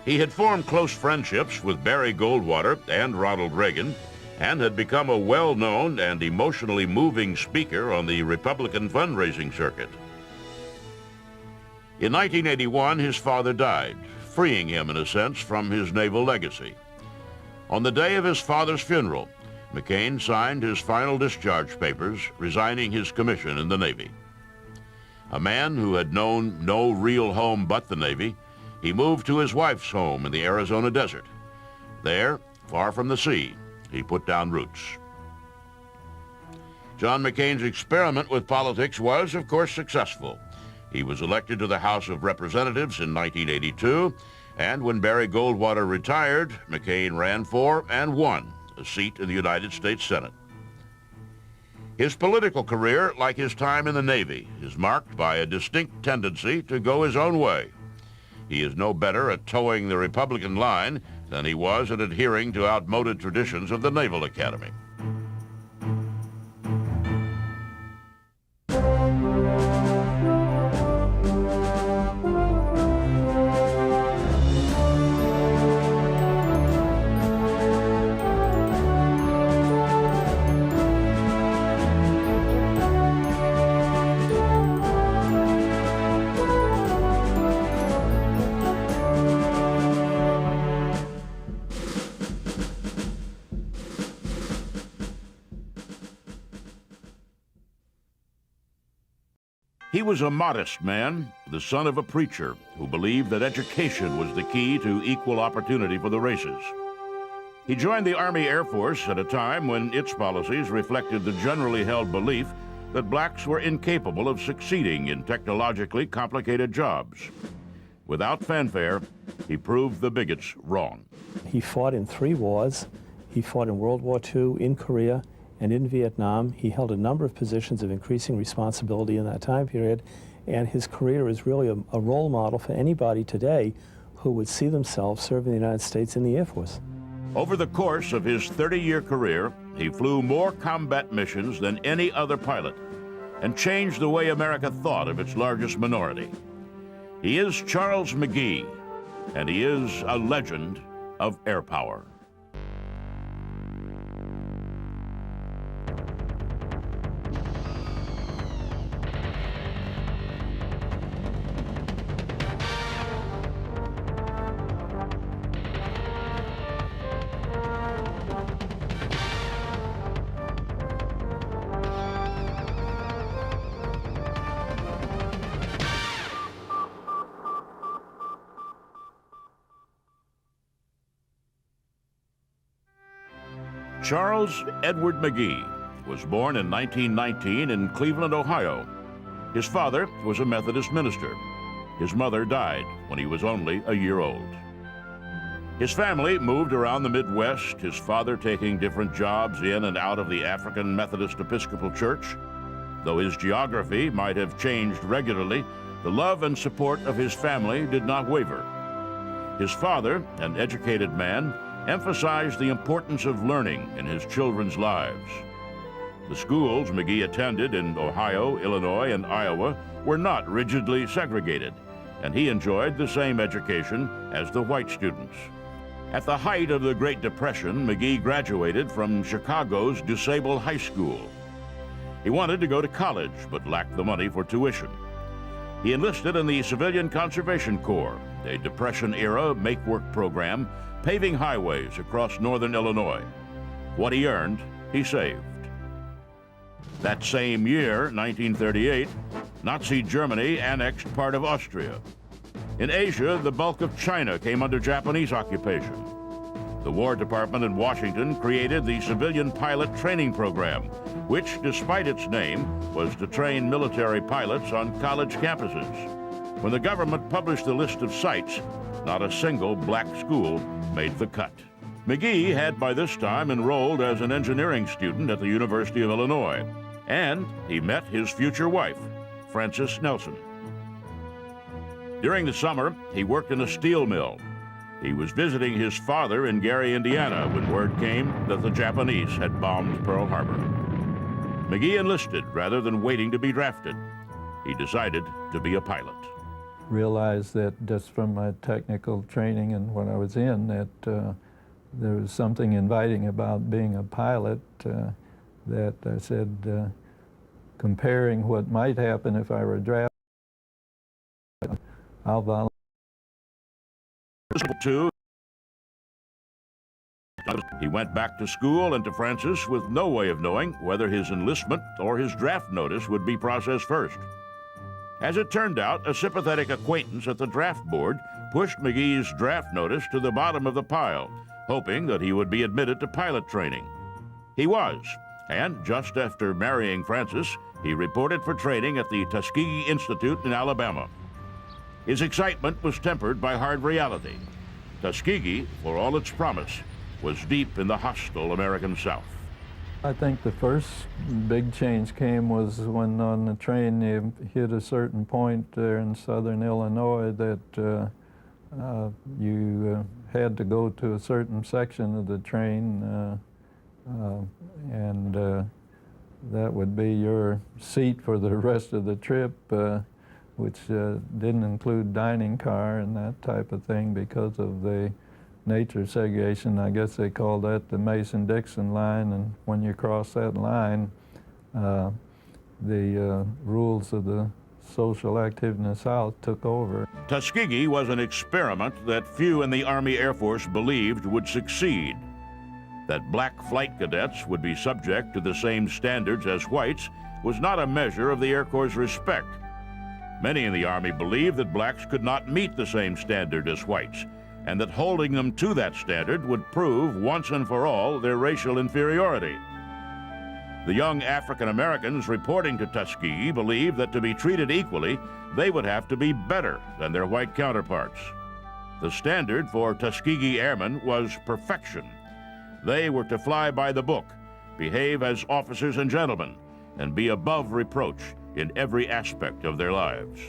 He had formed close friendships with Barry Goldwater and Ronald Reagan, and had become a well-known and emotionally moving speaker on the Republican fundraising circuit. In 1981, his father died, freeing him, in a sense, from his naval legacy. On the day of his father's funeral, McCain signed his final discharge papers, resigning his commission in the Navy. A man who had known no real home but the Navy, he moved to his wife's home in the Arizona desert. There, far from the sea, he put down roots. John McCain's experiment with politics was, of course, successful. He was elected to the House of Representatives in 1982, and when Barry Goldwater retired, McCain ran for and won a seat in the United States Senate. His political career, like his time in the Navy, is marked by a distinct tendency to go his own way. He is no better at towing the Republican line than he was at adhering to outmoded traditions of the Naval Academy. He was a modest man, the son of a preacher who believed that education was the key to equal opportunity for the races. He joined the Army Air Force at a time when its policies reflected the generally held belief that blacks were incapable of succeeding in technologically complicated jobs. Without fanfare, he proved the bigots wrong. He fought in 3 wars. He fought in World War II, in Korea, and in Vietnam. He held a number of positions of increasing responsibility in that time period, and his career is really a role model for anybody today who would see themselves serving the United States in the Air Force. Over the course of his 30-year career, he flew more combat missions than any other pilot and changed the way America thought of its largest minority. He is Charles McGee, and he is a legend of air power. Charles Edward McGee was born in 1919 in Cleveland, Ohio. His father was a Methodist minister. His mother died when he was only a year old. His family moved around the Midwest, his father taking different jobs in and out of the African Methodist Episcopal Church. Though his geography might have changed regularly, the love and support of his family did not waver. His father, an educated man, emphasized the importance of learning in his children's lives. The schools McGee attended in Ohio, Illinois, and Iowa were not rigidly segregated, and he enjoyed the same education as the white students. At the height of the Great Depression, McGee graduated from Chicago's DuSable High School. He wanted to go to college, but lacked the money for tuition. He enlisted in the Civilian Conservation Corps, a Depression-era make-work program paving highways across northern Illinois. What he earned, he saved. That same year, 1938, Nazi Germany annexed part of Austria. In Asia, the bulk of China came under Japanese occupation. The War Department in Washington created the Civilian Pilot Training Program, which, despite its name, was to train military pilots on college campuses. When the government published the list of sites, not a single black school made the cut. McGee had by this time enrolled as an engineering student at the University of Illinois, and he met his future wife, Frances Nelson. During the summer, he worked in a steel mill. He was visiting his father in Gary, Indiana, when word came that the Japanese had bombed Pearl Harbor. McGee enlisted rather than waiting to be drafted. He decided to be a pilot. Realized that just from my technical training and what I was in, that there was something inviting about being a pilot, that I said, comparing what might happen if I were drafted, I'll volunteer. He went back to school and to Francis with no way of knowing whether his enlistment or his draft notice would be processed first. As it turned out, a sympathetic acquaintance at the draft board pushed McGee's draft notice to the bottom of the pile hoping that he would be admitted to pilot training. He was, and just after marrying Frances, he reported for training at the Tuskegee Institute in Alabama. His excitement was tempered by hard reality. Tuskegee, for all its promise, was deep in the hostile American South. I think the first big change came was when on the train you hit a certain point there in southern Illinois that you had to go to a certain section of the train and that would be your seat for the rest of the trip, which didn't include dining car and that type of thing because of the nature segregation. I guess they call that the Mason-Dixon line, and when you cross that line, the rules of the social activity in the South took over. Tuskegee was an experiment that few in the Army Air Force believed would succeed. That black flight cadets would be subject to the same standards as whites was not a measure of the Air Corps' respect. Many in the Army believed that blacks could not meet the same standard as whites, and that holding them to that standard would prove once and for all their racial inferiority. The young African Americans reporting to Tuskegee believed that to be treated equally, they would have to be better than their white counterparts. The standard for Tuskegee airmen was perfection. They were to fly by the book, behave as officers and gentlemen, and be above reproach in every aspect of their lives.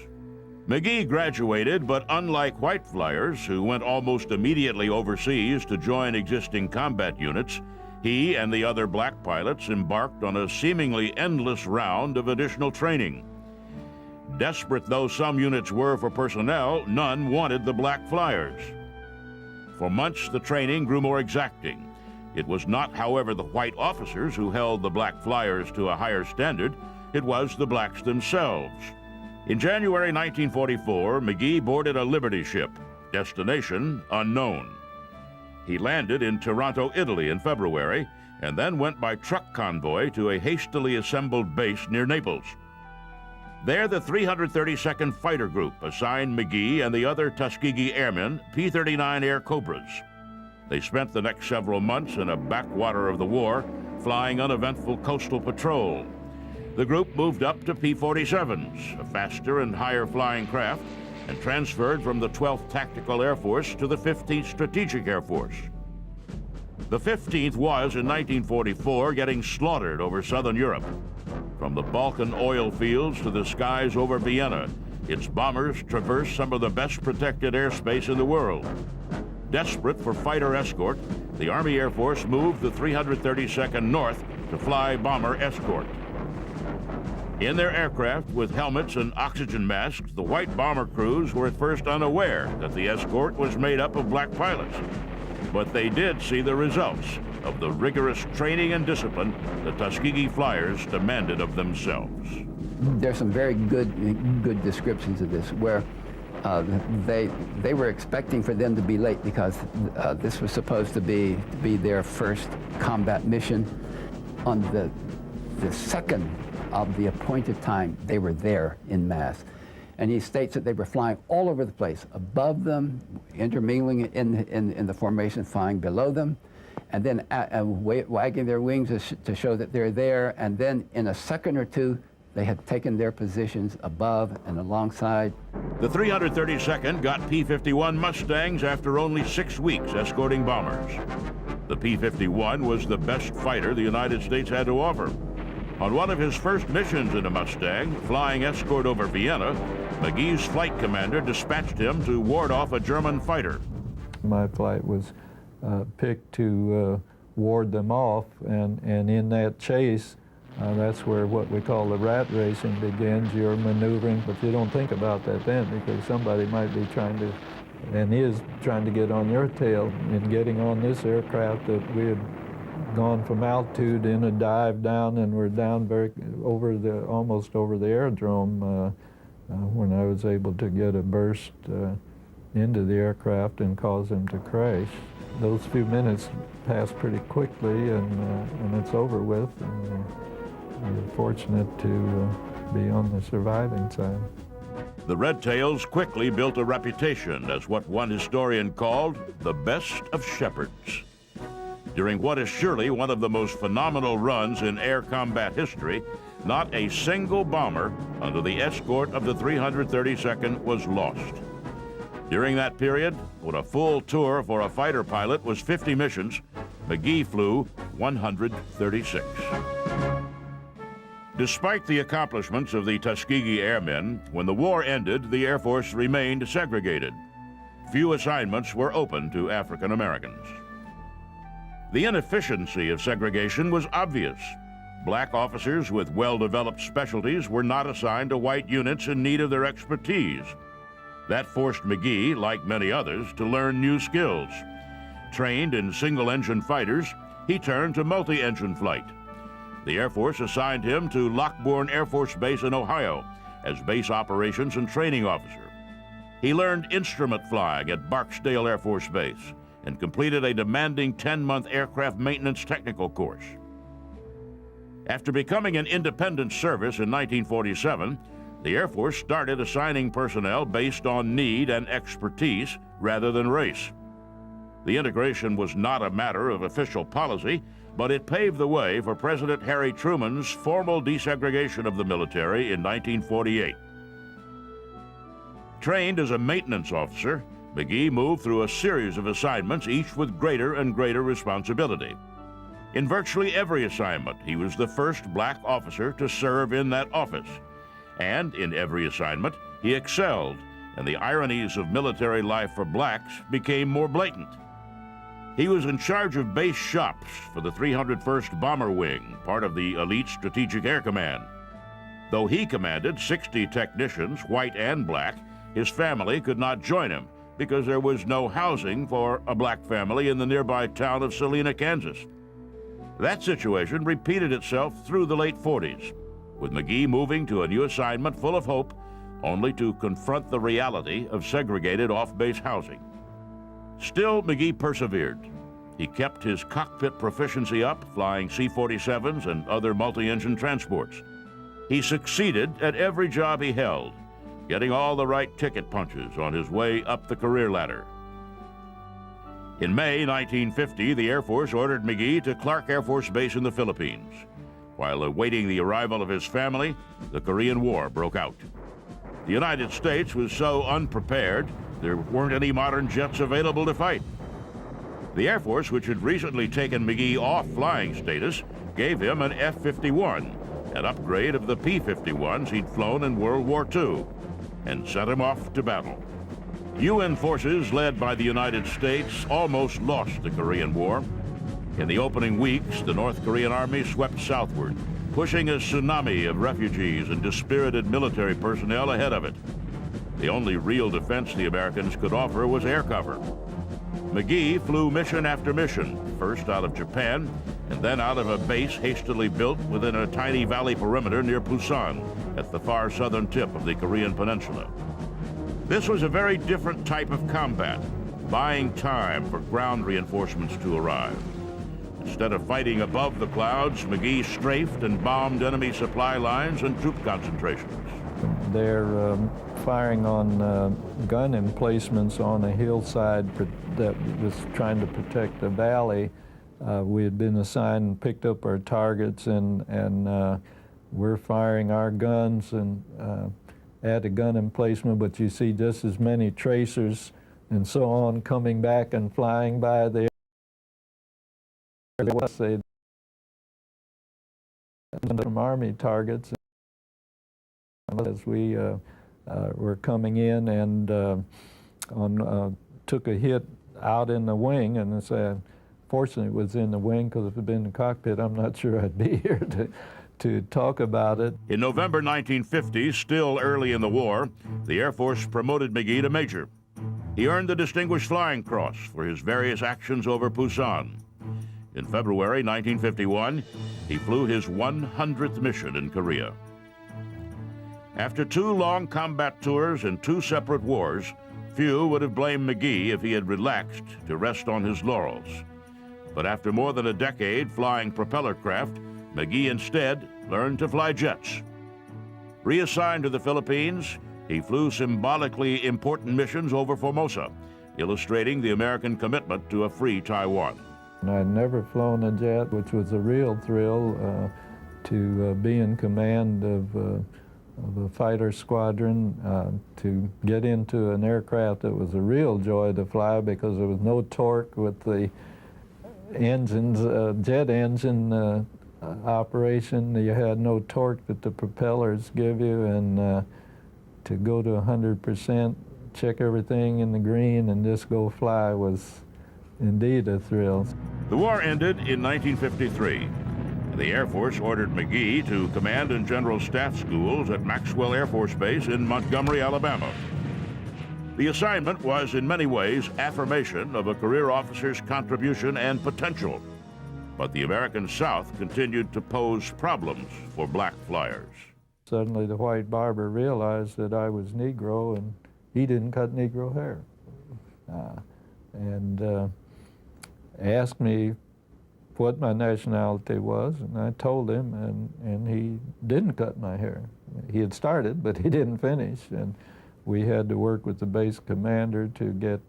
McGee graduated, but unlike white flyers who went almost immediately overseas to join existing combat units, he and the other black pilots embarked on a seemingly endless round of additional training. Desperate though some units were for personnel, none wanted the black flyers. For months, the training grew more exacting. It was not, however, the white officers who held the black flyers to a higher standard. It was the blacks themselves. In January 1944, McGee boarded a Liberty ship, destination unknown. He landed in Taranto, Italy in February, and then went by truck convoy to a hastily assembled base near Naples. There, the 332nd Fighter Group assigned McGee and the other Tuskegee Airmen P-39 Air Cobras. They spent the next several months in a backwater of the war, flying uneventful coastal patrol. The group moved up to P-47s, a faster and higher flying craft, and transferred from the 12th Tactical Air Force to the 15th Strategic Air Force. The 15th was, in 1944, getting slaughtered over southern Europe. From the Balkan oil fields to the skies over Vienna, its bombers traversed some of the best protected airspace in the world. Desperate for fighter escort, the Army Air Force moved the 332nd North to fly bomber escort. In their aircraft with helmets and oxygen masks, the white bomber crews were at first unaware that the escort was made up of black pilots. But they did see the results of the rigorous training and discipline the Tuskegee flyers demanded of themselves. There's some very good descriptions of this where they were expecting for them to be late because this was supposed to be their first combat mission. On the second of the appointed time, they were there in mass. And he states that they were flying all over the place, above them, intermingling in the formation, flying below them, and then wagging their wings to show that they're there. And then in a second or two, they had taken their positions above and alongside. The 332nd got P-51 Mustangs after only 6 weeks escorting bombers. The P-51 was the best fighter the United States had to offer. On one of his first missions in a Mustang, flying escort over Vienna, McGee's flight commander dispatched him to ward off a German fighter. My flight was picked to ward them off, and in that chase, that's where what we call the rat racing begins. You're maneuvering, but you don't think about that then because somebody might be trying to, and is trying to get on your tail. In getting on this aircraft that we had gone from altitude in a dive down, and we're down almost over the aerodrome when I was able to get a burst into the aircraft and cause them to crash. Those few minutes pass pretty quickly, and it's over with. And we're fortunate to be on the surviving side. The Red Tails quickly built a reputation as what one historian called the best of shepherds. During what is surely one of the most phenomenal runs in air combat history, not a single bomber under the escort of the 332nd was lost. During that period, when a full tour for a fighter pilot was 50 missions, McGee flew 136. Despite the accomplishments of the Tuskegee Airmen, when the war ended, the Air Force remained segregated. Few assignments were open to African Americans. The inefficiency of segregation was obvious. Black officers with well-developed specialties were not assigned to white units in need of their expertise. That forced McGee, like many others, to learn new skills. Trained in single-engine fighters, he turned to multi-engine flight. The Air Force assigned him to Lockbourne Air Force Base in Ohio as base operations and training officer. He learned instrument flying at Barksdale Air Force Base and completed a demanding 10-month aircraft maintenance technical course. After becoming an independent service in 1947, the Air Force started assigning personnel based on need and expertise rather than race. The integration was not a matter of official policy, but it paved the way for President Harry Truman's formal desegregation of the military in 1948. Trained as a maintenance officer, McGee moved through a series of assignments, each with greater and greater responsibility. In virtually every assignment, he was the first black officer to serve in that office. And in every assignment, he excelled, and the ironies of military life for blacks became more blatant. He was in charge of base shops for the 301st Bomber Wing, part of the elite Strategic Air Command. Though he commanded 60 technicians, white and black, his family could not join him because there was no housing for a black family in the nearby town of Salina, Kansas. That situation repeated itself through the late 40s, with McGee moving to a new assignment full of hope, only to confront the reality of segregated off-base housing. Still, McGee persevered. He kept his cockpit proficiency up, flying C-47s and other multi-engine transports. He succeeded at every job he held, getting all the right ticket punches on his way up the career ladder. In May 1950, the Air Force ordered McGee to Clark Air Force Base in the Philippines. While awaiting the arrival of his family, the Korean War broke out. The United States was so unprepared, there weren't any modern jets available to fight. The Air Force, which had recently taken McGee off flying status, gave him an F-51, an upgrade of the P-51s he'd flown in World War II, and sent him off to battle. UN forces led by the United States almost lost the Korean War. In the opening weeks, the North Korean Army swept southward, pushing a tsunami of refugees and dispirited military personnel ahead of it. The only real defense the Americans could offer was air cover. McGee flew mission after mission, first out of Japan, and then out of a base hastily built within a tiny valley perimeter near Busan, at the far southern tip of the Korean peninsula. This was a very different type of combat, buying time for ground reinforcements to arrive. Instead of fighting above the clouds, McGee strafed and bombed enemy supply lines and troop concentrations. They're firing on gun emplacements on a hillside that was trying to protect the valley. We had been assigned and picked up our targets, and we're firing our guns and at a gun emplacement, but you see just as many tracers and so on coming back and flying by there. From Army targets as we were coming in, and took a hit out in the wing, and fortunately it was in the wing, because if it had been in the cockpit, I'm not sure I'd be here to talk about it. In November 1950, still early in the war, the Air Force promoted McGee to major. He earned the Distinguished Flying Cross for his various actions over Busan. In February 1951, he flew his 100th mission in Korea. After 2 long combat tours and 2 separate wars, few would have blamed McGee if he had relaxed to rest on his laurels. But after more than a decade flying propeller craft, McGee instead learned to fly jets. Reassigned to the Philippines, he flew symbolically important missions over Formosa, illustrating the American commitment to a free Taiwan. And I'd never flown a jet, which was a real thrill to be in command of a fighter squadron, to get into an aircraft that was a real joy to fly because there was no torque with the engines, jet engine operation. You had no torque that the propellers give you, and to go to 100%, check everything in the green and just go fly was indeed a thrill. The war ended in 1953. The Air Force ordered McGee to command in General Staff schools at Maxwell Air Force Base in Montgomery, Alabama. The assignment was in many ways affirmation of a career officer's contribution and potential. But the American South continued to pose problems for black flyers. Suddenly the white barber realized that I was Negro and he didn't cut Negro hair. And asked me what my nationality was, and I told him, and he didn't cut my hair. He had started, but he didn't finish, and we had to work with the base commander to get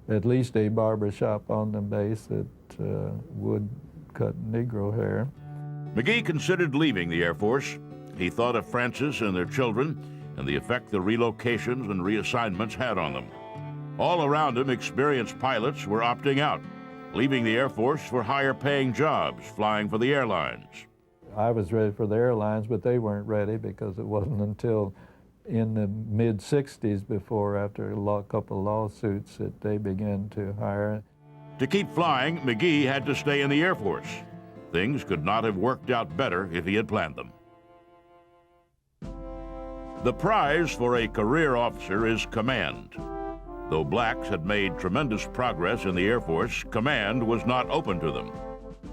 at least a barber shop on the base that would cut Negro hair. McGee considered leaving the Air Force. He thought of Francis and their children and the effect the relocations and reassignments had on them. All around him, experienced pilots were opting out, leaving the Air Force for higher-paying jobs, flying for the airlines. I was ready for the airlines, but they weren't ready because it wasn't until in the mid-'60s before, after a couple of lawsuits, that they began to hire. To keep flying, McGee had to stay in the Air Force. Things could not have worked out better if he had planned them. The prize for a career officer is command. Though blacks had made tremendous progress in the Air Force, command was not open to them.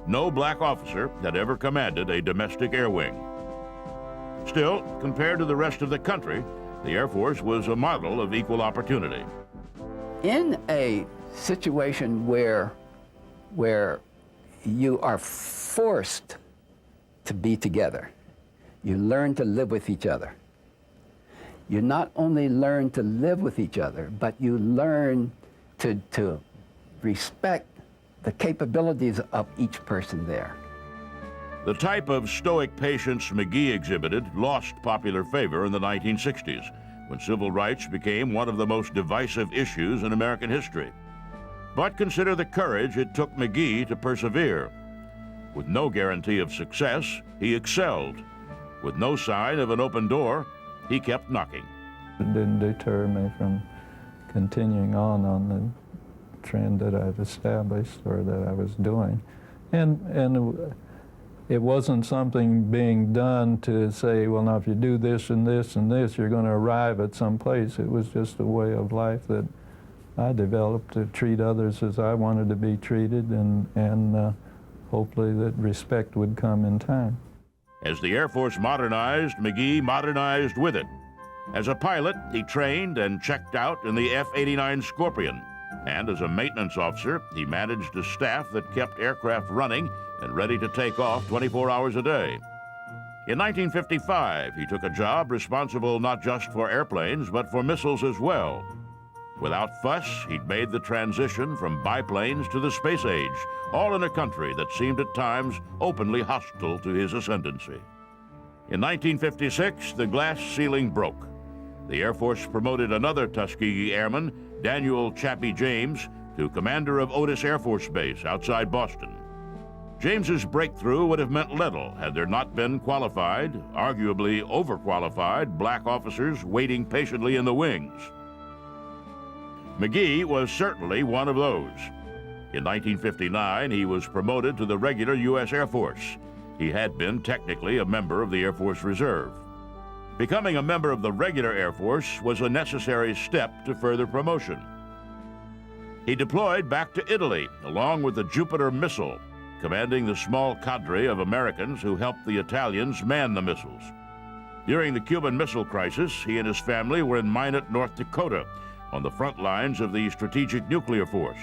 No black officer had ever commanded a domestic air wing. Still, compared to the rest of the country, the Air Force was a model of equal opportunity. In a situation where you are forced to be together, you learn to live with each other. You not only learn to live with each other, but you learn to respect the capabilities of each person there. The type of stoic patience McGee exhibited lost popular favor in the 1960s, when civil rights became one of the most divisive issues in American history. But consider the courage it took McGee to persevere. With no guarantee of success, he excelled. With no sign of an open door, he kept knocking. It didn't deter me from continuing on the trend that I've established or that I was doing. And it wasn't something being done to say, well, now if you do this and this and this, you're going to arrive at some place. It was just a way of life that I developed to treat others as I wanted to be treated, and hopefully that respect would come in time. As the Air Force modernized, McGee modernized with it. As a pilot, he trained and checked out in the F-89 Scorpion. And as a maintenance officer, he managed a staff that kept aircraft running and ready to take off 24 hours a day. In 1955, he took a job responsible not just for airplanes, but for missiles as well. Without fuss, he'd made the transition from biplanes to the space age, all in a country that seemed at times openly hostile to his ascendancy. In 1956, the glass ceiling broke. The Air Force promoted another Tuskegee airman, Daniel Chappie James, to commander of Otis Air Force Base outside Boston. James's breakthrough would have meant little had there not been qualified, arguably overqualified, black officers waiting patiently in the wings. McGee was certainly one of those. In 1959, he was promoted to the regular U.S. Air Force. He had been technically a member of the Air Force Reserve. Becoming a member of the regular Air Force was a necessary step to further promotion. He deployed back to Italy, along with the Jupiter missile, commanding the small cadre of Americans who helped the Italians man the missiles. During the Cuban Missile Crisis, he and his family were in Minot, North Dakota, on the front lines of the Strategic Nuclear Force.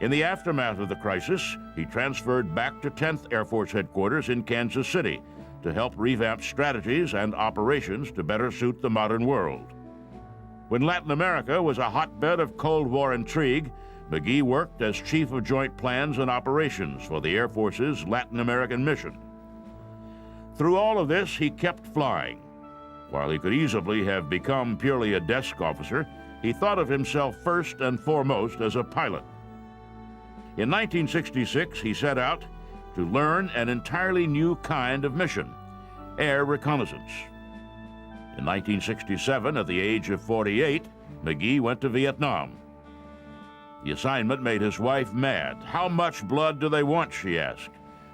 In the aftermath of the crisis, he transferred back to 10th Air Force Headquarters in Kansas City to help revamp strategies and operations to better suit the modern world. When Latin America was a hotbed of Cold War intrigue, McGee worked as Chief of Joint Plans and Operations for the Air Force's Latin American mission. Through all of this, he kept flying. While he could easily have become purely a desk officer, he thought of himself first and foremost as a pilot. In 1966, he set out to learn an entirely new kind of mission, air reconnaissance. In 1967, at the age of 48, McGee went to Vietnam. The assignment made his wife mad. How much blood do they want, she asked,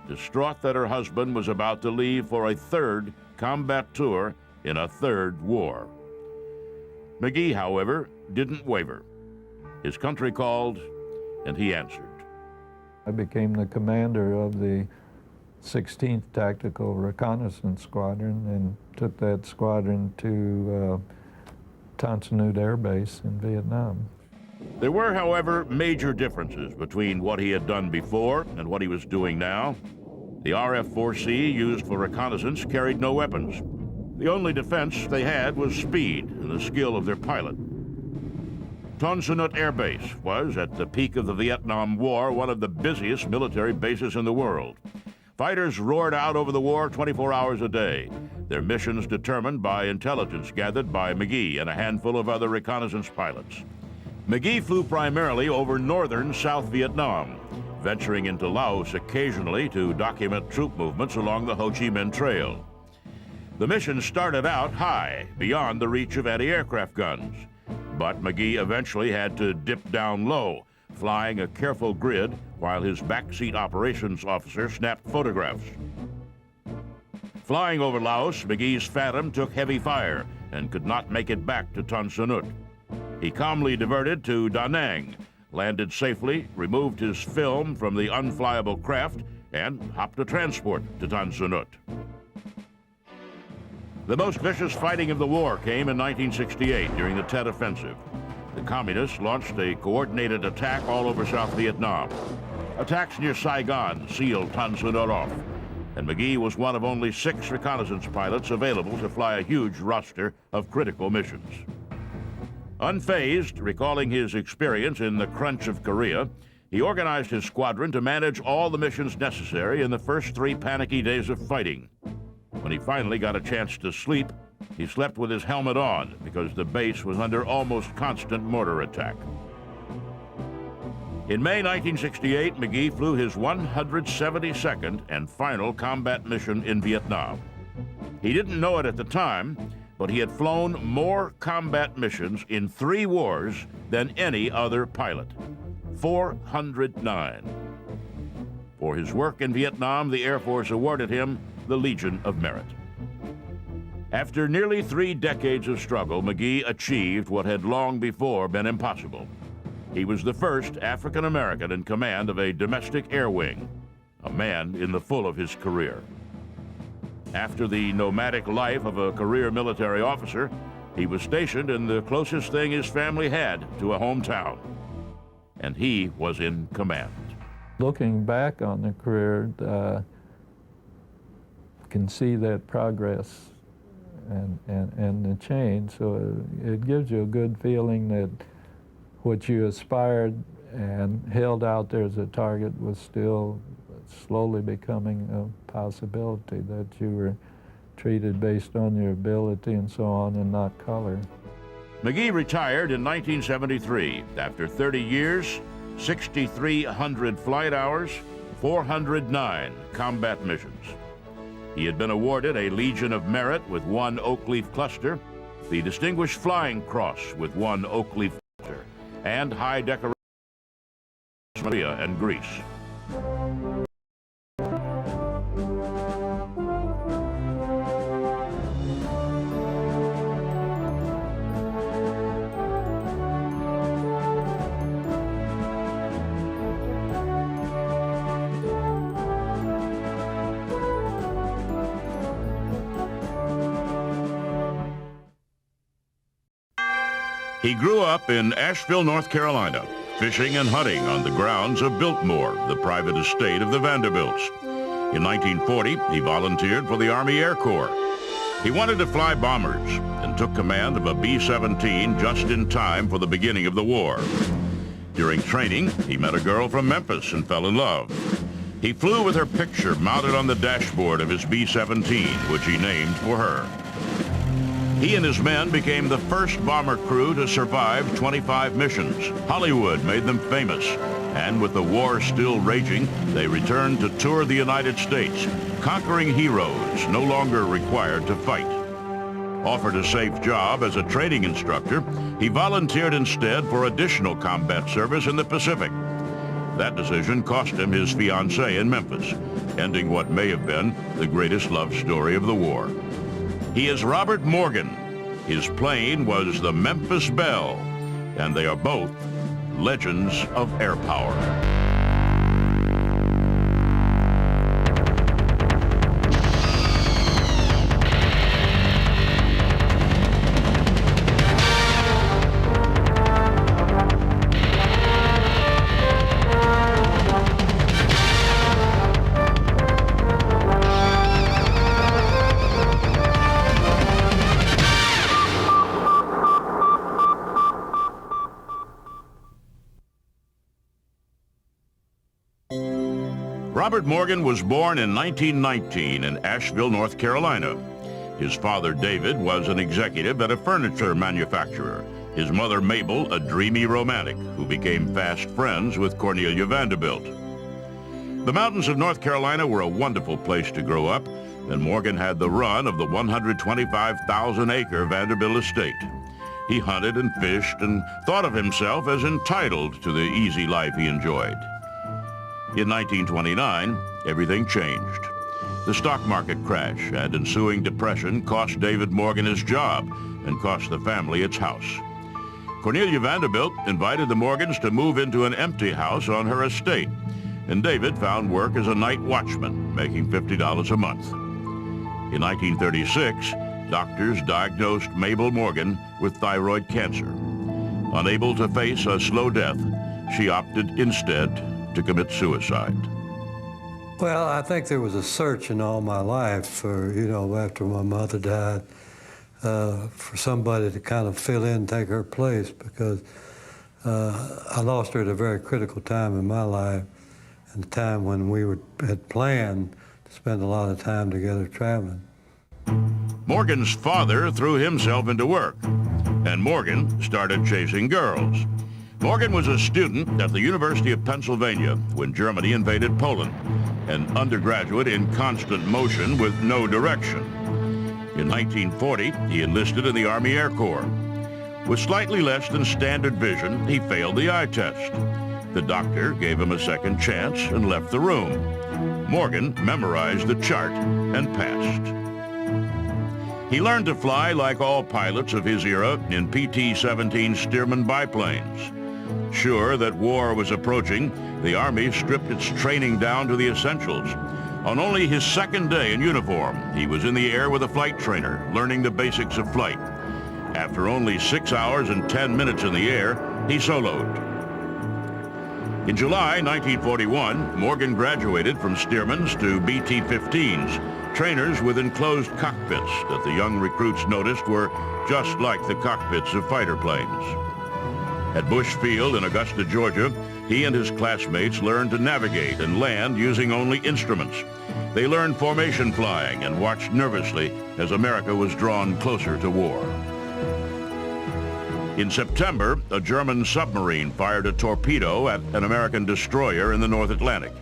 distraught that her husband was about to leave for a third combat tour in a third war. McGee, however, didn't waver. His country called, and he answered. I became the commander of the 16th Tactical Reconnaissance Squadron and took that squadron to Tan Son Nhut Air Base in Vietnam. There were, however, major differences between what he had done before and what he was doing now. The RF-4C used for reconnaissance carried no weapons. The only defense they had was speed and the skill of their pilot. Tan Son Nhut Air Base was, at the peak of the Vietnam War, one of the busiest military bases in the world. Fighters roared out over the war 24 hours a day, their missions determined by intelligence gathered by McGee and a handful of other reconnaissance pilots. McGee flew primarily over northern South Vietnam, venturing into Laos occasionally to document troop movements along the Ho Chi Minh Trail. The mission started out high, beyond the reach of anti-aircraft guns, but McGee eventually had to dip down low, flying a careful grid while his backseat operations officer snapped photographs. Flying over Laos, McGee's Phantom took heavy fire and could not make it back to Tan Son Nhut. He calmly diverted to Da Nang, landed safely, removed his film from the unflyable craft, and hopped a transport to Tan Son Nhut. The most vicious fighting of the war came in 1968 during the Tet Offensive. The Communists launched a coordinated attack all over South Vietnam. Attacks near Saigon sealed Tan Son Nhut off, and McGee was one of only 6 reconnaissance pilots available to fly a huge roster of critical missions. Unfazed, recalling his experience in the crunch of Korea, he organized his squadron to manage all the missions necessary in the first 3 panicky days of fighting. When he finally got a chance to sleep, he slept with his helmet on because the base was under almost constant mortar attack. In May 1968, McGee flew his 172nd and final combat mission in Vietnam. He didn't know it at the time, but he had flown more combat missions in 3 wars than any other pilot, 409. For his work in Vietnam, the Air Force awarded him the Legion of Merit. After nearly 3 decades of struggle, McGee achieved what had long before been impossible. He was the first African American in command of a domestic air wing, a man in the full of his career. After the nomadic life of a career military officer, he was stationed in the closest thing his family had to a hometown, and he was in command. Looking back on the career, can see that progress and the change, so it gives you a good feeling that what you aspired and held out there as a target was still slowly becoming a possibility, that you were treated based on your ability and so on and not color. McGee retired in 1973 after 30 years, 6,300 flight hours, 409 combat missions. He had been awarded a Legion of Merit with 1 Oak Leaf Cluster, the Distinguished Flying Cross with 1 Oak Leaf Cluster, and high decorations in Korea and Greece. He grew up in Asheville, North Carolina, fishing and hunting on the grounds of Biltmore, the private estate of the Vanderbilts. In 1940, he volunteered for the Army Air Corps. He wanted to fly bombers and took command of a B-17 just in time for the beginning of the war. During training, he met a girl from Memphis and fell in love. He flew with her picture mounted on the dashboard of his B-17, which he named for her. He and his men became the first bomber crew to survive 25 missions. Hollywood made them famous, and with the war still raging, they returned to tour the United States, conquering heroes no longer required to fight. Offered a safe job as a training instructor, he volunteered instead for additional combat service in the Pacific. That decision cost him his fiancée in Memphis, ending what may have been the greatest love story of the war. He is Robert Morgan. His plane was the Memphis Belle, and they are both legends of air power. Robert Morgan was born in 1919 in Asheville, North Carolina. His father, David, was an executive at a furniture manufacturer. His mother, Mabel, a dreamy romantic who became fast friends with Cornelia Vanderbilt. The mountains of North Carolina were a wonderful place to grow up, and Morgan had the run of the 125,000-acre Vanderbilt estate. He hunted and fished and thought of himself as entitled to the easy life he enjoyed. In 1929, everything changed. The stock market crash and ensuing depression cost David Morgan his job and cost the family its house. Cornelia Vanderbilt invited the Morgans to move into an empty house on her estate, and David found work as a night watchman, making $50 a month. In 1936, doctors diagnosed Mabel Morgan with thyroid cancer. Unable to face a slow death, she opted instead to commit suicide. Well, I think there was a searching all my life for, after my mother died, for somebody to kind of fill in and take her place, because I lost her at a very critical time in my life, and the time when we had planned to spend a lot of time together traveling. Morgan's father threw himself into work, and Morgan started chasing girls. Morgan was a student at the University of Pennsylvania when Germany invaded Poland, an undergraduate in constant motion with no direction. In 1940, he enlisted in the Army Air Corps. With slightly less than standard vision, he failed the eye test. The doctor gave him a second chance and left the room. Morgan memorized the chart and passed. He learned to fly like all pilots of his era in PT-17 Stearman biplanes. Sure that war was approaching, the Army stripped its training down to the essentials. On only his second day in uniform, he was in the air with a flight trainer, learning the basics of flight. After only 6 hours and 10 minutes in the air, he soloed. In July 1941, Morgan graduated from Stearmans to BT-15s, trainers with enclosed cockpits that the young recruits noticed were just like the cockpits of fighter planes. At Bush Field in Augusta, Georgia, he and his classmates learned to navigate and land using only instruments. They learned formation flying and watched nervously as America was drawn closer to war. In September, a German submarine fired a torpedo at an American destroyer in the North Atlantic,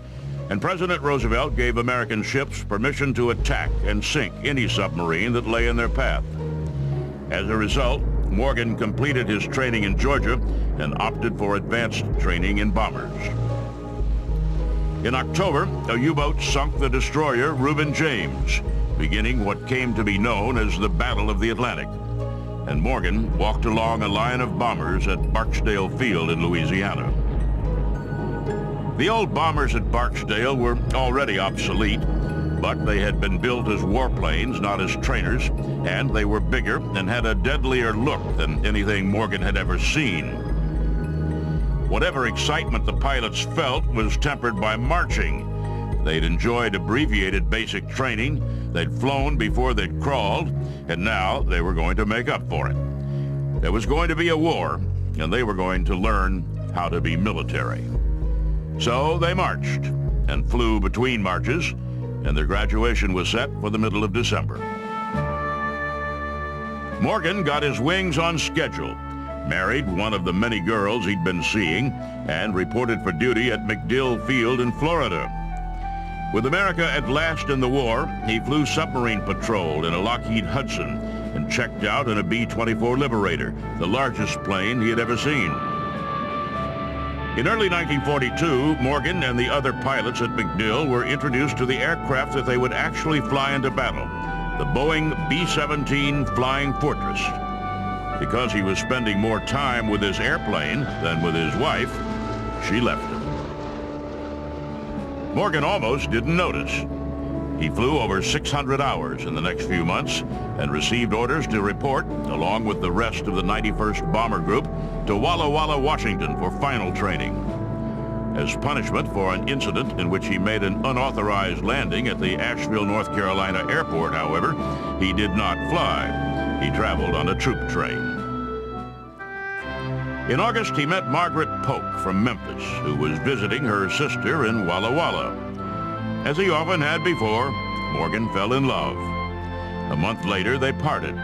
and President Roosevelt gave American ships permission to attack and sink any submarine that lay in their path. As a result, Morgan completed his training in Georgia and opted for advanced training in bombers. In October, a U-boat sunk the destroyer Reuben James, beginning what came to be known as the Battle of the Atlantic. And Morgan walked along a line of bombers at Barksdale Field in Louisiana. The old bombers at Barksdale were already obsolete, but they had been built as warplanes, not as trainers, and they were bigger and had a deadlier look than anything Morgan had ever seen. Whatever excitement the pilots felt was tempered by marching. They'd enjoyed abbreviated basic training, they'd flown before they'd crawled, and now they were going to make up for it. There was going to be a war, and they were going to learn how to be military. So they marched and flew between marches, and their graduation was set for the middle of December. Morgan got his wings on schedule, married one of the many girls he'd been seeing, and reported for duty at MacDill Field in Florida. With America at last in the war, he flew submarine patrol in a Lockheed Hudson and checked out in a B-24 Liberator, the largest plane he had ever seen. In early 1942, Morgan and the other pilots at MacDill were introduced to the aircraft that they would actually fly into battle, the Boeing B-17 Flying Fortress. Because he was spending more time with his airplane than with his wife, she left him. Morgan almost didn't notice. He flew over 600 hours in the next few months and received orders to report, along with the rest of the 91st Bomber Group, to Walla Walla, Washington for final training. As punishment for an incident in which he made an unauthorized landing at the Asheville, North Carolina airport, however, he did not fly. He traveled on a troop train. In August, he met Margaret Polk from Memphis, who was visiting her sister in Walla Walla. As he often had before, Morgan fell in love. A month later, they parted.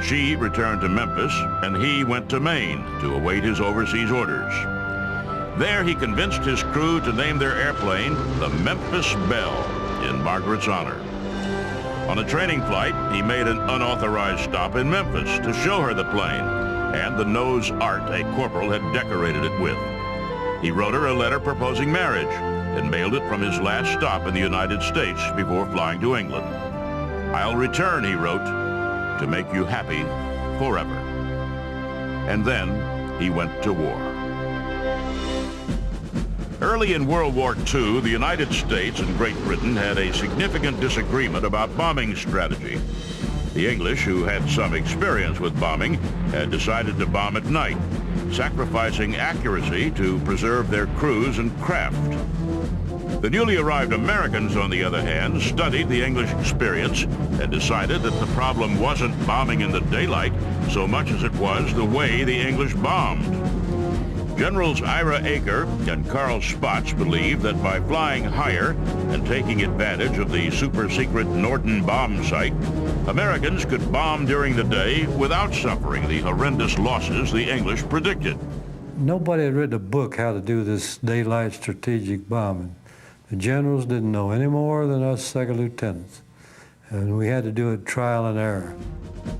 She returned to Memphis, and he went to Maine to await his overseas orders. There, he convinced his crew to name their airplane the Memphis Belle in Margaret's honor. On a training flight, he made an unauthorized stop in Memphis to show her the plane and the nose art a corporal had decorated it with. He wrote her a letter proposing marriage and mailed it from his last stop in the United States before flying to England. "I'll return," he wrote, "to make you happy forever." And then he went to war. Early in World War II, the United States and Great Britain had a significant disagreement about bombing strategy. The English, who had some experience with bombing, had decided to bomb at night, sacrificing accuracy to preserve their crews and craft. The newly arrived Americans, on the other hand, studied the English experience and decided that the problem wasn't bombing in the daylight so much as it was the way the English bombed. Generals Ira Eaker and Carl Spaatz believed that by flying higher and taking advantage of the super-secret Norden bomb site, Americans could bomb during the day without suffering the horrendous losses the English predicted. Nobody had written a book how to do this daylight strategic bombing. The generals didn't know any more than us second lieutenants, and we had to do it trial and error.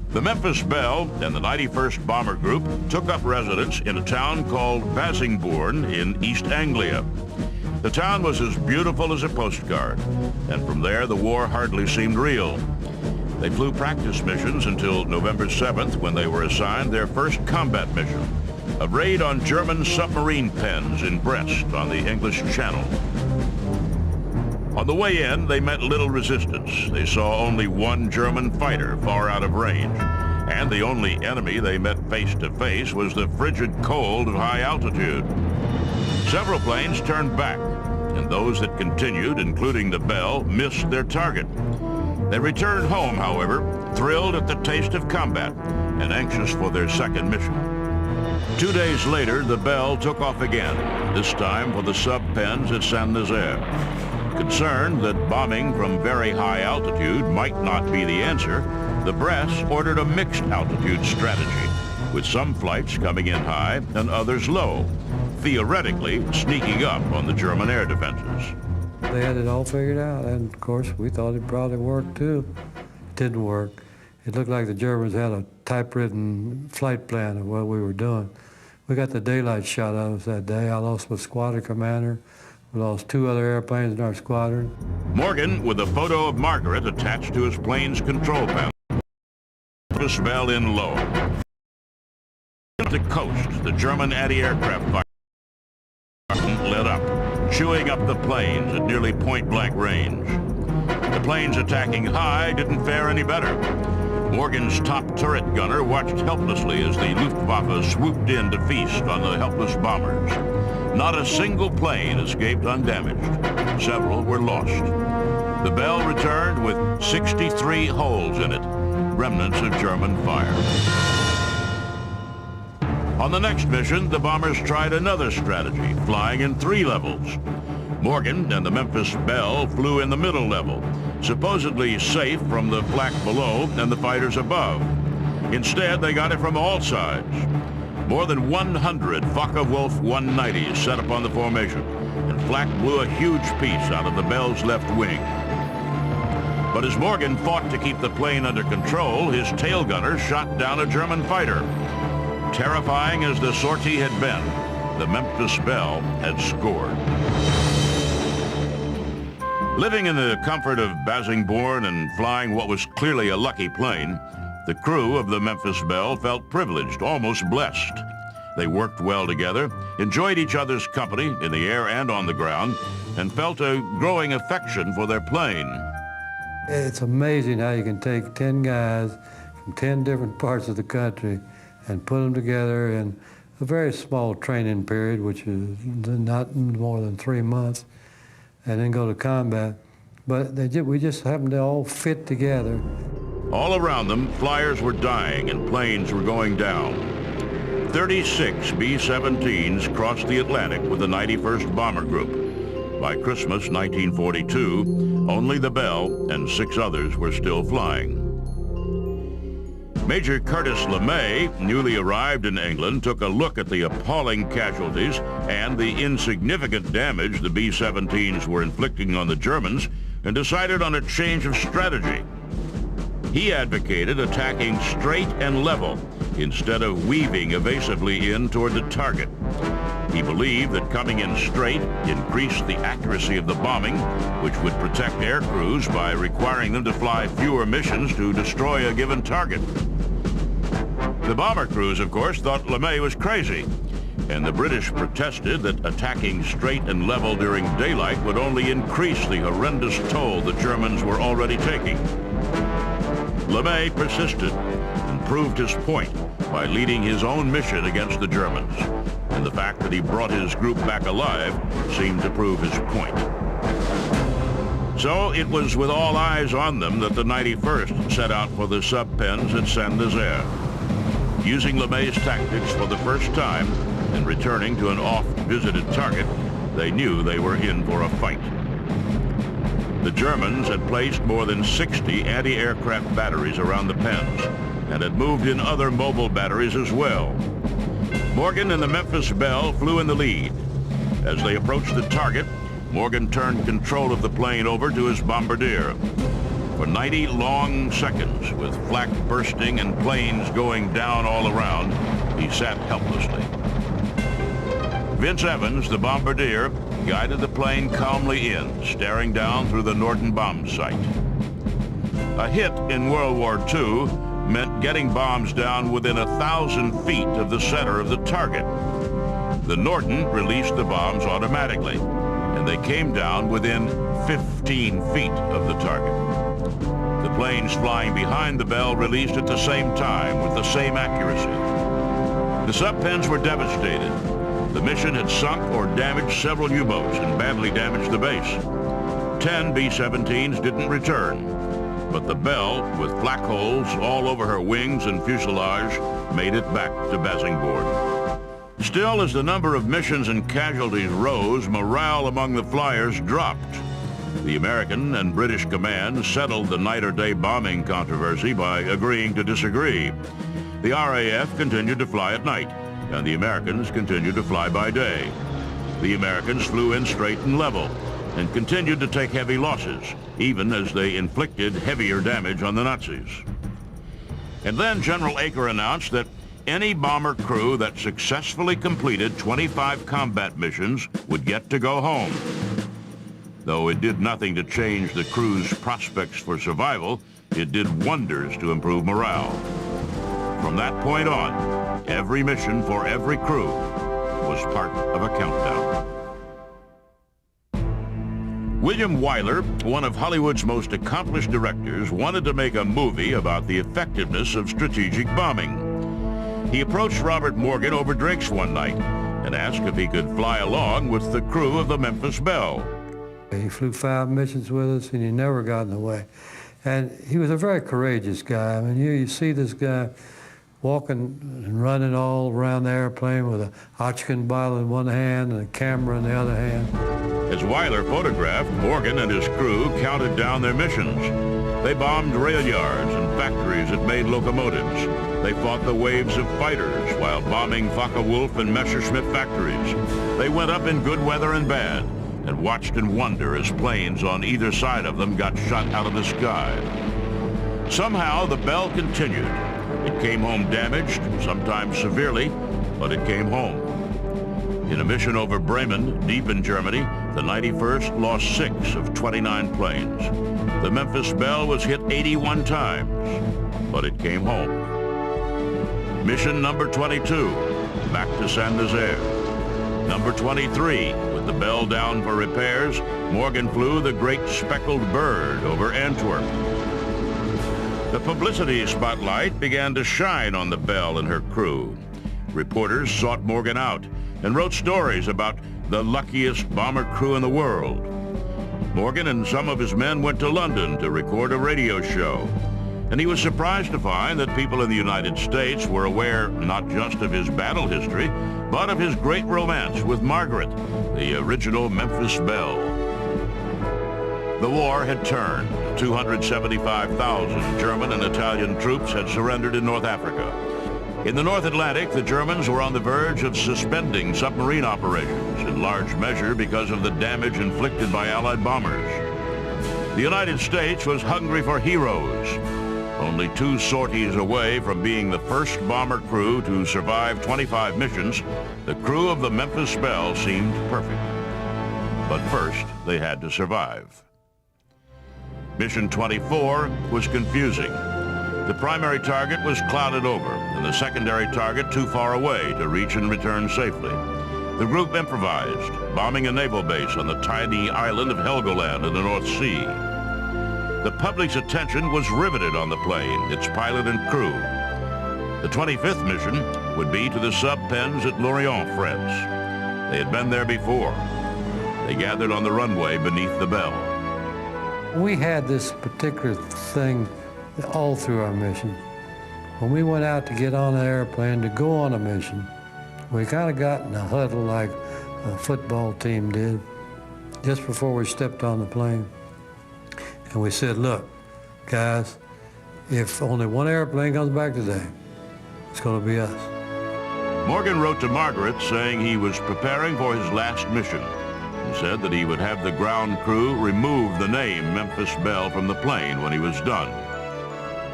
The Memphis Belle and the 91st Bomber Group took up residence in a town called Bassingbourn in East Anglia. The town was as beautiful as a postcard, and from there the war hardly seemed real. They flew practice missions until November 7th, when they were assigned their first combat mission, a raid on German submarine pens in Brest on the English Channel. On the way in, they met little resistance. They saw only one German fighter far out of range, and the only enemy they met face to face was the frigid cold of high altitude. Several planes turned back, and those that continued, including the Belle, missed their target. They returned home, however, thrilled at the taste of combat and anxious for their second mission. 2 days later, the Belle took off again, this time for the sub-pens at Saint-Nazaire. Concerned that bombing from very high altitude might not be the answer, the Brest ordered a mixed altitude strategy, with some flights coming in high and others low, theoretically sneaking up on the German air defenses. They had it all figured out, and of course we thought it probably worked too. It didn't work. It looked like the Germans had a typewritten flight plan of what we were doing. We got the daylight shot out of us that day. I lost my squadron commander. We lost 2 other airplanes in our squadron. Morgan, with a photo of Margaret attached to his plane's control panel, Memphis Belle in low. At the coast, the German anti-aircraft fire lit up, chewing up the planes at nearly point-blank range. The planes attacking high didn't fare any better. Morgan's top turret gunner watched helplessly as the Luftwaffe swooped in to feast on the helpless bombers. Not a single plane escaped undamaged. Several were lost. The Belle returned with 63 holes in it, remnants of German fire. On the next mission, the bombers tried another strategy, flying in 3 levels. Morgan and the Memphis Belle flew in the middle level, supposedly safe from the flak below and the fighters above. Instead, they got it from all sides. More than 100 Focke-Wulf 190s set up on the formation, and flak blew a huge piece out of the Belle's left wing. But as Morgan fought to keep the plane under control, his tail gunner shot down a German fighter. Terrifying as the sortie had been, the Memphis Belle had scored. Living in the comfort of Basingbourn and flying what was clearly a lucky plane, the crew of the Memphis Belle felt privileged, almost blessed. They worked well together, enjoyed each other's company in the air and on the ground, and felt a growing affection for their plane. It's amazing how you can take 10 guys from 10 different parts of the country and put them together in a very small training period, which is not more than 3 months, and then go to combat. But we just happened to all fit together. All around them, flyers were dying and planes were going down. 36 B-17s crossed the Atlantic with the 91st Bomber Group. By Christmas 1942, only the Belle and 6 others were still flying. Major Curtis LeMay, newly arrived in England, took a look at the appalling casualties and the insignificant damage the B-17s were inflicting on the Germans and decided on a change of strategy. He advocated attacking straight and level instead of weaving evasively in toward the target. He believed that coming in straight increased the accuracy of the bombing, which would protect air crews by requiring them to fly fewer missions to destroy a given target. The bomber crews, of course, thought LeMay was crazy, and the British protested that attacking straight and level during daylight would only increase the horrendous toll the Germans were already taking. LeMay persisted and proved his point by leading his own mission against the Germans, and the fact that he brought his group back alive seemed to prove his point. So it was with all eyes on them that the 91st set out for the sub-pens at Saint-Nazaire. Using LeMay's tactics for the first time and returning to an oft-visited target, they knew they were in for a fight. The Germans had placed more than 60 anti-aircraft batteries around the pens and had moved in other mobile batteries as well. Morgan and the Memphis Belle flew in the lead. As they approached the target, Morgan turned control of the plane over to his bombardier. For 90 long seconds, with flak bursting and planes going down all around, he sat helplessly. Vince Evans, the bombardier, guided the plane calmly in, staring down through the Norden bomb sight. A hit in World War II meant getting bombs down within 1,000 feet of the center of the target. The Norden released the bombs automatically, and they came down within 15 feet of the target. The planes flying behind the Belle released at the same time with the same accuracy. The sub-pens were devastated. The mission had sunk or damaged several U-boats and badly damaged the base. 10 B-17s didn't return, but the Belle, with flak holes all over her wings and fuselage, made it back to Basingbourn. Still, as the number of missions and casualties rose, morale among the flyers dropped. The American and British commands settled the night or day bombing controversy by agreeing to disagree. The RAF continued to fly at night, and the Americans continued to fly by day. The Americans flew in straight and level and continued to take heavy losses, even as they inflicted heavier damage on the Nazis. And then General Acre announced that any bomber crew that successfully completed 25 combat missions would get to go home. Though it did nothing to change the crew's prospects for survival, it did wonders to improve morale. From that point on, every mission for every crew was part of a countdown. William Wyler, one of Hollywood's most accomplished directors, wanted to make a movie about the effectiveness of strategic bombing. He approached Robert Morgan over drinks one night and asked if he could fly along with the crew of the Memphis Belle. He flew 5 missions with us, and he never got in the way. And he was a very courageous guy. I mean, you see this guy walking and running all around the airplane with a oxygen bottle in one hand and a camera in the other hand. As Weiler photographed, Morgan and his crew counted down their missions. They bombed rail yards and factories that made locomotives. They fought the waves of fighters while bombing Focke-Wulf and Messerschmitt factories. They went up in good weather and bad and watched in wonder as planes on either side of them got shot out of the sky. Somehow the Bell continued. It came home damaged, sometimes severely, but it came home. In a mission over Bremen, deep in Germany, the 91st lost 6 of 29 planes. The Memphis Belle was hit 81 times, but it came home. Mission number 22, back to Saint-Nazaire. Number 23, with the Belle down for repairs, Morgan flew the Great Speckled Bird over Antwerp. The publicity spotlight began to shine on the Belle and her crew. Reporters sought Morgan out and wrote stories about the luckiest bomber crew in the world. Morgan and some of his men went to London to record a radio show, and he was surprised to find that people in the United States were aware not just of his battle history, but of his great romance with Margaret, the original Memphis Belle. The war had turned. 275,000 German and Italian troops had surrendered in North Africa. In the North Atlantic, the Germans were on the verge of suspending submarine operations, in large measure because of the damage inflicted by Allied bombers. The United States was hungry for heroes. Only 2 sorties away from being the first bomber crew to survive 25 missions, the crew of the Memphis Belle seemed perfect. But first, they had to survive. Mission 24 was confusing. The primary target was clouded over, and the secondary target too far away to reach and return safely. The group improvised, bombing a naval base on the tiny island of Helgoland in the North Sea. The public's attention was riveted on the plane, its pilot and crew. The 25th mission would be to the sub-pens at Lorient, France. They had been there before. They gathered on the runway beneath the Belle. We had this particular thing all through our mission. When we went out to get on an airplane to go on a mission, we kind of got in a huddle like a football team did just before we stepped on the plane. And we said, look, guys, if only one airplane comes back today, it's going to be us. Morgan wrote to Margaret saying he was preparing for his last mission. He said that he would have the ground crew remove the name Memphis Belle from the plane when he was done.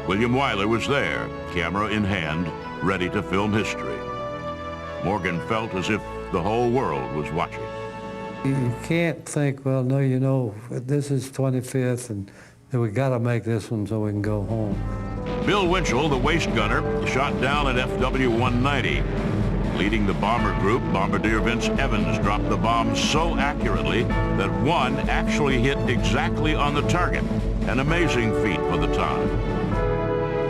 William Weiler was there, camera in hand, ready to film history. Morgan felt as if the whole world was watching. You can't think, well, no, you know, this is 25th, and we got to make this one so we can go home. Bill Winchell, the waist gunner, shot down at FW-190. Leading the bomber group, Bombardier Vince Evans dropped the bomb so accurately that one actually hit exactly on the target, an amazing feat for the time.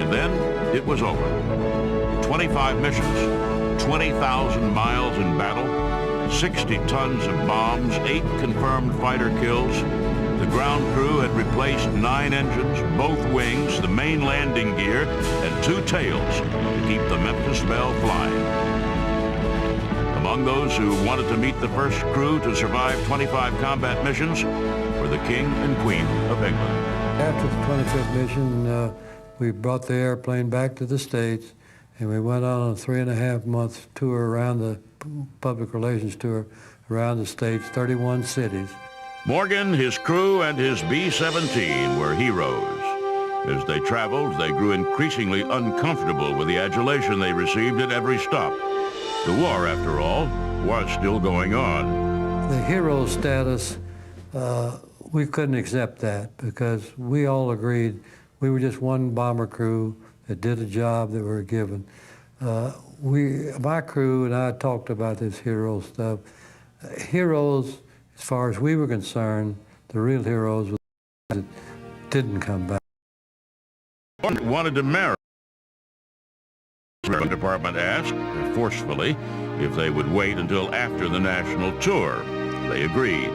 And then it was over. 25 missions, 20,000 miles in battle, 60 tons of bombs, 8 confirmed fighter kills. The ground crew had replaced 9 engines, both wings, the main landing gear, and 2 tails to keep the Memphis Belle flying. Among those who wanted to meet the first crew to survive 25 combat missions were the King and Queen of England. After the 25th mission, we brought the airplane back to the States, and we went on a 3.5-month tour around the public relations tour around the States, 31 cities. Morgan, his crew, and his B-17 were heroes. As they traveled, they grew increasingly uncomfortable with the adulation they received at every stop. The war, after all, was still going on. The hero status, we couldn't accept that because we all agreed we were just one bomber crew that did a job that we were given. My crew and I talked about this hero stuff. Heroes, as far as we were concerned, the real heroes were the ones that didn't come back. Wanted to marry. The department asked, forcefully, if they would wait until after the national tour. They agreed.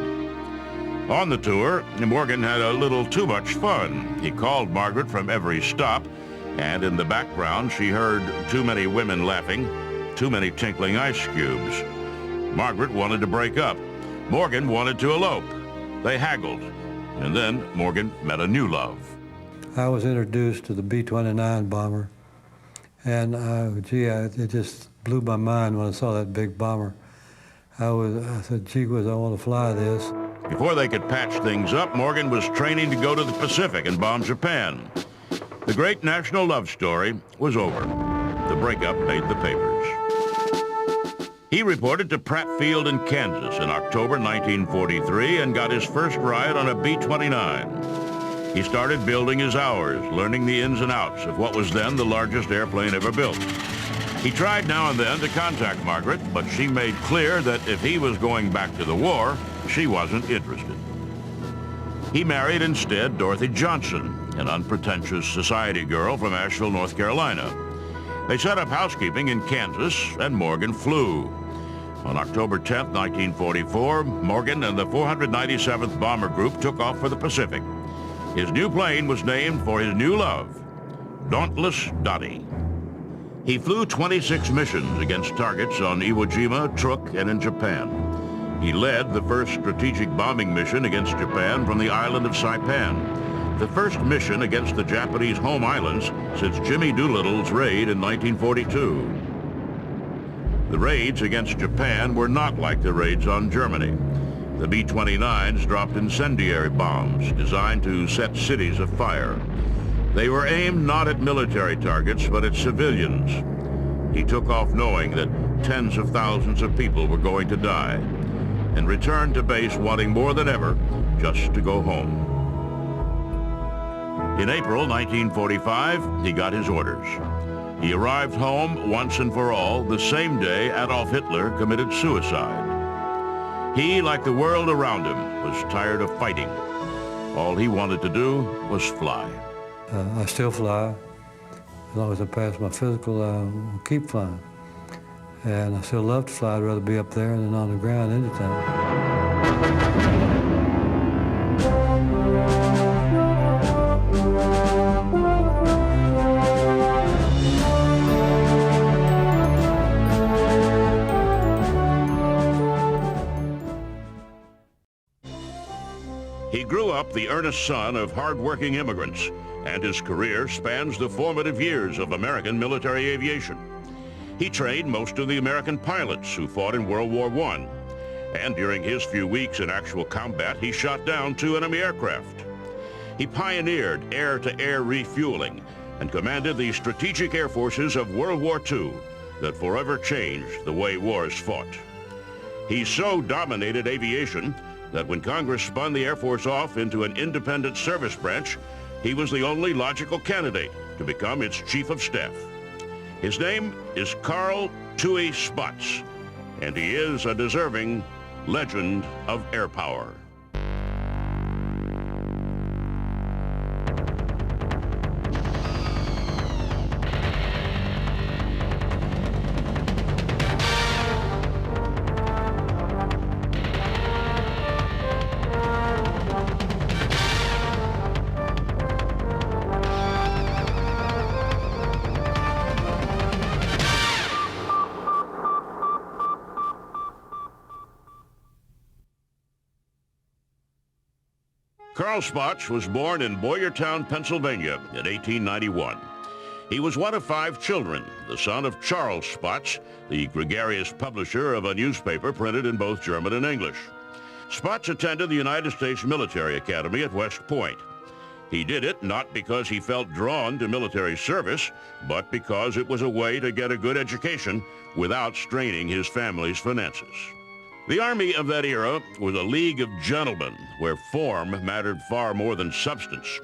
On the tour, Morgan had a little too much fun. He called Margaret from every stop, And in the background, she heard too many women laughing, too many tinkling ice cubes. Margaret wanted to break up. Morgan wanted to elope. They haggled. And then Morgan met a new love. I was introduced to the B-29 bomber, and it just blew my mind when I saw that big bomber. I said, gee whiz, I want to fly this. Before they could patch things up, Morgan was training to go to the Pacific and bomb Japan. The great national love story was over. The breakup made the papers. He reported to Pratt Field in Kansas in October 1943 and got his first ride on a B-29. He started building his hours, learning the ins and outs of what was then the largest airplane ever built. He tried now and then to contact Margaret, but she made clear that if he was going back to the war, she wasn't interested. He married instead Dorothy Johnson, an unpretentious society girl from Asheville, North Carolina. They set up housekeeping in Kansas, and Morgan flew. On October 10, 1944, Morgan and the 497th Bomber Group took off for the Pacific. His new plane was named for his new love, Dauntless Dottie. He flew 26 missions against targets on Iwo Jima, Truk, and in Japan. He led the first strategic bombing mission against Japan from the island of Saipan, the first mission against the Japanese home islands since Jimmy Doolittle's raid in 1942. The raids against Japan were not like the raids on Germany. The B-29s dropped incendiary bombs designed to set cities afire. They were aimed not at military targets, but at civilians. He took off knowing that tens of thousands of people were going to die, and returned to base wanting more than ever just to go home. In April 1945, he got his orders. He arrived home once and for all the same day Adolf Hitler committed suicide. He, like the world around him, was tired of fighting. All he wanted to do was fly. I still fly. As long as I pass my physical, I will keep flying. And I still love to fly. I'd rather be up there than on the ground anytime. He grew up the earnest son of hard-working immigrants, and his career spans the formative years of American military aviation. He trained most of the American pilots who fought in World War I, and during his few weeks in actual combat, he shot down 2 enemy aircraft. He pioneered air-to-air refueling and commanded the strategic air forces of World War II that forever changed the way wars fought. He so dominated aviation that when Congress spun the Air Force off into an independent service branch, he was the only logical candidate to become its chief of staff. His name is Carl Tui Spaatz, and he is a deserving legend of air power. Carl Spaatz was born in Boyertown, Pennsylvania in 1891. He was one of 5 children, the son of Charles Spaatz, the gregarious publisher of a newspaper printed in both German and English. Spaatz attended the United States Military Academy at West Point. He did it not because he felt drawn to military service, but because it was a way to get a good education without straining his family's finances. The Army of that era was a league of gentlemen where form mattered far more than substance.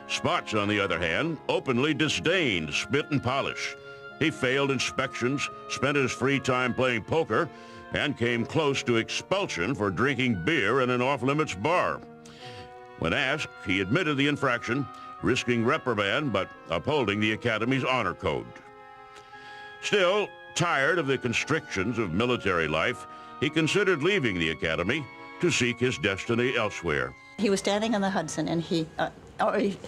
Spaatz, on the other hand, openly disdained spit and polish. He failed inspections, spent his free time playing poker, and came close to expulsion for drinking beer in an off-limits bar. When asked, he admitted the infraction, risking reprimand but upholding the Academy's honor code. Still, tired of the constrictions of military life, he considered leaving the Academy to seek his destiny elsewhere. He was standing on the Hudson, and he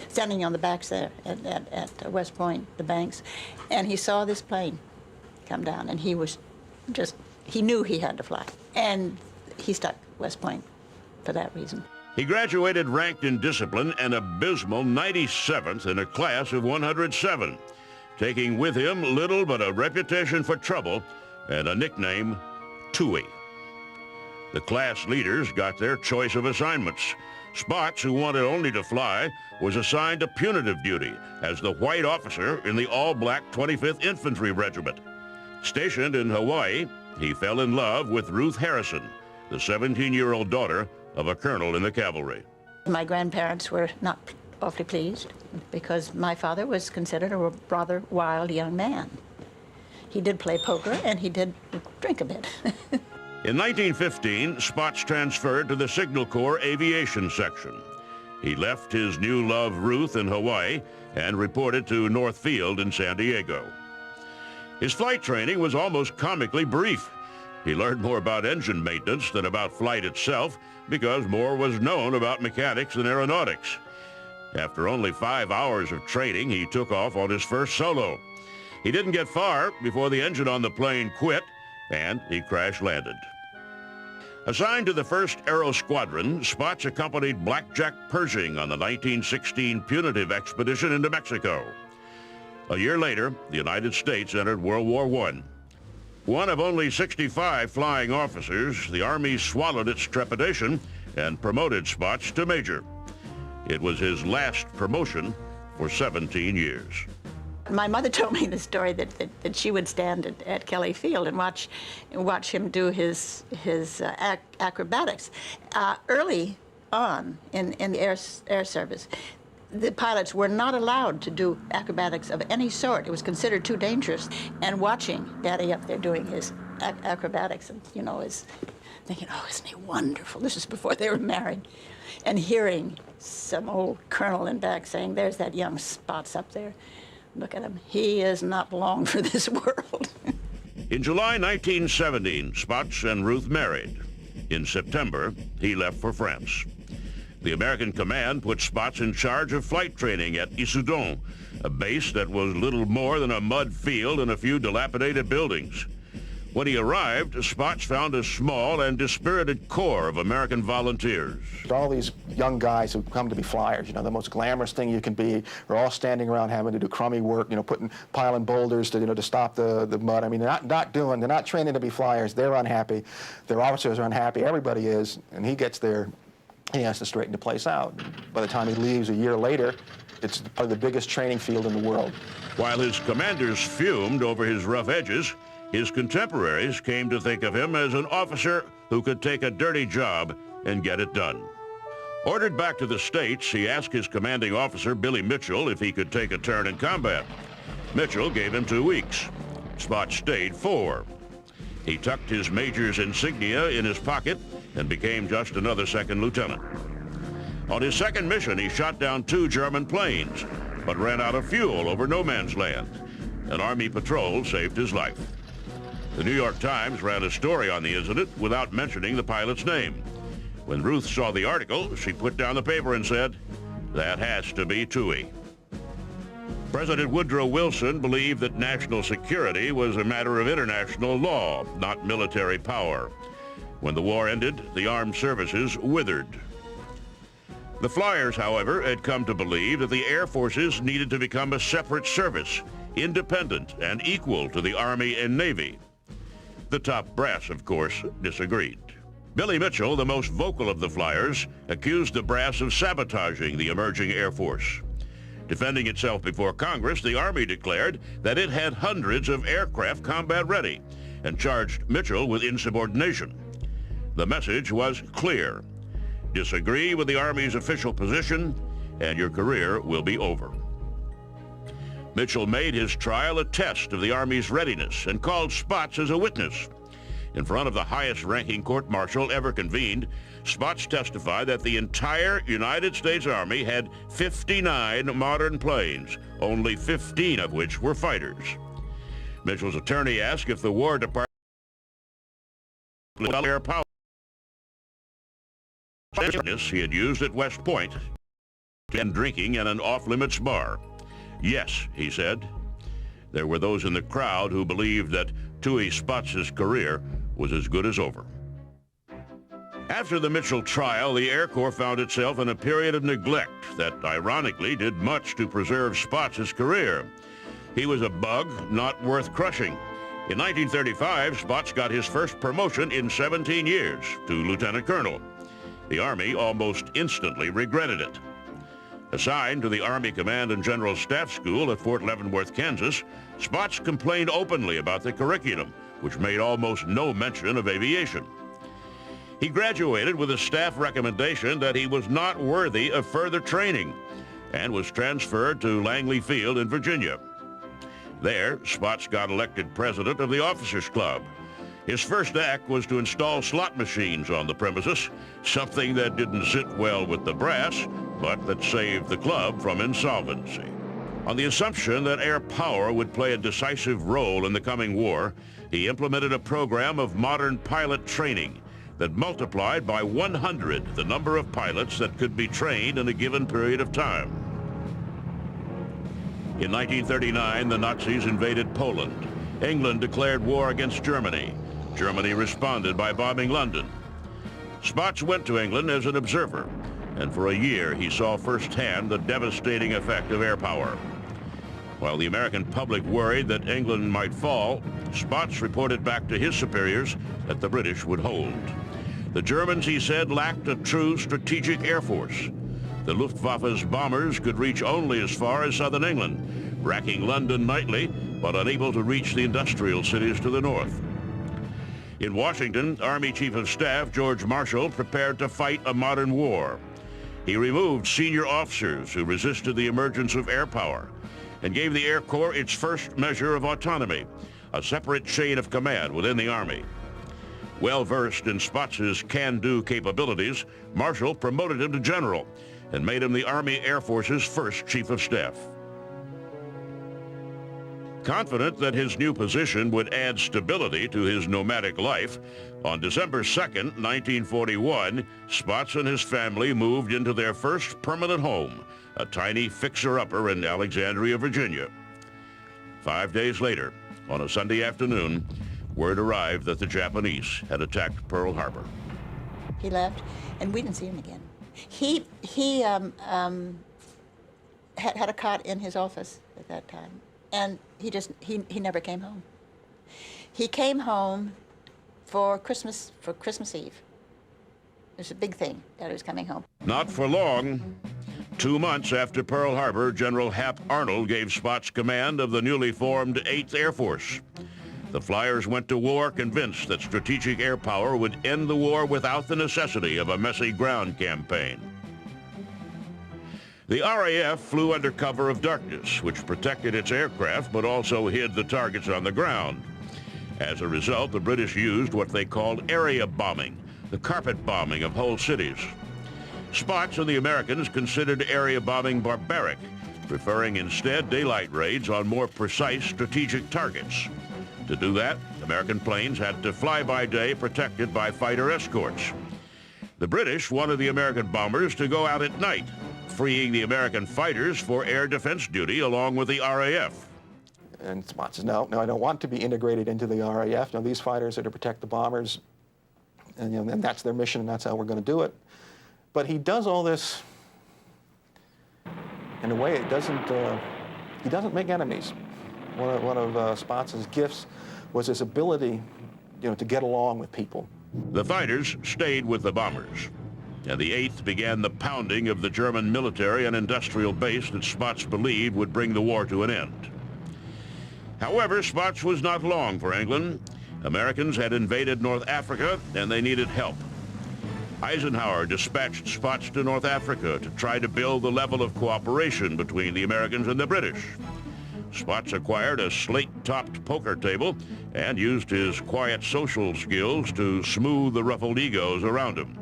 standing on the backs there at West Point, the banks, and he saw this plane come down, and he knew he had to fly, and he stuck West Point for that reason. He graduated ranked in discipline an abysmal 97th in a class of 107, taking with him little but a reputation for trouble and a nickname, Tooey. The class leaders got their choice of assignments. Spots, who wanted only to fly, was assigned to punitive duty as the white officer in the all-black 25th Infantry Regiment. Stationed in Hawaii, he fell in love with Ruth Harrison, the 17-year-old daughter of a colonel in the cavalry. My grandparents were not awfully pleased because my father was considered a rather wild young man. He did play poker and he did drink a bit. In 1915, Spots transferred to the Signal Corps Aviation Section. He left his new love Ruth in Hawaii and reported to North Field in San Diego. His flight training was almost comically brief. He learned more about engine maintenance than about flight itself because more was known about mechanics than aeronautics. After only 5 hours of training, he took off on his first solo. He didn't get far before the engine on the plane quit and he crash-landed. Assigned to the 1st Aero Squadron, Spots accompanied Blackjack Pershing on the 1916 punitive expedition into Mexico. A year later, the United States entered World War I. One of only 65 flying officers, the Army swallowed its trepidation and promoted Spots to Major. It was his last promotion for 17 years. My mother told me the story that she would stand at Kelly Field and watch him do his acrobatics. Early on in the air service, the pilots were not allowed to do acrobatics of any sort. It was considered too dangerous. And watching Daddy up there doing his acrobatics, and is thinking, oh, isn't he wonderful? This is before they were married. And hearing some old colonel in back saying, there's that young Spots up there. Look at him. He is not long for this world. In July 1917, Spots and Ruth married. In September, he left for France. The American command put Spots in charge of flight training at Issoudun, a base that was little more than a mud field and a few dilapidated buildings. When he arrived, Spots found a small and dispirited corps of American volunteers. All these young guys who come to be flyers, the most glamorous thing you can be, are all standing around having to do crummy work, piling boulders to stop the mud. I mean, they're not training to be flyers. They're unhappy. Their officers are unhappy. Everybody is. And he gets there, he has to straighten the place out. By the time he leaves a year later, it's probably the biggest training field in the world. While his commanders fumed over his rough edges, his contemporaries came to think of him as an officer who could take a dirty job and get it done. Ordered back to the States, he asked his commanding officer, Billy Mitchell, if he could take a turn in combat. Mitchell gave him 2 weeks. Spots stayed 4. He tucked his major's insignia in his pocket and became just another second lieutenant. On his second mission, he shot down 2 German planes, but ran out of fuel over no man's land. An Army patrol saved his life. The New York Times ran a story on the incident without mentioning the pilot's name. When Ruth saw the article, she put down the paper and said, "That has to be Tooey." President Woodrow Wilson believed that national security was a matter of international law, not military power. When the war ended, the armed services withered. The flyers, however, had come to believe that the Air Forces needed to become a separate service, independent and equal to the Army and Navy. The top brass, of course, disagreed. Billy Mitchell, the most vocal of the flyers, accused the brass of sabotaging the emerging Air Force. Defending itself before Congress, the Army declared that it had hundreds of aircraft combat ready and charged Mitchell with insubordination. The message was clear. Disagree with the Army's official position, and your career will be over. Mitchell made his trial a test of the Army's readiness and called Spots as a witness. In front of the highest-ranking court-martial ever convened, Spots testified that the entire United States Army had 59 modern planes, only 15 of which were fighters. Mitchell's attorney asked if the War Department Airpower he had used at West Point and drinking in an off-limits bar. Yes, he said. There were those in the crowd who believed that Toohey Spots' career was as good as over. After the Mitchell trial, the Air Corps found itself in a period of neglect that ironically did much to preserve Spots' career. He was a bug not worth crushing. In 1935, Spots got his first promotion in 17 years to Lieutenant Colonel. The Army almost instantly regretted it. Assigned to the Army Command and General Staff School at Fort Leavenworth, Kansas, Spots complained openly about the curriculum, which made almost no mention of aviation. He graduated with a staff recommendation that he was not worthy of further training and was transferred to Langley Field in Virginia. There, Spots got elected president of the Officers Club. His first act was to install slot machines on the premises, something that didn't sit well with the brass, but that saved the club from insolvency. On the assumption that air power would play a decisive role in the coming war, he implemented a program of modern pilot training that multiplied by 100 the number of pilots that could be trained in a given period of time. In 1939, the Nazis invaded Poland. England declared war against Germany. Germany responded by bombing London. Spots went to England as an observer, and for a year he saw firsthand the devastating effect of air power. While the American public worried that England might fall, Spots reported back to his superiors that the British would hold. The Germans, he said, lacked a true strategic air force. The Luftwaffe's bombers could reach only as far as southern England, racking London nightly, but unable to reach the industrial cities to the north. In Washington, Army Chief of Staff George Marshall prepared to fight a modern war. He removed senior officers who resisted the emergence of air power and gave the Air Corps its first measure of autonomy, a separate chain of command within the Army. Well-versed in Spots' can-do capabilities, Marshall promoted him to general and made him the Army Air Force's first Chief of Staff. Confident that his new position would add stability to his nomadic life, on December 2nd, 1941, Spots and his family moved into their first permanent home, a tiny fixer-upper in Alexandria, Virginia. 5 days later, on a Sunday afternoon, word arrived that the Japanese had attacked Pearl Harbor. He left, and we didn't see him again. He had a cot in his office at that time, and he never came home. He came home for Christmas Eve. It was a big thing that he was coming home. Not for long. 2 months after Pearl Harbor, General Hap Arnold gave Spots command of the newly formed 8th Air Force. The Flyers went to war convinced that strategic air power would end the war without the necessity of a messy ground campaign. The RAF flew under cover of darkness, which protected its aircraft but also hid the targets on the ground. As a result, the British used what they called area bombing, the carpet bombing of whole cities. Spots and the Americans considered area bombing barbaric, preferring instead daylight raids on more precise strategic targets. To do that, American planes had to fly by day protected by fighter escorts. The British wanted the American bombers to go out at night, freeing the American fighters for air defense duty along with the RAF. And Spots says, no, I don't want to be integrated into the RAF. No, these fighters are to protect the bombers, and, and that's their mission, and that's how we're going to do it. But he does all this in a way he doesn't make enemies. One of Spots' gifts was his ability, to get along with people. The fighters stayed with the bombers, and the 8th began the pounding of the German military and industrial base that Spots believed would bring the war to an end. However, Spots was not long for England. Americans had invaded North Africa, and they needed help. Eisenhower dispatched Spots to North Africa to try to build the level of cooperation between the Americans and the British. Spots acquired a slate-topped poker table and used his quiet social skills to smooth the ruffled egos around him.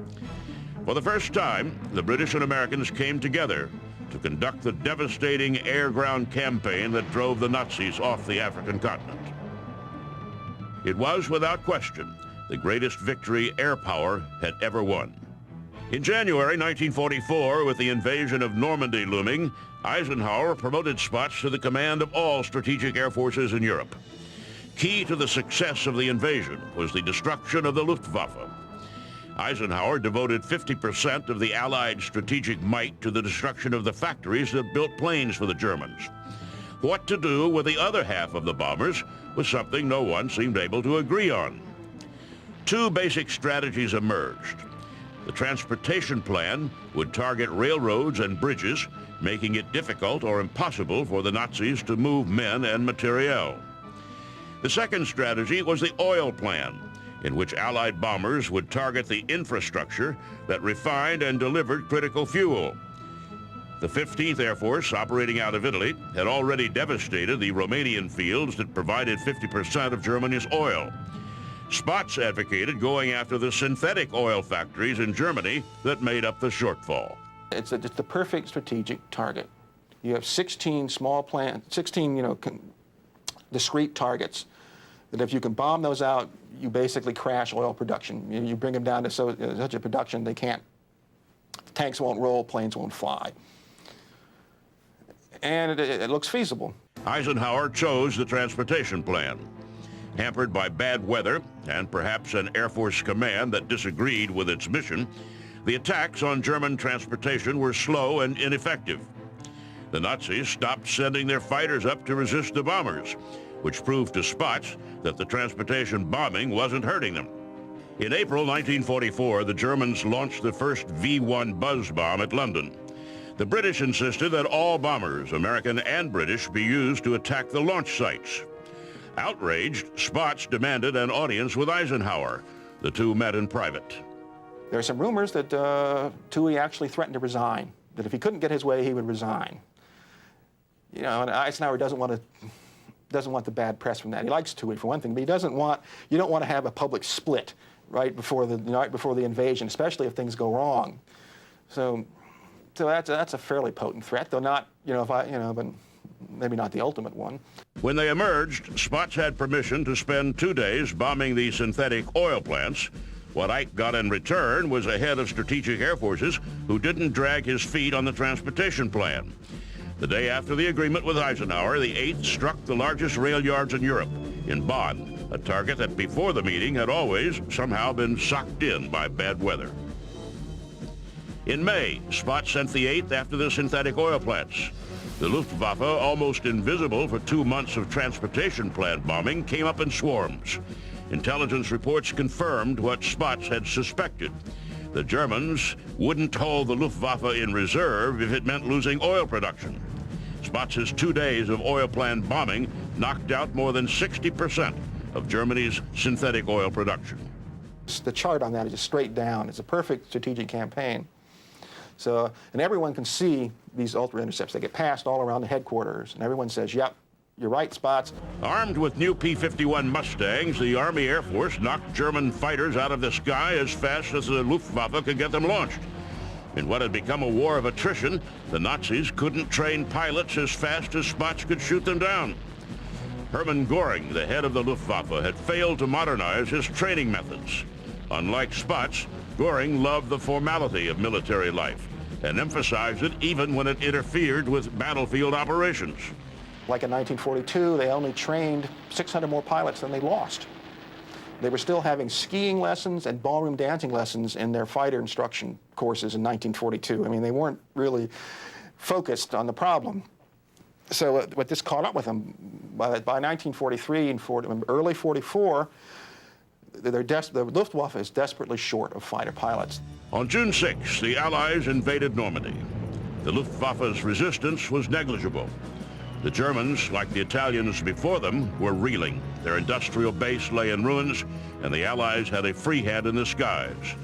For the first time, the British and Americans came together to conduct the devastating air-ground campaign that drove the Nazis off the African continent. It was, without question, the greatest victory air power had ever won. In January 1944, with the invasion of Normandy looming, Eisenhower promoted Spaatz to the command of all strategic air forces in Europe. Key to the success of the invasion was the destruction of the Luftwaffe. Eisenhower devoted 50% of the Allied strategic might to the destruction of the factories that built planes for the Germans. What to do with the other half of the bombers was something no one seemed able to agree on. Two basic strategies emerged. The transportation plan would target railroads and bridges, making it difficult or impossible for the Nazis to move men and materiel. The second strategy was the oil plan, in which Allied bombers would target the infrastructure that refined and delivered critical fuel. The 15th Air Force, operating out of Italy, had already devastated the Romanian fields that provided 50% of Germany's oil. Spaatz advocated going after the synthetic oil factories in Germany that made up the shortfall. It's the perfect strategic target. You have 16 small plants, 16 discrete targets, that if you can bomb those out, you basically crash oil production. You bring them down to such a production they can't, tanks won't roll, planes won't fly. And it looks feasible. Eisenhower chose the transportation plan. Hampered by bad weather and perhaps an Air Force command that disagreed with its mission, the attacks on German transportation were slow and ineffective. The Nazis stopped sending their fighters up to resist the bombers, which proved to Spaatz that the transportation bombing wasn't hurting them. In April 1944, the Germans launched the first V-1 buzz bomb at London. The British insisted that all bombers, American and British, be used to attack the launch sites. Outraged, Spaatz demanded an audience with Eisenhower. The two met in private. There are some rumors that Toohey actually threatened to resign, that if he couldn't get his way, he would resign. You know, and Eisenhower doesn't want the bad press from that. He likes Toohey for one thing, but you don't want to have a public split right before the invasion, especially if things go wrong. So that's a fairly potent threat, though not, but maybe not the ultimate one. When they emerged, Spaatz had permission to spend 2 days bombing the synthetic oil plants. What Ike got in return was a head of strategic air forces who didn't drag his feet on the transportation plan. The day after the agreement with Eisenhower, the 8th struck the largest rail yards in Europe, in Bonn, a target that before the meeting had always somehow been socked in by bad weather. In May, Spaatz sent the 8th after the synthetic oil plants. The Luftwaffe, almost invisible for 2 months of transportation plant bombing, came up in swarms. Intelligence reports confirmed what Spaatz had suspected. The Germans wouldn't hold the Luftwaffe in reserve if it meant losing oil production. Spaatz's 2 days of oil plant bombing knocked out more than 60% of Germany's synthetic oil production. The chart on that is just straight down. It's a perfect strategic campaign. So, and everyone can see these ultra-intercepts. They get passed all around the headquarters, and everyone says, yep, you're right, Spaatz. Armed with new P-51 Mustangs, the Army Air Force knocked German fighters out of the sky as fast as the Luftwaffe could get them launched. In what had become a war of attrition, the Nazis couldn't train pilots as fast as Spaatz could shoot them down. Hermann Göring, the head of the Luftwaffe, had failed to modernize his training methods. Unlike Spaatz, Göring loved the formality of military life and emphasized it even when it interfered with battlefield operations. Like in 1942, they only trained 600 more pilots than they lost. They were still having skiing lessons and ballroom dancing lessons in their fighter instruction courses in 1942. I mean, they weren't really focused on the problem. So what this caught up with them, by 1943 and early 44, the Luftwaffe is desperately short of fighter pilots. On June 6, the Allies invaded Normandy. The Luftwaffe's resistance was negligible. The Germans, like the Italians before them, were reeling. Their industrial base lay in ruins, and the Allies had a free hand in the skies.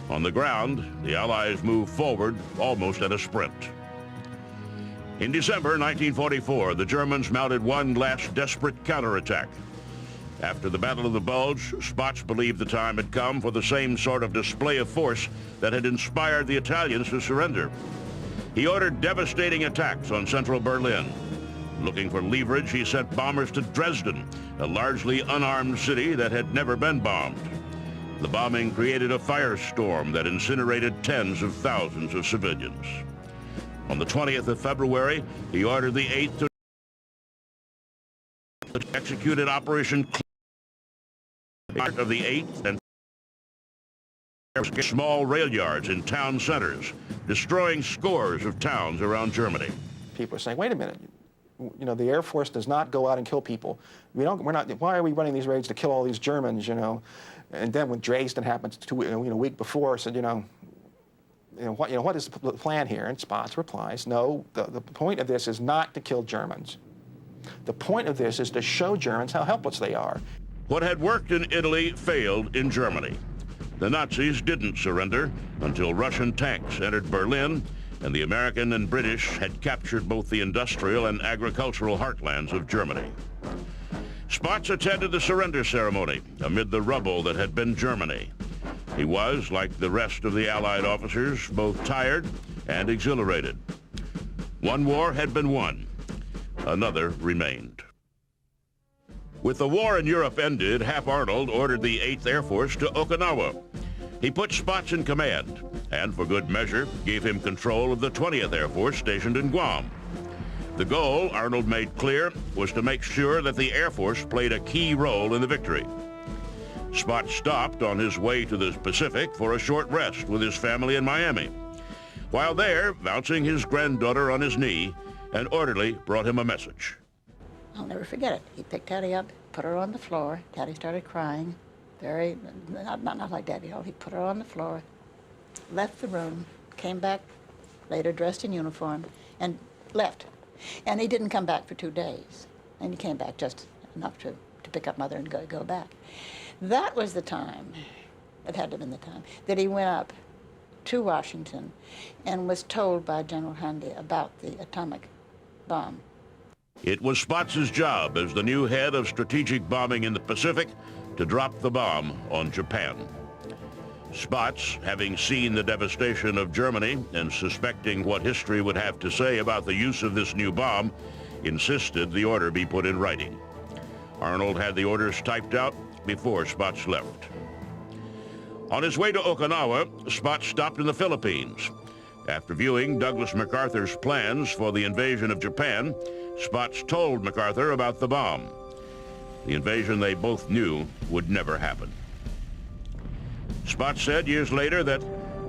On the ground, the Allies moved forward almost at a sprint. In December 1944, the Germans mounted one last desperate counterattack. After the Battle of the Bulge, Spaatz believed the time had come for the same sort of display of force that had inspired the Italians to surrender. He ordered devastating attacks on central Berlin. Looking for leverage, he sent bombers to Dresden, a largely unarmed city that had never been bombed. The bombing created a firestorm that incinerated tens of thousands of civilians. On the 20th of February, he ordered the 8th to execute Operation Part of the 8th and small rail yards in town centers, destroying scores of towns around Germany. People are saying, wait a minute, you know, the Air Force does not go out and kill people. We're not, why are we running these raids to kill all these Germans, you know? And then when Dresden happened a week before, said, what is the plan here? And Spaatz replies, no, the point of this is not to kill Germans. The point of this is to show Germans how helpless they are. What had worked in Italy failed in Germany. The Nazis didn't surrender until Russian tanks entered Berlin, and the American and British had captured both the industrial and agricultural heartlands of Germany. Spaatz attended the surrender ceremony amid the rubble that had been Germany. He was, like the rest of the Allied officers, both tired and exhilarated. One war had been won. Another remained. With the war in Europe ended, Hap Arnold ordered the 8th Air Force to Okinawa. He put Spaatz in command, and for good measure, gave him control of the 20th Air Force stationed in Guam. The goal, Arnold made clear, was to make sure that the Air Force played a key role in the victory. Spaatz stopped on his way to the Pacific for a short rest with his family in Miami. While there, bouncing his granddaughter on his knee, an orderly brought him a message. I'll never forget it. He picked Hattie up, put her on the floor. Hattie started crying. Not like Daddy. He put her on the floor, left the room, came back later dressed in uniform, and left. And he didn't come back for 2 days. And he came back just enough to pick up Mother and go back. That was the time, it had to have been the time, that he went up to Washington and was told by General Handy about the atomic bomb. It was Spaatz's job as the new head of strategic bombing in the Pacific to drop the bomb on Japan. Spaatz, having seen the devastation of Germany and suspecting what history would have to say about the use of this new bomb, insisted the order be put in writing. Arnold had the orders typed out before Spaatz left. On his way to Okinawa, Spaatz stopped in the Philippines. After viewing Douglas MacArthur's plans for the invasion of Japan, Spaatz told MacArthur about the bomb. The invasion they both knew would never happen. Spaatz said years later that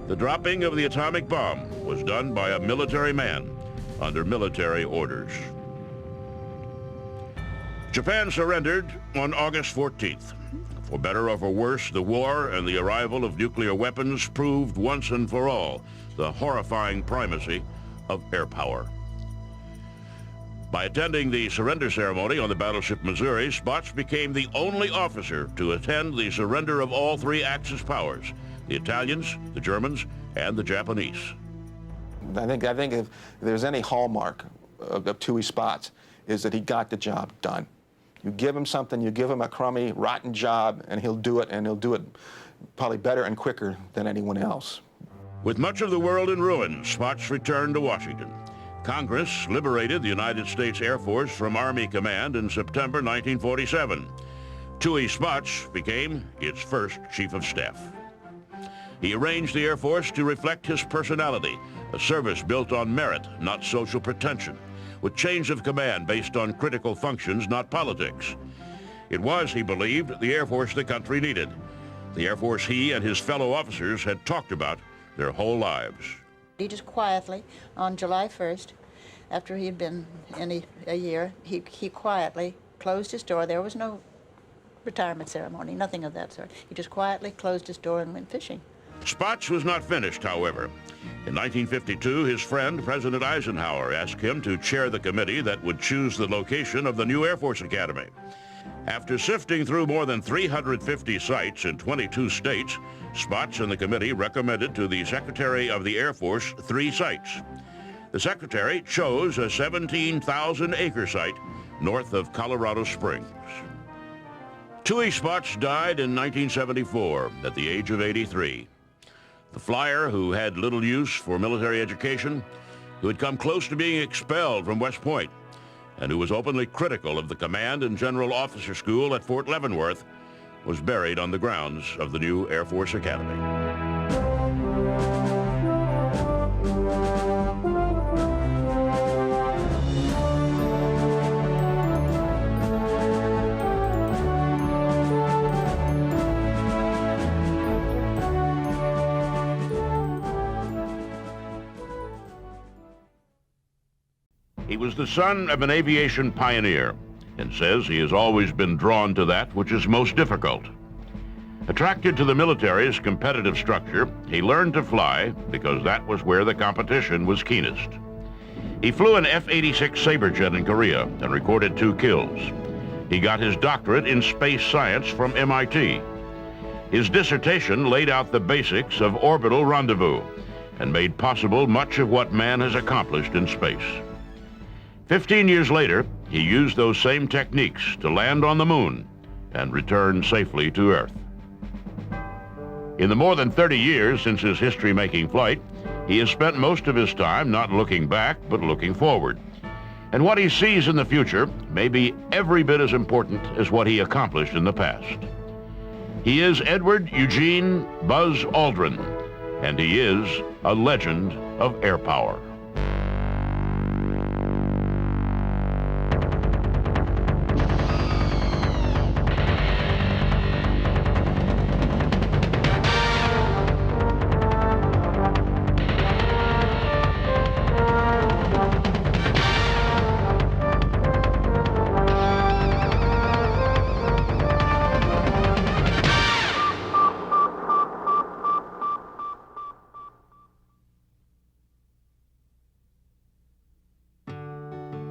the dropping of the atomic bomb was done by a military man under military orders. Japan surrendered on August 14th. For better or for worse, the war and the arrival of nuclear weapons proved once and for all the horrifying primacy of air power. By attending the surrender ceremony on the battleship Missouri, Spaatz became the only officer to attend the surrender of all three Axis powers, the Italians, the Germans, and the Japanese. I think if there's any hallmark of Toohey Spaatz, is that he got the job done. You give him something, you give him a crummy, rotten job, and he'll do it probably better and quicker than anyone else. With much of the world in ruins, Spaatz returned to Washington. Congress liberated the United States Air Force from Army Command in September 1947. Toohey Spaatz became its first Chief of Staff. He arranged the Air Force to reflect his personality, a service built on merit, not social pretension, with change of command based on critical functions, not politics. It was, he believed, the Air Force the country needed, the Air Force he and his fellow officers had talked about their whole lives. He just quietly, on July 1st, after he had been in a year, he quietly closed his door. There was no retirement ceremony, nothing of that sort. He just quietly closed his door and went fishing. Spaatz was not finished, however. In 1952, his friend, President Eisenhower, asked him to chair the committee that would choose the location of the new Air Force Academy. After sifting through more than 350 sites in 22 states, Spaatz and the committee recommended to the Secretary of the Air Force 3 sites. The Secretary chose a 17,000-acre site north of Colorado Springs. Toohey Spaatz died in 1974 at the age of 83. The flyer who had little use for military education, who had come close to being expelled from West Point, and who was openly critical of the Command and General Officer School at Fort Leavenworth, was buried on the grounds of the new Air Force Academy. He was the son of an aviation pioneer and says he has always been drawn to that which is most difficult. Attracted to the military's competitive structure, he learned to fly because that was where the competition was keenest. He flew an F-86 Saberjet in Korea and recorded 2 kills. He got his doctorate in space science from MIT. His dissertation laid out the basics of orbital rendezvous and made possible much of what man has accomplished in space. 15 years later, he used those same techniques to land on the moon and return safely to Earth. In the more than 30 years since his history-making flight, he has spent most of his time not looking back, but looking forward. And what he sees in the future may be every bit as important as what he accomplished in the past. He is Edward Eugene Buzz Aldrin, and he is a legend of air power.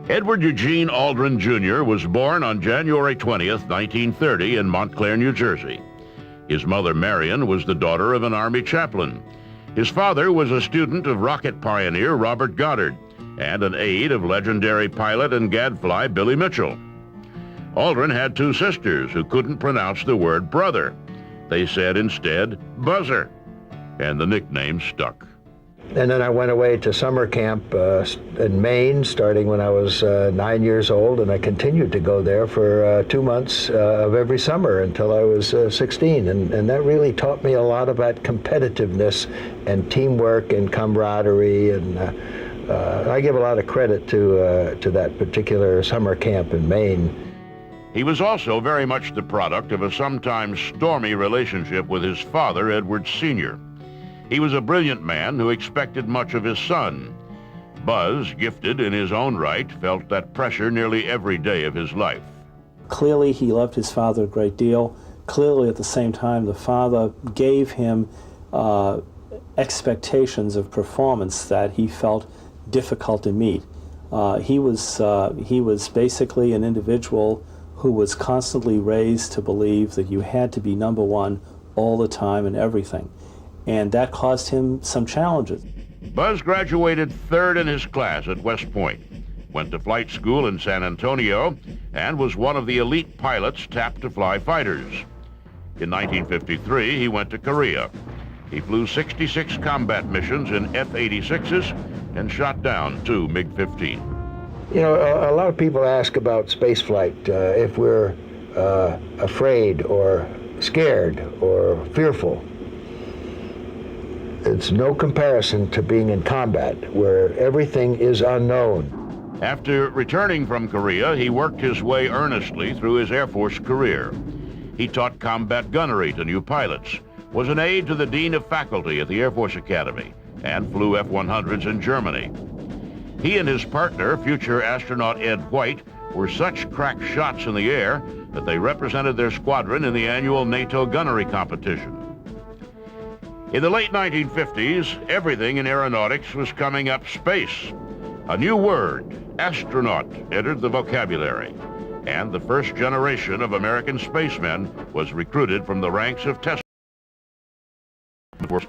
Edward Eugene Aldrin, Jr. was born on January 20th, 1930 in Montclair, New Jersey. His mother, Marion, was the daughter of an Army chaplain. His father was a student of rocket pioneer Robert Goddard and an aide of legendary pilot and gadfly Billy Mitchell. Aldrin had 2 sisters who couldn't pronounce the word brother. They said instead, Buzzer, and the nickname stuck. And then I went away to summer camp in Maine, starting when I was 9 years old, and I continued to go there for 2 months of every summer until I was 16. And that really taught me a lot about competitiveness and teamwork and camaraderie. And I give a lot of credit to that particular summer camp in Maine. He was also very much the product of a sometimes stormy relationship with his father, Edward Sr. He was a brilliant man who expected much of his son. Buzz, gifted in his own right, felt that pressure nearly every day of his life. Clearly, he loved his father a great deal. Clearly, at the same time, the father gave him expectations of performance that he felt difficult to meet. He was basically an individual who was constantly raised to believe that you had to be number one all the time and everything. And that caused him some challenges. Buzz graduated 3rd in his class at West Point, went to flight school in San Antonio, and was one of the elite pilots tapped to fly fighters. In 1953, he went to Korea. He flew 66 combat missions in F-86s and shot down 2 MiG-15. You know, a lot of people ask about space flight, if we're afraid or scared or fearful. It's no comparison to being in combat, where everything is unknown. After returning from Korea, he worked his way earnestly through his Air Force career. He taught combat gunnery to new pilots, was an aide to the Dean of Faculty at the Air Force Academy, and flew F-100s in Germany. He and his partner, future astronaut Ed White, were such crack shots in the air that they represented their squadron in the annual NATO gunnery competition. In the late 1950s, everything in aeronautics was coming up space. A new word, astronaut, entered the vocabulary, and the first generation of American spacemen was recruited from the ranks of test as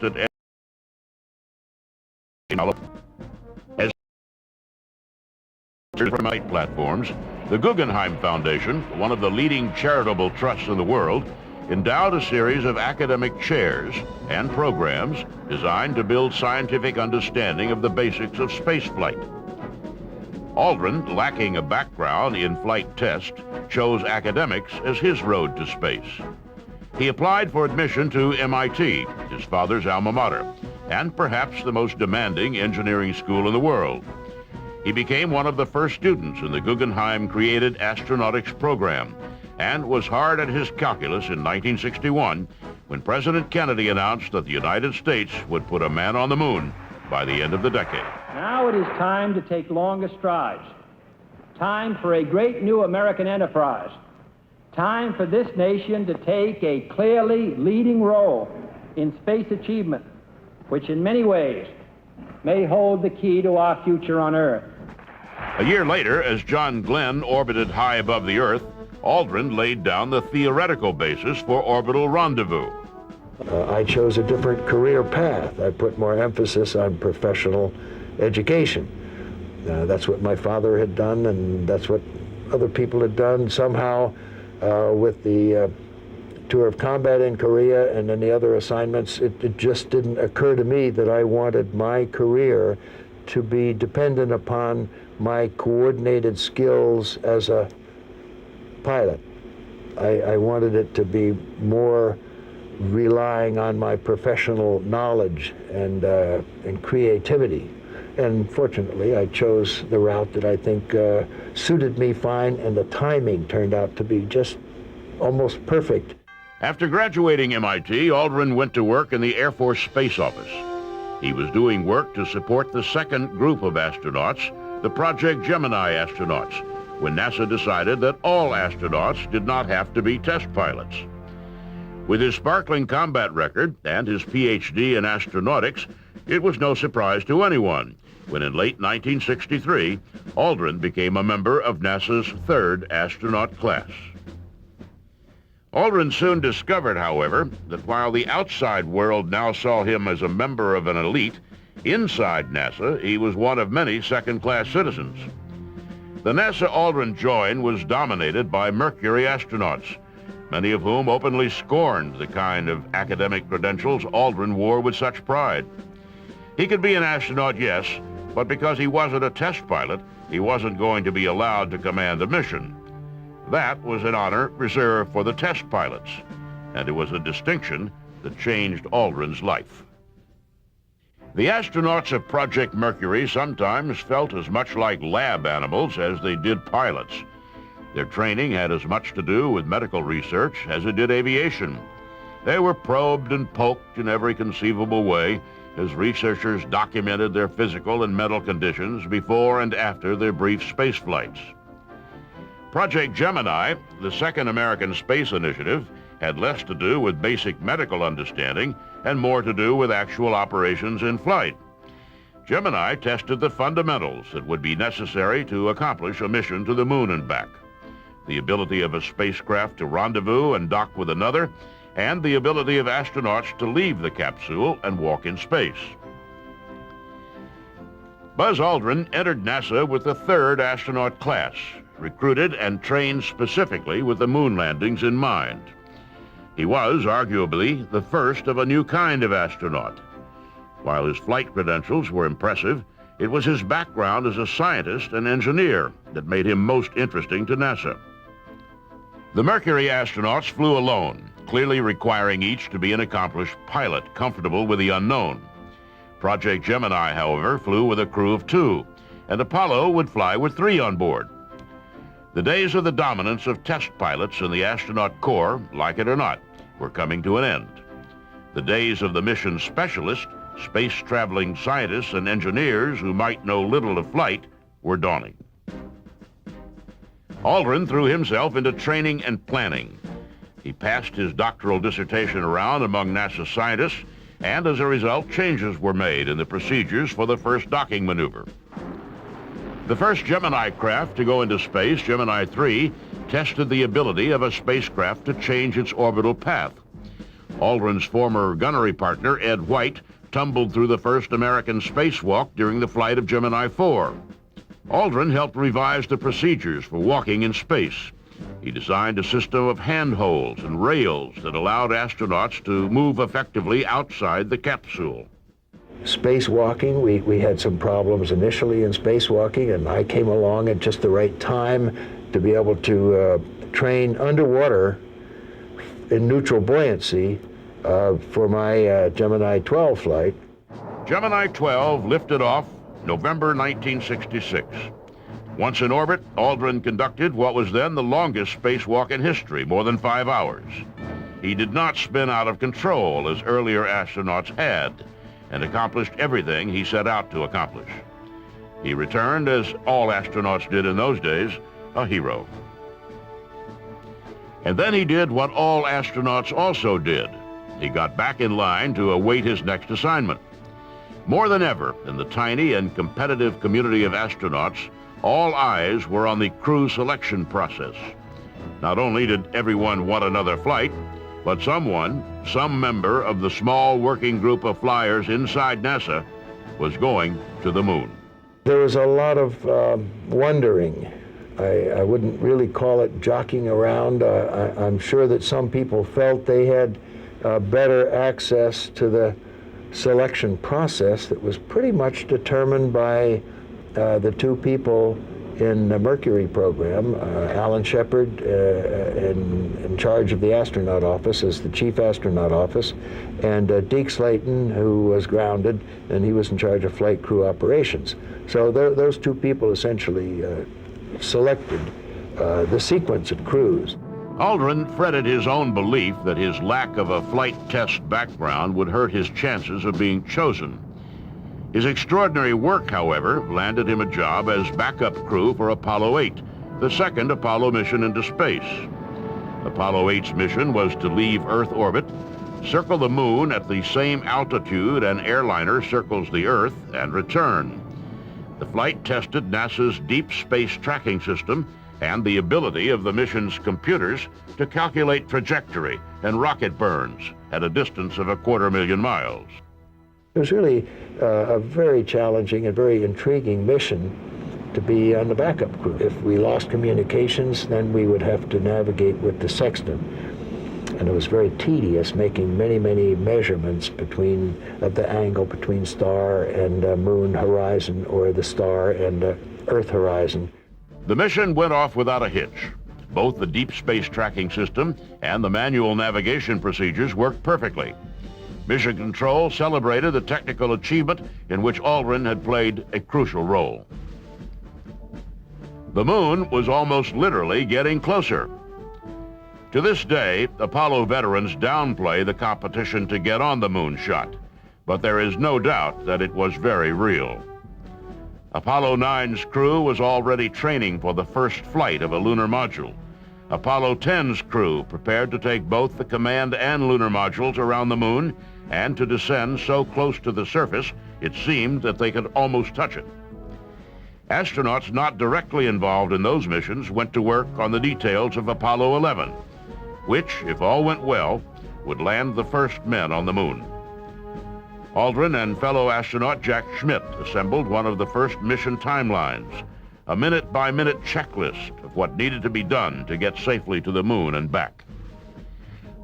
night platforms. The Guggenheim Foundation, one of the leading charitable trusts in the world, endowed a series of academic chairs and programs designed to build scientific understanding of the basics of spaceflight. Aldrin, lacking a background in flight test, chose academics as his road to space. He applied for admission to MIT, his father's alma mater, and perhaps the most demanding engineering school in the world. He became one of the first students in the Guggenheim-created astronautics program and was hard at his calculus in 1961 when President Kennedy announced that the United States would put a man on the moon by the end of the decade. Now it is time to take longer strides. Time for a great new American enterprise. Time for this nation to take a clearly leading role in space achievement, which in many ways may hold the key to our future on Earth. A year later, as John Glenn orbited high above the Earth, Aldrin laid down the theoretical basis for orbital rendezvous. I chose a different career path. I put more emphasis on professional education. That's what my father had done, and that's what other people had done. Somehow, with the tour of combat in Korea and then the other assignments, it just didn't occur to me that I wanted my career to be dependent upon my coordinated skills as a pilot. I wanted it to be more relying on my professional knowledge and creativity. And fortunately, I chose the route that I think suited me fine, and the timing turned out to be just almost perfect. After graduating MIT, Aldrin went to work in the Air Force Space Office. He was doing work to support the second group of astronauts, the Project Gemini astronauts, when NASA decided that all astronauts did not have to be test pilots. With his sparkling combat record and his PhD in astronautics, it was no surprise to anyone when in late 1963, Aldrin became a member of NASA's third astronaut class. Aldrin soon discovered, however, that while the outside world now saw him as a member of an elite, inside NASA, he was one of many second-class citizens. The NASA Aldrin joined was dominated by Mercury astronauts, many of whom openly scorned the kind of academic credentials Aldrin wore with such pride. He could be an astronaut, yes, but because he wasn't a test pilot, he wasn't going to be allowed to command a mission. That was an honor reserved for the test pilots, and it was a distinction that changed Aldrin's life. The astronauts of Project Mercury sometimes felt as much like lab animals as they did pilots. Their training had as much to do with medical research as it did aviation. They were probed and poked in every conceivable way as researchers documented their physical and mental conditions before and after their brief space flights. Project Gemini, the second American space initiative, had less to do with basic medical understanding and more to do with actual operations in flight. Gemini tested the fundamentals that would be necessary to accomplish a mission to the moon and back: the ability of a spacecraft to rendezvous and dock with another, and the ability of astronauts to leave the capsule and walk in space. Buzz Aldrin entered NASA with the third astronaut class, recruited and trained specifically with the moon landings in mind. He was, arguably, the first of a new kind of astronaut. While his flight credentials were impressive, it was his background as a scientist and engineer that made him most interesting to NASA. The Mercury astronauts flew alone, clearly requiring each to be an accomplished pilot, comfortable with the unknown. Project Gemini, however, flew with a crew of 2, and Apollo would fly with 3 on board. The days of the dominance of test pilots in the astronaut corps, like it or not, were coming to an end. The days of the mission specialists, space-traveling scientists and engineers who might know little of flight, were dawning. Aldrin threw himself into training and planning. He passed his doctoral dissertation around among NASA scientists, and as a result, changes were made in the procedures for the first docking maneuver. The first Gemini craft to go into space, Gemini 3, tested the ability of a spacecraft to change its orbital path. Aldrin's former gunnery partner, Ed White, tumbled through the first American spacewalk during the flight of Gemini 4. Aldrin helped revise the procedures for walking in space. He designed a system of handholds and rails that allowed astronauts to move effectively outside the capsule. Spacewalking, we had some problems initially in spacewalking, and I came along at just the right time to be able to train underwater in neutral buoyancy for my Gemini 12 flight. Gemini 12 lifted off November 1966. Once in orbit, Aldrin conducted what was then the longest spacewalk in history, more than 5 hours. He did not spin out of control as earlier astronauts had, and accomplished everything he set out to accomplish. He returned, as all astronauts did in those days, a hero. And then he did what all astronauts also did. He got back in line to await his next assignment. More than ever, in the tiny and competitive community of astronauts, all eyes were on the crew selection process. Not only did everyone want another flight, but some member of the small working group of flyers inside NASA was going to the moon. There was a lot of wondering. I wouldn't really call it jockeying around. I'm sure that some people felt they had better access to the selection process that was pretty much determined by the two people in the Mercury program, Alan Shepard in charge of the astronaut office as the chief astronaut office, and Deke Slayton, who was grounded, and he was in charge of flight crew operations. So those two people essentially selected the sequence of crews. Aldrin fretted his own belief that his lack of a flight test background would hurt his chances of being chosen. His extraordinary work, however, landed him a job as backup crew for Apollo 8, the second Apollo mission into space. Apollo 8's mission was to leave Earth orbit, circle the moon at the same altitude an airliner circles the Earth, and return. The flight tested NASA's deep space tracking system and the ability of the mission's computers to calculate trajectory and rocket burns at a distance of 250,000 miles. It was really a very challenging and very intriguing mission to be on the backup crew. If we lost communications, then we would have to navigate with the sextant. And it was very tedious, making many, many measurements of the angle between star and moon horizon, or the star and Earth horizon. The mission went off without a hitch. Both the deep space tracking system and the manual navigation procedures worked perfectly. Mission Control celebrated the technical achievement in which Aldrin had played a crucial role. The moon was almost literally getting closer. To this day, Apollo veterans downplay the competition to get on the moon shot, but there is no doubt that it was very real. Apollo 9's crew was already training for the first flight of a lunar module. Apollo 10's crew prepared to take both the command and lunar modules around the moon and to descend so close to the surface it seemed that they could almost touch it. Astronauts not directly involved in those missions went to work on the details of Apollo 11, which, if all went well, would land the first men on the moon. Aldrin and fellow astronaut Jack Schmitt assembled one of the first mission timelines, a minute-by-minute checklist of what needed to be done to get safely to the moon and back.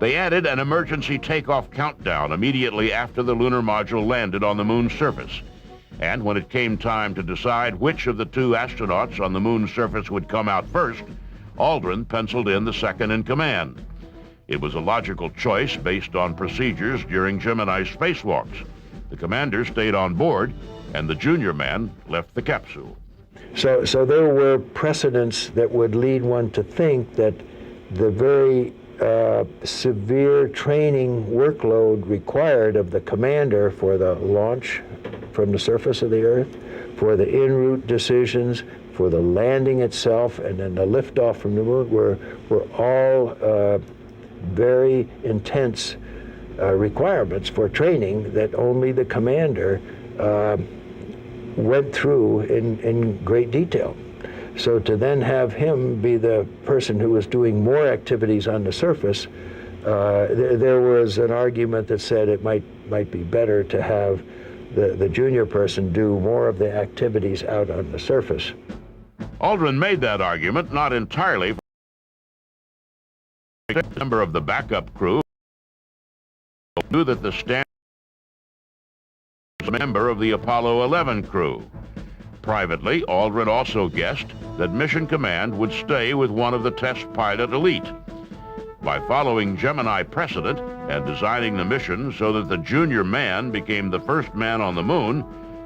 They added an emergency takeoff countdown immediately after the lunar module landed on the moon's surface. And when it came time to decide which of the two astronauts on the moon's surface would come out first, Aldrin penciled in the second in command. It was a logical choice based on procedures during Gemini spacewalks. The commander stayed on board, and the junior man left the capsule. So there were precedents that would lead one to think that the very severe training workload required of the commander for the launch from the surface of the Earth, for the en route decisions, for the landing itself, and then the liftoff from the moon were all very intense requirements for training that only the commander went through in great detail. So to then have him be the person who was doing more activities on the surface, there was an argument that said it might be better to have the junior person do more of the activities out on the surface. Aldrin made that argument not entirely for a member of the backup crew knew that the standard was a member of the Apollo 11 crew. Privately, Aldrin also guessed that Mission Command would stay with one of the test pilot elite. by following Gemini precedent and designing the mission so that the junior man became the first man on the moon,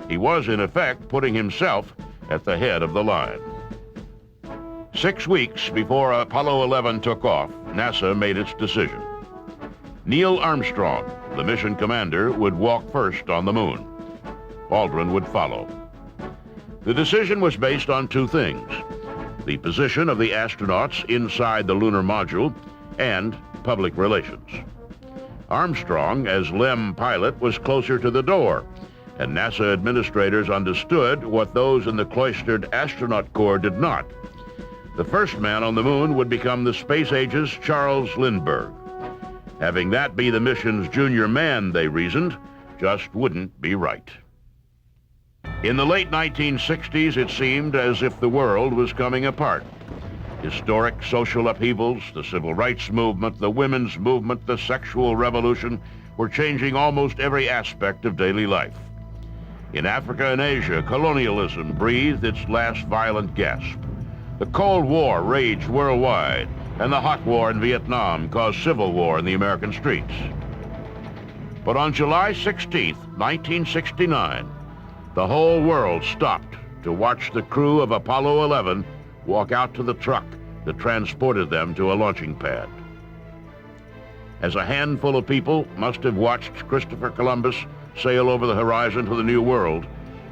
he was in effect putting himself at the head of the line. 6 weeks before Apollo 11 took off, NASA made its decision. Neil Armstrong, the mission commander, would walk first on the moon. Aldrin would follow. The decision was based on two things: the position of the astronauts inside the lunar module and public relations. Armstrong, as LEM pilot, was closer to the door, and NASA administrators understood what those in the cloistered astronaut corps did not. The first man on the moon would become the space age's Charles Lindbergh. Having that be the mission's junior man, they reasoned, just wouldn't be right. In the late 1960s, it seemed as if the world was coming apart. Historic social upheavals, the civil rights movement, the women's movement, the sexual revolution were changing almost every aspect of daily life. In Africa and Asia, colonialism breathed its last violent gasp. The Cold War raged worldwide, and the hot war in Vietnam caused civil war in the American streets. But on July 16, 1969, the whole world stopped to watch the crew of Apollo 11 walk out to the truck that transported them to a launching pad. As a handful of people must have watched Christopher Columbus sail over the horizon to the New World,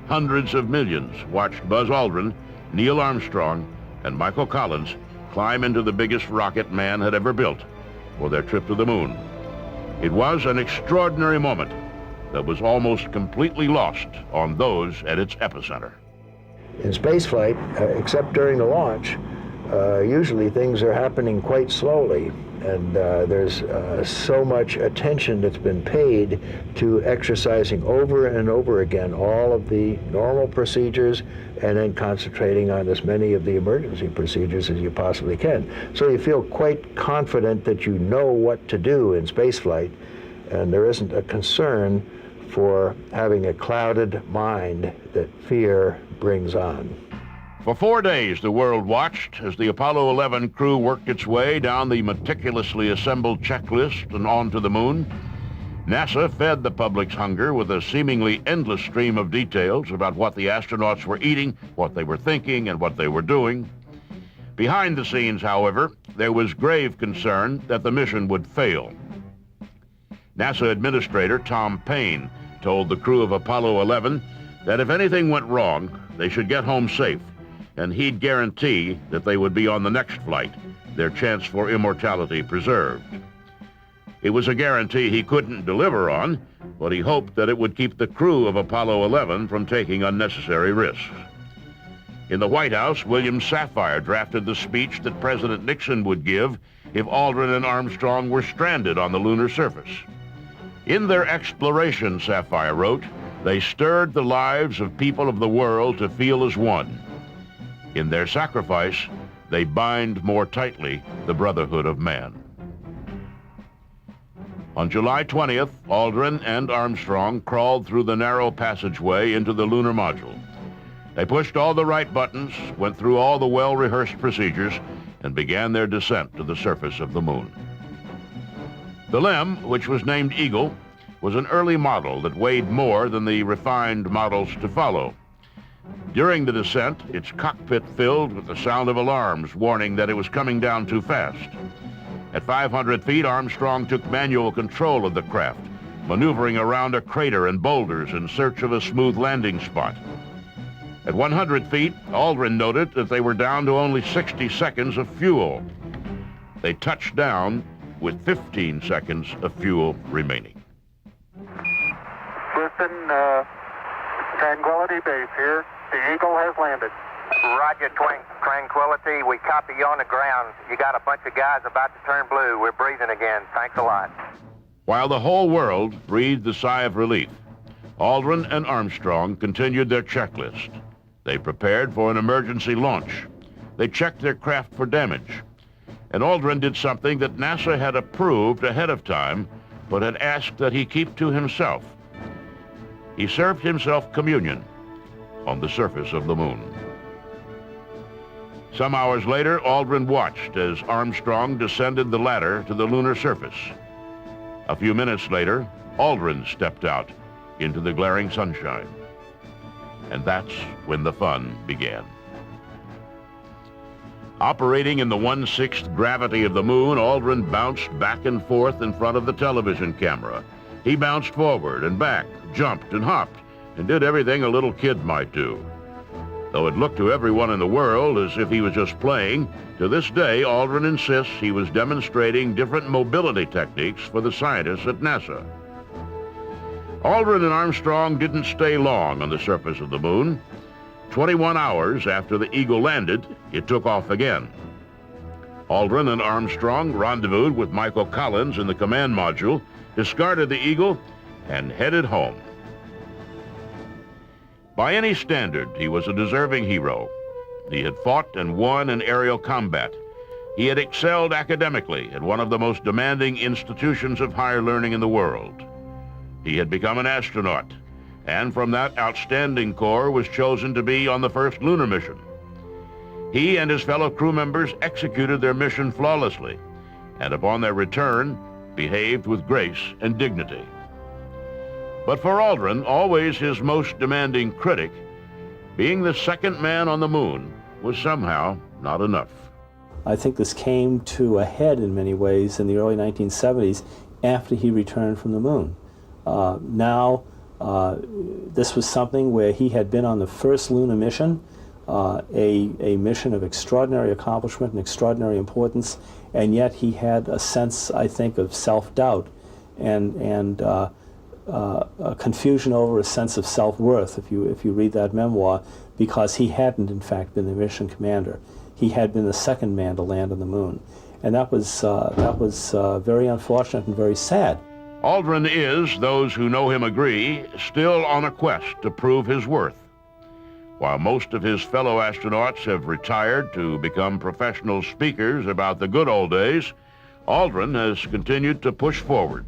hundreds of millions watched Buzz Aldrin, Neil Armstrong, and Michael Collins climb into the biggest rocket man had ever built for their trip to the moon. It was an extraordinary moment that was almost completely lost on those at its epicenter. In spaceflight, except during the launch, usually things are happening quite slowly, and there's so much attention that's been paid to exercising over and over again all of the normal procedures and then concentrating on as many of the emergency procedures as you possibly can. So you feel quite confident that you know what to do in spaceflight, and there isn't a concern for having a clouded mind that fear brings on. For 4 days, the world watched as the Apollo 11 crew worked its way down the meticulously assembled checklist and onto the moon. NASA fed the public's hunger with a seemingly endless stream of details about what the astronauts were eating, what they were thinking, and what they were doing. Behind the scenes, however, there was grave concern that the mission would fail. NASA Administrator Tom Paine told the crew of Apollo 11 that if anything went wrong, they should get home safe, and he'd guarantee that they would be on the next flight, their chance for immortality preserved. It was a guarantee he couldn't deliver on, but he hoped that it would keep the crew of Apollo 11 from taking unnecessary risks. In the White House, William Safire drafted the speech that President Nixon would give if Aldrin and Armstrong were stranded on the lunar surface. In their exploration, Safire wrote, they stirred the lives of people of the world to feel as one. In their sacrifice, they bind more tightly the brotherhood of man. On July 20th, Aldrin and Armstrong crawled through the narrow passageway into the lunar module. They pushed all the right buttons, went through all the well-rehearsed procedures, and began their descent to the surface of the moon. The LEM, which was named Eagle, was an early model that weighed more than the refined models to follow. During the descent, its cockpit filled with the sound of alarms warning that it was coming down too fast. At 500 feet, Armstrong took manual control of the craft, maneuvering around a crater and boulders in search of a smooth landing spot. At 100 feet, Aldrin noted that they were down to only 60 seconds of fuel. They touched down with 15 seconds of fuel remaining. Houston, Tranquility Base here. The Eagle has landed. Roger, Tranquility. We copy you on the ground. You got a bunch of guys about to turn blue. We're breathing again. Thanks a lot. While the whole world breathed a sigh of relief, Aldrin and Armstrong continued their checklist. They prepared for an emergency launch. They checked their craft for damage. And Aldrin did something that NASA had approved ahead of time, but had asked that he keep to himself. He served himself communion on the surface of the moon. Some hours later, Aldrin watched as Armstrong descended the ladder to the lunar surface. A few minutes later, Aldrin stepped out into the glaring sunshine. And that's when the fun began. Operating in the 1/6 gravity of the moon, Aldrin bounced back and forth in front of the television camera. He bounced forward and back, jumped and hopped, and did everything a little kid might do. Though it looked to everyone in the world as if he was just playing, to this day, Aldrin insists he was demonstrating different mobility techniques for the scientists at NASA. Aldrin and Armstrong didn't stay long on the surface of the moon. 21 hours after the Eagle landed, it took off again. Aldrin and Armstrong rendezvoused with Michael Collins in the command module, discarded the Eagle, and headed home. By any standard, he was a deserving hero. He had fought and won in aerial combat. He had excelled academically at one of the most demanding institutions of higher learning in the world. He had become an astronaut, and from that outstanding corps was chosen to be on the first lunar mission. He and his fellow crew members executed their mission flawlessly, and upon their return, behaved with grace and dignity. But for Aldrin, always his most demanding critic, being the second man on the moon was somehow not enough. I think this came to a head in many ways in the early 1970s after he returned from the moon. This was something where he had been on the first lunar mission, a mission of extraordinary accomplishment and extraordinary importance, and yet he had a sense, I think, of self-doubt and a confusion over a sense of self-worth, if you read that memoir, because he hadn't, in fact, been the mission commander. He had been the second man to land on the moon. And that was very unfortunate and very sad. Aldrin is, those who know him agree, still on a quest to prove his worth. While most of his fellow astronauts have retired to become professional speakers about the good old days, Aldrin has continued to push forward.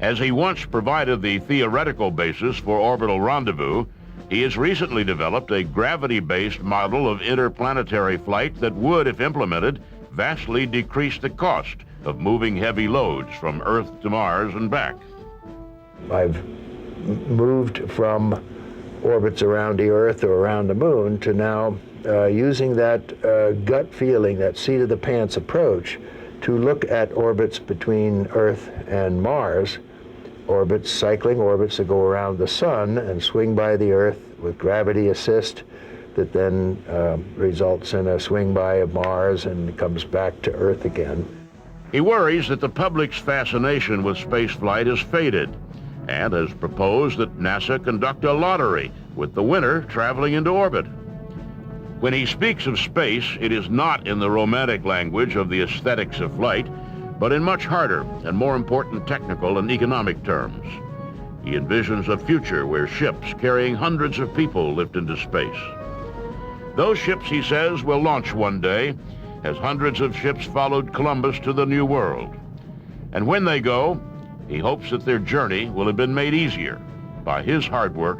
As he once provided the theoretical basis for orbital rendezvous, he has recently developed a gravity-based model of interplanetary flight that would, if implemented, vastly decrease the cost of moving heavy loads from Earth to Mars and back. I've moved from orbits around the Earth or around the Moon to now using that gut feeling, that seat-of-the-pants approach, to look at orbits between Earth and Mars, orbits, cycling orbits that go around the sun and swing by the Earth with gravity assist that then results in a swing by of Mars and comes back to Earth again. He worries that the public's fascination with spaceflight has faded and has proposed that NASA conduct a lottery with the winner traveling into orbit. When he speaks of space, it is not in the romantic language of the aesthetics of flight, but in much harder and more important technical and economic terms. He envisions a future where ships carrying hundreds of people lift into space. Those ships, he says, will launch one day, as hundreds of ships followed Columbus to the New World. And when they go, he hopes that their journey will have been made easier by his hard work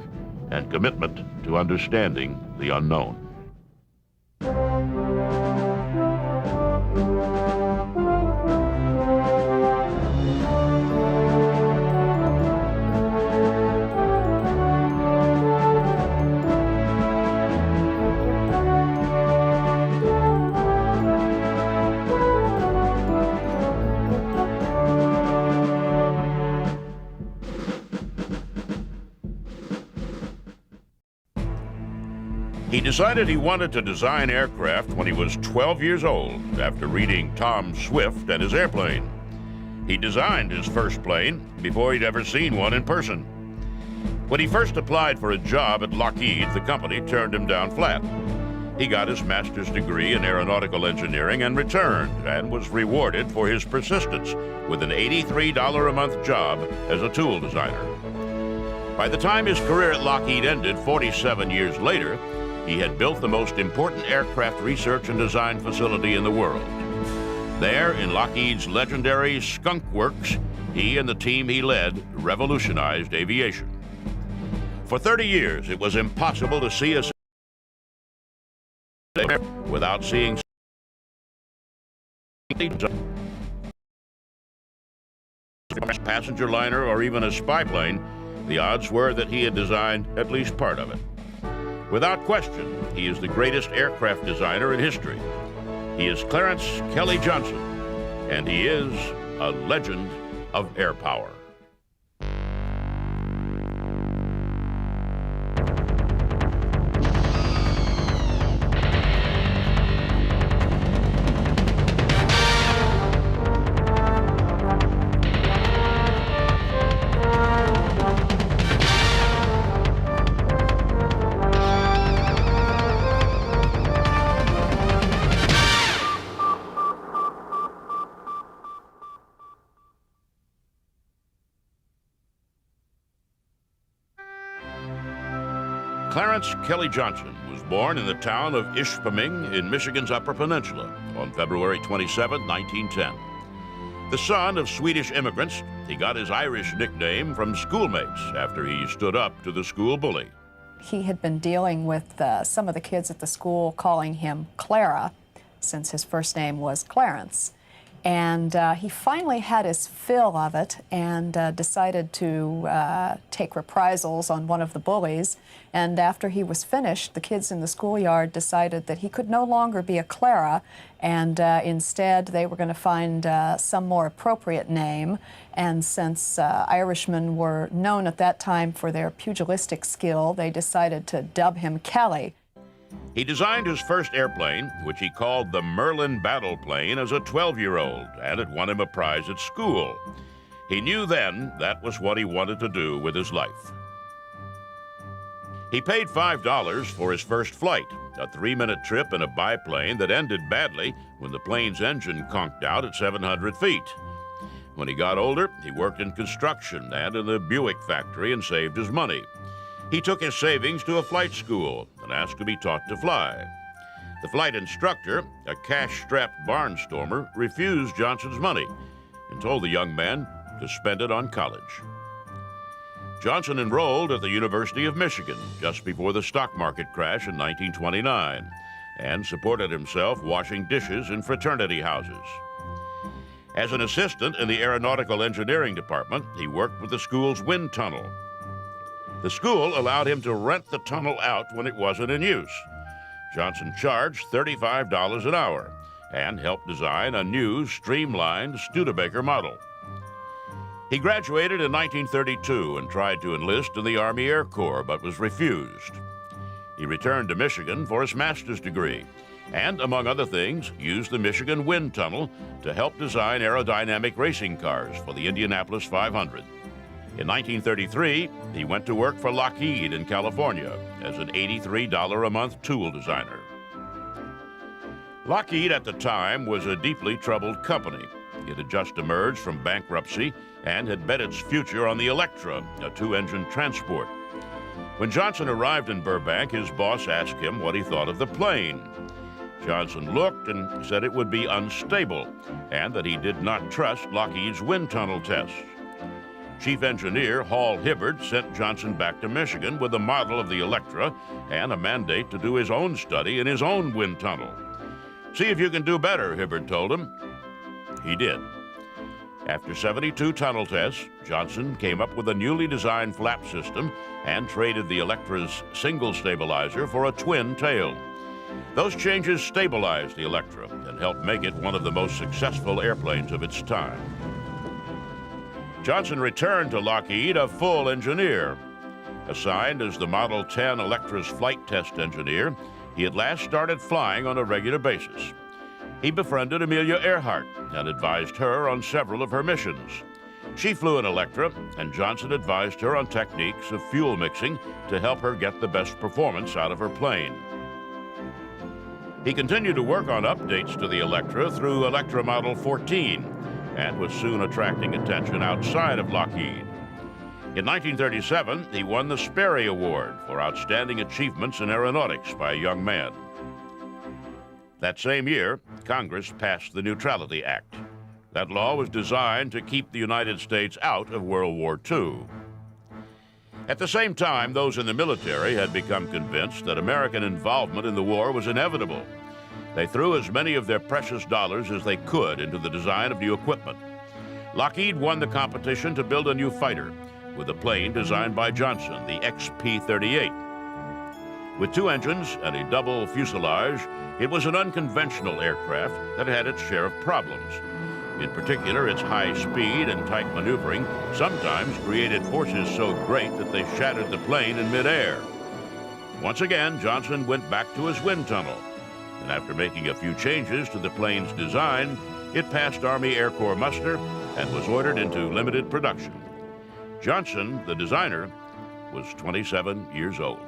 and commitment to understanding the unknown. He decided he wanted to design aircraft when he was 12 years old after reading Tom Swift and his airplane. He designed his first plane before he'd ever seen one in person. When he first applied for a job at Lockheed, the company turned him down flat. He got his master's degree in aeronautical engineering and returned and was rewarded for his persistence with an $83 a month job as a tool designer. By the time his career at Lockheed ended 47 years later, he had built the most important aircraft research and design facility in the world. There, in Lockheed's legendary Skunk Works, he and the team he led revolutionized aviation. For 30 years, it was impossible to see a without without seeing passenger liner or even a spy plane, the odds were that he had designed at least part of it. Without question, he is the greatest aircraft designer in history. He is Clarence Kelly Johnson, and he is a legend of air power. Clarence Kelly Johnson was born in the town of Ishpeming in Michigan's Upper Peninsula on February 27, 1910. The son of Swedish immigrants, he got his Irish nickname from schoolmates after he stood up to the school bully. He had been dealing with some of the kids at the school calling him Clara, since his first name was Clarence. And he finally had his fill of it and decided to take reprisals on one of the bullies. And after he was finished, the kids in the schoolyard decided that he could no longer be a Clara, and instead they were going to find some more appropriate name. And since Irishmen were known at that time for their pugilistic skill, they decided to dub him Kelly. He designed his first airplane, which he called the Merlin Battle Plane, as a 12-year-old, and it won him a prize at school. He knew then that was what he wanted to do with his life. He paid $5 for his first flight, a 3-minute trip in a biplane that ended badly when the plane's engine conked out at 700 feet. When he got older, he worked in construction and in the Buick factory and saved his money. He took his savings to a flight school and asked to be taught to fly. The flight instructor, a cash-strapped barnstormer, refused Johnson's money and told the young man to spend it on college. Johnson enrolled at the University of Michigan just before the stock market crash in 1929 and supported himself washing dishes in fraternity houses. As an assistant in the aeronautical engineering department, he worked with the school's wind tunnel. The school allowed him to rent the tunnel out when it wasn't in use. Johnson charged $35 an hour and helped design a new, streamlined Studebaker model. He graduated in 1932 and tried to enlist in the Army Air Corps, but was refused. He returned to Michigan for his master's degree and, among other things, used the Michigan Wind Tunnel to help design aerodynamic racing cars for the Indianapolis 500. In 1933, he went to work for Lockheed in California as an $83 a month tool designer. Lockheed at the time was a deeply troubled company. It had just emerged from bankruptcy and had bet its future on the Electra, a 2-engine transport. When Johnson arrived in Burbank, his boss asked him what he thought of the plane. Johnson looked and said it would be unstable and that he did not trust Lockheed's wind tunnel tests. Chief Engineer Hall Hibbard sent Johnson back to Michigan with a model of the Electra and a mandate to do his own study in his own wind tunnel. "See if you can do better," Hibbard told him. He did. After 72 tunnel tests, Johnson came up with a newly designed flap system and traded the Electra's single stabilizer for a twin tail. Those changes stabilized the Electra and helped make it one of the most successful airplanes of its time. Johnson returned to Lockheed a full engineer. Assigned as the Model 10 Electra's flight test engineer, he at last started flying on a regular basis. He befriended Amelia Earhart and advised her on several of her missions. She flew an Electra, and Johnson advised her on techniques of fuel mixing to help her get the best performance out of her plane. He continued to work on updates to the Electra through Electra Model 14, and was soon attracting attention outside of Lockheed. In 1937, he won the Sperry Award for outstanding achievements in aeronautics by a young man. That same year, Congress passed the Neutrality Act. That law was designed to keep the United States out of World War II. At the same time, those in the military had become convinced that American involvement in the war was inevitable. They threw as many of their precious dollars as they could into the design of new equipment. Lockheed won the competition to build a new fighter with a plane designed by Johnson, the XP-38. With 2 engines and a double fuselage, it was an unconventional aircraft that had its share of problems. In particular, its high speed and tight maneuvering sometimes created forces so great that they shattered the plane in midair. Once again, Johnson went back to his wind tunnel, and after making a few changes to the plane's design, it passed Army Air Corps muster and was ordered into limited production. Johnson, the designer, was 27 years old.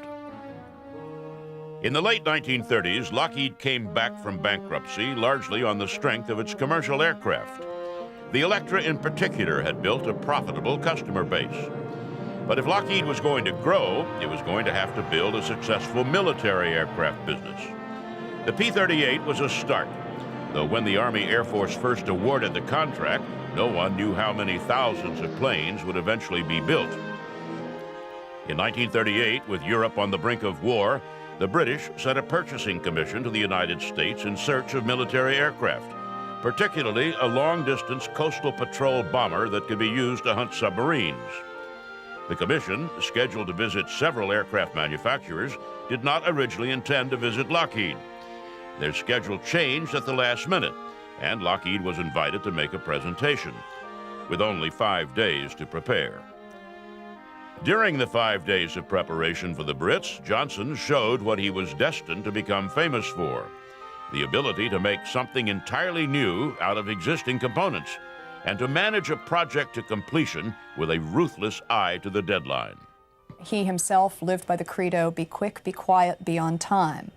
In the late 1930s, Lockheed came back from bankruptcy largely on the strength of its commercial aircraft. The Electra in particular had built a profitable customer base. But if Lockheed was going to grow, it was going to have to build a successful military aircraft business. The P-38 was a start, though when the Army Air Force first awarded the contract, no one knew how many thousands of planes would eventually be built. In 1938, with Europe on the brink of war, the British sent a purchasing commission to the United States in search of military aircraft, particularly a long-distance coastal patrol bomber that could be used to hunt submarines. The commission, scheduled to visit several aircraft manufacturers, did not originally intend to visit Lockheed. Their schedule changed at the last minute, and Lockheed was invited to make a presentation, with only 5 days to prepare. During the 5 days of preparation for the Brits, Johnson showed what he was destined to become famous for: the ability to make something entirely new out of existing components, and to manage a project to completion with a ruthless eye to the deadline. He himself lived by the credo, be quick, be quiet, be on time.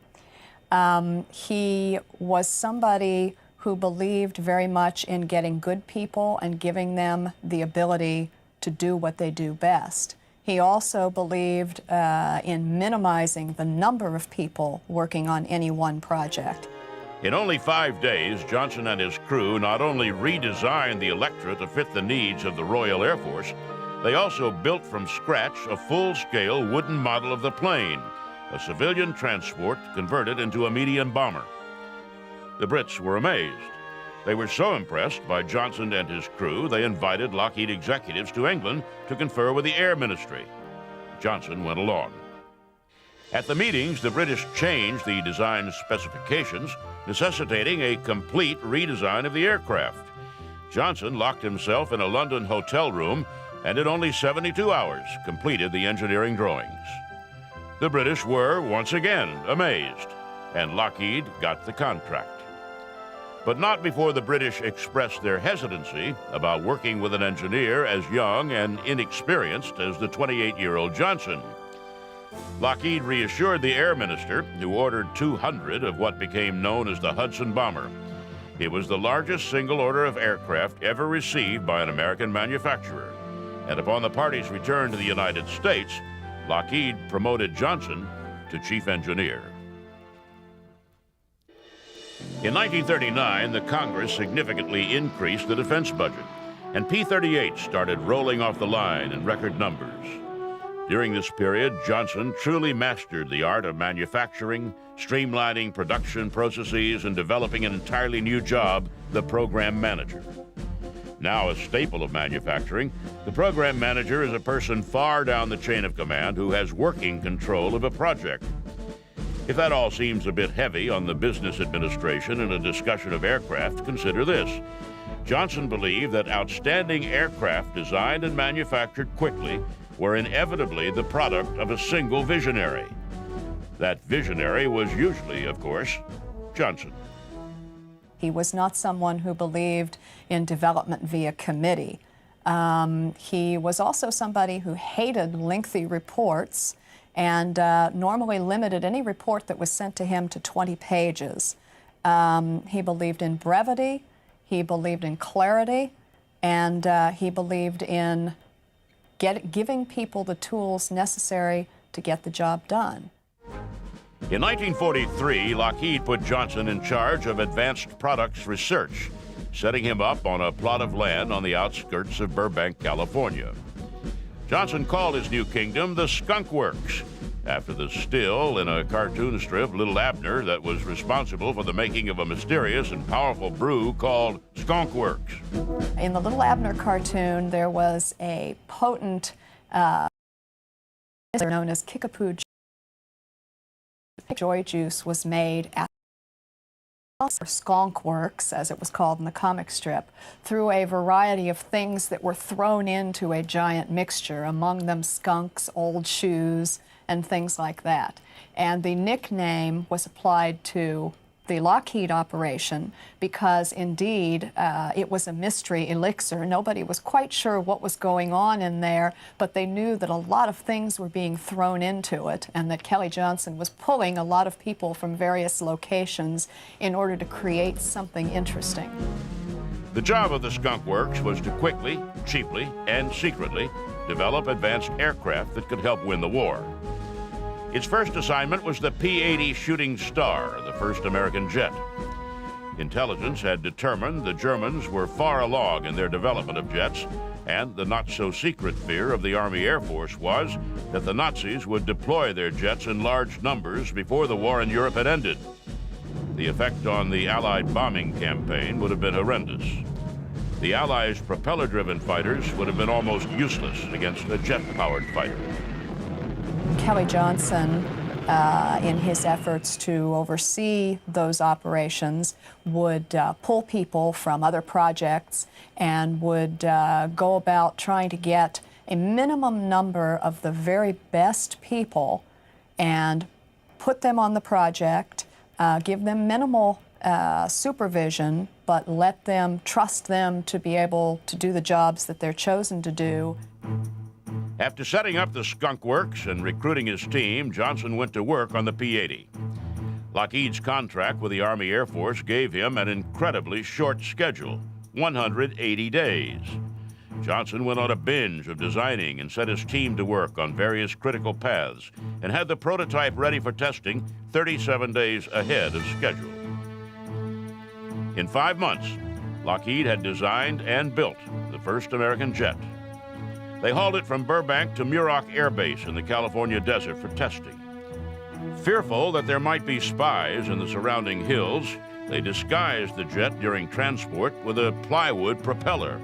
He was somebody who believed very much in getting good people and giving them the ability to do what they do best. He also believed in minimizing the number of people working on any one project. In only 5 days, Johnson and his crew not only redesigned the Electra to fit the needs of the Royal Air Force, they also built from scratch a full-scale wooden model of the plane, a civilian transport converted into a medium bomber. The Brits were amazed. They were so impressed by Johnson and his crew, they invited Lockheed executives to England to confer with the Air Ministry. Johnson went along. At the meetings, the British changed the design specifications, necessitating a complete redesign of the aircraft. Johnson locked himself in a London hotel room and in only 72 hours completed the engineering drawings. The British were, once again, amazed, and Lockheed got the contract. But not before the British expressed their hesitancy about working with an engineer as young and inexperienced as the 28-year-old Johnson. Lockheed reassured the Air Minister, who ordered 200 of what became known as the Hudson bomber. It was the largest single order of aircraft ever received by an American manufacturer. And upon the party's return to the United States, Lockheed promoted Johnson to chief engineer. In 1939, the Congress significantly increased the defense budget, and P-38 started rolling off the line in record numbers. During this period, Johnson truly mastered the art of manufacturing, streamlining production processes, and developing an entirely new job, the program manager. Now a staple of manufacturing, the program manager is a person far down the chain of command who has working control of a project. If that all seems a bit heavy on the business administration in a discussion of aircraft, consider this. Johnson believed that outstanding aircraft designed and manufactured quickly were inevitably the product of a single visionary. That visionary was usually, of course, Johnson. He was not someone who believed in development via committee. He was also somebody who hated lengthy reports and normally limited any report that was sent to him to 20 pages. He believed in brevity, he believed in clarity, and he believed in giving people the tools necessary to get the job done. In 1943, Lockheed put Johnson in charge of advanced products research, setting him up on a plot of land on the outskirts of Burbank, California. Johnson called his new kingdom the Skunk Works, after the still in a cartoon strip, Little Abner, that was responsible for the making of a mysterious and powerful brew called Skunk Works. In the Little Abner cartoon, there was a potent, known as Kickapoo joy juice was made at Skunk Works, as it was called in the comic strip, through a variety of things that were thrown into a giant mixture, among them skunks, old shoes, and things like that. And the nickname was applied to the Lockheed operation because, indeed, it was a mystery elixir. Nobody was quite sure what was going on in there, but they knew that a lot of things were being thrown into it and that Kelly Johnson was pulling a lot of people from various locations in order to create something interesting. The job of the Skunk Works was to quickly, cheaply, and secretly develop advanced aircraft that could help win the war. Its first assignment was the P-80 Shooting Star, the first American jet. Intelligence had determined the Germans were far along in their development of jets, and the not-so-secret fear of the Army Air Force was that the Nazis would deploy their jets in large numbers before the war in Europe had ended. The effect on the Allied bombing campaign would have been horrendous. The Allies' propeller-driven fighters would have been almost useless against a jet-powered fighter. Kelly Johnson, in his efforts to oversee those operations, would pull people from other projects and would go about trying to get a minimum number of the very best people and put them on the project, give them minimal supervision, but let them trust them to be able to do the jobs that they're chosen to do. After setting up the Skunk Works and recruiting his team, Johnson went to work on the P-80. Lockheed's contract with the Army Air Force gave him an incredibly short schedule, 180 days. Johnson went on a binge of designing and set his team to work on various critical paths and had the prototype ready for testing 37 days ahead of schedule. In 5 months, Lockheed had designed and built the first American jet. They hauled it from Burbank to Muroc Air Base in the California desert for testing. Fearful that there might be spies in the surrounding hills, they disguised the jet during transport with a plywood propeller.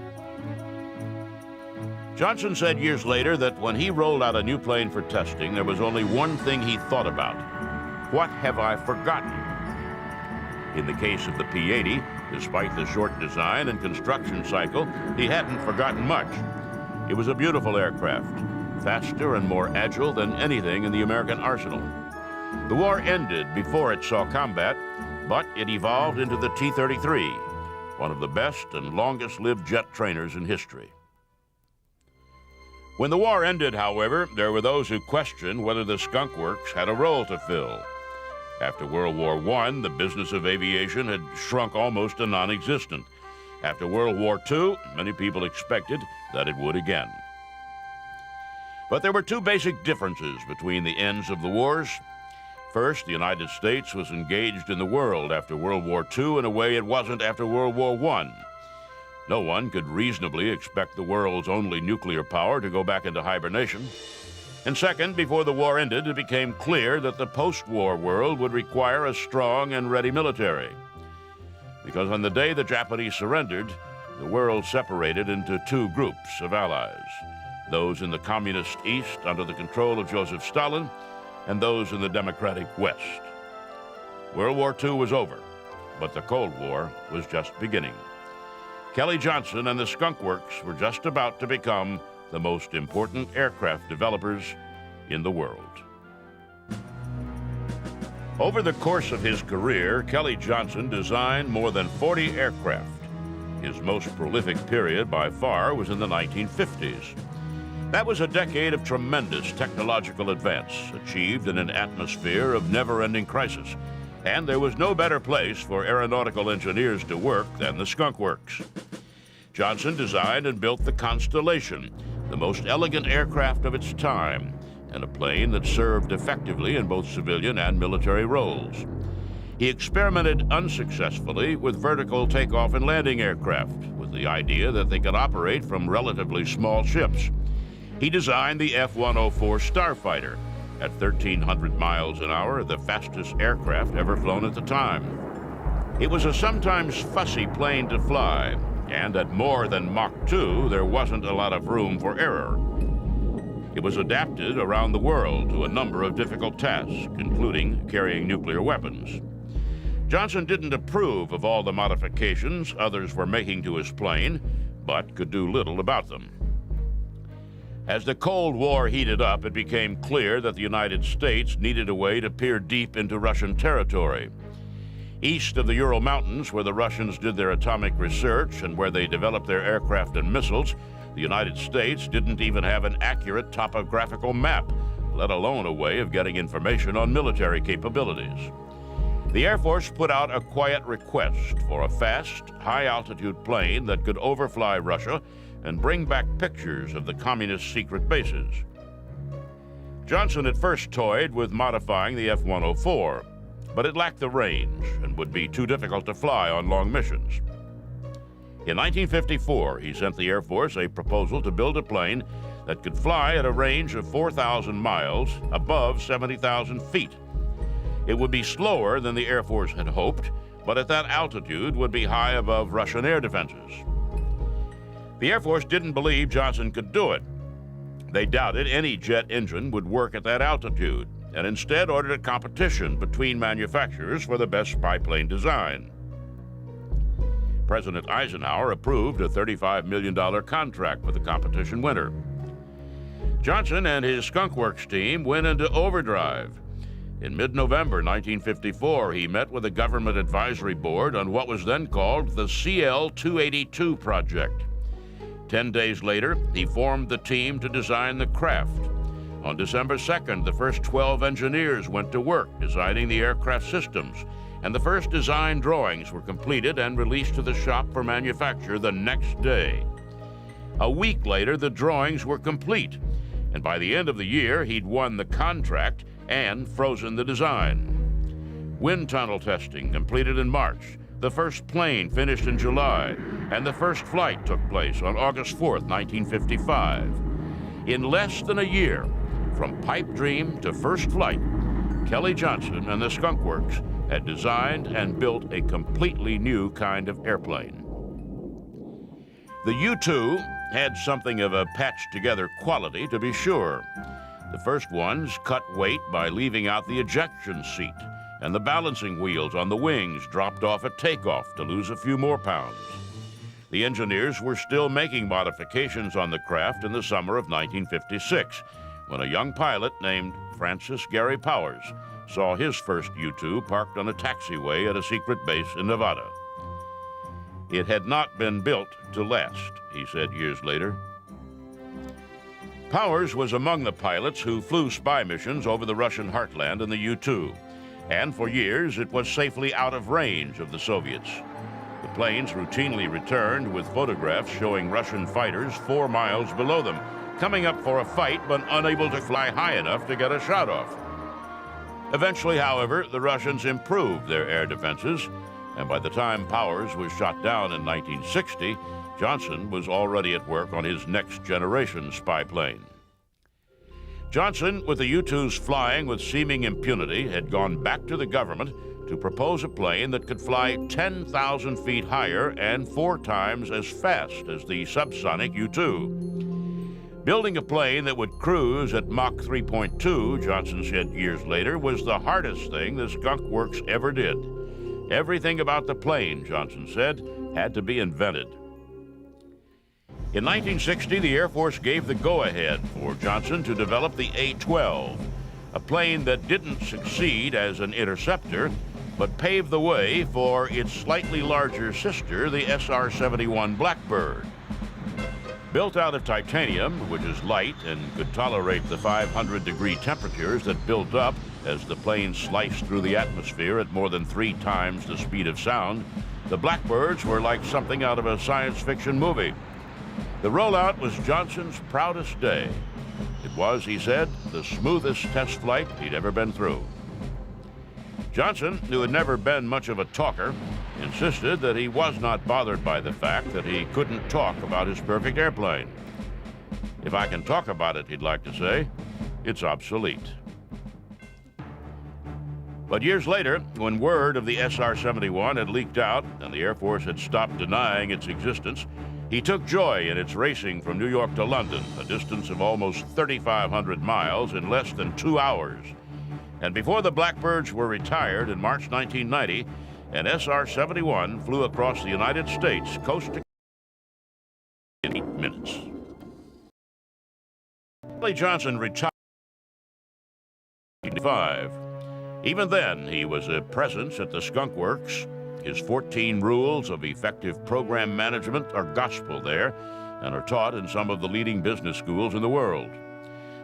Johnson said years later that when he rolled out a new plane for testing, there was only one thing he thought about: what have I forgotten? In the case of the P-80, despite the short design and construction cycle, he hadn't forgotten much. It was a beautiful aircraft, faster and more agile than anything in the American arsenal. The war ended before it saw combat, but it evolved into the T-33, one of the best and longest-lived jet trainers in history. When the war ended, however, there were those who questioned whether the Skunk Works had a role to fill. After World War I, the business of aviation had shrunk almost to non-existent. After World War II, many people expected that it would again. But there were two basic differences between the ends of the wars. First, the United States was engaged in the world after World War II in a way it wasn't after World War I. No one could reasonably expect the world's only nuclear power to go back into hibernation. And second, before the war ended, it became clear that the post-war world would require a strong and ready military. Because on the day the Japanese surrendered, the world separated into two groups of allies: those in the communist East under the control of Joseph Stalin, and those in the democratic West. World War II was over, but the Cold War was just beginning. Kelly Johnson and the Skunk Works were just about to become the most important aircraft developers in the world. Over the course of his career, Kelly Johnson designed more than 40 aircraft. His most prolific period by far was in the 1950s. That was a decade of tremendous technological advance, achieved in an atmosphere of never-ending crisis. And there was no better place for aeronautical engineers to work than the Skunk Works. Johnson designed and built the Constellation, the most elegant aircraft of its time, and a plane that served effectively in both civilian and military roles. He experimented unsuccessfully with vertical takeoff and landing aircraft, with the idea that they could operate from relatively small ships. He designed the F-104 Starfighter, at 1,300 miles an hour, the fastest aircraft ever flown at the time. It was a sometimes fussy plane to fly, and at more than Mach 2, there wasn't a lot of room for error. It was adapted around the world to a number of difficult tasks, including carrying nuclear weapons. Johnson didn't approve of all the modifications others were making to his plane, but could do little about them. As the Cold War heated up, it became clear that the United States needed a way to peer deep into Russian territory. East of the Ural Mountains, where the Russians did their atomic research and where they developed their aircraft and missiles, the United States didn't even have an accurate topographical map, let alone a way of getting information on military capabilities. The Air Force put out a quiet request for a fast, high-altitude plane that could overfly Russia and bring back pictures of the communist secret bases. Johnson at first toyed with modifying the F-104, but it lacked the range and would be too difficult to fly on long missions. In 1954, he sent the Air Force a proposal to build a plane that could fly at a range of 4,000 miles above 70,000 feet. It would be slower than the Air Force had hoped, but at that altitude would be high above Russian air defenses. The Air Force didn't believe Johnson could do it. They doubted any jet engine would work at that altitude, and instead ordered a competition between manufacturers for the best biplane design. President Eisenhower approved a $35 million contract for the competition winner. Johnson and his Skunk Works team went into overdrive. In mid-November 1954, he met with a government advisory board on what was then called the CL-282 project. 10 days later, he formed the team to design the craft. On December 2nd, the first 12 engineers went to work designing the aircraft systems, and the first design drawings were completed and released to the shop for manufacture the next day. A week later, the drawings were complete, and by the end of the year, he'd won the contract and frozen the design. Wind tunnel testing completed in March, the first plane finished in July, and the first flight took place on August 4th, 1955. In less than a year, from pipe dream to first flight, Kelly Johnson and the Skunk Works had designed and built a completely new kind of airplane. The U-2 had something of a patched-together quality, to be sure. The first ones cut weight by leaving out the ejection seat, and the balancing wheels on the wings dropped off at takeoff to lose a few more pounds. The engineers were still making modifications on the craft in the summer of 1956, when a young pilot named Francis Gary Powers saw his first U-2 parked on a taxiway at a secret base in Nevada. It had not been built to last, he said years later. Powers was among the pilots who flew spy missions over the Russian heartland in the U-2, and for years it was safely out of range of the Soviets. The planes routinely returned with photographs showing Russian fighters 4 miles below them, coming up for a fight but unable to fly high enough to get a shot off. Eventually, however, the Russians improved their air defenses, and by the time Powers was shot down in 1960, Johnson was already at work on his next-generation spy plane. Johnson, with the U-2s flying with seeming impunity, had gone back to the government to propose a plane that could fly 10,000 feet higher and 4 times as fast as the subsonic U-2. Building a plane that would cruise at Mach 3.2, Johnson said years later, was the hardest thing the Skunk Works ever did. Everything about the plane, Johnson said, had to be invented. In 1960, the Air Force gave the go-ahead for Johnson to develop the A-12, a plane that didn't succeed as an interceptor, but paved the way for its slightly larger sister, the SR-71 Blackbird. Built out of titanium, which is light and could tolerate the 500-degree temperatures that built up as the plane sliced through the atmosphere at more than 3 times the speed of sound, the Blackbirds were like something out of a science fiction movie. The rollout was Johnson's proudest day. It was, he said, the smoothest test flight he'd ever been through. Johnson, who had never been much of a talker, insisted that he was not bothered by the fact that he couldn't talk about his perfect airplane. If I can talk about it, he'd like to say, it's obsolete. But years later, when word of the SR-71 had leaked out and the Air Force had stopped denying its existence, he took joy in its racing from New York to London, a distance of almost 3,500 miles in less than 2 hours. And before the Blackbirds were retired in March 1990, an SR-71 flew across the United States coast to coast in 8 minutes. Kelly Johnson retired in 1985. Even then, he was a presence at the Skunk Works. His 14 rules of effective program management are gospel there and are taught in some of the leading business schools in the world.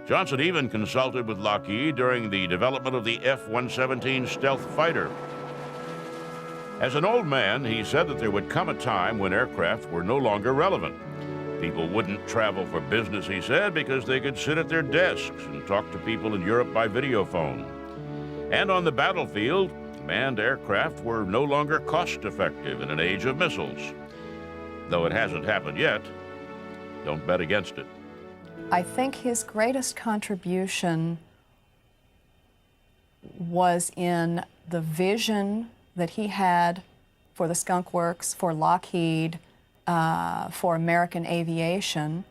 Johnson even consulted with Lockheed during the development of the F-117 stealth fighter. As an old man, he said that there would come a time when aircraft were no longer relevant. People wouldn't travel for business, he said, because they could sit at their desks and talk to people in Europe by video phone. And on the battlefield, manned aircraft were no longer cost-effective in an age of missiles. Though it hasn't happened yet, don't bet against it. I think his greatest contribution was in the vision that he had for the Skunk Works, for Lockheed, for American aviation,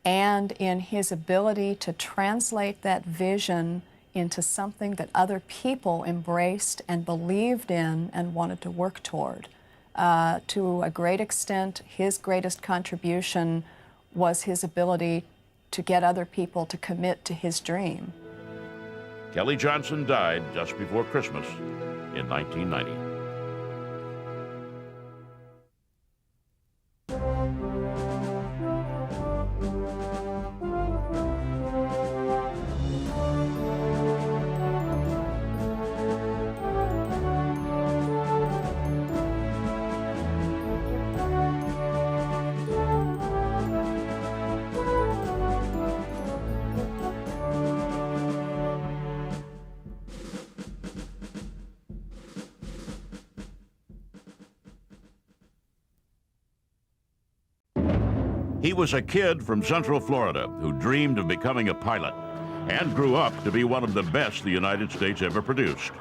and in his ability to translate that vision into something that other people embraced and believed in and wanted to work toward. To a great extent, his greatest contribution was his ability to get other people to commit to his dream. Kelly Johnson died just before Christmas in 1990. He was a kid from Central Florida who dreamed of becoming a pilot and grew up to be one of the best the United States ever produced.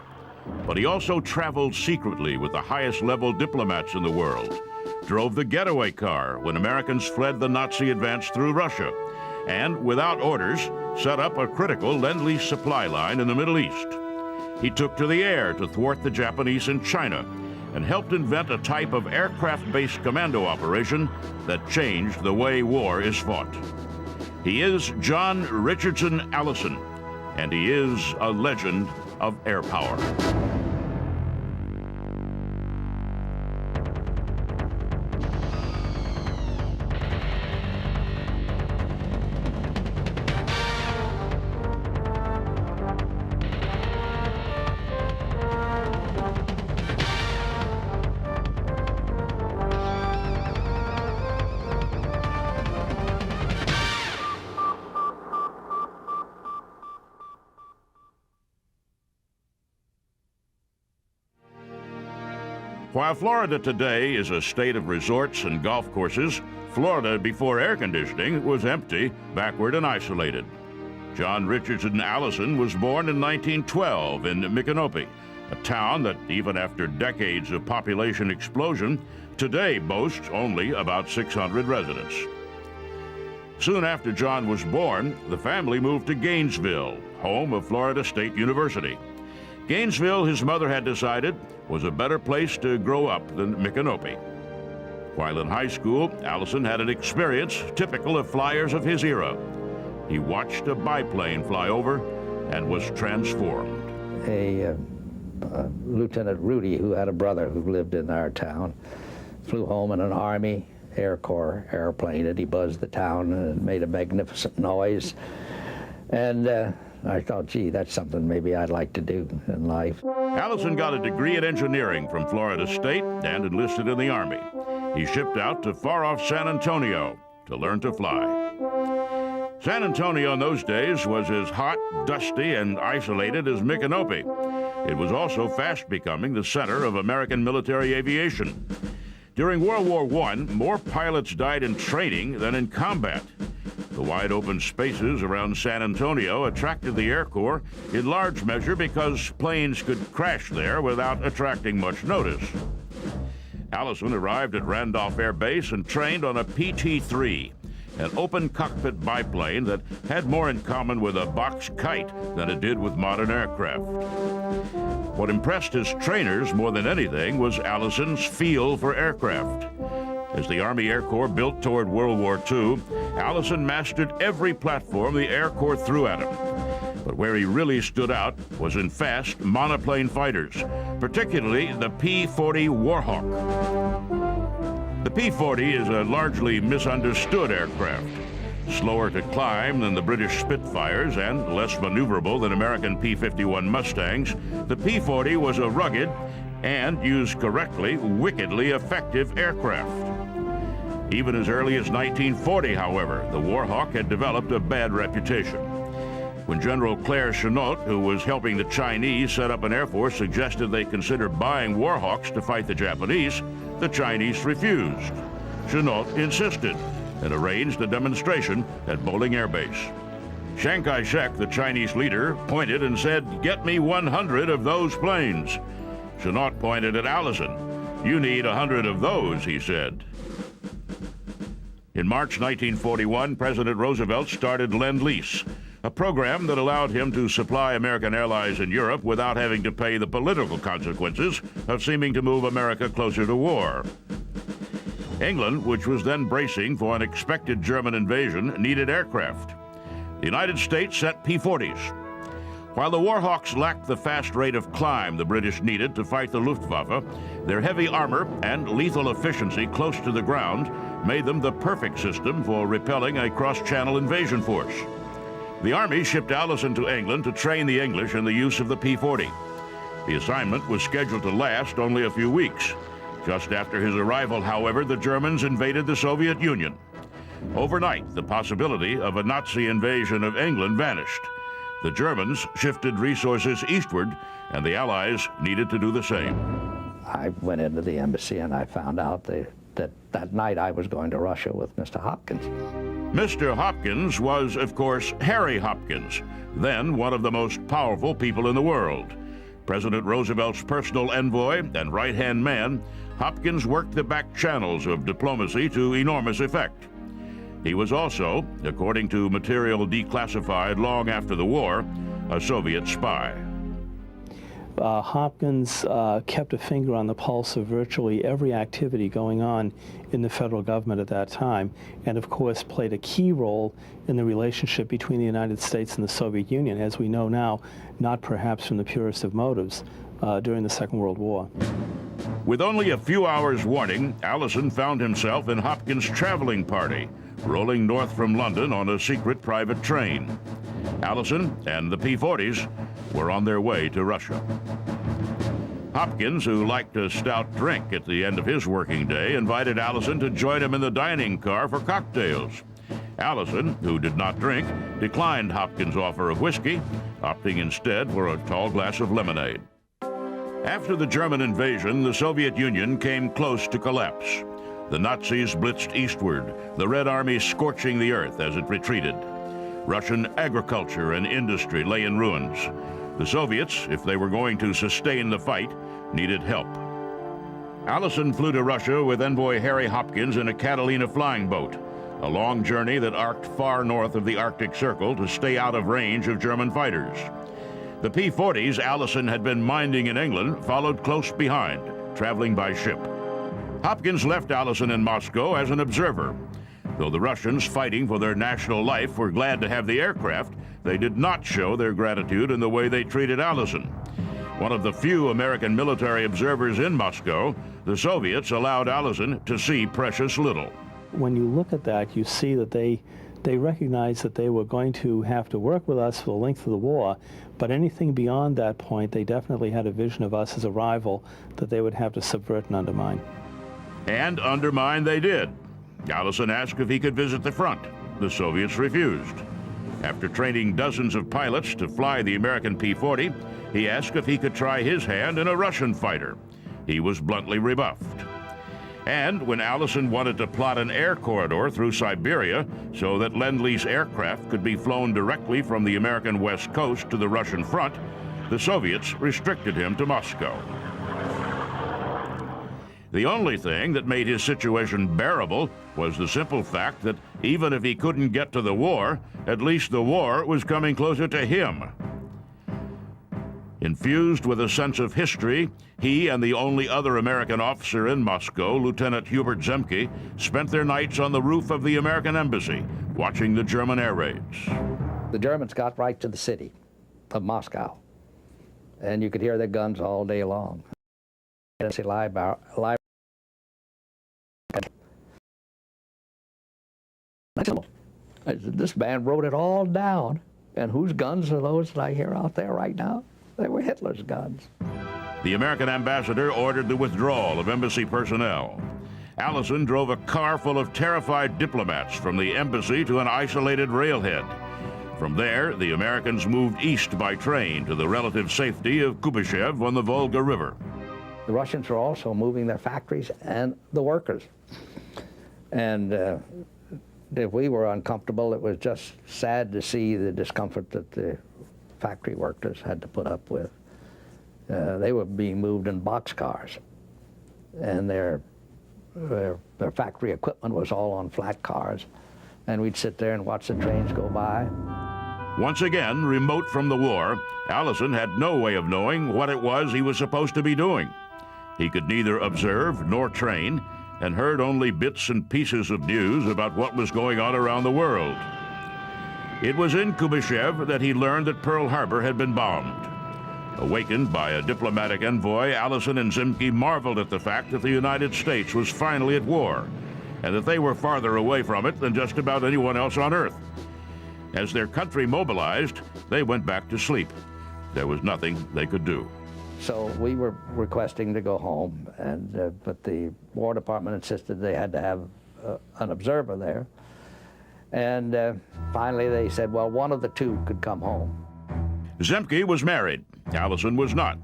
But he also traveled secretly with the highest level diplomats in the world, drove the getaway car when Americans fled the Nazi advance through Russia, and without orders, set up a critical Lend-Lease supply line in the Middle East. He took to the air to thwart the Japanese in China and helped invent a type of aircraft-based commando operation that changed the way war is fought. He is John Richardson Allison, and he is a legend of air power. While Florida today is a state of resorts and golf courses, Florida before air conditioning was empty, backward, and isolated. John Richardson Allison was born in 1912 in Micanopy, a town that, even after decades of population explosion, today boasts only about 600 residents. Soon after John was born, the family moved to Gainesville, home of Florida State University. Gainesville, his mother had decided, was a better place to grow up than Micanopy. While in high school, Allison had an experience typical of flyers of his era. He watched a biplane fly over and was transformed. Lieutenant Rudy, who had a brother who lived in our town, flew home in an Army Air Corps airplane, and he buzzed the town and made a magnificent noise. And I thought, gee, that's something maybe I'd like to do in life. Allison got a degree in engineering from Florida State and enlisted in the Army. He shipped out to far-off San Antonio to learn to fly. San Antonio in those days was as hot, dusty, and isolated as Micanopy. It was also fast becoming the center of American military aviation. During World War I, more pilots died in training than in combat. The wide open spaces around San Antonio attracted the Air Corps in large measure because planes could crash there without attracting much notice. Allison arrived at Randolph Air Base and trained on a PT-3, an open cockpit biplane that had more in common with a box kite than it did with modern aircraft. What impressed his trainers more than anything was Allison's feel for aircraft. As the Army Air Corps built toward World War II, Allison mastered every platform the Air Corps threw at him. But where he really stood out was in fast monoplane fighters, particularly the P-40 Warhawk. The P-40 is a largely misunderstood aircraft. Slower to climb than the British Spitfires and less maneuverable than American P-51 Mustangs, the P-40 was a rugged and, used correctly, wickedly effective aircraft. Even as early as 1940, however, the Warhawk had developed a bad reputation. When General Claire Chennault, who was helping the Chinese set up an air force, suggested they consider buying Warhawks to fight the Japanese, the Chinese refused. Chennault insisted and arranged a demonstration at Bolling Air Base. Chiang Kai-shek, the Chinese leader, pointed and said, "Get me 100 of those planes." Chennault pointed at Allison. "You need 100 of those," he said. In March 1941, President Roosevelt started Lend-Lease, a program that allowed him to supply American allies in Europe without having to pay the political consequences of seeming to move America closer to war. England, which was then bracing for an expected German invasion, needed aircraft. The United States sent P-40s. While the Warhawks lacked the fast rate of climb the British needed to fight the Luftwaffe, their heavy armor and lethal efficiency close to the ground made them the perfect system for repelling a cross-channel invasion force. The Army shipped Allison to England to train the English in the use of the P-40. The assignment was scheduled to last only a few weeks. Just after his arrival, however, the Germans invaded the Soviet Union. Overnight, the possibility of a Nazi invasion of England vanished. The Germans shifted resources eastward, and the Allies needed to do the same. I went into the embassy and I found out that night I was going to Russia with Mr. Hopkins. Mr. Hopkins was, of course, Harry Hopkins, then one of the most powerful people in the world. President Roosevelt's personal envoy and right-hand man, Hopkins worked the back channels of diplomacy to enormous effect. He was also, according to material declassified long after the war, a Soviet spy. Hopkins kept a finger on the pulse of virtually every activity going on in the federal government at that time, and of course played a key role in the relationship between the United States and the Soviet Union, as we know now, not perhaps from the purest of motives, during the Second World War. With only a few hours' warning, Allison found himself in Hopkins' traveling party, rolling north from London on a secret private train. Allison and the P-40s were on their way to Russia. Hopkins, who liked a stout drink at the end of his working day, invited Allison to join him in the dining car for cocktails. Allison, who did not drink, declined Hopkins' offer of whiskey, opting instead for a tall glass of lemonade. After the German invasion, the Soviet Union came close to collapse. The Nazis blitzed eastward, the Red Army scorching the earth as it retreated. Russian agriculture and industry lay in ruins. The Soviets, if they were going to sustain the fight, needed help. Allison flew to Russia with envoy Harry Hopkins in a Catalina flying boat, a long journey that arced far north of the Arctic Circle to stay out of range of German fighters. The P-40s Allison had been minding in England followed close behind, traveling by ship. Hopkins left Allison in Moscow as an observer. Though the Russians fighting for their national life were glad to have the aircraft, they did not show their gratitude in the way they treated Allison. One of the few American military observers in Moscow, the Soviets allowed Allison to see precious little. When you look at that, you see that they recognized that they were going to have to work with us for the length of the war, but anything beyond that point, they definitely had a vision of us as a rival that they would have to subvert and undermine. And undermine they did. Allison asked if he could visit the front. The Soviets refused. After training dozens of pilots to fly the American P-40, he asked if he could try his hand in a Russian fighter. He was bluntly rebuffed. And when Allison wanted to plot an air corridor through Siberia so that Lend-Lease aircraft could be flown directly from the American West Coast to the Russian front, the Soviets restricted him to Moscow. The only thing that made his situation bearable was the simple fact that even if he couldn't get to the war, at least the war was coming closer to him. Infused with a sense of history, he and the only other American officer in Moscow, Lieutenant Hubert Zemke, spent their nights on the roof of the American embassy, watching the German air raids. The Germans got right to the city of Moscow, and you could hear their guns all day long. This man wrote it all down, and whose guns are those that I hear out there right now? They were Hitler's guns. The American ambassador ordered the withdrawal of embassy personnel. Allison drove a car full of terrified diplomats from the embassy to an isolated railhead. From there, the Americans moved east by train to the relative safety of Kubyshev on the Volga River. The Russians were also moving their factories and the workers. And if we were uncomfortable, it was just sad to see the discomfort that the factory workers had to put up with. They were being moved in boxcars, and their factory equipment was all on flat cars, and we'd sit there and watch the trains go by. Once again, remote from the war, Allison had no way of knowing what it was he was supposed to be doing. He could neither observe nor train, and heard only bits and pieces of news about what was going on around the world. It was in Kubyshev that he learned that Pearl Harbor had been bombed. Awakened by a diplomatic envoy, Allison and Zemke marveled at the fact that the United States was finally at war, and that they were farther away from it than just about anyone else on Earth. As their country mobilized, they went back to sleep. There was nothing they could do. So we were requesting to go home, and but the War Department insisted they had to have an observer there. And finally they said, well, one of the two could come home. Zemke was married. Allison was not.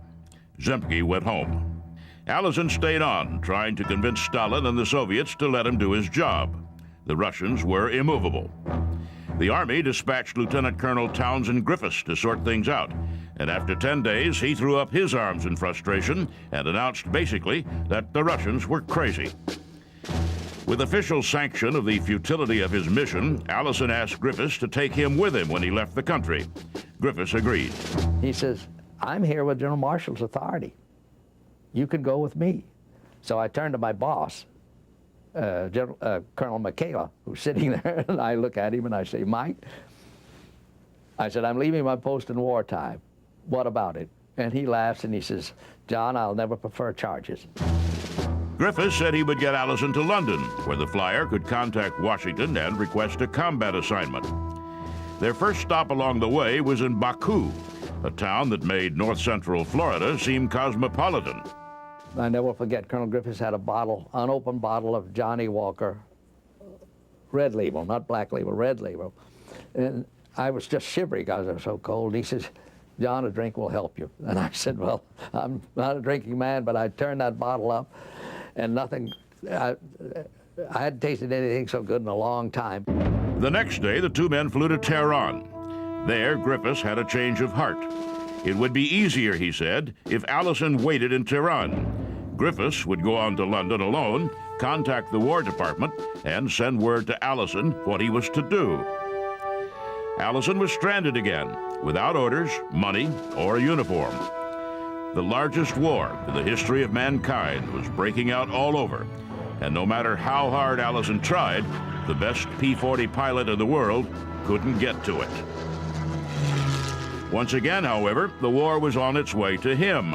Zemke went home. Allison stayed on, trying to convince Stalin and the Soviets to let him do his job. The Russians were immovable. The Army dispatched Lieutenant Colonel Townsend Griffiths to sort things out, and after 10 days, he threw up his arms in frustration and announced basically that the Russians were crazy. With official sanction of the futility of his mission, Allison asked Griffiths to take him with him when he left the country. Griffiths agreed. He says, I'm here with General Marshall's authority. You can go with me. So I turned to my boss, Colonel Michaela, who's sitting there, and I look at him and I say, Mike, I said, I'm leaving my post in wartime. What about it? And he laughs and he says, John, I'll never prefer charges. Griffiths said he would get Allison to London, where the flyer could contact Washington and request a combat assignment. Their first stop along the way was in Baku, a town that made north-central Florida seem cosmopolitan. I never forget, Colonel Griffiths had a bottle, unopened bottle of Johnny Walker, red label, not black label, red label. And I was just shivering because I was so cold. He says, John, a drink will help you. And I said, well, I'm not a drinking man, but I turned that bottle up, and nothing, I hadn't tasted anything so good in a long time. The next day, the two men flew to Tehran. There, Griffiths had a change of heart. It would be easier, he said, if Allison waited in Tehran. Griffiths would go on to London alone, contact the War Department, and send word to Allison what he was to do. Allison was stranded again, without orders, money, or a uniform. The largest war in the history of mankind was breaking out all over, and no matter how hard Allison tried, the best P-40 pilot in the world couldn't get to it. Once again, however, the war was on its way to him.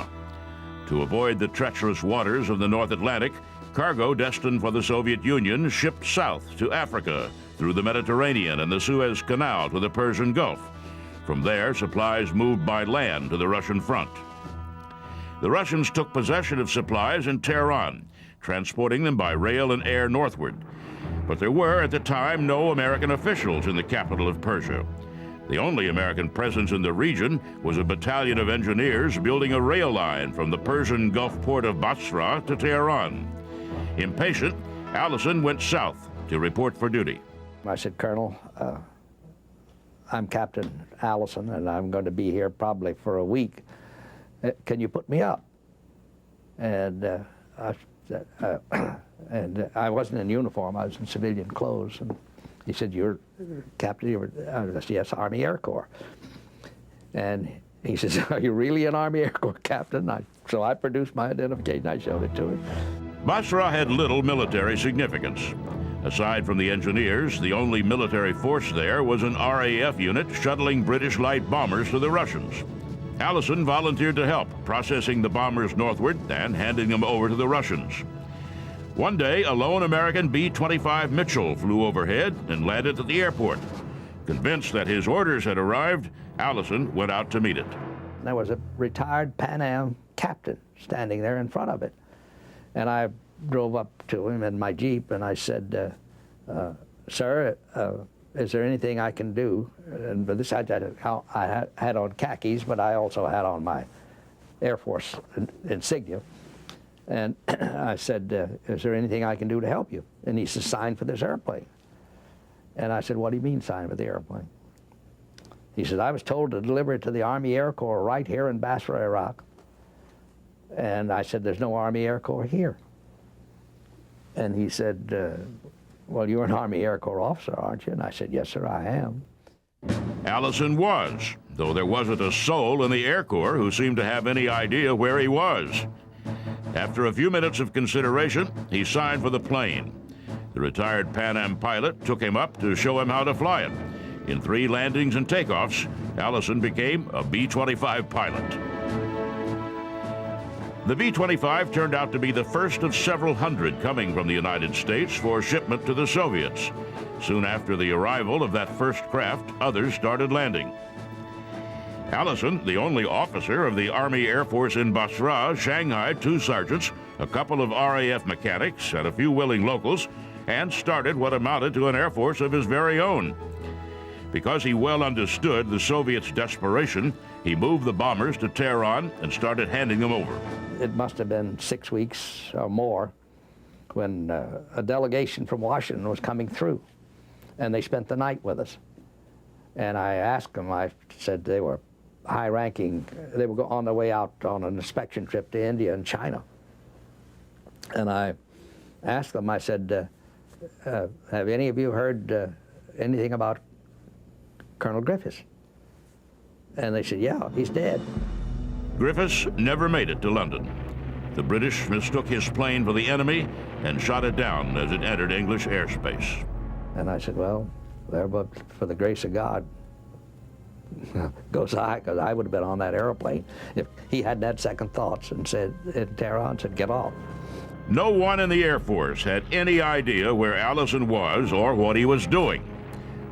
To avoid the treacherous waters of the North Atlantic, cargo destined for the Soviet Union shipped south to Africa, through the Mediterranean and the Suez Canal to the Persian Gulf. From there, supplies moved by land to the Russian front. The Russians took possession of supplies in Tehran, transporting them by rail and air northward. But there were, at the time, no American officials in the capital of Persia. The only American presence in the region was a battalion of engineers building a rail line from the Persian Gulf port of Basra to Tehran. Impatient, Allison went south to report for duty. I said, Colonel, I'm Captain Allison, and I'm going to be here probably for a week. Can you put me up? And I said, and I wasn't in uniform. I was in civilian clothes. And he said, "You're Captain?" I said, "Yes, Army Air Corps." And he says, "Are you really an Army Air Corps captain?" So I produced my identification. I showed it to him. Basra had little military significance. Aside from the engineers, the only military force there was an RAF unit shuttling British light bombers to the Russians. Allison volunteered to help, processing the bombers northward and handing them over to the Russians. One day, a lone American B-25 Mitchell flew overhead and landed at the airport. Convinced that his orders had arrived, Allison went out to meet it. There was a retired Pan Am captain standing there in front of it. And I drove up to him in my Jeep and I said, "Sir, is there anything I can do?" And by this I had on khakis, but I also had on my Air Force insignia. And I said, "Is there anything I can do to help you?" And he said, "Sign for this airplane." And I said, "What do you mean sign for the airplane?" He said, "I was told to deliver it to the Army Air Corps right here in Basra, Iraq." And I said, "There's no Army Air Corps here." And he said, "Well, you're an Army Air Corps officer, aren't you?" And I said, "Yes, sir, I am." Allison was, though there wasn't a soul in the Air Corps who seemed to have any idea where he was. After a few minutes of consideration, he signed for the plane. The retired Pan Am pilot took him up to show him how to fly it. In 3 landings and takeoffs, Allison became a B-25 pilot. The B-25 turned out to be the first of several hundred coming from the United States for shipment to the Soviets. Soon after the arrival of that first craft, others started landing. Allison, the only officer of the Army Air Force in Basra, shanghaied 2 sergeants, a couple of RAF mechanics, and a few willing locals, and started what amounted to an Air Force of his very own. Because he well understood the Soviets' desperation, he moved the bombers to Tehran and started handing them over. It must have been 6 weeks or more when a delegation from Washington was coming through, and they spent the night with us. And I asked them, I said they were high-ranking, they were on their way out on an inspection trip to India and China. And I asked them, I said, "Have any of you heard anything about Colonel Griffiths?" And they said, "Yeah, he's dead." Griffiths never made it to London. The British mistook his plane for the enemy and shot it down as it entered English airspace. And I said, "Well, there, but for the grace of God goes I, because I would have been on that airplane if he hadn't had second thoughts and said, in Tehran, said, 'Get off.'" No one in the Air Force had any idea where Allison was or what he was doing.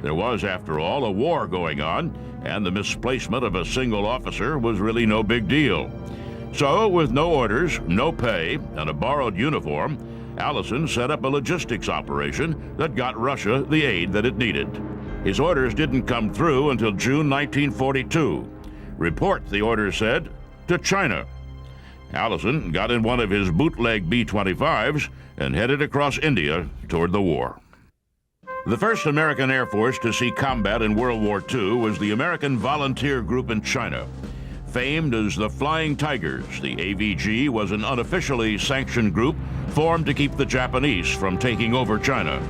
There was, after all, a war going on, and the misplacement of a single officer was really no big deal. So, with no orders, no pay, and a borrowed uniform, Allison set up a logistics operation that got Russia the aid that it needed. His orders didn't come through until June 1942. Report, the order said, to China. Allison got in one of his bootleg B-25s and headed across India toward the war. The first American Air Force to see combat in World War II was the American Volunteer Group in China. Famed as the Flying Tigers, the AVG was an unofficially sanctioned group formed to keep the Japanese from taking over China.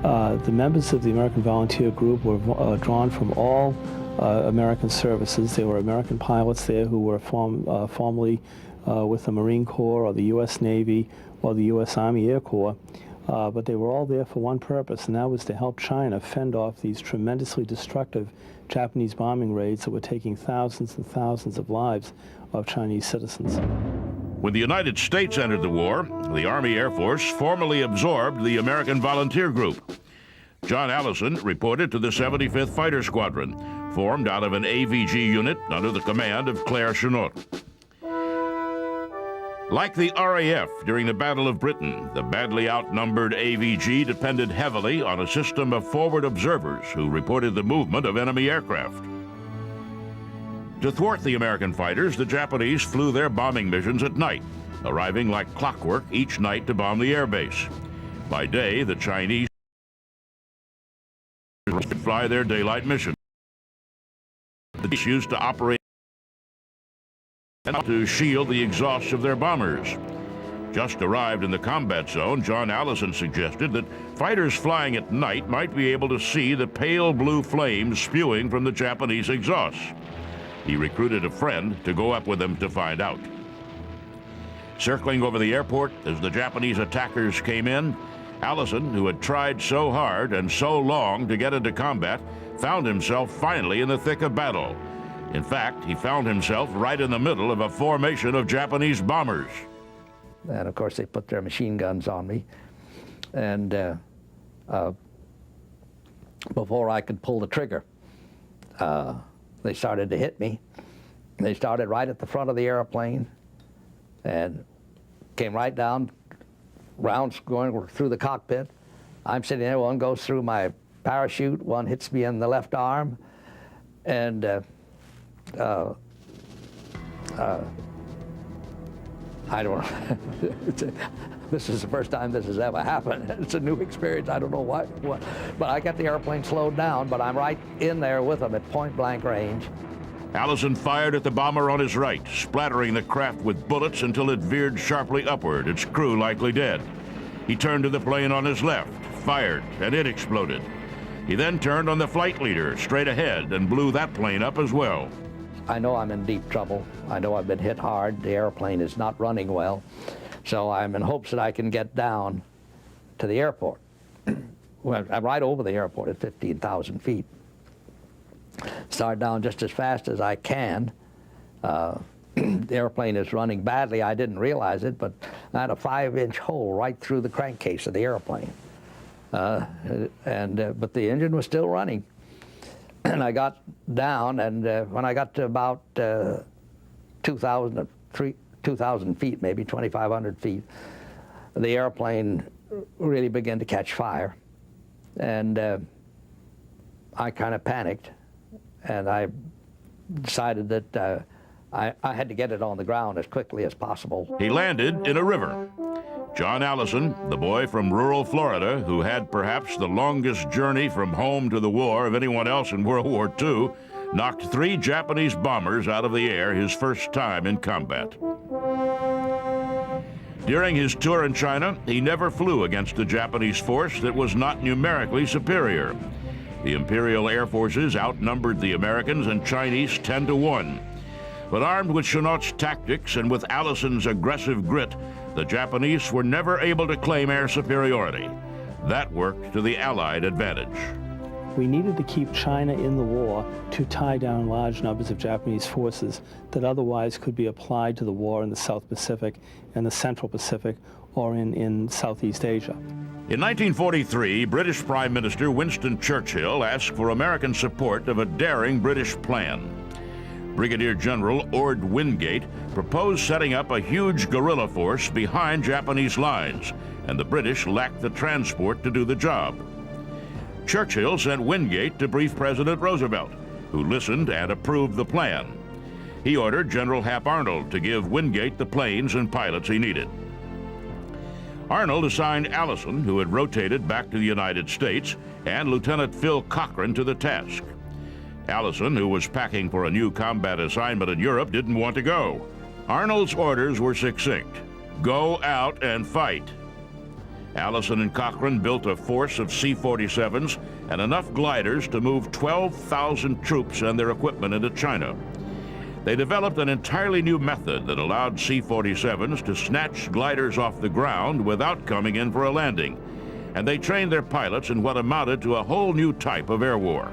The members of the American Volunteer Group were drawn from all American services. There were American pilots there who were formerly with the Marine Corps or the U.S. Navy or the U.S. Army Air Corps. But they were all there for one purpose, and that was to help China fend off these tremendously destructive Japanese bombing raids that were taking thousands and thousands of lives of Chinese citizens. When the United States entered the war, the Army Air Force formally absorbed the American Volunteer Group. John Allison reported to the 75th Fighter Squadron, formed out of an AVG unit under the command of Claire Chennault. Like the RAF during the Battle of Britain, the badly outnumbered AVG depended heavily on a system of forward observers who reported the movement of enemy aircraft. To thwart the American fighters, the Japanese flew their bombing missions at night, arriving like clockwork each night to bomb the airbase. By day, the Chinese could fly their daylight mission. The British used to operate to shield the exhausts of their bombers. Just arrived in the combat zone, John Allison suggested that fighters flying at night might be able to see the pale blue flames spewing from the Japanese exhausts. He recruited a friend to go up with him to find out. Circling over the airport as the Japanese attackers came in, Allison, who had tried so hard and so long to get into combat, found himself finally in the thick of battle. In fact, he found himself right in the middle of a formation of Japanese bombers. And of course, they put their machine guns on me. And before I could pull the trigger, they started to hit me. They started right at the front of the airplane and came right down, rounds going through the cockpit. I'm sitting there, one goes through my parachute, one hits me in the left arm, and I don't know. This is the first time this has ever happened. It's a new experience. I don't know what. But I got the airplane slowed down, but I'm right in there with them at point-blank range. Allison fired at the bomber on his right, splattering the craft with bullets until it veered sharply upward, its crew likely dead. He turned to the plane on his left, fired, and it exploded. He then turned on the flight leader straight ahead and blew that plane up as well. I know I'm in deep trouble. I know I've been hit hard. The airplane is not running well. So I'm in hopes that I can get down to the airport. Well, I'm right over the airport at 15,000 feet. Start down just as fast as I can. The airplane is running badly. I didn't realize it, but I had a 5-inch hole right through the crankcase of the airplane. But the engine was still running. And I got down, and when I got to about 2,000 feet, maybe 2,500 feet, the airplane really began to catch fire. And I kind of panicked, and I decided that I had to get it on the ground as quickly as possible. He landed in a river. John Allison, the boy from rural Florida who had perhaps the longest journey from home to the war of anyone else in World War II, knocked 3 Japanese bombers out of the air his first time in combat. During his tour in China, he never flew against a Japanese force that was not numerically superior. The Imperial Air Forces outnumbered the Americans and Chinese 10-1. But armed with Chennault's tactics and with Allison's aggressive grit, the Japanese were never able to claim air superiority. That worked to the Allied advantage. We needed to keep China in the war to tie down large numbers of Japanese forces that otherwise could be applied to the war in the South Pacific and the Central Pacific or in Southeast Asia. In 1943, British Prime Minister Winston Churchill asked for American support of a daring British plan. Brigadier General Ord Wingate proposed setting up a huge guerrilla force behind Japanese lines, and the British lacked the transport to do the job. Churchill sent Wingate to brief President Roosevelt, who listened and approved the plan. He ordered General Hap Arnold to give Wingate the planes and pilots he needed. Arnold assigned Allison, who had rotated back to the United States, and Lieutenant Phil Cochran to the task. Allison, who was packing for a new combat assignment in Europe, didn't want to go. Arnold's orders were succinct: go out and fight. Allison and Cochran built a force of C-47s and enough gliders to move 12,000 troops and their equipment into China. They developed an entirely new method that allowed C-47s to snatch gliders off the ground without coming in for a landing, and they trained their pilots in what amounted to a whole new type of air war.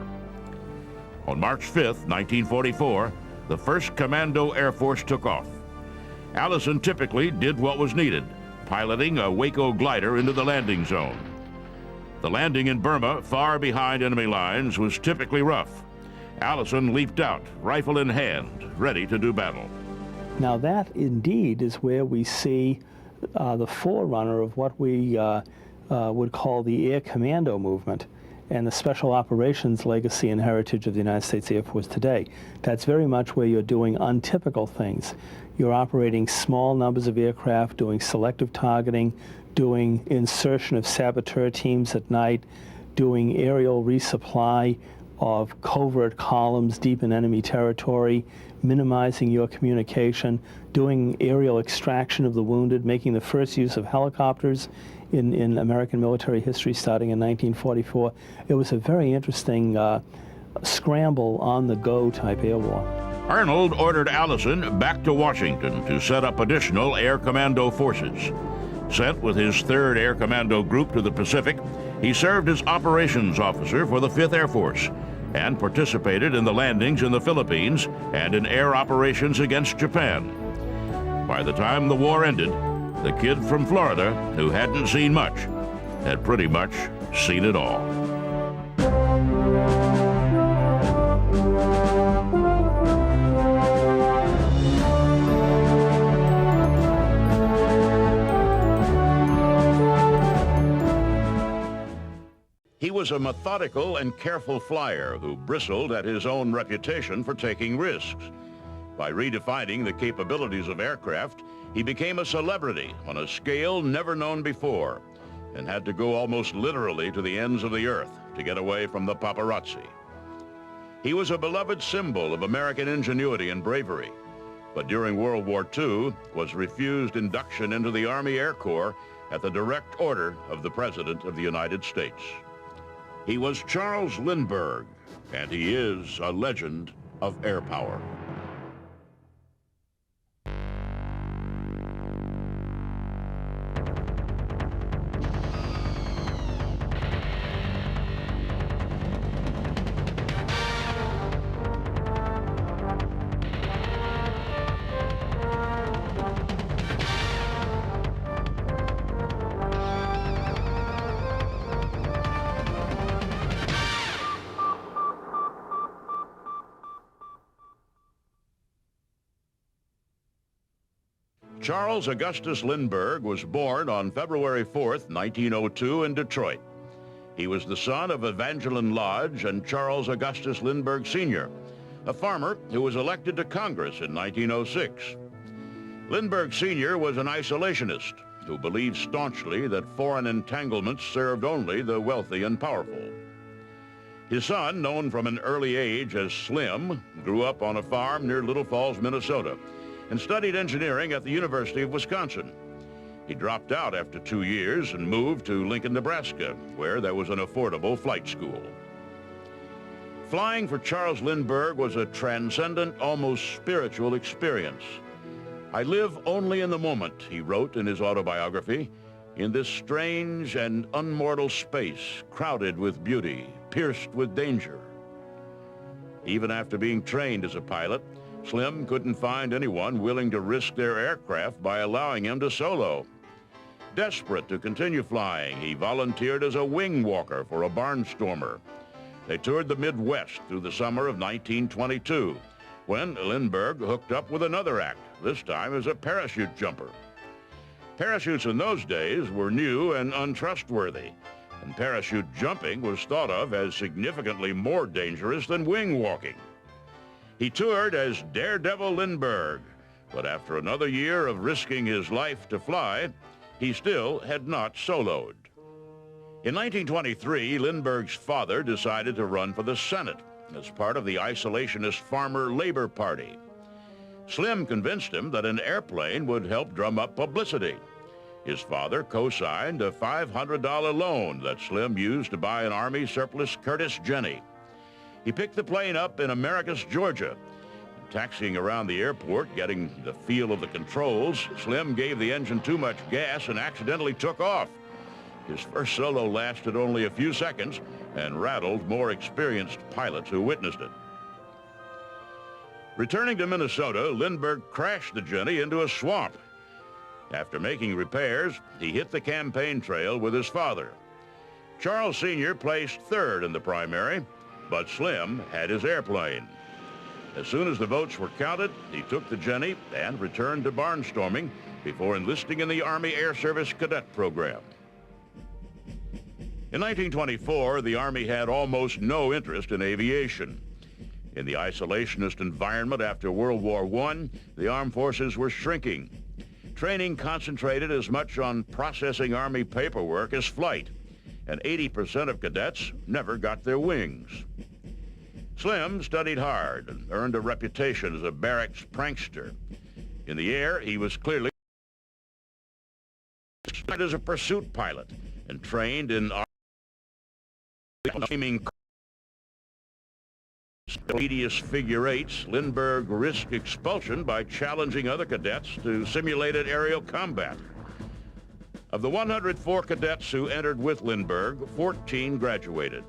On March 5th, 1944, the 1st Commando Air Force took off. Allison typically did what was needed, piloting a Waco glider into the landing zone. The landing in Burma, far behind enemy lines, was typically rough. Allison leaped out, rifle in hand, ready to do battle. Now that indeed is where we see the forerunner of what we would call the air commando movement. and the special operations legacy and heritage of the United States Air Force today. That's very much where you're doing untypical things. You're operating small numbers of aircraft, doing selective targeting, doing insertion of saboteur teams at night, doing aerial resupply of covert columns deep in enemy territory, minimizing your communication, doing aerial extraction of the wounded, making the first use of helicopters in American military history starting in 1944. It was a very interesting scramble on-the-go type air war. Arnold ordered Allison back to Washington to set up additional Air Commando forces. Sent with his 3rd Air Commando Group to the Pacific, he served as operations officer for the 5th Air Force and participated in the landings in the Philippines and in air operations against Japan. By the time the war ended, the kid from Florida, who hadn't seen much, had pretty much seen it all. He was a methodical and careful flyer who bristled at his own reputation for taking risks. By redefining the capabilities of aircraft, he became a celebrity on a scale never known before and had to go almost literally to the ends of the earth to get away from the paparazzi. He was a beloved symbol of American ingenuity and bravery, but during World War II was refused induction into the Army Air Corps at the direct order of the President of the United States. He was Charles Lindbergh, and he is a legend of air power. Charles Augustus Lindbergh was born on February 4th, 1902 in Detroit. He was the son of Evangeline Lodge and Charles Augustus Lindbergh Sr., a farmer who was elected to Congress in 1906. Lindbergh Sr. was an isolationist who believed staunchly that foreign entanglements served only the wealthy and powerful. His son, known from an early age as Slim, grew up on a farm near Little Falls, Minnesota, and studied engineering at the University of Wisconsin. He dropped out after 2 years and moved to Lincoln, Nebraska, where there was an affordable flight school. Flying for Charles Lindbergh was a transcendent, almost spiritual experience. "I live only in the moment," he wrote in his autobiography, "in this strange and unmortal space, crowded with beauty, pierced with danger." Even after being trained as a pilot, Slim couldn't find anyone willing to risk their aircraft by allowing him to solo. Desperate to continue flying, he volunteered as a wing walker for a barnstormer. They toured the Midwest through the summer of 1922, when Lindbergh hooked up with another act, this time as a parachute jumper. Parachutes in those days were new and untrustworthy, and parachute jumping was thought of as significantly more dangerous than wing walking. He toured as Daredevil Lindbergh, but after another year of risking his life to fly, he still had not soloed. In 1923, Lindbergh's father decided to run for the Senate as part of the isolationist Farmer Labor Party. Slim convinced him that an airplane would help drum up publicity. His father co-signed a $500 loan that Slim used to buy an Army surplus Curtiss Jenny. He picked the plane up in Americus, Georgia. Taxiing around the airport, getting the feel of the controls, Slim gave the engine too much gas and accidentally took off. His first solo lasted only a few seconds and rattled more experienced pilots who witnessed it. Returning to Minnesota, Lindbergh crashed the Jenny into a swamp. After making repairs, he hit the campaign trail with his father. Charles Sr. placed third in the primary, but Slim had his airplane. As soon as the votes were counted, he took the Jenny and returned to barnstorming before enlisting in the Army Air Service Cadet Program. In 1924, the Army had almost no interest in aviation. In the isolationist environment after World War I, the armed forces were shrinking. Training concentrated as much on processing Army paperwork as flight, and 80% of cadets never got their wings. Slim studied hard and earned a reputation as a barracks prankster. In the air, he was clearly as a pursuit pilot and trained in aiming tedious figure eights. Lindbergh risked expulsion by challenging other cadets to simulated aerial combat. Of the 104 cadets who entered with Lindbergh, 14 graduated.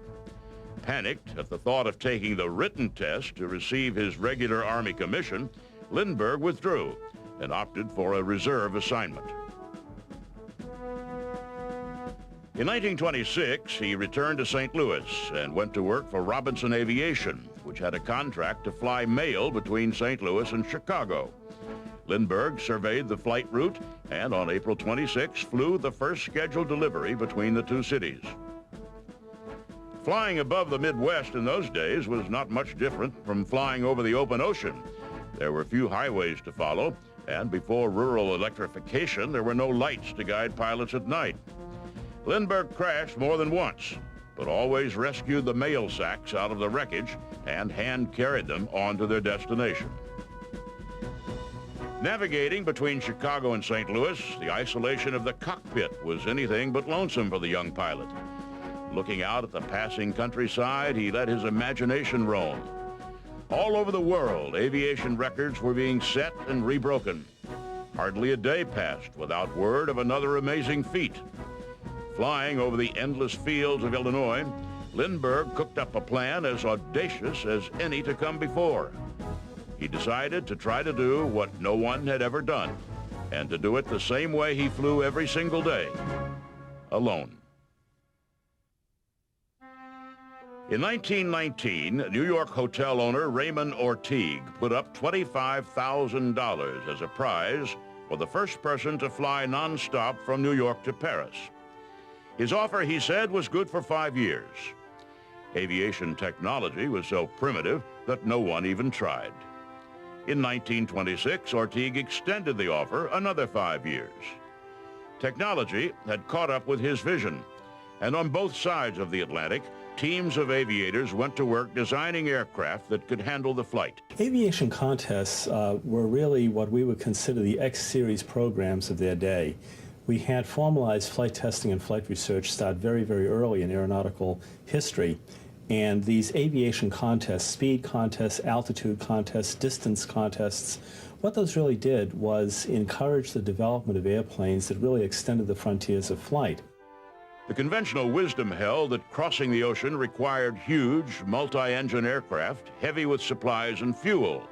Panicked at the thought of taking the written test to receive his regular Army commission, Lindbergh withdrew and opted for a reserve assignment. In 1926, he returned to St. Louis and went to work for Robinson Aviation, which had a contract to fly mail between St. Louis and Chicago. Lindbergh surveyed the flight route and on April 26 flew the first scheduled delivery between the two cities. Flying above the Midwest in those days was not much different from flying over the open ocean. There were few highways to follow, and before rural electrification, there were no lights to guide pilots at night. Lindbergh crashed more than once, but always rescued the mail sacks out of the wreckage and hand-carried them on to their destination. Navigating between Chicago and St. Louis, the isolation of the cockpit was anything but lonesome for the young pilot. Looking out at the passing countryside, he let his imagination roam. All over the world, aviation records were being set and rebroken. Hardly a day passed without word of another amazing feat. Flying over the endless fields of Illinois, Lindbergh cooked up a plan as audacious as any to come before. He decided to try to do what no one had ever done, and to do it the same way he flew every single day, alone. In 1919, New York hotel owner Raymond Ortigue put up $25,000 as a prize for the first person to fly nonstop from New York to Paris. His offer, he said, was good for 5 years. Aviation technology was so primitive that no one even tried. In 1926, Ortigue extended the offer another 5 years. Technology had caught up with his vision, and on both sides of the Atlantic, teams of aviators went to work designing aircraft that could handle the flight. Aviation contests were really what we would consider the X-series programs of their day. We had formalized flight testing and flight research start very, very early in aeronautical history. And these aviation contests, speed contests, altitude contests, distance contests, what those really did was encourage the development of airplanes that really extended the frontiers of flight. The conventional wisdom held that crossing the ocean required huge, multi-engine aircraft, heavy with supplies and fuel.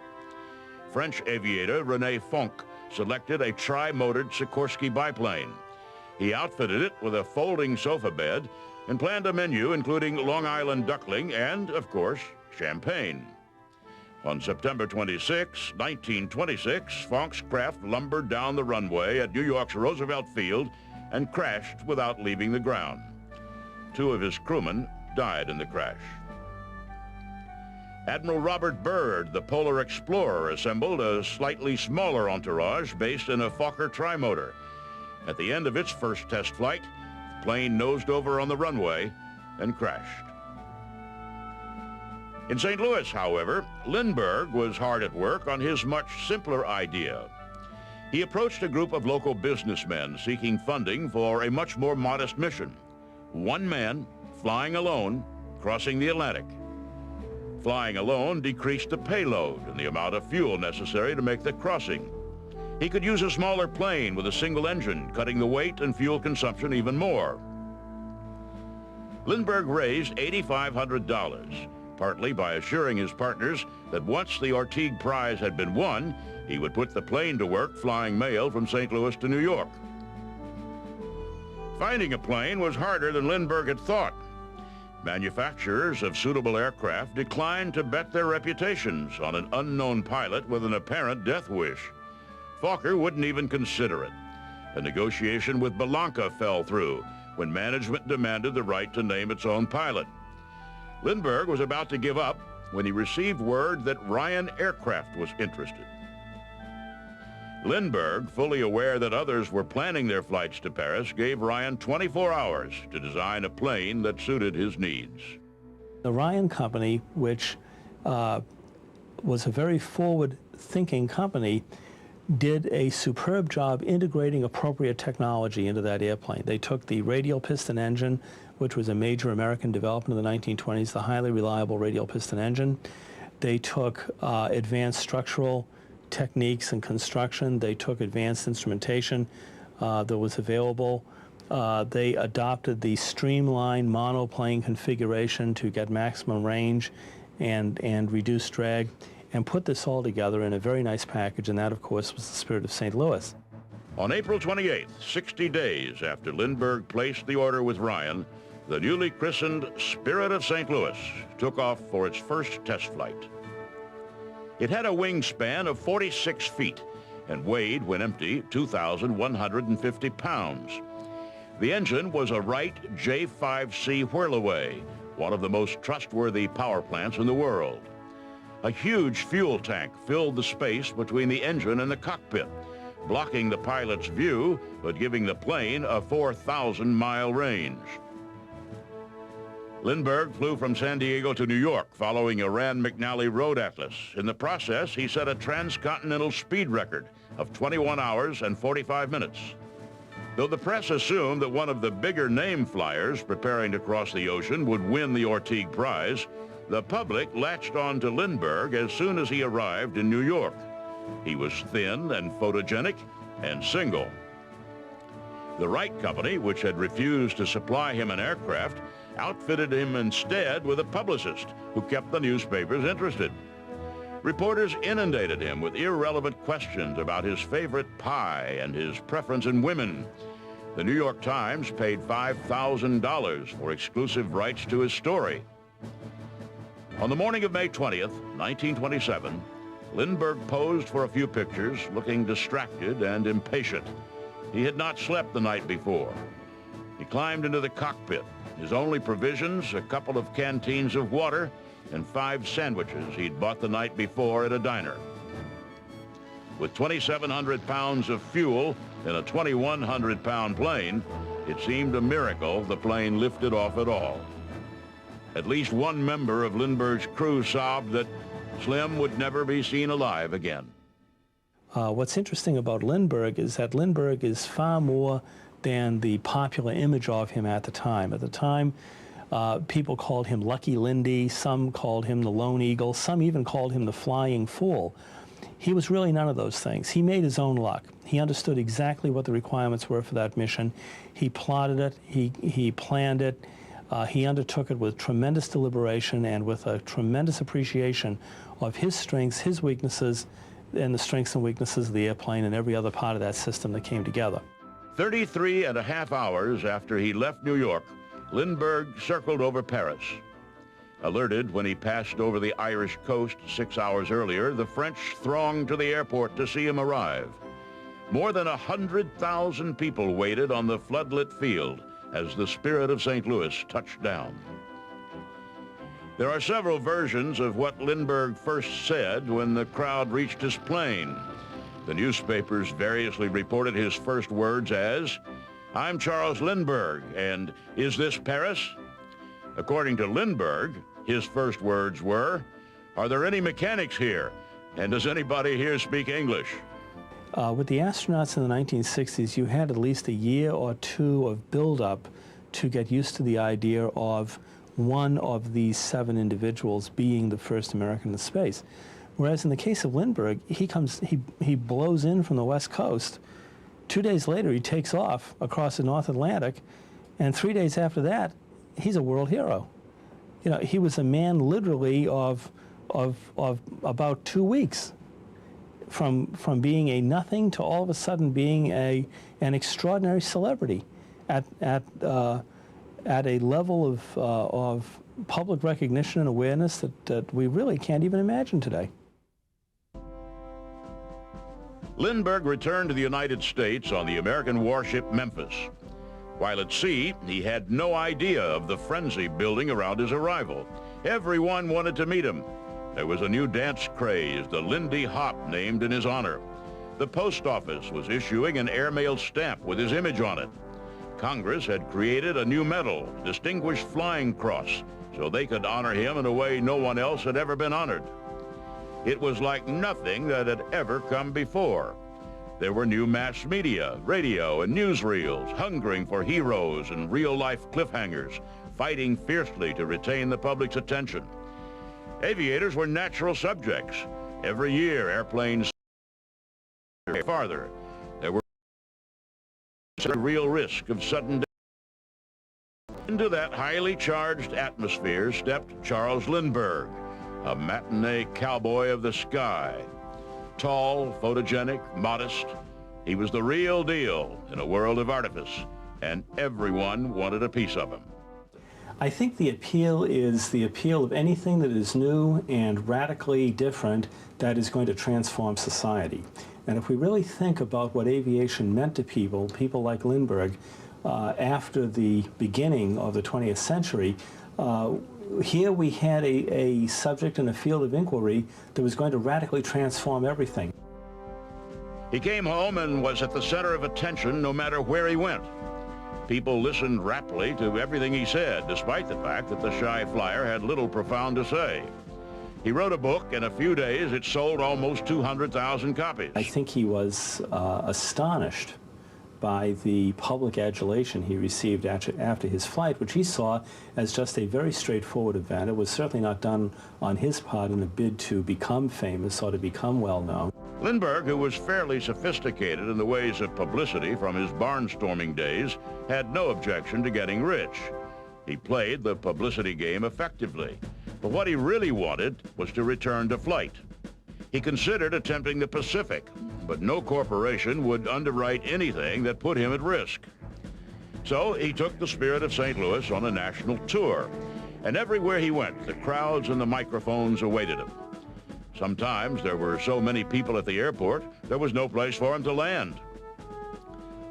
French aviator René Fonck selected a tri-motored Sikorsky biplane. He outfitted it with a folding sofa bed and planned a menu including Long Island duckling and, of course, champagne. On September 26, 1926, Fonck's craft lumbered down the runway at New York's Roosevelt Field and crashed without leaving the ground. 2 of his crewmen died in the crash. Admiral Robert Byrd, the polar explorer, assembled a slightly smaller entourage based in a Fokker trimotor. At the end of its first test flight, the plane nosed over on the runway and crashed. In St. Louis, however, Lindbergh was hard at work on his much simpler idea. He approached a group of local businessmen seeking funding for a much more modest mission. 1 man, flying alone, crossing the Atlantic. Flying alone decreased the payload and the amount of fuel necessary to make the crossing. He could use a smaller plane with a single engine, cutting the weight and fuel consumption even more. Lindbergh raised $8,500, partly by assuring his partners that once the Ortigue Prize had been won, he would put the plane to work flying mail from St. Louis to New York. Finding a plane was harder than Lindbergh had thought. Manufacturers of suitable aircraft declined to bet their reputations on an unknown pilot with an apparent death wish. Fokker wouldn't even consider it. A negotiation with Belanca fell through when management demanded the right to name its own pilot. Lindbergh was about to give up when he received word that Ryan Aircraft was interested. Lindbergh, fully aware that others were planning their flights to Paris, gave Ryan 24 hours to design a plane that suited his needs. The Ryan Company, which was a very forward-thinking company, did a superb job integrating appropriate technology into that airplane. They took the radial piston engine, which was a major American development in the 1920s, the highly reliable radial piston engine. They took advanced structural techniques and construction. They took advanced instrumentation that was available. They adopted the streamlined monoplane configuration to get maximum range and reduce drag, and put this all together in a very nice package, and that, of course, was the Spirit of St. Louis. On April 28th, 60 days after Lindbergh placed the order with Ryan, the newly christened Spirit of St. Louis took off for its first test flight. It had a wingspan of 46 feet and weighed, when empty, 2,150 pounds. The engine was a Wright J5C Whirlaway, one of the most trustworthy power plants in the world. A huge fuel tank filled the space between the engine and the cockpit, blocking the pilot's view, but giving the plane a 4,000-mile range. Lindbergh flew from San Diego to New York following a Rand-McNally road atlas. In the process, he set a transcontinental speed record of 21 hours and 45 minutes. Though the press assumed that one of the bigger name flyers preparing to cross the ocean would win the Orteig Prize, the public latched on to Lindbergh as soon as he arrived in New York. He was thin and photogenic and single. The Wright Company, which had refused to supply him an aircraft, outfitted him instead with a publicist who kept the newspapers interested. Reporters inundated him with irrelevant questions about his favorite pie and his preference in women. The New York Times paid $5,000 for exclusive rights to his story. On the morning of May 20th, 1927, Lindbergh posed for a few pictures, looking distracted and impatient. He had not slept the night before. He climbed into the cockpit. His only provisions, a couple of canteens of water and 5 sandwiches he'd bought the night before at a diner. With 2,700 pounds of fuel in a 2,100-pound plane, it seemed a miracle the plane lifted off at all. At least one member of Lindbergh's crew sobbed that Slim would never be seen alive again. What's interesting about Lindbergh is that Lindbergh is far more than the popular image of him at the time. At the time, people called him Lucky Lindy, some called him the Lone Eagle, some even called him the Flying Fool. He was really none of those things. He made his own luck. He understood exactly what the requirements were for that mission. He plotted it, he planned it, he undertook it with tremendous deliberation and with a tremendous appreciation of his strengths, his weaknesses, and the strengths and weaknesses of the airplane and every other part of that system that came together. 33 and a half hours after he left New York, Lindbergh circled over Paris. Alerted when he passed over the Irish coast 6 hours earlier, the French thronged to the airport to see him arrive. More than 100,000 people waited on the floodlit field as the Spirit of St. Louis touched down. There are several versions of what Lindbergh first said when the crowd reached his plane. The newspapers variously reported his first words as, "I'm Charles Lindbergh," and "Is this Paris?" According to Lindbergh, his first words were, "Are there any mechanics here? And does anybody here speak English?" With the astronauts in the 1960s, you had at least a year or two of build-up to get used to the idea of one of these 7 individuals being the first American in space. Whereas in the case of Lindbergh, he blows in from the West Coast. 2 days later, he takes off across the North Atlantic, and 3 days after that, he's a world hero. You know, he was a man literally of about 2 weeks, from being a nothing to all of a sudden being an extraordinary celebrity at a level of public recognition and awareness that we really can't even imagine today. Lindbergh returned to the United States on the American warship Memphis. While at sea, he had no idea of the frenzy building around his arrival. Everyone wanted to meet him. There was a new dance craze, the Lindy Hop, named in his honor. The post office was issuing an airmail stamp with his image on it. Congress had created a new medal, Distinguished Flying Cross, so they could honor him in a way no one else had ever been honored. It was like nothing that had ever come before. There were new mass media, radio, and newsreels hungering for heroes and real-life cliffhangers, fighting fiercely to retain the public's attention. Aviators were natural subjects. Every year, airplanes farther. There were a real risk of sudden death. Into that highly charged atmosphere stepped Charles Lindbergh, a matinee cowboy of the sky. Tall, photogenic, modest, he was the real deal in a world of artifice, and everyone wanted a piece of him. I think the appeal is the appeal of anything that is new and radically different that is going to transform society. And if we really think about what aviation meant to people like Lindbergh, after the beginning of the 20th century, here we had a subject and a field of inquiry that was going to radically transform everything. He came home and was at the center of attention no matter where he went. People listened raptly to everything he said, despite the fact that the shy flyer had little profound to say. He wrote a book. In a few days, it sold almost 200,000 copies. I think he was astonished by the public adulation he received after his flight, which he saw as just a very straightforward event. It was certainly not done on his part in a bid to become famous or to become well-known. Lindbergh, who was fairly sophisticated in the ways of publicity from his barnstorming days, had no objection to getting rich. He played the publicity game effectively, but what he really wanted was to return to flight. He considered attempting the Pacific, but no corporation would underwrite anything that put him at risk. So he took the spirit of St. Louis on a national tour, and everywhere he went, the crowds and the microphones awaited him. Sometimes there were so many people at the airport, there was no place for him to land.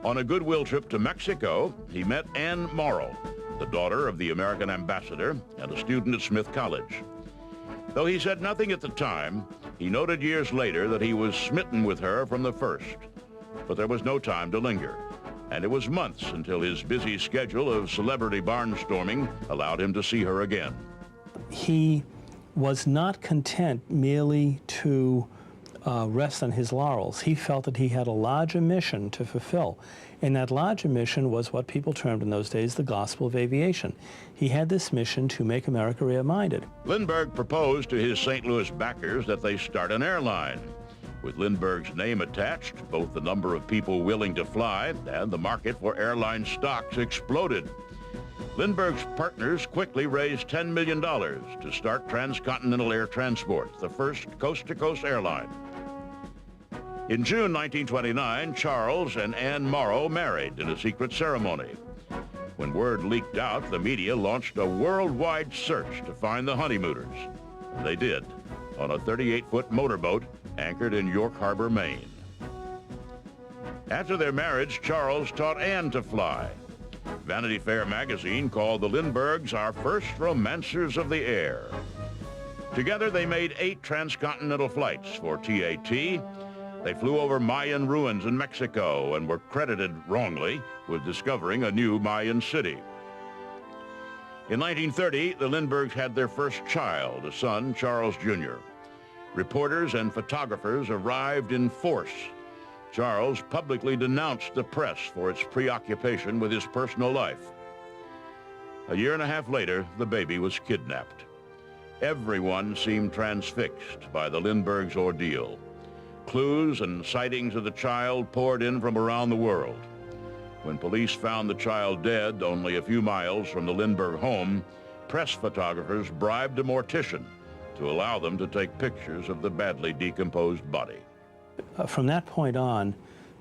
On a goodwill trip to Mexico, he met Anne Morrow, the daughter of the American ambassador and a student at Smith College. Though he said nothing at the time, he noted years later that he was smitten with her from the first. But there was no time to linger, and it was months until his busy schedule of celebrity barnstorming allowed him to see her again. He was not content merely to rest on his laurels. He felt that he had a larger mission to fulfill, and that larger mission was what people termed in those days the gospel of aviation. He had this mission to make America air-minded. Lindbergh proposed to his St. Louis backers that they start an airline. With Lindbergh's name attached, both the number of people willing to fly and the market for airline stocks exploded. Lindbergh's partners quickly raised $10 million to start Transcontinental Air Transport, the first coast-to-coast airline. In June 1929, Charles and Anne Morrow married in a secret ceremony. When word leaked out, the media launched a worldwide search to find the honeymooners. They did, on a 38-foot motorboat anchored in York Harbor, Maine. After their marriage, Charles taught Anne to fly. Vanity Fair magazine called the Lindberghs our first romancers of the air. Together, they made 8 transcontinental flights for TAT. They flew over Mayan ruins in Mexico and were credited wrongly with discovering a new Mayan city. In 1930, the Lindberghs had their first child, a son, Charles Jr. Reporters and photographers arrived in force. Charles publicly denounced the press for its preoccupation with his personal life. A year and a half later, the baby was kidnapped. Everyone seemed transfixed by the Lindberghs' ordeal. Clues and sightings of the child poured in from around the world. When police found the child dead only a few miles from the Lindbergh home, press photographers bribed a mortician to allow them to take pictures of the badly decomposed body. From that point on,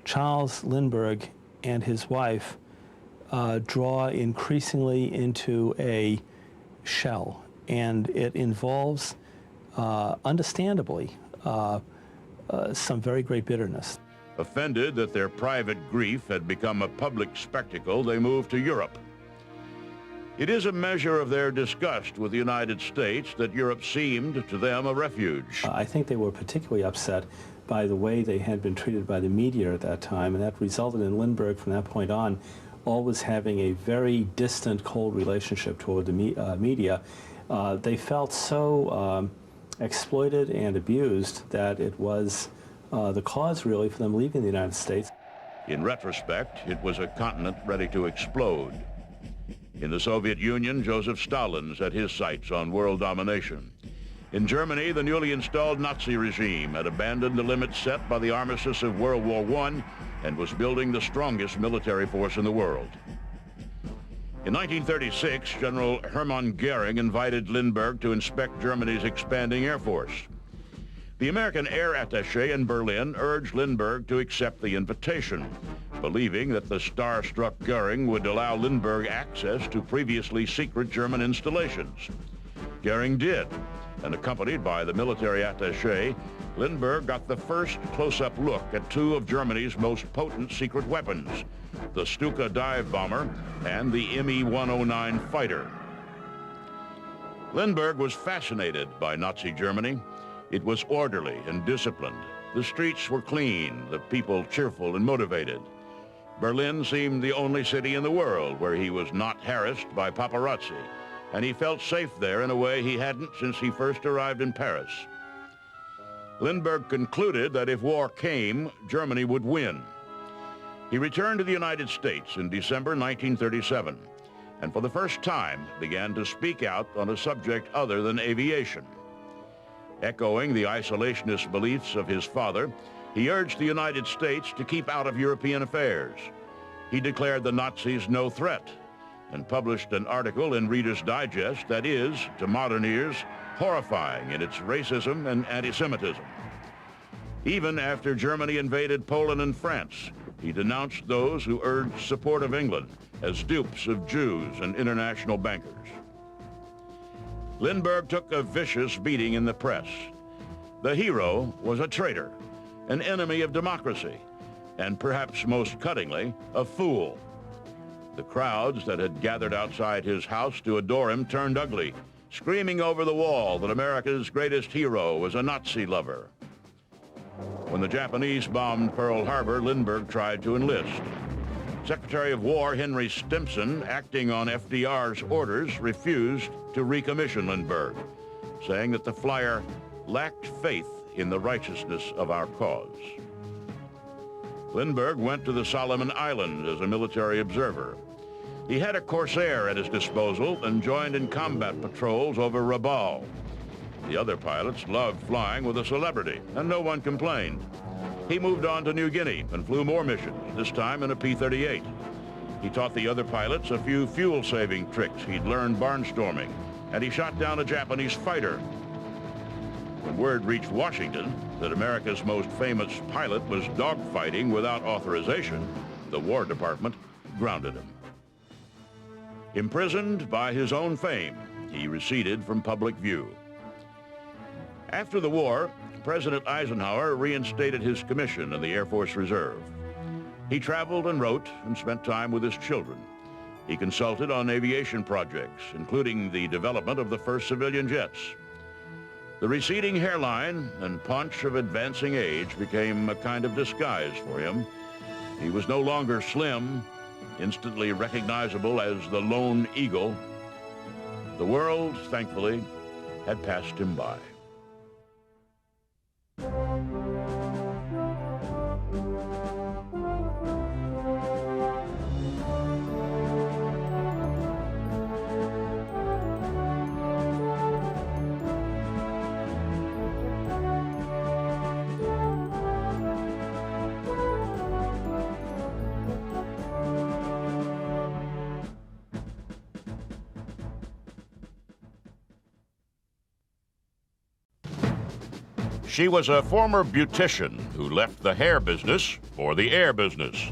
Charles Lindbergh and his wife draw increasingly into a shell, and it involves, understandably, some very great bitterness. Offended that their private grief had become a public spectacle, they moved to Europe. It is a measure of their disgust with the United States that Europe seemed to them a refuge. I think they were particularly upset by the way they had been treated by the media at that time, and that resulted in Lindbergh from that point on always having a very distant, cold relationship toward the media. They felt so exploited and abused that it was the cause, really, for them leaving the United States. In retrospect, it was a continent ready to explode. In the Soviet Union, Joseph Stalin set his sights on world domination. In Germany, the newly installed Nazi regime had abandoned the limits set by the armistice of World War I and was building the strongest military force in the world. In 1936, General Hermann Goering invited Lindbergh to inspect Germany's expanding air force. The American air attaché in Berlin urged Lindbergh to accept the invitation, believing that the star-struck Goering would allow Lindbergh access to previously secret German installations. Goering did, and accompanied by the military attaché, Lindbergh got the first close-up look at two of Germany's most potent secret weapons, the Stuka dive bomber and the Me-109 fighter. Lindbergh was fascinated by Nazi Germany. It was orderly and disciplined. The streets were clean, the people cheerful and motivated. Berlin seemed the only city in the world where he was not harassed by paparazzi, and he felt safe there in a way he hadn't since he first arrived in Paris. Lindbergh concluded that if war came, Germany would win. He returned to the United States in December 1937, and for the first time began to speak out on a subject other than aviation. Echoing the isolationist beliefs of his father, he urged the United States to keep out of European affairs. He declared the Nazis no threat and published an article in Reader's Digest that is, to modern ears, horrifying in its racism and anti-Semitism. Even after Germany invaded Poland and France, he denounced those who urged support of England as dupes of Jews and international bankers. Lindbergh took a vicious beating in the press. The hero was a traitor, an enemy of democracy, and perhaps most cuttingly, a fool. The crowds that had gathered outside his house to adore him turned ugly, screaming over the wall that America's greatest hero was a Nazi lover. When the Japanese bombed Pearl Harbor, Lindbergh tried to enlist. Secretary of War Henry Stimson, acting on FDR's orders, refused to recommission Lindbergh, saying that the flyer lacked faith in the righteousness of our cause. Lindbergh went to the Solomon Islands as a military observer. He had a Corsair at his disposal and joined in combat patrols over Rabaul. The other pilots loved flying with a celebrity, and no one complained. He moved on to New Guinea and flew more missions, this time in a P-38. He taught the other pilots a few fuel-saving tricks he'd learned barnstorming, and he shot down a Japanese fighter. When word reached Washington that America's most famous pilot was dogfighting without authorization, the War Department grounded him. Imprisoned by his own fame, he receded from public view. After the war, President Eisenhower reinstated his commission in the Air Force Reserve. He traveled and wrote and spent time with his children. He consulted on aviation projects, including the development of the first civilian jets. The receding hairline and paunch of advancing age became a kind of disguise for him. He was no longer slim, instantly recognizable as the Lone Eagle. The world, thankfully, had passed him by. She was a former beautician who left the hair business for the air business.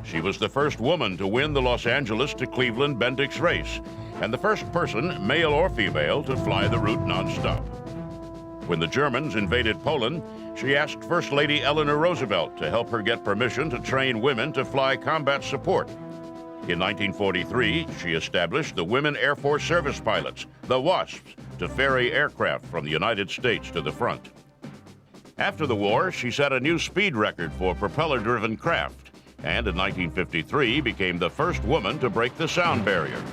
She was the first woman to win the Los Angeles to Cleveland Bendix race, and the first person, male or female, to fly the route nonstop. When the Germans invaded Poland, she asked First Lady Eleanor Roosevelt to help her get permission to train women to fly combat support. In 1943, she established the Women Air Force Service Pilots, the WASPs, to ferry aircraft from the United States to the front. After the war, she set a new speed record for propeller-driven craft, and in 1953 became the first woman to break the sound barrier.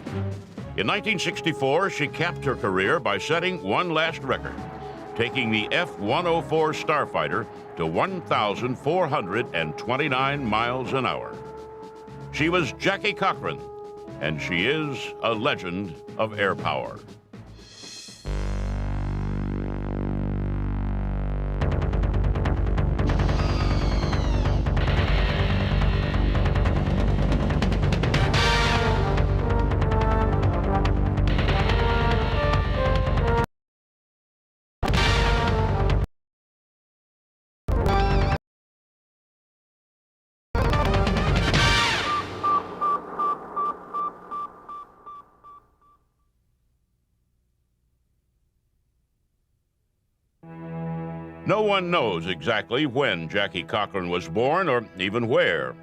In 1964, she capped her career by setting one last record, taking the F-104 Starfighter to 1,429 miles an hour. She was Jackie Cochran, and she is a legend of air power. No one knows exactly when Jackie Cochran was born or even where.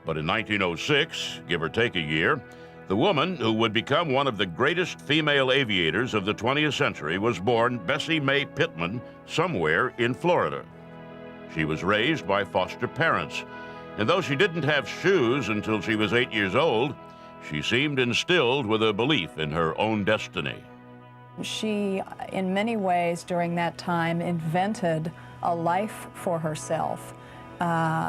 But in 1906, give or take a year, the woman who would become one of the greatest female aviators of the 20th century was born Bessie Mae Pittman somewhere in Florida. She was raised by foster parents, and though she didn't have shoes until she was 8 years old, she seemed instilled with a belief in her own destiny. She, in many ways during that time, invented a life for herself.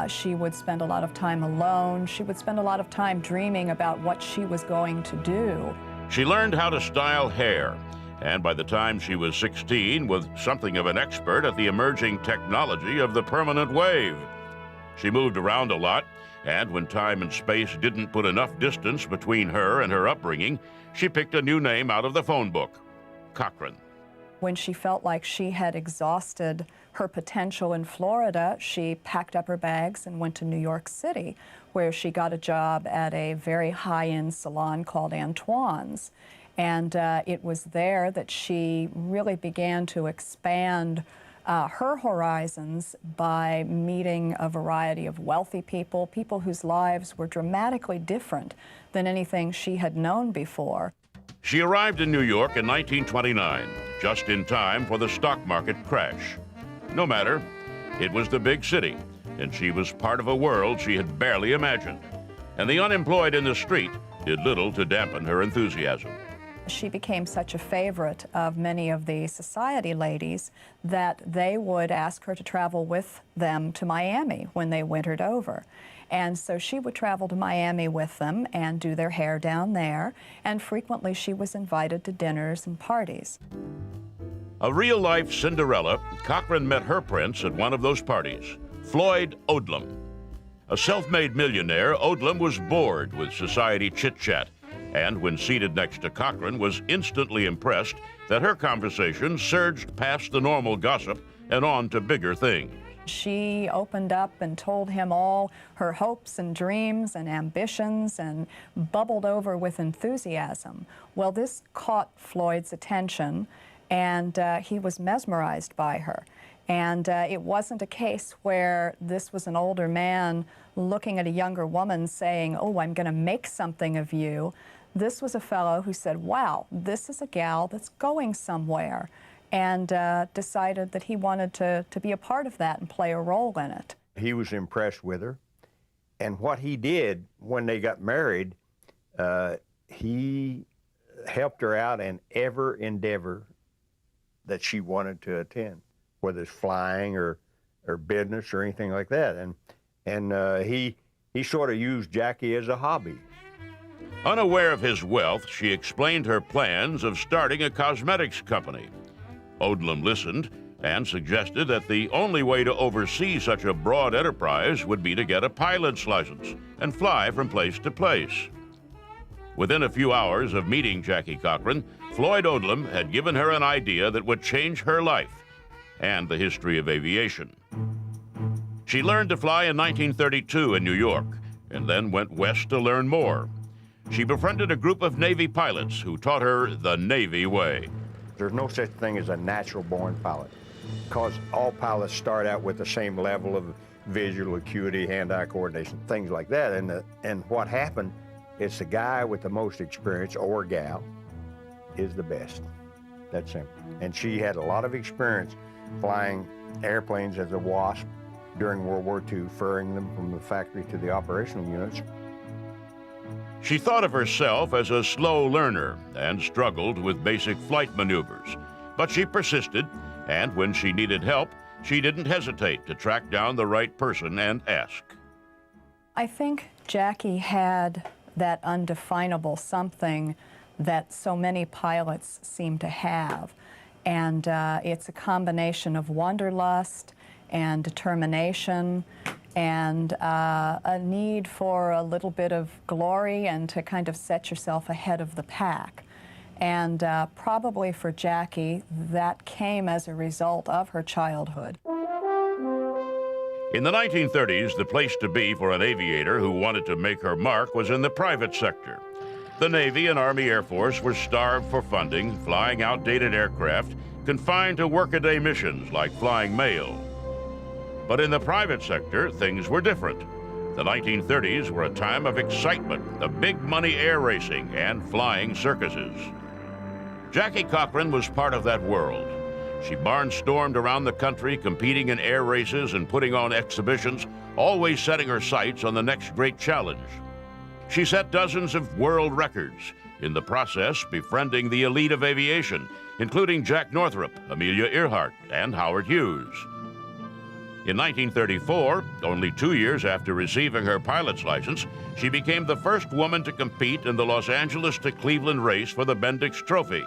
She would spend a lot of time alone. She would spend a lot of time dreaming about what she was going to do. She learned how to style hair, and by the time she was 16, was something of an expert at the emerging technology of the permanent wave. She moved around a lot, and when time and space didn't put enough distance between her and her upbringing, she picked a new name out of the phone book. Cochran. When she felt like she had exhausted her potential in Florida, she packed up her bags and went to New York City, where she got a job at a very high-end salon called Antoine's. And it was there that she really began to expand her horizons by meeting a variety of wealthy people, people whose lives were dramatically different than anything she had known before. She arrived in New York in 1929, just in time for the stock market crash. No matter, it was the big city, and she was part of a world she had barely imagined. And the unemployed in the street did little to dampen her enthusiasm. She became such a favorite of many of the society ladies that they would ask her to travel with them to Miami when they wintered over. And so she would travel to Miami with them and do their hair down there, and frequently she was invited to dinners and parties. A real-life Cinderella, Cochran met her prince at one of those parties, Floyd Odlum. A self-made millionaire, Odlum was bored with society chit-chat, and when seated next to Cochran was instantly impressed that her conversation surged past the normal gossip and on to bigger things. She opened up and told him all her hopes and dreams and ambitions and bubbled over with enthusiasm. Well, this caught Floyd's attention, and he was mesmerized by her. And it wasn't a case where this was an older man looking at a younger woman saying, "Oh, I'm going to make something of you." This was a fellow who said, "Wow, this is a gal that's going somewhere," and decided that he wanted to be a part of that and play a role in it. He was impressed with her, and what he did when they got married, he helped her out in every endeavor that she wanted to attend, whether it's flying or business or anything like that. And he sort of used Jackie as a hobby. Unaware of his wealth, she explained her plans of starting a cosmetics company. Odlum listened and suggested that the only way to oversee such a broad enterprise would be to get a pilot's license and fly from place to place. Within a few hours of meeting Jackie Cochran, Floyd Odlum had given her an idea that would change her life and the history of aviation. She learned to fly in 1932 in New York and then went west to learn more. She befriended a group of Navy pilots who taught her the Navy way. There's no such thing as a natural-born pilot. because all pilots start out with the same level of visual acuity, hand-eye coordination, things like that. And what happened is the guy with the most experience, or gal, is the best. That's simple. And she had a lot of experience flying airplanes as a WASP during World War II, ferrying them from the factory to the operational units. She thought of herself as a slow learner and struggled with basic flight maneuvers. But she persisted, and when she needed help, she didn't hesitate to track down the right person and ask. I think Jackie had that undefinable something that so many pilots seem to have. And it's a combination of wanderlust and determination and a need for a little bit of glory and to kind of set yourself ahead of the pack. And probably for Jackie, that came as a result of her childhood. In the 1930s, the place to be for an aviator who wanted to make her mark was in the private sector. The Navy and Army Air Force were starved for funding, flying outdated aircraft, confined to workaday missions like flying mail. But in the private sector, things were different. The 1930s were a time of excitement, of big money air racing and flying circuses. Jackie Cochran was part of that world. She barnstormed around the country, competing in air races and putting on exhibitions, always setting her sights on the next great challenge. She set dozens of world records, in the process befriending the elite of aviation, including Jack Northrop, Amelia Earhart, and Howard Hughes. In 1934, only 2 years after receiving her pilot's license, she became the first woman to compete in the Los Angeles to Cleveland race for the Bendix Trophy.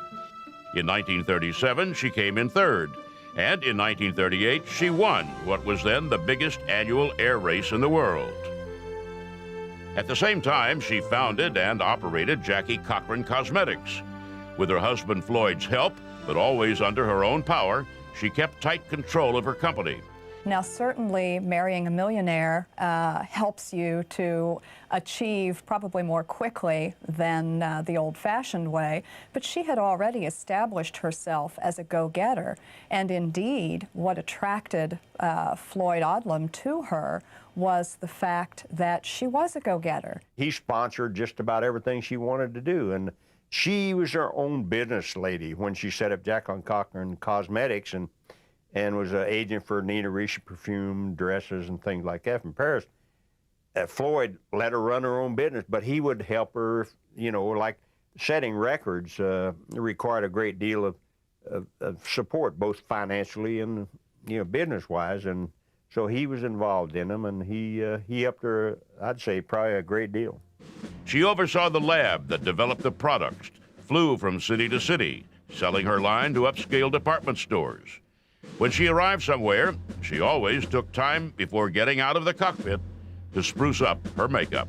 In 1937, she came in third, and in 1938, she won what was then the biggest annual air race in the world. At the same time, she founded and operated Jackie Cochran Cosmetics. With her husband Floyd's help, but always under her own power, she kept tight control of her company. Now, certainly marrying a millionaire helps you to achieve probably more quickly than the old-fashioned way, but she had already established herself as a go-getter. And indeed, what attracted Floyd Odlum to her was the fact that she was a go-getter. He sponsored just about everything she wanted to do, and she was her own business lady when she set up Jacqueline Cochran Cosmetics and was an agent for Nina Ricci perfume, dresses, and things like that from Paris. Floyd let her run her own business, but he would help her, you know, like setting records required a great deal of support, both financially and, you know, business-wise. And so he was involved in them, and he helped her, I'd say, probably a great deal. She oversaw the lab that developed the products, flew from city to city, selling her line to upscale department stores. When she arrived somewhere, she always took time before getting out of the cockpit to spruce up her makeup.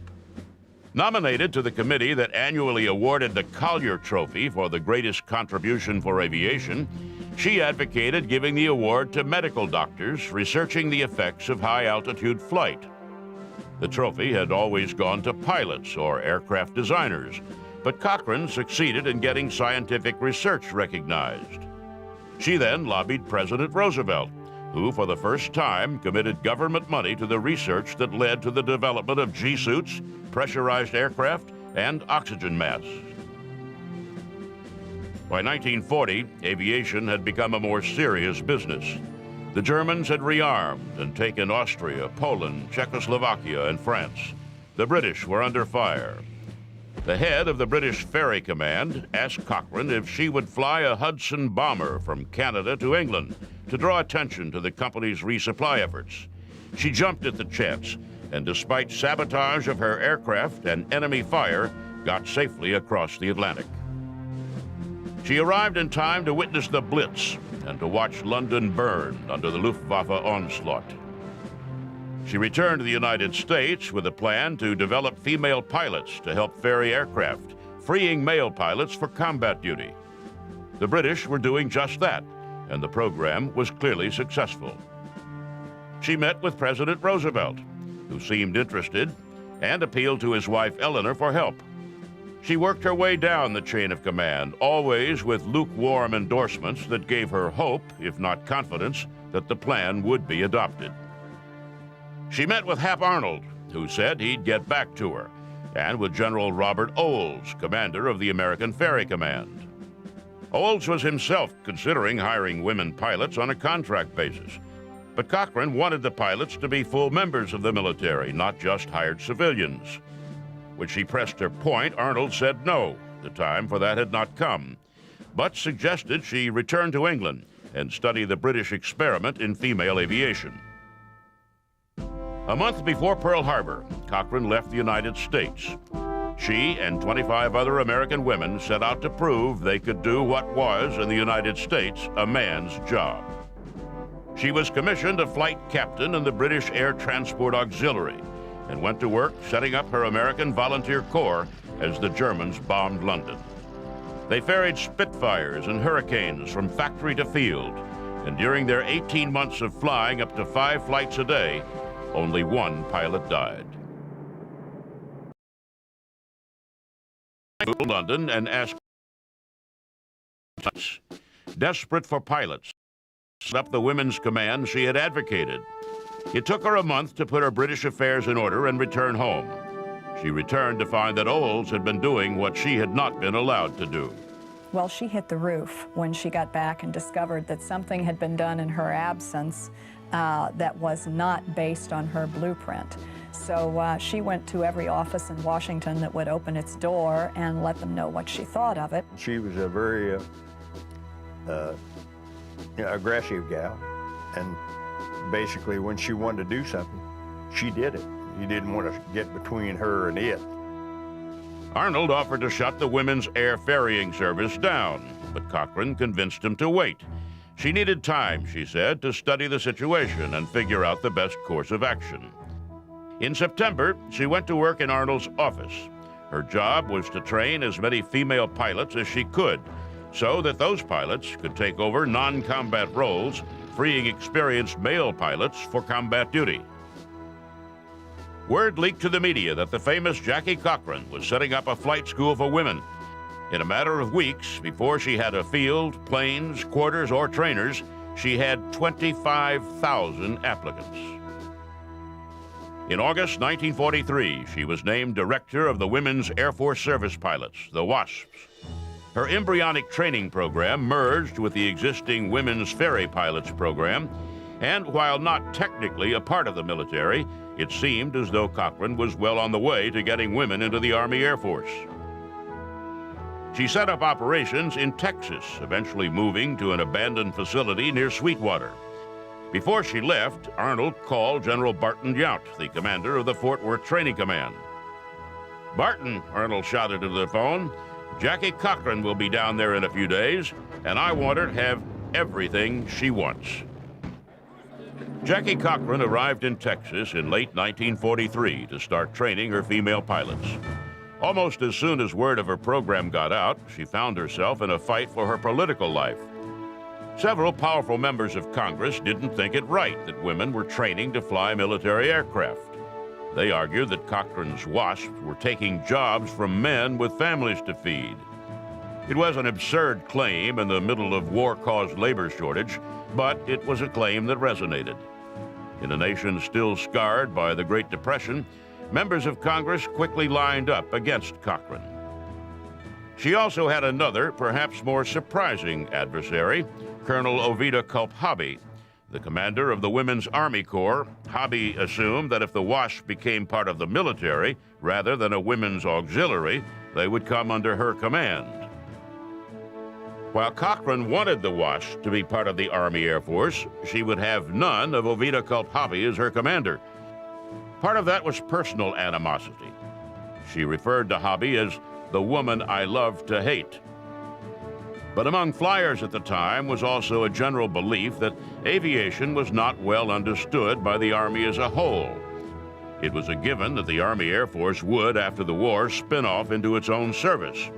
Nominated to the committee that annually awarded the Collier Trophy for the greatest contribution for aviation, she advocated giving the award to medical doctors researching the effects of high-altitude flight. The trophy had always gone to pilots or aircraft designers, but Cochran succeeded in getting scientific research recognized. She then lobbied President Roosevelt, who for the first time committed government money to the research that led to the development of G-suits, pressurized aircraft, and oxygen masks. By 1940, aviation had become a more serious business. The Germans had rearmed and taken Austria, Poland, Czechoslovakia, and France. The British were under fire. The head of the British Ferry Command asked Cochran if she would fly a Hudson bomber from Canada to England to draw attention to the company's resupply efforts. She jumped at the chance, and despite sabotage of her aircraft and enemy fire, got safely across the Atlantic. She arrived in time to witness the Blitz and to watch London burn under the Luftwaffe onslaught. She returned to the United States with a plan to develop female pilots to help ferry aircraft, freeing male pilots for combat duty. The British were doing just that, and the program was clearly successful. She met with President Roosevelt, who seemed interested, and appealed to his wife Eleanor for help. She worked her way down the chain of command, always with lukewarm endorsements that gave her hope, if not confidence, that the plan would be adopted. She met with Hap Arnold, who said he'd get back to her, and with General Robert Olds, commander of the American Ferry Command. Olds was himself considering hiring women pilots on a contract basis, but Cochran wanted the pilots to be full members of the military, not just hired civilians. When she pressed her point, Arnold said no, the time for that had not come, but suggested she return to England and study the British experiment in female aviation. A month before Pearl Harbor, Cochran left the United States. She and 25 other American women set out to prove they could do what was, in the United States, a man's job. She was commissioned a flight captain in the British Air Transport Auxiliary and went to work setting up her American Volunteer Corps as the Germans bombed London. They ferried Spitfires and Hurricanes from factory to field, and during their 18 months of flying up to 5 flights a day, only one pilot died. London and asked, desperate for pilots, set up the women's command she had advocated. It took her a month to put her British affairs in order and return home. She returned to find that Olds had been doing what she had not been allowed to do. Well, she hit the roof when she got back and discovered that something had been done in her absence that was not based on her blueprint. So she went to every office in Washington that would open its door and let them know what she thought of it. She was a very aggressive gal, and basically when she wanted to do something, she did it. You didn't want to get between her and it. Arnold offered to shut the women's air ferrying service down, but Cochran convinced him to wait. She needed time, she said, to study the situation and figure out the best course of action. In September, she went to work in Arnold's office. Her job was to train as many female pilots as she could, so that those pilots could take over non-combat roles, freeing experienced male pilots for combat duty. Word leaked to the media that the famous Jackie Cochran was setting up a flight school for women. In a matter of weeks, before she had a field, planes, quarters, or trainers, she had 25,000 applicants. In August 1943, she was named director of the Women's Air Force Service Pilots, the WASPs. Her embryonic training program merged with the existing Women's Ferry Pilots program, and while not technically a part of the military, it seemed as though Cochran was well on the way to getting women into the Army Air Force. She set up operations in Texas, eventually moving to an abandoned facility near Sweetwater. Before she left, Arnold called General Barton Yount, the commander of the Fort Worth Training Command. "Barton," Arnold shouted into the phone, "Jackie Cochran will be down there in a few days, and I want her to have everything she wants." Jackie Cochran arrived in Texas in late 1943 to start training her female pilots. Almost as soon as word of her program got out, she found herself in a fight for her political life. Several powerful members of Congress didn't think it right that women were training to fly military aircraft. They argued that Cochran's WASPs were taking jobs from men with families to feed. It was an absurd claim in the middle of war-caused labor shortage, but it was a claim that resonated. In a nation still scarred by the Great Depression, members of Congress quickly lined up against Cochran. She also had another, perhaps more surprising adversary, Colonel Ovida Culp Hobby. The commander of the Women's Army Corps, Hobby assumed that if the WASP became part of the military rather than a women's auxiliary, they would come under her command. While Cochran wanted the WASP to be part of the Army Air Force, she would have none of Ovida Culp Hobby as her commander. Part of that was personal animosity. She referred to Hobby as the woman I love to hate. But among flyers at the time was also a general belief that aviation was not well understood by the Army as a whole. It was a given that the Army Air Force would, after the war, spin off into its own service.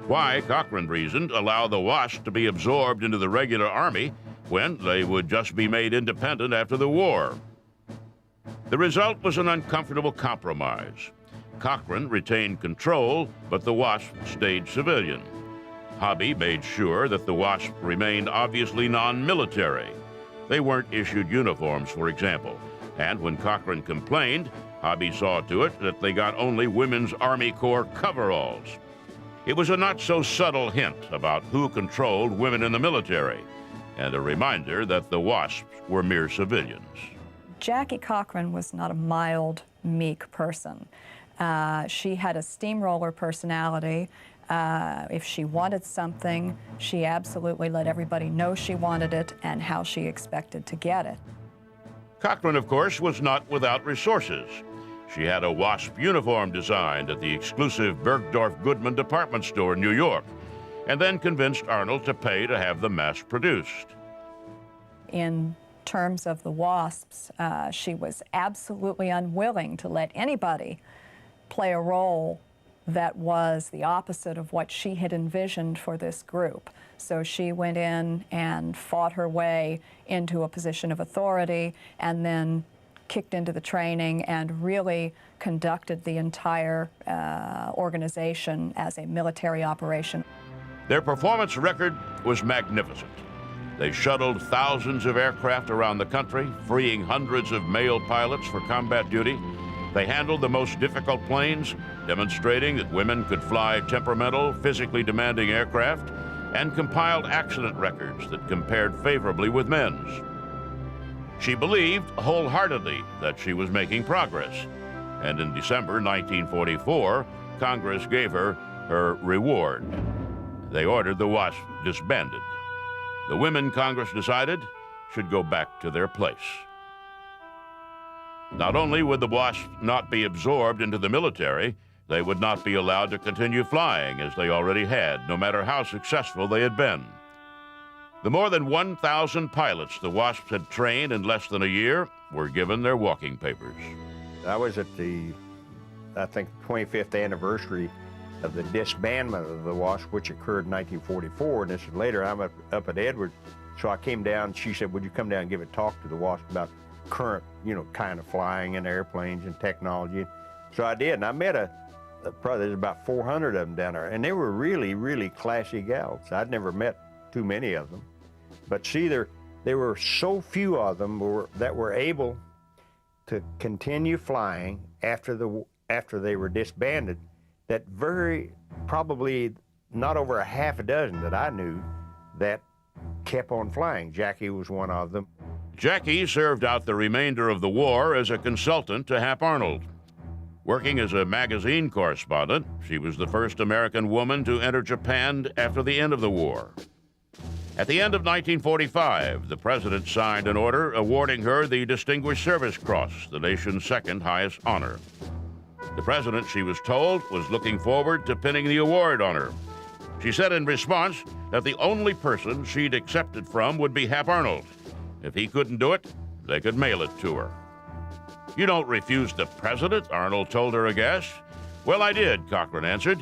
Why, Cochran reasoned, allow the WASP to be absorbed into the regular Army when they would just be made independent after the war? The result was an uncomfortable compromise. Cochran retained control, but the Wasp stayed civilian. Hobby made sure that the Wasp remained obviously non-military. They weren't issued uniforms, for example, and when Cochran complained, Hobby saw to it that they got only women's Army Corps coveralls. It was a not-so-subtle hint about who controlled women in the military, and a reminder that the Wasps were mere civilians. Jackie Cochran was not a mild, meek person. She had a steamroller personality. If she wanted something, she absolutely let everybody know she wanted it and how she expected to get it. Cochran, of course, was not without resources. She had a Wasp uniform designed at the exclusive Bergdorf Goodman department store in New York, and then convinced Arnold to pay to have them mass-produced. In terms of the Wasps, she was absolutely unwilling to let anybody play a role that was the opposite of what she had envisioned for this group. So she went in and fought her way into a position of authority and then kicked into the training and really conducted the entire organization as a military operation. Their performance record was magnificent. They shuttled thousands of aircraft around the country, freeing hundreds of male pilots for combat duty. They handled the most difficult planes, demonstrating that women could fly temperamental, physically demanding aircraft, and compiled accident records that compared favorably with men's. She believed wholeheartedly that she was making progress, and in December 1944, Congress gave her her reward. They ordered the Wasp disbanded. The women, Congress decided, should go back to their place. Not only would the Wasps not be absorbed into the military, they would not be allowed to continue flying as they already had, no matter how successful they had been. The more than 1,000 pilots the Wasps had trained in less than a year were given their walking papers. I was at the, I think, 25th anniversary of the disbandment of the Wasp, which occurred in 1944, and this is later. I'm up at Edwards, so I came down. She said, would you come down and give a talk to the Wasp about current, kind of flying in airplanes and technology? So I did, and I met probably there's about 400 of them down there, and they were really, really classy gals. I'd never met too many of them. But see, there were so few of them that were able to continue flying after they were disbanded, that very probably not over a half a dozen that I knew that kept on flying. Jackie was one of them. Jackie served out the remainder of the war as a consultant to Hap Arnold. Working as a magazine correspondent, she was the first American woman to enter Japan after the end of the war. At the end of 1945, the president signed an order awarding her the Distinguished Service Cross, the nation's second highest honor. The president, she was told, was looking forward to pinning the award on her. She said in response that the only person she'd accept it from would be Hap Arnold. If he couldn't do it, they could mail it to her. You don't refuse the president, Arnold told her aghast. Well, I did, Cochran answered.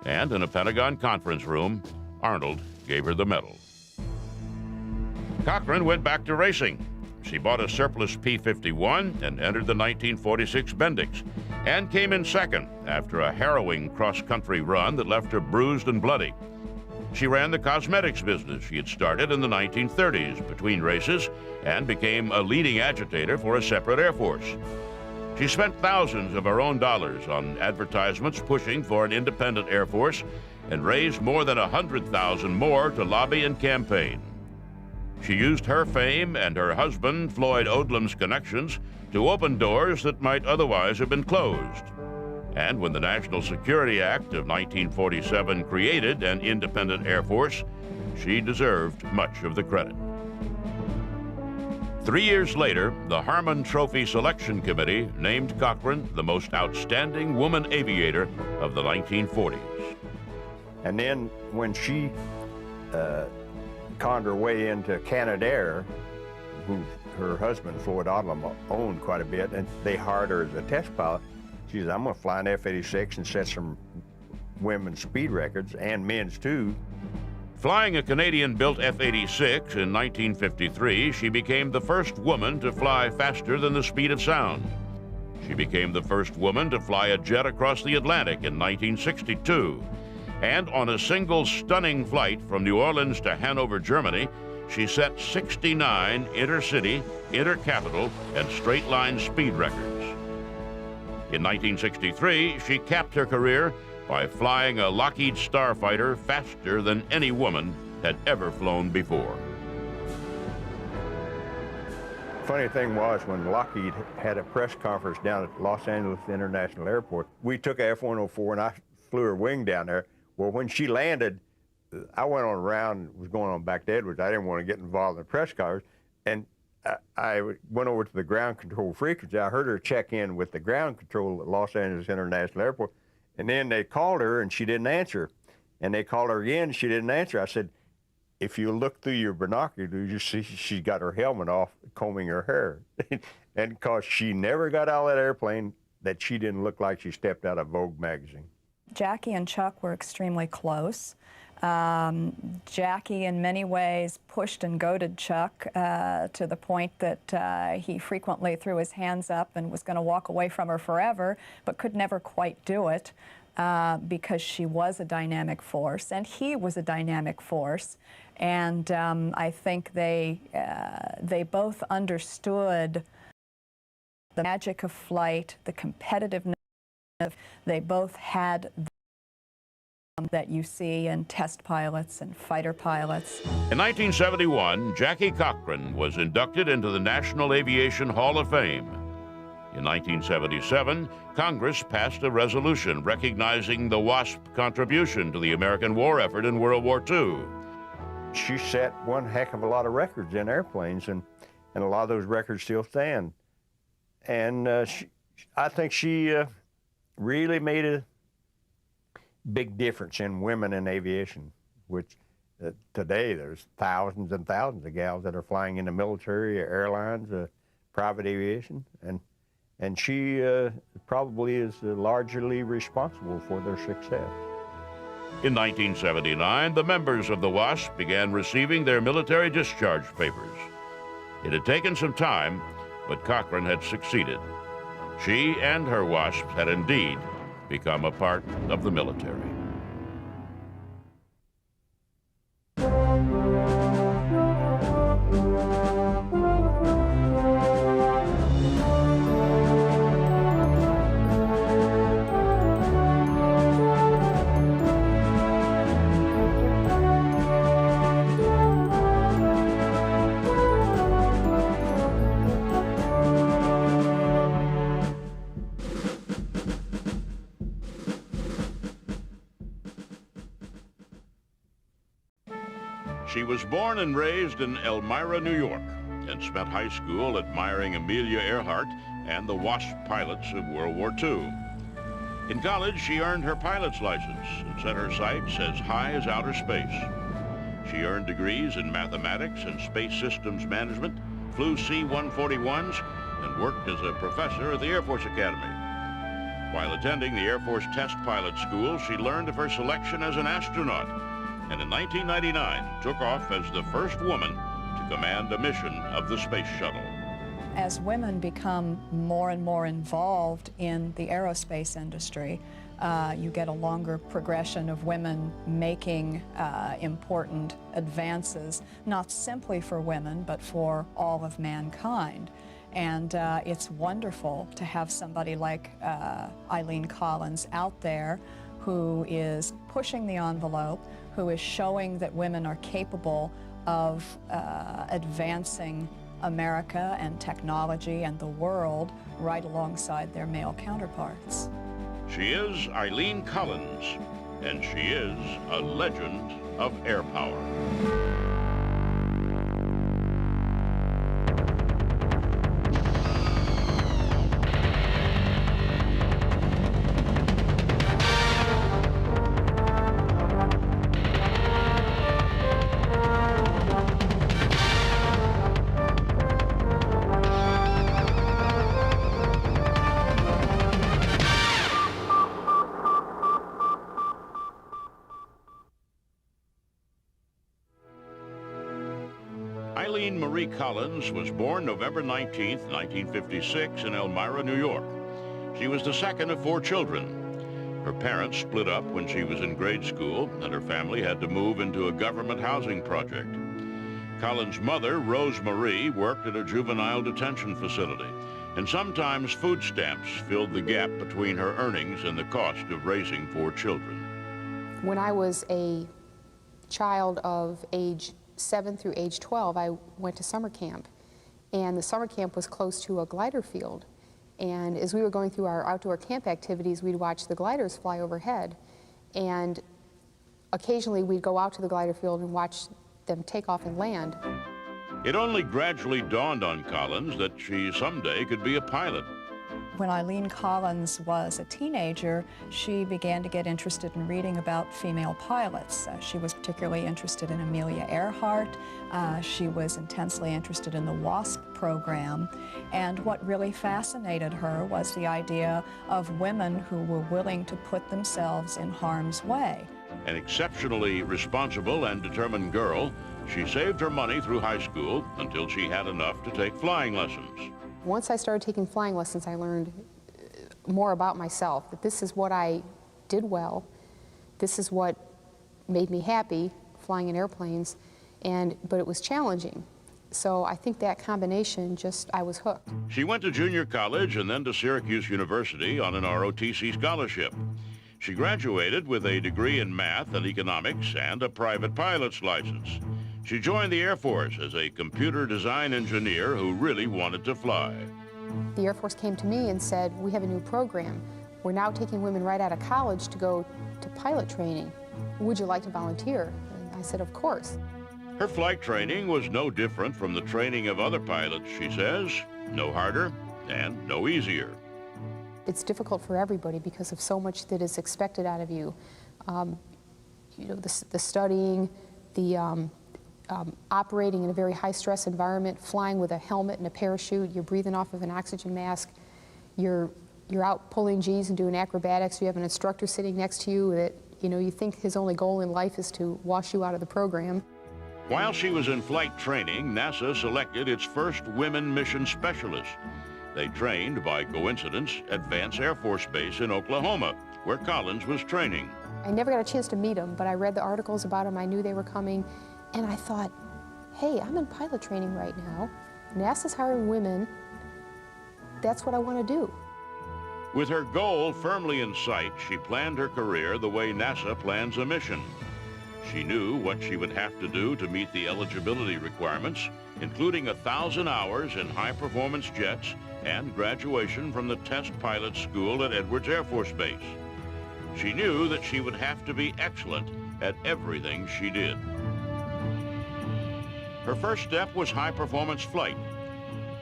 And in a Pentagon conference room, Arnold gave her the medal. Cochran went back to racing. She bought a surplus P-51 and entered the 1946 Bendix, and came in second after a harrowing cross-country run that left her bruised and bloody. She ran the cosmetics business she had started in the 1930s between races and became a leading agitator for a separate Air Force. She spent thousands of her own dollars on advertisements pushing for an independent Air Force and raised more than 100,000 more to lobby and campaign. She used her fame and her husband, Floyd Odlum's connections, to open doors that might otherwise have been closed. And when the National Security Act of 1947 created an independent Air Force, she deserved much of the credit. 3 years later, the Harmon Trophy Selection Committee named Cochran the most outstanding woman aviator of the 1940s. And then when she conned her way into Canadair, who her husband, Floyd Odlum, owned quite a bit, and they hired her as a test pilot. She said, I'm going to fly an F-86 and set some women's speed records, and men's too. Flying a Canadian-built F-86 in 1953, she became the first woman to fly faster than the speed of sound. She became the first woman to fly a jet across the Atlantic in 1962. And on a single stunning flight from New Orleans to Hanover, Germany, she set 69 intercity, intercapital, and straight-line speed records. In 1963, she capped her career by flying a Lockheed Starfighter faster than any woman had ever flown before. Funny thing was, when Lockheed had a press conference down at Los Angeles International Airport, we took a F-104 and I flew her wing down there. Well, when she landed, I went on a round, was going on back to Edwards. I didn't want to get involved in the press conference. And I went over to the ground control frequency. I heard her check in with the ground control at Los Angeles International Airport. And then they called her and she didn't answer. And they called her again, she didn't answer. I said, if you look through your binoculars, you see she got her helmet off, combing her hair. And because she never got out of that airplane, that she didn't look like she stepped out of Vogue magazine. Jackie and Chuck were extremely close. Jackie, in many ways, pushed and goaded Chuck to the point that he frequently threw his hands up and was going to walk away from her forever, but could never quite do it because she was a dynamic force, and he was a dynamic force. And I think they both understood the magic of flight, the competitiveness. They both had that you see in test pilots and fighter pilots. In 1971, Jackie Cochran was inducted into the National Aviation Hall of Fame. In 1977, Congress passed a resolution recognizing the WASP contribution to the American war effort in World War II. She set one heck of a lot of records in airplanes, and a lot of those records still stand. And I think she really made a big difference in women in aviation, which today there's thousands and thousands of gals that are flying in the military, airlines, private aviation, and she probably is largely responsible for their success. In 1979, the members of the WASP began receiving their military discharge papers. It had taken some time, but Cochran had succeeded. She and her WASPs had indeed become a part of the military. She was born and raised in Elmira, New York, and spent high school admiring Amelia Earhart and the WASP pilots of World War II. In college, she earned her pilot's license and set her sights as high as outer space. She earned degrees in mathematics and space systems management, flew C-141s, and worked as a professor at the Air Force Academy. While attending the Air Force Test Pilot School, she learned of her selection as an astronaut, and in 1999 took off as the first woman to command a mission of the space shuttle. As women become more and more involved in the aerospace industry, you get a longer progression of women making important advances, not simply for women, but for all of mankind. And it's wonderful to have somebody like Eileen Collins out there who is pushing the envelope, who is showing that women are capable of advancing America and technology and the world right alongside their male counterparts. She is Eileen Collins, and she is a legend of air power. Eileen Marie Collins was born November 19, 1956 in Elmira, New York. She was the second of 4 children. Her parents split up when she was in grade school, and her family had to move into a government housing project. Colin's mother, Rose Marie, worked at a juvenile detention facility, and sometimes food stamps filled the gap between her earnings and the cost of raising 4 children. When I was a child of age 7 through age 12, I went to summer camp, and the summer camp was close to a glider field. And as we were going through our outdoor camp activities, we'd watch the gliders fly overhead, and occasionally we'd go out to the glider field and watch them take off and land. It only gradually dawned on Collins that she someday could be a pilot. When Eileen Collins was a teenager, she began to get interested in reading about female pilots. She was particularly interested in Amelia Earhart. She was intensely interested in the WASP program. And what really fascinated her was the idea of women who were willing to put themselves in harm's way. An exceptionally responsible and determined girl, she saved her money through high school until she had enough to take flying lessons. Once I started taking flying lessons, I learned more about myself, that this is what I did well, this is what made me happy, flying in airplanes, but it was challenging. So I think that combination, I was hooked. She went to junior college and then to Syracuse University on an ROTC scholarship. She graduated with a degree in math and economics and a private pilot's license. She joined the Air Force as a computer design engineer who really wanted to fly. The Air Force came to me and said, we have a new program. We're now taking women right out of college to go to pilot training. Would you like to volunteer? And I said, of course. Her flight training was no different from the training of other pilots, she says. No harder and no easier. It's difficult for everybody because of so much that is expected out of you. The studying, the operating in a very high-stress environment, flying with a helmet and a parachute, you're breathing off of an oxygen mask, you're out pulling G's and doing acrobatics, you have an instructor sitting next to you that you think his only goal in life is to wash you out of the program. While she was in flight training, NASA selected its first women mission specialist. They trained, by coincidence, at Vance Air Force Base in Oklahoma, where Collins was training. I never got a chance to meet them, but I read the articles about them, I knew they were coming. And I thought, hey, I'm in pilot training right now. NASA's hiring women. That's what I want to do. With her goal firmly in sight, she planned her career the way NASA plans a mission. She knew what she would have to do to meet the eligibility requirements, including 1,000 hours in high-performance jets and graduation from the test pilot school at Edwards Air Force Base. She knew that she would have to be excellent at everything she did. Her first step was high-performance flight.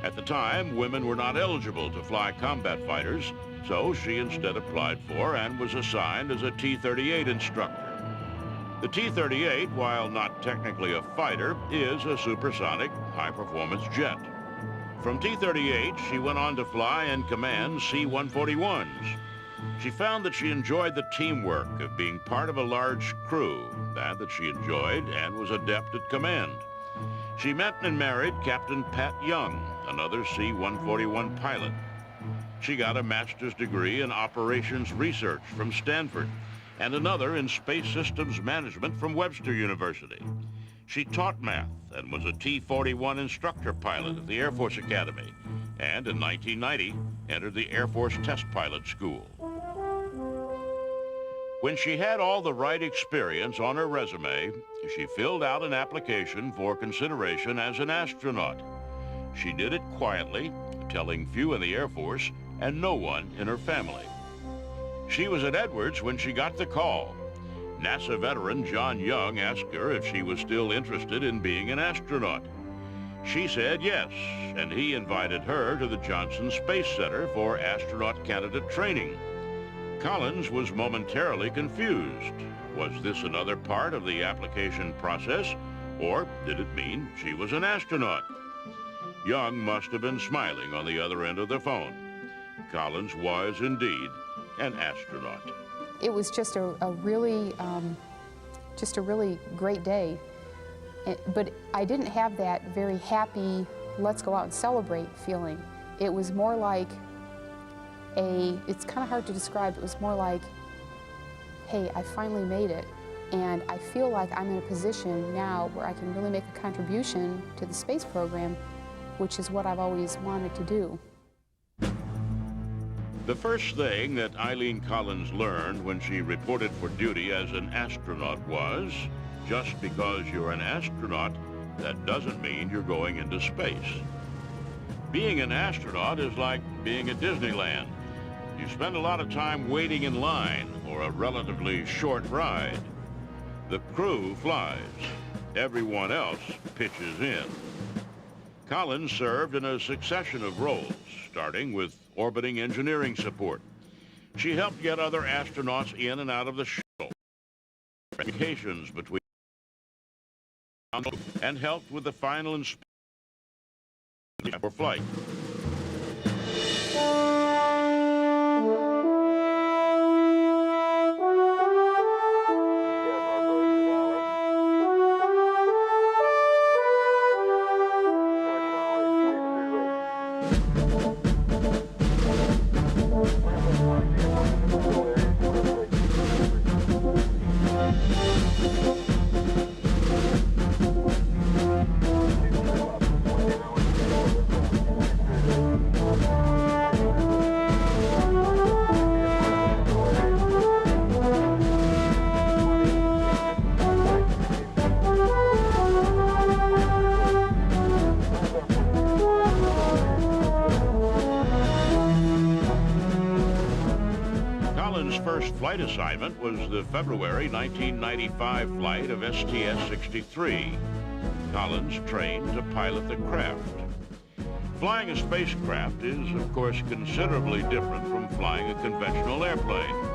At the time, women were not eligible to fly combat fighters, so she instead applied for and was assigned as a T-38 instructor. The T-38, while not technically a fighter, is a supersonic, high-performance jet. From T-38, she went on to fly and command C-141s. She found that she enjoyed the teamwork of being part of a large crew, that she enjoyed and was adept at command. She met and married Captain Pat Young, another C-141 pilot. She got a master's degree in operations research from Stanford and another in space systems management from Webster University. She taught math and was a T-41 instructor pilot at the Air Force Academy, and in 1990 entered the Air Force Test Pilot School. When she had all the right experience on her resume, she filled out an application for consideration as an astronaut. She did it quietly, telling few in the Air Force and no one in her family. She was at Edwards when she got the call. NASA veteran John Young asked her if she was still interested in being an astronaut. She said yes, and he invited her to the Johnson Space Center for astronaut candidate training. Collins was momentarily confused. Was this another part of the application process, or did it mean she was an astronaut? Young must have been smiling on the other end of the phone. Collins was indeed an astronaut. It was just a really great day. But I didn't have that very happy, let's go out and celebrate feeling. It was more like, it's kind of hard to describe. It was more like, hey, I finally made it. And I feel like I'm in a position now where I can really make a contribution to the space program, which is what I've always wanted to do. The first thing that Eileen Collins learned when she reported for duty as an astronaut was, just because you're an astronaut, that doesn't mean you're going into space. Being an astronaut is like being at Disneyland. You spend a lot of time waiting in line or a relatively short ride. The crew flies. Everyone else pitches in. Collins served in a succession of roles, starting with orbiting engineering support. She helped get other astronauts in and out of the shuttle, communications between, and helped with the final inspection for flight. First flight assignment was the February 1995 flight of STS-63. Collins trained to pilot the craft. Flying a spacecraft is, of course, considerably different from flying a conventional airplane.